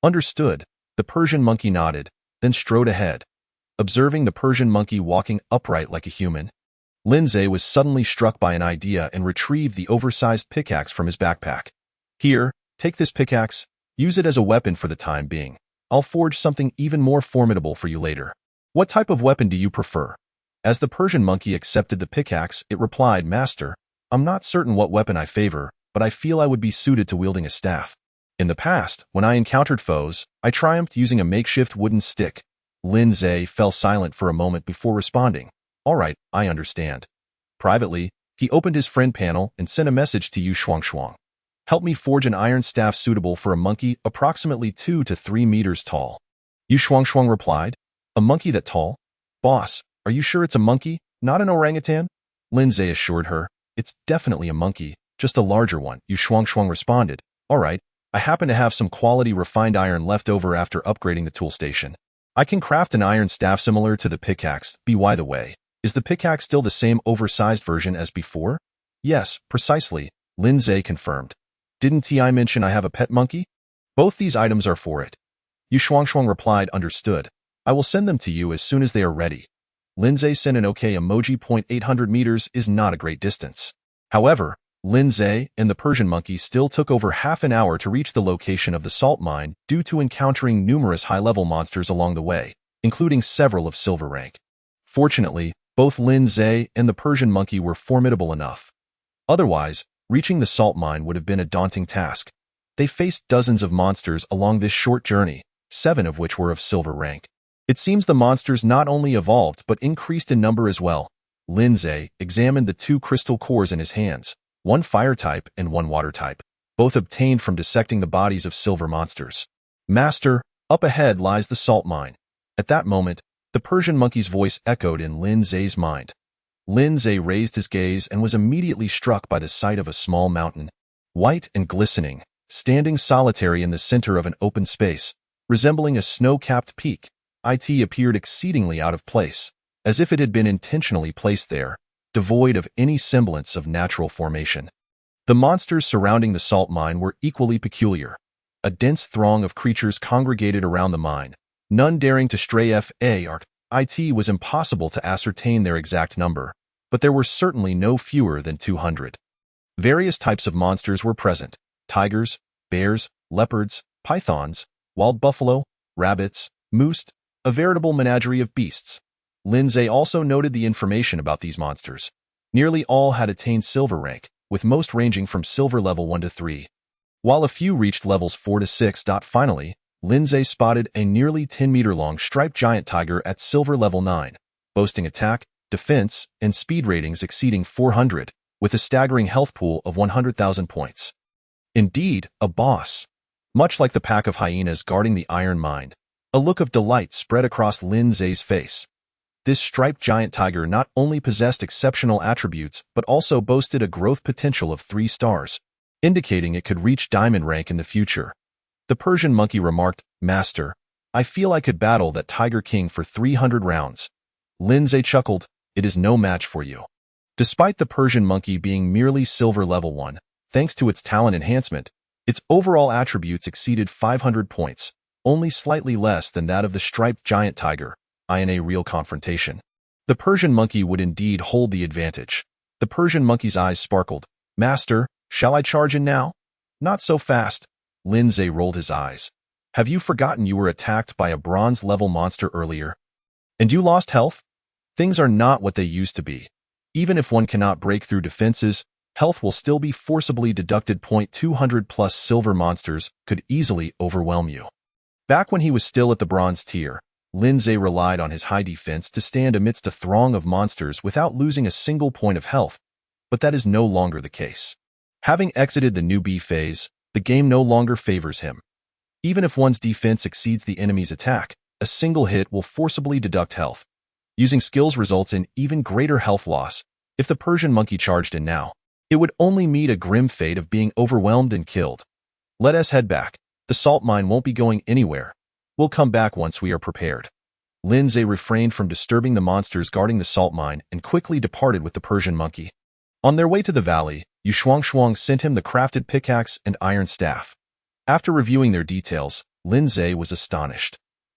"Understood." The Persian monkey nodded, then strode ahead. Observing the Persian monkey walking upright like a human, Lindsay was suddenly struck by an idea and retrieved the oversized pickaxe from his backpack. Here, take this pickaxe, use it as a weapon for the time being. I'll forge something even more formidable for you later. What type of weapon do you prefer? As the Persian monkey accepted the pickaxe, it replied, Master, I'm not certain what weapon I favor, but I feel I would be suited to wielding a staff. In the past, when I encountered foes, I triumphed using a makeshift wooden stick. Lindsay fell silent for a moment before responding. All right, I understand. Privately, he opened his friend panel and sent a message to Yu Shuangshuang. Help me forge an iron staff suitable for a monkey approximately 2 to 3 meters tall. Yu Shuangshuang replied, A monkey that tall? Boss, are you sure it's a monkey, not an orangutan? Lindsay assured her, It's definitely a monkey, just a larger one. Yu Shuangshuang responded, All right, I happen to have some quality refined iron left over after upgrading the tool station. I can craft an iron staff similar to the pickaxe. By the way, is the pickaxe still the same oversized version as before? Yes, precisely, Lindsay confirmed. Didn't I mention I have a pet monkey? Both these items are for it. Yu Shuangshuang replied, Understood. I will send them to you as soon as they are ready. Lindsay sent an OK emoji. 800 meters is not a great distance. However, Lindsay and the Persian monkey still took over half an hour to reach the location of the salt mine due to encountering numerous high-level monsters along the way, including several of silver rank. Fortunately, both Lindsay and the Persian monkey were formidable enough. Otherwise, reaching the salt mine would have been a daunting task. They faced dozens of monsters along this short journey, 7 of which were of silver rank. It seems the monsters not only evolved but increased in number as well. Lindsay examined the 2 crystal cores in his hands, one fire type and one water type, both obtained from dissecting the bodies of silver monsters. Master, up ahead lies the salt mine. At that moment, the Persian monkey's voice echoed in Lindsay's mind. Lindsay raised his gaze and was immediately struck by the sight of a small mountain, white and glistening, standing solitary in the center of an open space, resembling a snow-capped peak. It appeared exceedingly out of place, as if it had been intentionally placed there, devoid of any semblance of natural formation. The monsters surrounding the salt mine were equally peculiar. A dense throng of creatures congregated around the mine, none daring to stray far. It was impossible to ascertain their exact number, but there were certainly no fewer than 200. Various types of monsters were present: tigers, bears, leopards, pythons, wild buffalo, rabbits, moose, a veritable menagerie of beasts. Lindsay also noted the information about these monsters. Nearly all had attained silver rank, with most ranging from silver level 1 to 3. While a few reached levels 4 to 6. Finally, Lindsay spotted a nearly 10-meter-long striped giant tiger at silver level 9, boasting attack, defense, and speed ratings exceeding 400, with a staggering health pool of 100,000 points. Indeed, a boss. Much like the pack of hyenas guarding the iron mine, a look of delight spread across Lindsay's face. This striped giant tiger not only possessed exceptional attributes but also boasted a growth potential of 3 stars, indicating it could reach diamond rank in the future. The Persian monkey remarked, Master, I feel I could battle that Tiger King for 300 rounds. Lindsay chuckled, It is no match for you. Despite the Persian monkey being merely silver level 1, thanks to its talent enhancement, its overall attributes exceeded 500 points, only slightly less than that of the striped giant tiger. In a real confrontation, the Persian monkey would indeed hold the advantage. The Persian monkey's eyes sparkled. Master, shall I charge in now? Not so fast. Lindsay rolled his eyes. Have you forgotten you were attacked by a bronze-level monster earlier? And you lost health? Things are not what they used to be. Even if one cannot break through defenses, health will still be forcibly deducted. 200 plus silver monsters could easily overwhelm you. Back when he was still at the bronze tier, Lindsay relied on his high defense to stand amidst a throng of monsters without losing a single point of health, but that is no longer the case. Having exited the newbie phase, the game no longer favors him. Even if one's defense exceeds the enemy's attack, a single hit will forcibly deduct health. Using skills results in even greater health loss. If the Persian monkey charged in now, it would only meet a grim fate of being overwhelmed and killed. Let us head back. The salt mine won't be going anywhere. We'll come back once we are prepared. Lindsay refrained from disturbing the monsters guarding the salt mine and quickly departed with the Persian monkey. On their way to the valley, Yu Shuangshuang sent him the crafted pickaxe and iron staff. After reviewing their details, Lindsay was astonished.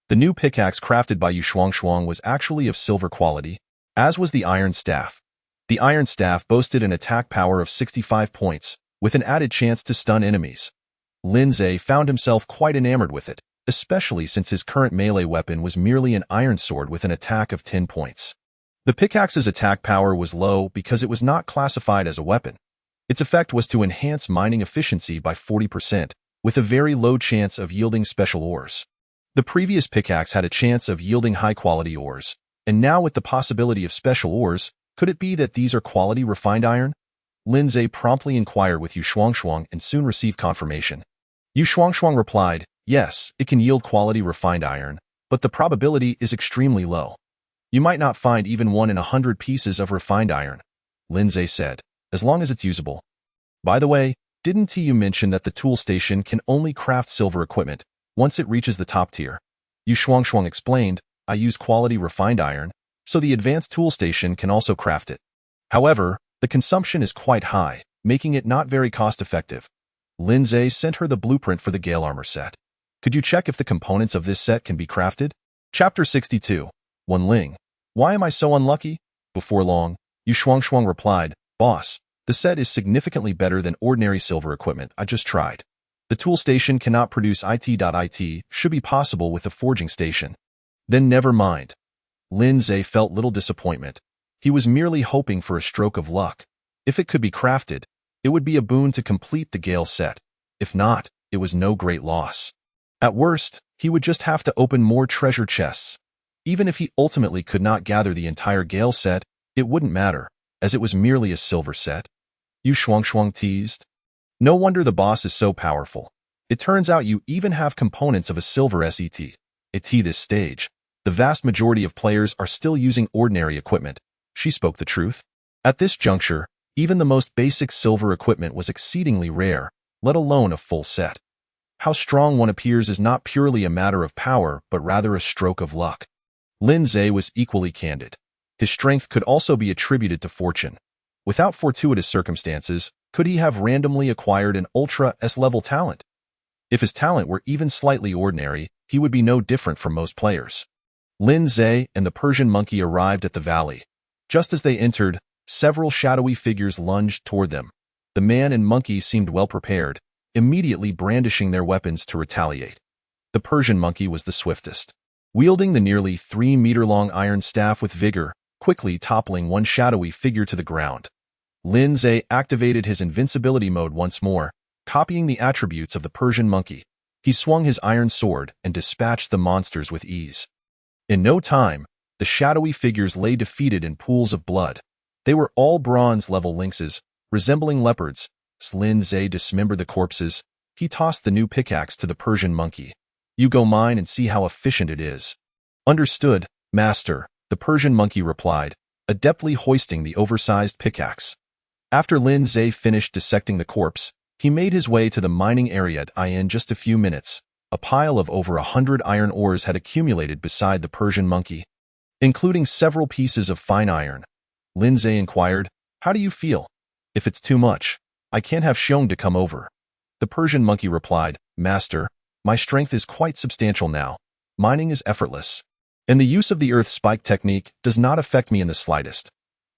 The new pickaxe crafted by Yu Shuangshuang was actually of silver quality, as was the iron staff. The iron staff boasted an attack power of 65 points, with an added chance to stun enemies. Lindsay found himself quite enamored with it, especially since his current melee weapon was merely an iron sword with an attack of 10 points. The pickaxe's attack power was low because it was not classified as a weapon. Its effect was to enhance mining efficiency by 40%, with a very low chance of yielding special ores. The previous pickaxe had a chance of yielding high-quality ores, and now with the possibility of special ores, could it be that these are quality refined iron? Lindsay promptly inquired with Yu Shuangshuang and soon received confirmation. Yu Shuangshuang replied, yes, it can yield quality refined iron, but the probability is extremely low. You might not find even 1 in 100 pieces of refined iron, Lindsay said, as long as it's usable. By the way, didn't you mention that the tool station can only craft silver equipment once it reaches the top tier? Yu Shuangshuang explained, I use quality refined iron, so the advanced tool station can also craft it. However, the consumption is quite high, making it not very cost-effective. Lindsay sent her the blueprint for the Gale Armor set. Could you check if the components of this set can be crafted? Chapter 62. Wen Ling. Why am I so unlucky? Before long, Yu Shuangshuang replied, Boss, the set is significantly better than ordinary silver equipment I just tried. The tool station cannot produce IT. Should be possible with a forging station. Then never mind. Lindsay felt little disappointment. He was merely hoping for a stroke of luck. If it could be crafted, it would be a boon to complete the Gale set. If not, it was no great loss. At worst, he would just have to open more treasure chests. Even if he ultimately could not gather the entire Gale set, it wouldn't matter, as it was merely a silver set. Yu Shuangshuang teased. No wonder the boss is so powerful. It turns out you even have components of a silver set. At this stage, the vast majority of players are still using ordinary equipment. She spoke the truth. At this juncture, even the most basic silver equipment was exceedingly rare, let alone a full set. How strong one appears is not purely a matter of power, but rather a stroke of luck. Lindsay was equally candid. His strength could also be attributed to fortune. Without fortuitous circumstances, could he have randomly acquired an Ultra S-level talent? If his talent were even slightly ordinary, he would be no different from most players. Lindsay and the Persian monkey arrived at the valley. Just as they entered, several shadowy figures lunged toward them. The man and monkey seemed well prepared, immediately brandishing their weapons to retaliate. The Persian monkey was the swiftest, wielding the nearly 3-meter-long iron staff with vigor, quickly toppling one shadowy figure to the ground. Lindsay activated his invincibility mode once more, copying the attributes of the Persian monkey. He swung his iron sword and dispatched the monsters with ease. In no time, the shadowy figures lay defeated in pools of blood. They were all bronze-level lynxes, resembling leopards. As Lindsay dismembered the corpses, he tossed the new pickaxe to the Persian monkey. You go mine and see how efficient it is. Understood, master, the Persian monkey replied, adeptly hoisting the oversized pickaxe. After Lindsay finished dissecting the corpse, he made his way to the mining area in just a few minutes. A pile of over 100 iron ores had accumulated beside the Persian monkey, including several pieces of fine iron. Lindsay inquired, how do you feel? If it's too much, I can't have Xiong to come over. The Persian monkey replied, Master, my strength is quite substantial now. Mining is effortless, and the use of the earth spike technique does not affect me in the slightest.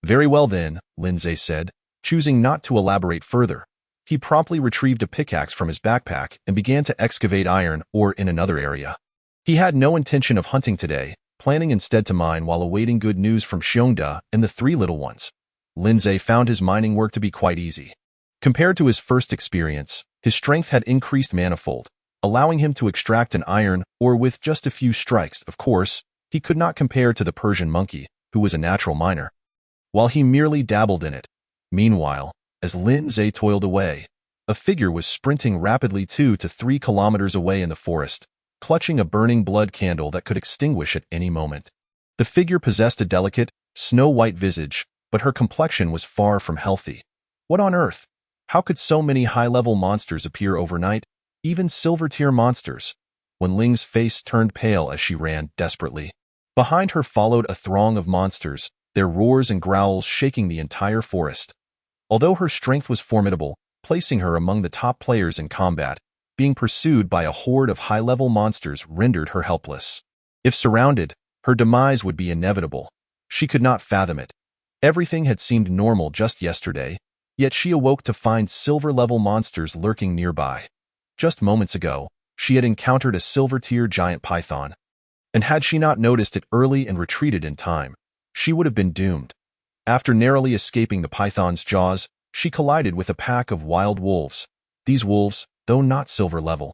Very well then, Lindsay said, choosing not to elaborate further. He promptly retrieved a pickaxe from his backpack and began to excavate iron ore in another area. He had no intention of hunting today, planning instead to mine while awaiting good news from Xiongda and the 3 little ones. Lindsay found his mining work to be quite easy. Compared to his first experience, his strength had increased manifold, allowing him to extract an iron ore with just a few strikes. Of course, he could not compare to the Persian monkey, who was a natural miner, while he merely dabbled in it. Meanwhile, as Lindsay toiled away, a figure was sprinting rapidly 2 to 3 kilometers away in the forest, clutching a burning blood candle that could extinguish at any moment. The figure possessed a delicate, snow-white visage, but her complexion was far from healthy. What on earth? How could so many high-level monsters appear overnight, even silver-tier monsters? Wen Ling's face turned pale as she ran desperately. Behind her followed a throng of monsters, their roars and growls shaking the entire forest. Although her strength was formidable, placing her among the top players in combat, being pursued by a horde of high-level monsters rendered her helpless. If surrounded, her demise would be inevitable. She could not fathom it. Everything had seemed normal just yesterday, yet she awoke to find silver-level monsters lurking nearby. Just moments ago, she had encountered a silver-tier giant python, and had she not noticed it early and retreated in time, she would have been doomed. After narrowly escaping the python's jaws, she collided with a pack of wild wolves. These wolves, though not silver level,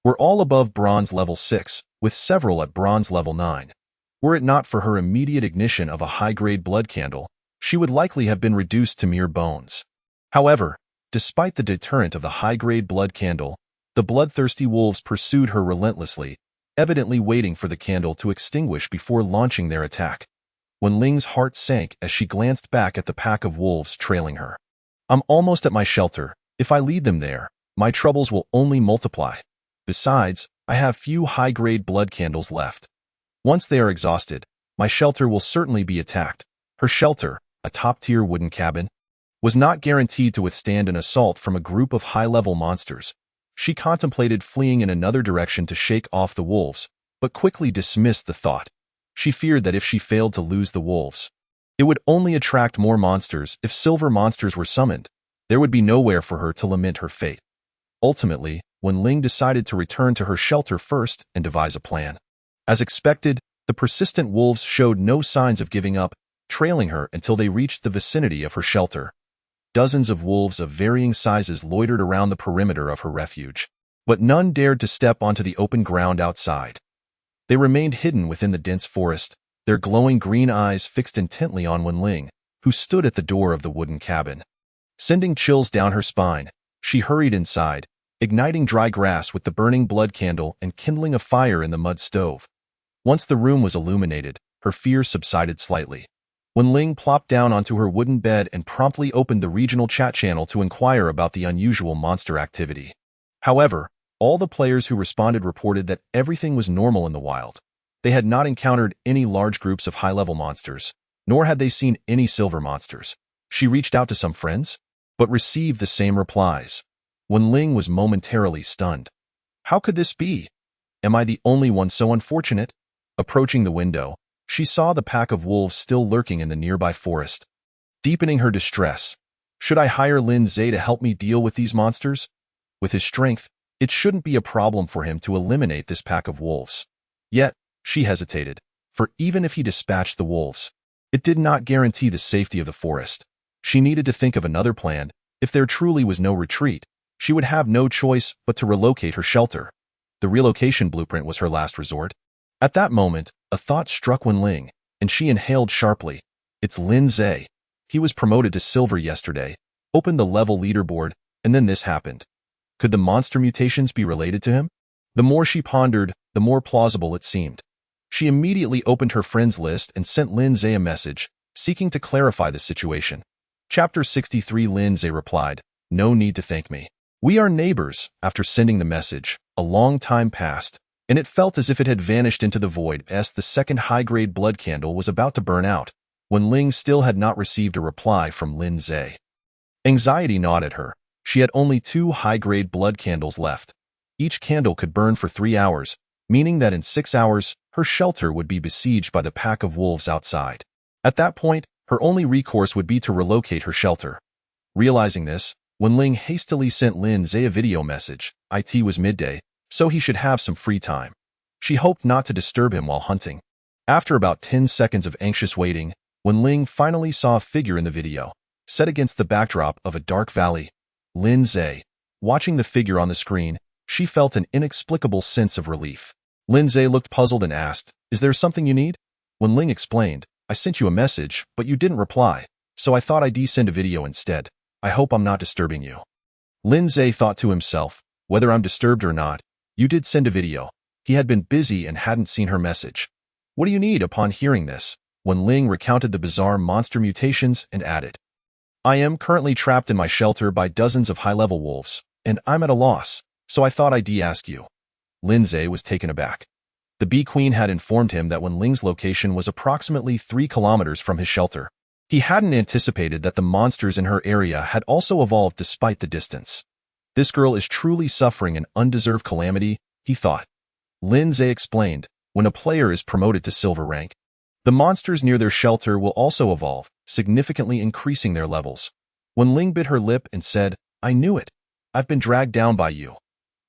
were all above bronze level 6, with several at bronze level 9. Were it not for her immediate ignition of a high-grade blood candle, she would likely have been reduced to mere bones. However, despite the deterrent of the high-grade blood candle, the bloodthirsty wolves pursued her relentlessly, evidently waiting for the candle to extinguish before launching their attack. Wen Ling's heart sank as she glanced back at the pack of wolves trailing her. I'm almost at my shelter. If I lead them there, my troubles will only multiply. Besides, I have few high-grade blood candles left. Once they are exhausted, my shelter will certainly be attacked. Her shelter, a top-tier wooden cabin, was not guaranteed to withstand an assault from a group of high-level monsters. She contemplated fleeing in another direction to shake off the wolves, but quickly dismissed the thought. She feared that if she failed to lose the wolves, it would only attract more monsters. If silver monsters were summoned, there would be nowhere for her to lament her fate. Ultimately, Wen Ling decided to return to her shelter first and devise a plan. As expected, the persistent wolves showed no signs of giving up, trailing her until they reached the vicinity of her shelter. Dozens of wolves of varying sizes loitered around the perimeter of her refuge, but none dared to step onto the open ground outside. They remained hidden within the dense forest, their glowing green eyes fixed intently on Wen Ling, who stood at the door of the wooden cabin. Sending chills down her spine, she hurried inside, igniting dry grass with the burning blood candle and kindling a fire in the mud stove. Once the room was illuminated, her fears subsided slightly. Wen Ling plopped down onto her wooden bed and promptly opened the regional chat channel to inquire about the unusual monster activity. However, all the players who responded reported that everything was normal in the wild. They had not encountered any large groups of high-level monsters, nor had they seen any silver monsters. She reached out to some friends, but received the same replies. Wen Ling was momentarily stunned. How could this be? Am I the only one so unfortunate? Approaching the window, she saw the pack of wolves still lurking in the nearby forest. Deepening her distress, should I hire Lin Zhe to help me deal with these monsters? With his strength, it shouldn't be a problem for him to eliminate this pack of wolves. Yet, she hesitated, for even if he dispatched the wolves, it did not guarantee the safety of the forest. She needed to think of another plan. If there truly was no retreat, she would have no choice but to relocate her shelter. The relocation blueprint was her last resort. At that moment, a thought struck Wen Ling, and she inhaled sharply. It's Lin Zhe. He was promoted to silver yesterday, opened the level leaderboard, and then this happened. Could the monster mutations be related to him? The more she pondered, the more plausible it seemed. She immediately opened her friends list and sent Lin Zhe a message, seeking to clarify the situation. Chapter 63. Lin Zhe replied, "No need to thank me. We are neighbors." After sending the message, a long time passed, and it felt as if it had vanished into the void as the second high-grade blood candle was about to burn out, when Ling still had not received a reply from Lin Zhe. Anxiety gnawed at her. She had only 2 high-grade blood candles left. Each candle could burn for 3 hours, meaning that in 6 hours, her shelter would be besieged by the pack of wolves outside. At that point, her only recourse would be to relocate her shelter. Realizing this, Wen Ling hastily sent Lin Zhe a video message. It was midday, so he should have some free time. She hoped not to disturb him while hunting. After about 10 seconds of anxious waiting, Wen Ling finally saw a figure in the video, set against the backdrop of a dark valley. Lin Zhe. Watching the figure on the screen, she felt an inexplicable sense of relief. Lin Zhe looked puzzled and asked, "Is there something you need?" Wen Ling explained, "I sent you a message, but you didn't reply, so I thought I'd send a video instead. I hope I'm not disturbing you." Lin Zhe thought to himself, "Whether I'm disturbed or not, you did send a video." He had been busy and hadn't seen her message. "What do you need?" Upon hearing this, Wen Ling recounted the bizarre monster mutations and added, "I am currently trapped in my shelter by dozens of high-level wolves, and I'm at a loss, so I thought I'd ask you." Lin Zhe was taken aback. The Bee Queen had informed him that Wen Ling's location was approximately 3 kilometers from his shelter. He hadn't anticipated that the monsters in her area had also evolved despite the distance. This girl is truly suffering an undeserved calamity, he thought. Lin Zhe explained, when a player is promoted to silver rank, The monsters near their shelter will also evolve, significantly increasing their levels. Wen Ling bit her lip and said, I knew it. I've been dragged down by you.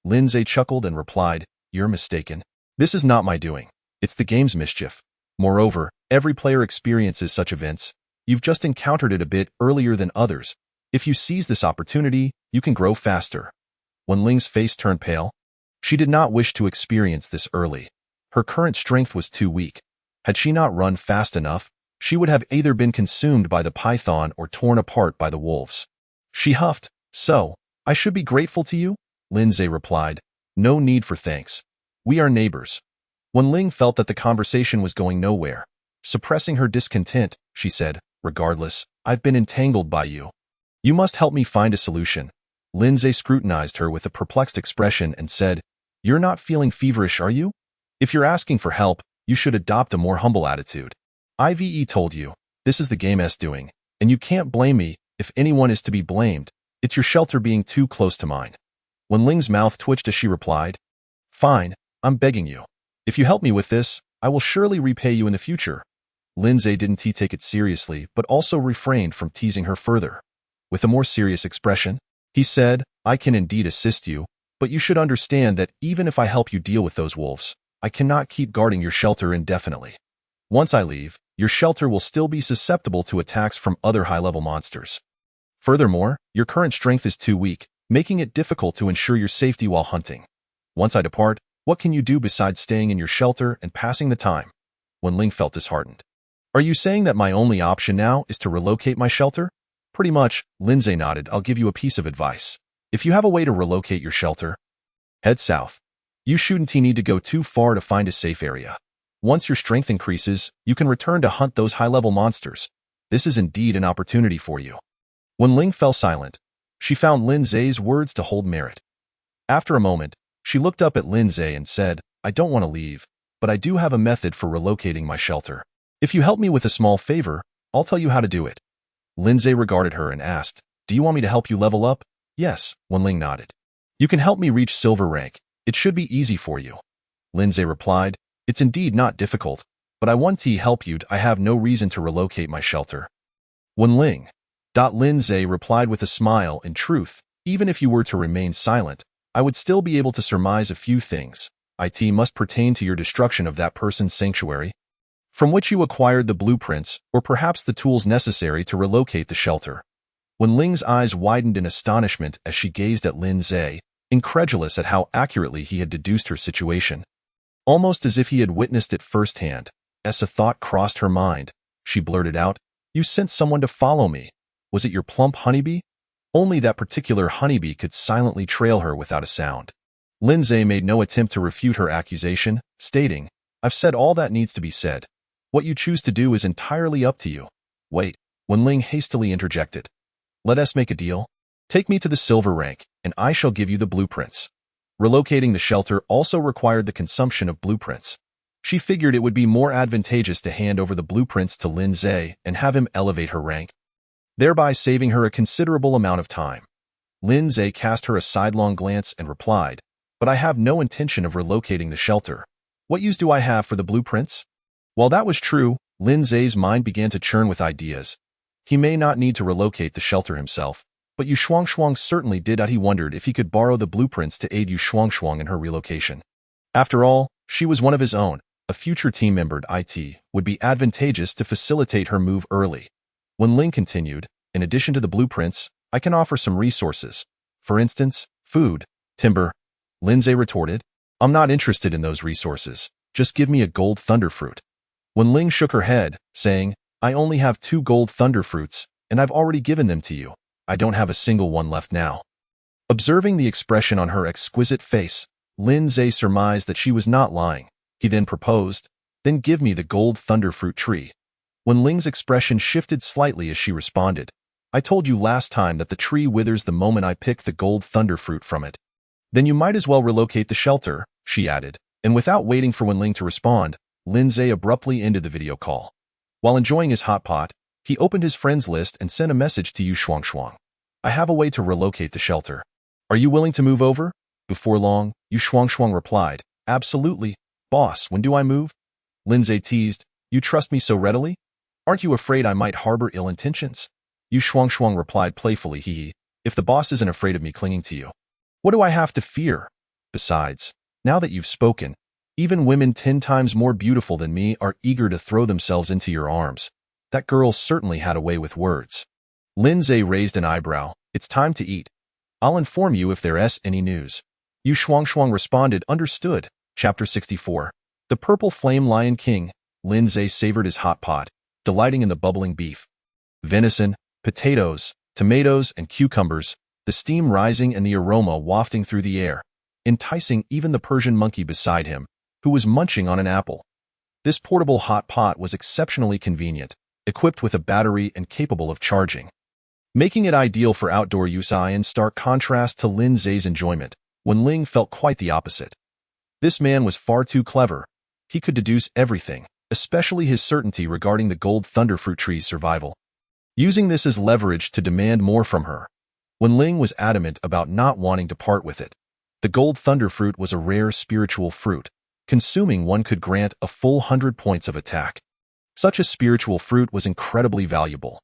Lindsay chuckled and replied, You're mistaken. This is not my doing. It's the game's mischief. Moreover, every player experiences such events. You've just encountered it a bit earlier than others. If you seize this opportunity, you can grow faster. Wen Ling's face turned pale. She did not wish to experience this early. Her current strength was too weak. Had she not run fast enough, she would have either been consumed by the python or torn apart by the wolves. She huffed, So, I should be grateful to you? Lindsay replied, No need for thanks. We are neighbors. Wen Ling felt that the conversation was going nowhere. Suppressing her discontent, she said, Regardless, I've been entangled by you. You must help me find a solution. Lindsay scrutinized her with a perplexed expression and said, You're not feeling feverish, are you? If you're asking for help, you should adopt a more humble attitude. IVE told you, this is the game's doing, and you can't blame me. If anyone is to be blamed, it's your shelter being too close to mine. Wen Ling's mouth twitched as she replied, Fine, I'm begging you. If you help me with this, I will surely repay you in the future. Lindsay didn't take it seriously, but also refrained from teasing her further. With a more serious expression, he said, I can indeed assist you, but you should understand that even if I help you deal with those wolves, I cannot keep guarding your shelter indefinitely. Once I leave, your shelter will still be susceptible to attacks from other high-level monsters. Furthermore, your current strength is too weak, making it difficult to ensure your safety while hunting. Once I depart, what can you do besides staying in your shelter and passing the time? Wen Ling felt disheartened. Are you saying that my only option now is to relocate my shelter? Pretty much, Lindsay nodded. I'll give you a piece of advice. If you have a way to relocate your shelter, head south. You shouldn't need to go too far to find a safe area. Once your strength increases, you can return to hunt those high-level monsters. This is indeed an opportunity for you. Wen Ling fell silent. She found Lindsay's words to hold merit. After a moment, she looked up at Lindsay and said, I don't want to leave, but I do have a method for relocating my shelter. If you help me with a small favor, I'll tell you how to do it. Lindsay regarded her and asked, Do you want me to help you level up? Yes, Wen Ling nodded. You can help me reach silver rank. It should be easy for you. Lindsay replied, It's indeed not difficult, but I want to help you. I have no reason to relocate my shelter. Wen Ling. Lindsay replied with a smile. In truth, even if you were to remain silent, I would still be able to surmise a few things. It must pertain to your destruction of that person's sanctuary, from which you acquired the blueprints, or perhaps the tools necessary to relocate the shelter. Wen Ling's eyes widened in astonishment as she gazed at Lindsay, incredulous at how accurately he had deduced her situation. Almost as if he had witnessed it firsthand, as a thought crossed her mind, she blurted out, You sent someone to follow me. Was it your plump honeybee? Only that particular honeybee could silently trail her without a sound. Lindsay made no attempt to refute her accusation, stating, I've said all that needs to be said. What you choose to do is entirely up to you. Wait, Wen Ling hastily interjected. Let us make a deal. Take me to the silver rank, and I shall give you the blueprints. Relocating the shelter also required the consumption of blueprints. She figured it would be more advantageous to hand over the blueprints to Lindsay and have him elevate her rank, thereby saving her a considerable amount of time. Lindsay cast her a sidelong glance and replied, But I have no intention of relocating the shelter. What use do I have for the blueprints? While that was true, Lindsay's mind began to churn with ideas. He may not need to relocate the shelter himself, but Yu Shuangshuang certainly did. He wondered if he could borrow the blueprints to aid Yu Shuangshuang in her relocation. After all, she was one of his own. A future team member at IT would be advantageous to facilitate her move early. Wen Ling continued, In addition to the blueprints, I can offer some resources. For instance, food, timber. Lindsay retorted, I'm not interested in those resources. Just give me a gold thunderfruit. Wen Ling shook her head, saying, I only have 2 gold thunderfruits, and I've already given them to you. I don't have a single one left now. Observing the expression on her exquisite face, Lindsay surmised that she was not lying. He then proposed, Then give me the gold thunderfruit tree. Wen Ling's expression shifted slightly as she responded, I told you last time that the tree withers the moment I pick the gold thunderfruit from it. Then you might as well relocate the shelter, she added, and without waiting for Wen Ling to respond, Lindsay abruptly ended the video call. While enjoying his hot pot, he opened his friends list and sent a message to Yu Shuangshuang. I have a way to relocate the shelter. Are you willing to move over? Before long, Yu Shuangshuang replied, Absolutely. Boss, when do I move? Lindsay teased, You trust me so readily? Aren't you afraid I might harbor ill intentions? Yu Shuang replied playfully, hee hee. If the boss isn't afraid of me clinging to you, what do I have to fear? Besides, now that you've spoken, even women 10 times more beautiful than me are eager to throw themselves into your arms. That girl certainly had a way with words. Lin Zhe raised an eyebrow. It's time to eat. I'll inform you if there's any news. Yu Shuang responded, understood. Chapter 64. The Purple Flame Lion King. Lin Zhe savored his hot pot, delighting in the bubbling beef. Venison, potatoes, tomatoes, and cucumbers, the steam rising and the aroma wafting through the air, enticing even the Persian monkey beside him, who was munching on an apple. This portable hot pot was exceptionally convenient, equipped with a battery and capable of charging, making it ideal for outdoor use. In stark contrast to Lin Zhe's enjoyment, Wen Ling felt quite the opposite. This man was far too clever. He could deduce everything, especially his certainty regarding the gold thunderfruit tree's survival. Using this as leverage to demand more from her, Wen Ling was adamant about not wanting to part with it. The gold thunderfruit was a rare spiritual fruit. Consuming one could grant a full 100 points of attack. Such a spiritual fruit was incredibly valuable.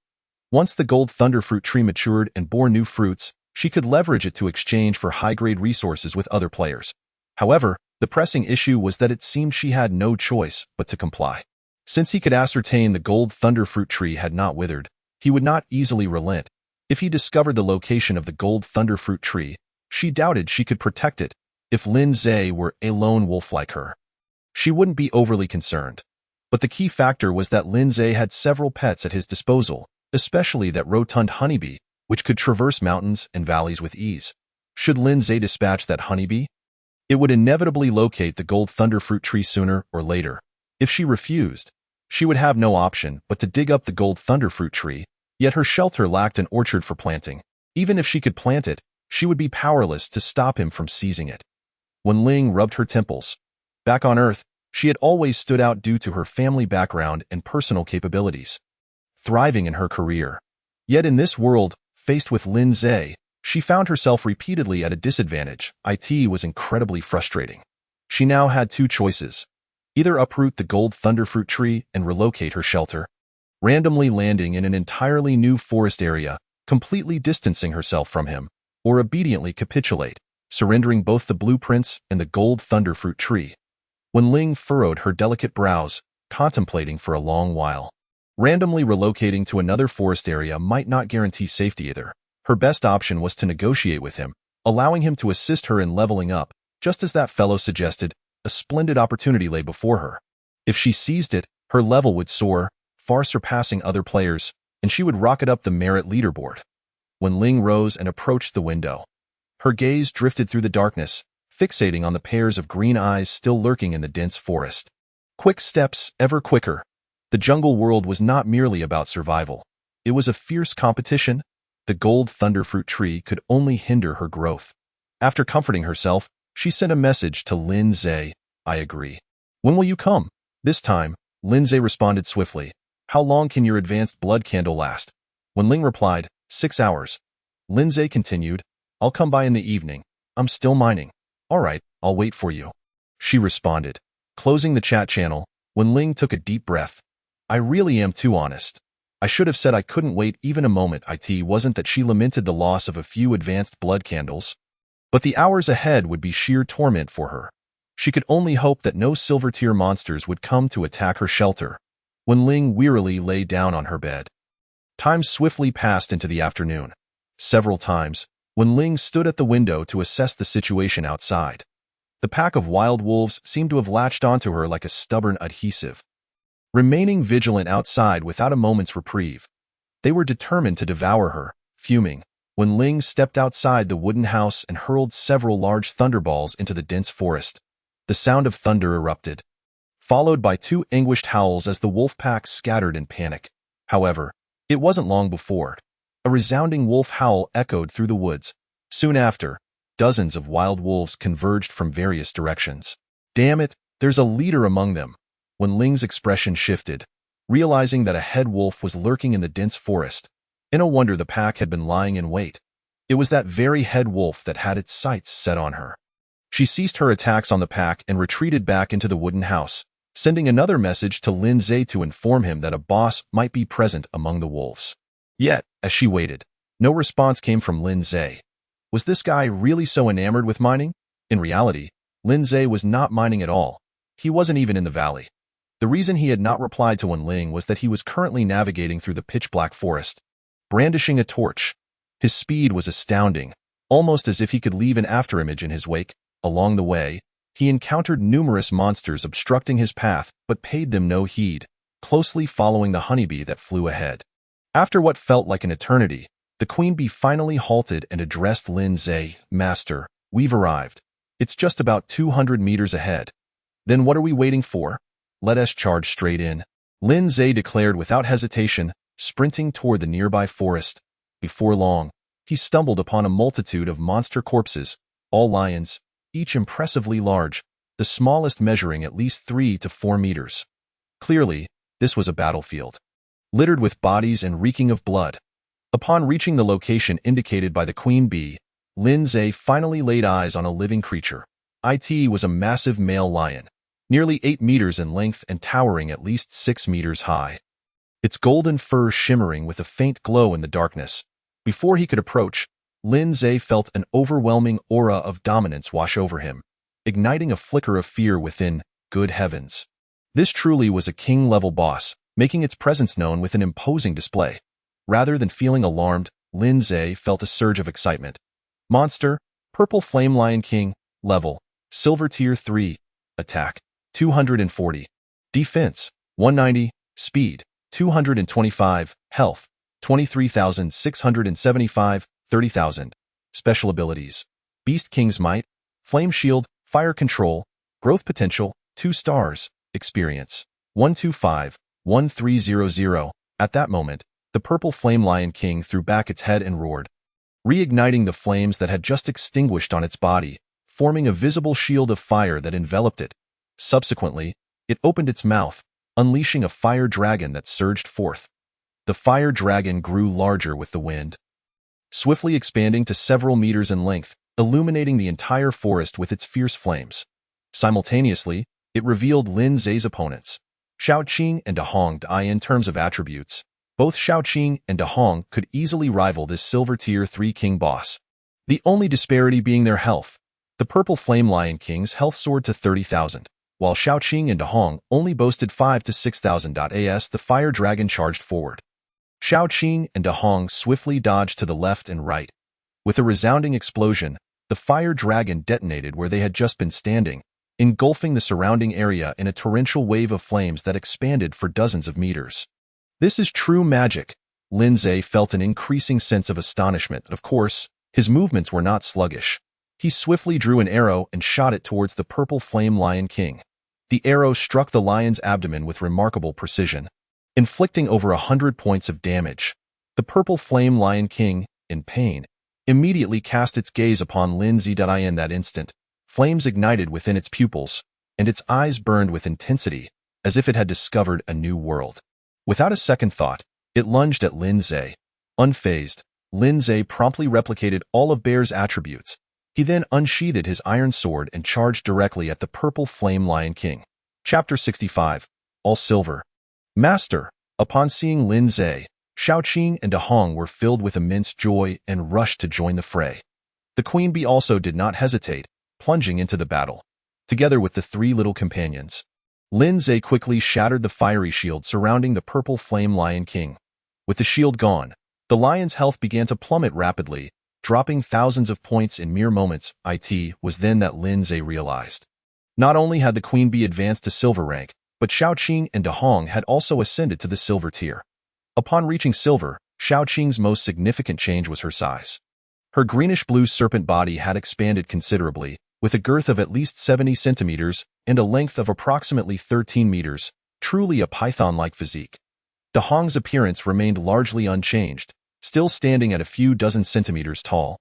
Once the gold thunderfruit tree matured and bore new fruits, she could leverage it to exchange for high-grade resources with other players. However, the pressing issue was that it seemed she had no choice but to comply. Since he could ascertain the gold thunderfruit tree had not withered, he would not easily relent. If he discovered the location of the gold thunderfruit tree, she doubted she could protect it. If Lin Zhe were a lone wolf like her, she wouldn't be overly concerned. But the key factor was that Lin Zhe had several pets at his disposal, especially that rotund honeybee, which could traverse mountains and valleys with ease. Should Lin Zhe dispatch that honeybee, it would inevitably locate the gold thunderfruit tree sooner or later. If she refused, she would have no option but to dig up the gold thunderfruit tree, yet her shelter lacked an orchard for planting. Even if she could plant it, she would be powerless to stop him from seizing it. Wen Ling rubbed her temples. Back on Earth, she had always stood out due to her family background and personal capabilities, thriving in her career. Yet in this world, faced with Lin Zhe, she found herself repeatedly at a disadvantage. It was incredibly frustrating. She now had two choices. Either uproot the gold thunderfruit tree and relocate her shelter, randomly landing in an entirely new forest area, completely distancing herself from him, or obediently capitulate, surrendering both the blueprints and the gold thunderfruit tree. Wen Ling furrowed her delicate brows, contemplating for a long while. Randomly relocating to another forest area might not guarantee safety either. Her best option was to negotiate with him, allowing him to assist her in leveling up. Just as that fellow suggested, a splendid opportunity lay before her. If she seized it, her level would soar, far surpassing other players, and she would rocket up the merit leaderboard. Wen Ling rose and approached the window. Her gaze drifted through the darkness, fixating on the pairs of green eyes still lurking in the dense forest. Quick steps, ever quicker. The jungle world was not merely about survival. It was a fierce competition. The gold thunderfruit tree could only hinder her growth. After comforting herself, she sent a message to Lin Zhe. I agree. When will you come? This time, Lin Zhe responded swiftly. How long can your advanced blood candle last? Wen Ling replied, 6 hours. Lin Zhe continued, I'll come by in the evening. I'm still mining. All right, I'll wait for you. She responded. Closing the chat channel, Wen Ling took a deep breath. I really am too honest. I should have said I couldn't wait even a moment. It wasn't that she lamented the loss of a few advanced blood candles, but the hours ahead would be sheer torment for her. She could only hope that no silver-tier monsters would come to attack her shelter. Wen Ling wearily lay down on her bed. Time swiftly passed into the afternoon. Several times, Wen Ling stood at the window to assess the situation outside. The pack of wild wolves seemed to have latched onto her like a stubborn adhesive, remaining vigilant outside without a moment's reprieve. They were determined to devour her. Fuming, Wen Ling stepped outside the wooden house and hurled several large thunderballs into the dense forest. The sound of thunder erupted, followed by 2 anguished howls as the wolf pack scattered in panic. However, it wasn't long before a resounding wolf howl echoed through the woods. Soon after, dozens of wild wolves converged from various directions. Damn it, there's a leader among them. Wen Ling's expression shifted, realizing that a head wolf was lurking in the dense forest. No wonder the pack had been lying in wait. It was that very head wolf that had its sights set on her. She ceased her attacks on the pack and retreated back into the wooden house, sending another message to Lin Zhe to inform him that a boss might be present among the wolves. Yet, as she waited, no response came from Lin Zhe. Was this guy really so enamored with mining? In reality, Lin Zhe was not mining at all. He wasn't even in the valley. The reason he had not replied to Wen Ling was that he was currently navigating through the pitch-black forest, brandishing a torch. His speed was astounding, almost as if he could leave an afterimage in his wake. Along the way, he encountered numerous monsters obstructing his path but paid them no heed, closely following the honeybee that flew ahead. After what felt like an eternity, the queen bee finally halted and addressed Lin Zhe. "Master, we've arrived. It's just about 200 meters ahead." "Then what are we waiting for? Let us charge straight in," Lin Zhe declared without hesitation, sprinting toward the nearby forest. Before long, he stumbled upon a multitude of monster corpses, all lions, each impressively large, the smallest measuring at least 3 to 4 meters. Clearly, this was a battlefield, littered with bodies and reeking of blood. Upon reaching the location indicated by the queen bee, Lin Zhe finally laid eyes on a living creature. It was a massive male lion, nearly 8 meters in length and towering at least 6 meters high. Its golden fur shimmering with a faint glow in the darkness. Before he could approach, Lin Zhe felt an overwhelming aura of dominance wash over him, igniting a flicker of fear within. Good heavens. This truly was a king-level boss, making its presence known with an imposing display. Rather than feeling alarmed, Lin Zhe felt a surge of excitement. Monster, Purple Flame Lion King, level, Silver Tier 3, attack, 240, defense, 190, speed, 225, health, 23,675, 30,000. Special abilities: Beast King's Might, Flame Shield, Fire Control, Growth Potential, 2 stars, Experience, 125, 1300. At that moment, the Purple Flame Lion King threw back its head and roared, reigniting the flames that had just extinguished on its body, forming a visible shield of fire that enveloped it. Subsequently, it opened its mouth, unleashing a fire dragon that surged forth. The fire dragon grew larger with the wind, swiftly expanding to several meters in length, illuminating the entire forest with its fierce flames. Simultaneously, it revealed Lin Zhe's opponents, Shaoqing and Dahong Dai. In terms of attributes, both Shaoqing and Dahong could easily rival this Silver Tier 3 king boss. The only disparity being their health. The Purple Flame Lion King's health soared to 30,000, while Shaoqing and Dahong only boasted 5 to 6,000. As the fire dragon charged forward, Shaoqing and Dahong swiftly dodged to the left and right. With a resounding explosion, the fire dragon detonated where they had just been standing, engulfing the surrounding area in a torrential wave of flames that expanded for dozens of meters. This is true magic. Lin Zhe felt an increasing sense of astonishment. Of course, his movements were not sluggish. He swiftly drew an arrow and shot it towards the Purple Flame Lion King. The arrow struck the lion's abdomen with remarkable precision, inflicting over 100 points of damage. The Purple Flame Lion King, in pain, immediately cast its gaze upon Lin Zhe. In that instant, flames ignited within its pupils, and its eyes burned with intensity, as if it had discovered a new world. Without a second thought, it lunged at Lin Zhe. Unfazed, Lin Zhe promptly replicated all of Bear's attributes. He then unsheathed his iron sword and charged directly at the Purple Flame Lion King. Chapter 65. All Silver. Master. Upon seeing Lin Zhe, Shaoqing and Dahong were filled with immense joy and rushed to join the fray. The queen bee also did not hesitate, plunging into the battle, together with the 3 little companions. Lin Zhe quickly shattered the fiery shield surrounding the Purple Flame Lion King. With the shield gone, the lion's health began to plummet rapidly, dropping thousands of points in mere moments. It was then that Lin Zhe realized. Not only had the queen bee advanced to silver rank, but Shaoqing and Dahong had also ascended to the silver tier. Upon reaching silver, Shaoqing's most significant change was her size. Her greenish-blue serpent body had expanded considerably, with a girth of at least 70 centimeters and a length of approximately 13 meters, truly a python-like physique. Dahong's appearance remained largely unchanged, still standing at a few dozen centimeters tall.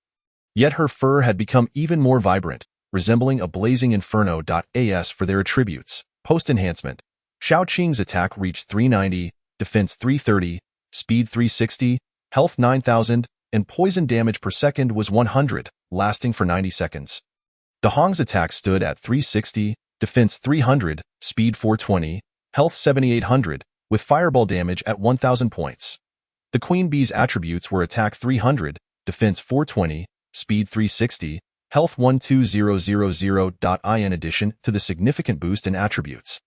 Yet her fur had become even more vibrant, resembling a blazing inferno. As for their attributes, post-enhancement, Shaoqing's attack reached 390, defense 330, speed 360, health 9,000, and poison damage per second was 100, lasting for 90 seconds. Dahong's attack stood at 360, defense 300, speed 420, health 7800, with fireball damage at 1000 points. The Queen Bee's attributes were attack 300, defense 420, speed 360, health 12000. In addition to the significant boost in attributes,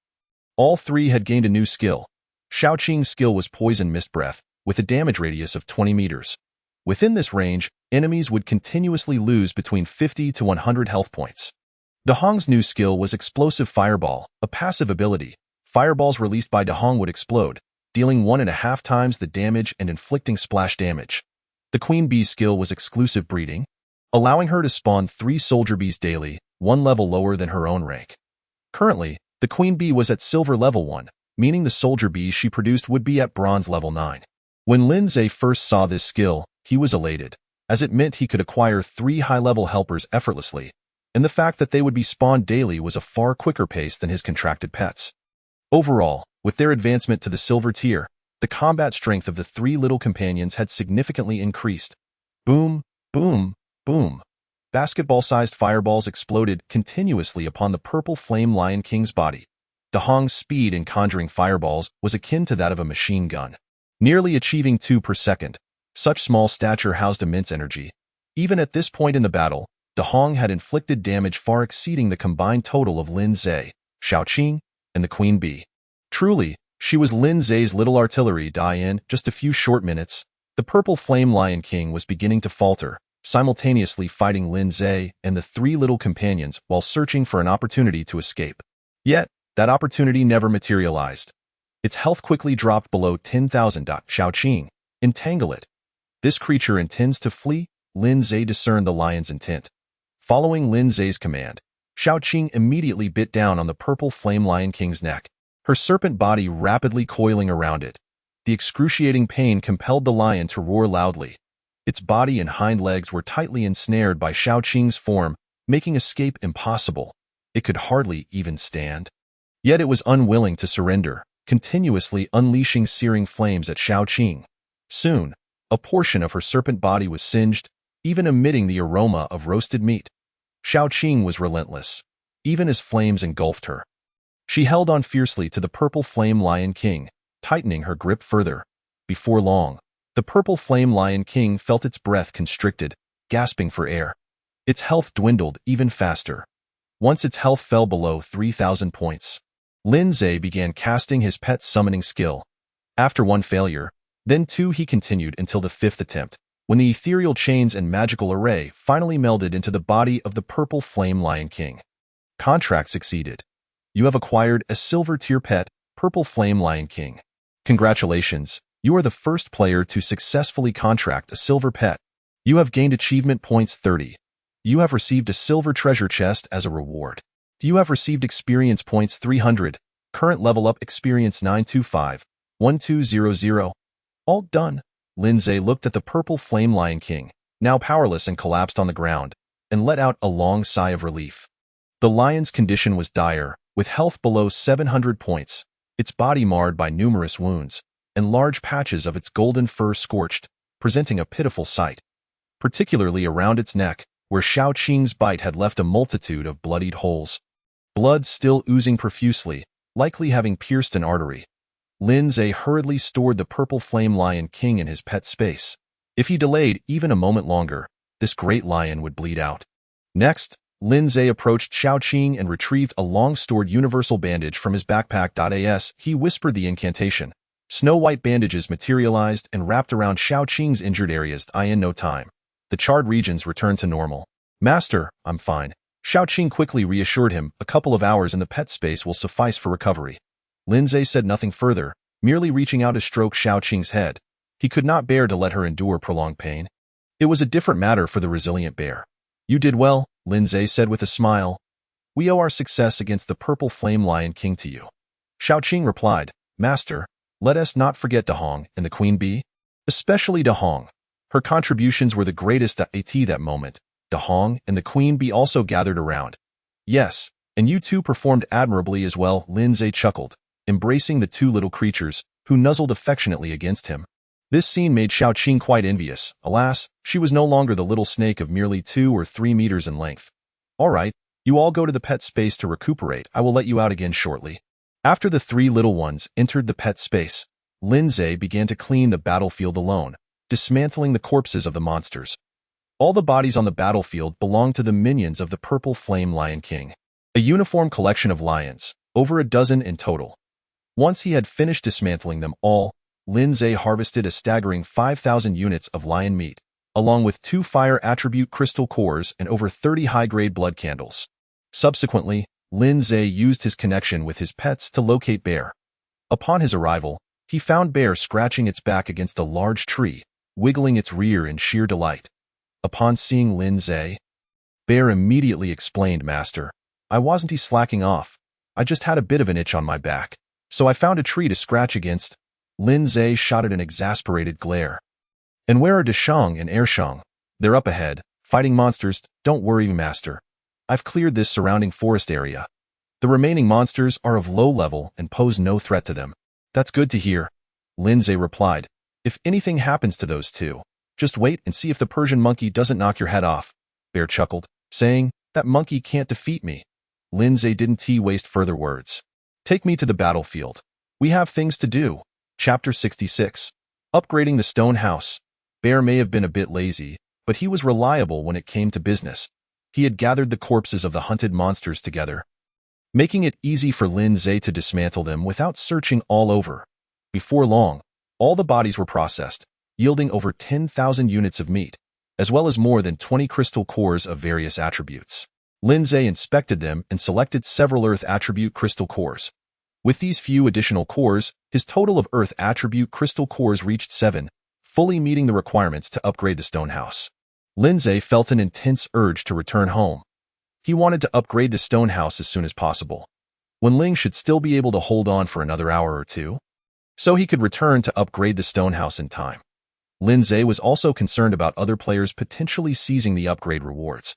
all three had gained a new skill. Xiaoqing's skill was Poison Mist Breath, with a damage radius of 20 meters. Within this range, enemies would continuously lose between 50 to 100 health points. Dahong's new skill was Explosive Fireball, a passive ability. Fireballs released by Dahong would explode, dealing 1.5 times the damage and inflicting splash damage. The Queen Bee's skill was Exclusive Breeding, allowing her to spawn 3 Soldier Bees daily, 1 level lower than her own rank. Currently, the Queen Bee was at Silver level 1, meaning the Soldier Bees she produced would be at Bronze level 9. When Lin Zhe first saw this skill, he was elated, as it meant he could acquire 3 high-level helpers effortlessly, and the fact that they would be spawned daily was a far quicker pace than his contracted pets. Overall, with their advancement to the Silver tier, the combat strength of the 3 little companions had significantly increased. Boom, boom, boom. Basketball-sized fireballs exploded continuously upon the purple flame Lion King's body. Dahong's speed in conjuring fireballs was akin to that of a machine gun, nearly achieving 2 per second. Such small stature housed immense energy. Even at this point in the battle, Dahong had inflicted damage far exceeding the combined total of Lin Zhe, Xiaoqing, and the Queen Bee. Truly, she was Lin Zhe's little artillery. In just a few short minutes, the purple flame Lion King was beginning to falter, simultaneously fighting Lin Zhe and the 3 little companions while searching for an opportunity to escape. Yet, that opportunity never materialized. Its health quickly dropped below 10,000. Xiaoqing, entangle it. This creature intends to flee. Lin Zhe discerned the lion's intent. Following Lin Zhe's command, Xiaoqing immediately bit down on the purple flame Lion King's neck, her serpent body rapidly coiling around it. The excruciating pain compelled the lion to roar loudly. Its body and hind legs were tightly ensnared by Xiaoqing's form, making escape impossible. It could hardly even stand. Yet it was unwilling to surrender, continuously unleashing searing flames at Xiaoqing. Soon, a portion of her serpent body was singed, even emitting the aroma of roasted meat. Xiaoqing was relentless, even as flames engulfed her. She held on fiercely to the purple flame Lion King, tightening her grip further. Before long, the purple flame Lion King felt its breath constricted, gasping for air. Its health dwindled even faster. Once its health fell below 3,000 points, Lin Zhe began casting his pet summoning skill. After 1 failure, then 2 he continued until the 5th attempt, when the ethereal chains and magical array finally melded into the body of the purple flame Lion King. Contract succeeded. You have acquired a Silver tier pet, Purple Flame Lion King. Congratulations, you are the first player to successfully contract a silver pet. You have gained achievement points 30. You have received a silver treasure chest as a reward. You have received experience points 300, current level up experience 925, 1200. All done. Lin Zhe looked at the purple flame Lion King, now powerless and collapsed on the ground, and let out a long sigh of relief. The lion's condition was dire, with health below 700 points, its body marred by numerous wounds, and large patches of its golden fur scorched, presenting a pitiful sight, particularly around its neck, where Xiaoqing's bite had left a multitude of bloodied holes. Blood still oozing profusely, likely having pierced an artery. Lin Zhe hurriedly stored the purple flame Lion King in his pet space. If he delayed even a moment longer, this great lion would bleed out. Next, Lin Zhe approached Xiaoqing and retrieved a long-stored universal bandage from his backpack. As he whispered the incantation, snow-white bandages materialized and wrapped around Xiaoqing's injured areas. In no time, the charred regions returned to normal. Master, I'm fine. Xiaoqing quickly reassured him. A couple of hours in the pet space will suffice for recovery. Lin Zhe said nothing further, merely reaching out to stroke Xiaoqing's head. He could not bear to let her endure prolonged pain. It was a different matter for the resilient bear. You did well, Lin Zhe said with a smile. We owe our success against the purple flame Lion King to you. Xiaoqing replied, Master, let us not forget Dahong and the Queen Bee. Especially Dahong. Her contributions were the greatest at that moment. Dahong and the Queen Bee also gathered around. Yes, and you two performed admirably as well, Lin Zhe chuckled, embracing the 2 little creatures, who nuzzled affectionately against him. This scene made Xiaoqing quite envious. Alas, she was no longer the little snake of merely 2 or 3 meters in length. All right, You all go to the pet space to recuperate. I will let you out again shortly. After the three little ones entered the pet space, Lindsay began to clean the battlefield alone, dismantling the corpses of the monsters. All the bodies on the battlefield belonged to the minions of the Purple Flame Lion King, a uniform collection of lions, over a dozen in total. Once he had finished dismantling them all, Lindsay harvested a staggering 5,000 units of lion meat, along with 2 fire attribute crystal cores and over 30 high-grade blood candles. Subsequently, Lindsay used his connection with his pets to locate Bear. Upon his arrival, he found Bear scratching its back against a large tree, wiggling its rear in sheer delight. Upon seeing Lindsay, Bear immediately explained, "Master, I wasn't slacking off. I just had a bit of an itch on my back, so I found a tree to scratch against." Lindsay shot at an exasperated glare. "And where are Deshang and Ershang?" "They're up ahead, fighting monsters. Don't worry, Master. I've cleared this surrounding forest area. The remaining monsters are of low level and pose no threat to them." "That's good to hear," Lindsay replied. "If anything happens to those two, just wait and see if the Persian monkey doesn't knock your head off." Bear chuckled, saying, "That monkey can't defeat me." Lindsay didn't waste further words. "Take me to the battlefield. We have things to do." Chapter 66. Upgrading the Stone House. Bear may have been a bit lazy, but he was reliable when it came to business. He had gathered the corpses of the hunted monsters together, making it easy for Lindsay to dismantle them without searching all over. Before long, all the bodies were processed, yielding over 10,000 units of meat, as well as more than 20 crystal cores of various attributes. Lindsay inspected them and selected several Earth attribute crystal cores. With these few additional cores, his total of Earth attribute crystal cores reached 7, fully meeting the requirements to upgrade the stone house. Lindsay felt an intense urge to return home. He wanted to upgrade the stone house as soon as possible, when Ling should still be able to hold on for another hour or two, so he could return to upgrade the stone house in time. Lindsay was also concerned about other players potentially seizing the upgrade rewards.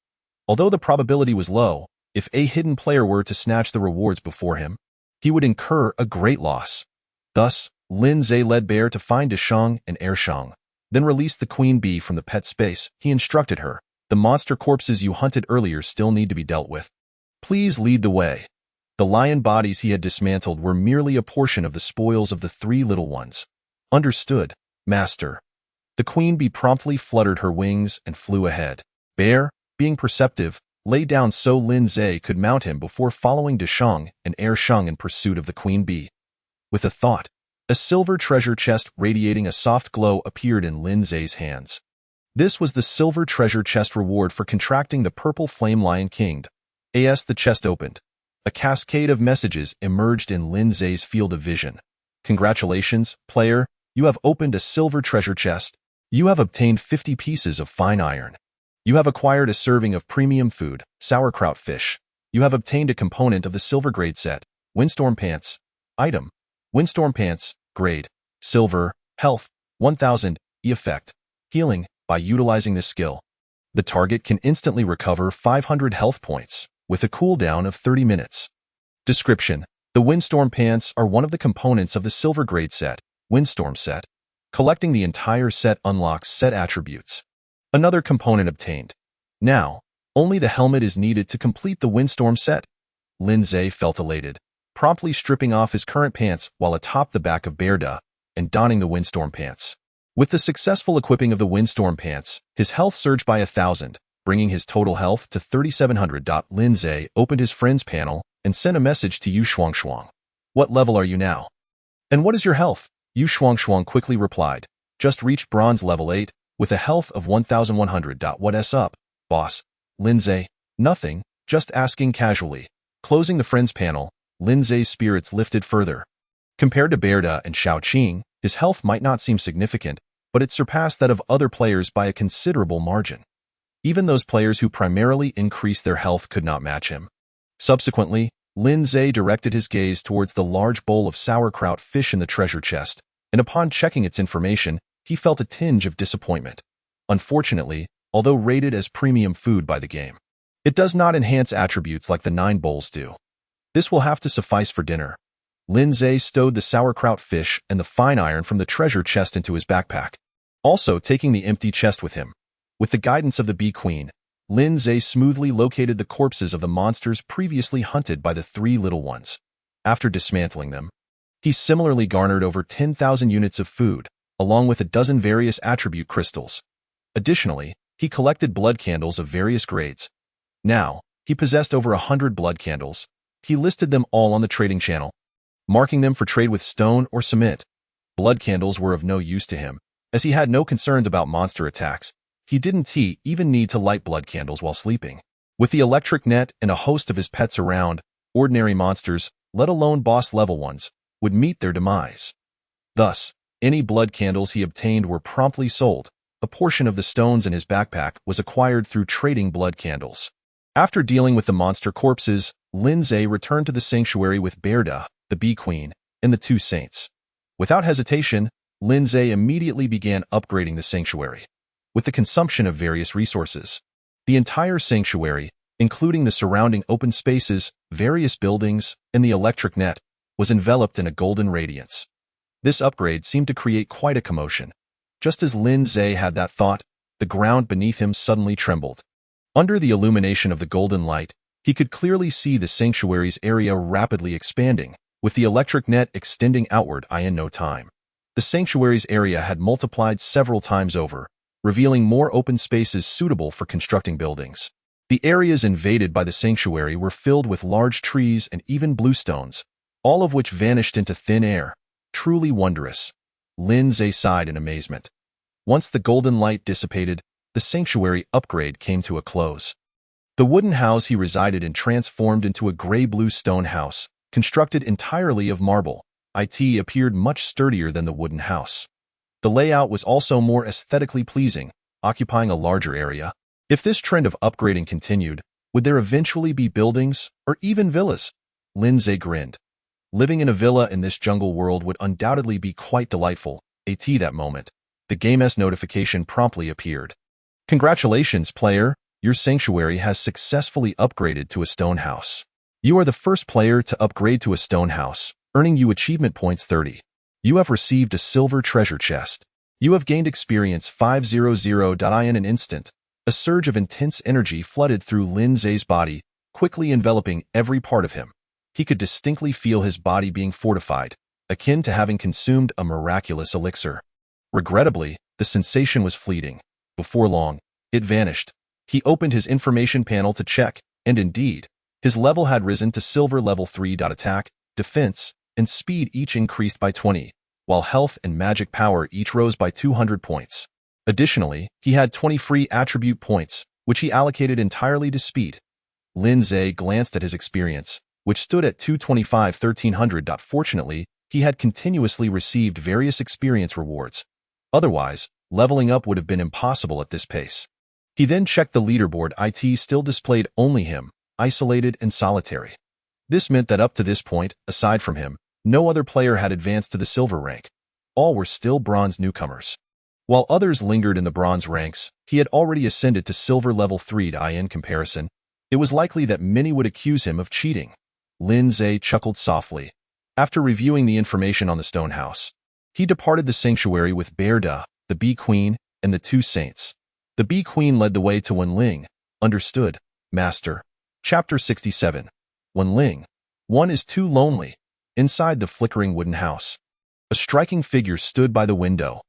Although the probability was low, if a hidden player were to snatch the rewards before him, he would incur a great loss. Thus, Lindsay led Bear to find Deshang and Ershang, then released the queen bee from the pet space. He instructed her, "The monster corpses you hunted earlier still need to be dealt with. Please lead the way." The lion bodies he had dismantled were merely a portion of the spoils of the 3 little ones. "Understood, Master." The queen bee promptly fluttered her wings and flew ahead. Bear, being perceptive, lay down so Lindsay could mount him before following Deshang and Ershang in pursuit of the queen bee. With a thought, a silver treasure chest radiating a soft glow appeared in Lindsay's hands. This was the silver treasure chest reward for contracting the Purple Flame Lion King. As the chest opened, a cascade of messages emerged in Lindsay's field of vision. "Congratulations, player, you have opened a silver treasure chest. You have obtained 50 pieces of fine iron. You have acquired a serving of premium food, sauerkraut fish. You have obtained a component of the silver grade set, Windstorm Pants. Item: Windstorm Pants, grade, silver, health, 1000, effect, healing. By utilizing this skill, the target can instantly recover 500 health points, with a cooldown of 30 minutes. Description: The Windstorm Pants are one of the components of the silver grade set, Windstorm set. Collecting the entire set unlocks set attributes. Another component obtained. Now, only the helmet is needed to complete the Windstorm set. Lindsay felt elated, promptly stripping off his current pants while atop the back of Bearda and donning the Windstorm Pants. With the successful equipping of the Windstorm Pants, his health surged by 1,000, bringing his total health to 3,700. Lindsay opened his friends panel and sent a message to Yu Shuangshuang. "What level are you now? And what is your health?" Yu Shuangshuang quickly replied, "Just reached bronze level 8, with a health of 1,100. What's up, boss?" Lindsay, "Nothing, just asking casually." Closing the friends panel, Lindsay's spirits lifted further. Compared to Bearda and Xiaoqing, his health might not seem significant, but it surpassed that of other players by a considerable margin. Even those players who primarily increased their health could not match him. Subsequently, Lindsay directed his gaze towards the large bowl of sauerkraut fish in the treasure chest, and upon checking its information, he felt a tinge of disappointment. Unfortunately, although rated as premium food by the game, it does not enhance attributes like the 9 bowls do. This will have to suffice for dinner. Lindsay stowed the sauerkraut fish and the fine iron from the treasure chest into his backpack, also taking the empty chest with him. With the guidance of the Bee Queen, Lin Zhe smoothly located the corpses of the monsters previously hunted by the three little ones. After dismantling them, he similarly garnered over 10,000 units of food, along with a dozen various attribute crystals. Additionally, he collected blood candles of various grades. Now, he possessed over 100 blood candles. He listed them all on the trading channel, marking them for trade with stone or cement. Blood candles were of no use to him, as he had no concerns about monster attacks. He didn't even need to light blood candles while sleeping. With the electric net and a host of his pets around, ordinary monsters, let alone boss-level ones, would meet their demise. Thus, any blood candles he obtained were promptly sold. A portion of the stones in his backpack was acquired through trading blood candles. After dealing with the monster corpses, Lin Zhe returned to the sanctuary with Bearda, the Bee Queen, and the two saints. Without hesitation, Lin Zhe immediately began upgrading the sanctuary. With the consumption of various resources, the entire sanctuary, including the surrounding open spaces, various buildings, and the electric net, was enveloped in a golden radiance. This upgrade seemed to create quite a commotion. Just as Lin Zhe had that thought, the ground beneath him suddenly trembled. Under the illumination of the golden light, he could clearly see the sanctuary's area rapidly expanding, with the electric net extending outward in no time. The sanctuary's area had multiplied several times over, revealing more open spaces suitable for constructing buildings. The areas invaded by the sanctuary were filled with large trees and even bluestones, all of which vanished into thin air. Truly wondrous. Lin Zhe sighed in amazement. Once the golden light dissipated, the sanctuary upgrade came to a close. The wooden house he resided in transformed into a gray-blue stone house, constructed entirely of marble. It appeared much sturdier than the wooden house. The layout was also more aesthetically pleasing, occupying a larger area. If this trend of upgrading continued, would there eventually be buildings or even villas? Lin Zhe grinned. Living in a villa in this jungle world would undoubtedly be quite delightful. That moment, the game's notification promptly appeared. Congratulations, player! Your sanctuary has successfully upgraded to a stone house. You are the first player to upgrade to a stone house, earning you achievement points 30. You have received a silver treasure chest. You have gained experience 500. In an instant, a surge of intense energy flooded through Lin Zhe's body, quickly enveloping every part of him. He could distinctly feel his body being fortified, akin to having consumed a miraculous elixir. Regrettably, the sensation was fleeting. Before long, it vanished. He opened his information panel to check, and indeed, his level had risen to silver level 3. Attack, defense, and speed each increased by 20, while health and magic power each rose by 200 points. Additionally, he had 20 free attribute points, which he allocated entirely to speed. Lin Zhe glanced at his experience, which stood at 225 1300. Fortunately, he had continuously received various experience rewards. Otherwise, leveling up would have been impossible at this pace. He then checked the leaderboard. It still displayed only him, isolated and solitary. This meant that up to this point, aside from him, no other player had advanced to the silver rank. All were still bronze newcomers. While others lingered in the bronze ranks, he had already ascended to silver level 3. In comparison, it was likely that many would accuse him of cheating. Lin Zhe chuckled softly. After reviewing the information on the stone house, he departed the sanctuary with Bearda, the Bee Queen, and the two saints. The Bee Queen led the way to Wenling. Understood, Master. Chapter 67. Wenling. One is too lonely. Inside the flickering wooden house, a striking figure stood by the window.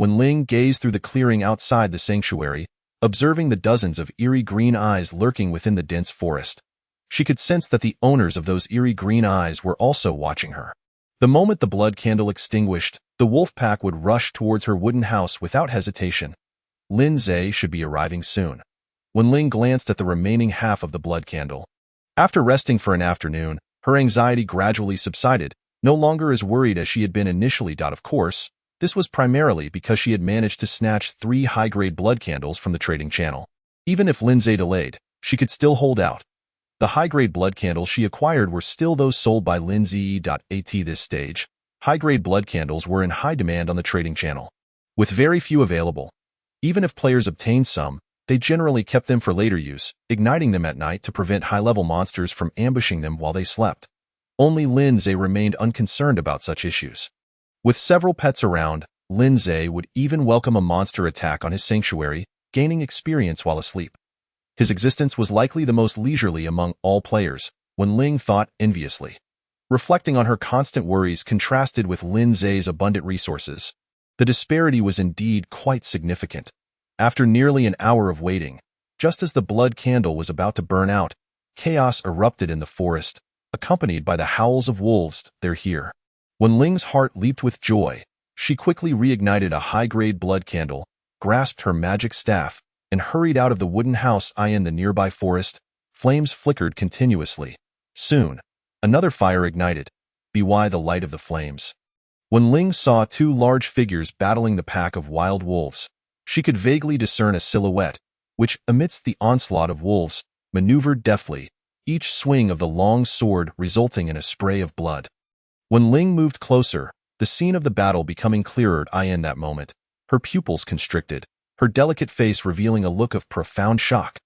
Wenling gazed through the clearing outside the sanctuary, observing the dozens of eerie green eyes lurking within the dense forest. She could sense that the owners of those eerie green eyes were also watching her. The moment the blood candle extinguished, the wolf pack would rush towards her wooden house without hesitation. Lin Zhe should be arriving soon. Wenling glanced at the remaining half of the blood candle. After resting for an afternoon, her anxiety gradually subsided, no longer as worried as she had been initially. Of course, this was primarily because she had managed to snatch 3 high-grade blood candles from the trading channel. Even if Lin Zhe delayed, she could still hold out. The high-grade blood candles she acquired were still those sold by Lin Zhe. At this stage, high-grade blood candles were in high demand on the trading channel, with very few available. Even if players obtained some, they generally kept them for later use, igniting them at night to prevent high-level monsters from ambushing them while they slept. Only Lin Zhe remained unconcerned about such issues. With several pets around, Lin Zhe would even welcome a monster attack on his sanctuary, gaining experience while asleep. His existence was likely the most leisurely among all players, Wen Ling thought enviously. Reflecting on her constant worries contrasted with Lin Zhe's abundant resources, the disparity was indeed quite significant. After nearly an hour of waiting, just as the blood candle was about to burn out, chaos erupted in the forest, accompanied by the howls of wolves. They're here. Wen Ling's heart leaped with joy. She quickly reignited a high-grade blood candle, grasped her magic staff, and hurried out of the wooden house in the nearby forest. Flames flickered continuously. Soon, another fire ignited. By the light of the flames, Wen Ling saw two large figures battling the pack of wild wolves. She could vaguely discern a silhouette, which, amidst the onslaught of wolves, maneuvered deftly, each swing of the long sword resulting in a spray of blood. When Ling moved closer, the scene of the battle becoming clearer in that moment, her pupils constricted, her delicate face revealing a look of profound shock.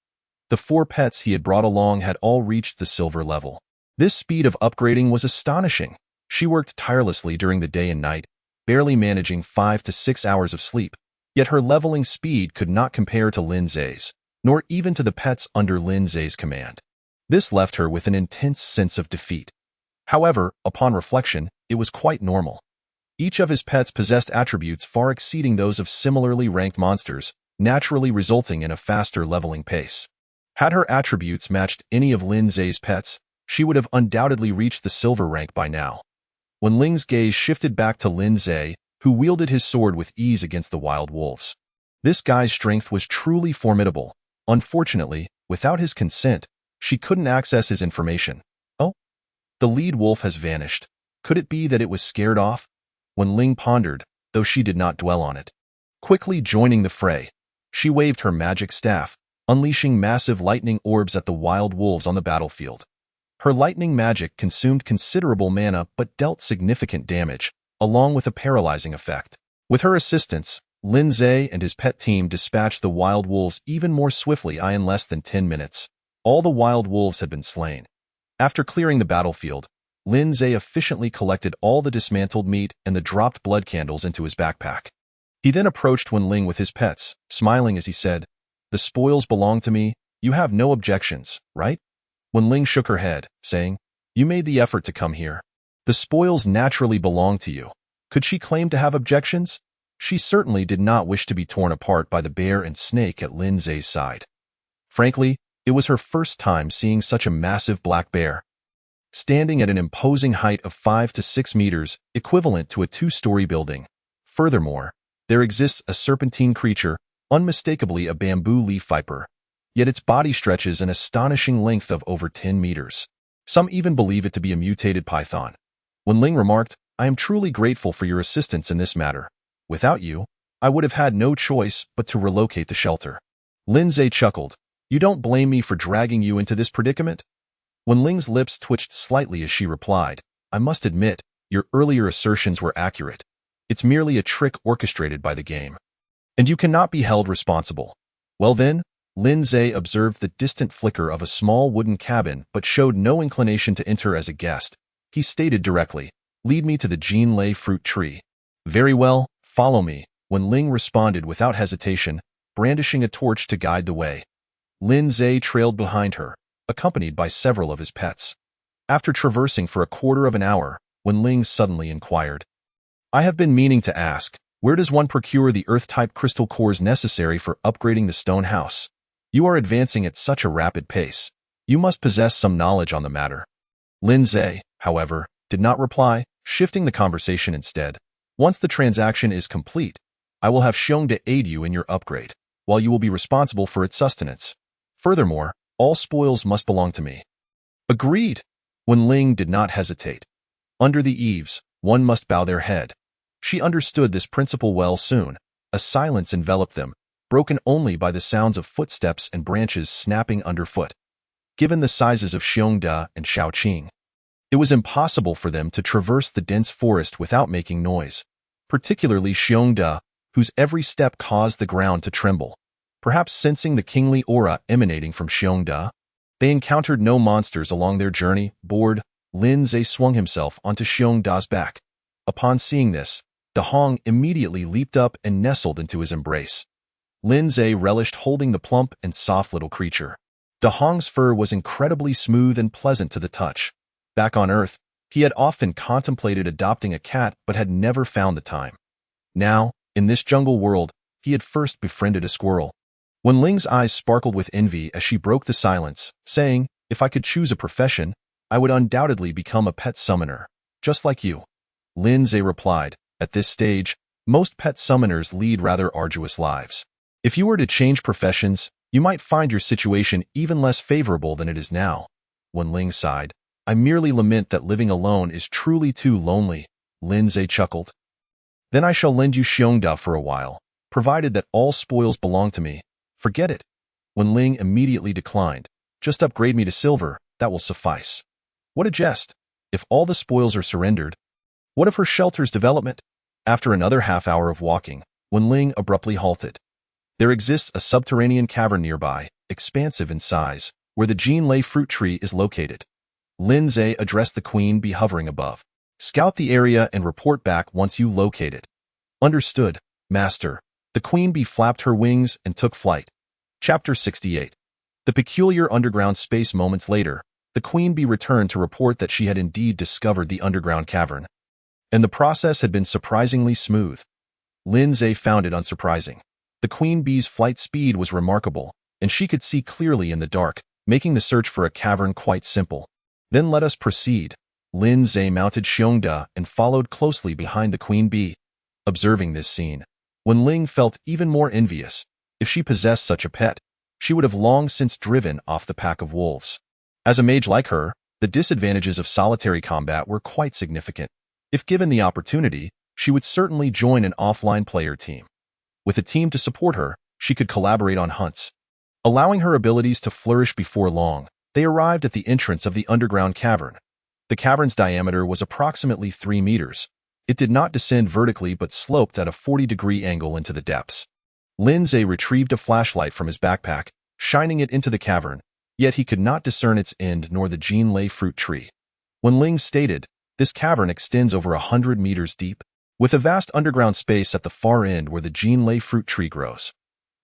The 4 pets he had brought along had all reached the silver level. This speed of upgrading was astonishing. She worked tirelessly during the day and night, barely managing 5 to 6 hours of sleep. Yet her leveling speed could not compare to Lin Zhe's, nor even to the pets under Lin Zhe's command. This left her with an intense sense of defeat. However, upon reflection, it was quite normal. Each of his pets possessed attributes far exceeding those of similarly ranked monsters, naturally resulting in a faster leveling pace. Had her attributes matched any of Lin Zhe's pets, she would have undoubtedly reached the silver rank by now. When Ling's gaze shifted back to Lin Zhe, who wielded his sword with ease against the wild wolves. This guy's strength was truly formidable. Unfortunately, without his consent, she couldn't access his information. Oh? The lead wolf has vanished. Could it be that it was scared off? When Ling pondered, though she did not dwell on it. Quickly joining the fray, she waved her magic staff, unleashing massive lightning orbs at the wild wolves on the battlefield. Her lightning magic consumed considerable mana but dealt significant damage, along with a paralyzing effect. With her assistance, Lin Zhe and his pet team dispatched the wild wolves even more swiftly in less than 10 minutes. All the wild wolves had been slain. After clearing the battlefield, Lin Zhe efficiently collected all the dismantled meat and the dropped blood candles into his backpack. He then approached Wen Ling with his pets, smiling as he said, "The spoils belong to me. You have no objections, right?" Wen Ling shook her head, saying, "You made the effort to come here. The spoils naturally belong to you." Could she claim to have objections? She certainly did not wish to be torn apart by the bear and snake at Lin Zhe's side. Frankly, it was her first time seeing such a massive black bear. Standing at an imposing height of 5 to 6 meters, equivalent to a 2-story building. Furthermore, there exists a serpentine creature, unmistakably a bamboo leaf viper, yet its body stretches an astonishing length of over 10 meters. Some even believe it to be a mutated python. When Ling remarked, "I am truly grateful for your assistance in this matter. Without you, I would have had no choice but to relocate the shelter." Lin Zhe chuckled, "You don't blame me for dragging you into this predicament?" When Ling's lips twitched slightly as she replied, "I must admit, your earlier assertions were accurate. It's merely a trick orchestrated by the game. And you cannot be held responsible." Well then, Lin Zhe observed the distant flicker of a small wooden cabin but showed no inclination to enter as a guest. He stated directly, "Lead me to the Jinlei fruit tree." "Very well, follow me," When Ling responded without hesitation, brandishing a torch to guide the way. Lin Zhe trailed behind her, accompanied by several of his pets. After traversing for a quarter of an hour, Wen Ling suddenly inquired, "I have been meaning to ask, where does one procure the Earth-type crystal cores necessary for upgrading the stone house? You are advancing at such a rapid pace. You must possess some knowledge on the matter." Lin Zhe, however, did not reply, shifting the conversation instead. "Once the transaction is complete, I will have Xiongda aid you in your upgrade, while you will be responsible for its sustenance. Furthermore, all spoils must belong to me." "Agreed." Wen Ling did not hesitate. Under the eaves, one must bow their head. She understood this principle well soon. A silence enveloped them, broken only by the sounds of footsteps and branches snapping underfoot. Given the sizes of Xiongda and Shaoqing, it was impossible for them to traverse the dense forest without making noise, particularly Xiongda, whose every step caused the ground to tremble. Perhaps sensing the kingly aura emanating from Xiongda, they encountered no monsters along their journey. Bored, Lin Zhe swung himself onto Xiongda's back. Upon seeing this, Dahong immediately leaped up and nestled into his embrace. Lin Zhe relished holding the plump and soft little creature. De Hong's fur was incredibly smooth and pleasant to the touch. Back on Earth, he had often contemplated adopting a cat but had never found the time. Now, in this jungle world, he had first befriended a squirrel. Wen Ling's eyes sparkled with envy as she broke the silence, saying, "If I could choose a profession, I would undoubtedly become a pet summoner, just like you." Lin Zhe replied, "At this stage, most pet summoners lead rather arduous lives. If you were to change professions, you might find your situation even less favorable than it is now." Wen Ling sighed. "I merely lament that living alone is truly too lonely." Lin Zhe chuckled. "Then I shall lend you Xiongda for a while, provided that all spoils belong to me." "Forget it." Wen Ling immediately declined. "Just upgrade me to silver, that will suffice." What a jest! If all the spoils are surrendered, what of her shelter's development? After another half-hour of walking, Wen Ling abruptly halted. There exists a subterranean cavern nearby, expansive in size, where the Jinlei fruit tree is located. Lin Zhe addressed the queen bee hovering above. "Scout the area and report back once you locate it." "Understood, master." The queen bee flapped her wings and took flight. Chapter 68. The peculiar underground space. Moments later, the queen bee returned to report that she had indeed discovered the underground cavern. And the process had been surprisingly smooth. Lin Zhe found it unsurprising. The queen bee's flight speed was remarkable, and she could see clearly in the dark, making the search for a cavern quite simple. "Then let us proceed." Lin Zhe mounted Xiongda and followed closely behind the queen bee. Observing this scene, Wen Ling felt even more envious. If she possessed such a pet, she would have long since driven off the pack of wolves. As a mage like her, the disadvantages of solitary combat were quite significant. If given the opportunity, she would certainly join an offline player team. With a team to support her, she could collaborate on hunts. Allowing her abilities to flourish before long, they arrived at the entrance of the underground cavern. The cavern's diameter was approximately 3 meters. It did not descend vertically but sloped at a 40-degree angle into the depths. Lin Zhe retrieved a flashlight from his backpack, shining it into the cavern, yet he could not discern its end nor the Jinlei fruit tree. Wen Ling stated, "This cavern extends over 100 meters deep, with a vast underground space at the far end where the Jinlei fruit tree grows."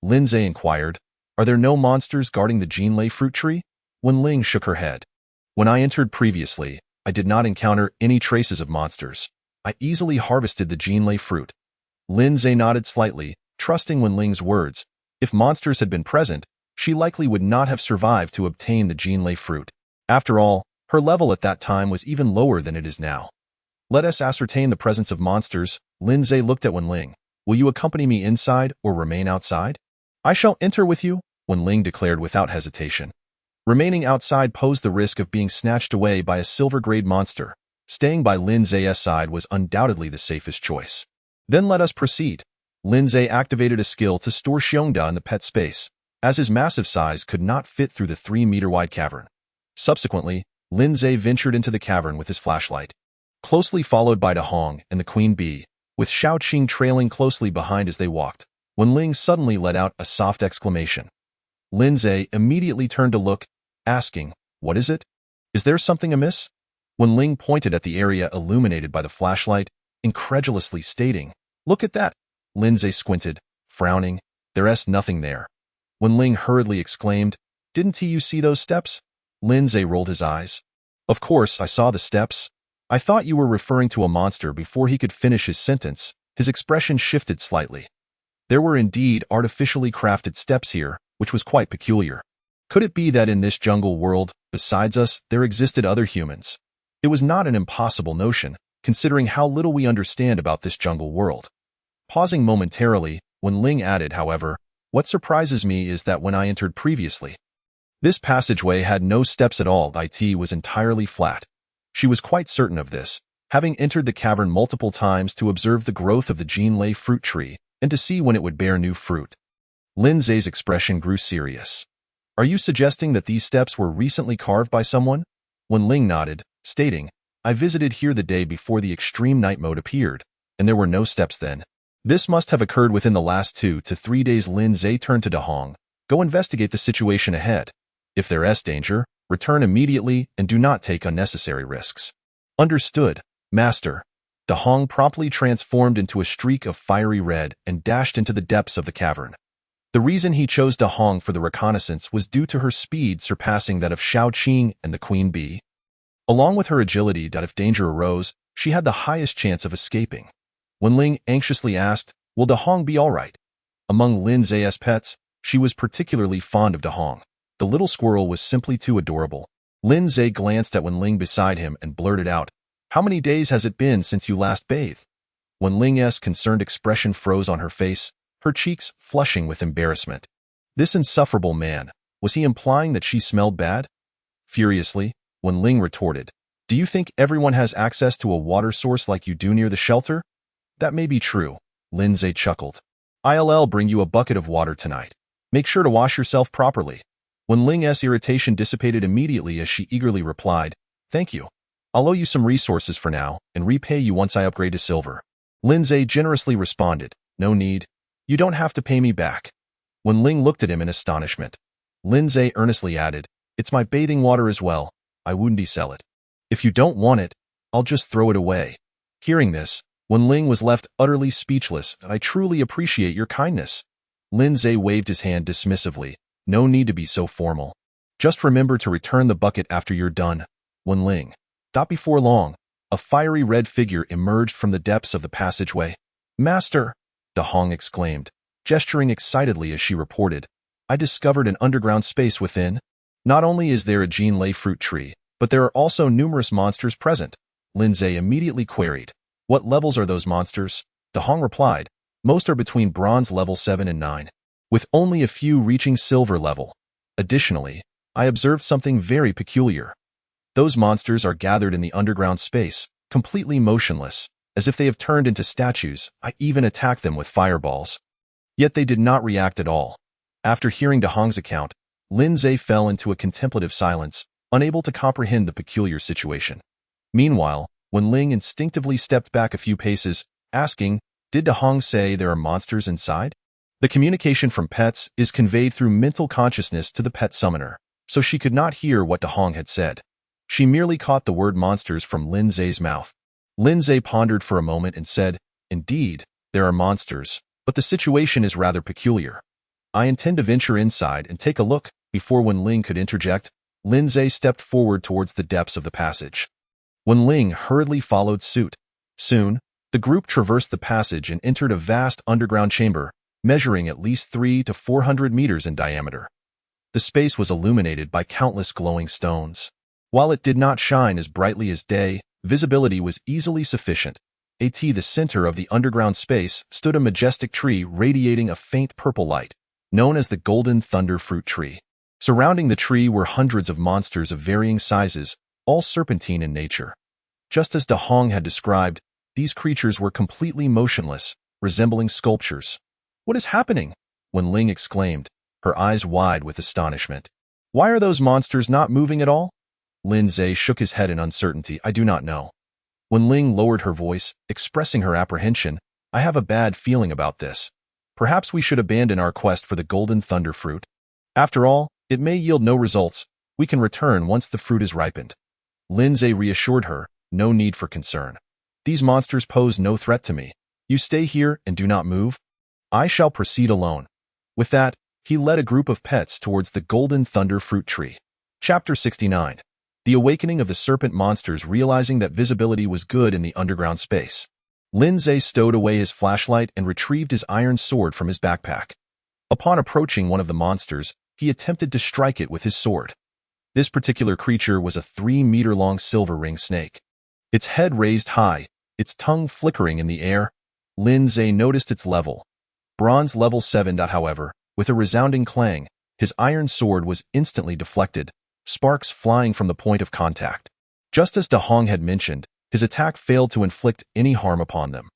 Lin Zhe inquired, "Are there no monsters guarding the Jinlei fruit tree?" Wen Ling shook her head. "When I entered previously, I did not encounter any traces of monsters. I easily harvested the Jinlei fruit." Lin Zhe nodded slightly, trusting Wen Ling's words. If monsters had been present, she likely would not have survived to obtain the Jinlei fruit. After all, her level at that time was even lower than it is now. "Let us ascertain the presence of monsters." Lin Zhe looked at Wen Ling. "Will you accompany me inside or remain outside?" "I shall enter with you," Wen Ling declared without hesitation. Remaining outside posed the risk of being snatched away by a silver-grade monster. Staying by Lin Zhe's side was undoubtedly the safest choice. "Then let us proceed." Lin Zhe activated a skill to store Xiongda in the pet space, as his massive size could not fit through the 3-meter-wide cavern. Subsequently, Lin Zhe ventured into the cavern with his flashlight. Closely followed by De Hong and the queen bee, with Xiao Qing trailing closely behind as they walked, Wen Ling suddenly let out a soft exclamation. Lin Zhe immediately turned to look, asking, "What is it? Is there something amiss?" Wen Ling pointed at the area illuminated by the flashlight, incredulously stating, "Look at that." Lin Zhe squinted, frowning. "There's nothing there." Wen Ling hurriedly exclaimed, "Didn't you see those steps?" Lin Zhe rolled his eyes. "Of course I saw the steps. I thought you were referring to a monster." Before he could finish his sentence, his expression shifted slightly. There were indeed artificially crafted steps here, which was quite peculiar. Could it be that in this jungle world, besides us, there existed other humans? It was not an impossible notion, considering how little we understand about this jungle world. Pausing momentarily, Wen Ling added, "However, what surprises me is that when I entered previously, this passageway had no steps at all. It was entirely flat." She was quite certain of this, having entered the cavern multiple times to observe the growth of the Jinlei fruit tree and to see when it would bear new fruit. Lin Zhe's expression grew serious. "Are you suggesting that these steps were recently carved by someone?" Wen Ling nodded, stating, "I visited here the day before the extreme night mode appeared, and there were no steps then. This must have occurred within the last 2 to 3 days." Lin Zhe turned to De Hong. "Go investigate the situation ahead. If there's danger, return immediately and do not take unnecessary risks." "Understood, master." De Hong promptly transformed into a streak of fiery red and dashed into the depths of the cavern. The reason he chose Da Hong for the reconnaissance was due to her speed surpassing that of Shao Qing and the Queen Bee, along with her agility that if danger arose, she had the highest chance of escaping. When Ling anxiously asked, "Will Da Hong be all right?" Among Lin Zai's pets, she was particularly fond of Da Hong. The little squirrel was simply too adorable. Lin Zai glanced at Wen Ling beside him and blurted out, "How many days has it been since you last bathed?" Wen Ling's concerned expression froze on her face, her cheeks flushing with embarrassment. This insufferable man, was he implying that she smelled bad? Furiously, Wen Ling retorted, "Do you think everyone has access to a water source like you do near the shelter?" "That may be true," Lin Zai chuckled. "I'll bring you a bucket of water tonight. Make sure to wash yourself properly." Wen Ling's irritation dissipated immediately as she eagerly replied, "Thank you. I'll owe you some resources for now and repay you once I upgrade to silver." Lin Zai generously responded, "No need. You don't have to pay me back." Wen Ling looked at him in astonishment. Lin Zai earnestly added, "It's my bathing water as well. I wouldn't sell it. If you don't want it, I'll just throw it away." Hearing this, Wen Ling was left utterly speechless. "I truly appreciate your kindness." Lin Zai waved his hand dismissively. "No need to be so formal. Just remember to return the bucket after you're done." Wen Ling. Not before long, a fiery red figure emerged from the depths of the passageway. "Master!" Da Hong exclaimed, gesturing excitedly as she reported, "I discovered an underground space within. Not only is there a Jinlei fruit tree, but there are also numerous monsters present." Lin Zai immediately queried, "What levels are those monsters?" Da Hong replied, "Most are between bronze level 7 and 9, with only a few reaching silver level. Additionally, I observed something very peculiar. Those monsters are gathered in the underground space, completely motionless, as if they have turned into statues. I even attacked them with fireballs. Yet they did not react at all." After hearing Da Hong's account, Lin Zai fell into a contemplative silence, unable to comprehend the peculiar situation. Meanwhile, Wen Ling instinctively stepped back a few paces, asking, "Did Da Hong say there are monsters inside?" The communication from pets is conveyed through mental consciousness to the pet summoner, so she could not hear what Da Hong had said. She merely caught the word monsters from Lin Zai's mouth. Lin Zai pondered for a moment and said, "Indeed, there are monsters, but the situation is rather peculiar. I intend to venture inside and take a look." Before Wen Ling could interject, Lin Zai stepped forward towards the depths of the passage. Wen Ling hurriedly followed suit. Soon, the group traversed the passage and entered a vast underground chamber, measuring at least 300 to 400 meters in diameter. The space was illuminated by countless glowing stones. While it did not shine as brightly as day, visibility was easily sufficient. At the center of the underground space stood a majestic tree radiating a faint purple light, known as the Golden Thunder Fruit Tree. Surrounding the tree were hundreds of monsters of varying sizes, all serpentine in nature. Just as Da Hong had described, these creatures were completely motionless, resembling sculptures. "What is happening?" Wen Ling exclaimed, her eyes wide with astonishment. "Why are those monsters not moving at all?" Lin Zai shook his head in uncertainty. "I do not know." Wen Ling lowered her voice, expressing her apprehension. "I have a bad feeling about this. Perhaps we should abandon our quest for the Golden Thunder Fruit. After all, it may yield no results. We can return once the fruit is ripened." Lin Zai reassured her, "No need for concern. These monsters pose no threat to me. You stay here and do not move. I shall proceed alone." With that, he led a group of pets towards the Golden Thunder Fruit Tree. Chapter 69. The Awakening of the Serpent Monsters. Realizing that visibility was good in the underground space, Lin Zai stowed away his flashlight and retrieved his iron sword from his backpack. Upon approaching one of the monsters, he attempted to strike it with his sword. This particular creature was a 3-meter-long silver ring snake. Its head raised high, its tongue flickering in the air. Lin Zai noticed its level. Bronze level 7. However, with a resounding clang, his iron sword was instantly deflected, sparks flying from the point of contact. Just as Da Hong had mentioned, his attack failed to inflict any harm upon them.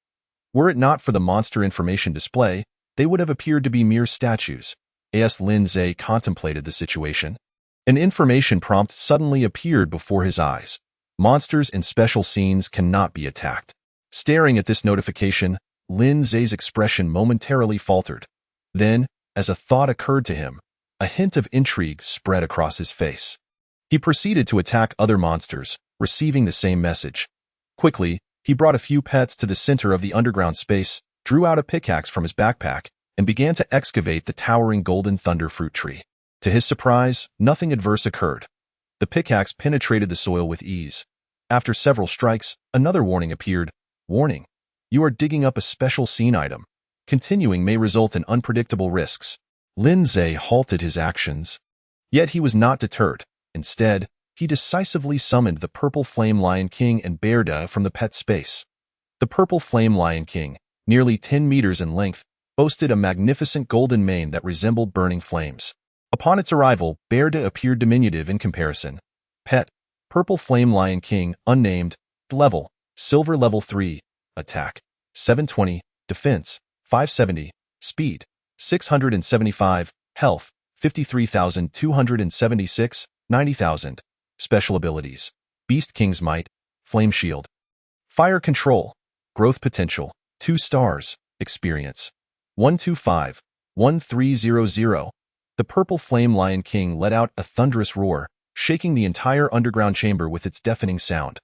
Were it not for the monster information display, they would have appeared to be mere statues. As Lin Zai contemplated the situation, an information prompt suddenly appeared before his eyes. Monsters in special scenes cannot be attacked. Staring at this notification, Lin Zai's expression momentarily faltered. Then, as a thought occurred to him, a hint of intrigue spread across his face. He proceeded to attack other monsters, receiving the same message. Quickly, he brought a few pets to the center of the underground space, drew out a pickaxe from his backpack, and began to excavate the towering golden thunder fruit tree. To his surprise, nothing adverse occurred. The pickaxe penetrated the soil with ease. After several strikes, another warning appeared. Warning: you are digging up a special scene item. Continuing may result in unpredictable risks. Lin Zhe halted his actions. Yet he was not deterred. Instead, he decisively summoned the Purple Flame Lion King and Bearda from the pet space. The Purple Flame Lion King, nearly 10 meters in length, boasted a magnificent golden mane that resembled burning flames. Upon its arrival, Bearda appeared diminutive in comparison. Pet: Purple Flame Lion King, unnamed, level, silver level 3, attack, 720, defense, 570, speed, 675, health, 53,276, 90,000. Special abilities: Beast King's Might, Flame Shield. Fire Control, Growth Potential, 2 stars, Experience, 125, 1300. The Purple Flame Lion King let out a thunderous roar, shaking the entire underground chamber with its deafening sound.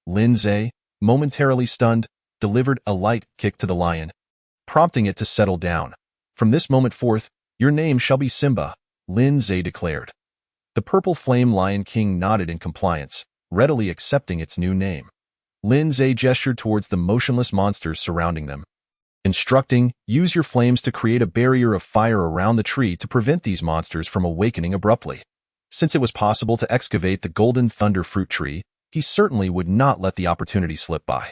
Lin Zhe, momentarily stunned, delivered a light kick to the lion, prompting it to settle down. From this moment forth, your name shall be Simba, Lin Zhe declared. The Purple Flame Lion King nodded in compliance, readily accepting its new name. Lin Zhe gestured towards the motionless monsters surrounding them, instructing, use your flames to create a barrier of fire around the tree to prevent these monsters from awakening abruptly. Since it was possible to excavate the golden thunder fruit tree, he certainly would not let the opportunity slip by.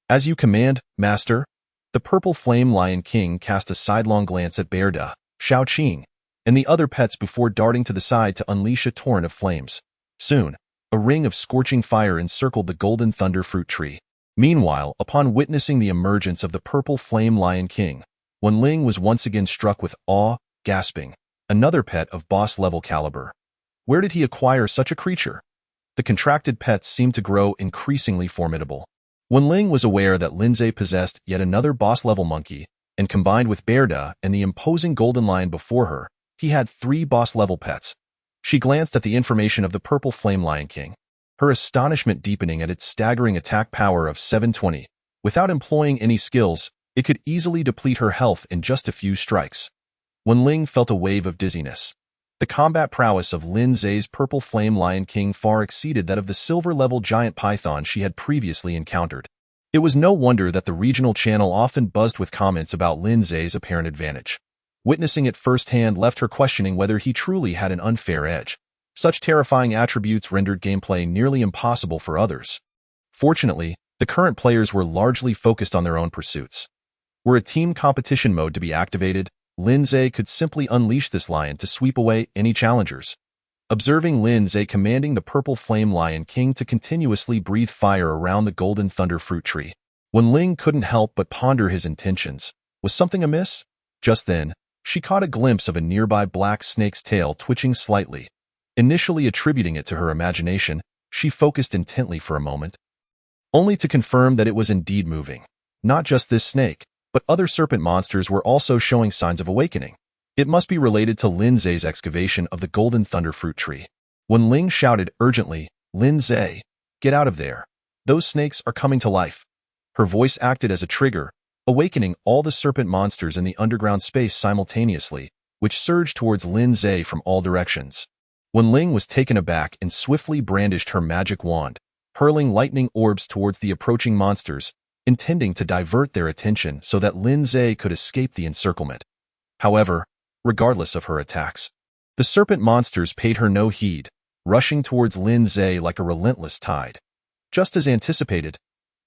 As you command, Master. The Purple Flame Lion King cast a sidelong glance at Bearda, Shao Qing, and the other pets before darting to the side to unleash a torrent of flames. Soon, a ring of scorching fire encircled the golden thunder fruit tree. Meanwhile, upon witnessing the emergence of the Purple Flame Lion King, Wen Ling was once again struck with awe, gasping, another pet of boss-level caliber. Where did he acquire such a creature? The contracted pets seemed to grow increasingly formidable. Wen Ling was aware that Lin Zhe possessed yet another boss-level monkey, and combined with Bearda and the imposing golden lion before her, he had 3 boss-level pets. She glanced at the information of the Purple Flame Lion King, her astonishment deepening at its staggering attack power of 720. Without employing any skills, it could easily deplete her health in just a few strikes. Wen Ling felt a wave of dizziness. The combat prowess of Lin Zhe's Purple Flame Lion King far exceeded that of the silver-level giant python she had previously encountered. It was no wonder that the regional channel often buzzed with comments about Lin Zhe's apparent advantage. Witnessing it firsthand left her questioning whether he truly had an unfair edge. Such terrifying attributes rendered gameplay nearly impossible for others. Fortunately, the current players were largely focused on their own pursuits. Were a team competition mode to be activated, Lin Zhe could simply unleash this lion to sweep away any challengers. Observing Lin Zhe commanding the Purple Flame Lion King to continuously breathe fire around the golden thunder fruit tree, Wen Ling couldn't help but ponder his intentions. Was something amiss? Just then, she caught a glimpse of a nearby black snake's tail twitching slightly. Initially attributing it to her imagination, she focused intently for a moment, only to confirm that it was indeed moving. Not just this snake, but other serpent monsters were also showing signs of awakening. It must be related to Lin Zhe's excavation of the golden thunder fruit tree. Wen Ling shouted urgently, Lin Zhe, get out of there. Those snakes are coming to life. Her voice acted as a trigger, awakening all the serpent monsters in the underground space simultaneously, which surged towards Lin Zhe from all directions. Wen Ling was taken aback and swiftly brandished her magic wand, hurling lightning orbs towards the approaching monsters, intending to divert their attention so that Lin Zhe could escape the encirclement. However, regardless of her attacks, the serpent monsters paid her no heed, rushing towards Lin Zhe like a relentless tide. Just as anticipated,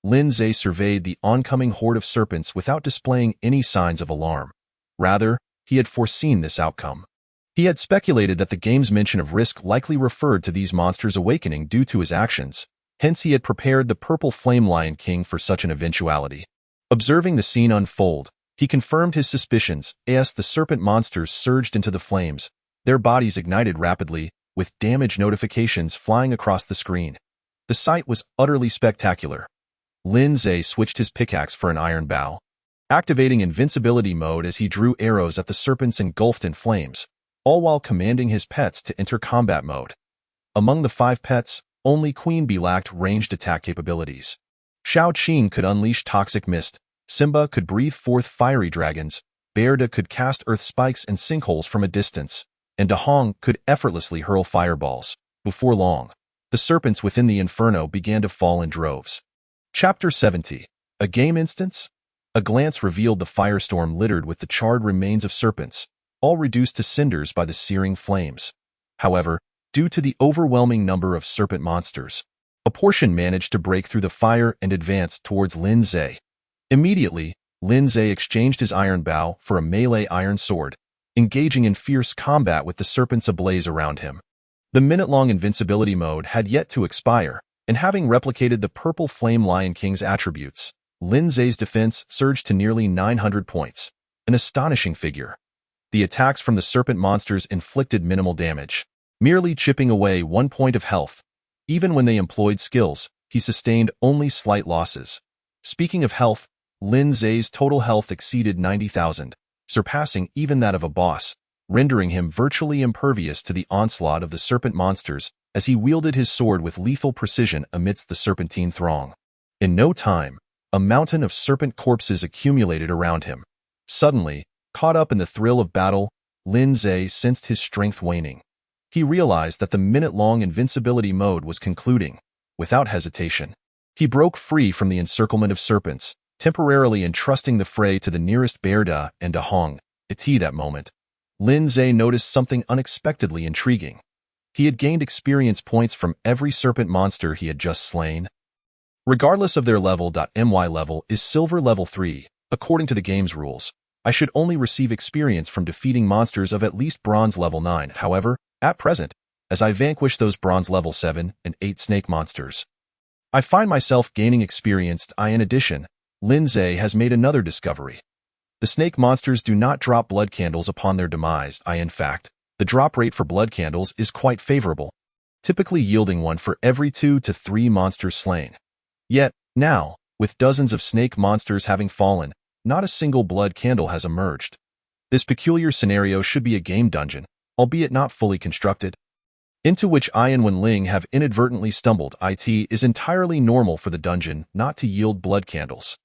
Lin Zhe surveyed the oncoming horde of serpents without displaying any signs of alarm. Rather, he had foreseen this outcome. He had speculated that the game's mention of risk likely referred to these monsters awakening due to his actions. Hence he had prepared the Purple Flame Lion King for such an eventuality. Observing the scene unfold, he confirmed his suspicions as the serpent monsters surged into the flames, their bodies ignited rapidly, with damage notifications flying across the screen. The sight was utterly spectacular. Lin Zhe switched his pickaxe for an iron bow, activating invincibility mode as he drew arrows at the serpents engulfed in flames, all while commanding his pets to enter combat mode. Among the 5 pets, only Queen Bee lacked ranged attack capabilities. Shao Qing could unleash toxic mist, Simba could breathe forth fiery dragons, Bearda could cast earth spikes and sinkholes from a distance, and Dahong could effortlessly hurl fireballs. Before long, the serpents within the inferno began to fall in droves. Chapter 70. A game instance? A glance revealed the firestorm littered with the charred remains of serpents, all reduced to cinders by the searing flames. However, due to the overwhelming number of serpent monsters, a portion managed to break through the fire and advance towards Lin Zhe. Immediately, Lin Zhe exchanged his iron bow for a melee iron sword, engaging in fierce combat with the serpents ablaze around him. The minute-long invincibility mode had yet to expire, and having replicated the purple flame Lion King's attributes, Lin Zhe's defense surged to nearly 900 points, an astonishing figure. The attacks from the serpent monsters inflicted minimal damage, merely chipping away 1 point of health. Even when they employed skills, he sustained only slight losses. Speaking of health, Lin Zhe's total health exceeded 90,000, surpassing even that of a boss, rendering him virtually impervious to the onslaught of the serpent monsters as he wielded his sword with lethal precision amidst the serpentine throng. In no time, a mountain of serpent corpses accumulated around him. Suddenly, caught up in the thrill of battle, Lin Zhe sensed his strength waning. He realized that the minute-long invincibility mode was concluding. Without hesitation, he broke free from the encirclement of serpents, temporarily entrusting the fray to the nearest Bearda and Dahong. At that moment, Lin Zhe noticed something unexpectedly intriguing. He had gained experience points from every serpent monster he had just slain. Regardless of their level, my level is silver level 3. According to the game's rules, I should only receive experience from defeating monsters of at least bronze level 9. However, at present, as I vanquish those bronze level 7 and 8 snake monsters, I find myself gaining experience. In addition, Lin Zhe has made another discovery. The snake monsters do not drop blood candles upon their demise. In fact, the drop rate for blood candles is quite favorable, typically yielding one for every 2 to 3 monsters slain. Yet, now, with dozens of snake monsters having fallen, not a single blood candle has emerged. This peculiar scenario should be a game dungeon, albeit not fully constructed, into which I and Wenling have inadvertently stumbled. It is entirely normal for the dungeon not to yield blood candles.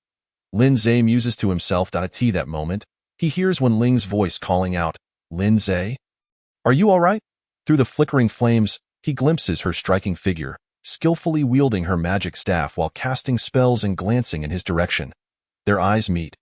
Lin Zhe muses to himself. At that moment, he hears Wenling's voice calling out, "Lin Zhe? Are you all right?" Through the flickering flames, he glimpses her striking figure, skillfully wielding her magic staff while casting spells and glancing in his direction. Their eyes meet.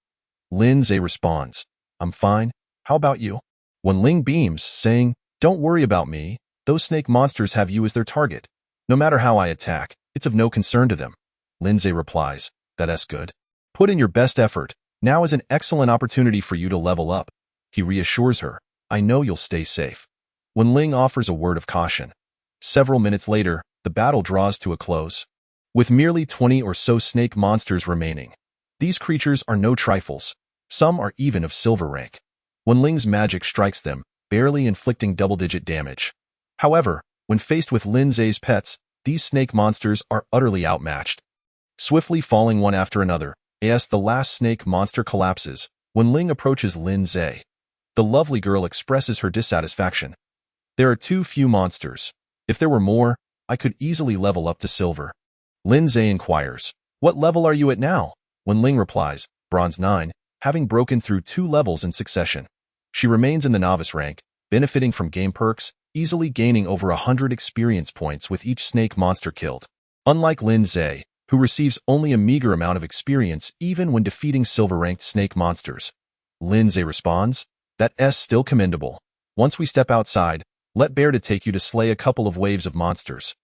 Lin Zhe responds, "I'm fine. How about you?" Wenling beams, saying, "Don't worry about me. Those snake monsters have you as their target. No matter how I attack, it's of no concern to them." Lin Zhe replies, "That's good. Put in your best effort. Now is an excellent opportunity for you to level up." He reassures her, "I know you'll stay safe." Wenling offers a word of caution. Several minutes later, the battle draws to a close, with merely 20 or so snake monsters remaining. These creatures are no trifles. Some are even of silver rank. Wenling's magic strikes them, barely inflicting double-digit damage. However, when faced with Lin Zhe's pets, these snake monsters are utterly outmatched. Swiftly falling one after another, as the last snake monster collapses, Wenling approaches Lin Zhe. The lovely girl expresses her dissatisfaction. "There are too few monsters. If there were more, I could easily level up to silver." Lin Zhe inquires, "What level are you at now?" Wenling replies, "Bronze 9, having broken through 2 levels in succession." She remains in the novice rank, benefiting from game perks, easily gaining over 100 experience points with each snake monster killed. Unlike Lin Zhe, who receives only a meager amount of experience even when defeating silver-ranked snake monsters. Lin Zhe responds, "That's still commendable. Once we step outside, let Bearda take you to slay a couple of waves of monsters,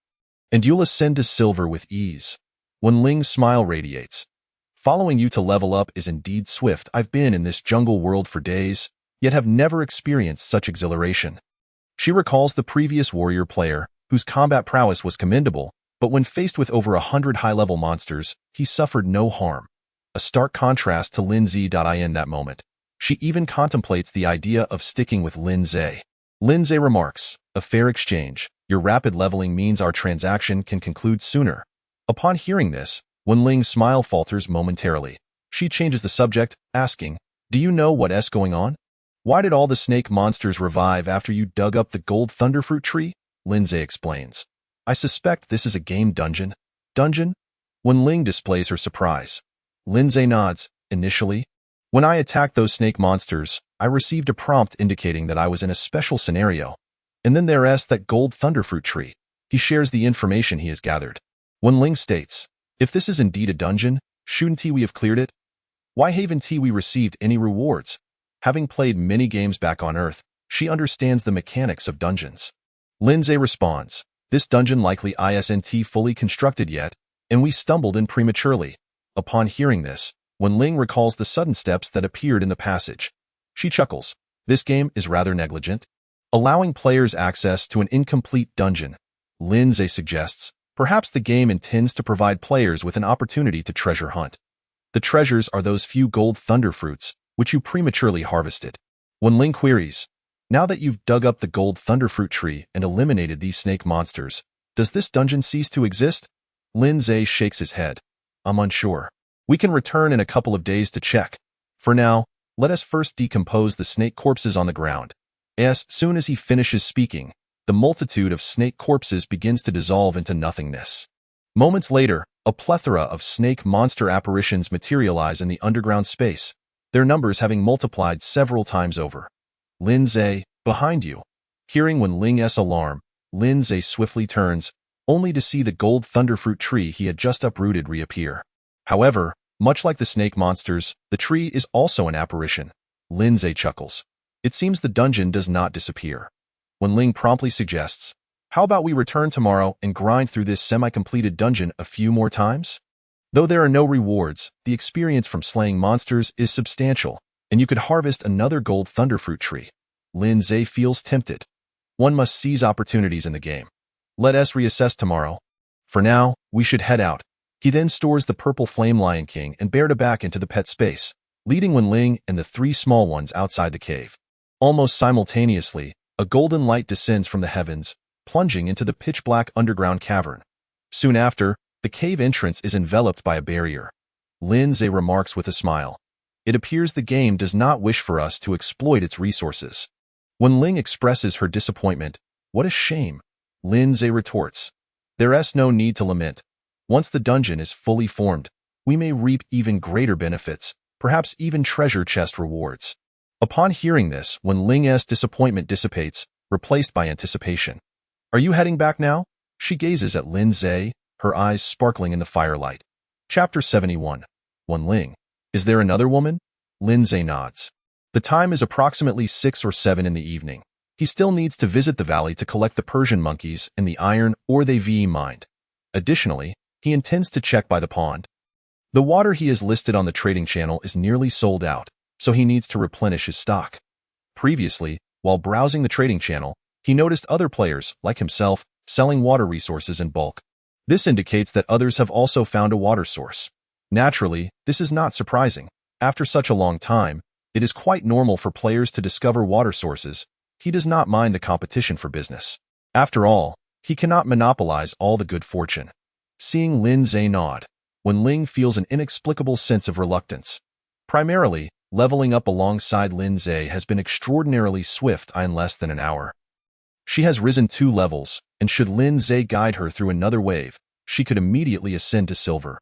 and you'll ascend to silver with ease." Wenling's smile radiates. "Following you to level up is indeed swift. I've been in this jungle world for days, yet have never experienced such exhilaration." She recalls the previous warrior player, whose combat prowess was commendable, but when faced with over 100 high-level monsters, he suffered no harm. A stark contrast to Lin Zhe. In that moment, she even contemplates the idea of sticking with Lin Zhe. Lin Zhe remarks, "A fair exchange. Your rapid leveling means our transaction can conclude sooner." Upon hearing this, Wenling's smile falters momentarily. She changes the subject, asking, "Do you know what's going on? Why did all the snake monsters revive after you dug up the gold thunderfruit tree?" Lin Zhe explains, "I suspect this is a game dungeon." Dungeon? Wenling displays her surprise. Lin Zhe nods, "Initially." When I attacked those snake monsters, I received a prompt indicating that I was in a special scenario. And then there's that gold thunderfruit tree. He shares the information he has gathered. When Ling states, if this is indeed a dungeon, shouldn't we have cleared it? Why haven't we received any rewards? Having played many games back on Earth, she understands the mechanics of dungeons. Lindsay responds, this dungeon likely isn't fully constructed yet, and we stumbled in prematurely. Upon hearing this, when Ling recalls the sudden steps that appeared in the passage, she chuckles. This game is rather negligent, allowing players access to an incomplete dungeon. Lindsay suggests, perhaps the game intends to provide players with an opportunity to treasure hunt. The treasures are those few gold thunderfruits, which you prematurely harvested. When Ling queries, now that you've dug up the gold thunderfruit tree and eliminated these snake monsters, does this dungeon cease to exist? Lindsay shakes his head. I'm unsure. We can return in a couple of days to check. For now, let us first decompose the snake corpses on the ground. As soon as he finishes speaking, the multitude of snake corpses begins to dissolve into nothingness. Moments later, a plethora of snake monster apparitions materialize in the underground space, their numbers having multiplied several times over. Lindsay, behind you. Hearing when Ling's alarm, Lindsay swiftly turns, only to see the gold thunderfruit tree he had just uprooted reappear. However, much like the snake monsters, the tree is also an apparition. Lindsay chuckles. It seems the dungeon does not disappear. When Ling promptly suggests, how about we return tomorrow and grind through this semi-completed dungeon a few more times? Though there are no rewards, the experience from slaying monsters is substantial, and you could harvest another gold thunderfruit tree. Lindsay feels tempted. One must seize opportunities in the game. Let us reassess tomorrow. For now, we should head out. He then stores the purple flame Lion King and Bearda back into the pet space, leading Wen Ling and the three small ones outside the cave. Almost simultaneously, a golden light descends from the heavens, plunging into the pitch-black underground cavern. Soon after, the cave entrance is enveloped by a barrier. Lindsay remarks with a smile. It appears the game does not wish for us to exploit its resources. When Ling expresses her disappointment, what a shame, Lindsay retorts. There's no need to lament. Once the dungeon is fully formed, we may reap even greater benefits, perhaps even treasure chest rewards. Upon hearing this, when Ling's disappointment dissipates, replaced by anticipation. Are you heading back now? She gazes at Lindsay, her eyes sparkling in the firelight. Chapter 71. Wen Ling. Is there another woman? Lindsay nods. The time is approximately 6 or 7 in the evening. He still needs to visit the valley to collect the Persian monkeys and the iron ore they mined. Additionally, he intends to check by the pond. The water he has listed on the trading channel is nearly sold out, so he needs to replenish his stock. Previously, while browsing the trading channel, he noticed other players, like himself, selling water resources in bulk. This indicates that others have also found a water source. Naturally, this is not surprising. After such a long time, it is quite normal for players to discover water sources. He does not mind the competition for business. After all, he cannot monopolize all the good fortune. Seeing Lindsay nod, Wen Ling feels an inexplicable sense of reluctance. Primarily, leveling up alongside Lindsay has been extraordinarily swift in less than an hour. She has risen 2 levels, and should Lindsay guide her through another wave, she could immediately ascend to silver.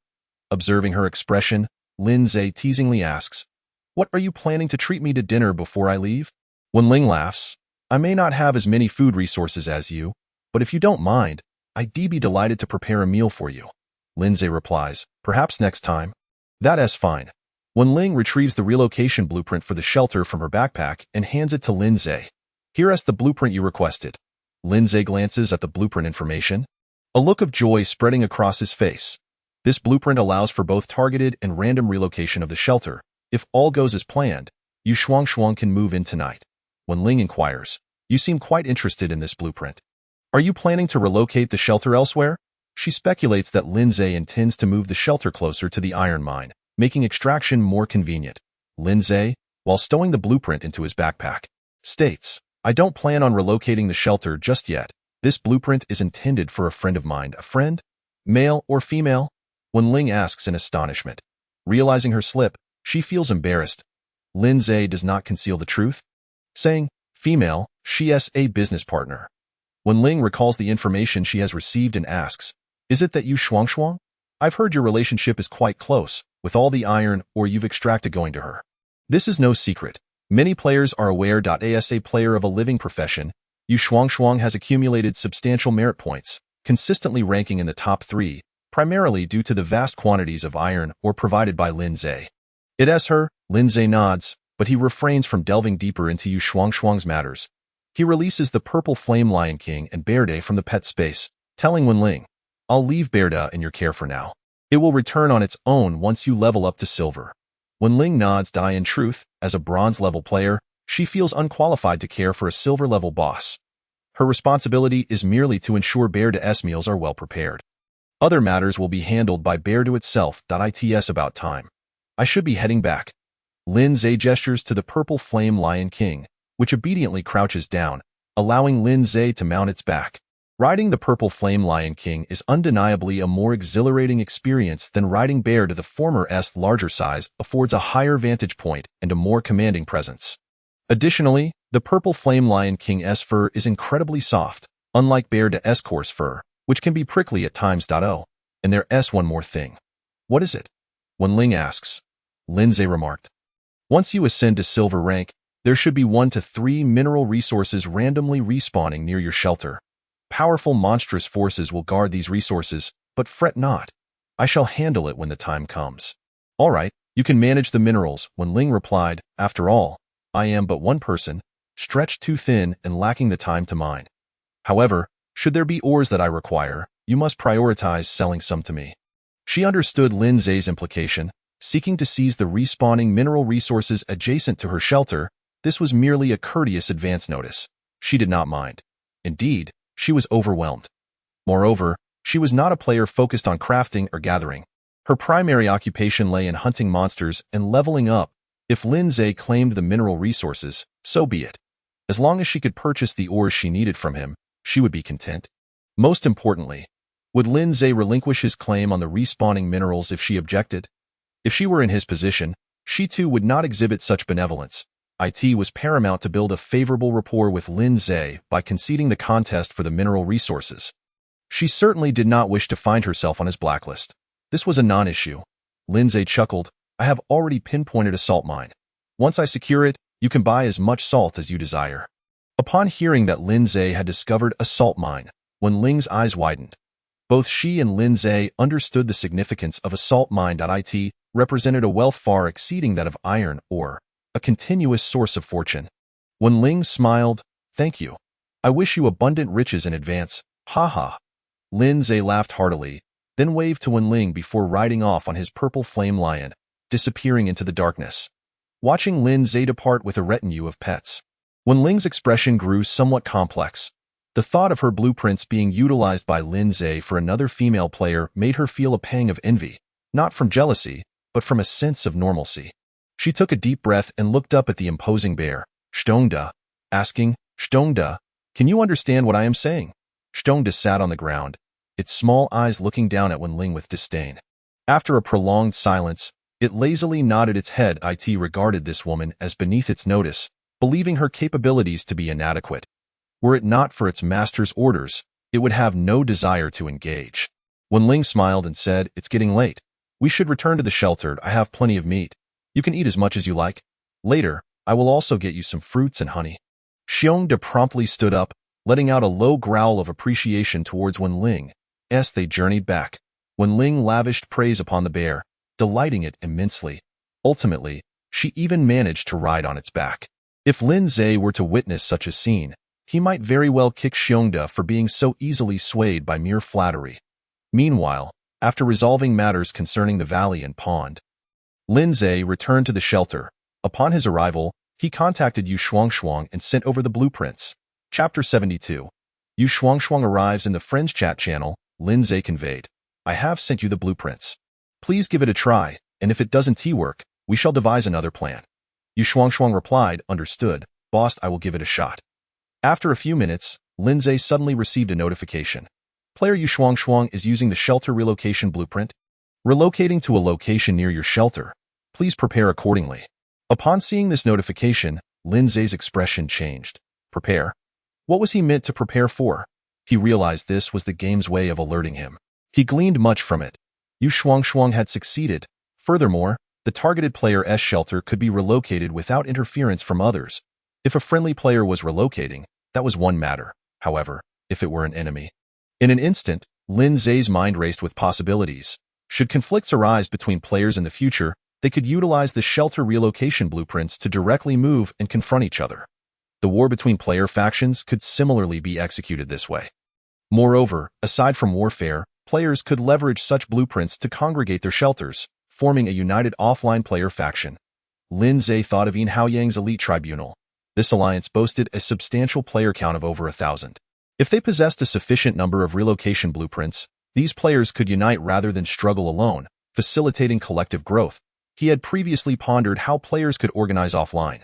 Observing her expression, Lindsay teasingly asks, what are you planning to treat me to dinner before I leave? Wen Ling laughs, I may not have as many food resources as you, but if you don't mind, I'd be delighted to prepare a meal for you. Lindsay replies, perhaps next time. That's fine. Wen Ling retrieves the relocation blueprint for the shelter from her backpack and hands it to Lindsay. Here's the blueprint you requested. Lindsay glances at the blueprint information, a look of joy spreading across his face. This blueprint allows for both targeted and random relocation of the shelter. If all goes as planned, Yu Shuang can move in tonight. Wen Ling inquires, you seem quite interested in this blueprint. Are you planning to relocate the shelter elsewhere? She speculates that Lindsay intends to move the shelter closer to the iron mine, making extraction more convenient. Lindsay, while stowing the blueprint into his backpack, states, I don't plan on relocating the shelter just yet. This blueprint is intended for a friend of mine. A friend? Male or female? Wen Ling asks in astonishment. Realizing her slip, she feels embarrassed. Lindsay does not conceal the truth, saying, female, she's a business partner. Wen Ling recalls the information she has received and asks, is it that Yu Shuang? I've heard your relationship is quite close, with all the iron ore you've extracted going to her. This is no secret. Many players are aware. As a player of a living profession, Yu Shuangshuang has accumulated substantial merit points, consistently ranking in the top 3, primarily due to the vast quantities of iron ore provided by Lin Zhe. It as her, Lin Zhe nods, but he refrains from delving deeper into Yu Shuangshuang's matters. He releases the purple flame Lion King and Berde from the pet space, telling Wenling, "I'll leave Berde in your care for now. It will return on its own once you level up to silver." Wenling nods. In truth, as a bronze-level player, she feels unqualified to care for a silver-level boss. Her responsibility is merely to ensure Berde's meals are well prepared. Other matters will be handled by Berde itself. It's about time. I should be heading back. Lin Zhe gestures to the purple flame Lion King, which obediently crouches down, allowing Lin Zhe to mount its back. Riding the purple flame Lion King is undeniably a more exhilarating experience than riding Berde. The former's larger size affords a higher vantage point and a more commanding presence. Additionally, the purple flame Lion King's fur is incredibly soft, unlike Berde's coarse fur, which can be prickly at times. And there's one more thing. What is it? Wenling asks. Lin Zhe remarked. Once you ascend to silver rank, there should be 1 to 3 mineral resources randomly respawning near your shelter. Powerful monstrous forces will guard these resources, but fret not. I shall handle it when the time comes. All right, you can manage the minerals, Wenling replied. After all, I am but one person, stretched too thin and lacking the time to mine. However, should there be ores that I require, you must prioritize selling some to me. She understood Lin Zhe's implication, seeking to seize the respawning mineral resources adjacent to her shelter. This was merely a courteous advance notice. She did not mind. Indeed, she was overwhelmed. Moreover, she was not a player focused on crafting or gathering. Her primary occupation lay in hunting monsters and leveling up. If Lin Zhe claimed the mineral resources, so be it. As long as she could purchase the ores she needed from him, she would be content. Most importantly, would Lin Zhe relinquish his claim on the respawning minerals if she objected? If she were in his position, she too would not exhibit such benevolence. It was paramount to build a favorable rapport with Lin Zhe by conceding the contest for the mineral resources. She certainly did not wish to find herself on his blacklist. This was a non-issue. Lin Zhe chuckled. I have already pinpointed a salt mine. Once I secure it, you can buy as much salt as you desire. Upon hearing that Lin Zhe had discovered a salt mine, Wenling's eyes widened. Both she and Lin Zhe understood the significance of a salt mine. It represented a wealth far exceeding that of iron ore, a continuous source of fortune. Wenling smiled. Thank you. I wish you abundant riches in advance. Ha ha. Lin Zhe laughed heartily, then waved to Wenling before riding off on his purple flame lion, disappearing into the darkness. Watching Lin Zhe depart with a retinue of pets, Wenling's expression grew somewhat complex. The thought of her blueprints being utilized by Lin Zhe for another female player made her feel a pang of envy, not from jealousy, but from a sense of normalcy. She took a deep breath and looked up at the imposing bear, Shtongda, asking, Shtongda, can you understand what I am saying? Shtongda sat on the ground, its small eyes looking down at Wenling with disdain. After a prolonged silence, it lazily nodded its head. It regarded this woman as beneath its notice, believing her capabilities to be inadequate. Were it not for its master's orders, it would have no desire to engage. Wenling smiled and said, It's getting late. We should return to the shelter. I have plenty of meat. You can eat as much as you like. Later, I will also get you some fruits and honey. Xiongda promptly stood up, letting out a low growl of appreciation towards Wenling. As they journeyed back, Wenling lavished praise upon the bear, delighting it immensely. Ultimately, she even managed to ride on its back. If Lin Zhe were to witness such a scene, he might very well kick Xiongda for being so easily swayed by mere flattery. Meanwhile, after resolving matters concerning the valley and pond, Lin Zhe returned to the shelter. Upon his arrival, he contacted Yu Shuangshuang and sent over the blueprints. Chapter 72. Yu Shuangshuang arrives in the Friends chat channel. Lin Zhe conveyed, I have sent you the blueprints. Please give it a try, and if it doesn't work, we shall devise another plan. Yu Shuangshuang replied, Understood, boss, I will give it a shot. After a few minutes, Lin Zhe suddenly received a notification. Player Yu Shuangshuang is using the shelter relocation blueprint. Relocating to a location near your shelter. Please prepare accordingly. Upon seeing this notification, Lin Zhe's expression changed. Prepare? What was he meant to prepare for? He realized this was the game's way of alerting him. He gleaned much from it. Yu Shuangshuang had succeeded. Furthermore, the targeted player's shelter could be relocated without interference from others. If a friendly player was relocating, that was one matter. However, if it were an enemy. In an instant, Lin Zhe's mind raced with possibilities. Should conflicts arise between players in the future, they could utilize the shelter relocation blueprints to directly move and confront each other. The war between player factions could similarly be executed this way. Moreover, aside from warfare, players could leverage such blueprints to congregate their shelters, forming a united offline player faction. Lin Zhe thought of Yin Haoyang's elite tribunal. This alliance boasted a substantial player count of over 1,000. If they possessed a sufficient number of relocation blueprints, these players could unite rather than struggle alone, facilitating collective growth. He had previously pondered how players could organize offline.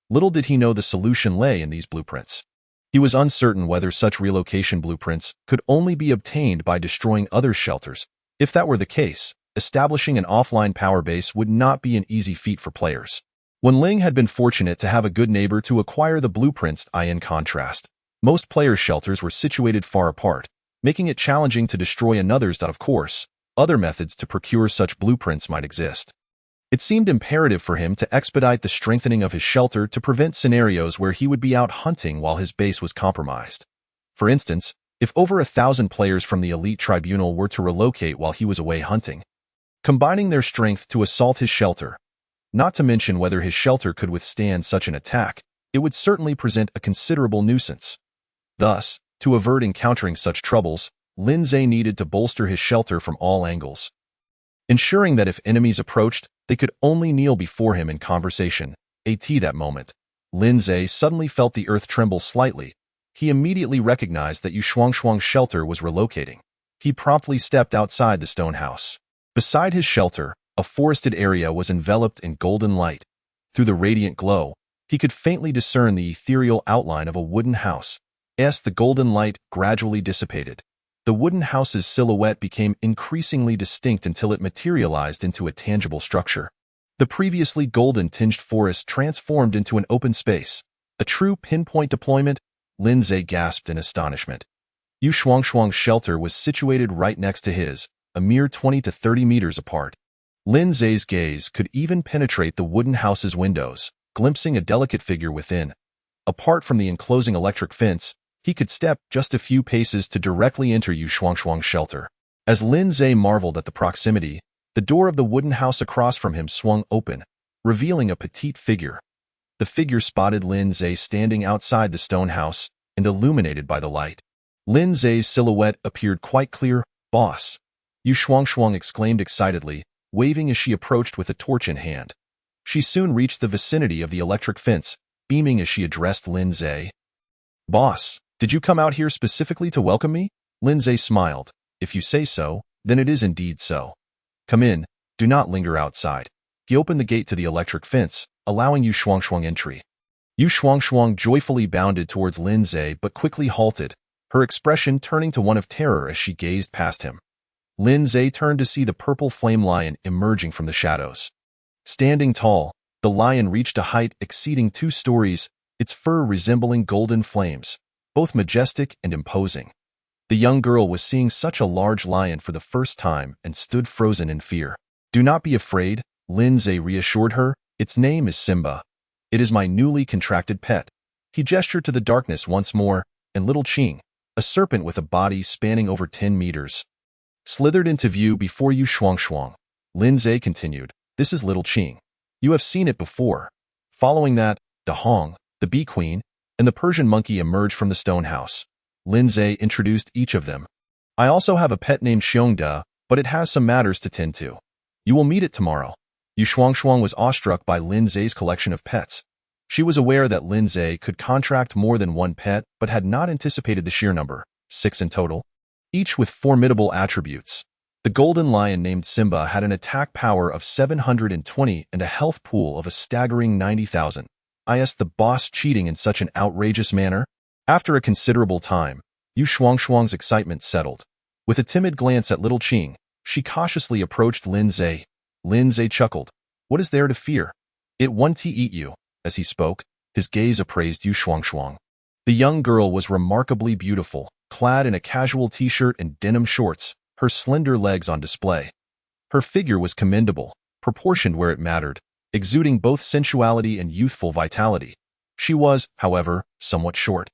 Little did he know the solution lay in these blueprints. He was uncertain whether such relocation blueprints could only be obtained by destroying other shelters. If that were the case, establishing an offline power base would not be an easy feat for players. Wenling had been fortunate to have a good neighbor to acquire the blueprints. In contrast, most players' shelters were situated far apart, making it challenging to destroy another's. Of course, other methods to procure such blueprints might exist. It seemed imperative for him to expedite the strengthening of his shelter to prevent scenarios where he would be out hunting while his base was compromised. For instance, if over 1,000 players from the elite tribunal were to relocate while he was away hunting, combining their strength to assault his shelter, not to mention whether his shelter could withstand such an attack, it would certainly present a considerable nuisance. Thus, to avert encountering such troubles, Lin Zhe needed to bolster his shelter from all angles, ensuring that if enemies approached, they could only kneel before him in conversation. That moment, Lin Zhe suddenly felt the earth tremble slightly. He immediately recognized that Yu Shuangshuang's shelter was relocating. He promptly stepped outside the stone house. Beside his shelter, a forested area was enveloped in golden light. Through the radiant glow, he could faintly discern the ethereal outline of a wooden house. As the golden light gradually dissipated, the wooden house's silhouette became increasingly distinct until it materialized into a tangible structure. The previously golden-tinged forest transformed into an open space. A true pinpoint deployment, Lin Zhe gasped in astonishment. Yu Shuangshuang's shelter was situated right next to his, a mere 20 to 30 meters apart. Lin Zhe's gaze could even penetrate the wooden house's windows, glimpsing a delicate figure within. Apart from the enclosing electric fence, he could step just a few paces to directly enter Yu Shuangshuang's shelter. As Lin Zhe marveled at the proximity, the door of the wooden house across from him swung open, revealing a petite figure. The figure spotted Lin Zhe standing outside the stone house and illuminated by the light. Lin Zhe's silhouette appeared quite clear. "Boss!" Yu Shuangshuang exclaimed excitedly, waving as she approached with a torch in hand. She soon reached the vicinity of the electric fence, beaming as she addressed Lin Zhe. "Boss, did you come out here specifically to welcome me?" Lin Zhe smiled. "If you say so, then it is indeed so. Come in, do not linger outside." He opened the gate to the electric fence, allowing Yu Shuangshuang entry. Yu Shuangshuang joyfully bounded towards Lin Zhe but quickly halted, her expression turning to one of terror as she gazed past him. Lin Zhe turned to see the purple flame lion emerging from the shadows. Standing tall, the lion reached a height exceeding 2 stories, its fur resembling golden flames, both majestic and imposing. The young girl was seeing such a large lion for the first time and stood frozen in fear. "Do not be afraid," Lin Zhe reassured her. "Its name is Simba. It is my newly contracted pet." He gestured to the darkness once more, and little Qing, a serpent with a body spanning over 10 meters, slithered into view before Yu Shuangshuang. Lin Zhe continued, "This is little Qing. You have seen it before." Following that, Da Hong, the bee queen, and the Persian monkey emerged from the stone house. Lin Zhe introduced each of them. "I also have a pet named Xiongda, but it has some matters to tend to. You will meet it tomorrow." Yu Shuangshuang was awestruck by Lin Zhe's collection of pets. She was aware that Lin Zhe could contract more than one pet, but had not anticipated the sheer number, 6 in total, each with formidable attributes. The golden lion named Simba had an attack power of 720 and a health pool of a staggering 90,000. Is the boss cheating in such an outrageous manner? After a considerable time, Yu Shuangshuang's excitement settled. With a timid glance at little Qing, she cautiously approached Lin Zhe. Lin Zhe chuckled. "What is there to fear? It won't eat you." As he spoke, his gaze appraised Yu Shuangshuang. The young girl was remarkably beautiful, clad in a casual t-shirt and denim shorts, her slender legs on display. Her figure was commendable, proportioned where it mattered, exuding both sensuality and youthful vitality. She was, however, somewhat short,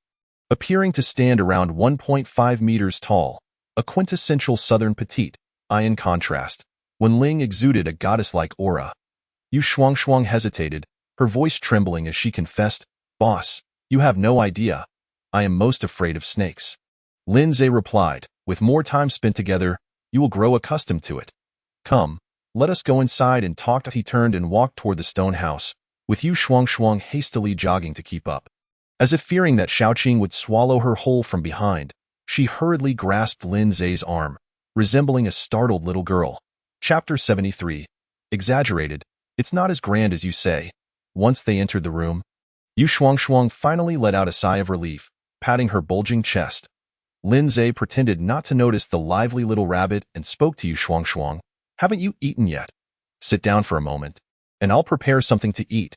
appearing to stand around 1.5 meters tall, a quintessential southern petite, in contrast. When Ling exuded a goddess-like aura, Yu Shuangshuang hesitated, her voice trembling as she confessed, "Boss, you have no idea. I am most afraid of snakes." Lin Zhe replied, "With more time spent together, you will grow accustomed to it. Come, let us go inside and talk." He turned and walked toward the stone house, with Yu Shuangshuang hastily jogging to keep up. As if fearing that Xiaoqing would swallow her whole from behind, she hurriedly grasped Lin Zhe's arm, resembling a startled little girl. Chapter 73. Exaggerated. It's not as grand as you say. Once they entered the room, Yu Shuangshuang finally let out a sigh of relief, patting her bulging chest. Lin Zhe pretended not to notice the lively little rabbit and spoke to Yu Shuangshuang. "Haven't you eaten yet? Sit down for a moment, and I'll prepare something to eat."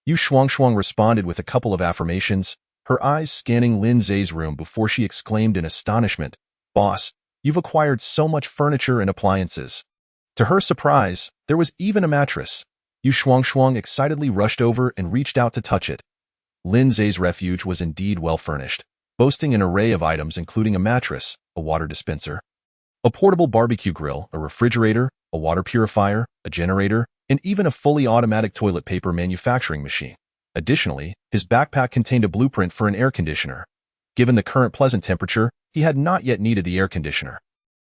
Yu Shuangshuang responded with a couple of affirmations, her eyes scanning Lin Zhe's room before she exclaimed in astonishment, "Boss, you've acquired so much furniture and appliances." To her surprise, there was even a mattress. Yu Shuangshuang excitedly rushed over and reached out to touch it. Lin Zhe's refuge was indeed well furnished, boasting an array of items including a mattress, a water dispenser, a portable barbecue grill, a refrigerator, a water purifier, a generator, and even a fully automatic toilet paper manufacturing machine. Additionally, his backpack contained a blueprint for an air conditioner. Given the current pleasant temperature, he had not yet needed the air conditioner.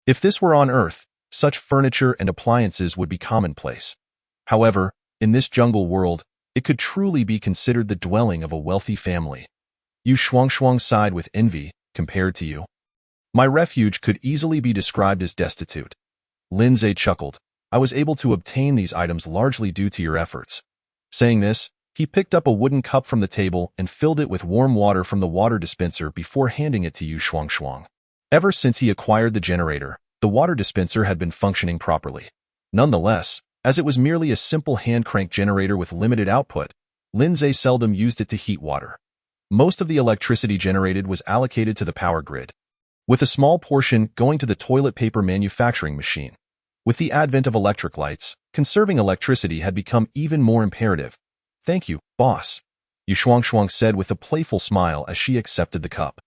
If this were on Earth, such furniture and appliances would be commonplace. However, in this jungle world, it could truly be considered the dwelling of a wealthy family. Yu Shuangshuang sighed with envy, "Compared to you, my refuge could easily be described as destitute." Lin Zhe chuckled, "I was able to obtain these items largely due to your efforts." Saying this, he picked up a wooden cup from the table and filled it with warm water from the water dispenser before handing it to Yu Shuangshuang. Ever since he acquired the generator, the water dispenser had been functioning properly. Nonetheless, as it was merely a simple hand-crank generator with limited output, Lin Zhe seldom used it to heat water. Most of the electricity generated was allocated to the power grid, with a small portion going to the toilet paper manufacturing machine. With the advent of electric lights, conserving electricity had become even more imperative. "Thank you, boss," Yu Shuangshuang said with a playful smile as she accepted the cup.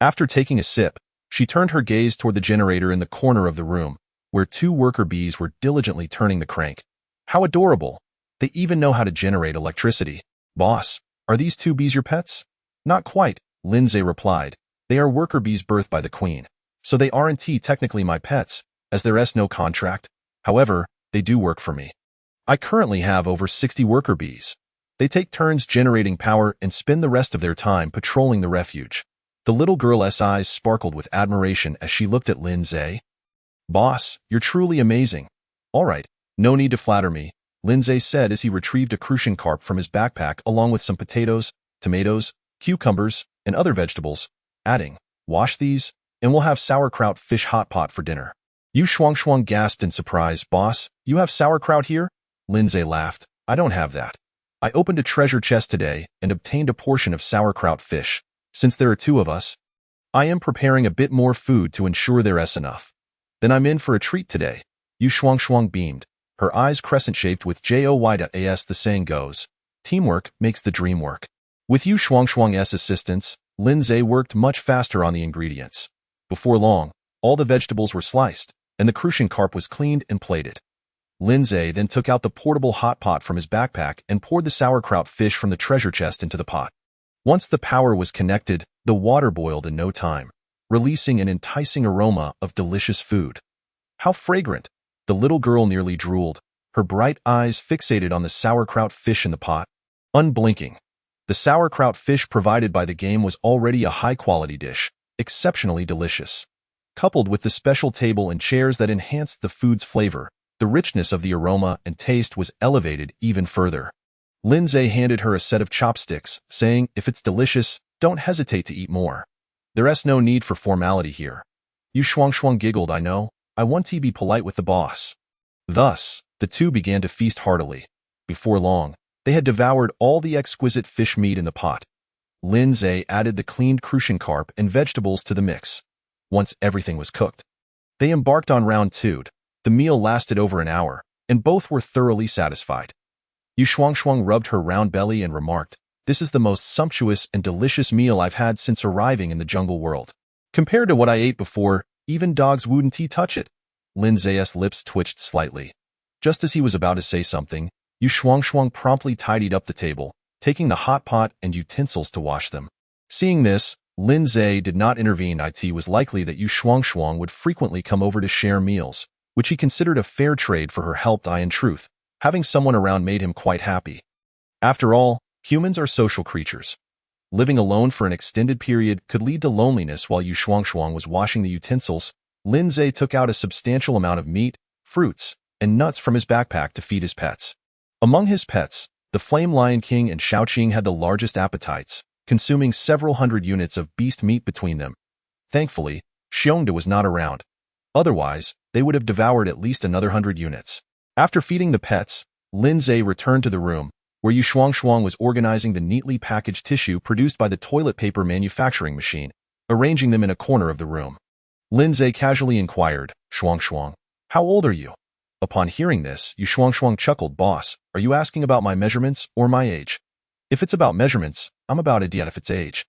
After taking a sip, she turned her gaze toward the generator in the corner of the room, where two worker bees were diligently turning the crank. "How adorable! They even know how to generate electricity." "Boss, are these two bees your pets?" "Not quite," Lin Zhe replied. "They are worker bees birthed by the queen, so they aren't technically my pets, as there's no contract. However, they do work for me. I currently have over 60 worker bees. They take turns generating power and spend the rest of their time patrolling the refuge." The little girl's eyes sparkled with admiration as she looked at Lin Zhe. "Boss, you're truly amazing." "All right, no need to flatter me," Lin Zhe said as he retrieved a crucian carp from his backpack along with some potatoes, tomatoes, cucumbers, and other vegetables, adding, "Wash these, and we'll have sauerkraut fish hot pot for dinner." Yu Shuangshuang gasped in surprise. "Boss, you have sauerkraut here?" Lin Zhe laughed. "I don't have that. I opened a treasure chest today and obtained a portion of sauerkraut fish. Since there are two of us, I am preparing a bit more food to ensure there's enough. Then I'm in for a treat today." Yu Shuangshuang beamed, her eyes crescent-shaped with joy. The saying goes, "Teamwork makes the dream work." With Yu Shuangshuang's assistance, Lin Zhe worked much faster on the ingredients. Before long, all the vegetables were sliced, and the crucian carp was cleaned and plated. Lin Zhe then took out the portable hot pot from his backpack and poured the sauerkraut fish from the treasure chest into the pot. Once the power was connected, the water boiled in no time, releasing an enticing aroma of delicious food. "How fragrant!" The little girl nearly drooled, her bright eyes fixated on the sauerkraut fish in the pot. Unblinking, the sauerkraut fish provided by the game was already a high-quality dish, exceptionally delicious. Coupled with the special table and chairs that enhanced the food's flavor, the richness of the aroma and taste was elevated even further. Lin Zhe handed her a set of chopsticks, saying, "If it's delicious, don't hesitate to eat more. There's no need for formality here." Yu Shuangshuang giggled. "I know. I want to be polite with the boss." Thus, the two began to feast heartily. Before long, they had devoured all the exquisite fish meat in the pot. Lin Zhe added the cleaned crucian carp and vegetables to the mix. Once everything was cooked, they embarked on round two. The meal lasted over an hour, and both were thoroughly satisfied. Yu Shuangshuang rubbed her round belly and remarked, "This is the most sumptuous and delicious meal I've had since arriving in the jungle world. Compared to what I ate before, even dogs wouldn't touch it." Lin Zai's lips twitched slightly. Just as he was about to say something, Yu Shuangshuang promptly tidied up the table, taking the hot pot and utensils to wash them. Seeing this, Lin Zai did not intervene. It was likely that Yu Shuangshuang would frequently come over to share meals, which he considered a fair trade for her help. In truth, having someone around made him quite happy. After all, humans are social creatures. Living alone for an extended period could lead to loneliness. While Yu Shuangshuang was washing the utensils, Lin Zai took out a substantial amount of meat, fruits, and nuts from his backpack to feed his pets. Among his pets, the Flame Lion King and Shaoqing had the largest appetites, consuming several hundred units of beast meat between them. Thankfully, Xiongda was not around. Otherwise, they would have devoured at least another 100 units. After feeding the pets, Lin Zai returned to the room, where Yu Shuangshuang was organizing the neatly packaged tissue produced by the toilet paper manufacturing machine, arranging them in a corner of the room. Lin Zai casually inquired, "Shuangshuang, how old are you?" Upon hearing this, Yu Shuangshuang chuckled, "Boss, are you asking about my measurements or my age? If it's about measurements, I'm about a D if it's age.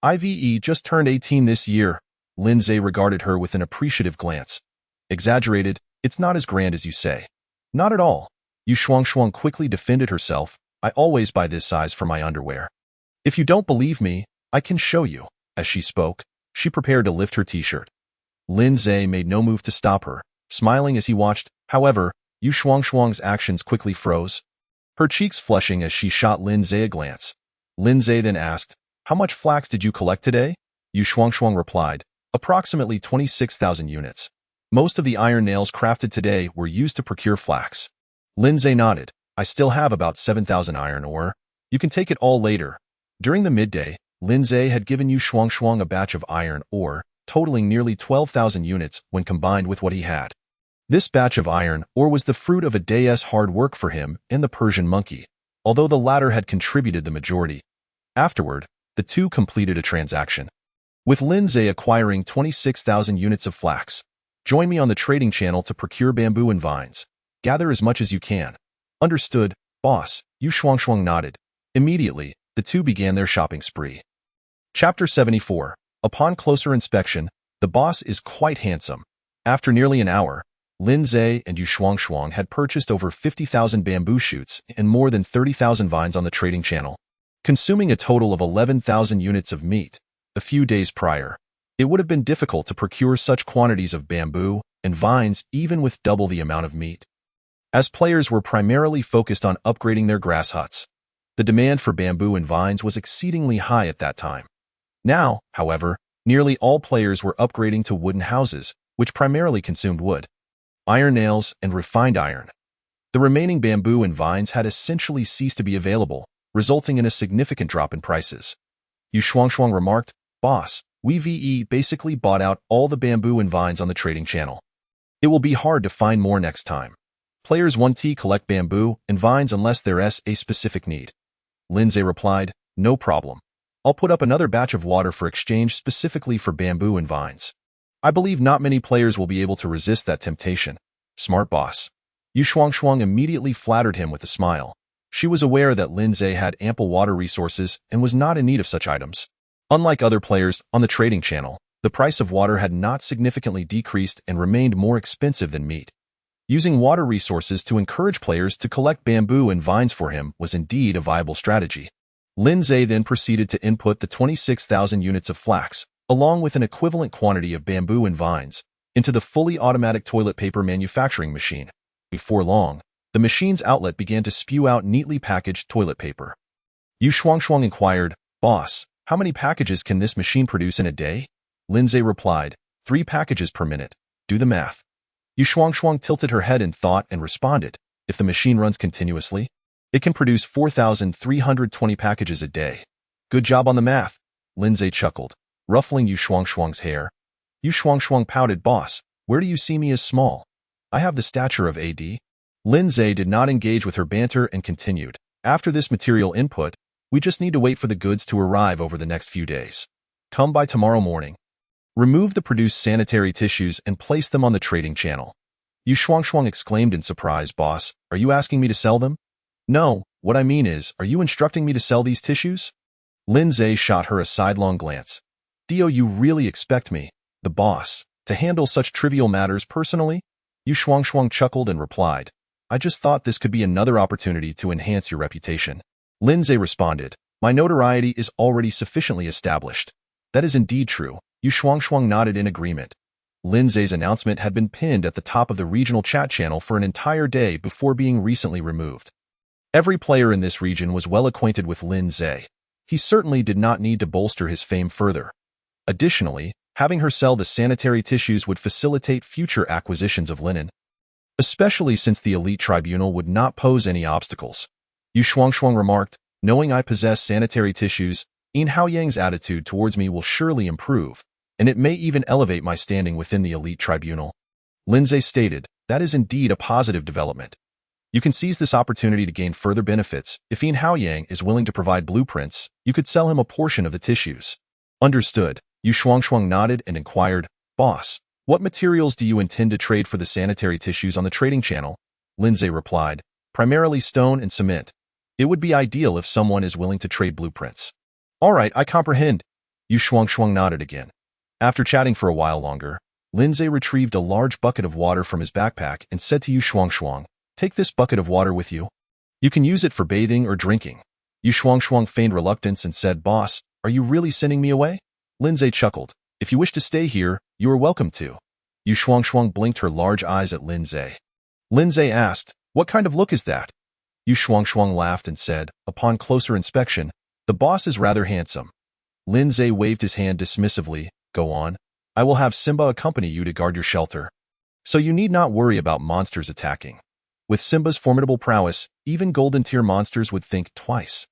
Ive just turned 18 this year." Lin Zai regarded her with an appreciative glance. "Exaggerated, it's not as grand as you say." "Not at all." Yu Shuangshuang quickly defended herself, "I always buy this size for my underwear. If you don't believe me, I can show you." As she spoke, she prepared to lift her t-shirt. Lin Zai made no move to stop her, smiling as he watched. However, Yu Shuangshuang's actions quickly froze, her cheeks flushing as she shot Lin Zai a glance. Lin Zai then asked, "How much flax did you collect today?" Yu Shuangshuang replied, "Approximately 26,000 units. Most of the iron nails crafted today were used to procure flax." Lin Zai nodded, "I still have about 7,000 iron ore. You can take it all later." During the midday, Lin Zai had given Yu Shuangshuang a batch of iron ore, totaling nearly 12,000 units when combined with what he had. This batch of iron ore was the fruit of a day's hard work for him and the Persian monkey, although the latter had contributed the majority. Afterward, the two completed a transaction, with Lin Zai acquiring 26,000 units of flax. "Join me on the trading channel to procure bamboo and vines. Gather as much as you can." "Understood, boss." Yu Shuangshuang nodded. Immediately, the two began their shopping spree. Chapter 74. Upon closer inspection, the boss is quite handsome. After nearly an hour, Lin Zai and Yu Shuangshuang had purchased over 50,000 bamboo shoots and more than 30,000 vines on the trading channel, consuming a total of 11,000 units of meat. A few days prior, it would have been difficult to procure such quantities of bamboo and vines even with double the amount of meat. As players were primarily focused on upgrading their grass huts, the demand for bamboo and vines was exceedingly high at that time. Now, however, nearly all players were upgrading to wooden houses, which primarily consumed wood, iron nails, and refined iron. The remaining bamboo and vines had essentially ceased to be available, resulting in a significant drop in prices. Yu Shuangshuang remarked, "Boss, we basically bought out all the bamboo and vines on the trading channel. It will be hard to find more next time. Players won't collect bamboo and vines unless there's a specific need." Lin Zai replied, "No problem. I'll put up another batch of water for exchange specifically for bamboo and vines. I believe not many players will be able to resist that temptation." "Smart boss." Yu Shuangshuang immediately flattered him with a smile. She was aware that Lin Zai had ample water resources and was not in need of such items. Unlike other players on the trading channel, the price of water had not significantly decreased and remained more expensive than meat. Using water resources to encourage players to collect bamboo and vines for him was indeed a viable strategy. Lin Zai then proceeded to input the 26,000 units of flax, along with an equivalent quantity of bamboo and vines, into the fully automatic toilet paper manufacturing machine. Before long, the machine's outlet began to spew out neatly packaged toilet paper. Yu Shuangshuang inquired, "Boss, how many packages can this machine produce in a day?" Lin Zai replied, 3 packages per minute. Do the math." Yu Shuangshuang tilted her head in thought and responded, "If the machine runs continuously, it can produce 4,320 packages a day." "Good job on the math." Lin Zai chuckled, ruffling Yu Shuangshuang's hair. Yu Shuangshuang pouted, "Boss, where do you see me as small? I have the stature of AD." Lin Zai did not engage with her banter and continued, "After this material input, we just need to wait for the goods to arrive over the next few days. Come by tomorrow morning. Remove the produced sanitary tissues and place them on the trading channel." Yu Shuangshuang exclaimed in surprise. Boss, are you asking me to sell them? No, what I mean is, are you instructing me to sell these tissues? Lin Zhe shot her a sidelong glance. Do you really expect me, the boss, to handle such trivial matters personally? Yu Shuangshuang chuckled and replied, I just thought this could be another opportunity to enhance your reputation. Lin Zhe responded, my notoriety is already sufficiently established. That is indeed true. Yu Shuangshuang nodded in agreement. Lin Zhe's announcement had been pinned at the top of the regional chat channel for an entire day before being recently removed. Every player in this region was well acquainted with Lin Zhe. He certainly did not need to bolster his fame further. Additionally, having her sell the sanitary tissues would facilitate future acquisitions of linen, especially since the elite tribunal would not pose any obstacles. Yu Shuangshuang remarked, knowing I possess sanitary tissues, Yin Haoyang's attitude towards me will surely improve, and it may even elevate my standing within the elite tribunal. Lin Zhe stated, that is indeed a positive development. You can seize this opportunity to gain further benefits. If Yin Haoyang is willing to provide blueprints, you could sell him a portion of the tissues. Understood. Yu Shuangshuang nodded and inquired, Boss, what materials do you intend to trade for the sanitary tissues on the trading channel? Lin Zhe replied, primarily stone and cement. It would be ideal if someone is willing to trade blueprints. All right, I comprehend. Yu Shuangshuang nodded again. After chatting for a while longer, Lin Zhe retrieved a large bucket of water from his backpack and said to Yu Shuangshuang, take this bucket of water with you. You can use it for bathing or drinking. Yu Shuangshuang feigned reluctance and said, Boss, are you really sending me away? Lin Zhe chuckled. If you wish to stay here, you are welcome to. Yu Shuangshuang blinked her large eyes at Lin Zhe. Lin Zhe asked, what kind of look is that? Yu Shuangshuang laughed and said, upon closer inspection, the boss is rather handsome. Lin Zhe waved his hand dismissively, go on. I will have Simba accompany you to guard your shelter. So you need not worry about monsters attacking. With Simba's formidable prowess, even golden tier monsters would think twice.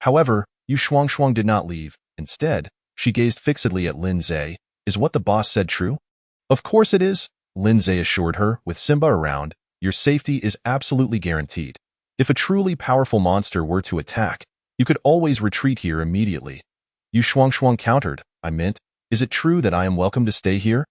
However, Yu Shuangshuang did not leave. Instead, she gazed fixedly at Lin Zhe. Is what the boss said true? Of course it is, Lin Zhe assured her. With Simba around, your safety is absolutely guaranteed. If a truly powerful monster were to attack, you could always retreat here immediately. Yu Shuangshuang countered, I meant, is it true that I am welcome to stay here?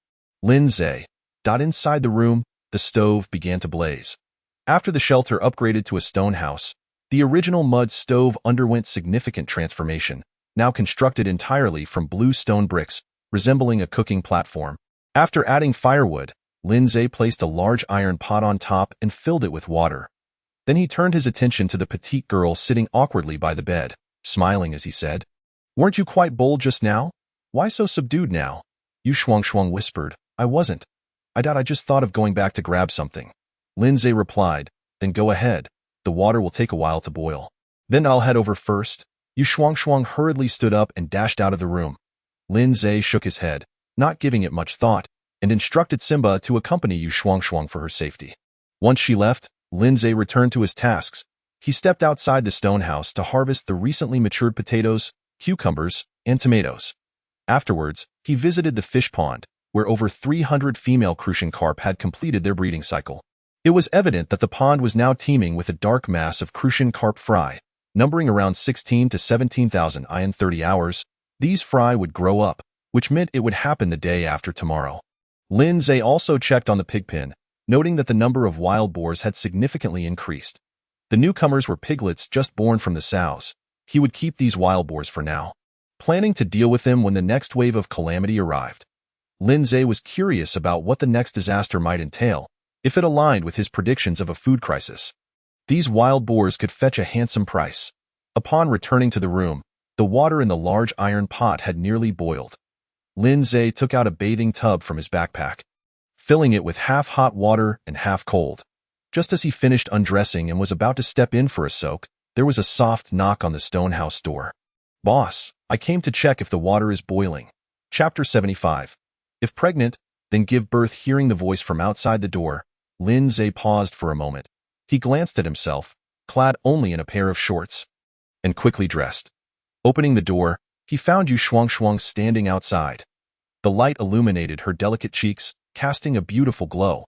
Lin Zhe. Inside the room, the stove began to blaze. After the shelter upgraded to a stone house, the original mud stove underwent significant transformation, now constructed entirely from blue stone bricks, resembling a cooking platform. After adding firewood, Lin Zhe placed a large iron pot on top and filled it with water. Then he turned his attention to the petite girl sitting awkwardly by the bed, smiling as he said, weren't you quite bold just now? Why so subdued now? Yu Shuangshuang whispered, I wasn't. I just thought of going back to grab something. Lin Zhe replied, then go ahead. The water will take a while to boil. Then I'll head over first. Yu Shuangshuang hurriedly stood up and dashed out of the room. Lin Zhe shook his head, not giving it much thought, and instructed Simba to accompany Yu Shuangshuang for her safety. Once she left, Lin Zhe returned to his tasks. He stepped outside the stone house to harvest the recently matured potatoes, cucumbers, and tomatoes. Afterwards, he visited the fish pond, where over 300 female crucian carp had completed their breeding cycle. It was evident that the pond was now teeming with a dark mass of crucian carp fry, numbering around 16 to 17,000 in 30 hours. These fry would grow up, which meant it would happen the day after tomorrow. Lin Zhe also checked on the pig pen, noting that the number of wild boars had significantly increased. The newcomers were piglets just born from the sows. He would keep these wild boars for now, planning to deal with them when the next wave of calamity arrived. Lin Zhe was curious about what the next disaster might entail, if it aligned with his predictions of a food crisis. These wild boars could fetch a handsome price. Upon returning to the room, the water in the large iron pot had nearly boiled. Lin Zhe took out a bathing tub from his backpack, filling it with half hot water and half cold. Just as he finished undressing and was about to step in for a soak, there was a soft knock on the stone house door. Boss, I came to check if the water is boiling. Chapter 75. If pregnant, then give birth. Hearing the voice from outside the door, Lin Zhe paused for a moment. He glanced at himself, clad only in a pair of shorts, and quickly dressed. Opening the door, he found Yu Shuangshuang standing outside. The light illuminated her delicate cheeks, casting a beautiful glow.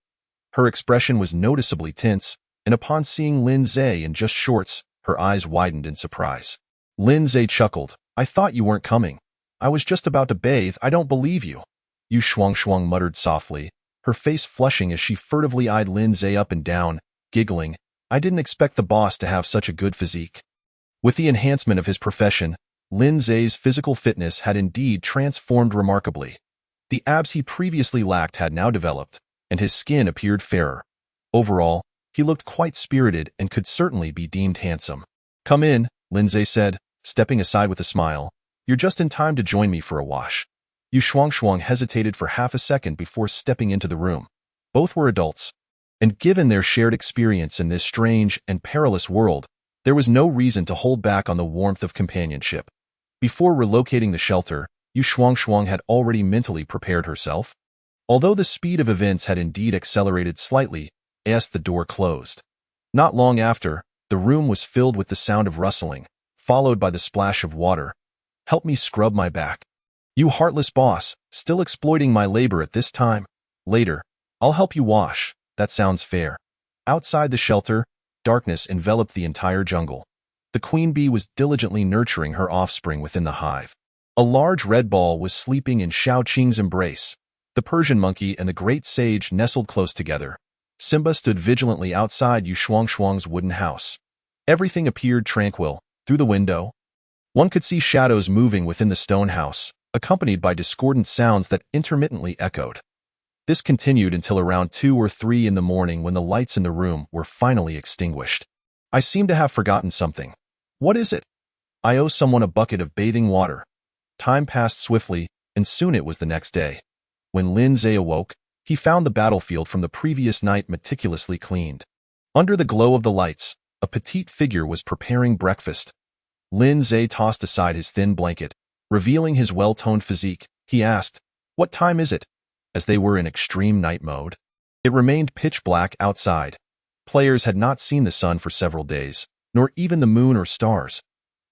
Her expression was noticeably tense, and upon seeing Lin Zhe in just shorts, her eyes widened in surprise. Lin Zhe chuckled. I thought you weren't coming. I was just about to bathe. I don't believe you. Yu Shuangshuang muttered softly, her face flushing as she furtively eyed Lin Zhe up and down, giggling. I didn't expect the boss to have such a good physique. With the enhancement of his profession, Lin Zhe's physical fitness had indeed transformed remarkably. The abs he previously lacked had now developed, and his skin appeared fairer. Overall, he looked quite spirited and could certainly be deemed handsome. Come in, Lin Zhe said, stepping aside with a smile. You're just in time to join me for a wash. Yu Shuangshuang hesitated for half a second before stepping into the room. Both were adults, and given their shared experience in this strange and perilous world, there was no reason to hold back on the warmth of companionship. Before relocating the shelter, Yu Shuangshuang had already mentally prepared herself. Although the speed of events had indeed accelerated slightly, as the door closed. Not long after, the room was filled with the sound of rustling, followed by the splash of water. Help me scrub my back. You heartless boss, still exploiting my labor at this time. Later, I'll help you wash. That sounds fair. Outside the shelter, darkness enveloped the entire jungle. The queen bee was diligently nurturing her offspring within the hive. A large red ball was sleeping in Shao Qing's embrace. The Persian monkey and the great sage nestled close together. Simba stood vigilantly outside Yu Shuangshuang's wooden house. Everything appeared tranquil. Through the window, one could see shadows moving within the stone house, accompanied by discordant sounds that intermittently echoed. This continued until around 2 or 3 in the morning when the lights in the room were finally extinguished. I seem to have forgotten something. What is it? I owe someone a bucket of bathing water. Time passed swiftly, and soon it was the next day. When Lin Zhe awoke, he found the battlefield from the previous night meticulously cleaned. Under the glow of the lights, a petite figure was preparing breakfast. Lin Zhe tossed aside his thin blanket. Revealing his well-toned physique, he asked, "What time is it?" As they were in extreme night mode. It remained pitch black outside. Players had not seen the sun for several days, nor even the moon or stars.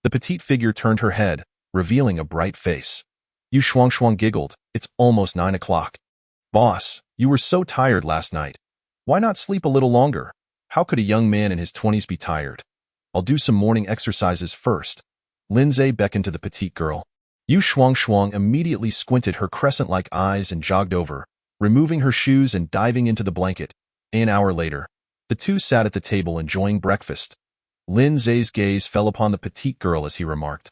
The petite figure turned her head, revealing a bright face. Yu Shuangshuang giggled. It's almost 9 o'clock. Boss, you were so tired last night. Why not sleep a little longer? How could a young man in his 20s be tired? I'll do some morning exercises first. Lin Zhe beckoned to the petite girl. Yu Shuangshuang immediately squinted her crescent-like eyes and jogged over, removing her shoes and diving into the blanket. An hour later, the two sat at the table enjoying breakfast. Lin Zhe's gaze fell upon the petite girl as he remarked,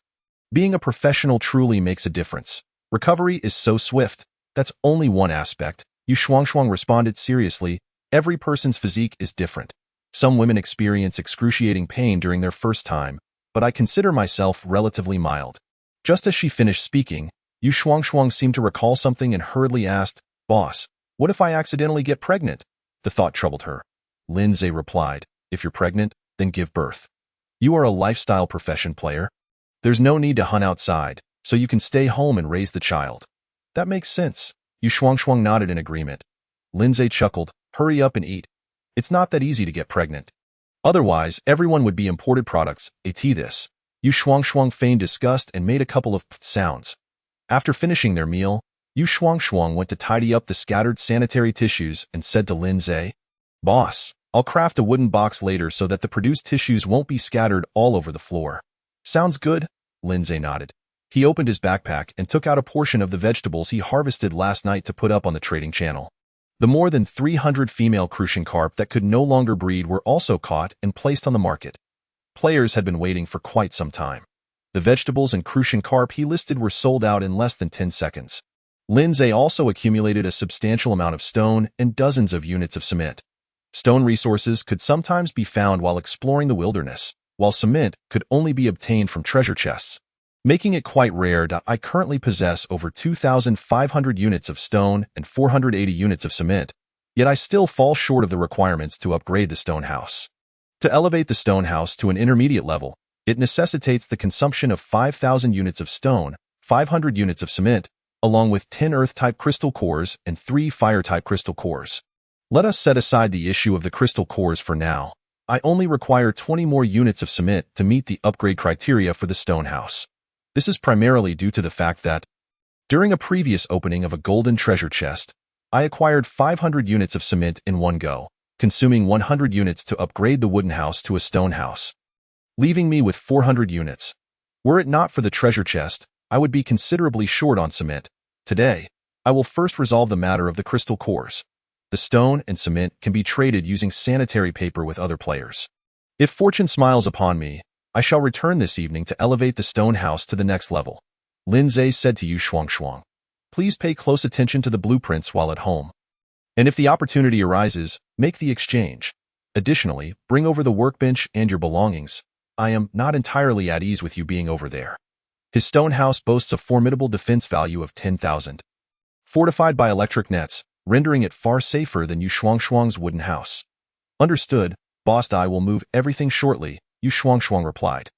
"Being a professional truly makes a difference. Recovery is so swift. That's only one aspect." Yu Shuangshuang responded seriously. Every person's physique is different. Some women experience excruciating pain during their first time, but I consider myself relatively mild. Just as she finished speaking, Yu Shuangshuang seemed to recall something and hurriedly asked, "Boss, what if I accidentally get pregnant?" The thought troubled her. Lin Zhe replied, "If you're pregnant, then give birth. You are a lifestyle profession player. There's no need to hunt outside, so you can stay home and raise the child." "That makes sense." Yu Shuangshuang nodded in agreement. Lin Zhe chuckled, "Hurry up and eat. It's not that easy to get pregnant. Otherwise, everyone would be imported products. This." Yu Shuangshuang feigned disgust and made a couple of sounds. After finishing their meal, Yu Shuangshuang went to tidy up the scattered sanitary tissues and said to Lin Zhe, "Boss, I'll craft a wooden box later so that the produced tissues won't be scattered all over the floor." "Sounds good," Lin Zhe nodded. He opened his backpack and took out a portion of the vegetables he harvested last night to put up on the trading channel. The more than 300 female crucian carp that could no longer breed were also caught and placed on the market. Players had been waiting for quite some time. The vegetables and crucian carp he listed were sold out in less than 10 seconds. Lin Zhe also accumulated a substantial amount of stone and dozens of units of cement. Stone resources could sometimes be found while exploring the wilderness, while cement could only be obtained from treasure chests, making it quite rare that I currently possess over 2,500 units of stone and 480 units of cement, yet I still fall short of the requirements to upgrade the stone house. To elevate the stone house to an intermediate level, it necessitates the consumption of 5,000 units of stone, 500 units of cement, along with 10 earth-type crystal cores and 3 fire-type crystal cores. Let us set aside the issue of the crystal cores for now. I only require 20 more units of cement to meet the upgrade criteria for the stone house. This is primarily due to the fact that, during a previous opening of a golden treasure chest, I acquired 500 units of cement in one go, consuming 100 units to upgrade the wooden house to a stone house, leaving me with 400 units. Were it not for the treasure chest, I would be considerably short on cement. Today, I will first resolve the matter of the crystal cores. The stone and cement can be traded using sanitary paper with other players. If fortune smiles upon me, I shall return this evening to elevate the stone house to the next level. Lin Zhe said to Yu Shuangshuang. Please pay close attention to the blueprints while at home. And if the opportunity arises, make the exchange. Additionally, bring over the workbench and your belongings. I am not entirely at ease with you being over there. His stone house boasts a formidable defense value of 10,000. Fortified by electric nets, rendering it far safer than Yu Shuangshuang's wooden house. Understood, boss. I will move everything shortly, Yu Shuangshuang replied.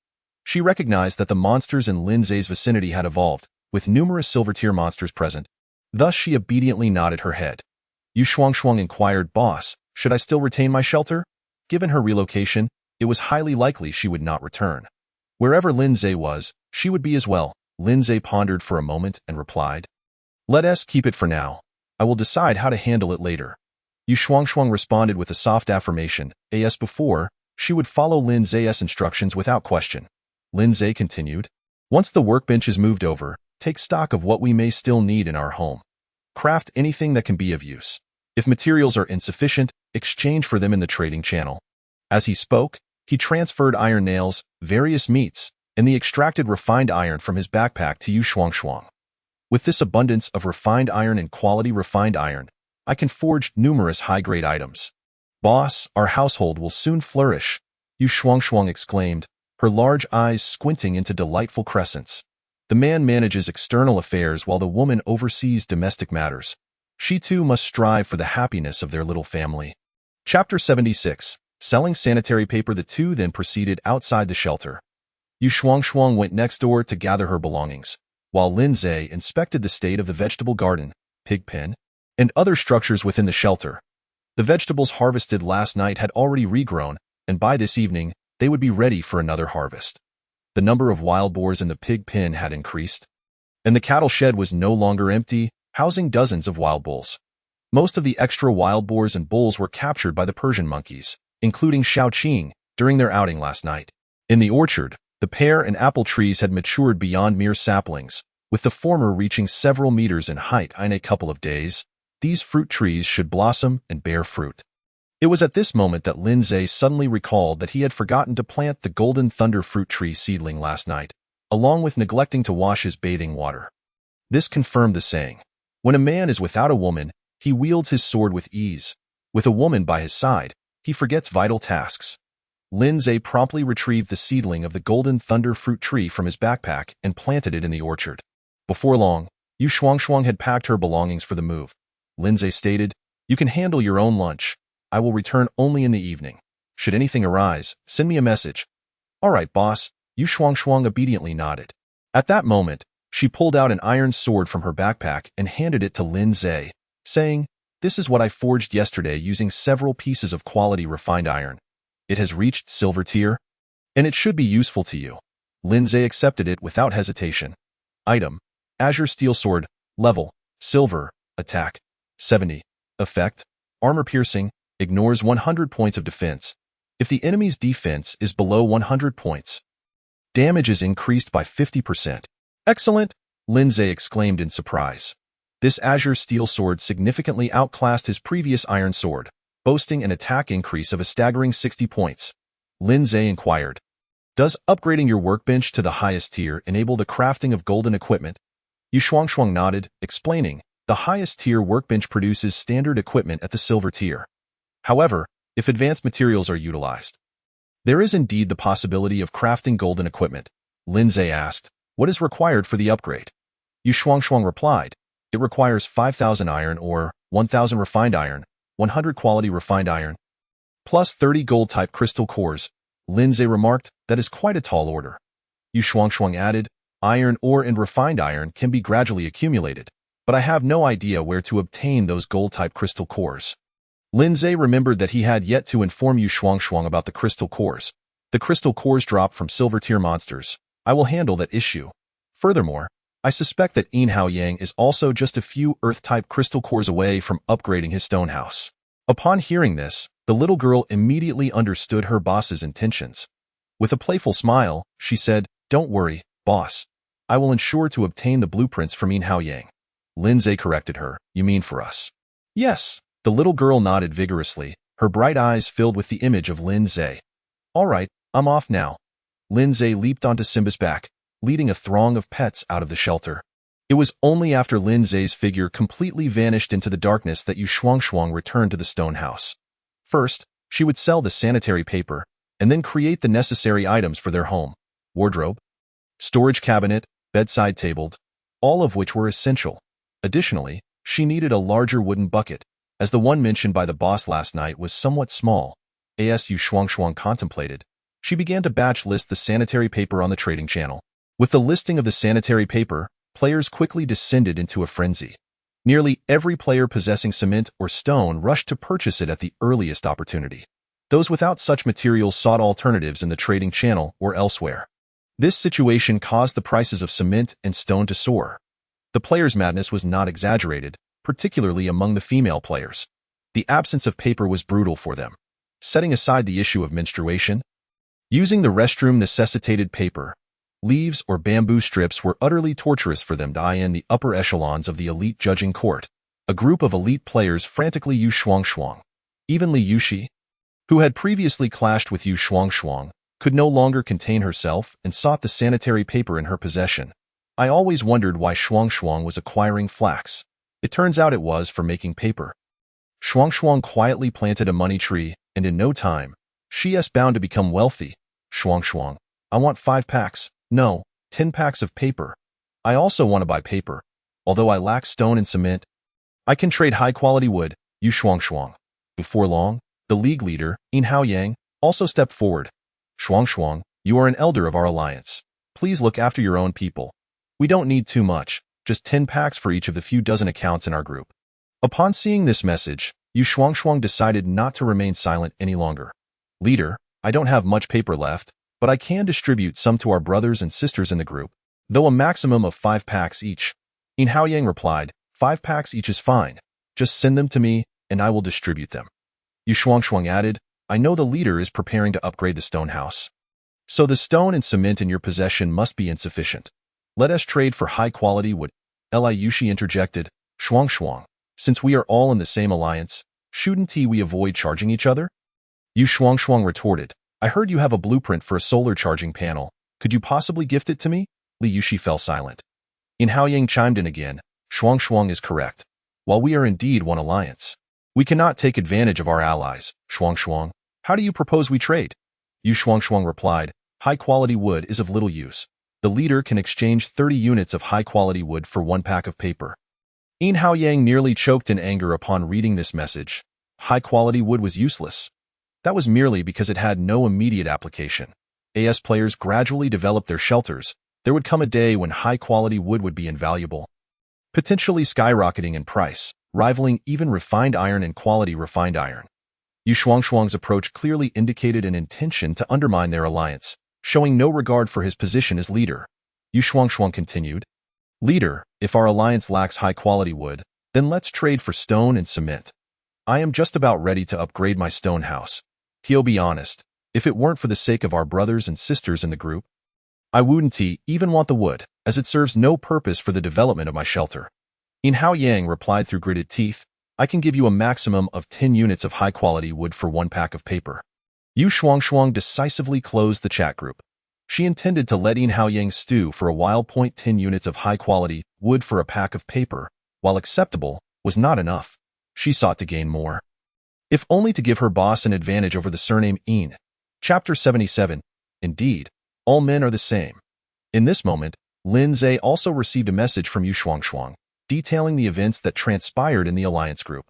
She recognized that the monsters in Lin Zhe's vicinity had evolved, with numerous silver-tier monsters present. Thus she obediently nodded her head. Yu Shuangshuang inquired, Boss, should I still retain my shelter? Given her relocation, it was highly likely she would not return. Wherever Lin Zhe was, she would be as well. Lin Zhe pondered for a moment and replied, Let us keep it for now. I will decide how to handle it later. Yu Shuangshuang responded with a soft affirmation. As before, she would follow Lin Zhe's instructions without question. Lin Zhe continued, Once the workbench is moved over, take stock of what we may still need in our home. Craft anything that can be of use. If materials are insufficient, exchange for them in the trading channel. As he spoke, he transferred iron nails, various meats, and the extracted refined iron from his backpack to Yu Shuangshuang. With this abundance of refined iron and quality refined iron, I can forge numerous high-grade items. Boss, our household will soon flourish, Yu Shuangshuang exclaimed, her large eyes squinting into delightful crescents. The man manages external affairs while the woman oversees domestic matters. She too must strive for the happiness of their little family. Chapter 76. Selling sanitary paper. The two then proceeded outside the shelter. Yu Shuangshuang went next door to gather her belongings, while Lin Zhe inspected the state of the vegetable garden, pig pen, and other structures within the shelter. The vegetables harvested last night had already regrown, and by this evening, they would be ready for another harvest. The number of wild boars in the pig pen had increased, and the cattle shed was no longer empty, housing dozens of wild bulls. Most of the extra wild boars and bulls were captured by the Persian monkeys, including Shaoqing, during their outing last night. In the orchard, the pear and apple trees had matured beyond mere saplings, with the former reaching several meters in height. In a couple of days, these fruit trees should blossom and bear fruit. It was at this moment that Lin Zhe suddenly recalled that he had forgotten to plant the golden thunder fruit tree seedling last night, along with neglecting to wash his bathing water. This confirmed the saying, when a man is without a woman, he wields his sword with ease. With a woman by his side, he forgets vital tasks. Lin Zhe promptly retrieved the seedling of the golden thunder fruit tree from his backpack and planted it in the orchard. Before long, Yu Shuangshuang had packed her belongings for the move. Lin Zhe stated, You can handle your own lunch. I will return only in the evening. Should anything arise, send me a message. All right, boss, Yu Shuangshuang obediently nodded. At that moment, she pulled out an iron sword from her backpack and handed it to Lin Zhe, saying, This is what I forged yesterday using several pieces of quality refined iron. It has reached silver tier, and it should be useful to you. Lin Zhe accepted it without hesitation. Item, Azure Steel Sword, Level, Silver, Attack, 70. Effect, Armor Piercing, ignores 100 points of defense. If the enemy's defense is below 100 points, damage is increased by 50%. Excellent, Lin Zhe exclaimed in surprise. This Azure Steel Sword significantly outclassed his previous iron sword, boasting an attack increase of a staggering 60 points. Lin Zhe inquired, Does upgrading your workbench to the highest tier enable the crafting of golden equipment? Yu Shuangshuang nodded, explaining, The highest tier workbench produces standard equipment at the silver tier. However, if advanced materials are utilized, there is indeed the possibility of crafting golden equipment. Lin Zhe asked, What is required for the upgrade? Yu Shuangshuang replied, It requires 5,000 iron ore, 1,000 refined iron, 100 quality refined iron, plus 30 gold-type crystal cores. Lin Zhe remarked, That is quite a tall order. Yu Shuangshuang added, Iron ore and refined iron can be gradually accumulated, but I have no idea where to obtain those gold-type crystal cores. Lin Zhe remembered that he had yet to inform Yu Shuangshuang about the crystal cores. The crystal cores drop from silver-tier monsters. I will handle that issue. Furthermore, I suspect that Yin Hao Yang is also just a few earth-type crystal cores away from upgrading his stone house. Upon hearing this, the little girl immediately understood her boss's intentions. With a playful smile, she said, Don't worry, boss. I will ensure to obtain the blueprints from Yin Hao Yang. Lin Zhe corrected her, You mean for us? Yes, The little girl nodded vigorously, her bright eyes filled with the image of Lin Zhe. All right, I'm off now. Lin Zhe leaped onto Simba's back, leading a throng of pets out of the shelter. It was only after Lin Zhe's figure completely vanished into the darkness that Yu Shuangshuang returned to the stone house. First, she would sell the sanitary paper, and then create the necessary items for their home: wardrobe, storage cabinet, bedside table, all of which were essential. Additionally, she needed a larger wooden bucket, as the one mentioned by the boss last night was somewhat small. As Yu Shuangshuang contemplated, she began to batch list the sanitary paper on the trading channel. With the listing of the sanitary paper, players quickly descended into a frenzy. Nearly every player possessing cement or stone rushed to purchase it at the earliest opportunity. Those without such materials sought alternatives in the trading channel or elsewhere. This situation caused the prices of cement and stone to soar. The players' madness was not exaggerated, particularly among the female players. The absence of paper was brutal for them. Setting aside the issue of menstruation, using the restroom necessitated paper, leaves or bamboo strips were utterly torturous for them. In the upper echelons of the elite judging court, a group of elite players frantically Yu Shuangshuang. Even Li Yushi, who had previously clashed with Yu Shuangshuang, could no longer contain herself and sought the sanitary paper in her possession. I always wondered why Shuangshuang was acquiring flax. It turns out it was for making paper. Shuangshuang quietly planted a money tree, and in no time, she is bound to become wealthy. Shuangshuang, I want 5 packs. No, 10 packs of paper. I also want to buy paper. Although I lack stone and cement, I can trade high-quality wood. Yu Shuangshuang. Before long, the league leader, Yin Haoyang, also stepped forward. Shuangshuang, you are an elder of our alliance. Please look after your own people. We don't need too much, just 10 packs for each of the few dozen accounts in our group. Upon seeing this message, Yu Shuangshuang decided not to remain silent any longer. Leader, I don't have much paper left, but I can distribute some to our brothers and sisters in the group, though a maximum of 5 packs each. Yin Haoyang replied, 5 packs each is fine. Just send them to me, and I will distribute them. Yu Shuangshuang added, I know the leader is preparing to upgrade the stone house. So the stone and cement in your possession must be insufficient. Let us trade for high-quality wood. Li Yushi interjected, Shuangshuang, since we are all in the same alliance, shouldn't we avoid charging each other? Yu Shuangshuang retorted, I heard you have a blueprint for a solar charging panel. Could you possibly gift it to me? Li Yushi fell silent. Yin Haoyang chimed in again, Shuangshuang is correct. While we are indeed one alliance, we cannot take advantage of our allies. Shuangshuang, how do you propose we trade? Yu Shuangshuang replied, high-quality wood is of little use. The leader can exchange 30 units of high-quality wood for 1 pack of paper. Yin Haoyang nearly choked in anger upon reading this message. High-quality wood was useless. That was merely because it had no immediate application. As players gradually developed their shelters, there would come a day when high-quality wood would be invaluable, potentially skyrocketing in price, rivaling even refined iron in quality. Refined iron. Yu Shuangshuang's approach clearly indicated an intention to undermine their alliance, showing no regard for his position as leader. Yu Shuangshuang continued, Leader, if our alliance lacks high-quality wood, then let's trade for stone and cement. I am just about ready to upgrade my stone house. To be honest, if it weren't for the sake of our brothers and sisters in the group, I wouldn't even want the wood, as it serves no purpose for the development of my shelter. Yin Haoyang replied through gritted teeth, I can give you a maximum of 10 units of high-quality wood for 1 pack of paper. Yu Shuangshuang decisively closed the chat group. She intended to let Yin Haoyang stew for a while. 10 units of high-quality wood for a pack of paper, while acceptable, was not enough. She sought to gain more, if only to give her boss an advantage over the surname Yin. Chapter 77. Indeed, all men are the same. In this moment, Lin Zhe also received a message from Yu Shuangshuang, detailing the events that transpired in the alliance group.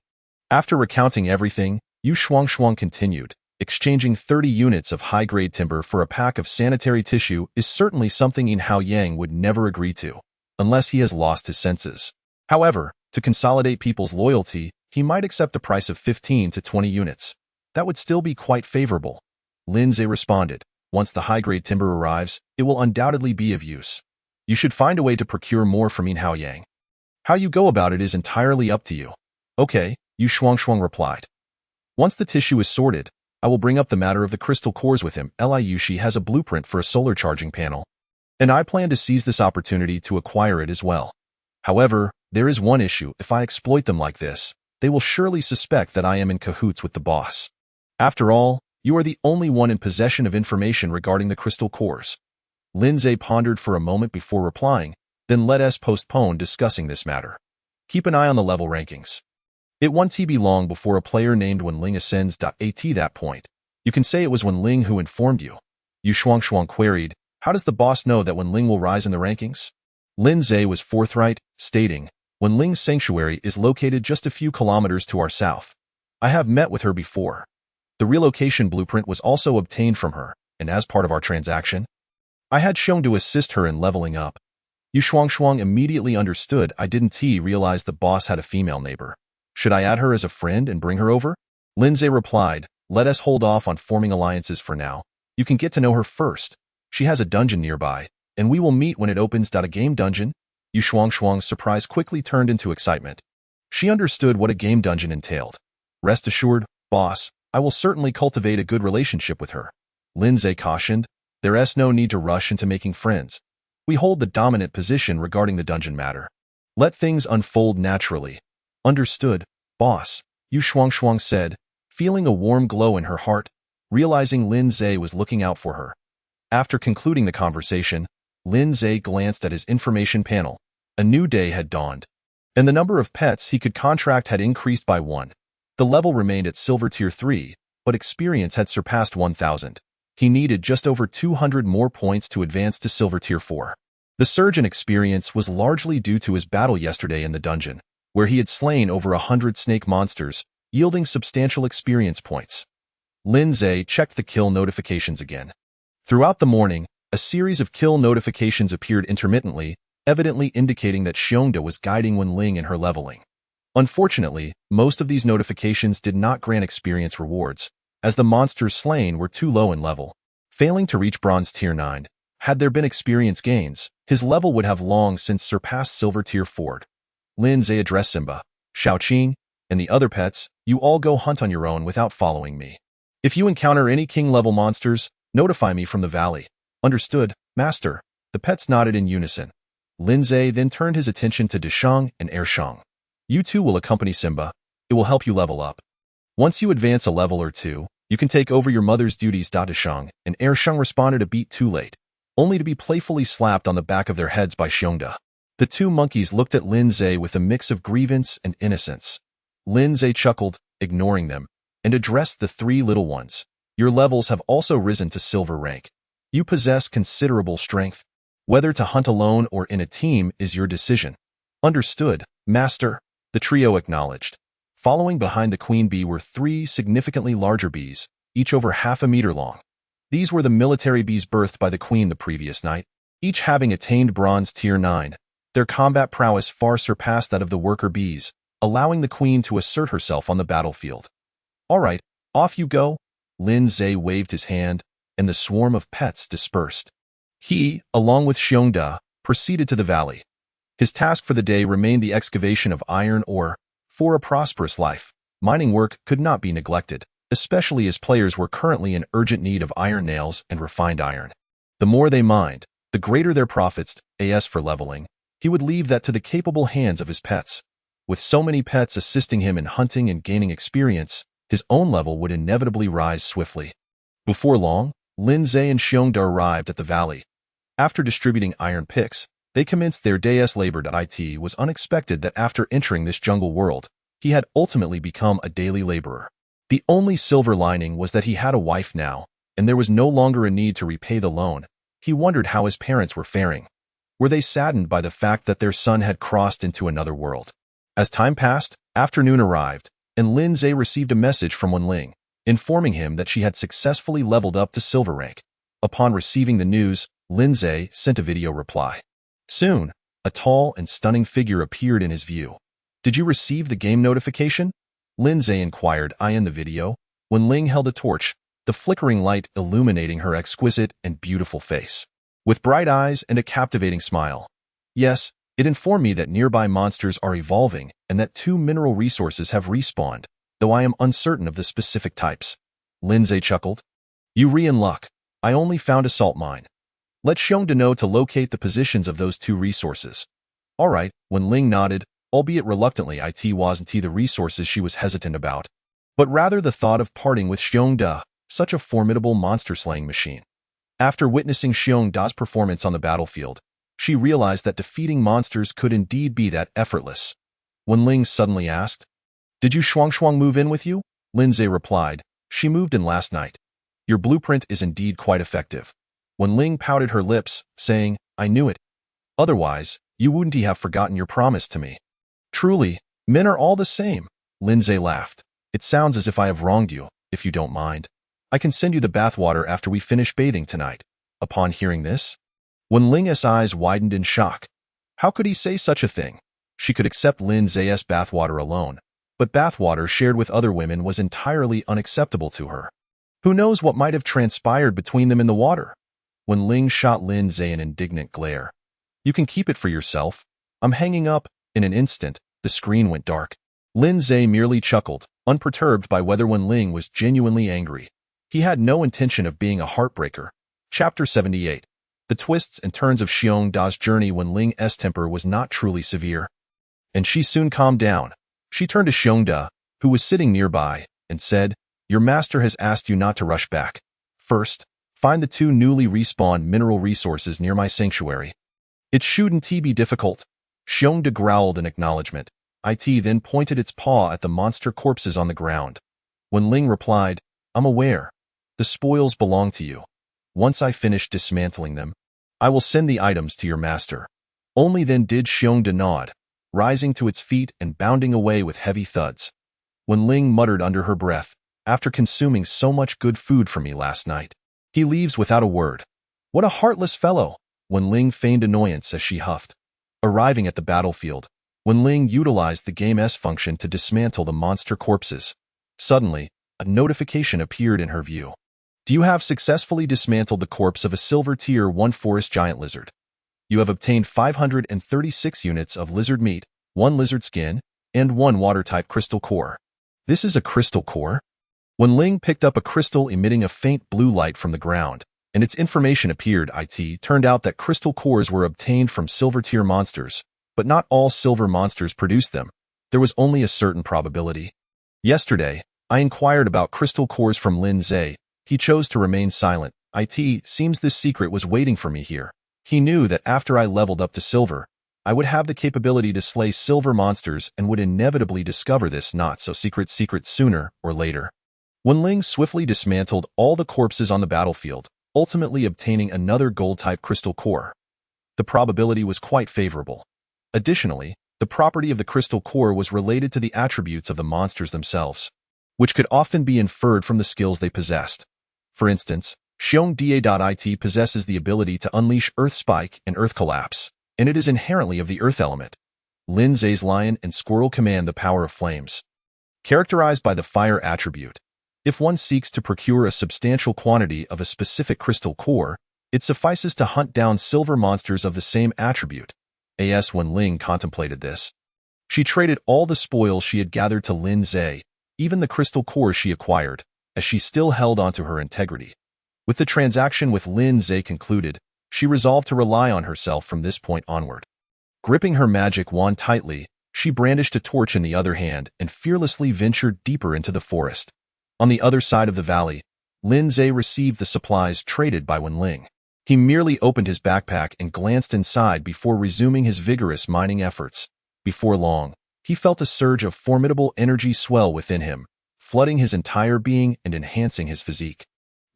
After recounting everything, Yu Shuangshuang continued, exchanging 30 units of high-grade timber for a pack of sanitary tissue is certainly something Yin Haoyang would never agree to, unless he has lost his senses. However, to consolidate people's loyalty, he might accept a price of 15 to 20 units. That would still be quite favorable. Lin Zhe responded, once the high-grade timber arrives, it will undoubtedly be of use. You should find a way to procure more from Yin Haoyang. How you go about it is entirely up to you. Okay, Yu Shuangshuang replied. Once the tissue is sorted, I will bring up the matter of the crystal cores with him. Li Yushi has a blueprint for a solar charging panel, and I plan to seize this opportunity to acquire it as well. However, there is one issue. If I exploit them like this, they will surely suspect that I am in cahoots with the boss. After all, you are the only one in possession of information regarding the crystal cores. Lindsay pondered for a moment before replying, then let us postpone discussing this matter. Keep an eye on the level rankings. It won't be long before a player named Wenling ascends. At that point, you can say it was Wenling who informed you. Yu Shuangshuang queried, how does the boss know that Wenling will rise in the rankings? Lindsay was forthright, stating, Wenling's sanctuary is located just a few kilometers to our south. I have met with her before. The relocation blueprint was also obtained from her, and as part of our transaction, I had shown to assist her in leveling up. Yu Shuangshuang immediately understood. I didn't realize the boss had a female neighbor. Should I add her as a friend and bring her over? Lindsay replied, let us hold off on forming alliances for now. You can get to know her first. She has a dungeon nearby, and we will meet when it opens. A game dungeon? Yu Shuangshuang's surprise quickly turned into excitement. She understood what a game dungeon entailed. Rest assured, boss, I will certainly cultivate a good relationship with her. Lindsay cautioned, there's no need to rush into making friends. We hold the dominant position regarding the dungeon matter. Let things unfold naturally. Understood, boss, Yu Shuangshuang said, feeling a warm glow in her heart, realizing Lindsay was looking out for her. After concluding the conversation, Lindsay glanced at his information panel. A new day had dawned, and the number of pets he could contract had increased by 1. The level remained at Silver Tier 3, but experience had surpassed 1,000. He needed just over 200 more points to advance to Silver Tier 4. The surge in experience was largely due to his battle yesterday in the dungeon, where he had slain over 100 snake monsters, yielding substantial experience points. Lindsay checked the kill notifications again. Throughout the morning, a series of kill notifications appeared intermittently, evidently indicating that Xiongda was guiding Wenling in her leveling. Unfortunately, most of these notifications did not grant experience rewards, as the monsters slain were too low in level. Failing to reach Bronze Tier 9, had there been experience gains, his level would have long since surpassed Silver Tier 4. Lindsay addressed Simba, Xiaoqing, and the other pets, you all go hunt on your own without following me. If you encounter any king-level monsters, notify me from the valley. Understood, master. The pets nodded in unison. Lindsay then turned his attention to Deshang and Ershang. You two will accompany Simba. It will help you level up. Once you advance a level or two, you can take over your mother's duties. Deshang and Ershang responded a beat too late, only to be playfully slapped on the back of their heads by Xiongda. The two monkeys looked at Lindsay with a mix of grievance and innocence. Lindsay chuckled, ignoring them, and addressed the 3 little ones. Your levels have also risen to silver rank. You possess considerable strength. Whether to hunt alone or in a team is your decision. Understood, master, the trio acknowledged. Following behind the queen bee were 3 significantly larger bees, each over half a meter long. These were the military bees birthed by the queen the previous night, each having attained Bronze Tier 9. Their combat prowess far surpassed that of the worker bees, allowing the queen to assert herself on the battlefield. All right, off you go. Lindsay waved his hand, and the swarm of pets dispersed. He, along with Xiongda, proceeded to the valley. His task for the day remained the excavation of iron ore. For a prosperous life, mining work could not be neglected, especially as players were currently in urgent need of iron nails and refined iron. The more they mined, the greater their profits. As for leveling, he would leave that to the capable hands of his pets. With so many pets assisting him in hunting and gaining experience, his own level would inevitably rise swiftly. Before long, Lindsay and Xiongda arrived at the valley. After distributing iron picks, they commenced their day's labor. It was unexpected that after entering this jungle world, he had ultimately become a daily laborer. The only silver lining was that he had a wife now, and there was no longer a need to repay the loan. He wondered how his parents were faring. Were they saddened by the fact that their son had crossed into another world? As time passed, afternoon arrived, and Lindsay received a message from Wenling, informing him that she had successfully leveled up to silver rank. Upon receiving the news, Lindsay sent a video reply. Soon, a tall and stunning figure appeared in his view. Did you receive the game notification? Lindsay inquired. I in the video. Wenling held a torch, the flickering light illuminating her exquisite and beautiful face. With bright eyes and a captivating smile. Yes, it informed me that nearby monsters are evolving and that 2 mineral resources have respawned, though I am uncertain of the specific types. Lindsay chuckled. You in luck. I only found a salt mine. Let Xiongda know to locate the positions of those 2 resources. All right, Wenling nodded, albeit reluctantly. It wasn't the resources she was hesitant about, but rather the thought of parting with Xiongda, such a formidable monster-slaying machine. After witnessing Xiongda's performance on the battlefield, she realized that defeating monsters could indeed be that effortless. Wenling suddenly asked, "Did you Shuang move in with you?" Lindsay replied, "She moved in last night. Your blueprint is indeed quite effective." Wenling pouted her lips, saying, "I knew it. Otherwise, you wouldn't have forgotten your promise to me." "Truly, men are all the same," Lindsay laughed. "It sounds as if I have wronged you, if you don't mind. I can send you the bathwater after we finish bathing tonight." Upon hearing this, Wenling's eyes widened in shock. How could he say such a thing? She could accept Lindsay's bathwater alone, but bathwater shared with other women was entirely unacceptable to her. Who knows what might have transpired between them in the water? Wenling shot Lindsay an indignant glare. "You can keep it for yourself. I'm hanging up." In an instant, the screen went dark. Lindsay merely chuckled, unperturbed by whether Wenling was genuinely angry. He had no intention of being a heartbreaker. Chapter 78. The twists and turns of Xiongda's journey. Wenling's temper was not truly severe, and she soon calmed down. She turned to Xiongda, who was sitting nearby, and said, "Your master has asked you not to rush back. First, find the 2 newly respawned mineral resources near my sanctuary." "It shouldn't be difficult." Xiongda growled in acknowledgement. It then pointed its paw at the monster corpses on the ground. Wenling replied, "I'm aware. The spoils belong to you. Once I finish dismantling them, I will send the items to your master." Only then did Xiongda nod, rising to its feet and bounding away with heavy thuds. Wenling muttered under her breath, "After consuming so much good food from me last night, he leaves without a word. What a heartless fellow." Wenling feigned annoyance as she huffed. Arriving at the battlefield, Wenling utilized the game's function to dismantle the monster corpses. Suddenly, a notification appeared in her view. "Do you have successfully dismantled the corpse of a silver tier 1 forest giant lizard? You have obtained 536 units of lizard meat, 1 lizard skin, and 1 water-type crystal core." "This is a crystal core?" Wenling picked up a crystal emitting a faint blue light from the ground, and its information appeared. It turned out that crystal cores were obtained from silver tier monsters, but not all silver monsters produced them. There was only a certain probability. "Yesterday, I inquired about crystal cores from Lindsay. He chose to remain silent. It seems this secret was waiting for me here. He knew that after I leveled up to silver, I would have the capability to slay silver monsters and would inevitably discover this not-so-secret sooner or later." Wenling swiftly dismantled all the corpses on the battlefield, ultimately obtaining another gold-type crystal core. The probability was quite favorable. Additionally, the property of the crystal core was related to the attributes of the monsters themselves, which could often be inferred from the skills they possessed. For instance, Xiongda.it possesses the ability to unleash Earth Spike and Earth Collapse, and it is inherently of the Earth element. Lindsay's lion and squirrel command the power of flames, characterized by the fire attribute. If one seeks to procure a substantial quantity of a specific crystal core, it suffices to hunt down silver monsters of the same attribute. Wenling contemplated this. She traded all the spoils she had gathered to Lindsay, even the crystal cores she acquired, as she still held onto her integrity. With the transaction with Lindsay concluded, she resolved to rely on herself from this point onward. Gripping her magic wand tightly, she brandished a torch in the other hand and fearlessly ventured deeper into the forest. On the other side of the valley, Lindsay received the supplies traded by Wenling. He merely opened his backpack and glanced inside before resuming his vigorous mining efforts. Before long, he felt a surge of formidable energy swell within him, flooding his entire being and enhancing his physique.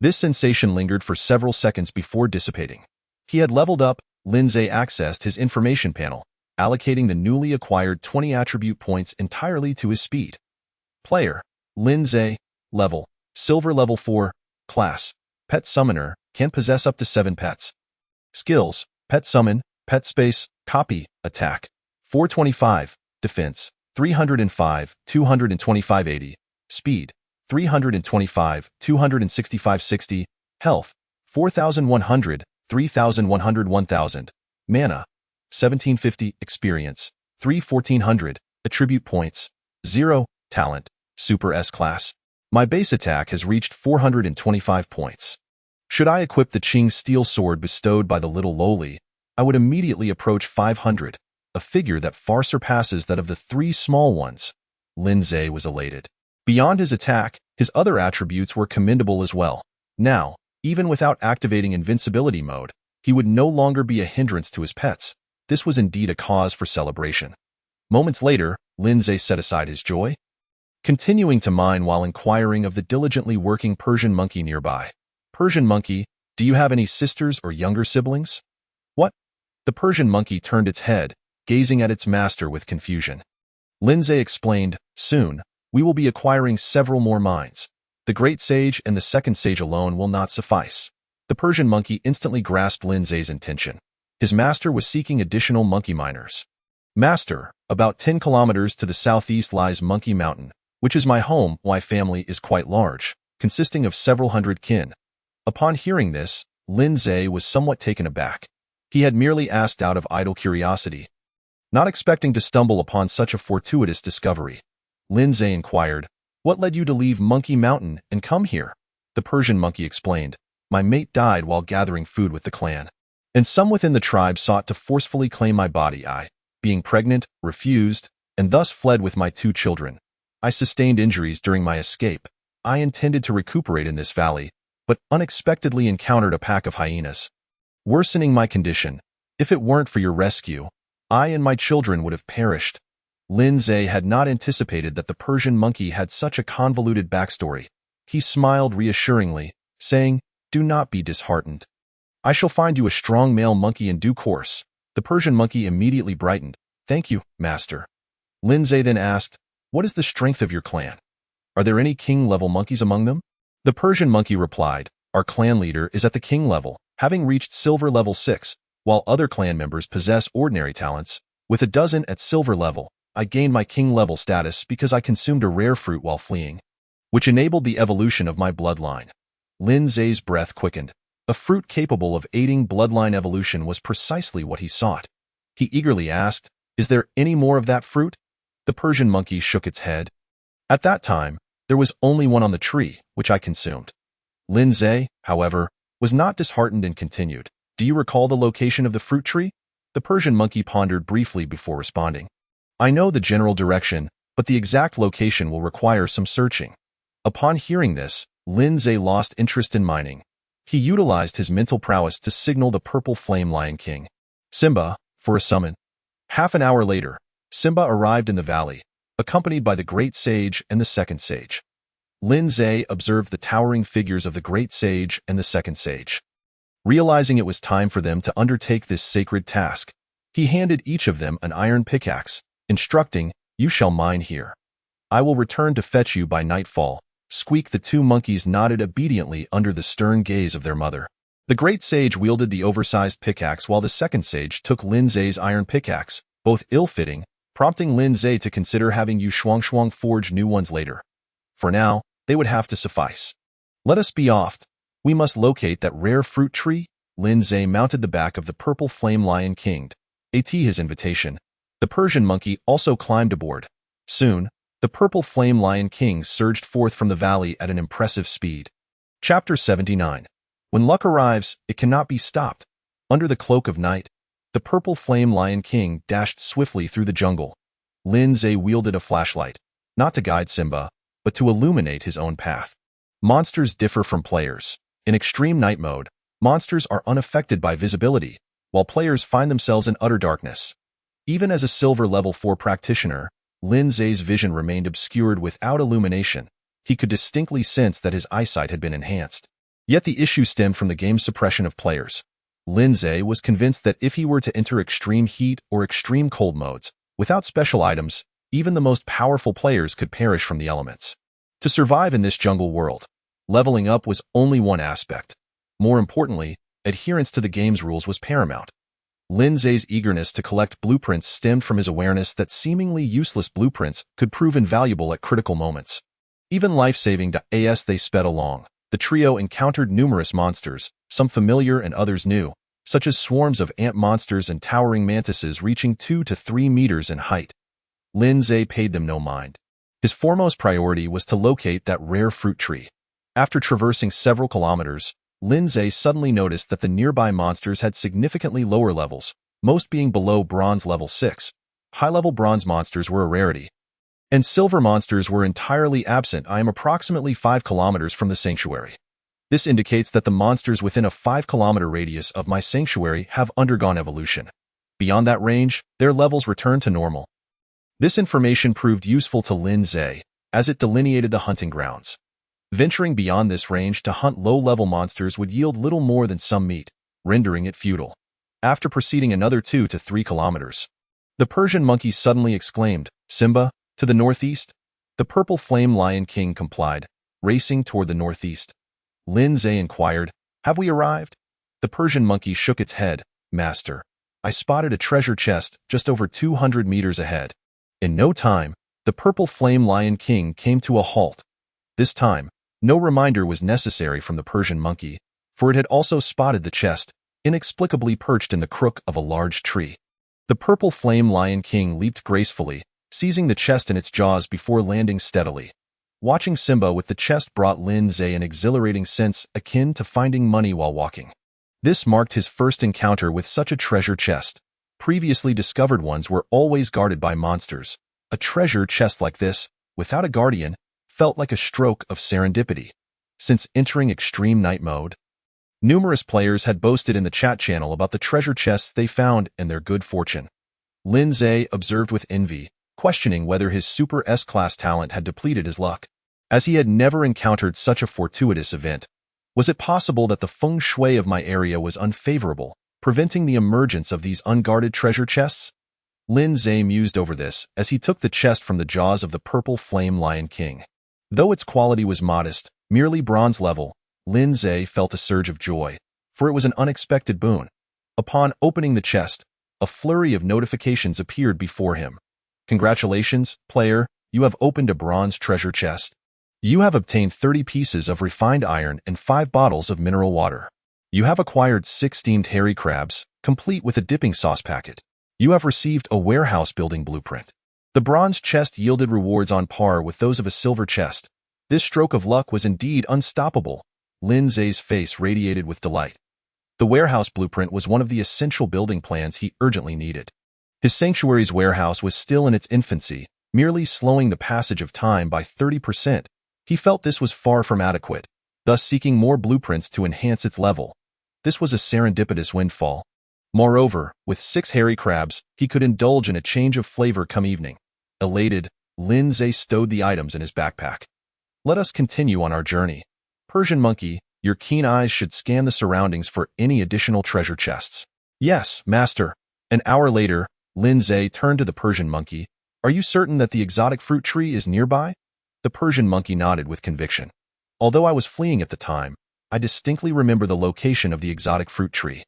This sensation lingered for several seconds before dissipating. He had leveled up. Lindsay accessed his information panel, allocating the newly acquired 20 attribute points entirely to his speed. Player: Lindsay. Level: Silver level 4. Class: Pet Summoner, can possess up to 7 pets. Skills: Pet Summon, Pet Space, Copy, Attack, 425, Defense, 305, 225 80, Speed, 325, 265 60, Health, 4,100, 3,100 1000, Mana, 1750, Experience, 3,1400, Attribute Points, 0, Talent, Super S-Class. My base attack has reached 425 points. Should I equip the Qing Steel Sword bestowed by the little lowly, I would immediately approach 500. a figure that far surpasses that of the three small ones. Lin Zhe was elated. Beyond his attack, his other attributes were commendable as well. Now, even without activating invincibility mode, he would no longer be a hindrance to his pets. This was indeed a cause for celebration. Moments later, Lin Zhe set aside his joy, continuing to mine while inquiring of the diligently working Persian monkey nearby. Persian monkey, do you have any sisters or younger siblings? What? The Persian monkey turned its head, gazing at its master with confusion. Lin Zhe explained, soon, we will be acquiring several more mines. The great sage and the second sage alone will not suffice. The Persian monkey instantly grasped Lin Zhe's intention. His master was seeking additional monkey miners. Master, about 10 kilometers to the southeast lies Monkey Mountain, which is my home. My family is quite large, consisting of several hundred kin. Upon hearing this, Lin Zhe was somewhat taken aback. He had merely asked out of idle curiosity, not expecting to stumble upon such a fortuitous discovery. Lin Zhe inquired, what led you to leave Monkey Mountain and come here? The Persian monkey explained, my mate died while gathering food with the clan, and some within the tribe sought to forcefully claim my body. I, being pregnant, refused, and thus fled with my 2 children. I sustained injuries during my escape. I intended to recuperate in this valley, but unexpectedly encountered a pack of hyenas, worsening my condition. If it weren't for your rescue, I and my children would have perished. Lin Zhe had not anticipated that the Persian monkey had such a convoluted backstory. He smiled reassuringly, saying, do not be disheartened. I shall find you a strong male monkey in due course. The Persian monkey immediately brightened. Thank you, master. Lin Zhe then asked, what is the strength of your clan? Are there any king-level monkeys among them? The Persian monkey replied, our clan leader is at the king level, having reached silver level 6, while other clan members possess ordinary talents. With a dozen at silver level, I gained my king level status because I consumed a rare fruit while fleeing, which enabled the evolution of my bloodline. Lin Zhe's breath quickened. A fruit capable of aiding bloodline evolution was precisely what he sought. He eagerly asked, is there any more of that fruit? The Persian monkey shook its head. At that time, there was only one on the tree, which I consumed. Lin Zhe, however, was not disheartened and continued, do you recall the location of the fruit tree? The Persian monkey pondered briefly before responding. I know the general direction, but the exact location will require some searching. Upon hearing this, Lin Zhe lost interest in mining. He utilized his mental prowess to signal the purple flame Lion King, Simba, for a summon. Half an hour later, Simba arrived in the valley, accompanied by the great sage and the second sage. Lin Zhe observed the towering figures of the great sage and the second sage. Realizing it was time for them to undertake this sacred task, he handed each of them an iron pickaxe, instructing, you shall mine here. I will return to fetch you by nightfall. Squeak. The 2 monkeys nodded obediently under the stern gaze of their mother. The great sage wielded the oversized pickaxe while the second sage took Lin Zhe's iron pickaxe, both ill-fitting, prompting Lin Zhe to consider having Yu Shuangshuang forge new ones later. For now, they would have to suffice. Let us be off. We must locate that rare fruit tree. Lin Zhe mounted the back of the purple flame Lion King. At his invitation, the Persian monkey also climbed aboard. Soon, the purple flame Lion King surged forth from the valley at an impressive speed. Chapter 79. When luck arrives, it cannot be stopped. Under the cloak of night, the purple flame Lion King dashed swiftly through the jungle. Lin Zhe wielded a flashlight, not to guide Simba, but to illuminate his own path. Monsters differ from players. In extreme night mode, monsters are unaffected by visibility, while players find themselves in utter darkness. Even as a silver level 4 practitioner, Lin Zhe's vision remained obscured without illumination. He could distinctly sense that his eyesight had been enhanced. Yet the issue stemmed from the game's suppression of players. Lin Zhe was convinced that if he were to enter extreme heat or extreme cold modes, without special items, even the most powerful players could perish from the elements. To survive in this jungle world, leveling up was only one aspect. More importantly, adherence to the game's rules was paramount. Lin Zhe's eagerness to collect blueprints stemmed from his awareness that seemingly useless blueprints could prove invaluable at critical moments. Even life-saving as they sped along, the trio encountered numerous monsters, some familiar and others new, such as swarms of ant monsters and towering mantises reaching 2 to 3 meters in height. Lin Zhe paid them no mind. His foremost priority was to locate that rare fruit tree. After traversing several kilometers, Lin Zhe suddenly noticed that the nearby monsters had significantly lower levels, most being below bronze level 6. High-level bronze monsters were a rarity, and silver monsters were entirely absent. I am approximately 5 kilometers from the sanctuary. This indicates that the monsters within a 5-kilometer radius of my sanctuary have undergone evolution. Beyond that range, their levels return to normal. This information proved useful to Lin Zhe, as it delineated the hunting grounds. Venturing beyond this range to hunt low-level monsters would yield little more than some meat, rendering it futile. After proceeding another 2 to 3 kilometers, the Persian monkey suddenly exclaimed, "Simba, to the northeast?" The purple flame lion king complied, racing toward the northeast. Lin Zhe inquired, "Have we arrived?" The Persian monkey shook its head, "Master, I spotted a treasure chest just over 200 meters ahead." In no time, the purple flame lion king came to a halt. This time, no reminder was necessary from the Persian monkey, for it had also spotted the chest, inexplicably perched in the crook of a large tree. The purple flame lion king leaped gracefully, seizing the chest in its jaws before landing steadily. Watching Simba with the chest brought Lin Zhe an exhilarating sense akin to finding money while walking. This marked his first encounter with such a treasure chest. Previously discovered ones were always guarded by monsters. A treasure chest like this, without a guardian, felt like a stroke of serendipity. Since entering extreme night mode, numerous players had boasted in the chat channel about the treasure chests they found and their good fortune. Lin Zhe observed with envy, questioning whether his Super S-class talent had depleted his luck, as he had never encountered such a fortuitous event. Was it possible that the feng shui of my area was unfavorable, preventing the emergence of these unguarded treasure chests? Lin Zhe mused over this as he took the chest from the jaws of the purple flame lion king. Though its quality was modest, merely bronze level, Lin Zhe felt a surge of joy, for it was an unexpected boon. Upon opening the chest, a flurry of notifications appeared before him. "Congratulations, player, you have opened a bronze treasure chest. You have obtained 30 pieces of refined iron and 5 bottles of mineral water. You have acquired 6 steamed hairy crabs, complete with a dipping sauce packet. You have received a warehouse building blueprint." The bronze chest yielded rewards on par with those of a silver chest. This stroke of luck was indeed unstoppable. Lin Zhe's face radiated with delight. The warehouse blueprint was one of the essential building plans he urgently needed. His sanctuary's warehouse was still in its infancy, merely slowing the passage of time by 30%. He felt this was far from adequate, thus seeking more blueprints to enhance its level. This was a serendipitous windfall. Moreover, with 6 hairy crabs, he could indulge in a change of flavor come evening. Elated, Lin Zhe stowed the items in his backpack. "Let us continue on our journey. Persian monkey, your keen eyes should scan the surroundings for any additional treasure chests." "Yes, master." An hour later, Lin Zhe turned to the Persian monkey. "Are you certain that the exotic fruit tree is nearby?" The Persian monkey nodded with conviction. "Although I was fleeing at the time, I distinctly remember the location of the exotic fruit tree.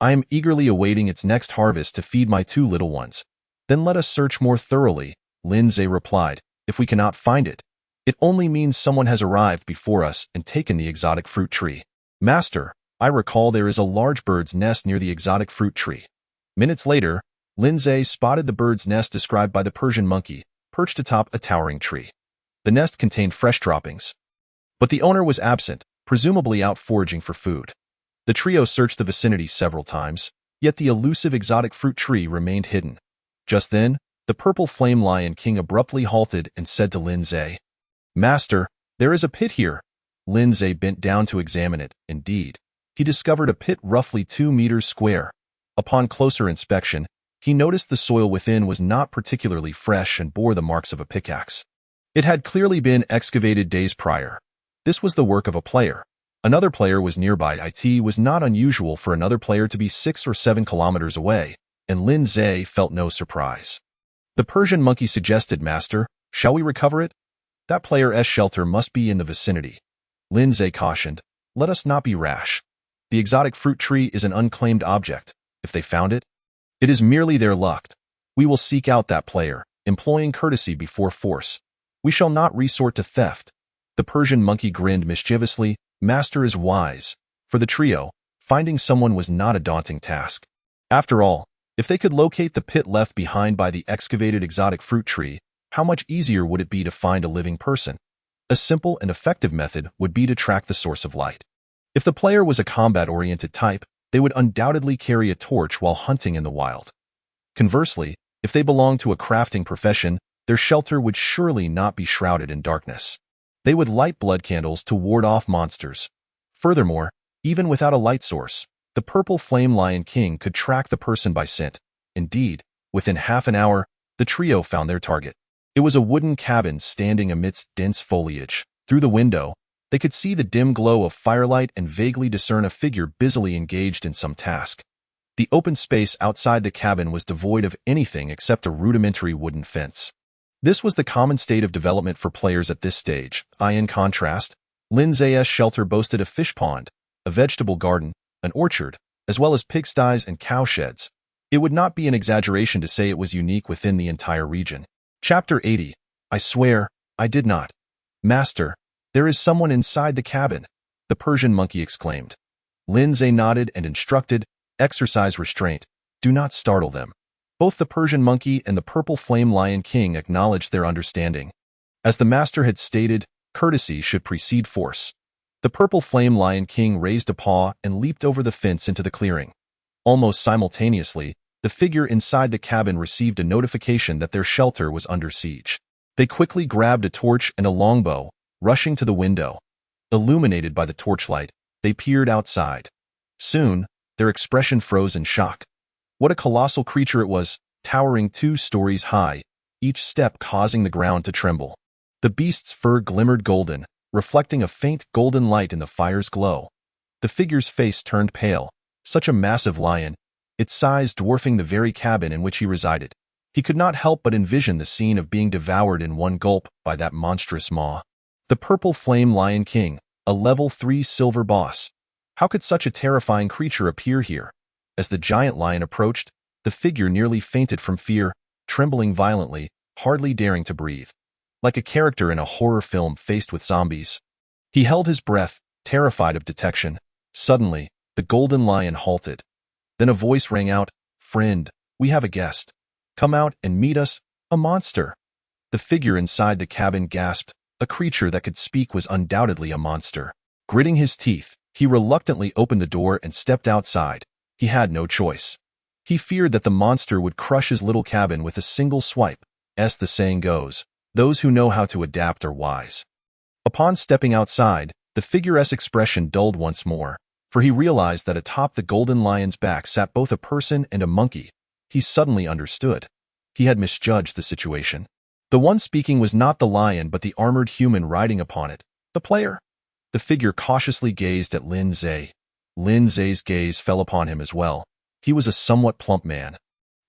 I am eagerly awaiting its next harvest to feed my 2 little ones." "Then let us search more thoroughly," Lin Zhe replied. "If we cannot find it, it only means someone has arrived before us and taken the exotic fruit tree." "Master, I recall there is a large bird's nest near the exotic fruit tree." Minutes later, Lin Zhe spotted the bird's nest described by the Persian monkey, perched atop a towering tree. The nest contained fresh droppings, but the owner was absent, presumably out foraging for food. The trio searched the vicinity several times, yet the elusive exotic fruit tree remained hidden. Just then, the purple flame lion king abruptly halted and said to Lin Zhe, "Master, there is a pit here." Lin Zhe bent down to examine it. Indeed, he discovered a pit roughly 2 meters square. Upon closer inspection, he noticed the soil within was not particularly fresh and bore the marks of a pickaxe. It had clearly been excavated days prior. This was the work of a player. Another player was nearby. It was not unusual for another player to be 6 or 7 kilometers away, and Lin Zhe felt no surprise. The Persian monkey suggested, "Master, shall we recover it? That player's shelter must be in the vicinity." Lin Zhe cautioned, "Let us not be rash. The exotic fruit tree is an unclaimed object. If they found it, it is merely their luck. We will seek out that player, employing courtesy before force. We shall not resort to theft." The Persian monkey grinned mischievously. Master is wise. For the trio, finding someone was not a daunting task. After all, if they could locate the pit left behind by the excavated exotic fruit tree, how much easier would it be to find a living person? A simple and effective method would be to track the source of light. If the player was a combat-oriented type, they would undoubtedly carry a torch while hunting in the wild. Conversely, if they belonged to a crafting profession, their shelter would surely not be shrouded in darkness. They would light blood candles to ward off monsters. Furthermore, even without a light source, the purple flame lion king could track the person by scent. Indeed, within half an hour, the trio found their target. It was a wooden cabin standing amidst dense foliage. Through the window, they could see the dim glow of firelight and vaguely discern a figure busily engaged in some task. The open space outside the cabin was devoid of anything except a rudimentary wooden fence. This was the common state of development for players at this stage. In contrast, Lin Zay's shelter boasted a fish pond, a vegetable garden, an orchard, as well as pigsties and cowsheds. It would not be an exaggeration to say it was unique within the entire region. Chapter 80. I swear, I did not. Master, there is someone inside the cabin, the Persian monkey exclaimed. Lin Zay nodded and instructed, exercise restraint. Do not startle them. Both the Persian monkey and the purple flame lion king acknowledged their understanding. As the master had stated, courtesy should precede force. The purple flame lion king raised a paw and leaped over the fence into the clearing. Almost simultaneously, the figure inside the cabin received a notification that their shelter was under siege. They quickly grabbed a torch and a longbow, rushing to the window. Illuminated by the torchlight, they peered outside. Soon, their expression froze in shock. What a colossal creature it was, towering 2 stories high, each step causing the ground to tremble. The beast's fur glimmered golden, reflecting a faint golden light in the fire's glow. The figure's face turned pale. Such a massive lion, its size dwarfing the very cabin in which he resided. He could not help but envision the scene of being devoured in one gulp by that monstrous maw. The purple flame lion king, a level 3 silver boss. How could such a terrifying creature appear here? As the giant lion approached, the figure nearly fainted from fear, trembling violently, hardly daring to breathe. Like a character in a horror film faced with zombies. He held his breath, terrified of detection. Suddenly, the golden lion halted. Then a voice rang out, "Friend, we have a guest. Come out and meet us, a monster." The figure inside the cabin gasped. A creature that could speak was undoubtedly a monster. Gritting his teeth, he reluctantly opened the door and stepped outside. He had no choice. He feared that the monster would crush his little cabin with a single swipe. As the saying goes, those who know how to adapt are wise. Upon stepping outside, the figure's expression dulled once more, for he realized that atop the golden lion's back sat both a person and a monkey. He suddenly understood. He had misjudged the situation. The one speaking was not the lion but the armored human riding upon it, the player. The figure cautiously gazed at Lin Zay. Lin Zay's gaze fell upon him as well. He was a somewhat plump man.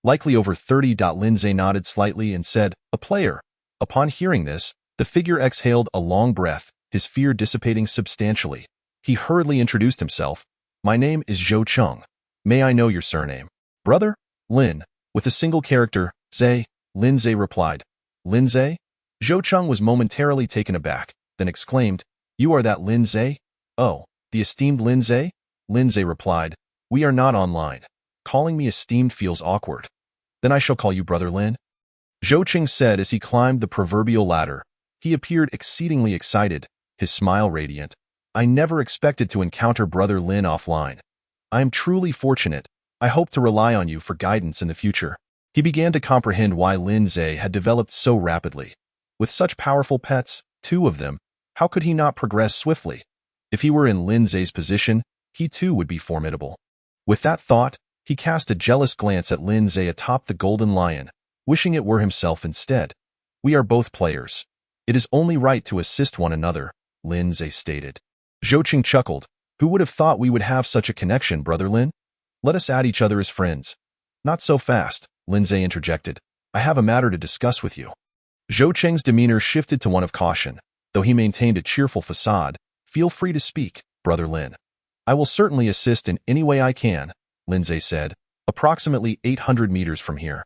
Likely over 30. Lin Zay nodded slightly and said, "A player." Upon hearing this, the figure exhaled a long breath, his fear dissipating substantially. He hurriedly introduced himself. "My name is Zhou Cheng. May I know your surname?" "Brother, Lin." With a single character, Zay, Lin Zay replied. "Lin Zay?" Zhou Cheng was momentarily taken aback, then exclaimed, "You are that Lin Zay?" "Oh, the esteemed Lin Zay?" Lin Zay replied, "We are not online. Calling me esteemed feels awkward." "Then I shall call you Brother Lin." Zhou Cheng said as he climbed the proverbial ladder. He appeared exceedingly excited, his smile radiant. "I never expected to encounter Brother Lin offline. I am truly fortunate. I hope to rely on you for guidance in the future." He began to comprehend why Lin Zay had developed so rapidly. With such powerful pets, 2 of them, how could he not progress swiftly? If he were in Lin Zay's position, he too would be formidable. With that thought, he cast a jealous glance at Lin Zay atop the golden lion, wishing it were himself instead. "We are both players. It is only right to assist one another," Lin Zay stated. Zhou Cheng chuckled. "Who would have thought we would have such a connection, Brother Lin? Let us add each other as friends." "Not so fast," Lin Zay interjected. "I have a matter to discuss with you." Zhou Cheng's demeanor shifted to one of caution, though he maintained a cheerful facade. "Feel free to speak, Brother Lin." "I will certainly assist in any way I can," Lin Zay said, "approximately 800 meters from here.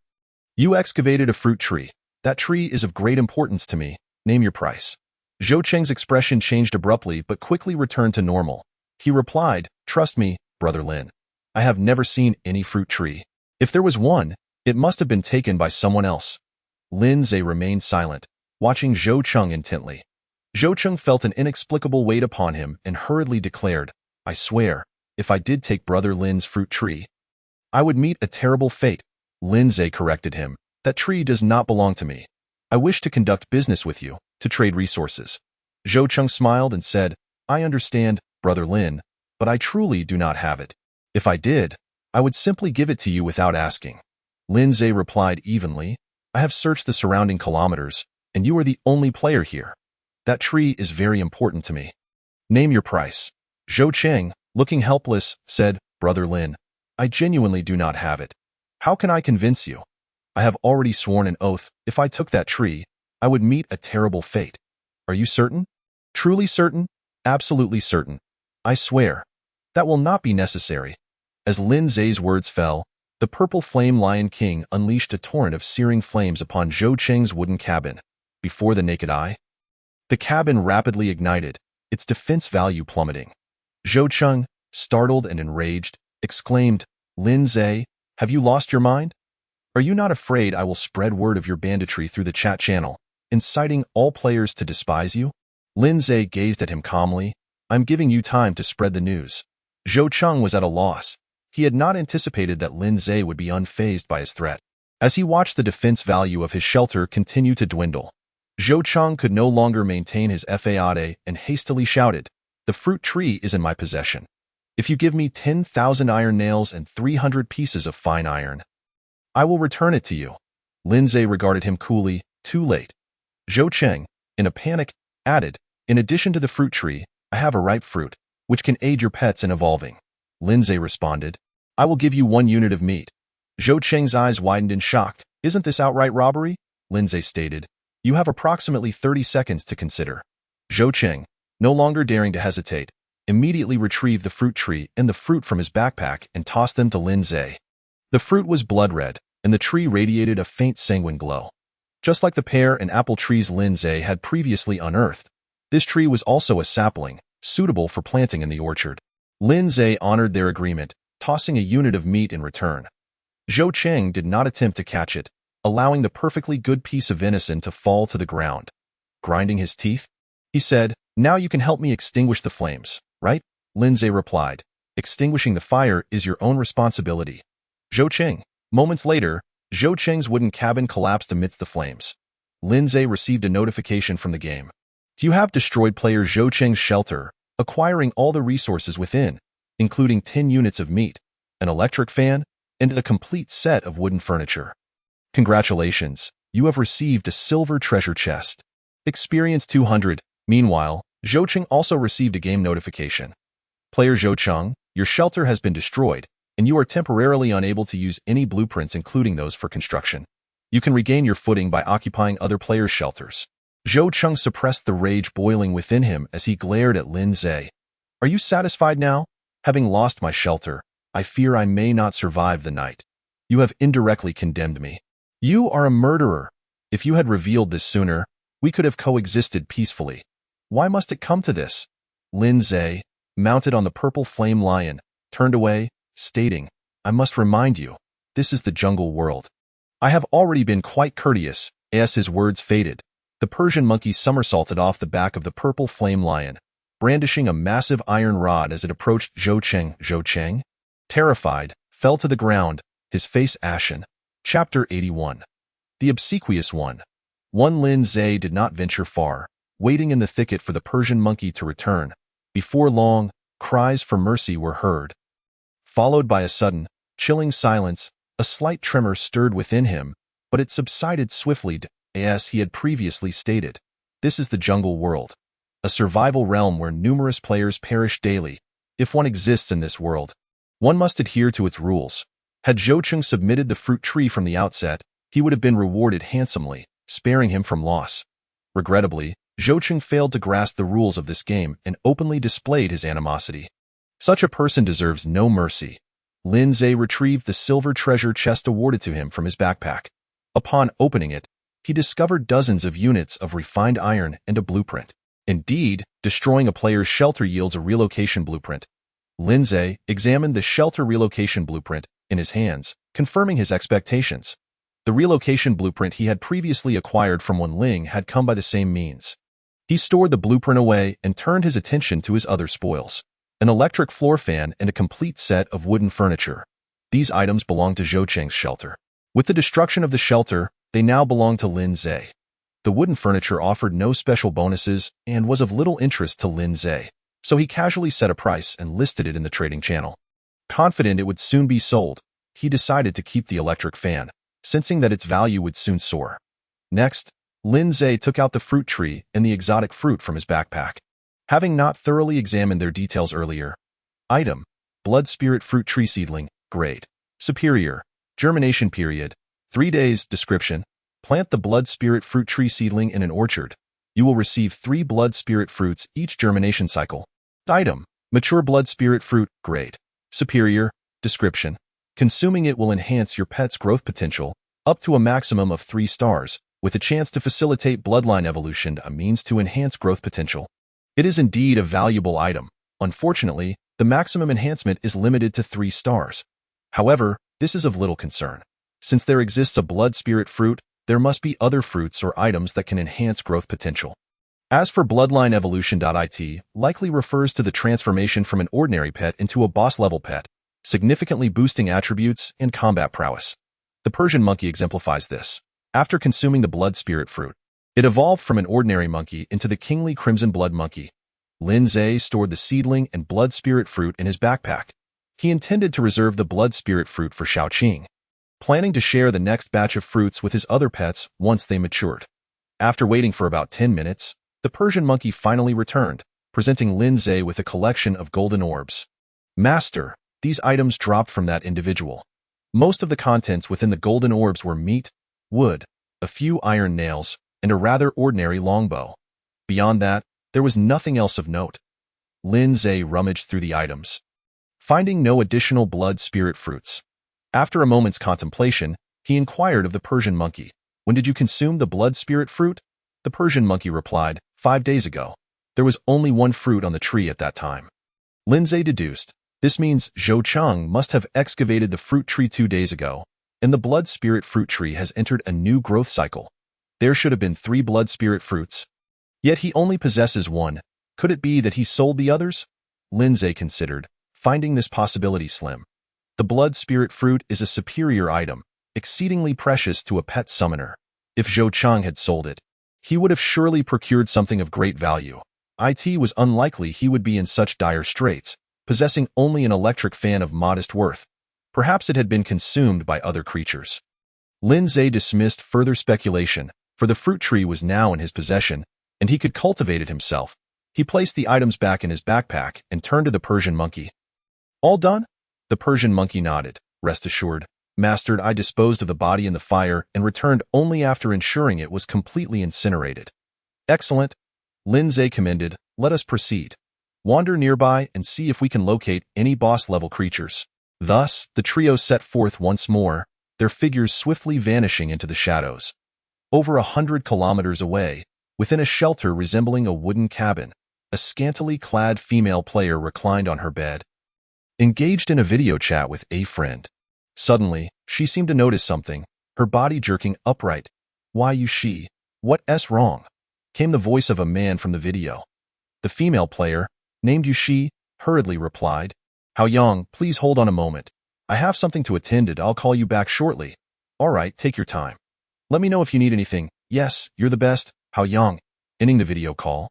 You excavated a fruit tree. That tree is of great importance to me. Name your price." Zhou Cheng's expression changed abruptly but quickly returned to normal. He replied, "Trust me, Brother Lin. I have never seen any fruit tree. If there was one, it must have been taken by someone else." Lin Zay remained silent, watching Zhou Cheng intently. Zhou Cheng felt an inexplicable weight upon him and hurriedly declared, "I swear, if I did take Brother Lin's fruit tree. I would meet a terrible fate. Lindsay corrected him. That tree does not belong to me. I wish to conduct business with you, to trade resources. Zhou Cheng smiled and said, I understand, Brother Lin, but I truly do not have it. If I did, I would simply give it to you without asking. Lindsay replied evenly, I have searched the surrounding kilometers, and you are the only player here. That tree is very important to me. Name your price. Zhou Cheng, looking helpless, said, Brother Lin, I genuinely do not have it. How can I convince you? I have already sworn an oath, if I took that tree, I would meet a terrible fate. Are you certain? Truly certain? Absolutely certain. I swear. That will not be necessary. As Lin Zai's words fell, the purple flame Lion King unleashed a torrent of searing flames upon Zhou Cheng's wooden cabin. Before the naked eye, the cabin rapidly ignited, its defense value plummeting. Zhou Cheng, startled and enraged, exclaimed, Lin Zai, have you lost your mind? Are you not afraid I will spread word of your banditry through the chat channel, inciting all players to despise you? Lin Zai gazed at him calmly. I'm giving you time to spread the news. Zhou Cheng was at a loss. He had not anticipated that Lin Zai would be unfazed by his threat. As he watched the defense value of his shelter continue to dwindle, Zhou Cheng could no longer maintain his faade and hastily shouted, The fruit tree is in my possession. If you give me 10,000 iron nails and 300 pieces of fine iron, I will return it to you. Lin Zai regarded him coolly. Too late. Zhou Cheng, in a panic, added, In addition to the fruit tree, I have a ripe fruit, which can aid your pets in evolving. Lin Zai responded, I will give you 1 unit of meat. Zhou Cheng's eyes widened in shock. Isn't this outright robbery? Lin Zai stated, You have approximately 30 seconds to consider. Zhou Cheng, no longer daring to hesitate, immediately retrieved the fruit tree and the fruit from his backpack and tossed them to Lin Zai. The fruit was blood red, and the tree radiated a faint sanguine glow. Just like the pear and apple trees Lin Zai had previously unearthed, this tree was also a sapling, suitable for planting in the orchard. Lin Zai honored their agreement, tossing a unit of meat in return. Zhou Cheng did not attempt to catch it, allowing the perfectly good piece of venison to fall to the ground. Grinding his teeth, he said, Now you can help me extinguish the flames, right? Lin Zai replied, Extinguishing the fire is your own responsibility. Zhou Cheng. Moments later, Zhou Cheng's wooden cabin collapsed amidst the flames. Lin Zai received a notification from the game. You have destroyed player Zhou Cheng's shelter, acquiring all the resources within, including 10 units of meat, an electric fan, and a complete set of wooden furniture. Congratulations, you have received a silver treasure chest. Experience 200. Meanwhile, Zhou Cheng also received a game notification. Player Zhou Cheng, your shelter has been destroyed, and you are temporarily unable to use any blueprints including those for construction. You can regain your footing by occupying other players' shelters. Zhou Cheng suppressed the rage boiling within him as he glared at Lin Zai. Are you satisfied now? Having lost my shelter, I fear I may not survive the night. You have indirectly condemned me. You are a murderer. If you had revealed this sooner, we could have coexisted peacefully. Why must it come to this? Lin Zai, mounted on the purple flame lion, turned away, stating, I must remind you, this is the jungle world. I have already been quite courteous. As his words faded, the Persian monkey somersaulted off the back of the purple flame lion, brandishing a massive iron rod as it approached Zhou Cheng. Zhou Cheng, terrified, fell to the ground, his face ashen. Chapter 81. The Obsequious One. Lin Zai did not venture far, waiting in the thicket for the Persian monkey to return. Before long, cries for mercy were heard. Followed by a sudden, chilling silence, a slight tremor stirred within him, but it subsided swiftly. As he had previously stated, this is the jungle world, a survival realm where numerous players perish daily. If one exists in this world, one must adhere to its rules. Had Zhou Cheng submitted the fruit tree from the outset, he would have been rewarded handsomely, sparing him from loss. Regrettably, Zhou Cheng failed to grasp the rules of this game and openly displayed his animosity. Such a person deserves no mercy. Lin Zai retrieved the silver treasure chest awarded to him from his backpack. Upon opening it, he discovered dozens of units of refined iron and a blueprint. Indeed, destroying a player's shelter yields a relocation blueprint. Lin Zai examined the shelter relocation blueprint in his hands, confirming his expectations. The relocation blueprint he had previously acquired from Wen Ling had come by the same means. He stored the blueprint away and turned his attention to his other spoils. an electric floor fan, and a complete set of wooden furniture. These items belonged to Zhou Cheng's shelter. With the destruction of the shelter, they now belonged to Lin Zhe. The wooden furniture offered no special bonuses and was of little interest to Lin Zhe, so he casually set a price and listed it in the trading channel. Confident it would soon be sold, he decided to keep the electric fan, sensing that its value would soon soar. Next, Lin Zhe took out the fruit tree and the exotic fruit from his backpack. Having not thoroughly examined their details earlier, item, Blood Spirit Fruit Tree Seedling, grade, superior, germination period, 3 days, description, plant the Blood Spirit Fruit Tree Seedling in an orchard. You will receive 3 Blood Spirit fruits each germination cycle. Item, mature Blood Spirit Fruit, grade, superior, description, consuming it will enhance your pet's growth potential, up to a maximum of 3 stars, with a chance to facilitate bloodline evolution, a means to enhance growth potential. It is indeed a valuable item. Unfortunately, the maximum enhancement is limited to 3 stars. However, this is of little concern. Since there exists a Blood Spirit fruit, there must be other fruits or items that can enhance growth potential. As for bloodline evolution.it, likely refers to the transformation from an ordinary pet into a boss-level pet, significantly boosting attributes and combat prowess. The Persian monkey exemplifies this. After consuming the Blood Spirit fruit, it evolved from an ordinary monkey into the kingly Crimson Blood monkey. Lin Zhe stored the seedling and Blood Spirit fruit in his backpack. He intended to reserve the Blood Spirit fruit for Xiaoqing, planning to share the next batch of fruits with his other pets once they matured. After waiting for about 10 minutes, the Persian monkey finally returned, presenting Lin Zhe with a collection of golden orbs. Master, these items dropped from that individual. Most of the contents within the golden orbs were meat, wood, a few iron nails, and a rather ordinary longbow. Beyond that, there was nothing else of note. Lin Zhe rummaged through the items, finding no additional Blood Spirit fruits. After a moment's contemplation, he inquired of the Persian monkey, "When did you consume the Blood Spirit fruit?" The Persian monkey replied, 5 days ago. There was only 1 fruit on the tree at that time. Lin Zhe deduced, this means Zhou Cheng must have excavated the fruit tree 2 days ago, and the Blood Spirit fruit tree has entered a new growth cycle. There should have been 3 Blood Spirit fruits. Yet he only possesses 1. Could it be that he sold the others? Lin Zhe considered, finding this possibility slim. The Blood Spirit fruit is a superior item, exceedingly precious to a pet summoner. If Zhou Cheng had sold it, he would have surely procured something of great value. It was unlikely he would be in such dire straits, possessing only an electric fan of modest worth. Perhaps it had been consumed by other creatures. Lin Zhe dismissed further speculation, for the fruit tree was now in his possession, and he could cultivate it himself. He placed the items back in his backpack and turned to the Persian monkey. All done? The Persian monkey nodded. Rest assured, Master, I disposed of the body in the fire and returned only after ensuring it was completely incinerated. Excellent. Lin Zhe commended. Let us proceed. Wander nearby and see if we can locate any boss-level creatures. Thus, the trio set forth once more, their figures swiftly vanishing into the shadows. Over 100 kilometers away, within a shelter resembling a wooden cabin, a scantily clad female player reclined on her bed, engaged in a video chat with a friend. Suddenly, she seemed to notice something, her body jerking upright. Why you she? What's wrong? Came the voice of a man from the video. The female player, named Yushi, hurriedly replied, Hao Yang, please hold on a moment. I have something to attend to. I'll call you back shortly. All right, take your time. Let me know if you need anything. Yes, you're the best, Hao Yang. Ending the video call,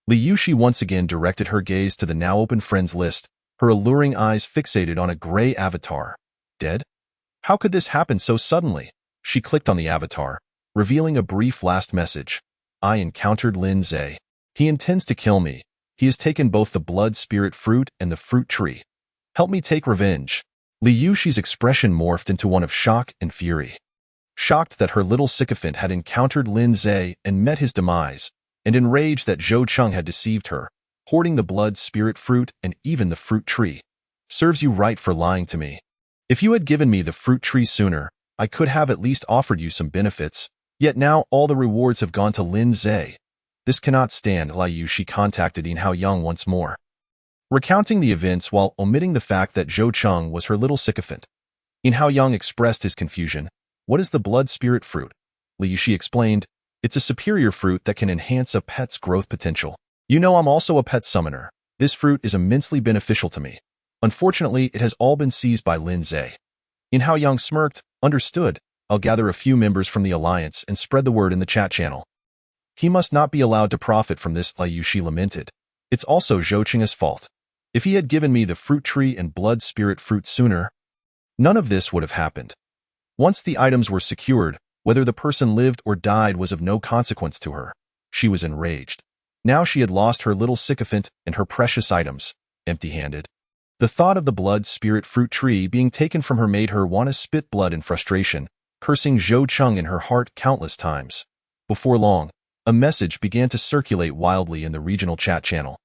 Li Yushi once again directed her gaze to the now open friends list, her alluring eyes fixated on a gray avatar. Dead? How could this happen so suddenly? She clicked on the avatar, revealing a brief last message. I encountered Lin Zhe. He intends to kill me. He has taken both the Blood Spirit fruit and the fruit tree. Help me take revenge. Li Yushi's expression morphed into one of shock and fury. Shocked that her little sycophant had encountered Lin Zhe and met his demise, and enraged that Zhou Cheng had deceived her, hoarding the Blood Spirit fruit and even the fruit tree. Serves you right for lying to me. If you had given me the fruit tree sooner, I could have at least offered you some benefits, yet now all the rewards have gone to Lin Zhe. This cannot stand. Li Yushi contacted Yin Hao Yang once more, recounting the events while omitting the fact that Zhou Cheng was her little sycophant. Yin Hao Yang expressed his confusion. What is the Blood Spirit fruit? Li Yushi explained, it's a superior fruit that can enhance a pet's growth potential. You know I'm also a pet summoner. This fruit is immensely beneficial to me. Unfortunately, it has all been seized by Lin Zhe. Yin Haoyang smirked. Understood. I'll gather a few members from the alliance and spread the word in the chat channel. He must not be allowed to profit from this, Li Yushi lamented. It's also Zhou Qing's fault. If he had given me the fruit tree and blood spirit fruit sooner, none of this would have happened. Once the items were secured, whether the person lived or died was of no consequence to her. She was enraged. Now she had lost her little sycophant and her precious items, empty-handed. The thought of the blood spirit fruit tree being taken from her made her want to spit blood in frustration, cursing Zhou Qing in her heart countless times. Before long, a message began to circulate wildly in the regional chat channel.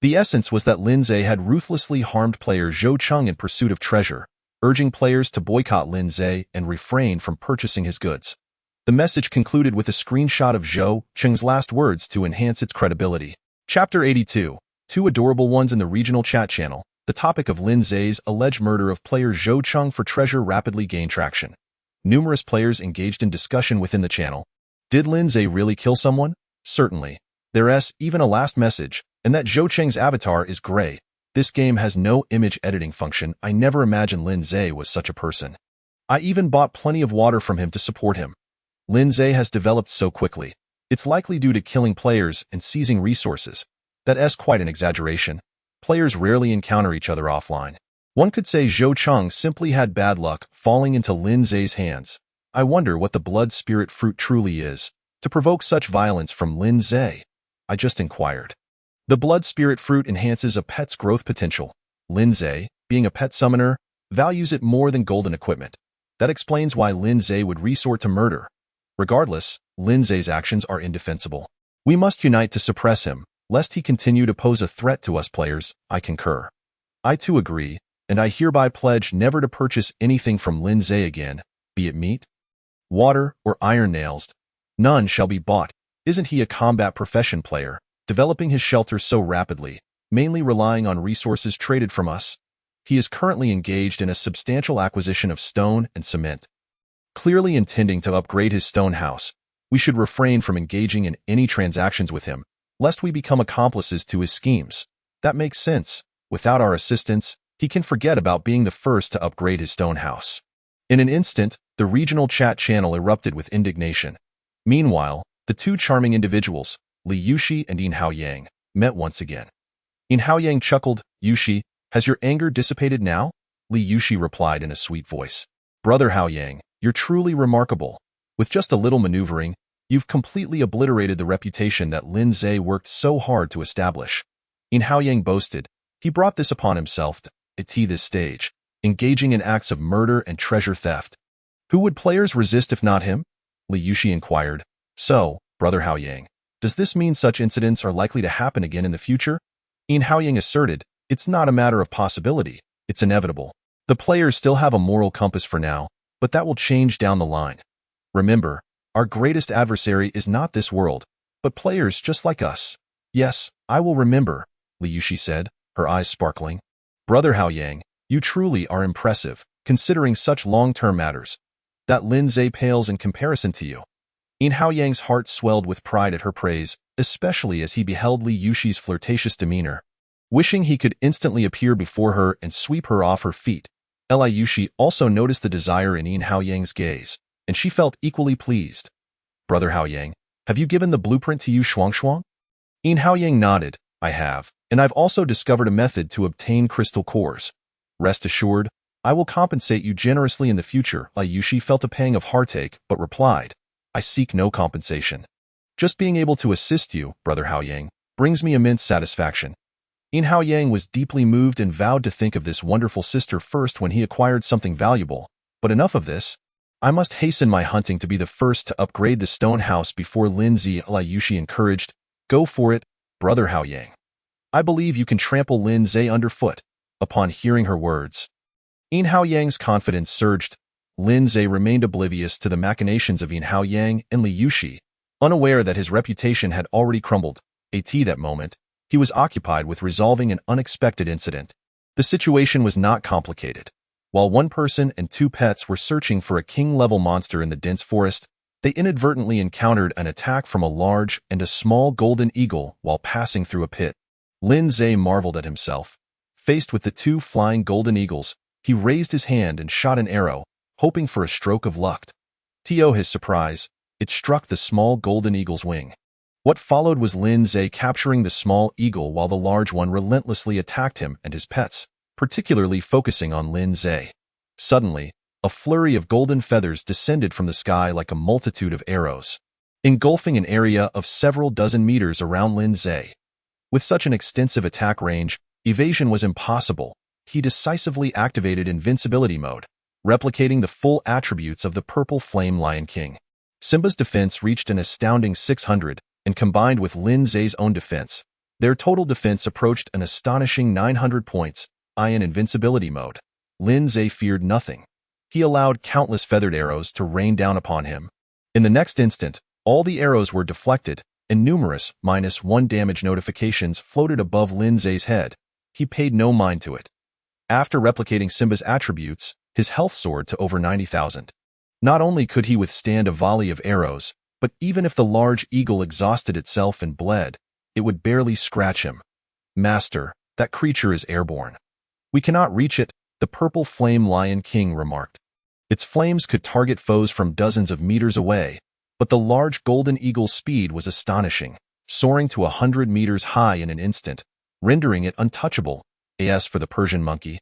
The essence was that Lin Zhe had ruthlessly harmed player Zhou Qing in pursuit of treasure, urging players to boycott Lin Zhe and refrain from purchasing his goods. The message concluded with a screenshot of Zhou Qing's last words to enhance its credibility. Chapter 82. Two adorable ones in the regional chat channel. The topic of Lin Zhe's alleged murder of player Zhou Qing for treasure rapidly gained traction. Numerous players engaged in discussion within the channel. Did Lin Zhe really kill someone? Certainly. There's even a last message, and that Zhou Qing's avatar is gray. This game has no image editing function. I never imagined Lin Zhe was such a person. I even bought plenty of water from him to support him. Lin Zhe has developed so quickly. It's likely due to killing players and seizing resources. That's quite an exaggeration. Players rarely encounter each other offline. One could say Zhou Qing simply had bad luck falling into Lin Zhe's hands. I wonder what the blood spirit fruit truly is, to provoke such violence from Lin Zhe. I just inquired. The blood spirit fruit enhances a pet's growth potential. Lin Zhe, being a pet summoner, values it more than golden equipment. That explains why Lin Zhe would resort to murder. Regardless, Lin Zhe's actions are indefensible. We must unite to suppress him, lest he continue to pose a threat to us players. I concur. I too agree, and I hereby pledge never to purchase anything from Lin Zhe again, be it meat, water, or iron nails. None shall be bought. Isn't he a combat profession player, developing his shelter so rapidly, mainly relying on resources traded from us? He is currently engaged in a substantial acquisition of stone and cement. Clearly intending to upgrade his stone house, we should refrain from engaging in any transactions with him, lest we become accomplices to his schemes. That makes sense. Without our assistance, he can forget about being the first to upgrade his stone house. In an instant, the regional chat channel erupted with indignation. Meanwhile, the two charming individuals, Li Yushi and Yin Haoyang, met once again. Yin Haoyang chuckled. Yushi, has your anger dissipated now? Li Yushi replied in a sweet voice. Brother Haoyang, you're truly remarkable. With just a little maneuvering, you've completely obliterated the reputation that Lin Zhe worked so hard to establish. Yin Haoyang boasted. He brought this upon himself at this stage, engaging in acts of murder and treasure theft. Who would players resist if not him? Li Yushi inquired. So, Brother Haoyang, does this mean such incidents are likely to happen again in the future? Yin Haoyang asserted. It's not a matter of possibility, it's inevitable. The players still have a moral compass for now, but that will change down the line. Remember, our greatest adversary is not this world, but players just like us. Yes, I will remember, Li Yushi said, her eyes sparkling. Brother Haoyang, you truly are impressive, considering such long-term matters. That Lin Zhe pales in comparison to you. Yin Haoyang's heart swelled with pride at her praise, especially as he beheld Li Yushi's flirtatious demeanor. Wishing he could instantly appear before her and sweep her off her feet, Li Yushi also noticed the desire in Yin Haoyang's gaze, and she felt equally pleased. Brother Haoyang, have you given the blueprint to Yu Shuangshuang? Yin Haoyang nodded. I have, and I've also discovered a method to obtain crystal cores. Rest assured, I will compensate you generously in the future. Li Yushi felt a pang of heartache, but replied, I seek no compensation. Just being able to assist you, Brother Haoyang, brings me immense satisfaction. Yin Haoyang was deeply moved and vowed to think of this wonderful sister first when he acquired something valuable. But enough of this. I must hasten my hunting to be the first to upgrade the stone house before Lin Zhe. Li Yushi encouraged. Go for it, Brother Haoyang. I believe you can trample Lin Zhe underfoot. Upon hearing her words, Yin Haoyang's confidence surged. Lin Zhe remained oblivious to the machinations of Yin Haoyang and Li Yushi, unaware that his reputation had already crumbled. At that moment, he was occupied with resolving an unexpected incident. The situation was not complicated. While one person and two pets were searching for a king-level monster in the dense forest, they inadvertently encountered an attack from a large and a small golden eagle while passing through a pit. Lin Zhe marveled at himself. Faced with the two flying golden eagles, he raised his hand and shot an arrow, hoping for a stroke of luck. To his surprise, it struck the small golden eagle's wing. What followed was Lin Zhe capturing the small eagle while the large one relentlessly attacked him and his pets, particularly focusing on Lin Zhe. Suddenly, a flurry of golden feathers descended from the sky like a multitude of arrows, engulfing an area of several dozen meters around Lin Zhe. With such an extensive attack range, evasion was impossible. He decisively activated invincibility mode, replicating the full attributes of the Purple Flame Lion King. Simba's defense reached an astounding 600, and combined with Lin Zhe's own defense, their total defense approached an astonishing 900 points. In invincibility mode, Lin Zhe feared nothing. He allowed countless feathered arrows to rain down upon him. In the next instant, all the arrows were deflected, and numerous -1 damage notifications floated above Lin Zhe's head. He paid no mind to it. After replicating Simba's attributes, his health soared to over 90,000. Not only could he withstand a volley of arrows, but even if the large eagle exhausted itself and bled, it would barely scratch him. "Master, that creature is airborne. We cannot reach it," the Purple Flame Lion King remarked. Its flames could target foes from dozens of meters away, but the large golden eagle's speed was astonishing, soaring to 100 meters high in an instant, rendering it untouchable. As for the Persian monkey,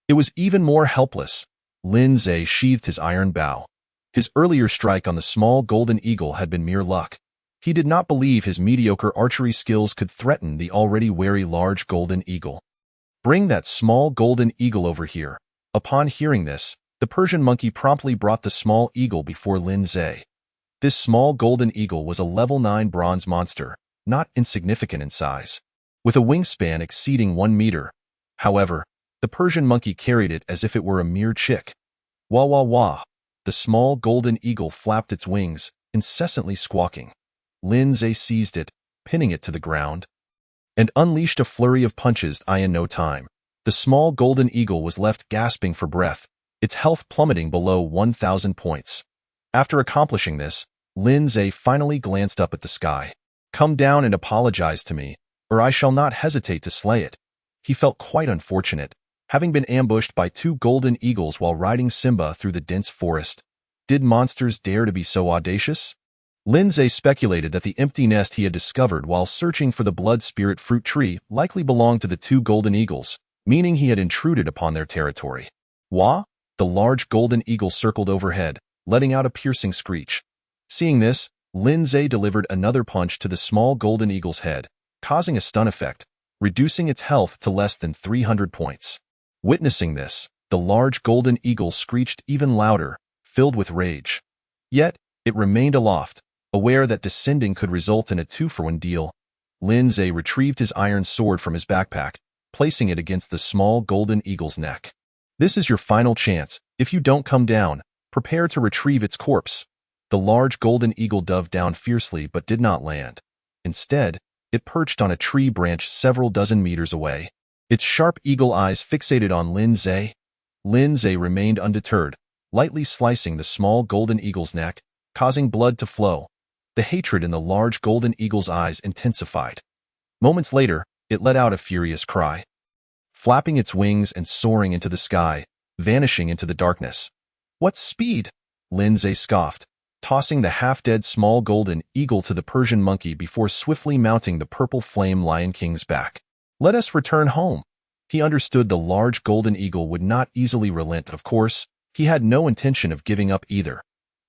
it was even more helpless. Lin Zhe sheathed his iron bow. His earlier strike on the small golden eagle had been mere luck. He did not believe his mediocre archery skills could threaten the already wary large golden eagle. "Bring that small golden eagle over here." Upon hearing this, the Persian monkey promptly brought the small eagle before Lin Zhe. This small golden eagle was a level 9 bronze monster, not insignificant in size, with a wingspan exceeding 1 meter. However, the Persian monkey carried it as if it were a mere chick. Wah wah wah! The small golden eagle flapped its wings, incessantly squawking. Lin Zhe seized it, pinning it to the ground, and unleashed a flurry of punches. In no time, the small golden eagle was left gasping for breath, its health plummeting below 1,000 points. After accomplishing this, Lin Zhe finally glanced up at the sky. "Come down and apologize to me, or I shall not hesitate to slay it." He felt quite unfortunate, having been ambushed by 2 golden eagles while riding Simba through the dense forest. Did monsters dare to be so audacious? Lin Zhe speculated that the empty nest he had discovered while searching for the blood spirit fruit tree likely belonged to the 2 golden eagles, meaning he had intruded upon their territory. Wah! The large golden eagle circled overhead, letting out a piercing screech. Seeing this, Lin Zhe delivered another punch to the small golden eagle's head, causing a stun effect, reducing its health to less than 300 points. Witnessing this, the large golden eagle screeched even louder, filled with rage. Yet, it remained aloft, aware that descending could result in a 2-for-1 deal. Lin Zhe retrieved his iron sword from his backpack, placing it against the small golden eagle's neck. "This is your final chance. If you don't come down, prepare to retrieve its corpse." The large golden eagle dove down fiercely but did not land. Instead, it perched on a tree branch several dozen meters away, its sharp eagle eyes fixated on Lin Zhe. Lin Zhe remained undeterred, lightly slicing the small golden eagle's neck, causing blood to flow. The hatred in the large golden eagle's eyes intensified. Moments later, it let out a furious cry, flapping its wings and soaring into the sky, vanishing into the darkness. "What speed!" Lin Zhe scoffed, tossing the half-dead small golden eagle to the Persian monkey before swiftly mounting the Purple Flame Lion King's back. "Let us return home." He understood the large golden eagle would not easily relent. Of course, he had no intention of giving up either.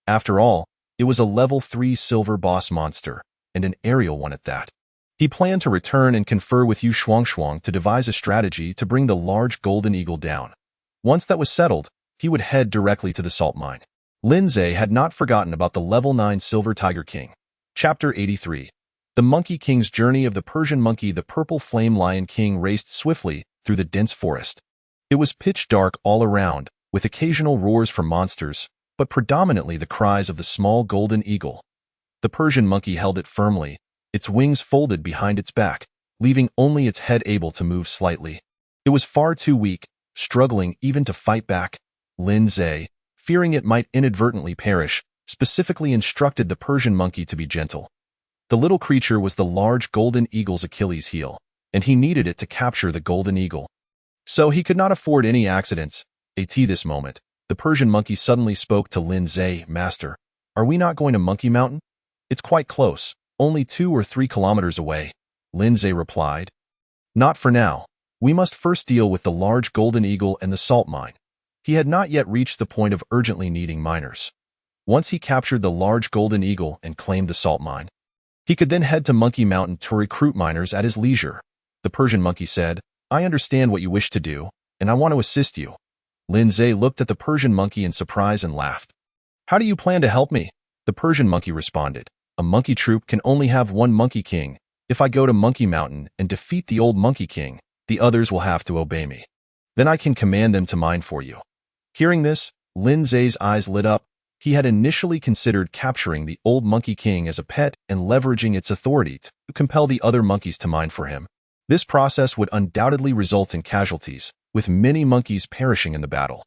After all, it was a level 3 silver boss monster, and an aerial one at that. He planned to return and confer with Yu Shuangshuang to devise a strategy to bring the large golden eagle down. Once that was settled, he would head directly to the salt mine. Lin Zhe had not forgotten about the level 9 Silver Tiger King. Chapter 83. The Monkey King's Journey of the Persian Monkey. The Purple Flame Lion King raced swiftly through the dense forest. It was pitch dark all around, with occasional roars from monsters, but predominantly the cries of the small golden eagle. The Persian monkey held it firmly, its wings folded behind its back, leaving only its head able to move slightly. It was far too weak, struggling even to fight back. Lin Zhe, fearing it might inadvertently perish, specifically instructed the Persian monkey to be gentle. The little creature was the large golden eagle's Achilles heel. and he needed it to capture the golden eagle. So he could not afford any accidents. At this moment, the Persian monkey suddenly spoke to Lin Zhe. Master, are we not going to Monkey Mountain? It's quite close, only 2 or 3 kilometers away. Lin Zhe replied. Not for now. We must first deal with the large golden eagle and the salt mine. He had not yet reached the point of urgently needing miners. Once he captured the large golden eagle and claimed the salt mine, he could then head to Monkey Mountain to recruit miners at his leisure. The Persian monkey said, I understand what you wish to do, and I want to assist you. Lin Zhe looked at the Persian monkey in surprise and laughed. How do you plan to help me? The Persian monkey responded. A monkey troop can only have one monkey king. If I go to Monkey Mountain and defeat the old monkey king, the others will have to obey me. Then I can command them to mine for you. Hearing this, Lin Zhe's eyes lit up. He had initially considered capturing the old monkey king as a pet and leveraging its authority to compel the other monkeys to mine for him. This process would undoubtedly result in casualties, with many monkeys perishing in the battle.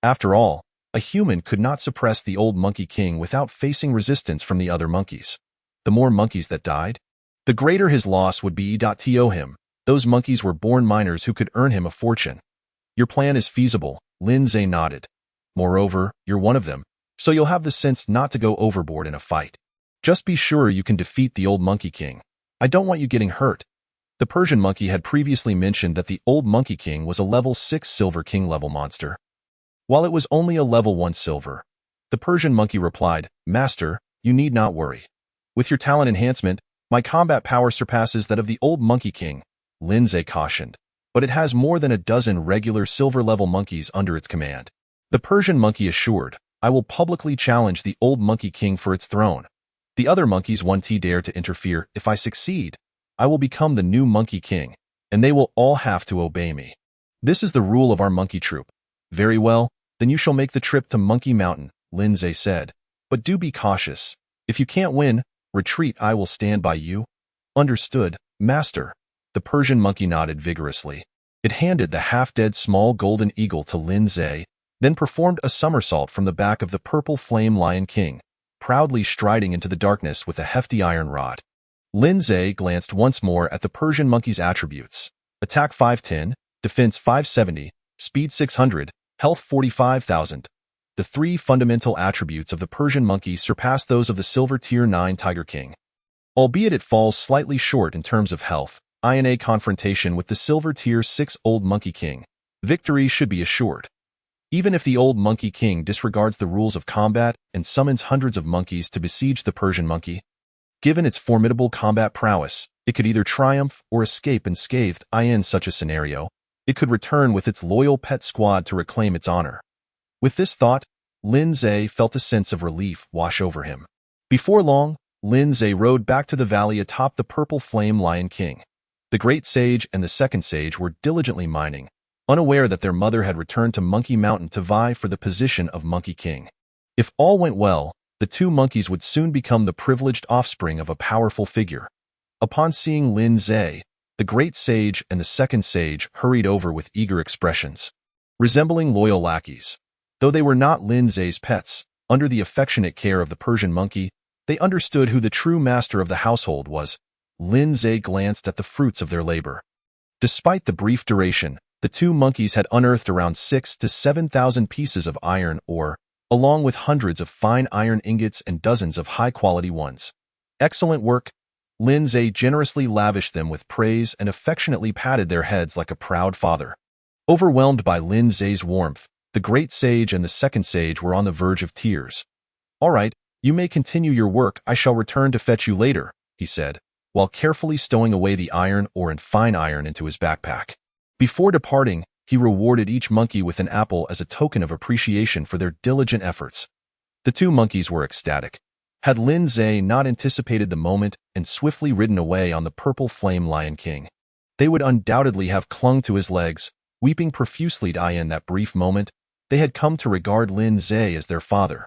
After all, a human could not suppress the old monkey king without facing resistance from the other monkeys. The more monkeys that died, the greater his loss would be. To him, those monkeys were born miners who could earn him a fortune. Your plan is feasible, Lin Zhe nodded. Moreover, you're one of them, so you'll have the sense not to go overboard in a fight. Just be sure you can defeat the old monkey king. I don't want you getting hurt. The Persian monkey had previously mentioned that the old monkey king was a level 6 silver king level monster, while it was only a level 1 silver. The Persian monkey replied, Master, you need not worry. With your talent enhancement, my combat power surpasses that of the old monkey king, Lin Zhe cautioned, but it has more than a dozen regular silver-level monkeys under its command. The Persian monkey assured, I will publicly challenge the old monkey king for its throne. The other monkeys won't dare to interfere. If I succeed, I will become the new monkey king, and they will all have to obey me. This is the rule of our monkey troop. Very well, then you shall make the trip to Monkey Mountain, Lin Zhe said. But do be cautious. If you can't win, retreat. I will stand by you. Understood, Master. The Persian monkey nodded vigorously. It handed the half-dead small golden eagle to Lin Zhe, then performed a somersault from the back of the purple flame lion king, proudly striding into the darkness with a hefty iron rod. Lin Zhe glanced once more at the Persian monkey's attributes. Attack 510, Defense 570, Speed 600, Health 45,000. The 3 fundamental attributes of the Persian monkey surpass those of the Silver Tier 9 Tiger King. Albeit it falls slightly short in terms of health, in a confrontation with the Silver Tier 6 Old Monkey King, victory should be assured. Even if the Old Monkey King disregards the rules of combat and summons hundreds of monkeys to besiege the Persian monkey, given its formidable combat prowess, it could either triumph or escape unscathed. In such a scenario, it could return with its loyal pet squad to reclaim its honor. With this thought, Lin Zhe felt a sense of relief wash over him. Before long, Lin Zhe rode back to the valley atop the purple flame lion king. The great sage and the second sage were diligently mining, unaware that their mother had returned to Monkey Mountain to vie for the position of Monkey King. If all went well, the 2 monkeys would soon become the privileged offspring of a powerful figure. Upon seeing Lin Zhe, the great sage and the second sage hurried over with eager expressions, resembling loyal lackeys. Though they were not Lin Zhe's pets, under the affectionate care of the Persian monkey, they understood who the true master of the household was. Lin Zhe glanced at the fruits of their labor. Despite the brief duration, the 2 monkeys had unearthed around 6,000 to 7,000 pieces of iron ore, along with hundreds of fine iron ingots and dozens of high-quality ones. Excellent work. Lin Zhe generously lavished them with praise and affectionately patted their heads like a proud father. Overwhelmed by Lin Zhe's warmth, the great sage and the second sage were on the verge of tears. All right, you may continue your work. I shall return to fetch you later, he said, while carefully stowing away the iron ore and fine iron into his backpack. Before departing, he rewarded each monkey with an apple as a token of appreciation for their diligent efforts. The 2 monkeys were ecstatic. Had Lin Zhe not anticipated the moment and swiftly ridden away on the purple flame lion king, they would undoubtedly have clung to his legs, weeping profusely. In that brief moment, they had come to regard Lin Zhe as their father.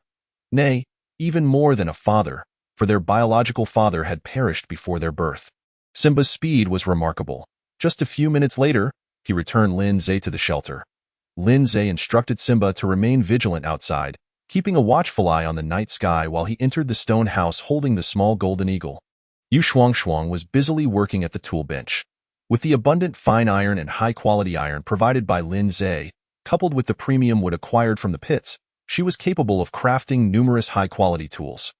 Nay, even more than a father, for their biological father had perished before their birth. Simba's speed was remarkable. Just a few minutes later, he returned Lin Zhe to the shelter. Lin Zhe instructed Simba to remain vigilant outside, keeping a watchful eye on the night sky while he entered the stone house holding the small golden eagle. Yu Shuangshuang was busily working at the tool bench. With the abundant fine iron and high-quality iron provided by Lin Zhe, coupled with the premium wood acquired from the pits, she was capable of crafting numerous high-quality tools.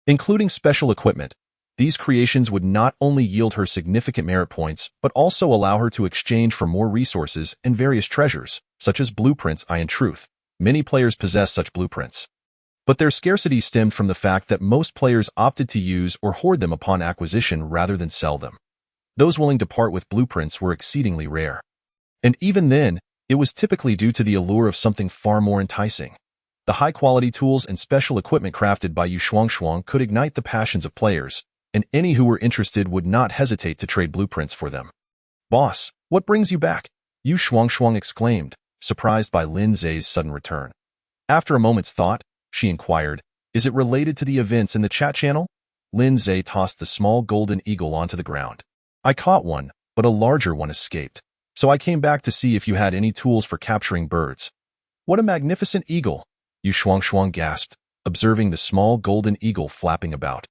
Including special equipment, these creations would not only yield her significant merit points, but also allow her to exchange for more resources and various treasures, such as blueprints. In truth, many players possess such blueprints. But their scarcity stemmed from the fact that most players opted to use or hoard them upon acquisition rather than sell them. Those willing to part with blueprints were exceedingly rare. And even then, it was typically due to the allure of something far more enticing. The high-quality tools and special equipment crafted by Yu Shuangshuang could ignite the passions of players, and any who were interested would not hesitate to trade blueprints for them. "Boss, what brings you back?" Yu Shuangshuang exclaimed, surprised by Lin Zhe's sudden return. After a moment's thought, she inquired, "Is it related to the events in the chat channel?" Lin Zhe tossed the small golden eagle onto the ground. "I caught one, but a larger one escaped. So I came back to see if you had any tools for capturing birds." "What a magnificent eagle!" Yu Shuangshuang gasped, observing the small golden eagle flapping about.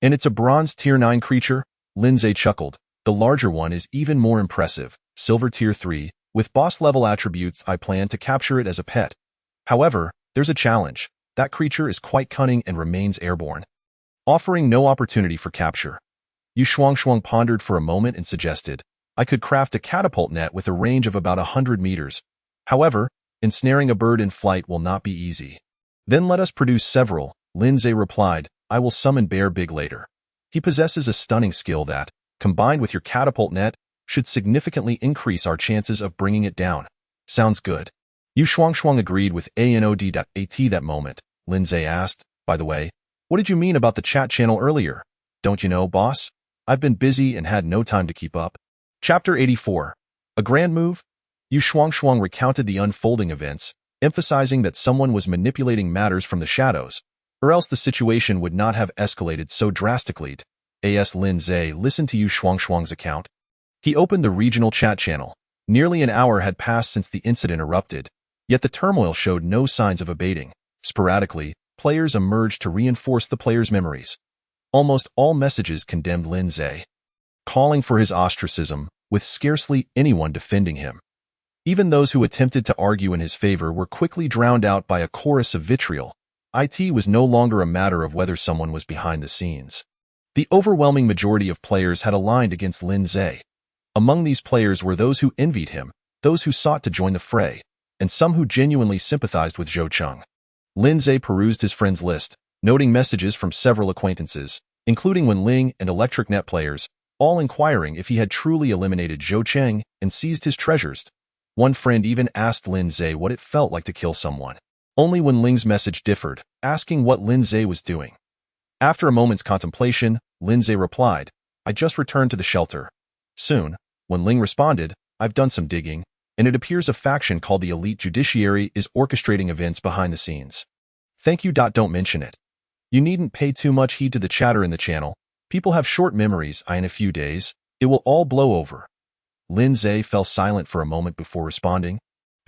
"And it's a bronze tier 9 creature?" Lin Zhe chuckled. "The larger one is even more impressive, silver tier 3, with boss-level attributes. I plan to capture it as a pet. However, there's a challenge. That creature is quite cunning and remains airborne, offering no opportunity for capture." Yu Shuangshuang pondered for a moment and suggested, "I could craft a catapult net with a range of about 100 meters. However, ensnaring a bird in flight will not be easy." "Then let us produce several," Lin Zhe replied. "I will summon Bear Big later. He possesses a stunning skill that, combined with your catapult net, should significantly increase our chances of bringing it down." "Sounds good." Yu Shuangshuang agreed with ANOD.AT that moment. Lin Zhe asked, "By the way, what did you mean about the chat channel earlier?" "Don't you know, boss? I've been busy and had no time to keep up." Chapter 84. A Grand Move? Yu Shuangshuang recounted the unfolding events, emphasizing that someone was manipulating matters from the shadows, or else the situation would not have escalated so drastically. As Lin Zhe listened to Yu Shuangshuang's account, he opened the regional chat channel. Nearly an hour had passed since the incident erupted, yet the turmoil showed no signs of abating. Sporadically, players emerged to reinforce the players' memories. Almost all messages condemned Lin Zhe, calling for his ostracism, with scarcely anyone defending him. Even those who attempted to argue in his favor were quickly drowned out by a chorus of vitriol. It was no longer a matter of whether someone was behind the scenes. The overwhelming majority of players had aligned against Lin Zhe. Among these players were those who envied him, those who sought to join the fray, and some who genuinely sympathized with Zhou Cheng. Lin Zhe perused his friends' list, noting messages from several acquaintances, including Wen Ling and Electric Net players, all inquiring if he had truly eliminated Zhou Cheng and seized his treasures. One friend even asked Lin Zhe what it felt like to kill someone. Only Wen Ling's message differed, asking what Lin Zhe was doing. After a moment's contemplation, Lin Zhe replied, "I just returned to the shelter." Soon, Wen Ling responded, "I've done some digging, and it appears a faction called the Elite Judiciary is orchestrating events behind the scenes." "Thank you. Don't mention it. You needn't pay too much heed to the chatter in the channel. People have short memories. In a few days, it will all blow over." Lin Zhe fell silent for a moment before responding.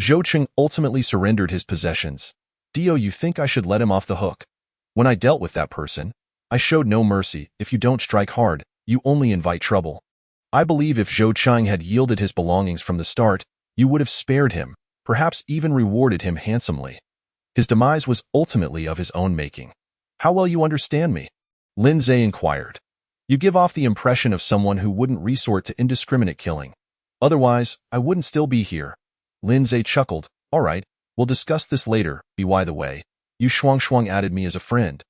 "Zhou Cheng ultimately surrendered his possessions. You think I should let him off the hook? When I dealt with that person, I showed no mercy. If you don't strike hard, you only invite trouble. I believe if Zhou Cheng had yielded his belongings from the start, you would have spared him, perhaps even rewarded him handsomely. His demise was ultimately of his own making." "How well you understand me?" Lin Zhe inquired. "You give off the impression of someone who wouldn't resort to indiscriminate killing. Otherwise, I wouldn't still be here." Lin Zhe chuckled. "All right, we'll discuss this later. By the way, Yu Shuangshuang added me as a friend.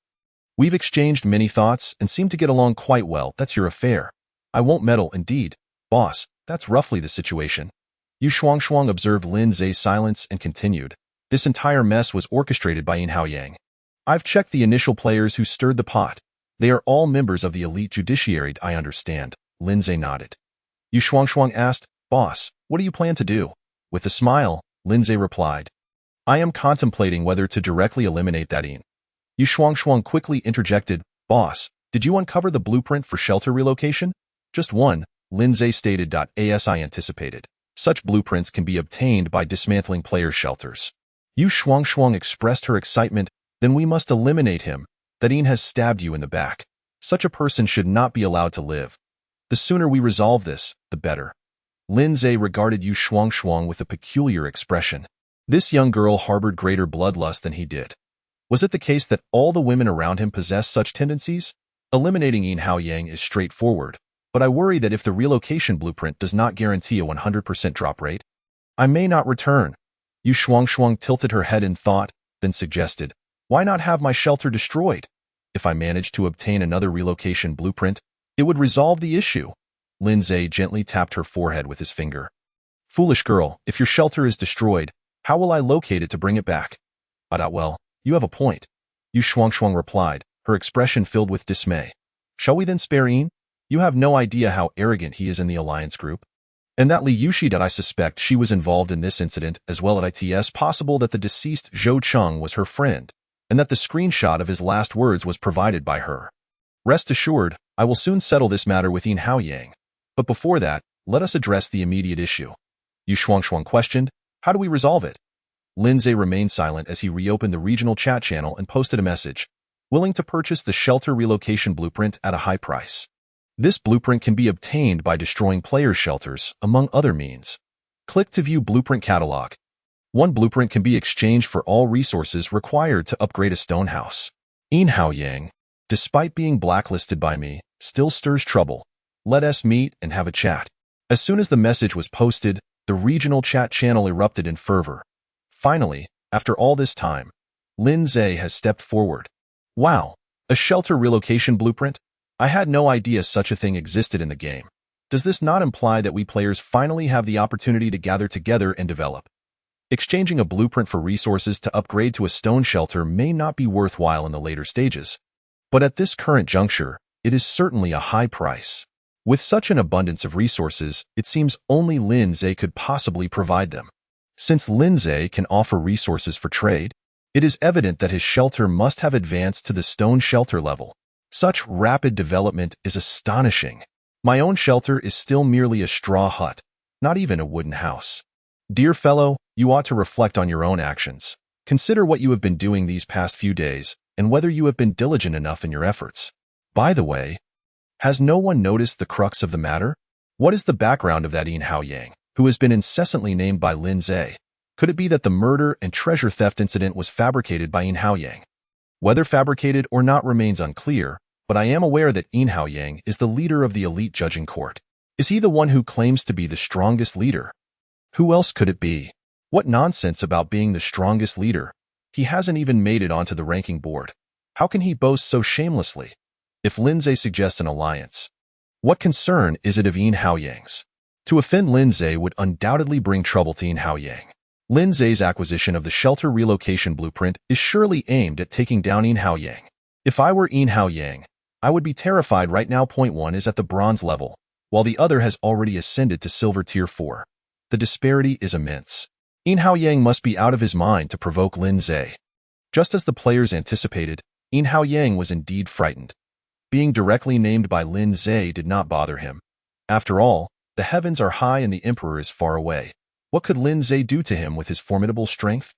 We've exchanged many thoughts and seem to get along quite well. That's your affair. I won't meddle. Indeed, boss, that's roughly the situation." Yu Shuangshuang observed Lin Zhe's silence and continued, "This entire mess was orchestrated by Yin Haoyang. I've checked the initial players who stirred the pot. They are all members of the Elite Judiciary. I understand." Lin Zhe nodded. Yu Shuangshuang asked, "Boss, what do you plan to do?" With a smile, Lin Zhe replied, "I am contemplating whether to directly eliminate that Yin." Yu Shuangshuang quickly interjected, "Boss, did you uncover the blueprint for shelter relocation?" "Just one," Lin Zhe stated. As I anticipated, such blueprints can be obtained by dismantling players' shelters. Yu Shuangshuang expressed her excitement. "Then we must eliminate him. That Yin has stabbed you in the back. Such a person should not be allowed to live. The sooner we resolve this, the better." Lin Zhe regarded Yu Shuangshuang with a peculiar expression. This young girl harbored greater bloodlust than he did. Was it the case that all the women around him possessed such tendencies? Eliminating Yin Haoyang is straightforward, but I worry that if the relocation blueprint does not guarantee a 100% drop rate, I may not return. Yu Shuangshuang tilted her head in thought, then suggested, why not have my shelter destroyed? If I managed to obtain another relocation blueprint, it would resolve the issue. Lin Zhe gently tapped her forehead with his finger. Foolish girl, if your shelter is destroyed, how will I locate it to bring it back? Well, you have a point. Yu Shuangshuang replied, her expression filled with dismay. Shall we then spare Yin? You have no idea how arrogant he is in the alliance group. And that Li Yushi that I suspect she was involved in this incident as well. It's possible that the deceased Zhou Cheng was her friend, and that the screenshot of his last words was provided by her. Rest assured, I will soon settle this matter with Yin Haoyang. But before that, let us address the immediate issue. Yu Shuangshuang questioned, how do we resolve it? Lin Zhe remained silent as he reopened the regional chat channel and posted a message, willing to purchase the shelter relocation blueprint at a high price. This blueprint can be obtained by destroying players' shelters, among other means. Click to view blueprint catalog. One blueprint can be exchanged for all resources required to upgrade a stone house. Yin Haoyang, despite being blacklisted by me, still stirs trouble. Let us meet and have a chat. As soon as the message was posted, the regional chat channel erupted in fervor. Finally, after all this time, Lin Zhe has stepped forward. Wow, a shelter relocation blueprint? I had no idea such a thing existed in the game. Does this not imply that we players finally have the opportunity to gather together and develop? Exchanging a blueprint for resources to upgrade to a stone shelter may not be worthwhile in the later stages, but at this current juncture, it is certainly a high price. With such an abundance of resources, it seems only Lin Zhe could possibly provide them. Since Lin Zhe can offer resources for trade, it is evident that his shelter must have advanced to the stone shelter level. Such rapid development is astonishing. My own shelter is still merely a straw hut, not even a wooden house. Dear fellow, you ought to reflect on your own actions. Consider what you have been doing these past few days and whether you have been diligent enough in your efforts. By the way, has no one noticed the crux of the matter? What is the background of that Yin Haoyang, who has been incessantly named by Lin Zhe? Could it be that the murder and treasure theft incident was fabricated by Yin Haoyang? Whether fabricated or not remains unclear, but I am aware that Yin Haoyang is the leader of the elite judging court. Is he the one who claims to be the strongest leader? Who else could it be? What nonsense about being the strongest leader? He hasn't even made it onto the ranking board. How can he boast so shamelessly? If Lin Zhe suggests an alliance, what concern is it of Yin Haoyang's? To offend Lin Zhe would undoubtedly bring trouble to Yin Haoyang. Lin Zhe's acquisition of the shelter relocation blueprint is surely aimed at taking down Yin Haoyang. If I were Yin Haoyang, I would be terrified right now. Point 1 is at the bronze level, while the other has already ascended to silver tier 4. The disparity is immense. Yin Haoyang must be out of his mind to provoke Lin Zhe. Just as the players anticipated, Yin Haoyang was indeed frightened. Being directly named by Lin Zhe did not bother him. After all, the heavens are high and the emperor is far away. What could Lin Zhe do to him with his formidable strength?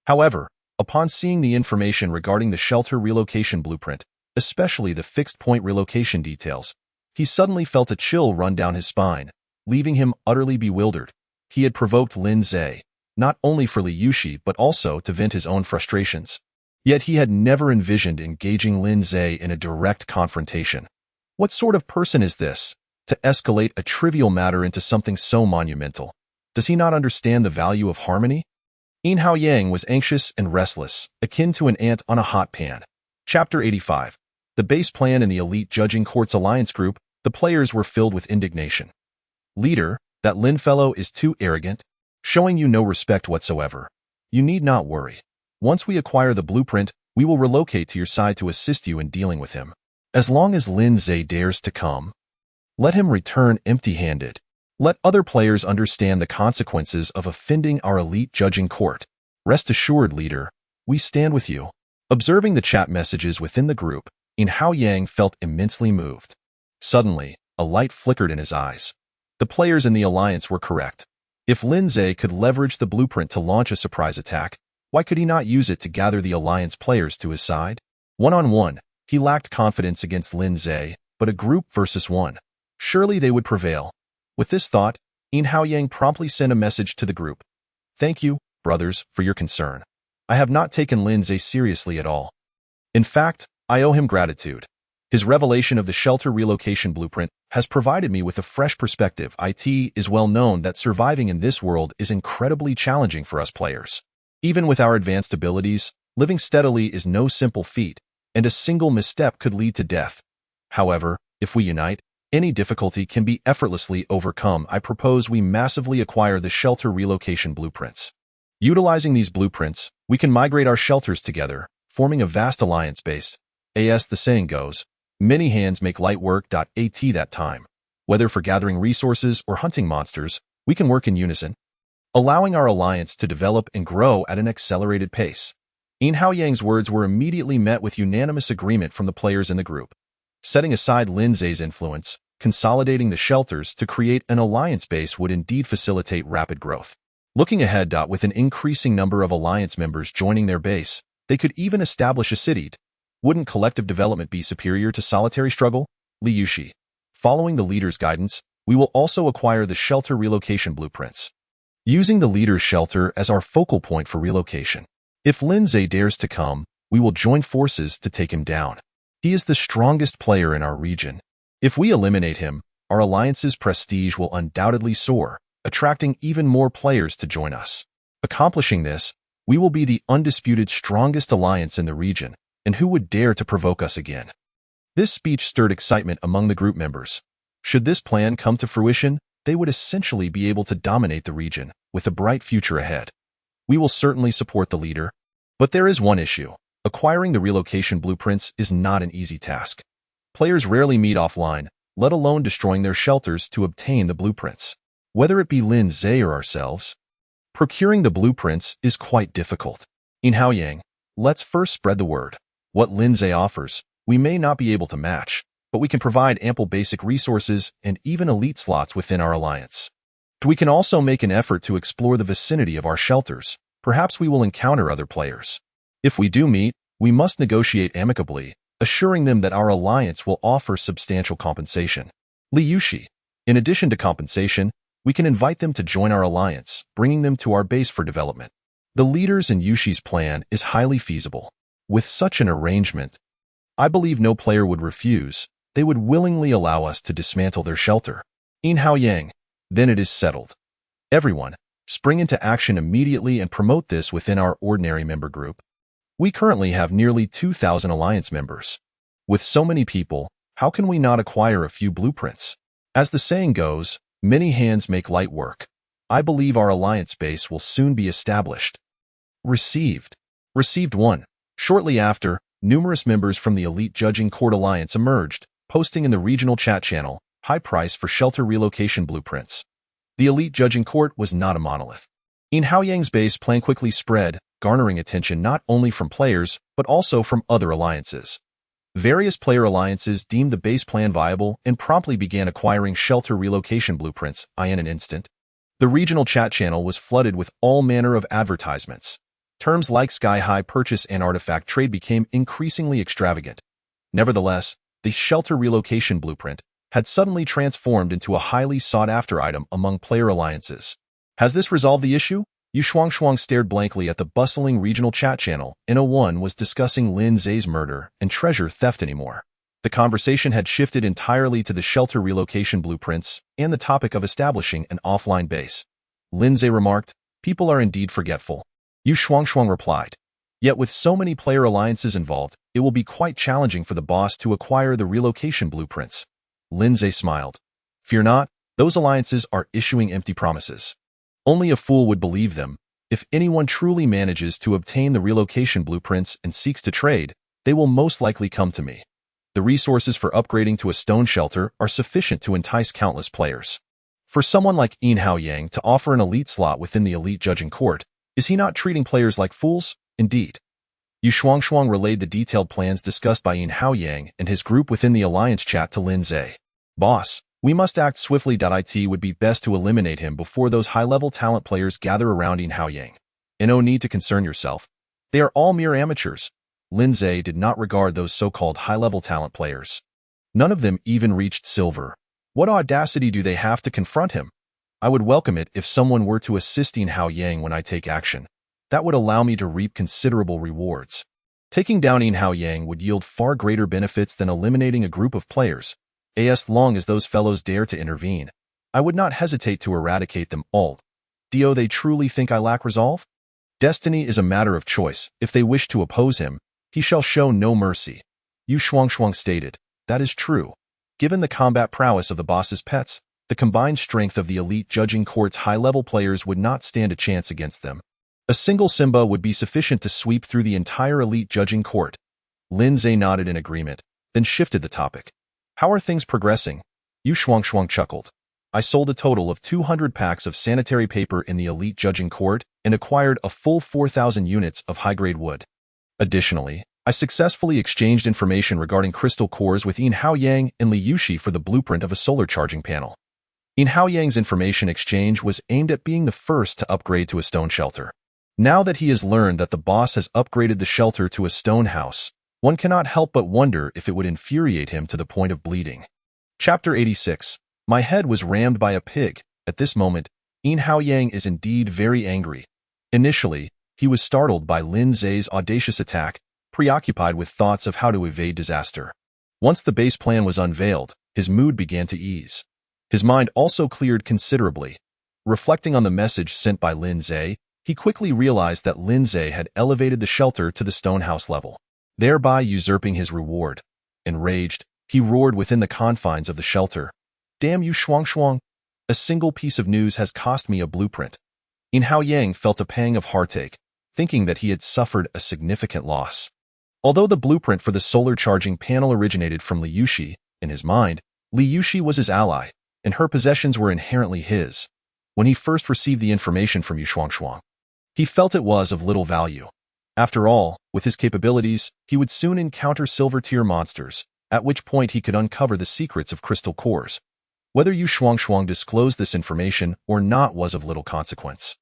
However, upon seeing the information regarding the shelter relocation blueprint, especially the fixed-point relocation details, he suddenly felt a chill run down his spine, leaving him utterly bewildered. He had provoked Lin Zhe, not only for Li Yushi but also to vent his own frustrations. Yet he had never envisioned engaging Lin Zhe in a direct confrontation. What sort of person is this, to escalate a trivial matter into something so monumental? Does he not understand the value of harmony? Yin Haoyang was anxious and restless, akin to an ant on a hot pan. Chapter 85. The base plan in the elite judging court's alliance group, the players were filled with indignation. Leader, that Lin fellow is too arrogant, showing you no respect whatsoever. You need not worry. Once we acquire the blueprint, we will relocate to your side to assist you in dealing with him. As long as Lin Zhe dares to come, let him return empty-handed. Let other players understand the consequences of offending our elite judging court. Rest assured, leader, we stand with you. Observing the chat messages within the group, Yin Haoyang felt immensely moved. Suddenly, a light flickered in his eyes. The players in the alliance were correct. If Lin Zhe could leverage the blueprint to launch a surprise attack, why could he not use it to gather the alliance players to his side? One-on-one, he lacked confidence against Lin Zhe, but a group versus one. Surely they would prevail. With this thought, Yin Haoyang promptly sent a message to the group. Thank you, brothers, for your concern. I have not taken Lin Zhe seriously at all. In fact, I owe him gratitude. His revelation of the shelter relocation blueprint has provided me with a fresh perspective. It is well known that surviving in this world is incredibly challenging for us players. Even with our advanced abilities, living steadily is no simple feat, and a single misstep could lead to death. However, if we unite, any difficulty can be effortlessly overcome. I propose we massively acquire the shelter relocation blueprints. Utilizing these blueprints, we can migrate our shelters together, forming a vast alliance base. As the saying goes, many hands make light work. At that time, whether for gathering resources or hunting monsters, we can work in unison, allowing our alliance to develop and grow at an accelerated pace. Yin Haoyang's words were immediately met with unanimous agreement from the players in the group. Setting aside Lin Zhe's influence, consolidating the shelters to create an alliance base would indeed facilitate rapid growth. Looking ahead, with an increasing number of alliance members joining their base, they could even establish a city. Wouldn't collective development be superior to solitary struggle? Li Yushi. Following the leader's guidance, we will also acquire the shelter relocation blueprints, using the leader's shelter as our focal point for relocation. If Lin Zhe dares to come, we will join forces to take him down. He is the strongest player in our region. If we eliminate him, our alliance's prestige will undoubtedly soar, attracting even more players to join us. Accomplishing this, we will be the undisputed strongest alliance in the region, and who would dare to provoke us again? This speech stirred excitement among the group members. Should this plan come to fruition, they would essentially be able to dominate the region, with a bright future ahead. We will certainly support the leader. But there is one issue. Acquiring the relocation blueprints is not an easy task. Players rarely meet offline, let alone destroying their shelters to obtain the blueprints. Whether it be Lin Zhe or ourselves, procuring the blueprints is quite difficult. Yin Haoyang, let's first spread the word. What Lin Zhe offers, we may not be able to match, but we can provide ample basic resources and even elite slots within our alliance. We can also make an effort to explore the vicinity of our shelters. Perhaps we will encounter other players. If we do meet, we must negotiate amicably, assuring them that our alliance will offer substantial compensation. Li Yushi. In addition to compensation, we can invite them to join our alliance, bringing them to our base for development. The leaders in Yushi's plan is highly feasible. With such an arrangement, I believe no player would refuse. They would willingly allow us to dismantle their shelter. Yin Haoyang. Then it is settled. Everyone, spring into action immediately and promote this within our ordinary member group. We currently have nearly 2,000 alliance members. With so many people, how can we not acquire a few blueprints? As the saying goes, many hands make light work. I believe our alliance base will soon be established. Received 1. Shortly after, numerous members from the Elite Judging Court Alliance emerged, posting in the regional chat channel, high price for shelter relocation blueprints. The Elite Judging Court was not a monolith. Yin Haoyang's base plan quickly spread, garnering attention not only from players, but also from other alliances. Various player alliances deemed the base plan viable and promptly began acquiring shelter relocation blueprints in an instant. The regional chat channel was flooded with all manner of advertisements. Terms like sky-high purchase and artifact trade became increasingly extravagant. Nevertheless, the shelter relocation blueprint had suddenly transformed into a highly sought-after item among player alliances. Has this resolved the issue? Yu Shuangshuang stared blankly at the bustling regional chat channel. No one was discussing Lin Zhe's murder and treasure theft anymore. The conversation had shifted entirely to the shelter relocation blueprints and the topic of establishing an offline base. Lin Zhe remarked, "People are indeed forgetful." Yu Shuangshuang replied, "Yet with so many player alliances involved, it will be quite challenging for the boss to acquire the relocation blueprints." Lin Zhe smiled. "Fear not, those alliances are issuing empty promises. Only a fool would believe them. If anyone truly manages to obtain the relocation blueprints and seeks to trade, they will most likely come to me. The resources for upgrading to a stone shelter are sufficient to entice countless players. For someone like Yin Haoyang to offer an elite slot within the Elite Judging Court, is he not treating players like fools? Indeed." Yu Shuangshuang relayed the detailed plans discussed by Yin Haoyang and his group within the alliance chat to Lin Zhe. "Boss, we must act swiftly. It would be best to eliminate him before those high-level talent players gather around Yin Haoyang. No need to concern yourself. They are all mere amateurs." Lin Zhe did not regard those so-called high-level talent players. None of them even reached silver. What audacity do they have to confront him? I would welcome it if someone were to assist Yin Hao Yang when I take action. That would allow me to reap considerable rewards. Taking down Yin Hao Yang would yield far greater benefits than eliminating a group of players. As long as those fellows dare to intervene, I would not hesitate to eradicate them all. Do they truly think I lack resolve? Destiny is a matter of choice. If they wish to oppose him, he shall show no mercy. Yu Shuangshuang stated. That is true. Given the combat prowess of the boss's pets, the combined strength of the elite judging court's high-level players would not stand a chance against them. A single Simba would be sufficient to sweep through the entire elite judging court. Lin Zhe nodded in agreement, then shifted the topic. How are things progressing? Yu Shuangshuang chuckled. I sold a total of 200 packs of sanitary paper in the elite judging court and acquired a full 4,000 units of high-grade wood. Additionally, I successfully exchanged information regarding crystal cores with Yin Hao Yang and Li Yuxi for the blueprint of a solar charging panel. Yin Hao Yang's information exchange was aimed at being the first to upgrade to a stone shelter. Now that he has learned that the boss has upgraded the shelter to a stone house, one cannot help but wonder if it would infuriate him to the point of bleeding. Chapter 86. My head was rammed by a pig. At this moment, Yin Hao Yang is indeed very angry. Initially, he was startled by Lin Zhe's audacious attack, preoccupied with thoughts of how to evade disaster. Once the base plan was unveiled, his mood began to ease. His mind also cleared considerably. Reflecting on the message sent by Lin Zhe, he quickly realized that Lin Zhe had elevated the shelter to the stonehouse level, thereby usurping his reward. Enraged, he roared within the confines of the shelter. Damn you, Shuangshuang! A single piece of news has cost me a blueprint. Yin Hao Yang felt a pang of heartache, thinking that he had suffered a significant loss. Although the blueprint for the solar charging panel originated from Li Yuxi, in his mind, Li Yuxi was his ally, and her possessions were inherently his. When he first received the information from Yu Shuangshuang, he felt it was of little value. After all, with his capabilities, he would soon encounter silver-tier monsters, at which point he could uncover the secrets of crystal cores. Whether Yu Shuangshuang disclosed this information or not was of little consequence.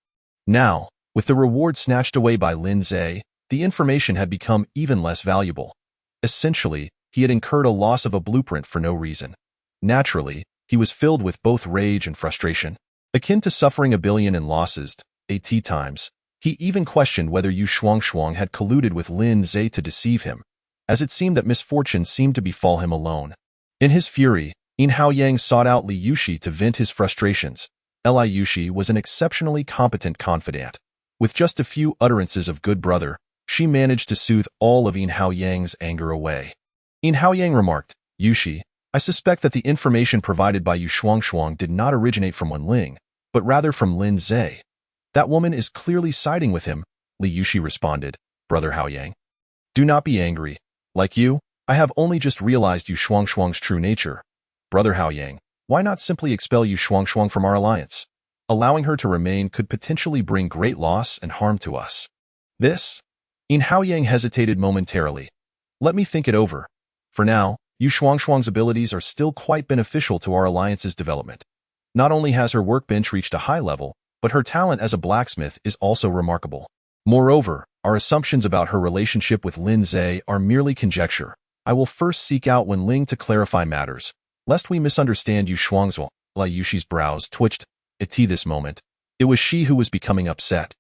Now, with the reward snatched away by Lin Zhe, the information had become even less valuable. Essentially, he had incurred a loss of a blueprint for no reason. Naturally, he was filled with both rage and frustration. Akin to suffering a billion in losses, 80 times, he even questioned whether Yu Shuangshuang had colluded with Lin Zhe to deceive him, as it seemed that misfortune seemed to befall him alone. In his fury, Yin Hao Yang sought out Li Yuxi to vent his frustrations. Li Yuxi was an exceptionally competent confidant. With just a few utterances of good brother, she managed to soothe all of Yin Hao Yang's anger away. Yin Hao Yang remarked, Yuxi, I suspect that the information provided by Yu Shuangshuang did not originate from Wen Ling, but rather from Lin Zhe. That woman is clearly siding with him, Li Yuxi responded. Brother Hao Yang, do not be angry. Like you, I have only just realized Yu Shuangshuang's true nature. Brother Hao Yang, why not simply expel Yu Shuangshuang from our alliance? Allowing her to remain could potentially bring great loss and harm to us. This? Yin Hao Yang hesitated momentarily. Let me think it over. For now, Yu Shuangshuang's abilities are still quite beneficial to our alliance's development. Not only has her workbench reached a high level, but her talent as a blacksmith is also remarkable. Moreover, our assumptions about her relationship with Lin Zhe are merely conjecture. I will first seek out Wen Ling to clarify matters, lest we misunderstand Yu Shuangshuang. Li Yuxi's brows twitched. At this moment, it was she who was becoming upset.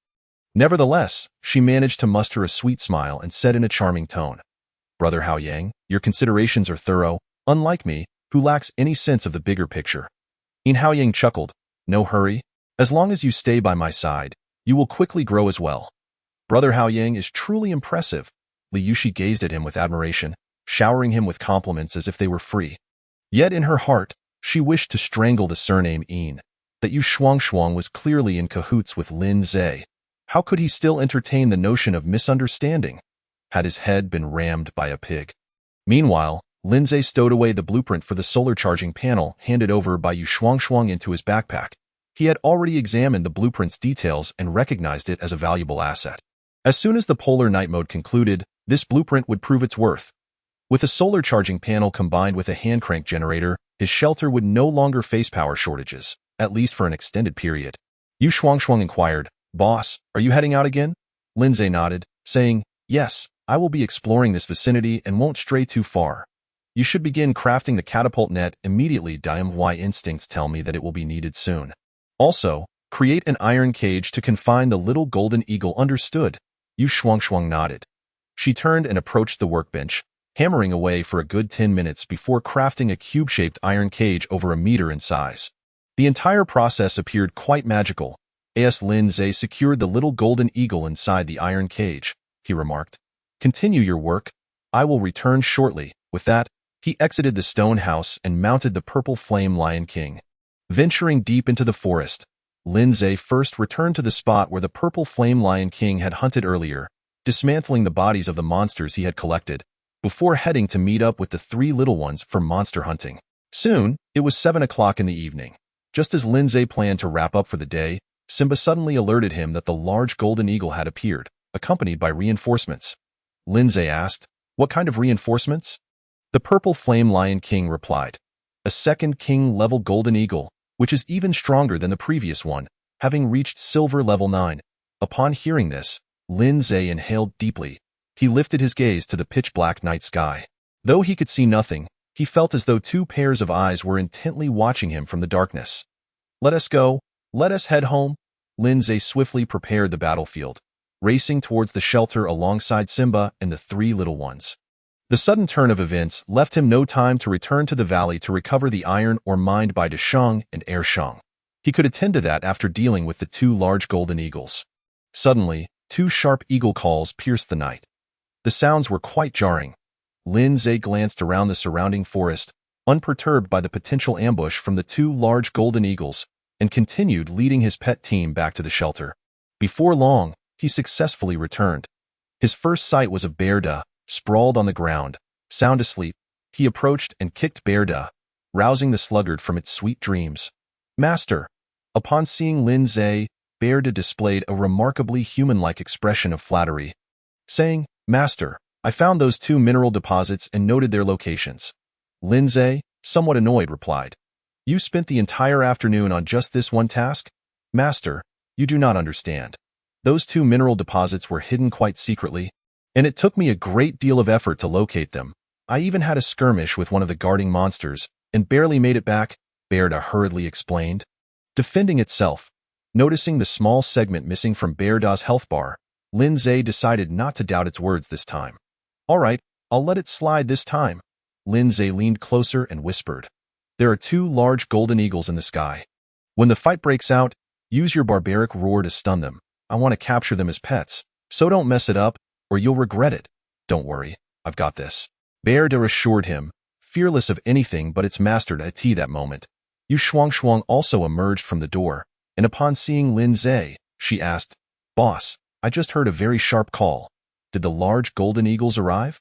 Nevertheless, she managed to muster a sweet smile and said in a charming tone, Brother Hao Yang, your considerations are thorough, unlike me, who lacks any sense of the bigger picture. Yin Hao Yang chuckled. No hurry. As long as you stay by my side, you will quickly grow as well. Brother Hao Yang is truly impressive. Li Yuxi gazed at him with admiration, showering him with compliments as if they were free. Yet in her heart, she wished to strangle the surname Yin. That Yu Shuangshuang was clearly in cahoots with Lin Zhe. How could he still entertain the notion of misunderstanding? Had his head been rammed by a pig? Meanwhile, Lin Zhe stowed away the blueprint for the solar charging panel handed over by Yu Shuangshuang into his backpack. He had already examined the blueprint's details and recognized it as a valuable asset. As soon as the polar night mode concluded, this blueprint would prove its worth. With a solar charging panel combined with a hand crank generator, his shelter would no longer face power shortages, at least for an extended period. Yu Shuangshuang inquired, Boss, are you heading out again? Lin Zhe nodded, saying, Yes, I will be exploring this vicinity and won't stray too far. You should begin crafting the catapult net immediately. My instincts tell me that it will be needed soon. Also, create an iron cage to confine the little golden eagle. Understood. Yu Shuangshuang nodded. She turned and approached the workbench, hammering away for a good 10 minutes before crafting a cube-shaped iron cage over a meter in size. The entire process appeared quite magical. As Lin Zhe secured the little golden eagle inside the iron cage, he remarked, "Continue your work. I will return shortly." With that, he exited the stone house and mounted the purple flame Lion King. Venturing deep into the forest, Lin Zhe first returned to the spot where the purple flame Lion King had hunted earlier, dismantling the bodies of the monsters he had collected, before heading to meet up with the three little ones for monster hunting. Soon, it was 7 o'clock in the evening. Just as Lin Zhe planned to wrap up for the day, Simba suddenly alerted him that the large golden eagle had appeared, accompanied by reinforcements. Lin Zhe asked, "What kind of reinforcements?" The purple flame Lion King replied, "A second king-level golden eagle, which is even stronger than the previous one, having reached silver level 9. Upon hearing this, Lin Zhe inhaled deeply. He lifted his gaze to the pitch-black night sky. Though he could see nothing, he felt as though two pairs of eyes were intently watching him from the darkness. "Let us go. Let us head home." Lin Zhe swiftly prepared the battlefield, racing towards the shelter alongside Simba and the three little ones. The sudden turn of events left him no time to return to the valley to recover the iron ore mined by Desheng and Ersheng. He could attend to that after dealing with the two large golden eagles. Suddenly, two sharp eagle calls pierced the night. The sounds were quite jarring. Lin Zhe glanced around the surrounding forest, unperturbed by the potential ambush from the two large golden eagles, and continued leading his pet team back to the shelter. Before long, he successfully returned. His first sight was of Bear Da, sprawled on the ground, sound asleep. He approached and kicked Bear Da, rousing the sluggard from its sweet dreams. "Master." Upon seeing Lin Zhe, Bear Da displayed a remarkably human-like expression of flattery, saying, "Master, I found those two mineral deposits and noted their locations." Lin Zhe, somewhat annoyed, replied, "You spent the entire afternoon on just this one task? Master, you do not understand. Those two mineral deposits were hidden quite secretly, and it took me a great deal of effort to locate them. I even had a skirmish with one of the guarding monsters and barely made it back," Bear Da hurriedly explained. Defending itself, noticing the small segment missing from Bear Da's health bar, Lin Zhe decided not to doubt its words this time. "All right, I'll let it slide this time." Lin Zhe leaned closer and whispered, "There are two large golden eagles in the sky. When the fight breaks out, use your barbaric roar to stun them. I want to capture them as pets, so don't mess it up, or you'll regret it." "Don't worry, I've got this," Bear Da assured him, fearless of anything but its master at that moment. Yu Shuangshuang also emerged from the door, and upon seeing Lin Zhe, she asked, "Boss, I just heard a very sharp call. Did the large golden eagles arrive?"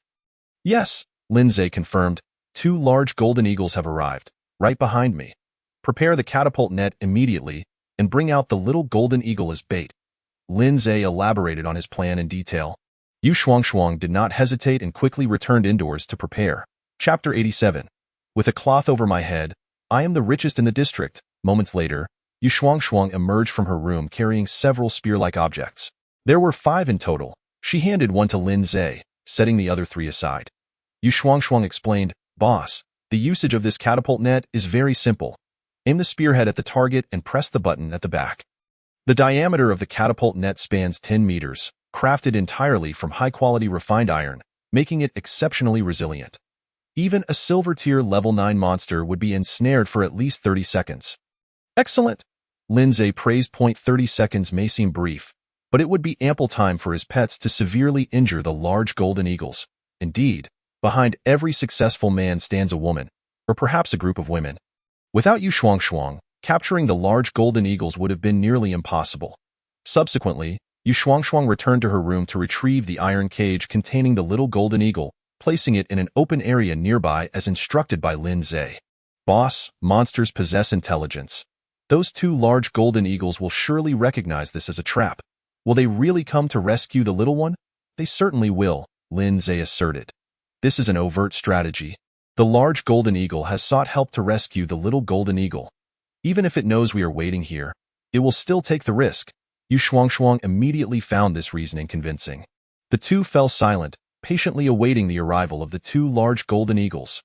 "Yes," Lin Zhe confirmed. "Two large golden eagles have arrived, right behind me. Prepare the catapult net immediately and bring out the little golden eagle as bait." Lin Zhe elaborated on his plan in detail. Yu Shuangshuang did not hesitate and quickly returned indoors to prepare. Chapter 87. With a cloth over my head, I am the richest in the district. Moments later, Yu Shuangshuang emerged from her room carrying several spear-like objects. There were 5 in total. She handed one to Lin Zhe, setting the other 3 aside. Yu Shuangshuang explained, "Boss, the usage of this catapult net is very simple. Aim the spearhead at the target and press the button at the back. The diameter of the catapult net spans 10 meters, crafted entirely from high-quality refined iron, making it exceptionally resilient. Even a silver tier level 9 monster would be ensnared for at least 30 seconds. "Excellent!" Lin Zhe praised. 30 seconds may seem brief, but it would be ample time for his pets to severely injure the large golden eagles. Indeed, behind every successful man stands a woman, or perhaps a group of women. Without Yu Shuangshuang, capturing the large golden eagles would have been nearly impossible. Subsequently, Yu Shuangshuang returned to her room to retrieve the iron cage containing the little golden eagle, placing it in an open area nearby as instructed by Lin Zhe. "Boss, monsters possess intelligence. Those two large golden eagles will surely recognize this as a trap. Will they really come to rescue the little one?" "They certainly will," Lin Zhe asserted. "This is an overt strategy. The large golden eagle has sought help to rescue the little golden eagle. Even if it knows we are waiting here, it will still take the risk." Yu Shuangshuang immediately found this reasoning convincing. The two fell silent, patiently awaiting the arrival of the two large golden eagles.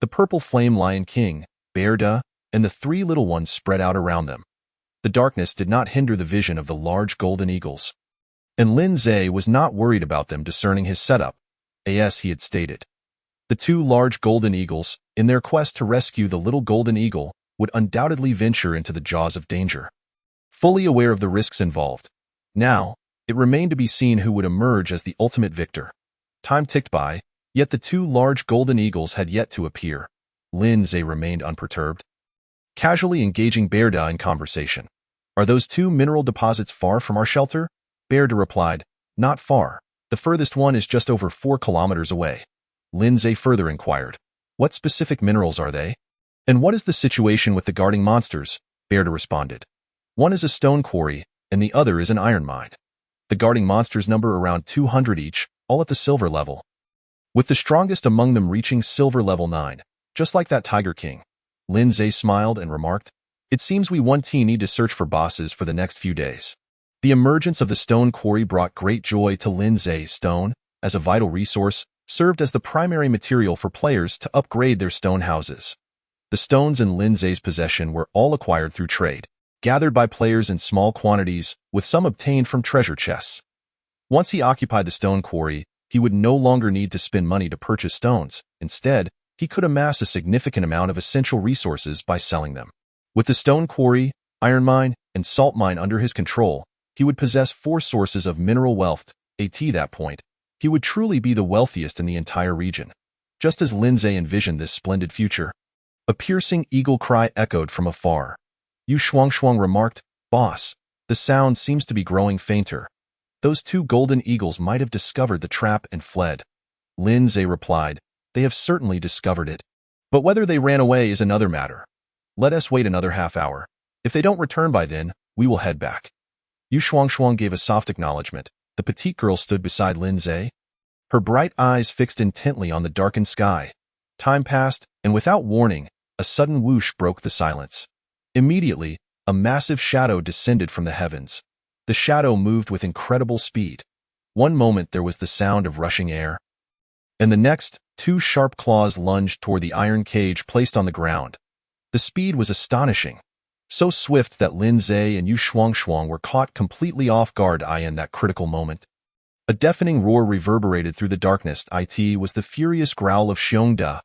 The purple flame Lion King, Bear Da, and the 3 little ones spread out around them. The the darkness did not hinder the vision of the large golden eagles. And Lin Zhe was not worried about them discerning his setup, as he had stated. The two large golden eagles, in their quest to rescue the little golden eagle, would undoubtedly venture into the jaws of danger. Fully aware of the risks involved, now, it remained to be seen who would emerge as the ultimate victor. Time ticked by, yet the two large golden eagles had yet to appear. Lin Zhe remained unperturbed, casually engaging Bearda in conversation. "Are those two mineral deposits far from our shelter?" Bearda replied, "Not far. The furthest one is just over 4 kilometers away." Lin Zhe further inquired, "What specific minerals are they? And what is the situation with the guarding monsters?" Bearda responded, "One is a stone quarry, and the other is an iron mine. The guarding monsters number around 200 each, all at the silver level, with the strongest among them reaching silver level 9, just like that Tiger King." Lin Zhe smiled and remarked, "It seems we need to search for bosses for the next few days." The emergence of the stone quarry brought great joy to Lin Zhe. Stone, as a vital resource, served as the primary material for players to upgrade their stone houses. The stones in Lin Zhe's possession were all acquired through trade, gathered by players in small quantities, with some obtained from treasure chests. Once he occupied the stone quarry, he would no longer need to spend money to purchase stones. Instead, he could amass a significant amount of essential resources by selling them. With the stone quarry, iron mine, and salt mine under his control, he would possess 4 sources of mineral wealth. At that point, he would truly be the wealthiest in the entire region. Just as Lin Zhe envisioned this splendid future, a piercing eagle cry echoed from afar. Yu Shuangshuang remarked, "Boss, the sound seems to be growing fainter. Those 2 golden eagles might have discovered the trap and fled." Lin Zhe replied, "They have certainly discovered it. But whether they ran away is another matter. Let us wait another half hour. If they don't return by then, we will head back." Yu Shuangshuang gave a soft acknowledgement. The petite girl stood beside Lin Zhe, her bright eyes fixed intently on the darkened sky. Time passed, and without warning, a sudden whoosh broke the silence. Immediately, a massive shadow descended from the heavens. The shadow moved with incredible speed. One moment there was the sound of rushing air, and the next, 2 sharp claws lunged toward the iron cage placed on the ground. The speed was astonishing, so swift that Lin Zhe and Yu Shuangshuang were caught completely off guard in that critical moment. A deafening roar reverberated through the darkness. It was the furious growl of Xiongda.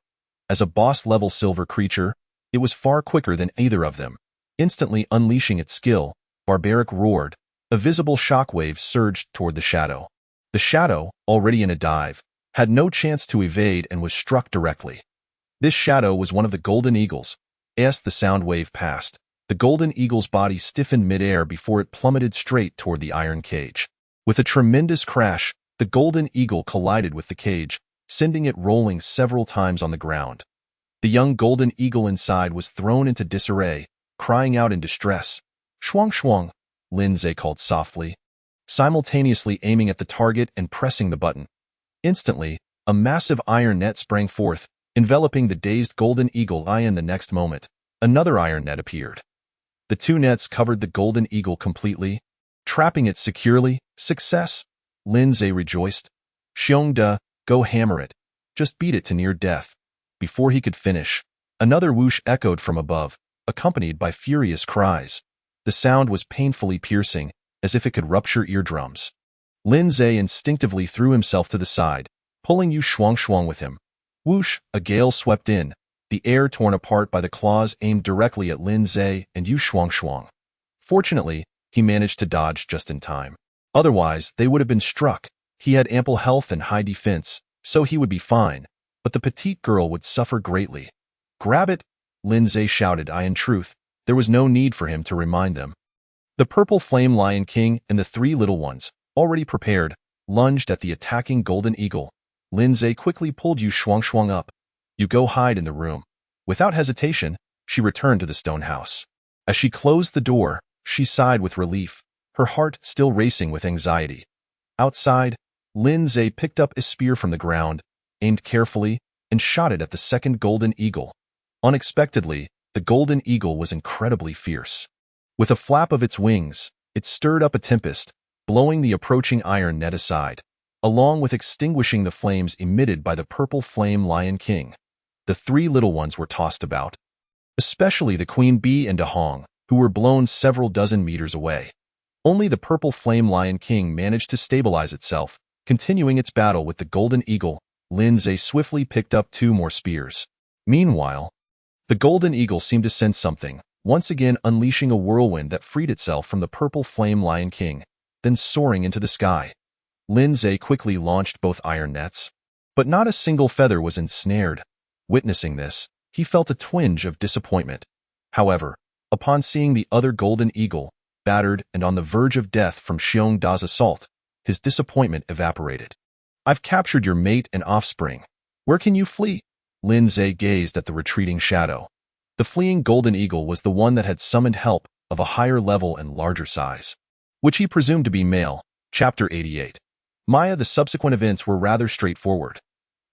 As a boss-level silver creature, it was far quicker than either of them. Instantly unleashing its skill, Barbaric roared. A visible shockwave surged toward the shadow. The shadow, already in a dive, had no chance to evade and was struck directly. This shadow was one of the golden eagles. As the sound wave passed, the golden eagle's body stiffened midair before it plummeted straight toward the iron cage. With a tremendous crash, the golden eagle collided with the cage, sending it rolling several times on the ground. The young golden eagle inside was thrown into disarray, crying out in distress. "Shuang Shuang," Lin Zhe called softly, simultaneously aiming at the target and pressing the button. Instantly, a massive iron net sprang forth, enveloping the dazed golden eagle. In the next moment, another iron net appeared. The 2 nets covered the golden eagle completely, trapping it securely. "Success!" Lin Zhe rejoiced. "Xiongda, go hammer it. Just beat it to near death." Before he could finish, another whoosh echoed from above, accompanied by furious cries. The sound was painfully piercing, as if it could rupture eardrums. Lin Zhe instinctively threw himself to the side, pulling Yu Shuangshuang with him. Whoosh, a gale swept in, the air torn apart by the claws aimed directly at Lin Zhe and Yu Shuangshuang. Fortunately, he managed to dodge just in time. Otherwise, they would have been struck. He had ample health and high defense, so he would be fine, but the petite girl would suffer greatly. "Grab it!" Lin Zhe shouted. In truth, there was no need for him to remind them. The purple flame Lion King and the 3 little ones, already prepared, lunged at the attacking golden eagle. Lin Zhe quickly pulled Yu Shuangshuang up. "You go hide in the room." Without hesitation, she returned to the stone house. As she closed the door, she sighed with relief, her heart still racing with anxiety. Outside, Lin Zhe picked up a spear from the ground, aimed carefully, and shot it at the second golden eagle. Unexpectedly, the golden eagle was incredibly fierce. With a flap of its wings, it stirred up a tempest, blowing the approaching iron net aside, along with extinguishing the flames emitted by the purple flame Lion King. The 3 little ones were tossed about, especially the queen bee and Dahong, who were blown several dozen meters away. Only the purple flame lion king managed to stabilize itself, continuing its battle with the golden eagle. Lin Zhe swiftly picked up 2 more spears. Meanwhile, the golden eagle seemed to sense something, once again unleashing a whirlwind that freed itself from the purple flame lion king, then soaring into the sky. Lin Zhe quickly launched both iron nets, but not a single feather was ensnared. Witnessing this, he felt a twinge of disappointment. However, upon seeing the other golden eagle, battered and on the verge of death from Xiong Da's assault, his disappointment evaporated. "I've captured your mate and offspring. Where can you flee?" Lin Zhe gazed at the retreating shadow. The fleeing golden eagle was the one that had summoned help of a higher level and larger size, which he presumed to be male. Chapter 88. Maya. The subsequent events were rather straightforward.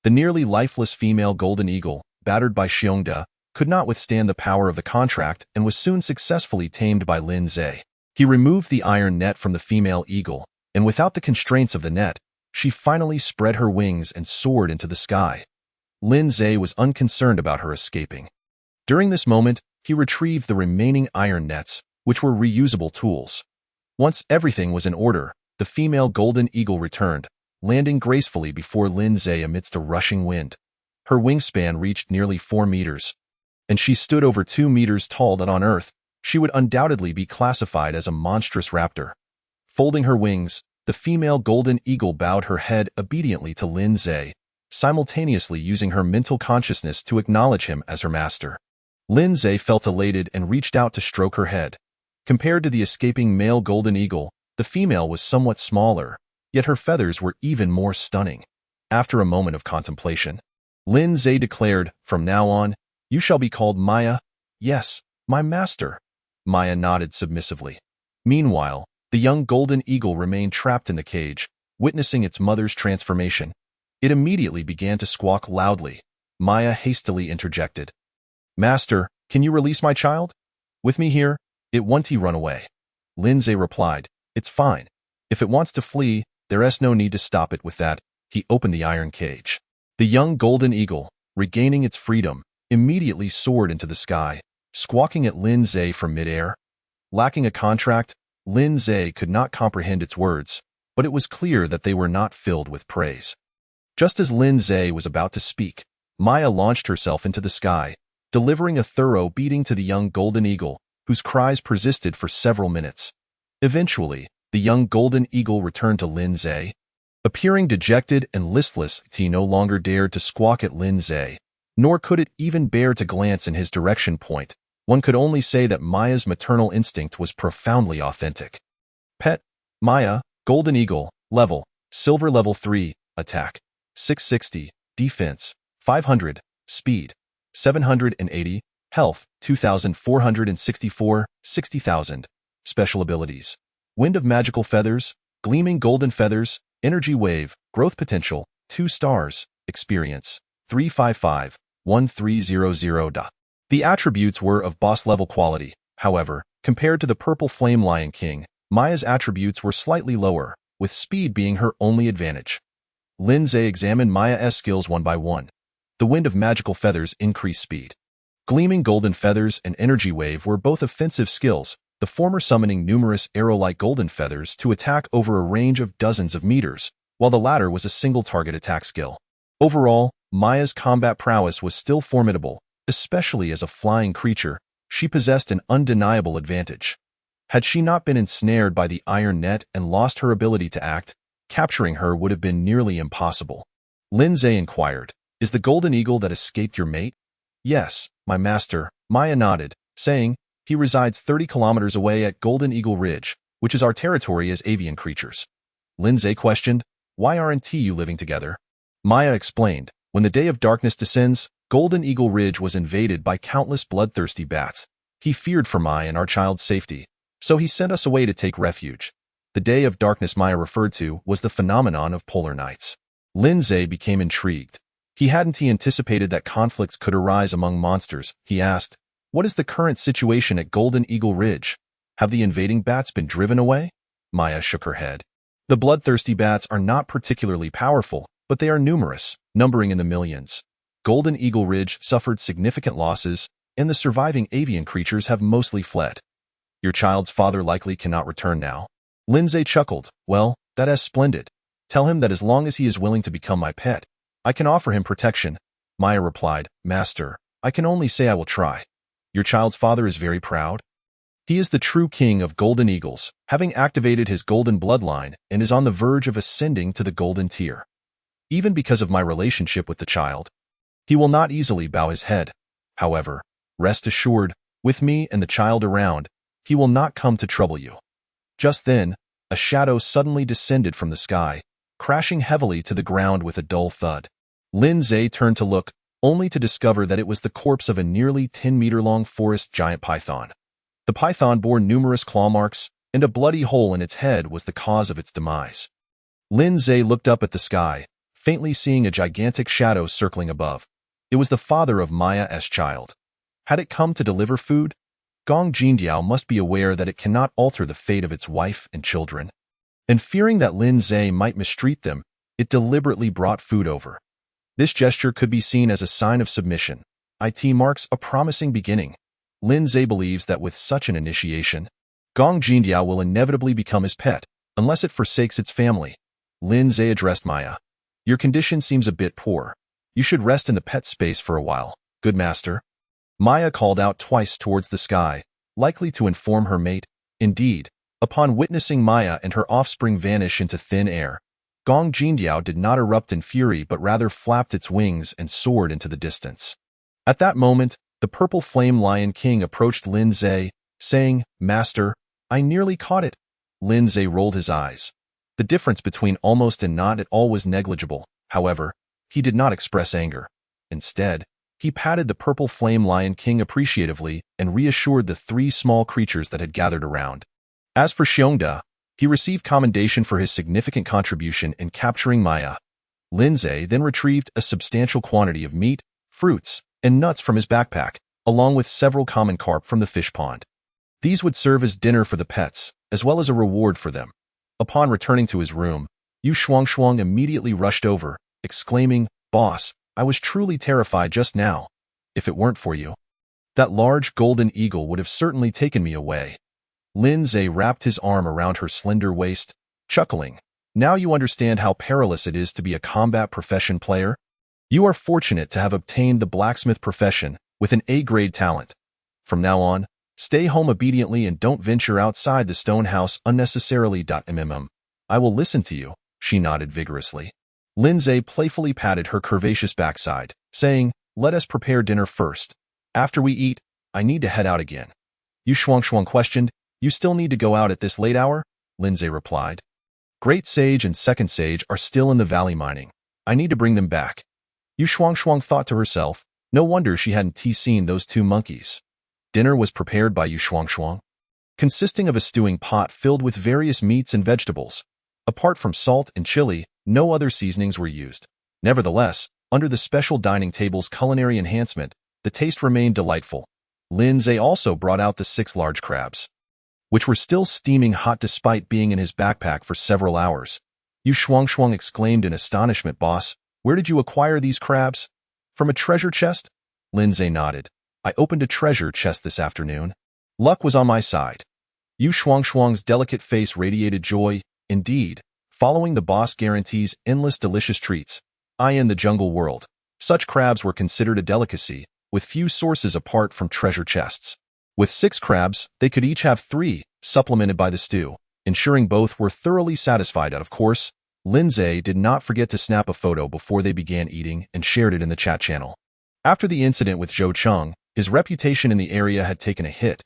The nearly lifeless female golden eagle, battered by Xiongda, could not withstand the power of the contract and was soon successfully tamed by Lin Zhe. He removed the iron net from the female eagle, and without the constraints of the net, she finally spread her wings and soared into the sky. Lin Zhe was unconcerned about her escaping. During this moment, he retrieved the remaining iron nets, which were reusable tools. Once everything was in order, the female golden eagle returned, landing gracefully before Lin Zhe amidst a rushing wind. Her wingspan reached nearly 4 meters, and she stood over 2 meters tall. That on Earth, she would undoubtedly be classified as a monstrous raptor. Folding her wings, the female golden eagle bowed her head obediently to Lin Zhe, simultaneously using her mental consciousness to acknowledge him as her master. Lin Zhe felt elated and reached out to stroke her head. Compared to the escaping male golden eagle, the female was somewhat smaller, yet her feathers were even more stunning. After a moment of contemplation, Lin Zhe declared, "From now on, you shall be called Maya." "Yes, my master." Maya nodded submissively. Meanwhile, the young golden eagle remained trapped in the cage, witnessing its mother's transformation. It immediately began to squawk loudly. Maya hastily interjected. "Master, can you release my child? With me here, it won't run away." Lin Zhe replied, "It's fine. If it wants to flee, there's no need to stop it with that." He opened the iron cage. The young golden eagle, regaining its freedom, immediately soared into the sky, squawking at Lin Zhe from midair. Lacking a contract, Lin Zhe could not comprehend its words, but it was clear that they were not filled with praise. Just as Lin Zhe was about to speak, Maya launched herself into the sky, delivering a thorough beating to the young golden eagle, whose cries persisted for several minutes. Eventually, the young golden eagle returned to Lin Zhe. Appearing dejected and listless, he no longer dared to squawk at Lin Zhe, nor could it even bear to glance in his direction. One could only say that Maya's maternal instinct was profoundly authentic. Pet. Maya, golden eagle, level, silver level 3, attack, 660, defense, 500, speed, 780, health, 2,464, 60,000. Special abilities: Wind of Magical Feathers, Gleaming Golden Feathers, Energy Wave, Growth Potential, 2 stars, Experience, 355, 1300. The attributes were of boss-level quality. However, compared to the Purple Flame Lion King, Maya's attributes were slightly lower, with speed being her only advantage. Lin Zhe examined Maya's skills one by one. The Wind of Magical Feathers increased speed. Gleaming Golden Feathers and Energy Wave were both offensive skills, the former summoning numerous arrow-like golden feathers to attack over a range of dozens of meters, while the latter was a single-target attack skill. Overall, Maya's combat prowess was still formidable, especially as a flying creature. She possessed an undeniable advantage. Had she not been ensnared by the iron net and lost her ability to act, capturing her would have been nearly impossible. Lin Zhe inquired, "Is the golden eagle that escaped your mate?" "Yes, my master," Maya nodded, saying, "He resides 30 kilometers away at Golden Eagle Ridge, which is our territory as avian creatures." Lin Zhe questioned, "Why aren't you living together?" Maya explained, "When the day of darkness descends, Golden Eagle Ridge was invaded by countless bloodthirsty bats. He feared for my and our child's safety, so he sent us away to take refuge." The day of darkness Maya referred to was the phenomenon of polar nights. Lin Zhe became intrigued. He anticipated that conflicts could arise among monsters. He asked, "What is the current situation at Golden Eagle Ridge? Have the invading bats been driven away?" Maya shook her head. "The bloodthirsty bats are not particularly powerful, but they are numerous, numbering in the millions. Golden Eagle Ridge suffered significant losses, and the surviving avian creatures have mostly fled. Your child's father likely cannot return now. Lindsay chuckled. Well, that's splendid. Tell him that as long as he is willing to become my pet, I can offer him protection. Maya replied, Master, I can only say I will try. Your child's father is very proud. He is the true king of golden eagles, having activated his golden bloodline and is on the verge of ascending to the golden tier. Even because of my relationship with the child, he will not easily bow his head. However, rest assured, with me and the child around, he will not come to trouble you. Just then, a shadow suddenly descended from the sky, crashing heavily to the ground with a dull thud. Lindsay turned to look, only to discover that it was the corpse of a nearly 10-meter-long forest giant python. The python bore numerous claw marks, and a bloody hole in its head was the cause of its demise. Lindsay looked up at the sky, faintly seeing a gigantic shadow circling above. It was the father of Maya's child. Had it come to deliver food? Gong Jindiao must be aware that it cannot alter the fate of its wife and children. And fearing that Lindsay might mistreat them, it deliberately brought food over. This gesture could be seen as a sign of submission. It marks a promising beginning. Lindsay believes that with such an initiation, Gong Jindiao will inevitably become his pet, unless it forsakes its family. Lindsay addressed Maya. Your condition seems a bit poor. You should rest in the pet space for a while, good master. Maya called out twice towards the sky, likely to inform her mate. Indeed, upon witnessing Maya and her offspring vanish into thin air, Gong Jindiao did not erupt in fury but rather flapped its wings and soared into the distance. At that moment, the purple flame lion king approached Lindsay, saying, Master, I nearly caught it. Lindsay rolled his eyes. The difference between almost and not at all was negligible. However, he did not express anger. Instead, he patted the purple flame lion king appreciatively and reassured the three small creatures that had gathered around. As for Xiongda, he received commendation for his significant contribution in capturing Maya. Lindsay then retrieved a substantial quantity of meat, fruits, and nuts from his backpack, along with several common carp from the fish pond. These would serve as dinner for the pets, as well as a reward for them. Upon returning to his room, Yu Shuangshuang immediately rushed over, exclaiming, Boss, I was truly terrified just now. If it weren't for you, that large golden eagle would have certainly taken me away. Lindsay wrapped his arm around her slender waist, chuckling. Now you understand how perilous it is to be a combat profession player? You are fortunate to have obtained the blacksmith profession with an A-grade talent. From now on, stay home obediently and don't venture outside the stone house unnecessarily. I will listen to you, she nodded vigorously. Lindsay playfully patted her curvaceous backside, saying, Let us prepare dinner first. After we eat, I need to head out again. Yu Shuangshuang questioned, You still need to go out at this late hour? Lindsay replied. Great Sage and Second Sage are still in the valley mining. I need to bring them back. Yu Shuangshuang thought to herself, no wonder she hadn't seen those two monkeys. Dinner was prepared by Yu Shuangshuang, consisting of a stewing pot filled with various meats and vegetables. Apart from salt and chili, no other seasonings were used. Nevertheless, under the special dining table's culinary enhancement, the taste remained delightful. Lindsay also brought out the 6 large crabs, which were still steaming hot despite being in his backpack for several hours. Yu Shuangshuang exclaimed in astonishment, Boss, where did you acquire these crabs? From a treasure chest? Lindsay nodded. I opened a treasure chest this afternoon. Luck was on my side. Yu Shuangshuang's delicate face radiated joy. Indeed, following the boss guarantees endless delicious treats. In the jungle world, such crabs were considered a delicacy, with few sources apart from treasure chests. With 6 crabs, they could each have 3, supplemented by the stew, ensuring both were thoroughly satisfied. Of course, Lindsay did not forget to snap a photo before they began eating and shared it in the chat channel. After the incident with Zhou Cheng, his reputation in the area had taken a hit.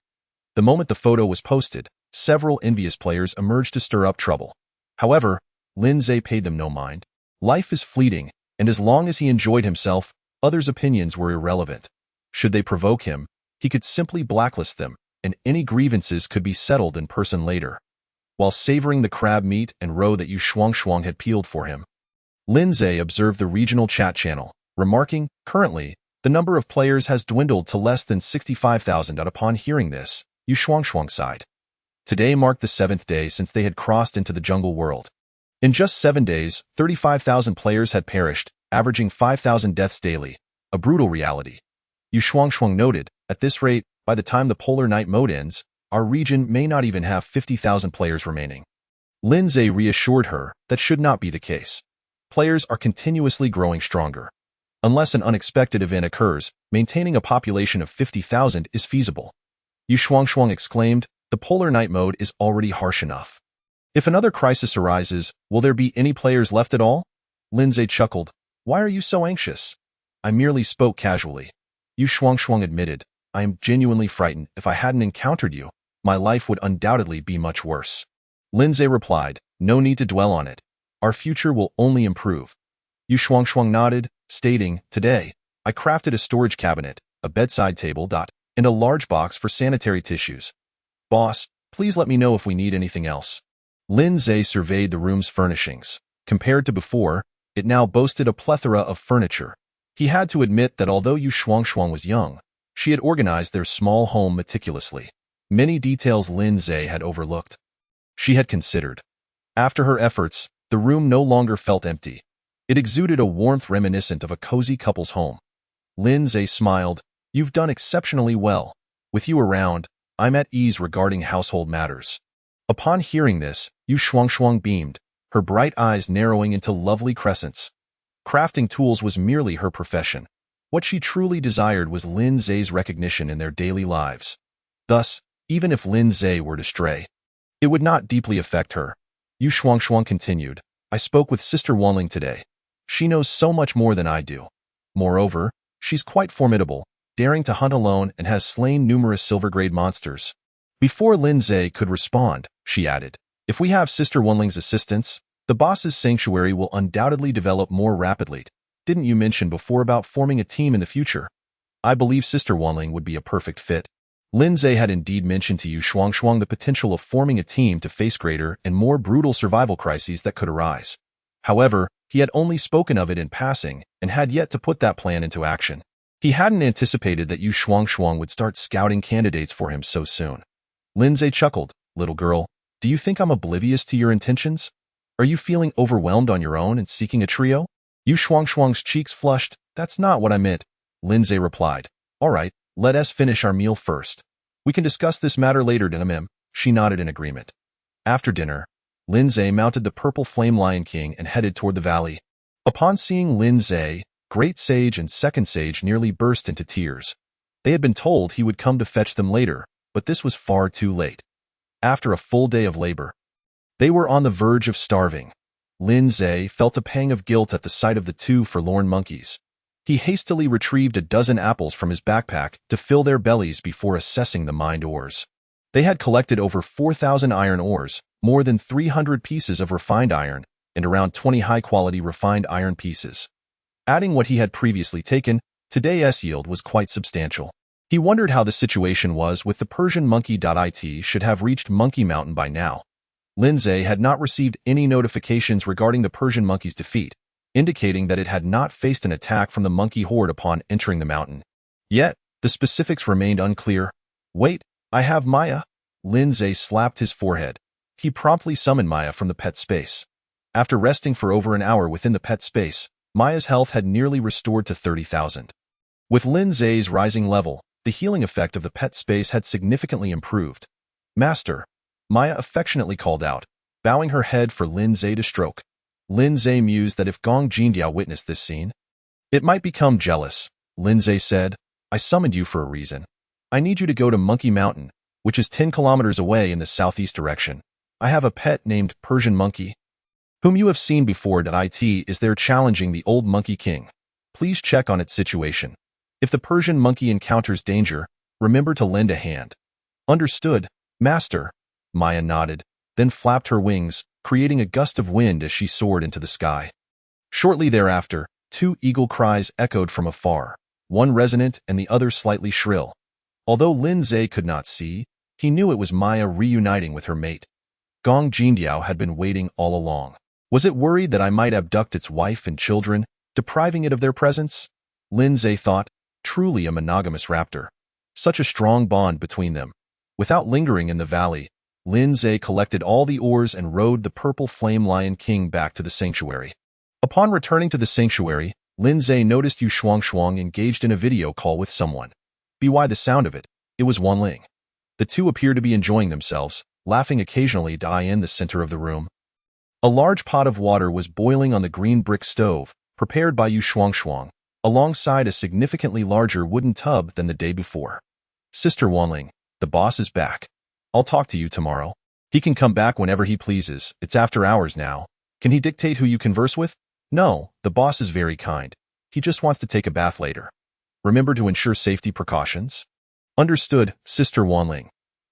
The moment the photo was posted, several envious players emerged to stir up trouble. However, Lindsay paid them no mind. Life is fleeting, and as long as he enjoyed himself, others' opinions were irrelevant. Should they provoke him, he could simply blacklist them, and any grievances could be settled in person later. While savoring the crab meat and roe that Yu Shuangshuang had peeled for him, Lindsay observed the regional chat channel, remarking, Currently, the number of players has dwindled to less than 65,000. Upon hearing this, Yu Shuangshuang sighed. Today marked the 7th day since they had crossed into the jungle world. In just 7 days, 35,000 players had perished, averaging 5,000 deaths daily, a brutal reality. Yu Shuangshuang noted, at this rate, by the time the polar night mode ends, Our region may not even have 50,000 players remaining. Lindsay reassured her that should not be the case. Players are continuously growing stronger. Unless an unexpected event occurs, maintaining a population of 50,000 is feasible. Yu Shuangshuang exclaimed, the polar night mode is already harsh enough. If another crisis arises, will there be any players left at all? Lindsay chuckled. Why are you so anxious? I merely spoke casually. Yu Shuangshuang admitted, I am genuinely frightened. If I hadn't encountered you, my life would undoubtedly be much worse. Lindsay replied, no need to dwell on it. Our future will only improve. Yu Shuangshuang nodded, stating, today, I crafted a storage cabinet, a bedside table, and a large box for sanitary tissues. Boss, please let me know if we need anything else. Lindsay surveyed the room's furnishings. Compared to before, it now boasted a plethora of furniture. He had to admit that although Yu Shuangshuang was young, she had organized their small home meticulously. Many details Lindsay had overlooked. She had considered. After her efforts, the room no longer felt empty. It exuded a warmth reminiscent of a cozy couple's home. Lindsay smiled. You've done exceptionally well. With you around, I'm at ease regarding household matters. Upon hearing this, Yu Shuangshuang beamed, her bright eyes narrowing into lovely crescents. Crafting tools was merely her profession. What she truly desired was Lindsay's recognition in their daily lives. Thus, even if Lindsay were to stray, it would not deeply affect her. Yu Shuangshuang continued, I spoke with Sister Wanling today. She knows so much more than I do. Moreover, she's quite formidable, daring to hunt alone and has slain numerous silver-grade monsters. Before Lindsay could respond, she added, if we have Sister Wanling's assistance, the boss's sanctuary will undoubtedly develop more rapidly. Didn't you mention before about forming a team in the future? I believe Sister Wanling would be a perfect fit. Lindsay had indeed mentioned to Yu Shuangshuang the potential of forming a team to face greater and more brutal survival crises that could arise. However, he had only spoken of it in passing and had yet to put that plan into action. He hadn't anticipated that Yu Shuangshuang would start scouting candidates for him so soon. Lindsay chuckled, little girl, do you think I'm oblivious to your intentions? Are you feeling overwhelmed on your own and seeking a trio? Yu Shuangshuang's cheeks flushed. That's not what I meant. Lindsay replied, all right, let us finish our meal first. We can discuss this matter later, Dinamim. She nodded in agreement. After dinner, Lindsay mounted the purple flame Lion King and headed toward the valley. Upon seeing Lindsay, Great Sage and Second Sage nearly burst into tears. They had been told he would come to fetch them later, but this was far too late. After a full day of labor, they were on the verge of starving. Lindsay felt a pang of guilt at the sight of the two forlorn monkeys. He hastily retrieved a dozen apples from his backpack to fill their bellies before assessing the mined ores. They had collected over 4,000 iron ores, more than 300 pieces of refined iron, and around 20 high-quality refined iron pieces. Adding what he had previously taken, today's yield was quite substantial. He wondered how the situation was with the Persian monkey. It should have reached Monkey Mountain by now. Lindsay had not received any notifications regarding the Persian monkey's defeat, indicating that it had not faced an attack from the monkey horde upon entering the mountain. Yet, the specifics remained unclear. Wait, I have Maya. Lindsay slapped his forehead. He promptly summoned Maya from the pet space. After resting for over an hour within the pet space, Maya's health had nearly restored to 30,000. With Lindsay's rising level, the healing effect of the pet space had significantly improved. Master, Maya affectionately called out, bowing her head for Lindsay to stroke. Lindsay mused that if Gong Jindiao witnessed this scene, it might become jealous. Lindsay said, I summoned you for a reason. I need you to go to Monkey Mountain, which is 10 kilometers away in the southeast direction. I have a pet named Persian Monkey, whom you have seen before. It is there challenging the old Monkey King. Please check on its situation. If the Persian monkey encounters danger, remember to lend a hand. Understood, Master. Maya nodded, then flapped her wings, creating a gust of wind as she soared into the sky. Shortly thereafter, two eagle cries echoed from afar, one resonant and the other slightly shrill. Although Lindsay could not see, he knew it was Maya reuniting with her mate. Gong Jindiao had been waiting all along. Was it worried that I might abduct its wife and children, depriving it of their presence? Lindsay thought, truly a monogamous raptor. Such a strong bond between them. Without lingering in the valley, Lindsay collected all the ores and rode the purple flame Lion King back to the sanctuary. Upon returning to the sanctuary, Lindsay noticed Yu Shuangshuang engaged in a video call with someone. By the sound of it, it was Wanling. The two appear to be enjoying themselves, laughing occasionally in the center of the room. A large pot of water was boiling on the green brick stove, prepared by Yu Shuangshuang, alongside a significantly larger wooden tub than the day before. Sister Wanling, the boss is back. I'll talk to you tomorrow. He can come back whenever he pleases. It's after hours now. Can he dictate who you converse with? No, the boss is very kind. He just wants to take a bath later. Remember to ensure safety precautions? Understood, Sister Wanling.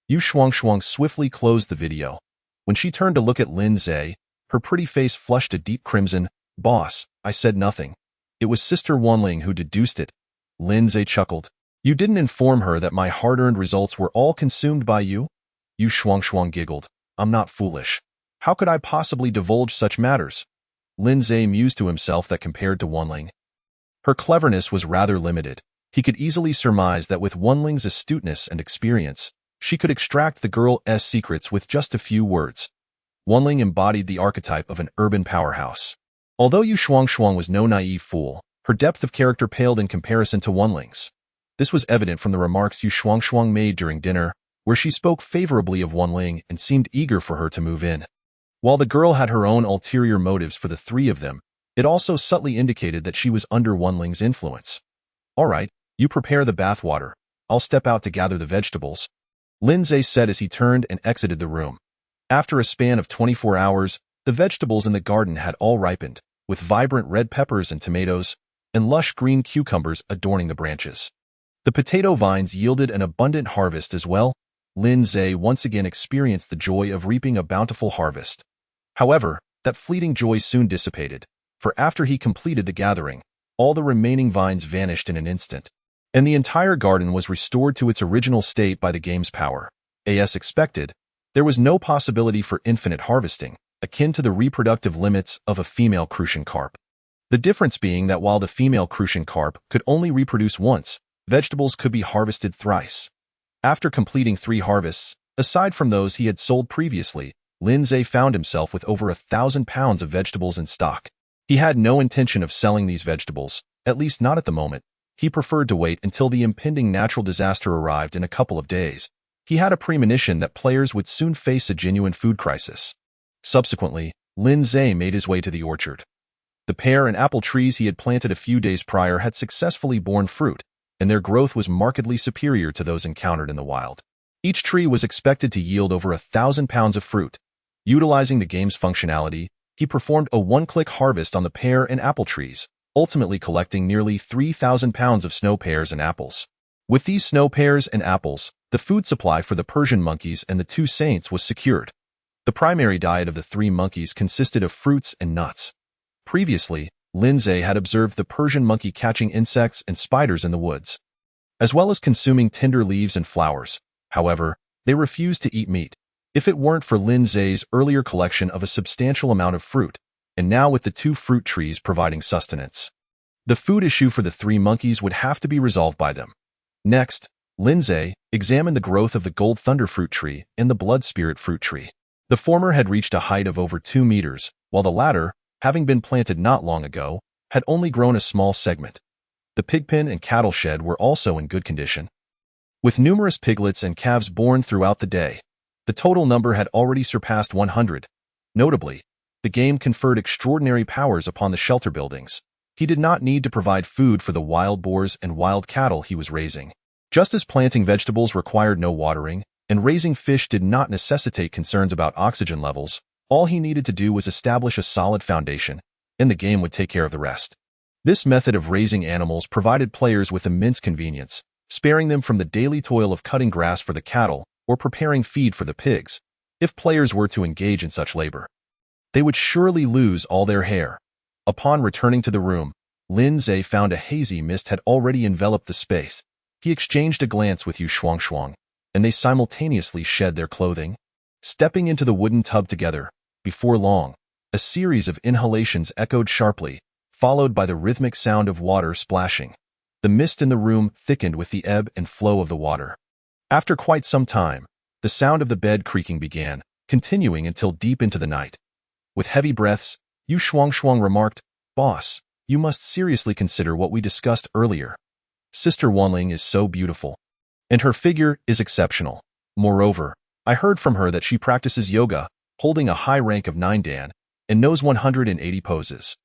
Yu Shuangshuang swiftly closed the video. When she turned to look at Lin Zhe, her pretty face flushed a deep crimson. Boss, I said nothing. It was Sister Wanling who deduced it. Lin Zhe chuckled. You didn't inform her that my hard-earned results were all consumed by you? Yu Shuangshuang giggled. I'm not foolish. How could I possibly divulge such matters? Lin Zhe mused to himself that compared to Wanling, her cleverness was rather limited. He could easily surmise that with Wanling's astuteness and experience, she could extract the girl's secrets with just a few words. Wanling embodied the archetype of an urban powerhouse. Although Yu Shuangshuang was no naive fool, her depth of character paled in comparison to Wanling's. This was evident from the remarks Yu Shuangshuang made during dinner, where she spoke favorably of Wanling and seemed eager for her to move in. While the girl had her own ulterior motives for the three of them, it also subtly indicated that she was under Wanling's influence. All right, you prepare the bath water. I'll step out to gather the vegetables. Lin Zhe said as he turned and exited the room. After a span of 24 hours, the vegetables in the garden had all ripened, with vibrant red peppers and tomatoes, and lush green cucumbers adorning the branches. The potato vines yielded an abundant harvest as well. Lin Zhe once again experienced the joy of reaping a bountiful harvest. However, that fleeting joy soon dissipated, for after he completed the gathering, all the remaining vines vanished in an instant, and the entire garden was restored to its original state by the game's power. As expected, there was no possibility for infinite harvesting, akin to the reproductive limits of a female crucian carp. The difference being that while the female crucian carp could only reproduce once, vegetables could be harvested thrice. After completing 3 harvests, aside from those he had sold previously, Lin Zhe found himself with over 1,000 pounds of vegetables in stock. He had no intention of selling these vegetables, at least not at the moment. He preferred to wait until the impending natural disaster arrived in a couple of days. He had a premonition that players would soon face a genuine food crisis. Subsequently, Lin Zhe made his way to the orchard. The pear and apple trees he had planted a few days prior had successfully borne fruit, and their growth was markedly superior to those encountered in the wild. Each tree was expected to yield over 1,000 pounds of fruit. Utilizing the game's functionality, he performed a one-click harvest on the pear and apple trees, ultimately collecting nearly 3,000 pounds of snow pears and apples. With these snow pears and apples, the food supply for the Persian monkeys and the 2 saints was secured. The primary diet of the 3 monkeys consisted of fruits and nuts. Previously, Lin Zhe had observed the Persian monkey catching insects and spiders in the woods, as well as consuming tender leaves and flowers. However, they refused to eat meat. If it weren't for Lin Zhe's earlier collection of a substantial amount of fruit, and now with the 2 fruit trees providing sustenance, the food issue for the 3 monkeys would have to be resolved by them. Next, Lin Zhe examined the growth of the Gold Thunder fruit tree and the Blood Spirit fruit tree. The former had reached a height of over 2 meters, while the latter, having been planted not long ago, had only grown a small segment. The pig pen and cattle shed were also in good condition, with numerous piglets and calves born throughout the day. The total number had already surpassed 100. Notably, the game conferred extraordinary powers upon the shelter buildings. He did not need to provide food for the wild boars and wild cattle he was raising. Just as planting vegetables required no watering, and raising fish did not necessitate concerns about oxygen levels, all he needed to do was establish a solid foundation, and the game would take care of the rest. This method of raising animals provided players with immense convenience, sparing them from the daily toil of cutting grass for the cattle or preparing feed for the pigs. If players were to engage in such labor, they would surely lose all their hair. Upon returning to the room, Lin Zhe found a hazy mist had already enveloped the space. He exchanged a glance with Yu Shuangshuang, and they simultaneously shed their clothing. Stepping into the wooden tub together, before long, a series of inhalations echoed sharply, followed by the rhythmic sound of water splashing. The mist in the room thickened with the ebb and flow of the water. After quite some time, the sound of the bed creaking began, continuing until deep into the night. With heavy breaths, Yu Shuangshuang remarked, "Boss, you must seriously consider what we discussed earlier. Sister Wanling is so beautiful, and her figure is exceptional. Moreover, I heard from her that she practices yoga, holding a high rank of 9 Dan, and knows 180 poses.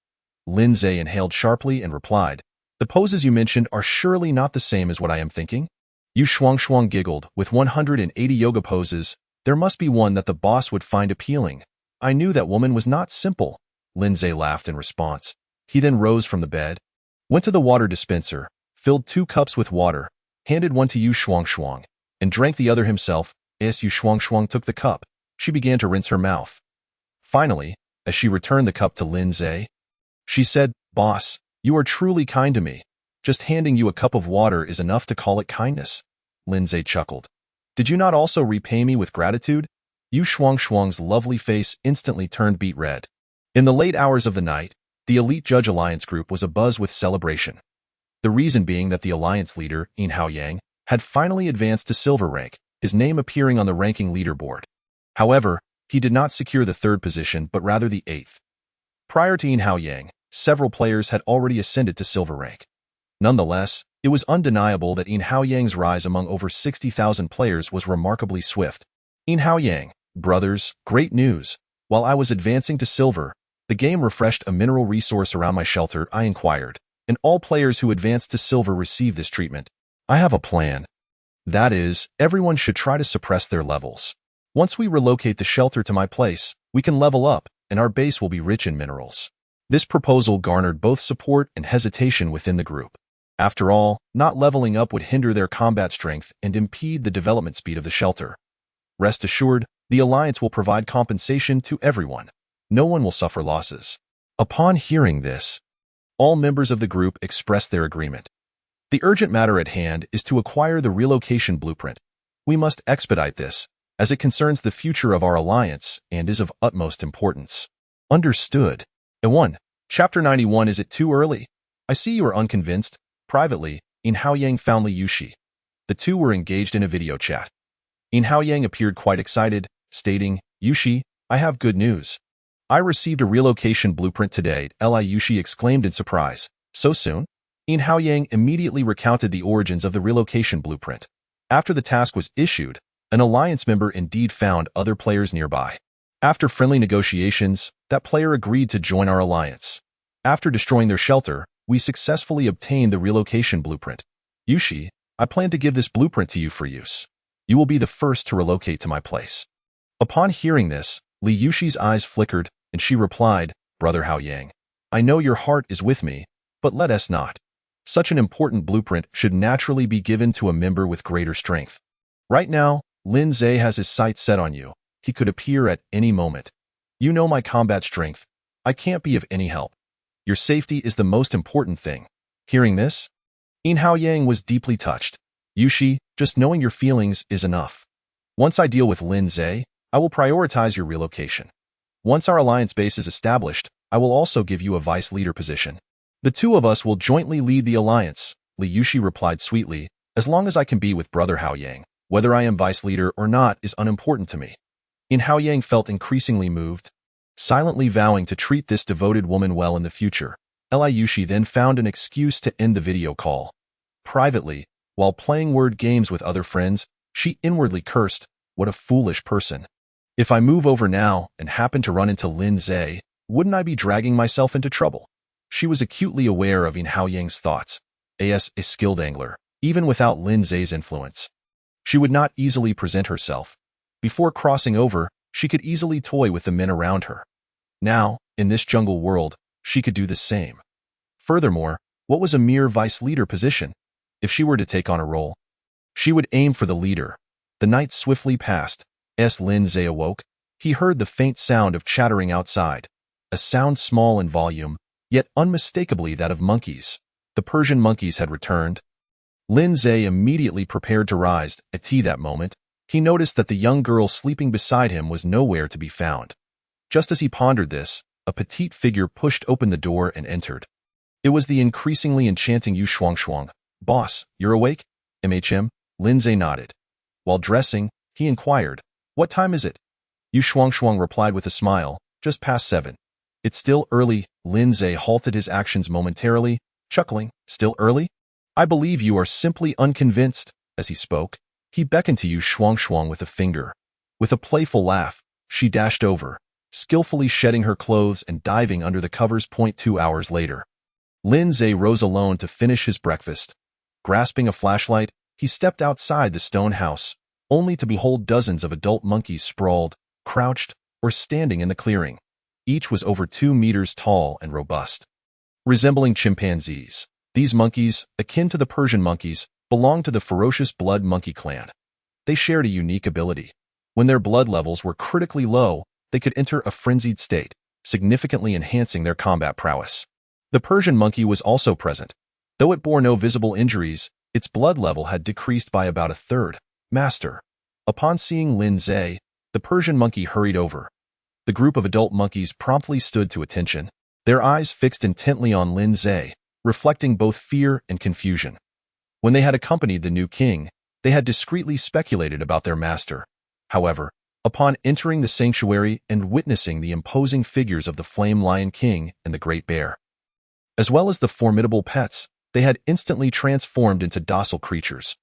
Lin Zhe inhaled sharply and replied, "The poses you mentioned are surely not the same as what I am thinking?" Yu Shuangshuang giggled. "With 180 yoga poses, there must be one that the boss would find appealing. I knew that woman was not simple." Lin Zhe laughed in response. He then rose from the bed, went to the water dispenser, filled 2 cups with water, handed one to Yu Shuangshuang, and drank the other himself. As Yu Shuangshuang took the cup, she began to rinse her mouth. Finally, as she returned the cup to Lin Zhe, she said, "Boss, you are truly kind to me. Just handing you a cup of water is enough to call it kindness." Lin Zhe chuckled. "Did you not also repay me with gratitude?" Yu Shuangshuang's lovely face instantly turned beet red. In the late hours of the night, the Elite Judge Alliance group was abuzz with celebration. The reason being that the alliance leader, Yin Haoyang, had finally advanced to silver rank, his name appearing on the ranking leaderboard. However, he did not secure the 3rd position but rather the 8th. Prior to Yin Haoyang, several players had already ascended to silver rank. Nonetheless, it was undeniable that Yin Haoyang's rise among over 60,000 players was remarkably swift. "Yin Haoyang, brothers, great news. While I was advancing to silver, the game refreshed a mineral resource around my shelter," I inquired, "and all players who advanced to silver receive this treatment. I have a plan. That is, everyone should try to suppress their levels. Once we relocate the shelter to my place, we can level up, and our base will be rich in minerals." This proposal garnered both support and hesitation within the group. After all, not leveling up would hinder their combat strength and impede the development speed of the shelter. Rest assured, the Alliance will provide compensation to everyone. No one will suffer losses. Upon hearing this, all members of the group expressed their agreement. The urgent matter at hand is to acquire the relocation blueprint. We must expedite this, as it concerns the future of our alliance and is of utmost importance. Understood. A1. Chapter 91. Is it too early? I see you are unconvinced. Privately, Yin Haoyang found Li Yushi. The two were engaged in a video chat. Yin Haoyang appeared quite excited, stating, "Yushi, I have good news. I received a relocation blueprint today." Li Yushi exclaimed in surprise. "So soon?" Yin Haoyang immediately recounted the origins of the relocation blueprint. After the task was issued, an alliance member indeed found other players nearby. After friendly negotiations, that player agreed to join our alliance. After destroying their shelter, we successfully obtained the relocation blueprint. Yushi, I plan to give this blueprint to you for use. You will be the first to relocate to my place. Upon hearing this, Li Yushi's eyes flickered, and she replied, "Brother Haoyang, I know your heart is with me, but let us not. Such an important blueprint should naturally be given to a member with greater strength. Right now, Lin Zhe has his sights set on you. He could appear at any moment. You know my combat strength. I can't be of any help. Your safety is the most important thing." Hearing this, Yin Haoyang was deeply touched. "Yushi, just knowing your feelings is enough. Once I deal with Lin Zhe, I will prioritize your relocation. Once our alliance base is established, I will also give you a vice leader position. The two of us will jointly lead the alliance," Li Yushi replied sweetly. "As long as I can be with Brother Haoyang, whether I am vice leader or not is unimportant to me." Yin Haoyang felt increasingly moved, silently vowing to treat this devoted woman well in the future. Li Yushi then found an excuse to end the video call. Privately, while playing word games with other friends, she inwardly cursed, "What a foolish person. If I move over now and happen to run into Lin Zhe, wouldn't I be dragging myself into trouble?" She was acutely aware of Yin Haoyang's thoughts. As a skilled angler, even without Lin Zhe's influence, she would not easily present herself. Before crossing over, she could easily toy with the men around her. Now, in this jungle world, she could do the same. Furthermore, what was a mere vice leader position? If she were to take on a role, she would aim for the leader. The night swiftly passed. As Lin Zhe awoke, he heard the faint sound of chattering outside, a sound small in volume, yet unmistakably that of monkeys. The Persian monkeys had returned. Lin Zhe immediately prepared to rise. At that moment, he noticed that the young girl sleeping beside him was nowhere to be found. Just as he pondered this, a petite figure pushed open the door and entered. It was the increasingly enchanting Yu Shuangshuang. "Boss, you're awake?" "MHM?" Lin Zhe nodded. While dressing, he inquired, "What time is it?" Yu Shuangshuang replied with a smile, "Just past 7. "It's still early." Lin Zhe halted his actions momentarily, chuckling, "Still early? I believe you are simply unconvinced." As he spoke, He beckoned to you Shuang with a finger. With a playful laugh, she dashed over, skillfully shedding her clothes and diving under the covers. 2 hours later, Lin Zhe rose alone to finish his breakfast. Grasping a flashlight, he stepped outside the stone house, only to behold dozens of adult monkeys sprawled, crouched, or standing in the clearing. Each was over 2 meters tall and robust. Resembling chimpanzees, these monkeys, akin to the Persian monkeys, belonged to the ferocious blood monkey clan. They shared a unique ability. When their blood levels were critically low, they could enter a frenzied state, significantly enhancing their combat prowess. The Persian monkey was also present. Though it bore no visible injuries, its blood level had decreased by about a third. Master. Upon seeing Lin Zhe, the Persian monkey hurried over. The group of adult monkeys promptly stood to attention, their eyes fixed intently on Lin Zhe, reflecting both fear and confusion. When they had accompanied the new king, they had discreetly speculated about their master. However, upon entering the sanctuary and witnessing the imposing figures of the Flame Lion King and the Great Bear, as well as the formidable pets, they had instantly transformed into docile creatures.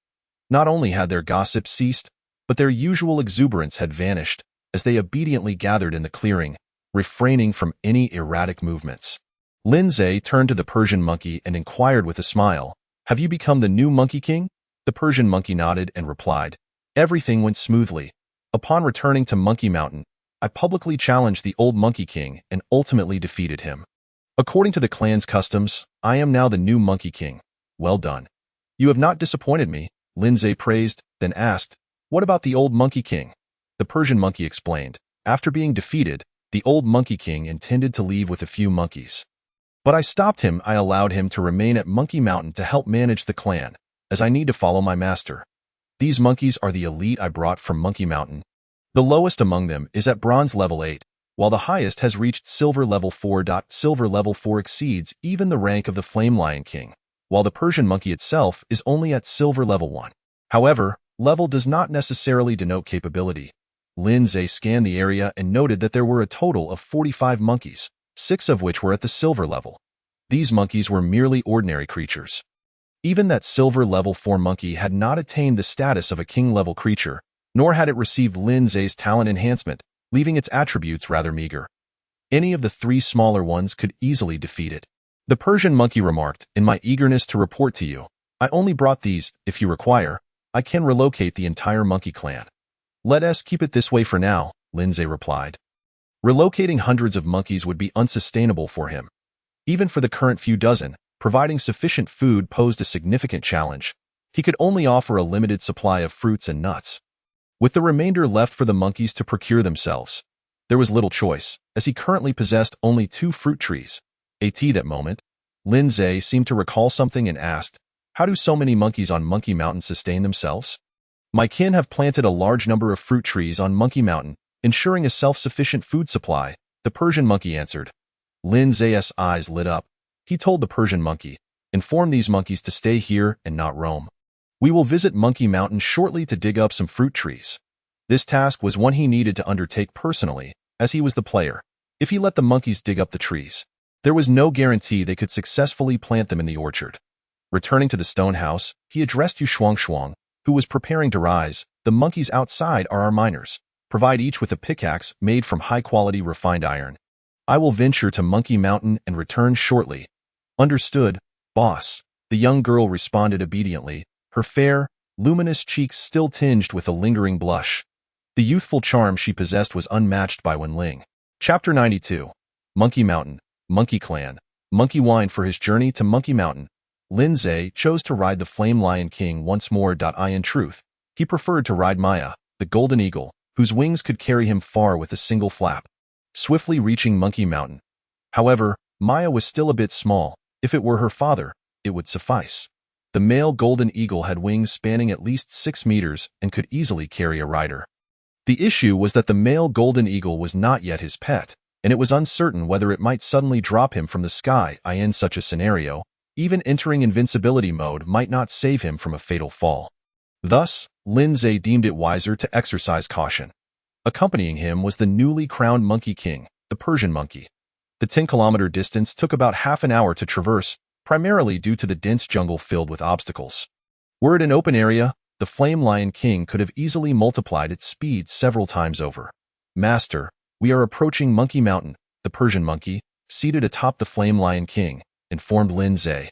Not only had their gossip ceased, but their usual exuberance had vanished as they obediently gathered in the clearing, refraining from any erratic movements. Lin Zhe turned to the Persian monkey and inquired with a smile, "Have you become the new Monkey King?" The Persian monkey nodded and replied, "Everything went smoothly. Upon returning to Monkey Mountain, I publicly challenged the old Monkey King and ultimately defeated him. According to the clan's customs, I am now the new Monkey King. Well done. You have not disappointed me," Lin Zhe praised, then asked, "What about the old Monkey King?" The Persian monkey explained, "After being defeated, the old Monkey King intended to leave with a few monkeys. But I stopped him. I allowed him to remain at Monkey Mountain to help manage the clan, as I need to follow my master. These monkeys are the elite I brought from Monkey Mountain. The lowest among them is at Bronze Level 8, while the highest has reached Silver Level 4. Silver Level 4 exceeds even the rank of the Flame Lion King, while the Persian monkey itself is only at Silver Level 1. However, level does not necessarily denote capability. Lin Zhe scanned the area and noted that there were a total of 45 monkeys, 6 of which were at the silver level. These monkeys were merely ordinary creatures. Even that Silver Level 4 monkey had not attained the status of a king-level creature, nor had it received Lin Zhe's talent enhancement, leaving its attributes rather meager. Any of the 3 smaller ones could easily defeat it. The Persian monkey remarked, "In my eagerness to report to you, I only brought these. If you require, I can relocate the entire monkey clan." "Let us keep it this way for now," Lin Zhe replied. Relocating hundreds of monkeys would be unsustainable for him. Even for the current few dozen, providing sufficient food posed a significant challenge. He could only offer a limited supply of fruits and nuts. With the remainder left for the monkeys to procure themselves, there was little choice, as he currently possessed only 2 fruit trees. At that moment, Lin Zhe seemed to recall something and asked, "How do so many monkeys on Monkey Mountain sustain themselves?" "My kin have planted a large number of fruit trees on Monkey Mountain, ensuring a self-sufficient food supply," the Persian monkey answered. Lin Zhe's eyes lit up. He told the Persian monkey, "Inform these monkeys to stay here and not roam. We will visit Monkey Mountain shortly to dig up some fruit trees." This task was one he needed to undertake personally, as he was the player. If he let the monkeys dig up the trees, there was no guarantee they could successfully plant them in the orchard. Returning to the stone house, he addressed Yu Shuang, who was preparing to rise. "The monkeys outside are our miners. Provide each with a pickaxe made from high-quality refined iron. I will venture to Monkey Mountain and return shortly." "Understood, boss," the young girl responded obediently, her fair, luminous cheeks still tinged with a lingering blush. The youthful charm she possessed was unmatched by Wenling. Chapter 92. Monkey Mountain, Monkey Clan, Monkey Wine. For his journey to Monkey Mountain, Lin Zhe chose to ride the Flame Lion King once more. In truth, he preferred to ride Maya, the golden eagle, whose wings could carry him far with a single flap. Swiftly reaching Monkey Mountain. However, Maya was still a bit small. If it were her father, it would suffice. The male golden eagle had wings spanning at least 6 meters and could easily carry a rider. The issue was that the male golden eagle was not yet his pet, and it was uncertain whether it might suddenly drop him from the sky. In such a scenario, even entering invincibility mode might not save him from a fatal fall. Thus, Lin Zhe deemed it wiser to exercise caution. Accompanying him was the newly crowned Monkey King, the Persian monkey. The 10-kilometer distance took about half an hour to traverse, primarily due to the dense jungle filled with obstacles. Were it an open area, the Flame Lion King could have easily multiplied its speed several times over. Master, we are approaching Monkey Mountain, the Persian monkey, seated atop the Flame Lion King, informed Lin Zhe.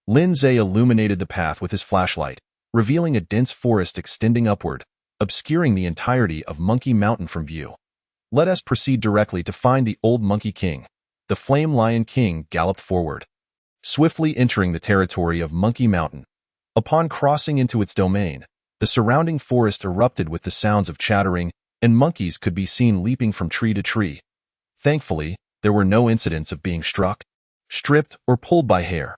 Lin Zhe illuminated the path with his flashlight, revealing a dense forest extending upward, obscuring the entirety of Monkey Mountain from view. Let us proceed directly to find the old Monkey King. The Flame Lion King galloped forward, swiftly entering the territory of Monkey Mountain. Upon crossing into its domain, the surrounding forest erupted with the sounds of chattering, and monkeys could be seen leaping from tree to tree. Thankfully, there were no incidents of being struck, stripped, or pulled by hair.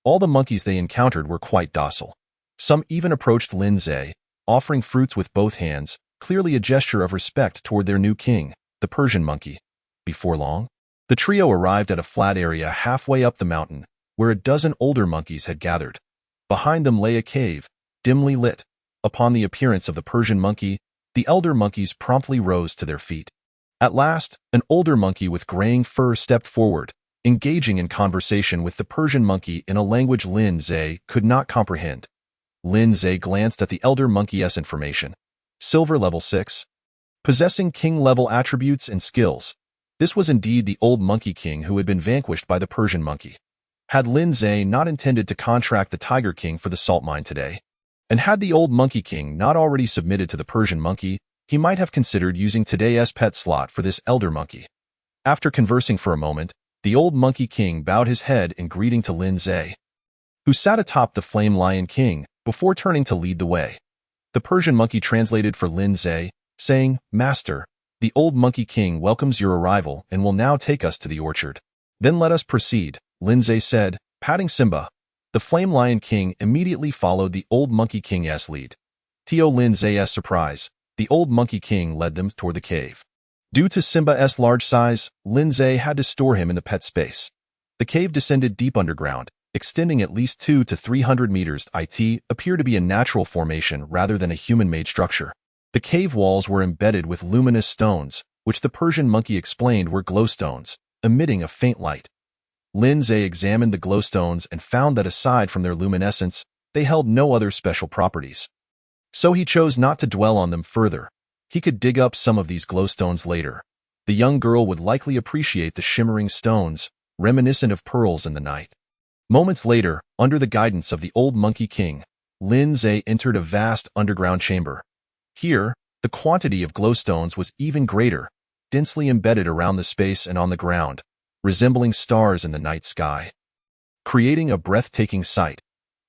All the monkeys they encountered were quite docile. Some even approached Lin Zhe, offering fruits with both hands, clearly a gesture of respect toward their new king, the Persian monkey. Before long, the trio arrived at a flat area halfway up the mountain, where a dozen older monkeys had gathered. Behind them lay a cave, dimly lit. Upon the appearance of the Persian monkey, the elder monkeys promptly rose to their feet. At last, an older monkey with graying fur stepped forward, engaging in conversation with the Persian monkey in a language Lin Zhe could not comprehend. Lin Zhe glanced at the elder monkey's information. Silver level 6. Possessing king-level attributes and skills. This was indeed the old Monkey King who had been vanquished by the Persian monkey. Had Lin Zhe not intended to contract the Tiger King for the salt mine today, and had the old Monkey King not already submitted to the Persian monkey, he might have considered using today's pet slot for this elder monkey. After conversing for a moment, the old Monkey King bowed his head in greeting to Lin Zhe, who sat atop the Flame Lion King, before turning to lead the way. The Persian monkey translated for Lin Zhe, saying, "Master, the old Monkey King welcomes your arrival and will now take us to the orchard." "Then let us proceed," Lin Zhe said, patting Simba. The Flame Lion King immediately followed the old Monkey King's lead. To Lin Zhe's surprise, the old Monkey King led them toward the cave. Due to Simba's large size, Lin Zhe had to store him in the pet space. The cave descended deep underground, extending at least 200 to 300 meters. It appeared to be a natural formation rather than a human-made structure. The cave walls were embedded with luminous stones, which the Persian monkey explained were glowstones, emitting a faint light. Lin Zhe examined the glowstones and found that aside from their luminescence, they held no other special properties. So he chose not to dwell on them further. He could dig up some of these glowstones later. The young girl would likely appreciate the shimmering stones, reminiscent of pearls in the night. Moments later, under the guidance of the old Monkey King, Lin Zhe entered a vast underground chamber. Here, the quantity of glowstones was even greater, densely embedded around the space and on the ground, resembling stars in the night sky, creating a breathtaking sight.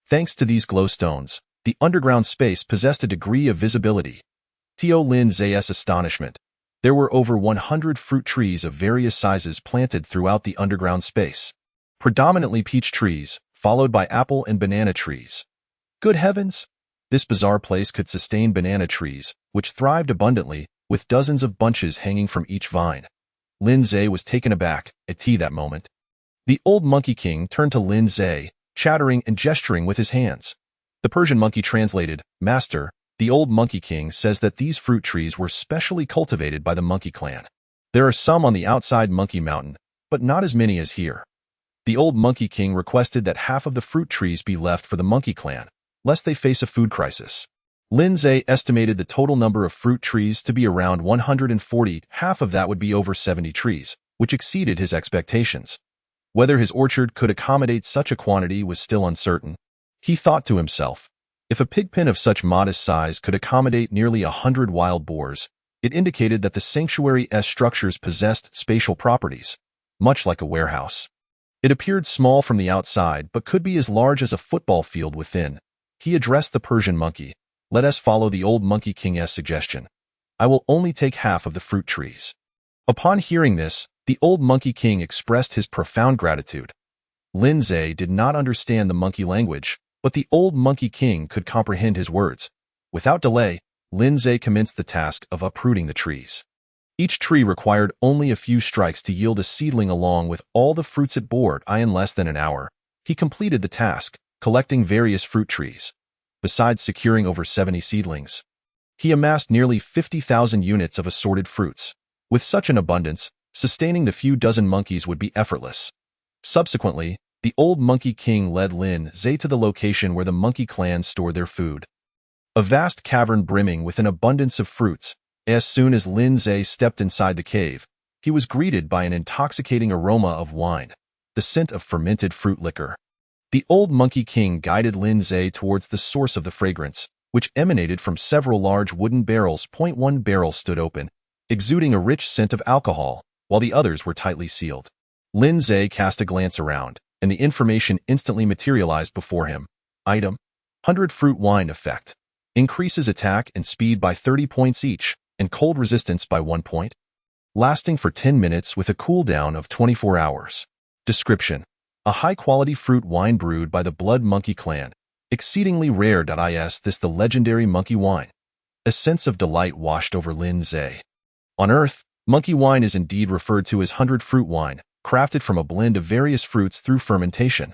Thanks to these glowstones, the underground space possessed a degree of visibility. To Lin Zhe's astonishment, there were over 100 fruit trees of various sizes planted throughout the underground space, predominantly peach trees, followed by apple and banana trees. Good heavens! This bizarre place could sustain banana trees, which thrived abundantly, with dozens of bunches hanging from each vine. Lin Zhe was taken aback at that moment. The old Monkey King turned to Lin Zhe, chattering and gesturing with his hands. The Persian monkey translated, "Master, the old Monkey King says that these fruit trees were specially cultivated by the Monkey Clan. There are some on the outside Monkey Mountain, but not as many as here." The old Monkey King requested that half of the fruit trees be left for the Monkey Clan, lest they face a food crisis. Lin Zhe estimated the total number of fruit trees to be around 140. Half of that would be over 70 trees, which exceeded his expectations. Whether his orchard could accommodate such a quantity was still uncertain. He thought to himself, if a pig pen of such modest size could accommodate nearly 100 wild boars, it indicated that the sanctuary's structures possessed spatial properties, much like a warehouse. It appeared small from the outside but could be as large as a football field within. He addressed the Persian monkey. "Let us follow the old Monkey King's suggestion. I will only take half of the fruit trees." Upon hearing this, the old Monkey King expressed his profound gratitude. Lin Zhe did not understand the monkey language, but the old Monkey King could comprehend his words. Without delay, Lin Zhe commenced the task of uprooting the trees. Each tree required only a few strikes to yield a seedling along with all the fruits it bore. In less than an hour, he completed the task, collecting various fruit trees. Besides securing over 70 seedlings, he amassed nearly 50,000 units of assorted fruits. With such an abundance, sustaining the few dozen monkeys would be effortless. Subsequently, the old Monkey King led Lin Zhe to the location where the Monkey Clan stored their food. a vast cavern brimming with an abundance of fruits. As soon as Lin Zhe stepped inside the cave, he was greeted by an intoxicating aroma of wine, the scent of fermented fruit liquor. The old Monkey King guided Lin Zhe towards the source of the fragrance, which emanated from several large wooden barrels. One barrel stood open, exuding a rich scent of alcohol, while the others were tightly sealed. Lin Zhe cast a glance around, and the information instantly materialized before him. Item: 100 fruit wine effect. Increases attack and speed by 30 points each, and cold resistance by 1 point. Lasting for 10 minutes with a cooldown of 24 hours. Description: a high-quality fruit wine brewed by the Blood Monkey clan. Exceedingly rare. Is this the legendary monkey wine? A sense of delight washed over Lin Zhe. On Earth, monkey wine is indeed referred to as 100 fruit wine, crafted from a blend of various fruits through fermentation.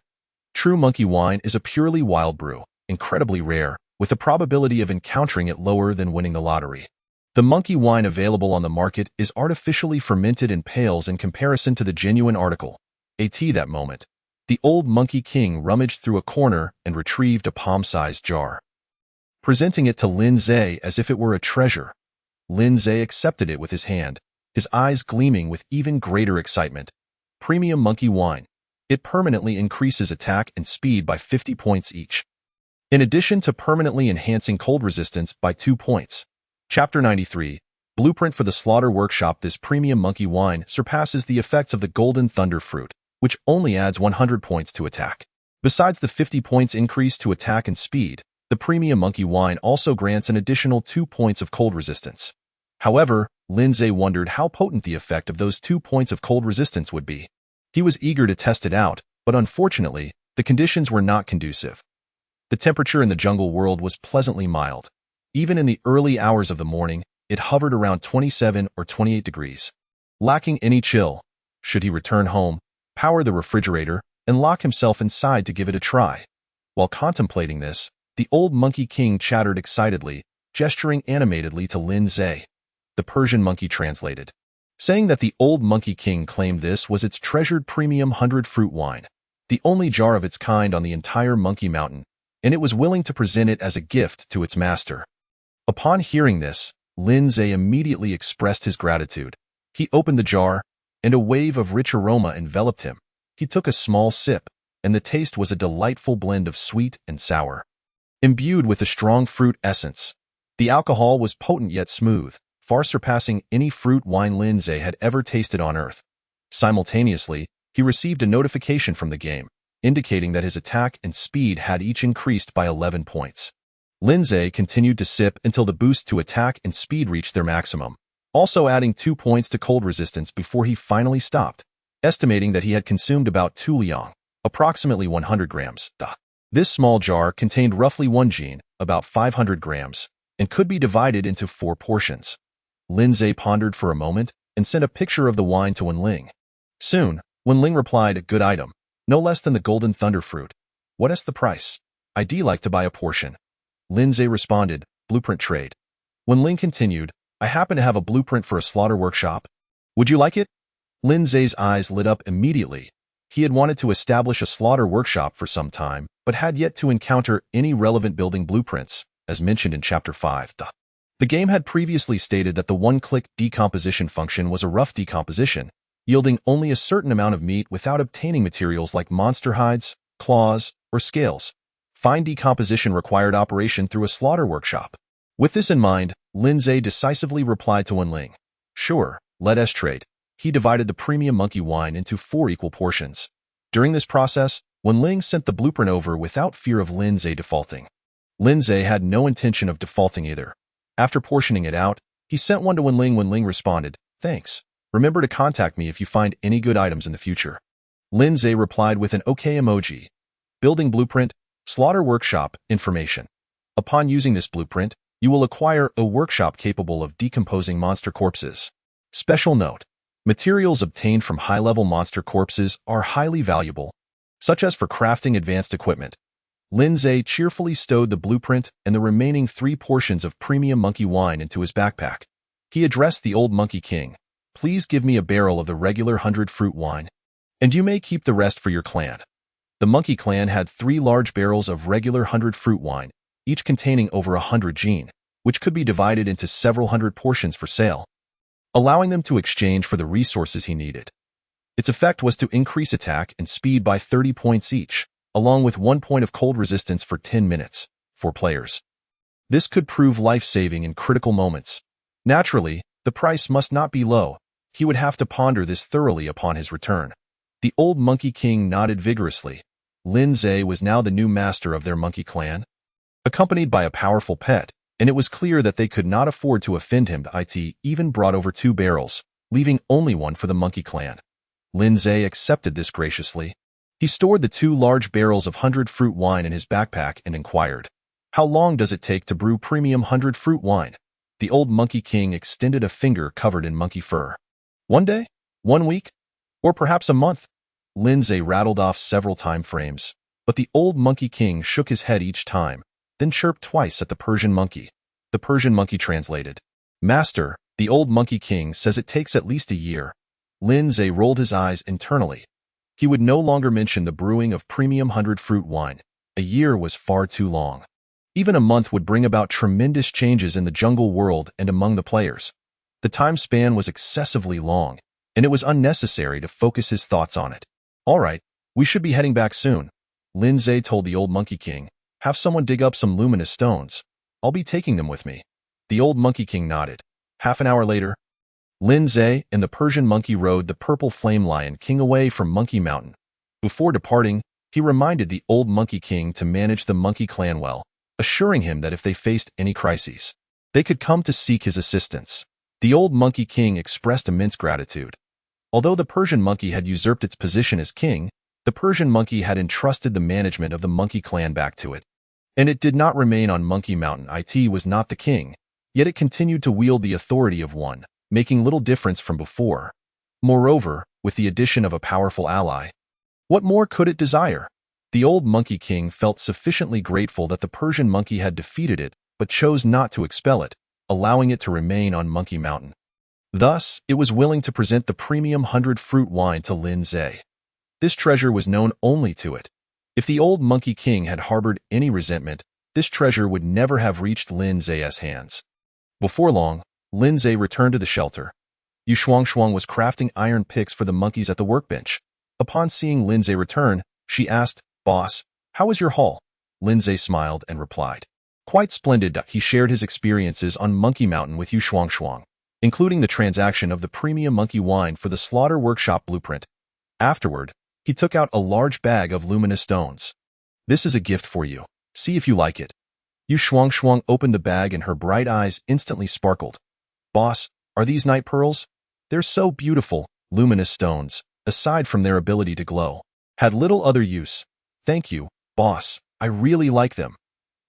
True monkey wine is a purely wild brew, incredibly rare, with the probability of encountering it lower than winning the lottery. The monkey wine available on the market is artificially fermented and pales in comparison to the genuine article. That moment, the old Monkey King rummaged through a corner and retrieved a palm-sized jar. Presenting it to Lin Zhe as if it were a treasure, Lin Zhe accepted it with his hand, his eyes gleaming with even greater excitement. Premium monkey wine. It permanently increases attack and speed by 50 points each, in addition to permanently enhancing cold resistance by 2 points. Chapter 93. Blueprint for the Slaughter Workshop. This premium monkey wine surpasses the effects of the Golden Thunder fruit, which only adds 100 points to attack. Besides the 50 points increase to attack and speed, the premium monkey wine also grants an additional 2 points of cold resistance. However, Lin Zhe wondered how potent the effect of those 2 points of cold resistance would be. He was eager to test it out, but unfortunately, the conditions were not conducive. The temperature in the jungle world was pleasantly mild. Even in the early hours of the morning, it hovered around 27 or 28 degrees. Lacking any chill, should he return home, power the refrigerator, and lock himself inside to give it a try? While contemplating this, the old Monkey King chattered excitedly, gesturing animatedly to Lin Zhe. The Persian monkey translated, saying that the old Monkey King claimed this was its treasured premium 100 fruit wine, the only jar of its kind on the entire Monkey Mountain, and it was willing to present it as a gift to its master. Upon hearing this, Lin Zhe immediately expressed his gratitude. He opened the jar, and a wave of rich aroma enveloped him. He took a small sip, and the taste was a delightful blend of sweet and sour. Imbued with a strong fruit essence, the alcohol was potent yet smooth, far surpassing any fruit wine Lin Zhe had ever tasted on Earth. Simultaneously, he received a notification from the game, indicating that his attack and speed had each increased by 11 points. Lin Zhe continued to sip until the boost to attack and speed reached their maximum, also adding 2 points to cold resistance before he finally stopped, estimating that he had consumed about 2 liang, approximately 100 grams. This small jar contained roughly 1 jin, about 500 grams, and could be divided into 4 portions. Lin Zhe pondered for a moment and sent a picture of the wine to Wenling. Soon, Wenling replied, "A good item, no less than the Golden Thunder fruit. What is the price? I'd like to buy a portion." Lin Zhe responded, "Blueprint trade." Wenling continued, "I happen to have a blueprint for a slaughter workshop. Would you like it?" Lin Zhe's eyes lit up immediately. He had wanted to establish a slaughter workshop for some time, but had yet to encounter any relevant building blueprints, as mentioned in Chapter 5. The game had previously stated that the one-click decomposition function was a rough decomposition, yielding only a certain amount of meat without obtaining materials like monster hides, claws, or scales. Fine decomposition required operation through a slaughter workshop. With this in mind, Lin Zhe decisively replied to Wenling, "Sure, let us trade." He divided the premium monkey wine into 4 equal portions. During this process, Wenling sent the blueprint over without fear of Lin Zhe defaulting. Lin Zhe had no intention of defaulting either. After portioning it out, he sent one to Wenling. Wenling responded, "Thanks. Remember to contact me if you find any good items in the future." Lin Zhe replied with an OK emoji. Building blueprint, slaughter workshop, information. Upon using this blueprint, you will acquire a workshop capable of decomposing monster corpses. Special note: materials obtained from high-level monster corpses are highly valuable, such as for crafting advanced equipment. Lin Zhe cheerfully stowed the blueprint and the remaining 3 portions of premium monkey wine into his backpack. He addressed the old Monkey King, "Please give me a barrel of the regular 100 fruit wine, and you may keep the rest for your clan." The Monkey Clan had 3 large barrels of regular 100 fruit wine, each containing over 100 gene, which could be divided into several hundred portions for sale, allowing them to exchange for the resources he needed. Its effect was to increase attack and speed by 30 points each, along with 1 point of cold resistance for 10 minutes, for players. This could prove life-saving in critical moments. Naturally, the price must not be low. He would have to ponder this thoroughly upon his return. The old Monkey King nodded vigorously. Lin Zhe was now the new master of their monkey clan, accompanied by a powerful pet, and it was clear that they could not afford to offend him. It even brought over 2 barrels, leaving only one for the monkey clan. Lin Zhe accepted this graciously. He stored the 2 large barrels of 100 fruit wine in his backpack and inquired, "How long does it take to brew premium 100 fruit wine?" The old Monkey King extended a finger covered in monkey fur. 1 day? 1 week? Or perhaps a month? Lin Zhe rattled off several time frames, but the old Monkey King shook his head each time, then chirped twice at the Persian monkey. The Persian monkey translated, "Master, the old Monkey King says it takes at least a year." Lin Zhe rolled his eyes internally. He would no longer mention the brewing of premium 100 fruit wine. A year was far too long. Even a month would bring about tremendous changes in the jungle world and among the players. The time span was excessively long, and it was unnecessary to focus his thoughts on it. "All right, we should be heading back soon," Lin Zhe told the old Monkey King. "Have someone dig up some luminous stones. I'll be taking them with me." The old Monkey King nodded. Half an hour later, Lin Zhe and the Persian monkey rode the purple flame lion king away from Monkey Mountain. Before departing, he reminded the old Monkey King to manage the monkey clan well, assuring him that if they faced any crises, they could come to seek his assistance. The old Monkey King expressed immense gratitude. Although the Persian monkey had usurped its position as king, the Persian monkey had entrusted the management of the monkey clan back to it. And it did not remain on Monkey Mountain. It was not the king, yet it continued to wield the authority of one, making little difference from before. Moreover, with the addition of a powerful ally, what more could it desire? The old Monkey King felt sufficiently grateful that the Persian monkey had defeated it, but chose not to expel it, allowing it to remain on Monkey Mountain. Thus, it was willing to present the premium 100 fruit wine to Lin Zhe. This treasure was known only to it. If the old Monkey King had harbored any resentment, this treasure would never have reached Lin Zhe's hands. Before long, Lin Zhe returned to the shelter. Yu Shuangshuang was crafting iron picks for the monkeys at the workbench. Upon seeing Lin Zhe return, she asked, "Boss, how was your haul?" Lin Zhe smiled and replied, "Quite splendid." He shared his experiences on Monkey Mountain with Yu Shuangshuang, including the transaction of the premium monkey wine for the slaughter workshop blueprint. Afterward, he took out a large bag of luminous stones. "This is a gift for you. See if you like it." Yu Shuangshuang opened the bag and her bright eyes instantly sparkled. "Boss, are these night pearls? They're so beautiful." Luminous stones, aside from their ability to glow, had little other use. "Thank you, boss. I really like them."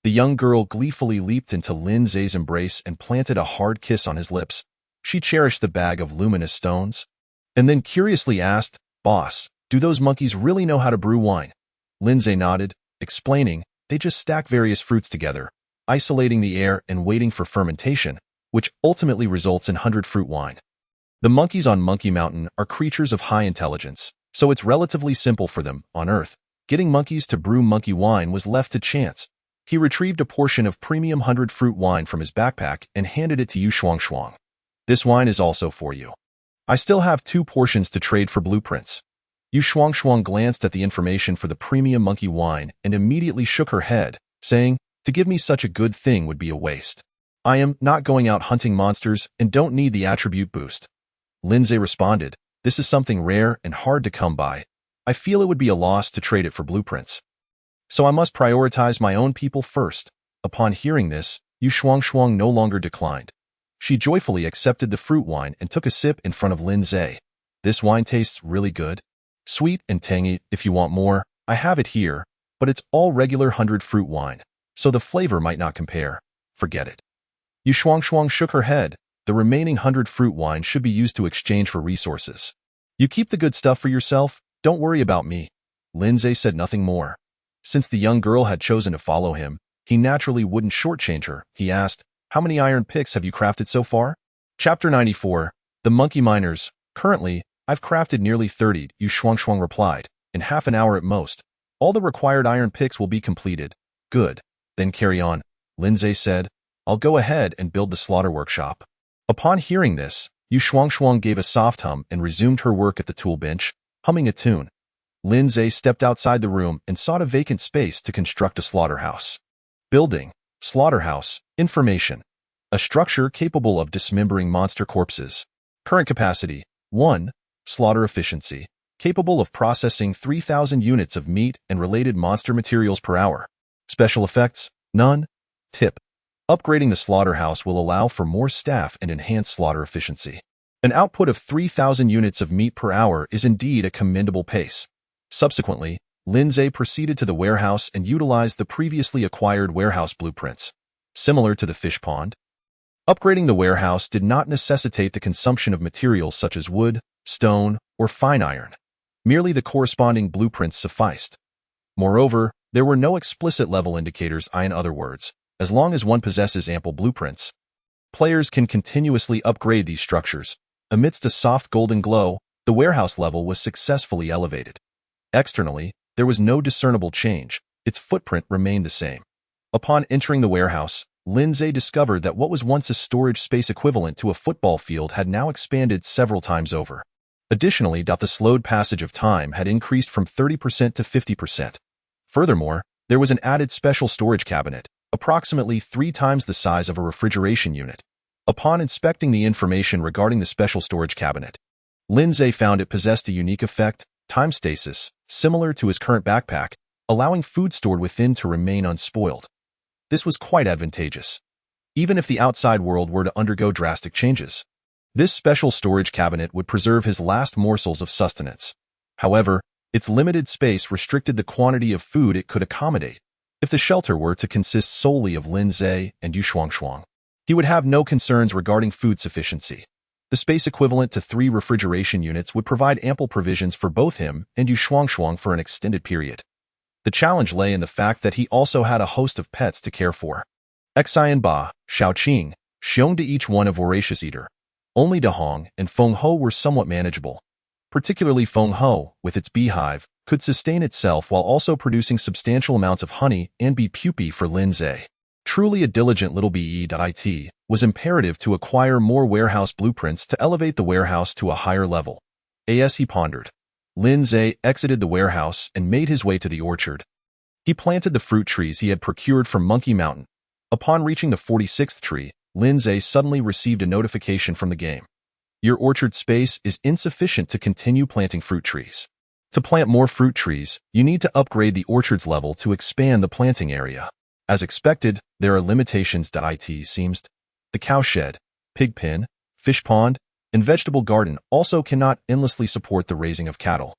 The young girl gleefully leaped into Lin Zhe's embrace and planted a hard kiss on his lips. She cherished the bag of luminous stones, and then curiously asked, "Boss, do those monkeys really know how to brew wine?" Lin Zhe nodded, explaining, "They just stack various fruits together, isolating the air and waiting for fermentation, which ultimately results in 100 fruit wine." The monkeys on Monkey Mountain are creatures of high intelligence, so it's relatively simple for them. On Earth, getting monkeys to brew monkey wine was left to chance. He retrieved a portion of premium 100 fruit wine from his backpack and handed it to Yu Shuangshuang. "This wine is also for you. I still have 2 portions to trade for blueprints." Yu Shuangshuang glanced at the information for the premium monkey wine and immediately shook her head, saying, "To give me such a good thing would be a waste. I am not going out hunting monsters and don't need the attribute boost." Lin Zhe responded, "This is something rare and hard to come by. I feel it would be a loss to trade it for blueprints. So I must prioritize my own people first." Upon hearing this, Yu Shuangshuang no longer declined. She joyfully accepted the fruit wine and took a sip in front of Lin Zhe. "This wine tastes really good. Sweet and tangy. If you want more, I have it here, but it's all regular 100 fruit wine, so the flavor might not compare. Forget it." Yu Shuangshuang shook her head. The remaining 100 fruit wine should be used to exchange for resources. "You keep the good stuff for yourself. Don't worry about me." Lin Zhe said nothing more. Since the young girl had chosen to follow him, he naturally wouldn't shortchange her. He asked, "How many iron picks have you crafted so far?" Chapter 94, The Monkey Miners. "Currently, I've crafted nearly 30, Yu Shuangshuang replied. "In half an hour at most. All the required iron picks will be completed." "Good. Then carry on, Lindsay said. I'll go ahead and build the slaughter workshop. Upon hearing this, Yu Shuangshuang gave a soft hum and resumed her work at the tool bench, humming a tune. Lindsay stepped outside the room and sought a vacant space to construct a slaughterhouse. Building, slaughterhouse, information. A structure capable of dismembering monster corpses. Current capacity, 1. Slaughter efficiency. Capable of processing 3,000 units of meat and related monster materials per hour. Special effects, none. Tip. Upgrading the slaughterhouse will allow for more staff and enhance slaughter efficiency. An output of 3,000 units of meat per hour is indeed a commendable pace. Subsequently, Lindsay proceeded to the warehouse and utilized the previously acquired warehouse blueprints. Similar to the fish pond, upgrading the warehouse did not necessitate the consumption of materials such as wood, stone, or fine iron. Merely the corresponding blueprints sufficed. Moreover, there were no explicit level indicators. In other words, as long as one possesses ample blueprints, players can continuously upgrade these structures. Amidst a soft golden glow, the warehouse level was successfully elevated. Externally, there was no discernible change. Its footprint remained the same. Upon entering the warehouse, Lindsay discovered that what was once a storage space equivalent to a football field had now expanded several times over. Additionally, the slowed passage of time had increased from 30% to 50%. Furthermore, there was an added special storage cabinet, approximately 3 times the size of a refrigeration unit. Upon inspecting the information regarding the special storage cabinet, Lindsay found it possessed a unique effect, time stasis, similar to his current backpack, allowing food stored within to remain unspoiled. This was quite advantageous, even if the outside world were to undergo drastic changes. This special storage cabinet would preserve his last morsels of sustenance. However, its limited space restricted the quantity of food it could accommodate. If the shelter were to consist solely of Lindsay and Yu Shuangshuang, he would have no concerns regarding food sufficiency. The space equivalent to 3 refrigeration units would provide ample provisions for both him and Yu Shuangshuang for an extended period. The challenge lay in the fact that he also had a host of pets to care for. Xian Ba, Xiaoqing, Xiong to each one a voracious eater. Only Dahong and Feng Ho were somewhat manageable. Particularly Feng Ho, with its beehive, could sustain itself while also producing substantial amounts of honey and bee pupae for Lindsay. Truly a diligent little bee. It was imperative to acquire more warehouse blueprints to elevate the warehouse to a higher level. As he pondered, Lindsay exited the warehouse and made his way to the orchard. He planted the fruit trees he had procured from Monkey Mountain. Upon reaching the 46th tree, Lindsay suddenly received a notification from the game. Your orchard space is insufficient to continue planting fruit trees. To plant more fruit trees, you need to upgrade the orchard's level to expand the planting area. As expected, there are limitations. It seems the cowshed, pig pen, fish pond, and vegetable garden also cannot endlessly support the raising of cattle,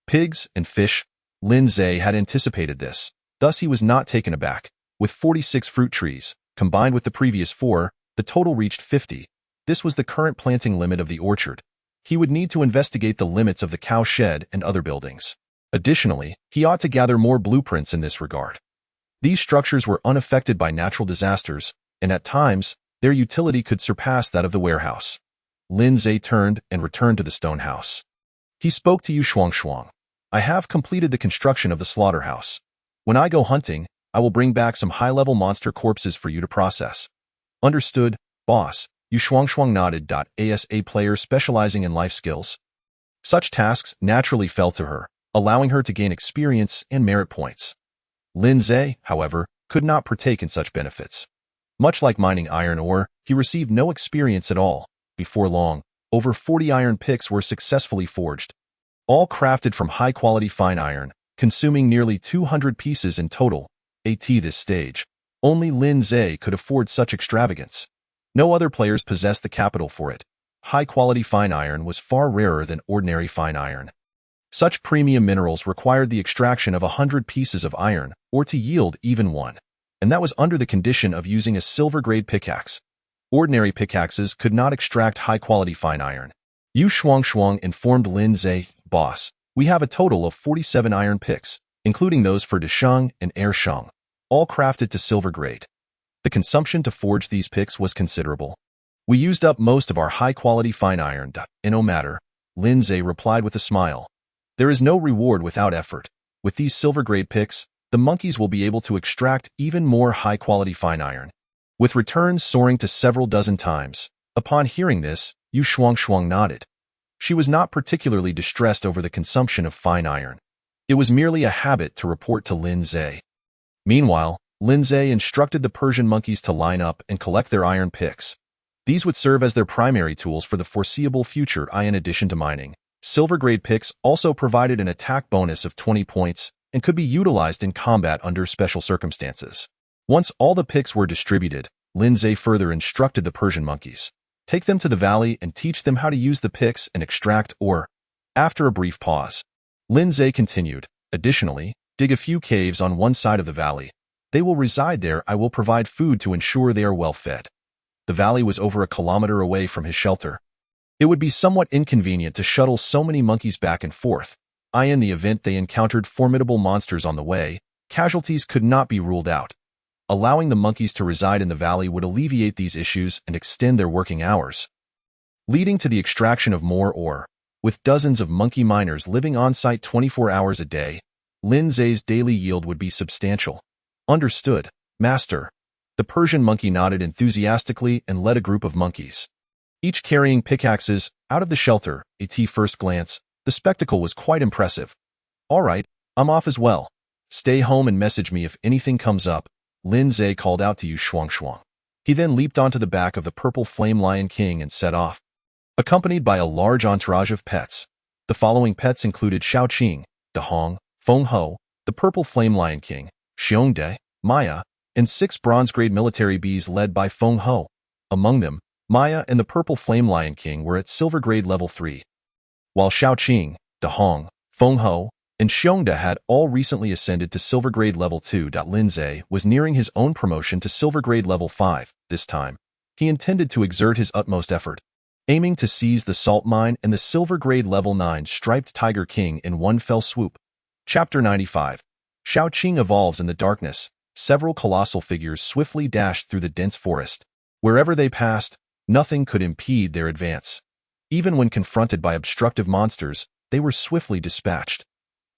pigs, and fish. Lindsay had anticipated this, thus he was not taken aback. With 46 fruit trees, combined with the previous 4, the total reached 50. This was the current planting limit of the orchard. He would need to investigate the limits of the cowshed and other buildings. Additionally, he ought to gather more blueprints in this regard. These structures were unaffected by natural disasters, and at times, their utility could surpass that of the warehouse. Lindsay turned and returned to the stone house. He spoke to Yu Shuangshuang. I have completed the construction of the slaughterhouse. When I go hunting, I will bring back some high-level monster corpses for you to process. Understood, boss. Yu Shuangshuang nodded. As a player specializing in life skills, such tasks naturally fell to her, allowing her to gain experience and merit points. Lindsay, however, could not partake in such benefits. Much like mining iron ore, he received no experience at all. Before long, over 40 iron picks were successfully forged, all crafted from high-quality fine iron, consuming nearly 200 pieces in total. At this stage, only Lindsay could afford such extravagance. No other players possessed the capital for it. High-quality fine iron was far rarer than ordinary fine iron. Such premium minerals required the extraction of 100 pieces of iron, or to yield even one, and that was under the condition of using a silver-grade pickaxe. Ordinary pickaxes could not extract high-quality fine iron. Yu Shuangshuang informed Lindsay, boss, we have a total of 47 iron picks, including those for Desheng and Ersheng, all crafted to silver grade. The consumption to forge these picks was considerable. We used up most of our high-quality fine iron. No matter, Lindsay replied with a smile. There is no reward without effort. With these silver-grade picks, the monkeys will be able to extract even more high-quality fine iron, with returns soaring to several dozen times. Upon hearing this, Yu Shuangshuang nodded. She was not particularly distressed over the consumption of fine iron. It was merely a habit to report to Lin Zhe. Meanwhile, Lin Zhe instructed the Persian monkeys to line up and collect their iron picks. These would serve as their primary tools for the foreseeable future. In addition to mining, silver-grade picks also provided an attack bonus of 20 points and could be utilized in combat under special circumstances. Once all the picks were distributed, Lin Zhe further instructed the Persian monkeys. Take them to the valley and teach them how to use the picks and extract ore. After a brief pause, Lin Zhe continued, additionally, dig a few caves on one side of the valley. They will reside there. I will provide food to ensure they are well fed. The valley was over a kilometer away from his shelter. It would be somewhat inconvenient to shuttle so many monkeys back and forth. In the event they encountered formidable monsters on the way, casualties could not be ruled out. Allowing the monkeys to reside in the valley would alleviate these issues and extend their working hours, leading to the extraction of more ore. With dozens of monkey miners living on-site 24 hours a day, Lin Zhe's daily yield would be substantial. Understood, Master. The Persian monkey nodded enthusiastically and led a group of monkeys, each carrying pickaxes, out of the shelter. At first glance, the spectacle was quite impressive. All right, I'm off as well. Stay home and message me if anything comes up, Lin Zhe called out to Yu Shuangshuang. He then leaped onto the back of the Purple Flame Lion King and set off, accompanied by a large entourage of pets. The following pets included Xiaoqing, Dahong, Feng Ho, the Purple Flame Lion King, Xiongde, Maya, and 6 bronze-grade military bees led by Feng Ho. Among them, Maya and the Purple Flame Lion King were at silver-grade level 3, while Xiaoqing, Dahong, Feng Ho, and Xiongde had all recently ascended to silver-grade level 2. Lin Zhe was nearing his own promotion to silver-grade level 5. This time, he intended to exert his utmost effort, aiming to seize the salt mine and the silver-grade level 9 striped Tiger King in one fell swoop. Chapter 95. Xiaoqing evolves in the darkness. Several colossal figures swiftly dashed through the dense forest. Wherever they passed, nothing could impede their advance. Even when confronted by obstructive monsters, they were swiftly dispatched.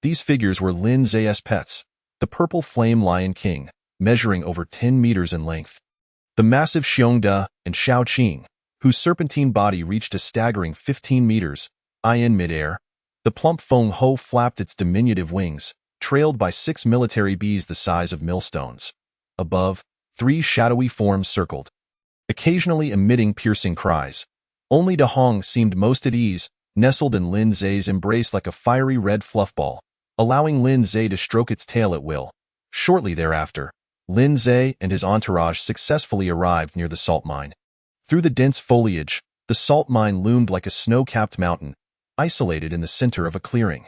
These figures were Lin Zhe's pets, the Purple Flame Lion King, measuring over 10 meters in length, the massive Xiongde, and Xiaoqing, whose serpentine body reached a staggering 15 meters. In midair, the plump Feng Ho flapped its diminutive wings, trailed by 6 military bees the size of millstones. Above, 3 shadowy forms circled, occasionally emitting piercing cries. Only Dahong seemed most at ease, nestled in Lin Zhe's embrace like a fiery red fluffball, allowing Lin Zhe to stroke its tail at will. Shortly thereafter, Lin Zhe and his entourage successfully arrived near the salt mine. Through the dense foliage, the salt mine loomed like a snow-capped mountain, isolated in the center of a clearing.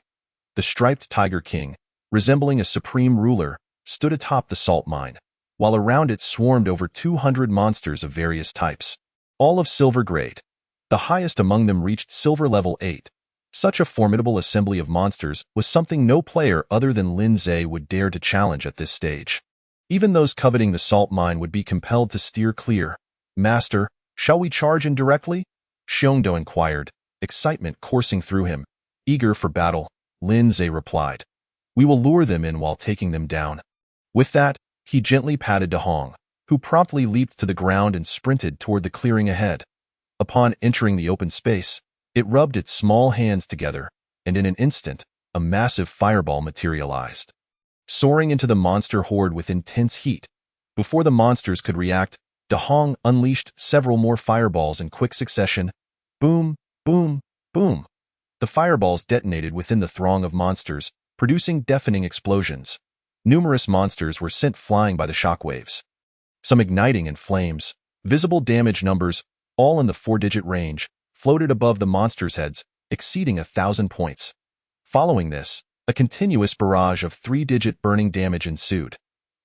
The striped Tiger King, resembling a supreme ruler, stood atop the salt mine, while around it swarmed over 200 monsters of various types, all of silver grade. The highest among them reached silver level 8. Such a formidable assembly of monsters was something no player other than Lin Zhe would dare to challenge at this stage. Even those coveting the salt mine would be compelled to steer clear. Master, shall we charge in directly? Xiongde inquired, excitement coursing through him. Eager for battle, Lin Zhe replied. We will lure them in while taking them down. With that, he gently patted Dahong, who promptly leaped to the ground and sprinted toward the clearing ahead. Upon entering the open space, it rubbed its small hands together, and in an instant, a massive fireball materialized, soaring into the monster horde with intense heat. Before the monsters could react, Dahong unleashed several more fireballs in quick succession. Boom, boom, boom. The fireballs detonated within the throng of monsters, producing deafening explosions. Numerous monsters were sent flying by the shockwaves, some igniting in flames. Visible damage numbers, all in the 4-digit range, floated above the monsters' heads, exceeding 1,000 points. Following this, a continuous barrage of 3-digit burning damage ensued.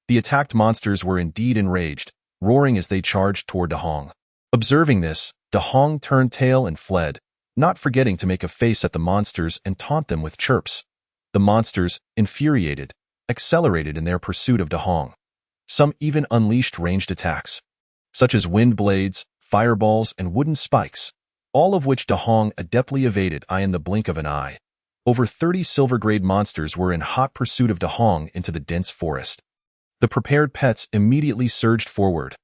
The attacked monsters were indeed enraged, roaring as they charged toward Dahong. Observing this, Dahong turned tail and fled, not forgetting to make a face at the monsters and taunt them with chirps. The monsters, infuriated, accelerated in their pursuit of Dahong. Some even unleashed ranged attacks, such as wind blades, fireballs, and wooden spikes, all of which Dahong adeptly evaded in the blink of an eye. Over 30 silver-grade monsters were in hot pursuit of Dahong into the dense forest. The prepared pets immediately surged forward.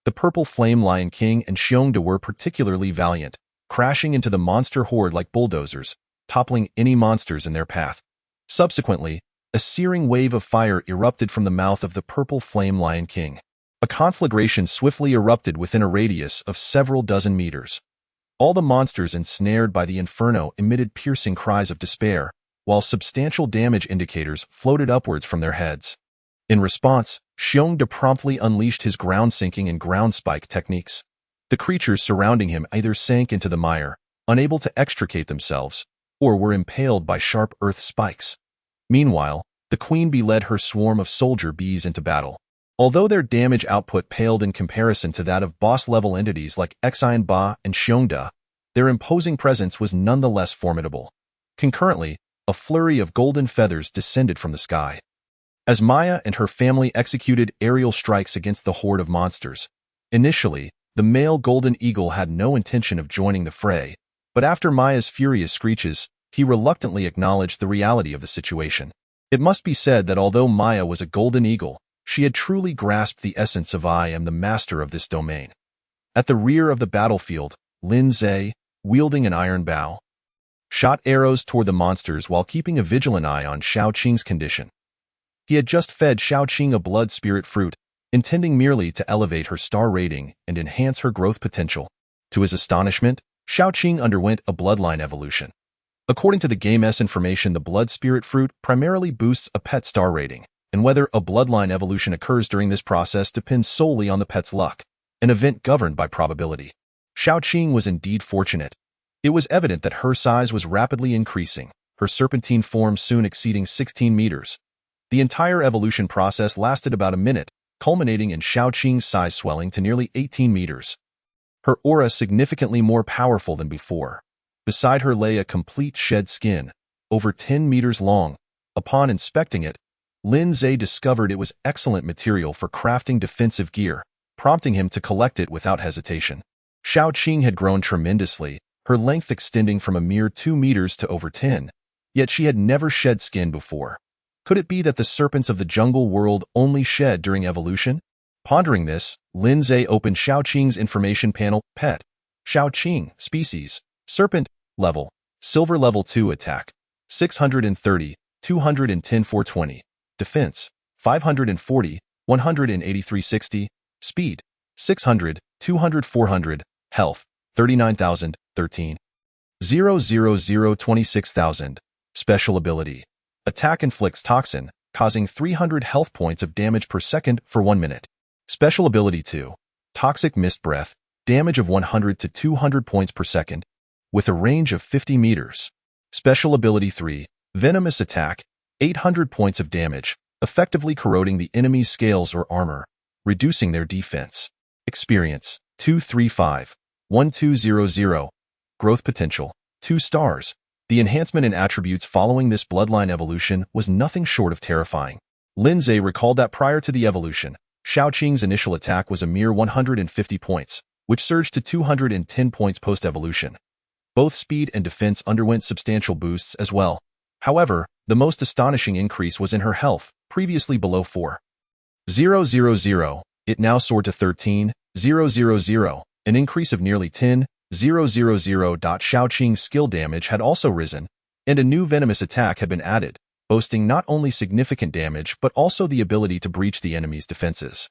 The Purple Flame Lion King and Xiongda were particularly valiant, crashing into the monster horde like bulldozers, toppling any monsters in their path. Subsequently, a searing wave of fire erupted from the mouth of the Purple Flame Lion King. A conflagration swiftly erupted within a radius of several dozen meters. All the monsters ensnared by the inferno emitted piercing cries of despair, while substantial damage indicators floated upwards from their heads. In response, Xiongda promptly unleashed his ground-sinking and ground-spike techniques. The creatures surrounding him either sank into the mire, unable to extricate themselves, or were impaled by sharp earth spikes. Meanwhile, the queen bee led her swarm of soldier bees into battle. Although their damage output paled in comparison to that of boss-level entities like Xian Ba and Xiongda, their imposing presence was nonetheless formidable. Concurrently, a flurry of golden feathers descended from the sky. As Maya and her family executed aerial strikes against the horde of monsters, initially, the male golden eagle had no intention of joining the fray, but after Maya's furious screeches, he reluctantly acknowledged the reality of the situation. It must be said that although Maya was a golden eagle, she had truly grasped the essence of "I am the master of this domain." At the rear of the battlefield, Lin Zhe, wielding an iron bow, shot arrows toward the monsters while keeping a vigilant eye on Shao Qing's condition. He had just fed Shao Qing a blood spirit fruit, intending merely to elevate her star rating and enhance her growth potential. To his astonishment, Shao Qing underwent a bloodline evolution. According to the game's information, the blood spirit fruit primarily boosts a pet star rating, and whether a bloodline evolution occurs during this process depends solely on the pet's luck, an event governed by probability. Shao Qing was indeed fortunate. It was evident that her size was rapidly increasing, her serpentine form soon exceeding 16 meters. The entire evolution process lasted about a minute, culminating in Shao Qing's size swelling to nearly 18 meters. Her aura significantly more powerful than before. Beside her lay a complete shed skin, over 10 meters long. Upon inspecting it, Lin Zhe discovered it was excellent material for crafting defensive gear, prompting him to collect it without hesitation. Shao Qing had grown tremendously, her length extending from a mere 2 meters to over 10, yet she had never shed skin before. Could it be that the serpents of the jungle world only shed during evolution? Pondering this, Lin Zhe opened Shao Qing's information panel. Pet. Shao Qing. Species. Serpent. Level. Silver level 2 attack. 630, 210 420. Defense. 540, 183 60. Speed. 600, 200 400. Health. 39,000, 13. 000 26,000. Special ability. Attack inflicts toxin, causing 300 health points of damage per second for 1 minute. Special ability 2. Toxic Mist Breath, damage of 100 to 200 points per second, with a range of 50 meters. Special ability 3. Venomous Attack, 800 points of damage, effectively corroding the enemy's scales or armor, reducing their defense. Experience, 235, 1200. Growth potential, 2 stars. The enhancement in attributes following this bloodline evolution was nothing short of terrifying. Lin Zhe recalled that prior to the evolution, Shao Qing's initial attack was a mere 150 points, which surged to 210 points post-evolution. Both speed and defense underwent substantial boosts as well. However, the most astonishing increase was in her health, previously below 4,000. It now soared to 13,000, an increase of nearly 10,000. Shao Qing's skill damage had also risen, and a new venomous attack had been added, boasting not only significant damage but also the ability to breach the enemy's defenses.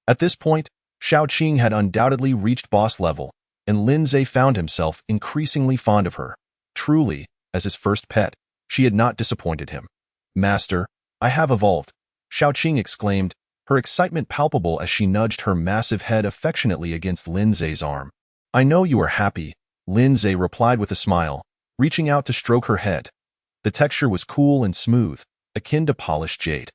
At this point, Shao Qing had undoubtedly reached boss level, and Lin Zhe found himself increasingly fond of her. Truly, as his first pet, she had not disappointed him. "Master, I have evolved," Shao Qing exclaimed, her excitement palpable as she nudged her massive head affectionately against Lin Zhe's arm. "I know you are happy," Lin Zhe replied with a smile, reaching out to stroke her head. The texture was cool and smooth, akin to polished jade.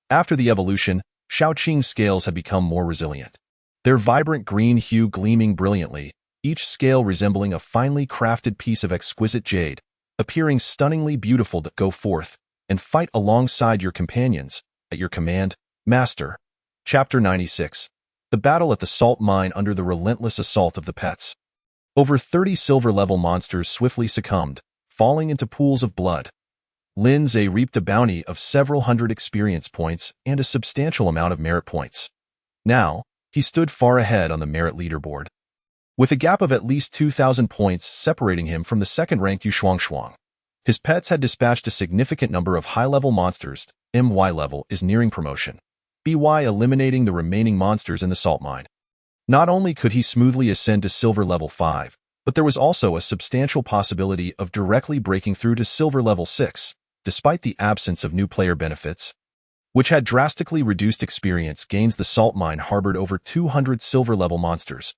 After the evolution, Shao Qing's scales had become more resilient. Their vibrant green hue gleaming brilliantly, each scale resembling a finely crafted piece of exquisite jade, appearing stunningly beautiful. To go forth and fight alongside your companions, at your command, Master. Chapter 96. The battle at the salt mine under the relentless assault of the pets. Over 30 silver-level monsters swiftly succumbed, falling into pools of blood, Lin Zhe reaped a bounty of several hundred experience points and a substantial amount of merit points. Now, he stood far ahead on the merit leaderboard, with a gap of at least 2,000 points separating him from the second-ranked Yu Shuangshuang. His pets had dispatched a significant number of high-level monsters. MY level is nearing promotion, BY eliminating the remaining monsters in the salt mine. Not only could he smoothly ascend to silver level 5, but there was also a substantial possibility of directly breaking through to silver level 6, despite the absence of new player benefits, which had drastically reduced experience gains. The salt mine harbored over 200 silver level monsters.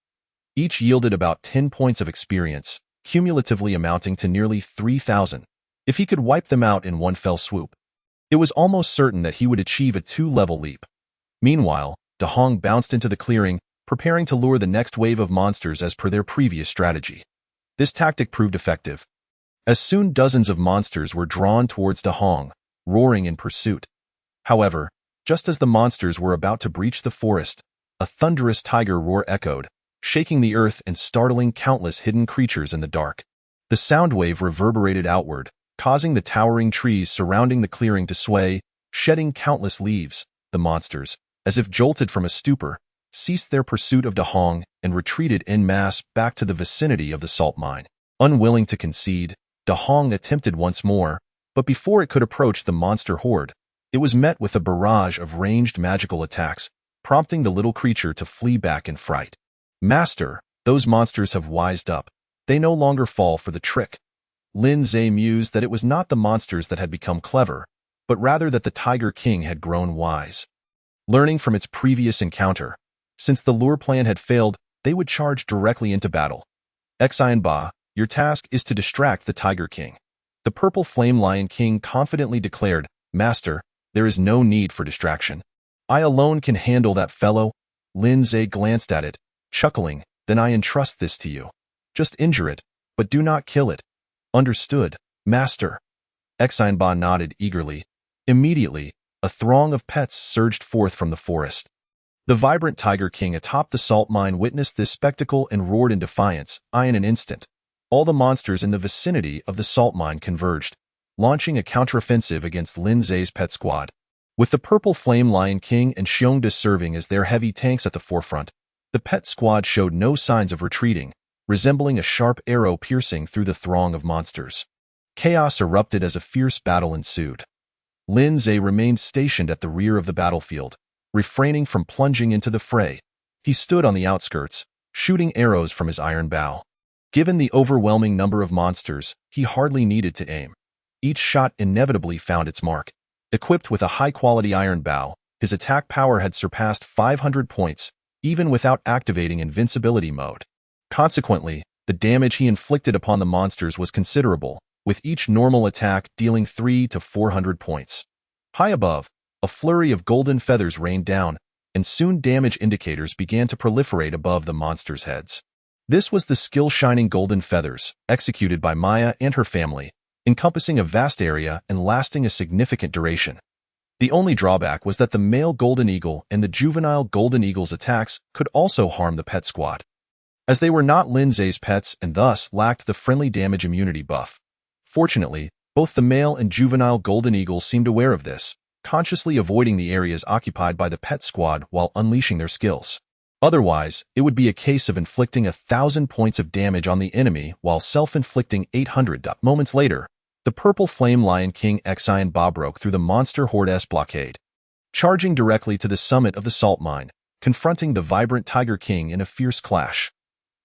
Each yielded about 10 points of experience, cumulatively amounting to nearly 3,000. If he could wipe them out in one fell swoop, it was almost certain that he would achieve a 2-level leap. Meanwhile, De Hong bounced into the clearing, preparing to lure the next wave of monsters as per their previous strategy. This tactic proved effective, as soon dozens of monsters were drawn towards De Hong, roaring in pursuit. However, just as the monsters were about to breach the forest, a thunderous tiger roar echoed, shaking the earth and startling countless hidden creatures in the dark. The sound wave reverberated outward, causing the towering trees surrounding the clearing to sway, shedding countless leaves. The monsters, as if jolted from a stupor, ceased their pursuit of De Hong and retreated en masse back to the vicinity of the salt mine. Unwilling to concede, De Hong attempted once more, but before it could approach the monster horde, it was met with a barrage of ranged magical attacks, prompting the little creature to flee back in fright. Master, those monsters have wised up. They no longer fall for the trick. Lin Zhe mused that it was not the monsters that had become clever, but rather that the Tiger King had grown wise. Learning from its previous encounter, since the lure plan had failed, they would charge directly into battle. Xian Ba, your task is to distract the Tiger King. The Purple Flame Lion King confidently declared, Master, there is no need for distraction. I alone can handle that fellow. Lin Zhe glanced at it, chuckling, then I entrust this to you. Just injure it, but do not kill it. Understood, Master. Xian Ba nodded eagerly. Immediately, a throng of pets surged forth from the forest. The vibrant Tiger King atop the salt mine witnessed this spectacle and roared in defiance. In an instant, all the monsters in the vicinity of the salt mine converged, launching a counteroffensive against Lin Zhe's pet squad. With the Purple Flame Lion King and Xiongda serving as their heavy tanks at the forefront, the pet squad showed no signs of retreating, resembling a sharp arrow piercing through the throng of monsters. Chaos erupted as a fierce battle ensued. Lin Zhe remained stationed at the rear of the battlefield, refraining from plunging into the fray. He stood on the outskirts, shooting arrows from his iron bow. Given the overwhelming number of monsters, he hardly needed to aim. Each shot inevitably found its mark. Equipped with a high-quality iron bow, his attack power had surpassed 500 points, even without activating invincibility mode. Consequently, the damage he inflicted upon the monsters was considerable, with each normal attack dealing 300 to 400 points. High above, a flurry of golden feathers rained down, and soon damage indicators began to proliferate above the monsters' heads. This was the skill-shining golden feathers, executed by Maya and her family, encompassing a vast area and lasting a significant duration. The only drawback was that the male golden eagle and the juvenile golden eagle's attacks could also harm the pet squad, as they were not Lin Zhe's pets and thus lacked the friendly damage immunity buff. Fortunately, both the male and juvenile golden eagles seemed aware of this, consciously avoiding the areas occupied by the pet squad while unleashing their skills. Otherwise, it would be a case of inflicting 1,000 points of damage on the enemy while self-inflicting 800. Moments later, the Purple Flame Lion King Xian Ba broke through the monster horde's blockade, charging directly to the summit of the salt mine, confronting the vibrant Tiger King in a fierce clash.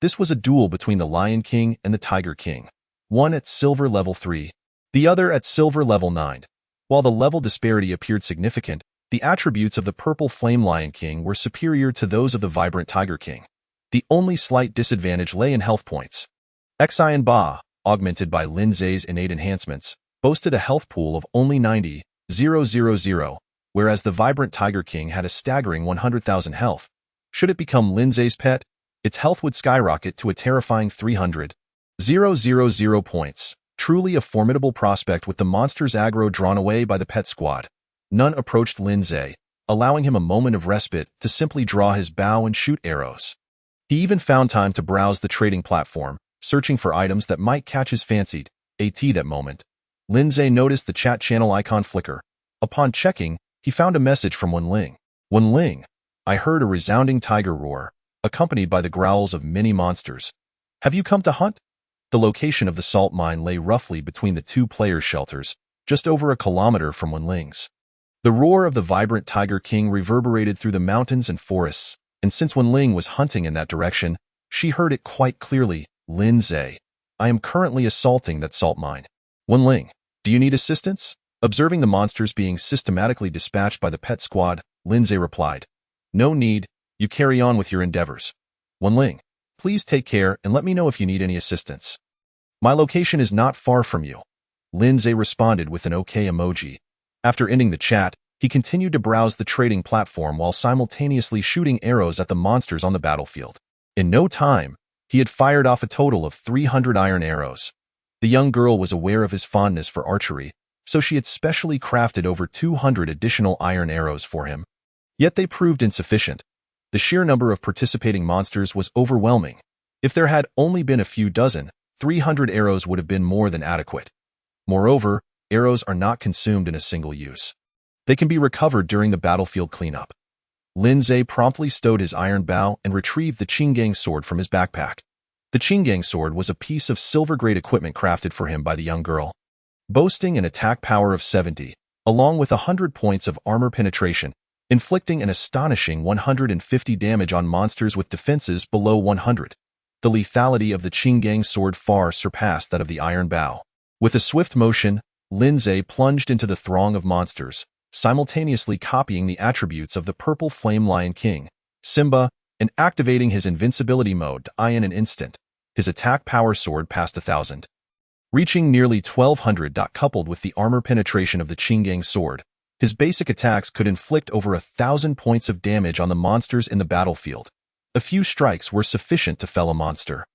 This was a duel between the Lion King and the Tiger King, one at silver level 3, the other at silver level 9. While the level disparity appeared significant, the attributes of the Purple Flame Lion King were superior to those of the vibrant Tiger King. The only slight disadvantage lay in health points. Xian Ba, augmented by Lin Zhe's innate enhancements, boasted a health pool of only 90,000, whereas the vibrant Tiger King had a staggering 100,000 health. Should it become Lin Zhe's pet, its health would skyrocket to a terrifying 300,000 points. Truly a formidable prospect with the monster's aggro drawn away by the pet squad. None approached Lin Zhe, allowing him a moment of respite to simply draw his bow and shoot arrows. He even found time to browse the trading platform, searching for items that might catch his fancy. At that moment, Lindsay noticed the chat channel icon flicker. Upon checking, he found a message from Wenling. Wenling, I heard a resounding tiger roar, accompanied by the growls of many monsters. Have you come to hunt? The location of the salt mine lay roughly between the two players' shelters, just over a kilometer from Wenling's. The roar of the vibrant Tiger King reverberated through the mountains and forests, and since Wenling was hunting in that direction, she heard it quite clearly. Lindsay, I am currently assaulting that salt mine. Wenling, do you need assistance? Observing the monsters being systematically dispatched by the pet squad, Lindsay replied, No need, you carry on with your endeavors. Wenling, please take care and let me know if you need any assistance. My location is not far from you. Lindsay responded with an OK emoji. After ending the chat, he continued to browse the trading platform while simultaneously shooting arrows at the monsters on the battlefield. In no time, he had fired off a total of 300 iron arrows. The young girl was aware of his fondness for archery, so she had specially crafted over 200 additional iron arrows for him. Yet they proved insufficient. The sheer number of participating monsters was overwhelming. If there had only been a few dozen, 300 arrows would have been more than adequate. Moreover, arrows are not consumed in a single use. They can be recovered during the battlefield cleanup. Lindsay promptly stowed his iron bow and retrieved the Qinggang sword from his backpack. The Qinggang sword was a piece of silver-grade equipment crafted for him by the young girl. Boasting an attack power of 70, along with 100 points of armor penetration, inflicting an astonishing 150 damage on monsters with defenses below 100. The lethality of the Qinggang sword far surpassed that of the iron bow. With a swift motion, Lindsay plunged into the throng of monsters, simultaneously copying the attributes of the purple flame lion king, Simba, and activating his invincibility mode in an instant. His attack power soared past 1,000. Reaching nearly 1,200. Coupled with the armor penetration of the Qinggang sword, his basic attacks could inflict over 1,000 points of damage on the monsters in the battlefield. A few strikes were sufficient to fell a monster,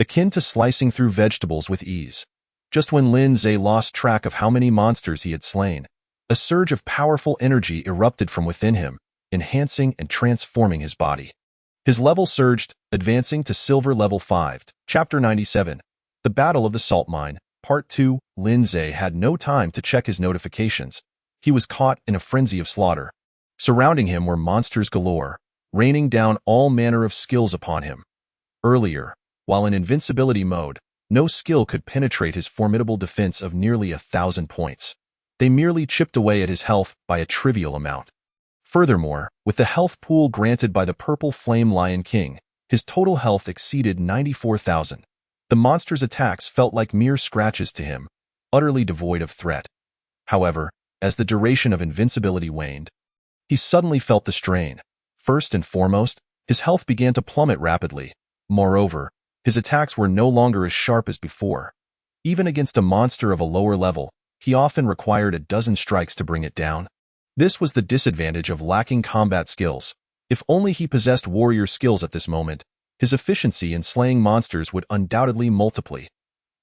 akin to slicing through vegetables with ease. Just when Lindsay lost track of how many monsters he had slain, a surge of powerful energy erupted from within him, enhancing and transforming his body. His level surged, advancing to silver level 5. Chapter 97. The Battle of the Salt Mine, Part 2. Lindsay had no time to check his notifications. He was caught in a frenzy of slaughter. Surrounding him were monsters galore, raining down all manner of skills upon him. Earlier, while in invincibility mode, no skill could penetrate his formidable defense of nearly 1,000 points. They merely chipped away at his health by a trivial amount. Furthermore, with the health pool granted by the Purple Flame Lion King, his total health exceeded 94,000. The monster's attacks felt like mere scratches to him, utterly devoid of threat. However, as the duration of invincibility waned, he suddenly felt the strain. First and foremost, his health began to plummet rapidly. Moreover, his attacks were no longer as sharp as before. Even against a monster of a lower level, he often required a dozen strikes to bring it down. This was the disadvantage of lacking combat skills. If only he possessed warrior skills at this moment, his efficiency in slaying monsters would undoubtedly multiply.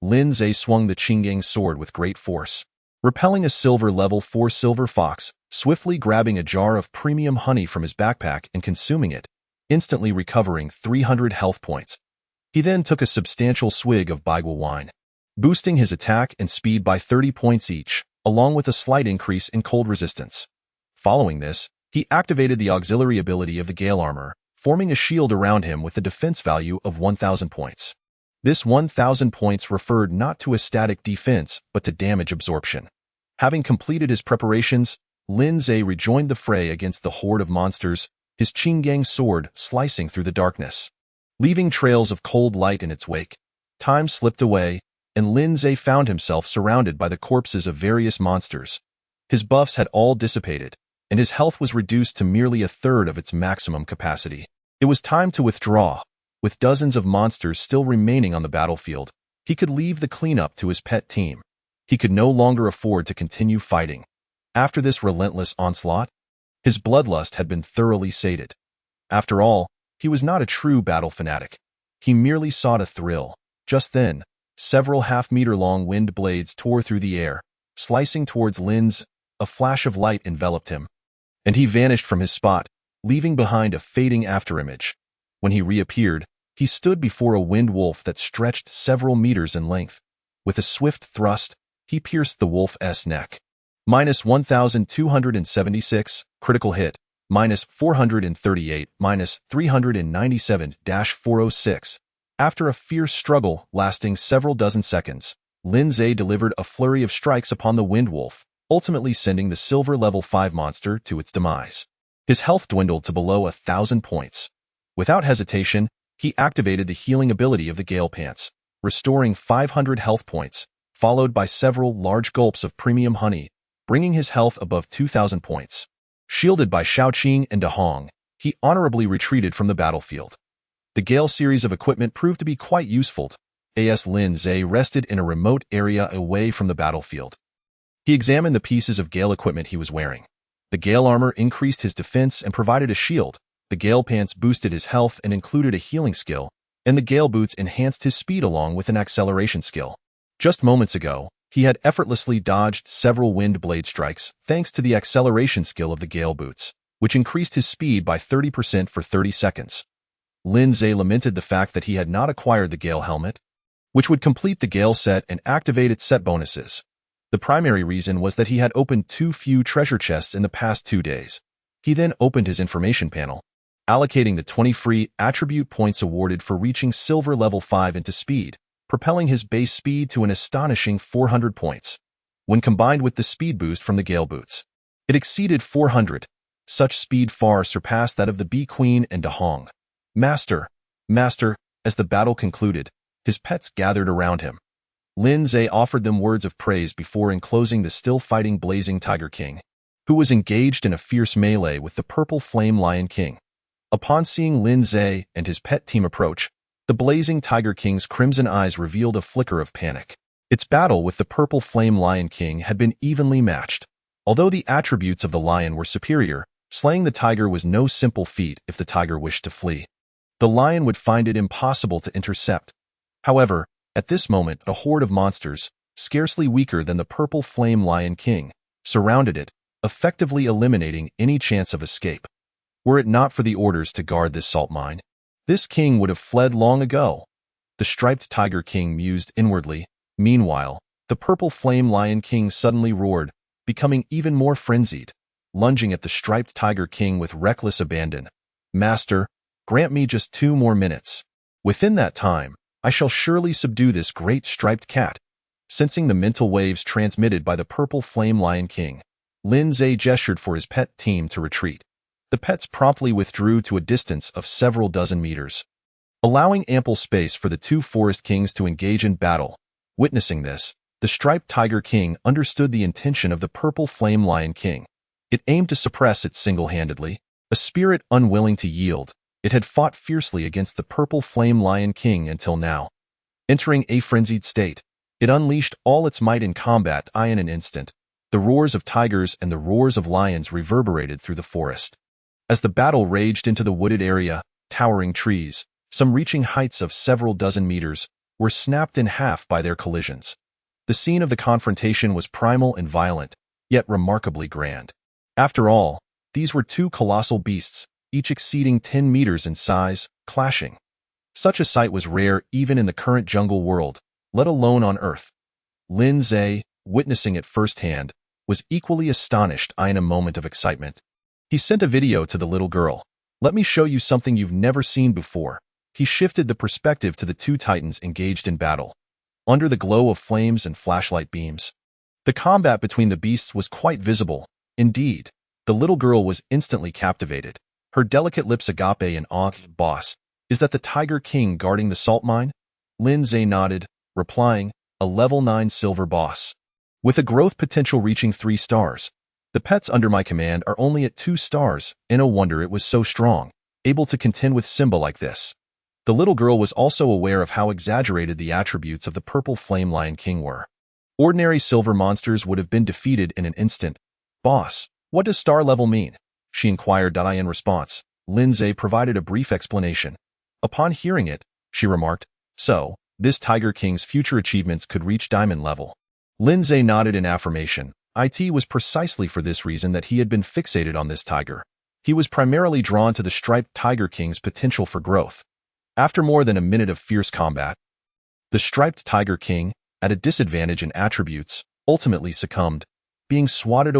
Lindsay swung the Qinggang sword with great force, repelling a silver level 4 silver fox, swiftly grabbing a jar of premium honey from his backpack and consuming it, instantly recovering 300 health points. He then took a substantial swig of Baigua wine, boosting his attack and speed by 30 points each, along with a slight increase in cold resistance. Following this, he activated the auxiliary ability of the Gale Armor, forming a shield around him with a defense value of 1,000 points. This 1,000 points referred not to a static defense, but to damage absorption. Having completed his preparations, Lindsay rejoined the fray against the horde of monsters, his Qinggang sword slicing through the darkness, leaving trails of cold light in its wake. Time slipped away, and Lindsay found himself surrounded by the corpses of various monsters. His buffs had all dissipated, and his health was reduced to merely a third of its maximum capacity. It was time to withdraw. With dozens of monsters still remaining on the battlefield, he could leave the cleanup to his pet team. He could no longer afford to continue fighting. After this relentless onslaught, his bloodlust had been thoroughly sated. After all, he was not a true battle fanatic. He merely sought a thrill. Just then, several half-meter-long wind blades tore through the air, slicing towards Lindsay. A flash of light enveloped him, and he vanished from his spot, leaving behind a fading afterimage. When he reappeared, he stood before a wind wolf that stretched several meters in length. With a swift thrust, he pierced the wolf's neck. Minus 1,276, critical hit. Minus 438, minus 397-406. After a fierce struggle lasting several dozen seconds, Lin Zhe delivered a flurry of strikes upon the Wind Wolf, ultimately sending the silver level 5 monster to its demise. His health dwindled to below 1,000 points. Without hesitation, he activated the healing ability of the Gale Pants, restoring 500 health points, followed by several large gulps of premium honey, bringing his health above 2,000 points. Shielded by Shaoqing and Dahong, he honorably retreated from the battlefield. The Gale series of equipment proved to be quite useful, as Lin Zhe rested in a remote area away from the battlefield. He examined the pieces of Gale equipment he was wearing. The Gale armor increased his defense and provided a shield, the Gale Pants boosted his health and included a healing skill, and the Gale Boots enhanced his speed along with an acceleration skill. Just moments ago, he had effortlessly dodged several wind blade strikes thanks to the acceleration skill of the Gale Boots, which increased his speed by 30% for 30 seconds. Lin Zhe lamented the fact that he had not acquired the Gale Helmet, which would complete the Gale set and activate its set bonuses. The primary reason was that he had opened too few treasure chests in the past 2 days. He then opened his information panel, allocating the 20 free attribute points awarded for reaching silver level 5 into speed, propelling his base speed to an astonishing 400 points. When combined with the speed boost from the Gale Boots, it exceeded 400. Such speed far surpassed that of the Bee Queen and Dahong. Master, Master, as the battle concluded, his pets gathered around him. Lin Zhe offered them words of praise before enclosing the still-fighting Blazing Tiger King, who was engaged in a fierce melee with the Purple Flame Lion King. Upon seeing Lin Zhe and his pet team approach, the Blazing Tiger King's crimson eyes revealed a flicker of panic. Its battle with the Purple Flame Lion King had been evenly matched. Although the attributes of the lion were superior, slaying the tiger was no simple feat if the tiger wished to flee. The lion would find it impossible to intercept. However, at this moment, a horde of monsters, scarcely weaker than the Purple Flame Lion King, surrounded it, effectively eliminating any chance of escape. Were it not for the orders to guard this salt mine, this king would have fled long ago. The Striped Tiger King mused inwardly. Meanwhile, the Purple Flame Lion King suddenly roared, becoming even more frenzied, lunging at the Striped Tiger King with reckless abandon. Master, grant me just 2 more minutes. Within that time, I shall surely subdue this great striped cat. Sensing the mental waves transmitted by the Purple Flame Lion King, Lin Zhe gestured for his pet team to retreat. The pets promptly withdrew to a distance of several dozen meters, allowing ample space for the 2 forest kings to engage in battle. Witnessing this, the Striped Tiger King understood the intention of the Purple Flame Lion King. It aimed to suppress it single-handedly. A spirit unwilling to yield, it had fought fiercely against the Purple Flame Lion King until now. Entering a frenzied state, it unleashed all its might in combat in an instant. The roars of tigers and the roars of lions reverberated through the forest. As the battle raged into the wooded area, towering trees, some reaching heights of several dozen meters, were snapped in half by their collisions. The scene of the confrontation was primal and violent, yet remarkably grand. After all, these were 2 colossal beasts, each exceeding 10 meters in size, clashing. Such a sight was rare even in the current jungle world, let alone on Earth. Lin Zhe, witnessing it firsthand, was equally astonished in a moment of excitement. He sent a video to the little girl. Let me show you something you've never seen before. He shifted the perspective to the 2 titans engaged in battle. Under the glow of flames and flashlight beams, the combat between the beasts was quite visible. Indeed, the little girl was instantly captivated. Her delicate lips agape in awe. Boss, is that the Tiger King guarding the salt mine? Lin Zhe nodded, replying, a level 9 silver boss. With a growth potential reaching 3 stars. The pets under my command are only at 2 stars, and no wonder it was so strong, able to contend with Simba like this. The little girl was also aware of how exaggerated the attributes of the Purple Flame Lion King were. Ordinary silver monsters would have been defeated in an instant. Boss, what does star level mean? She inquired. In response, Lin Zhe provided a brief explanation. Upon hearing it, she remarked, so, this Tiger King's future achievements could reach diamond level. Lin Zhe nodded in affirmation. It was precisely for this reason that he had been fixated on this tiger. He was primarily drawn to the Striped Tiger King's potential for growth. After more than a minute of fierce combat, the Striped Tiger King, at a disadvantage in attributes, ultimately succumbed, being swatted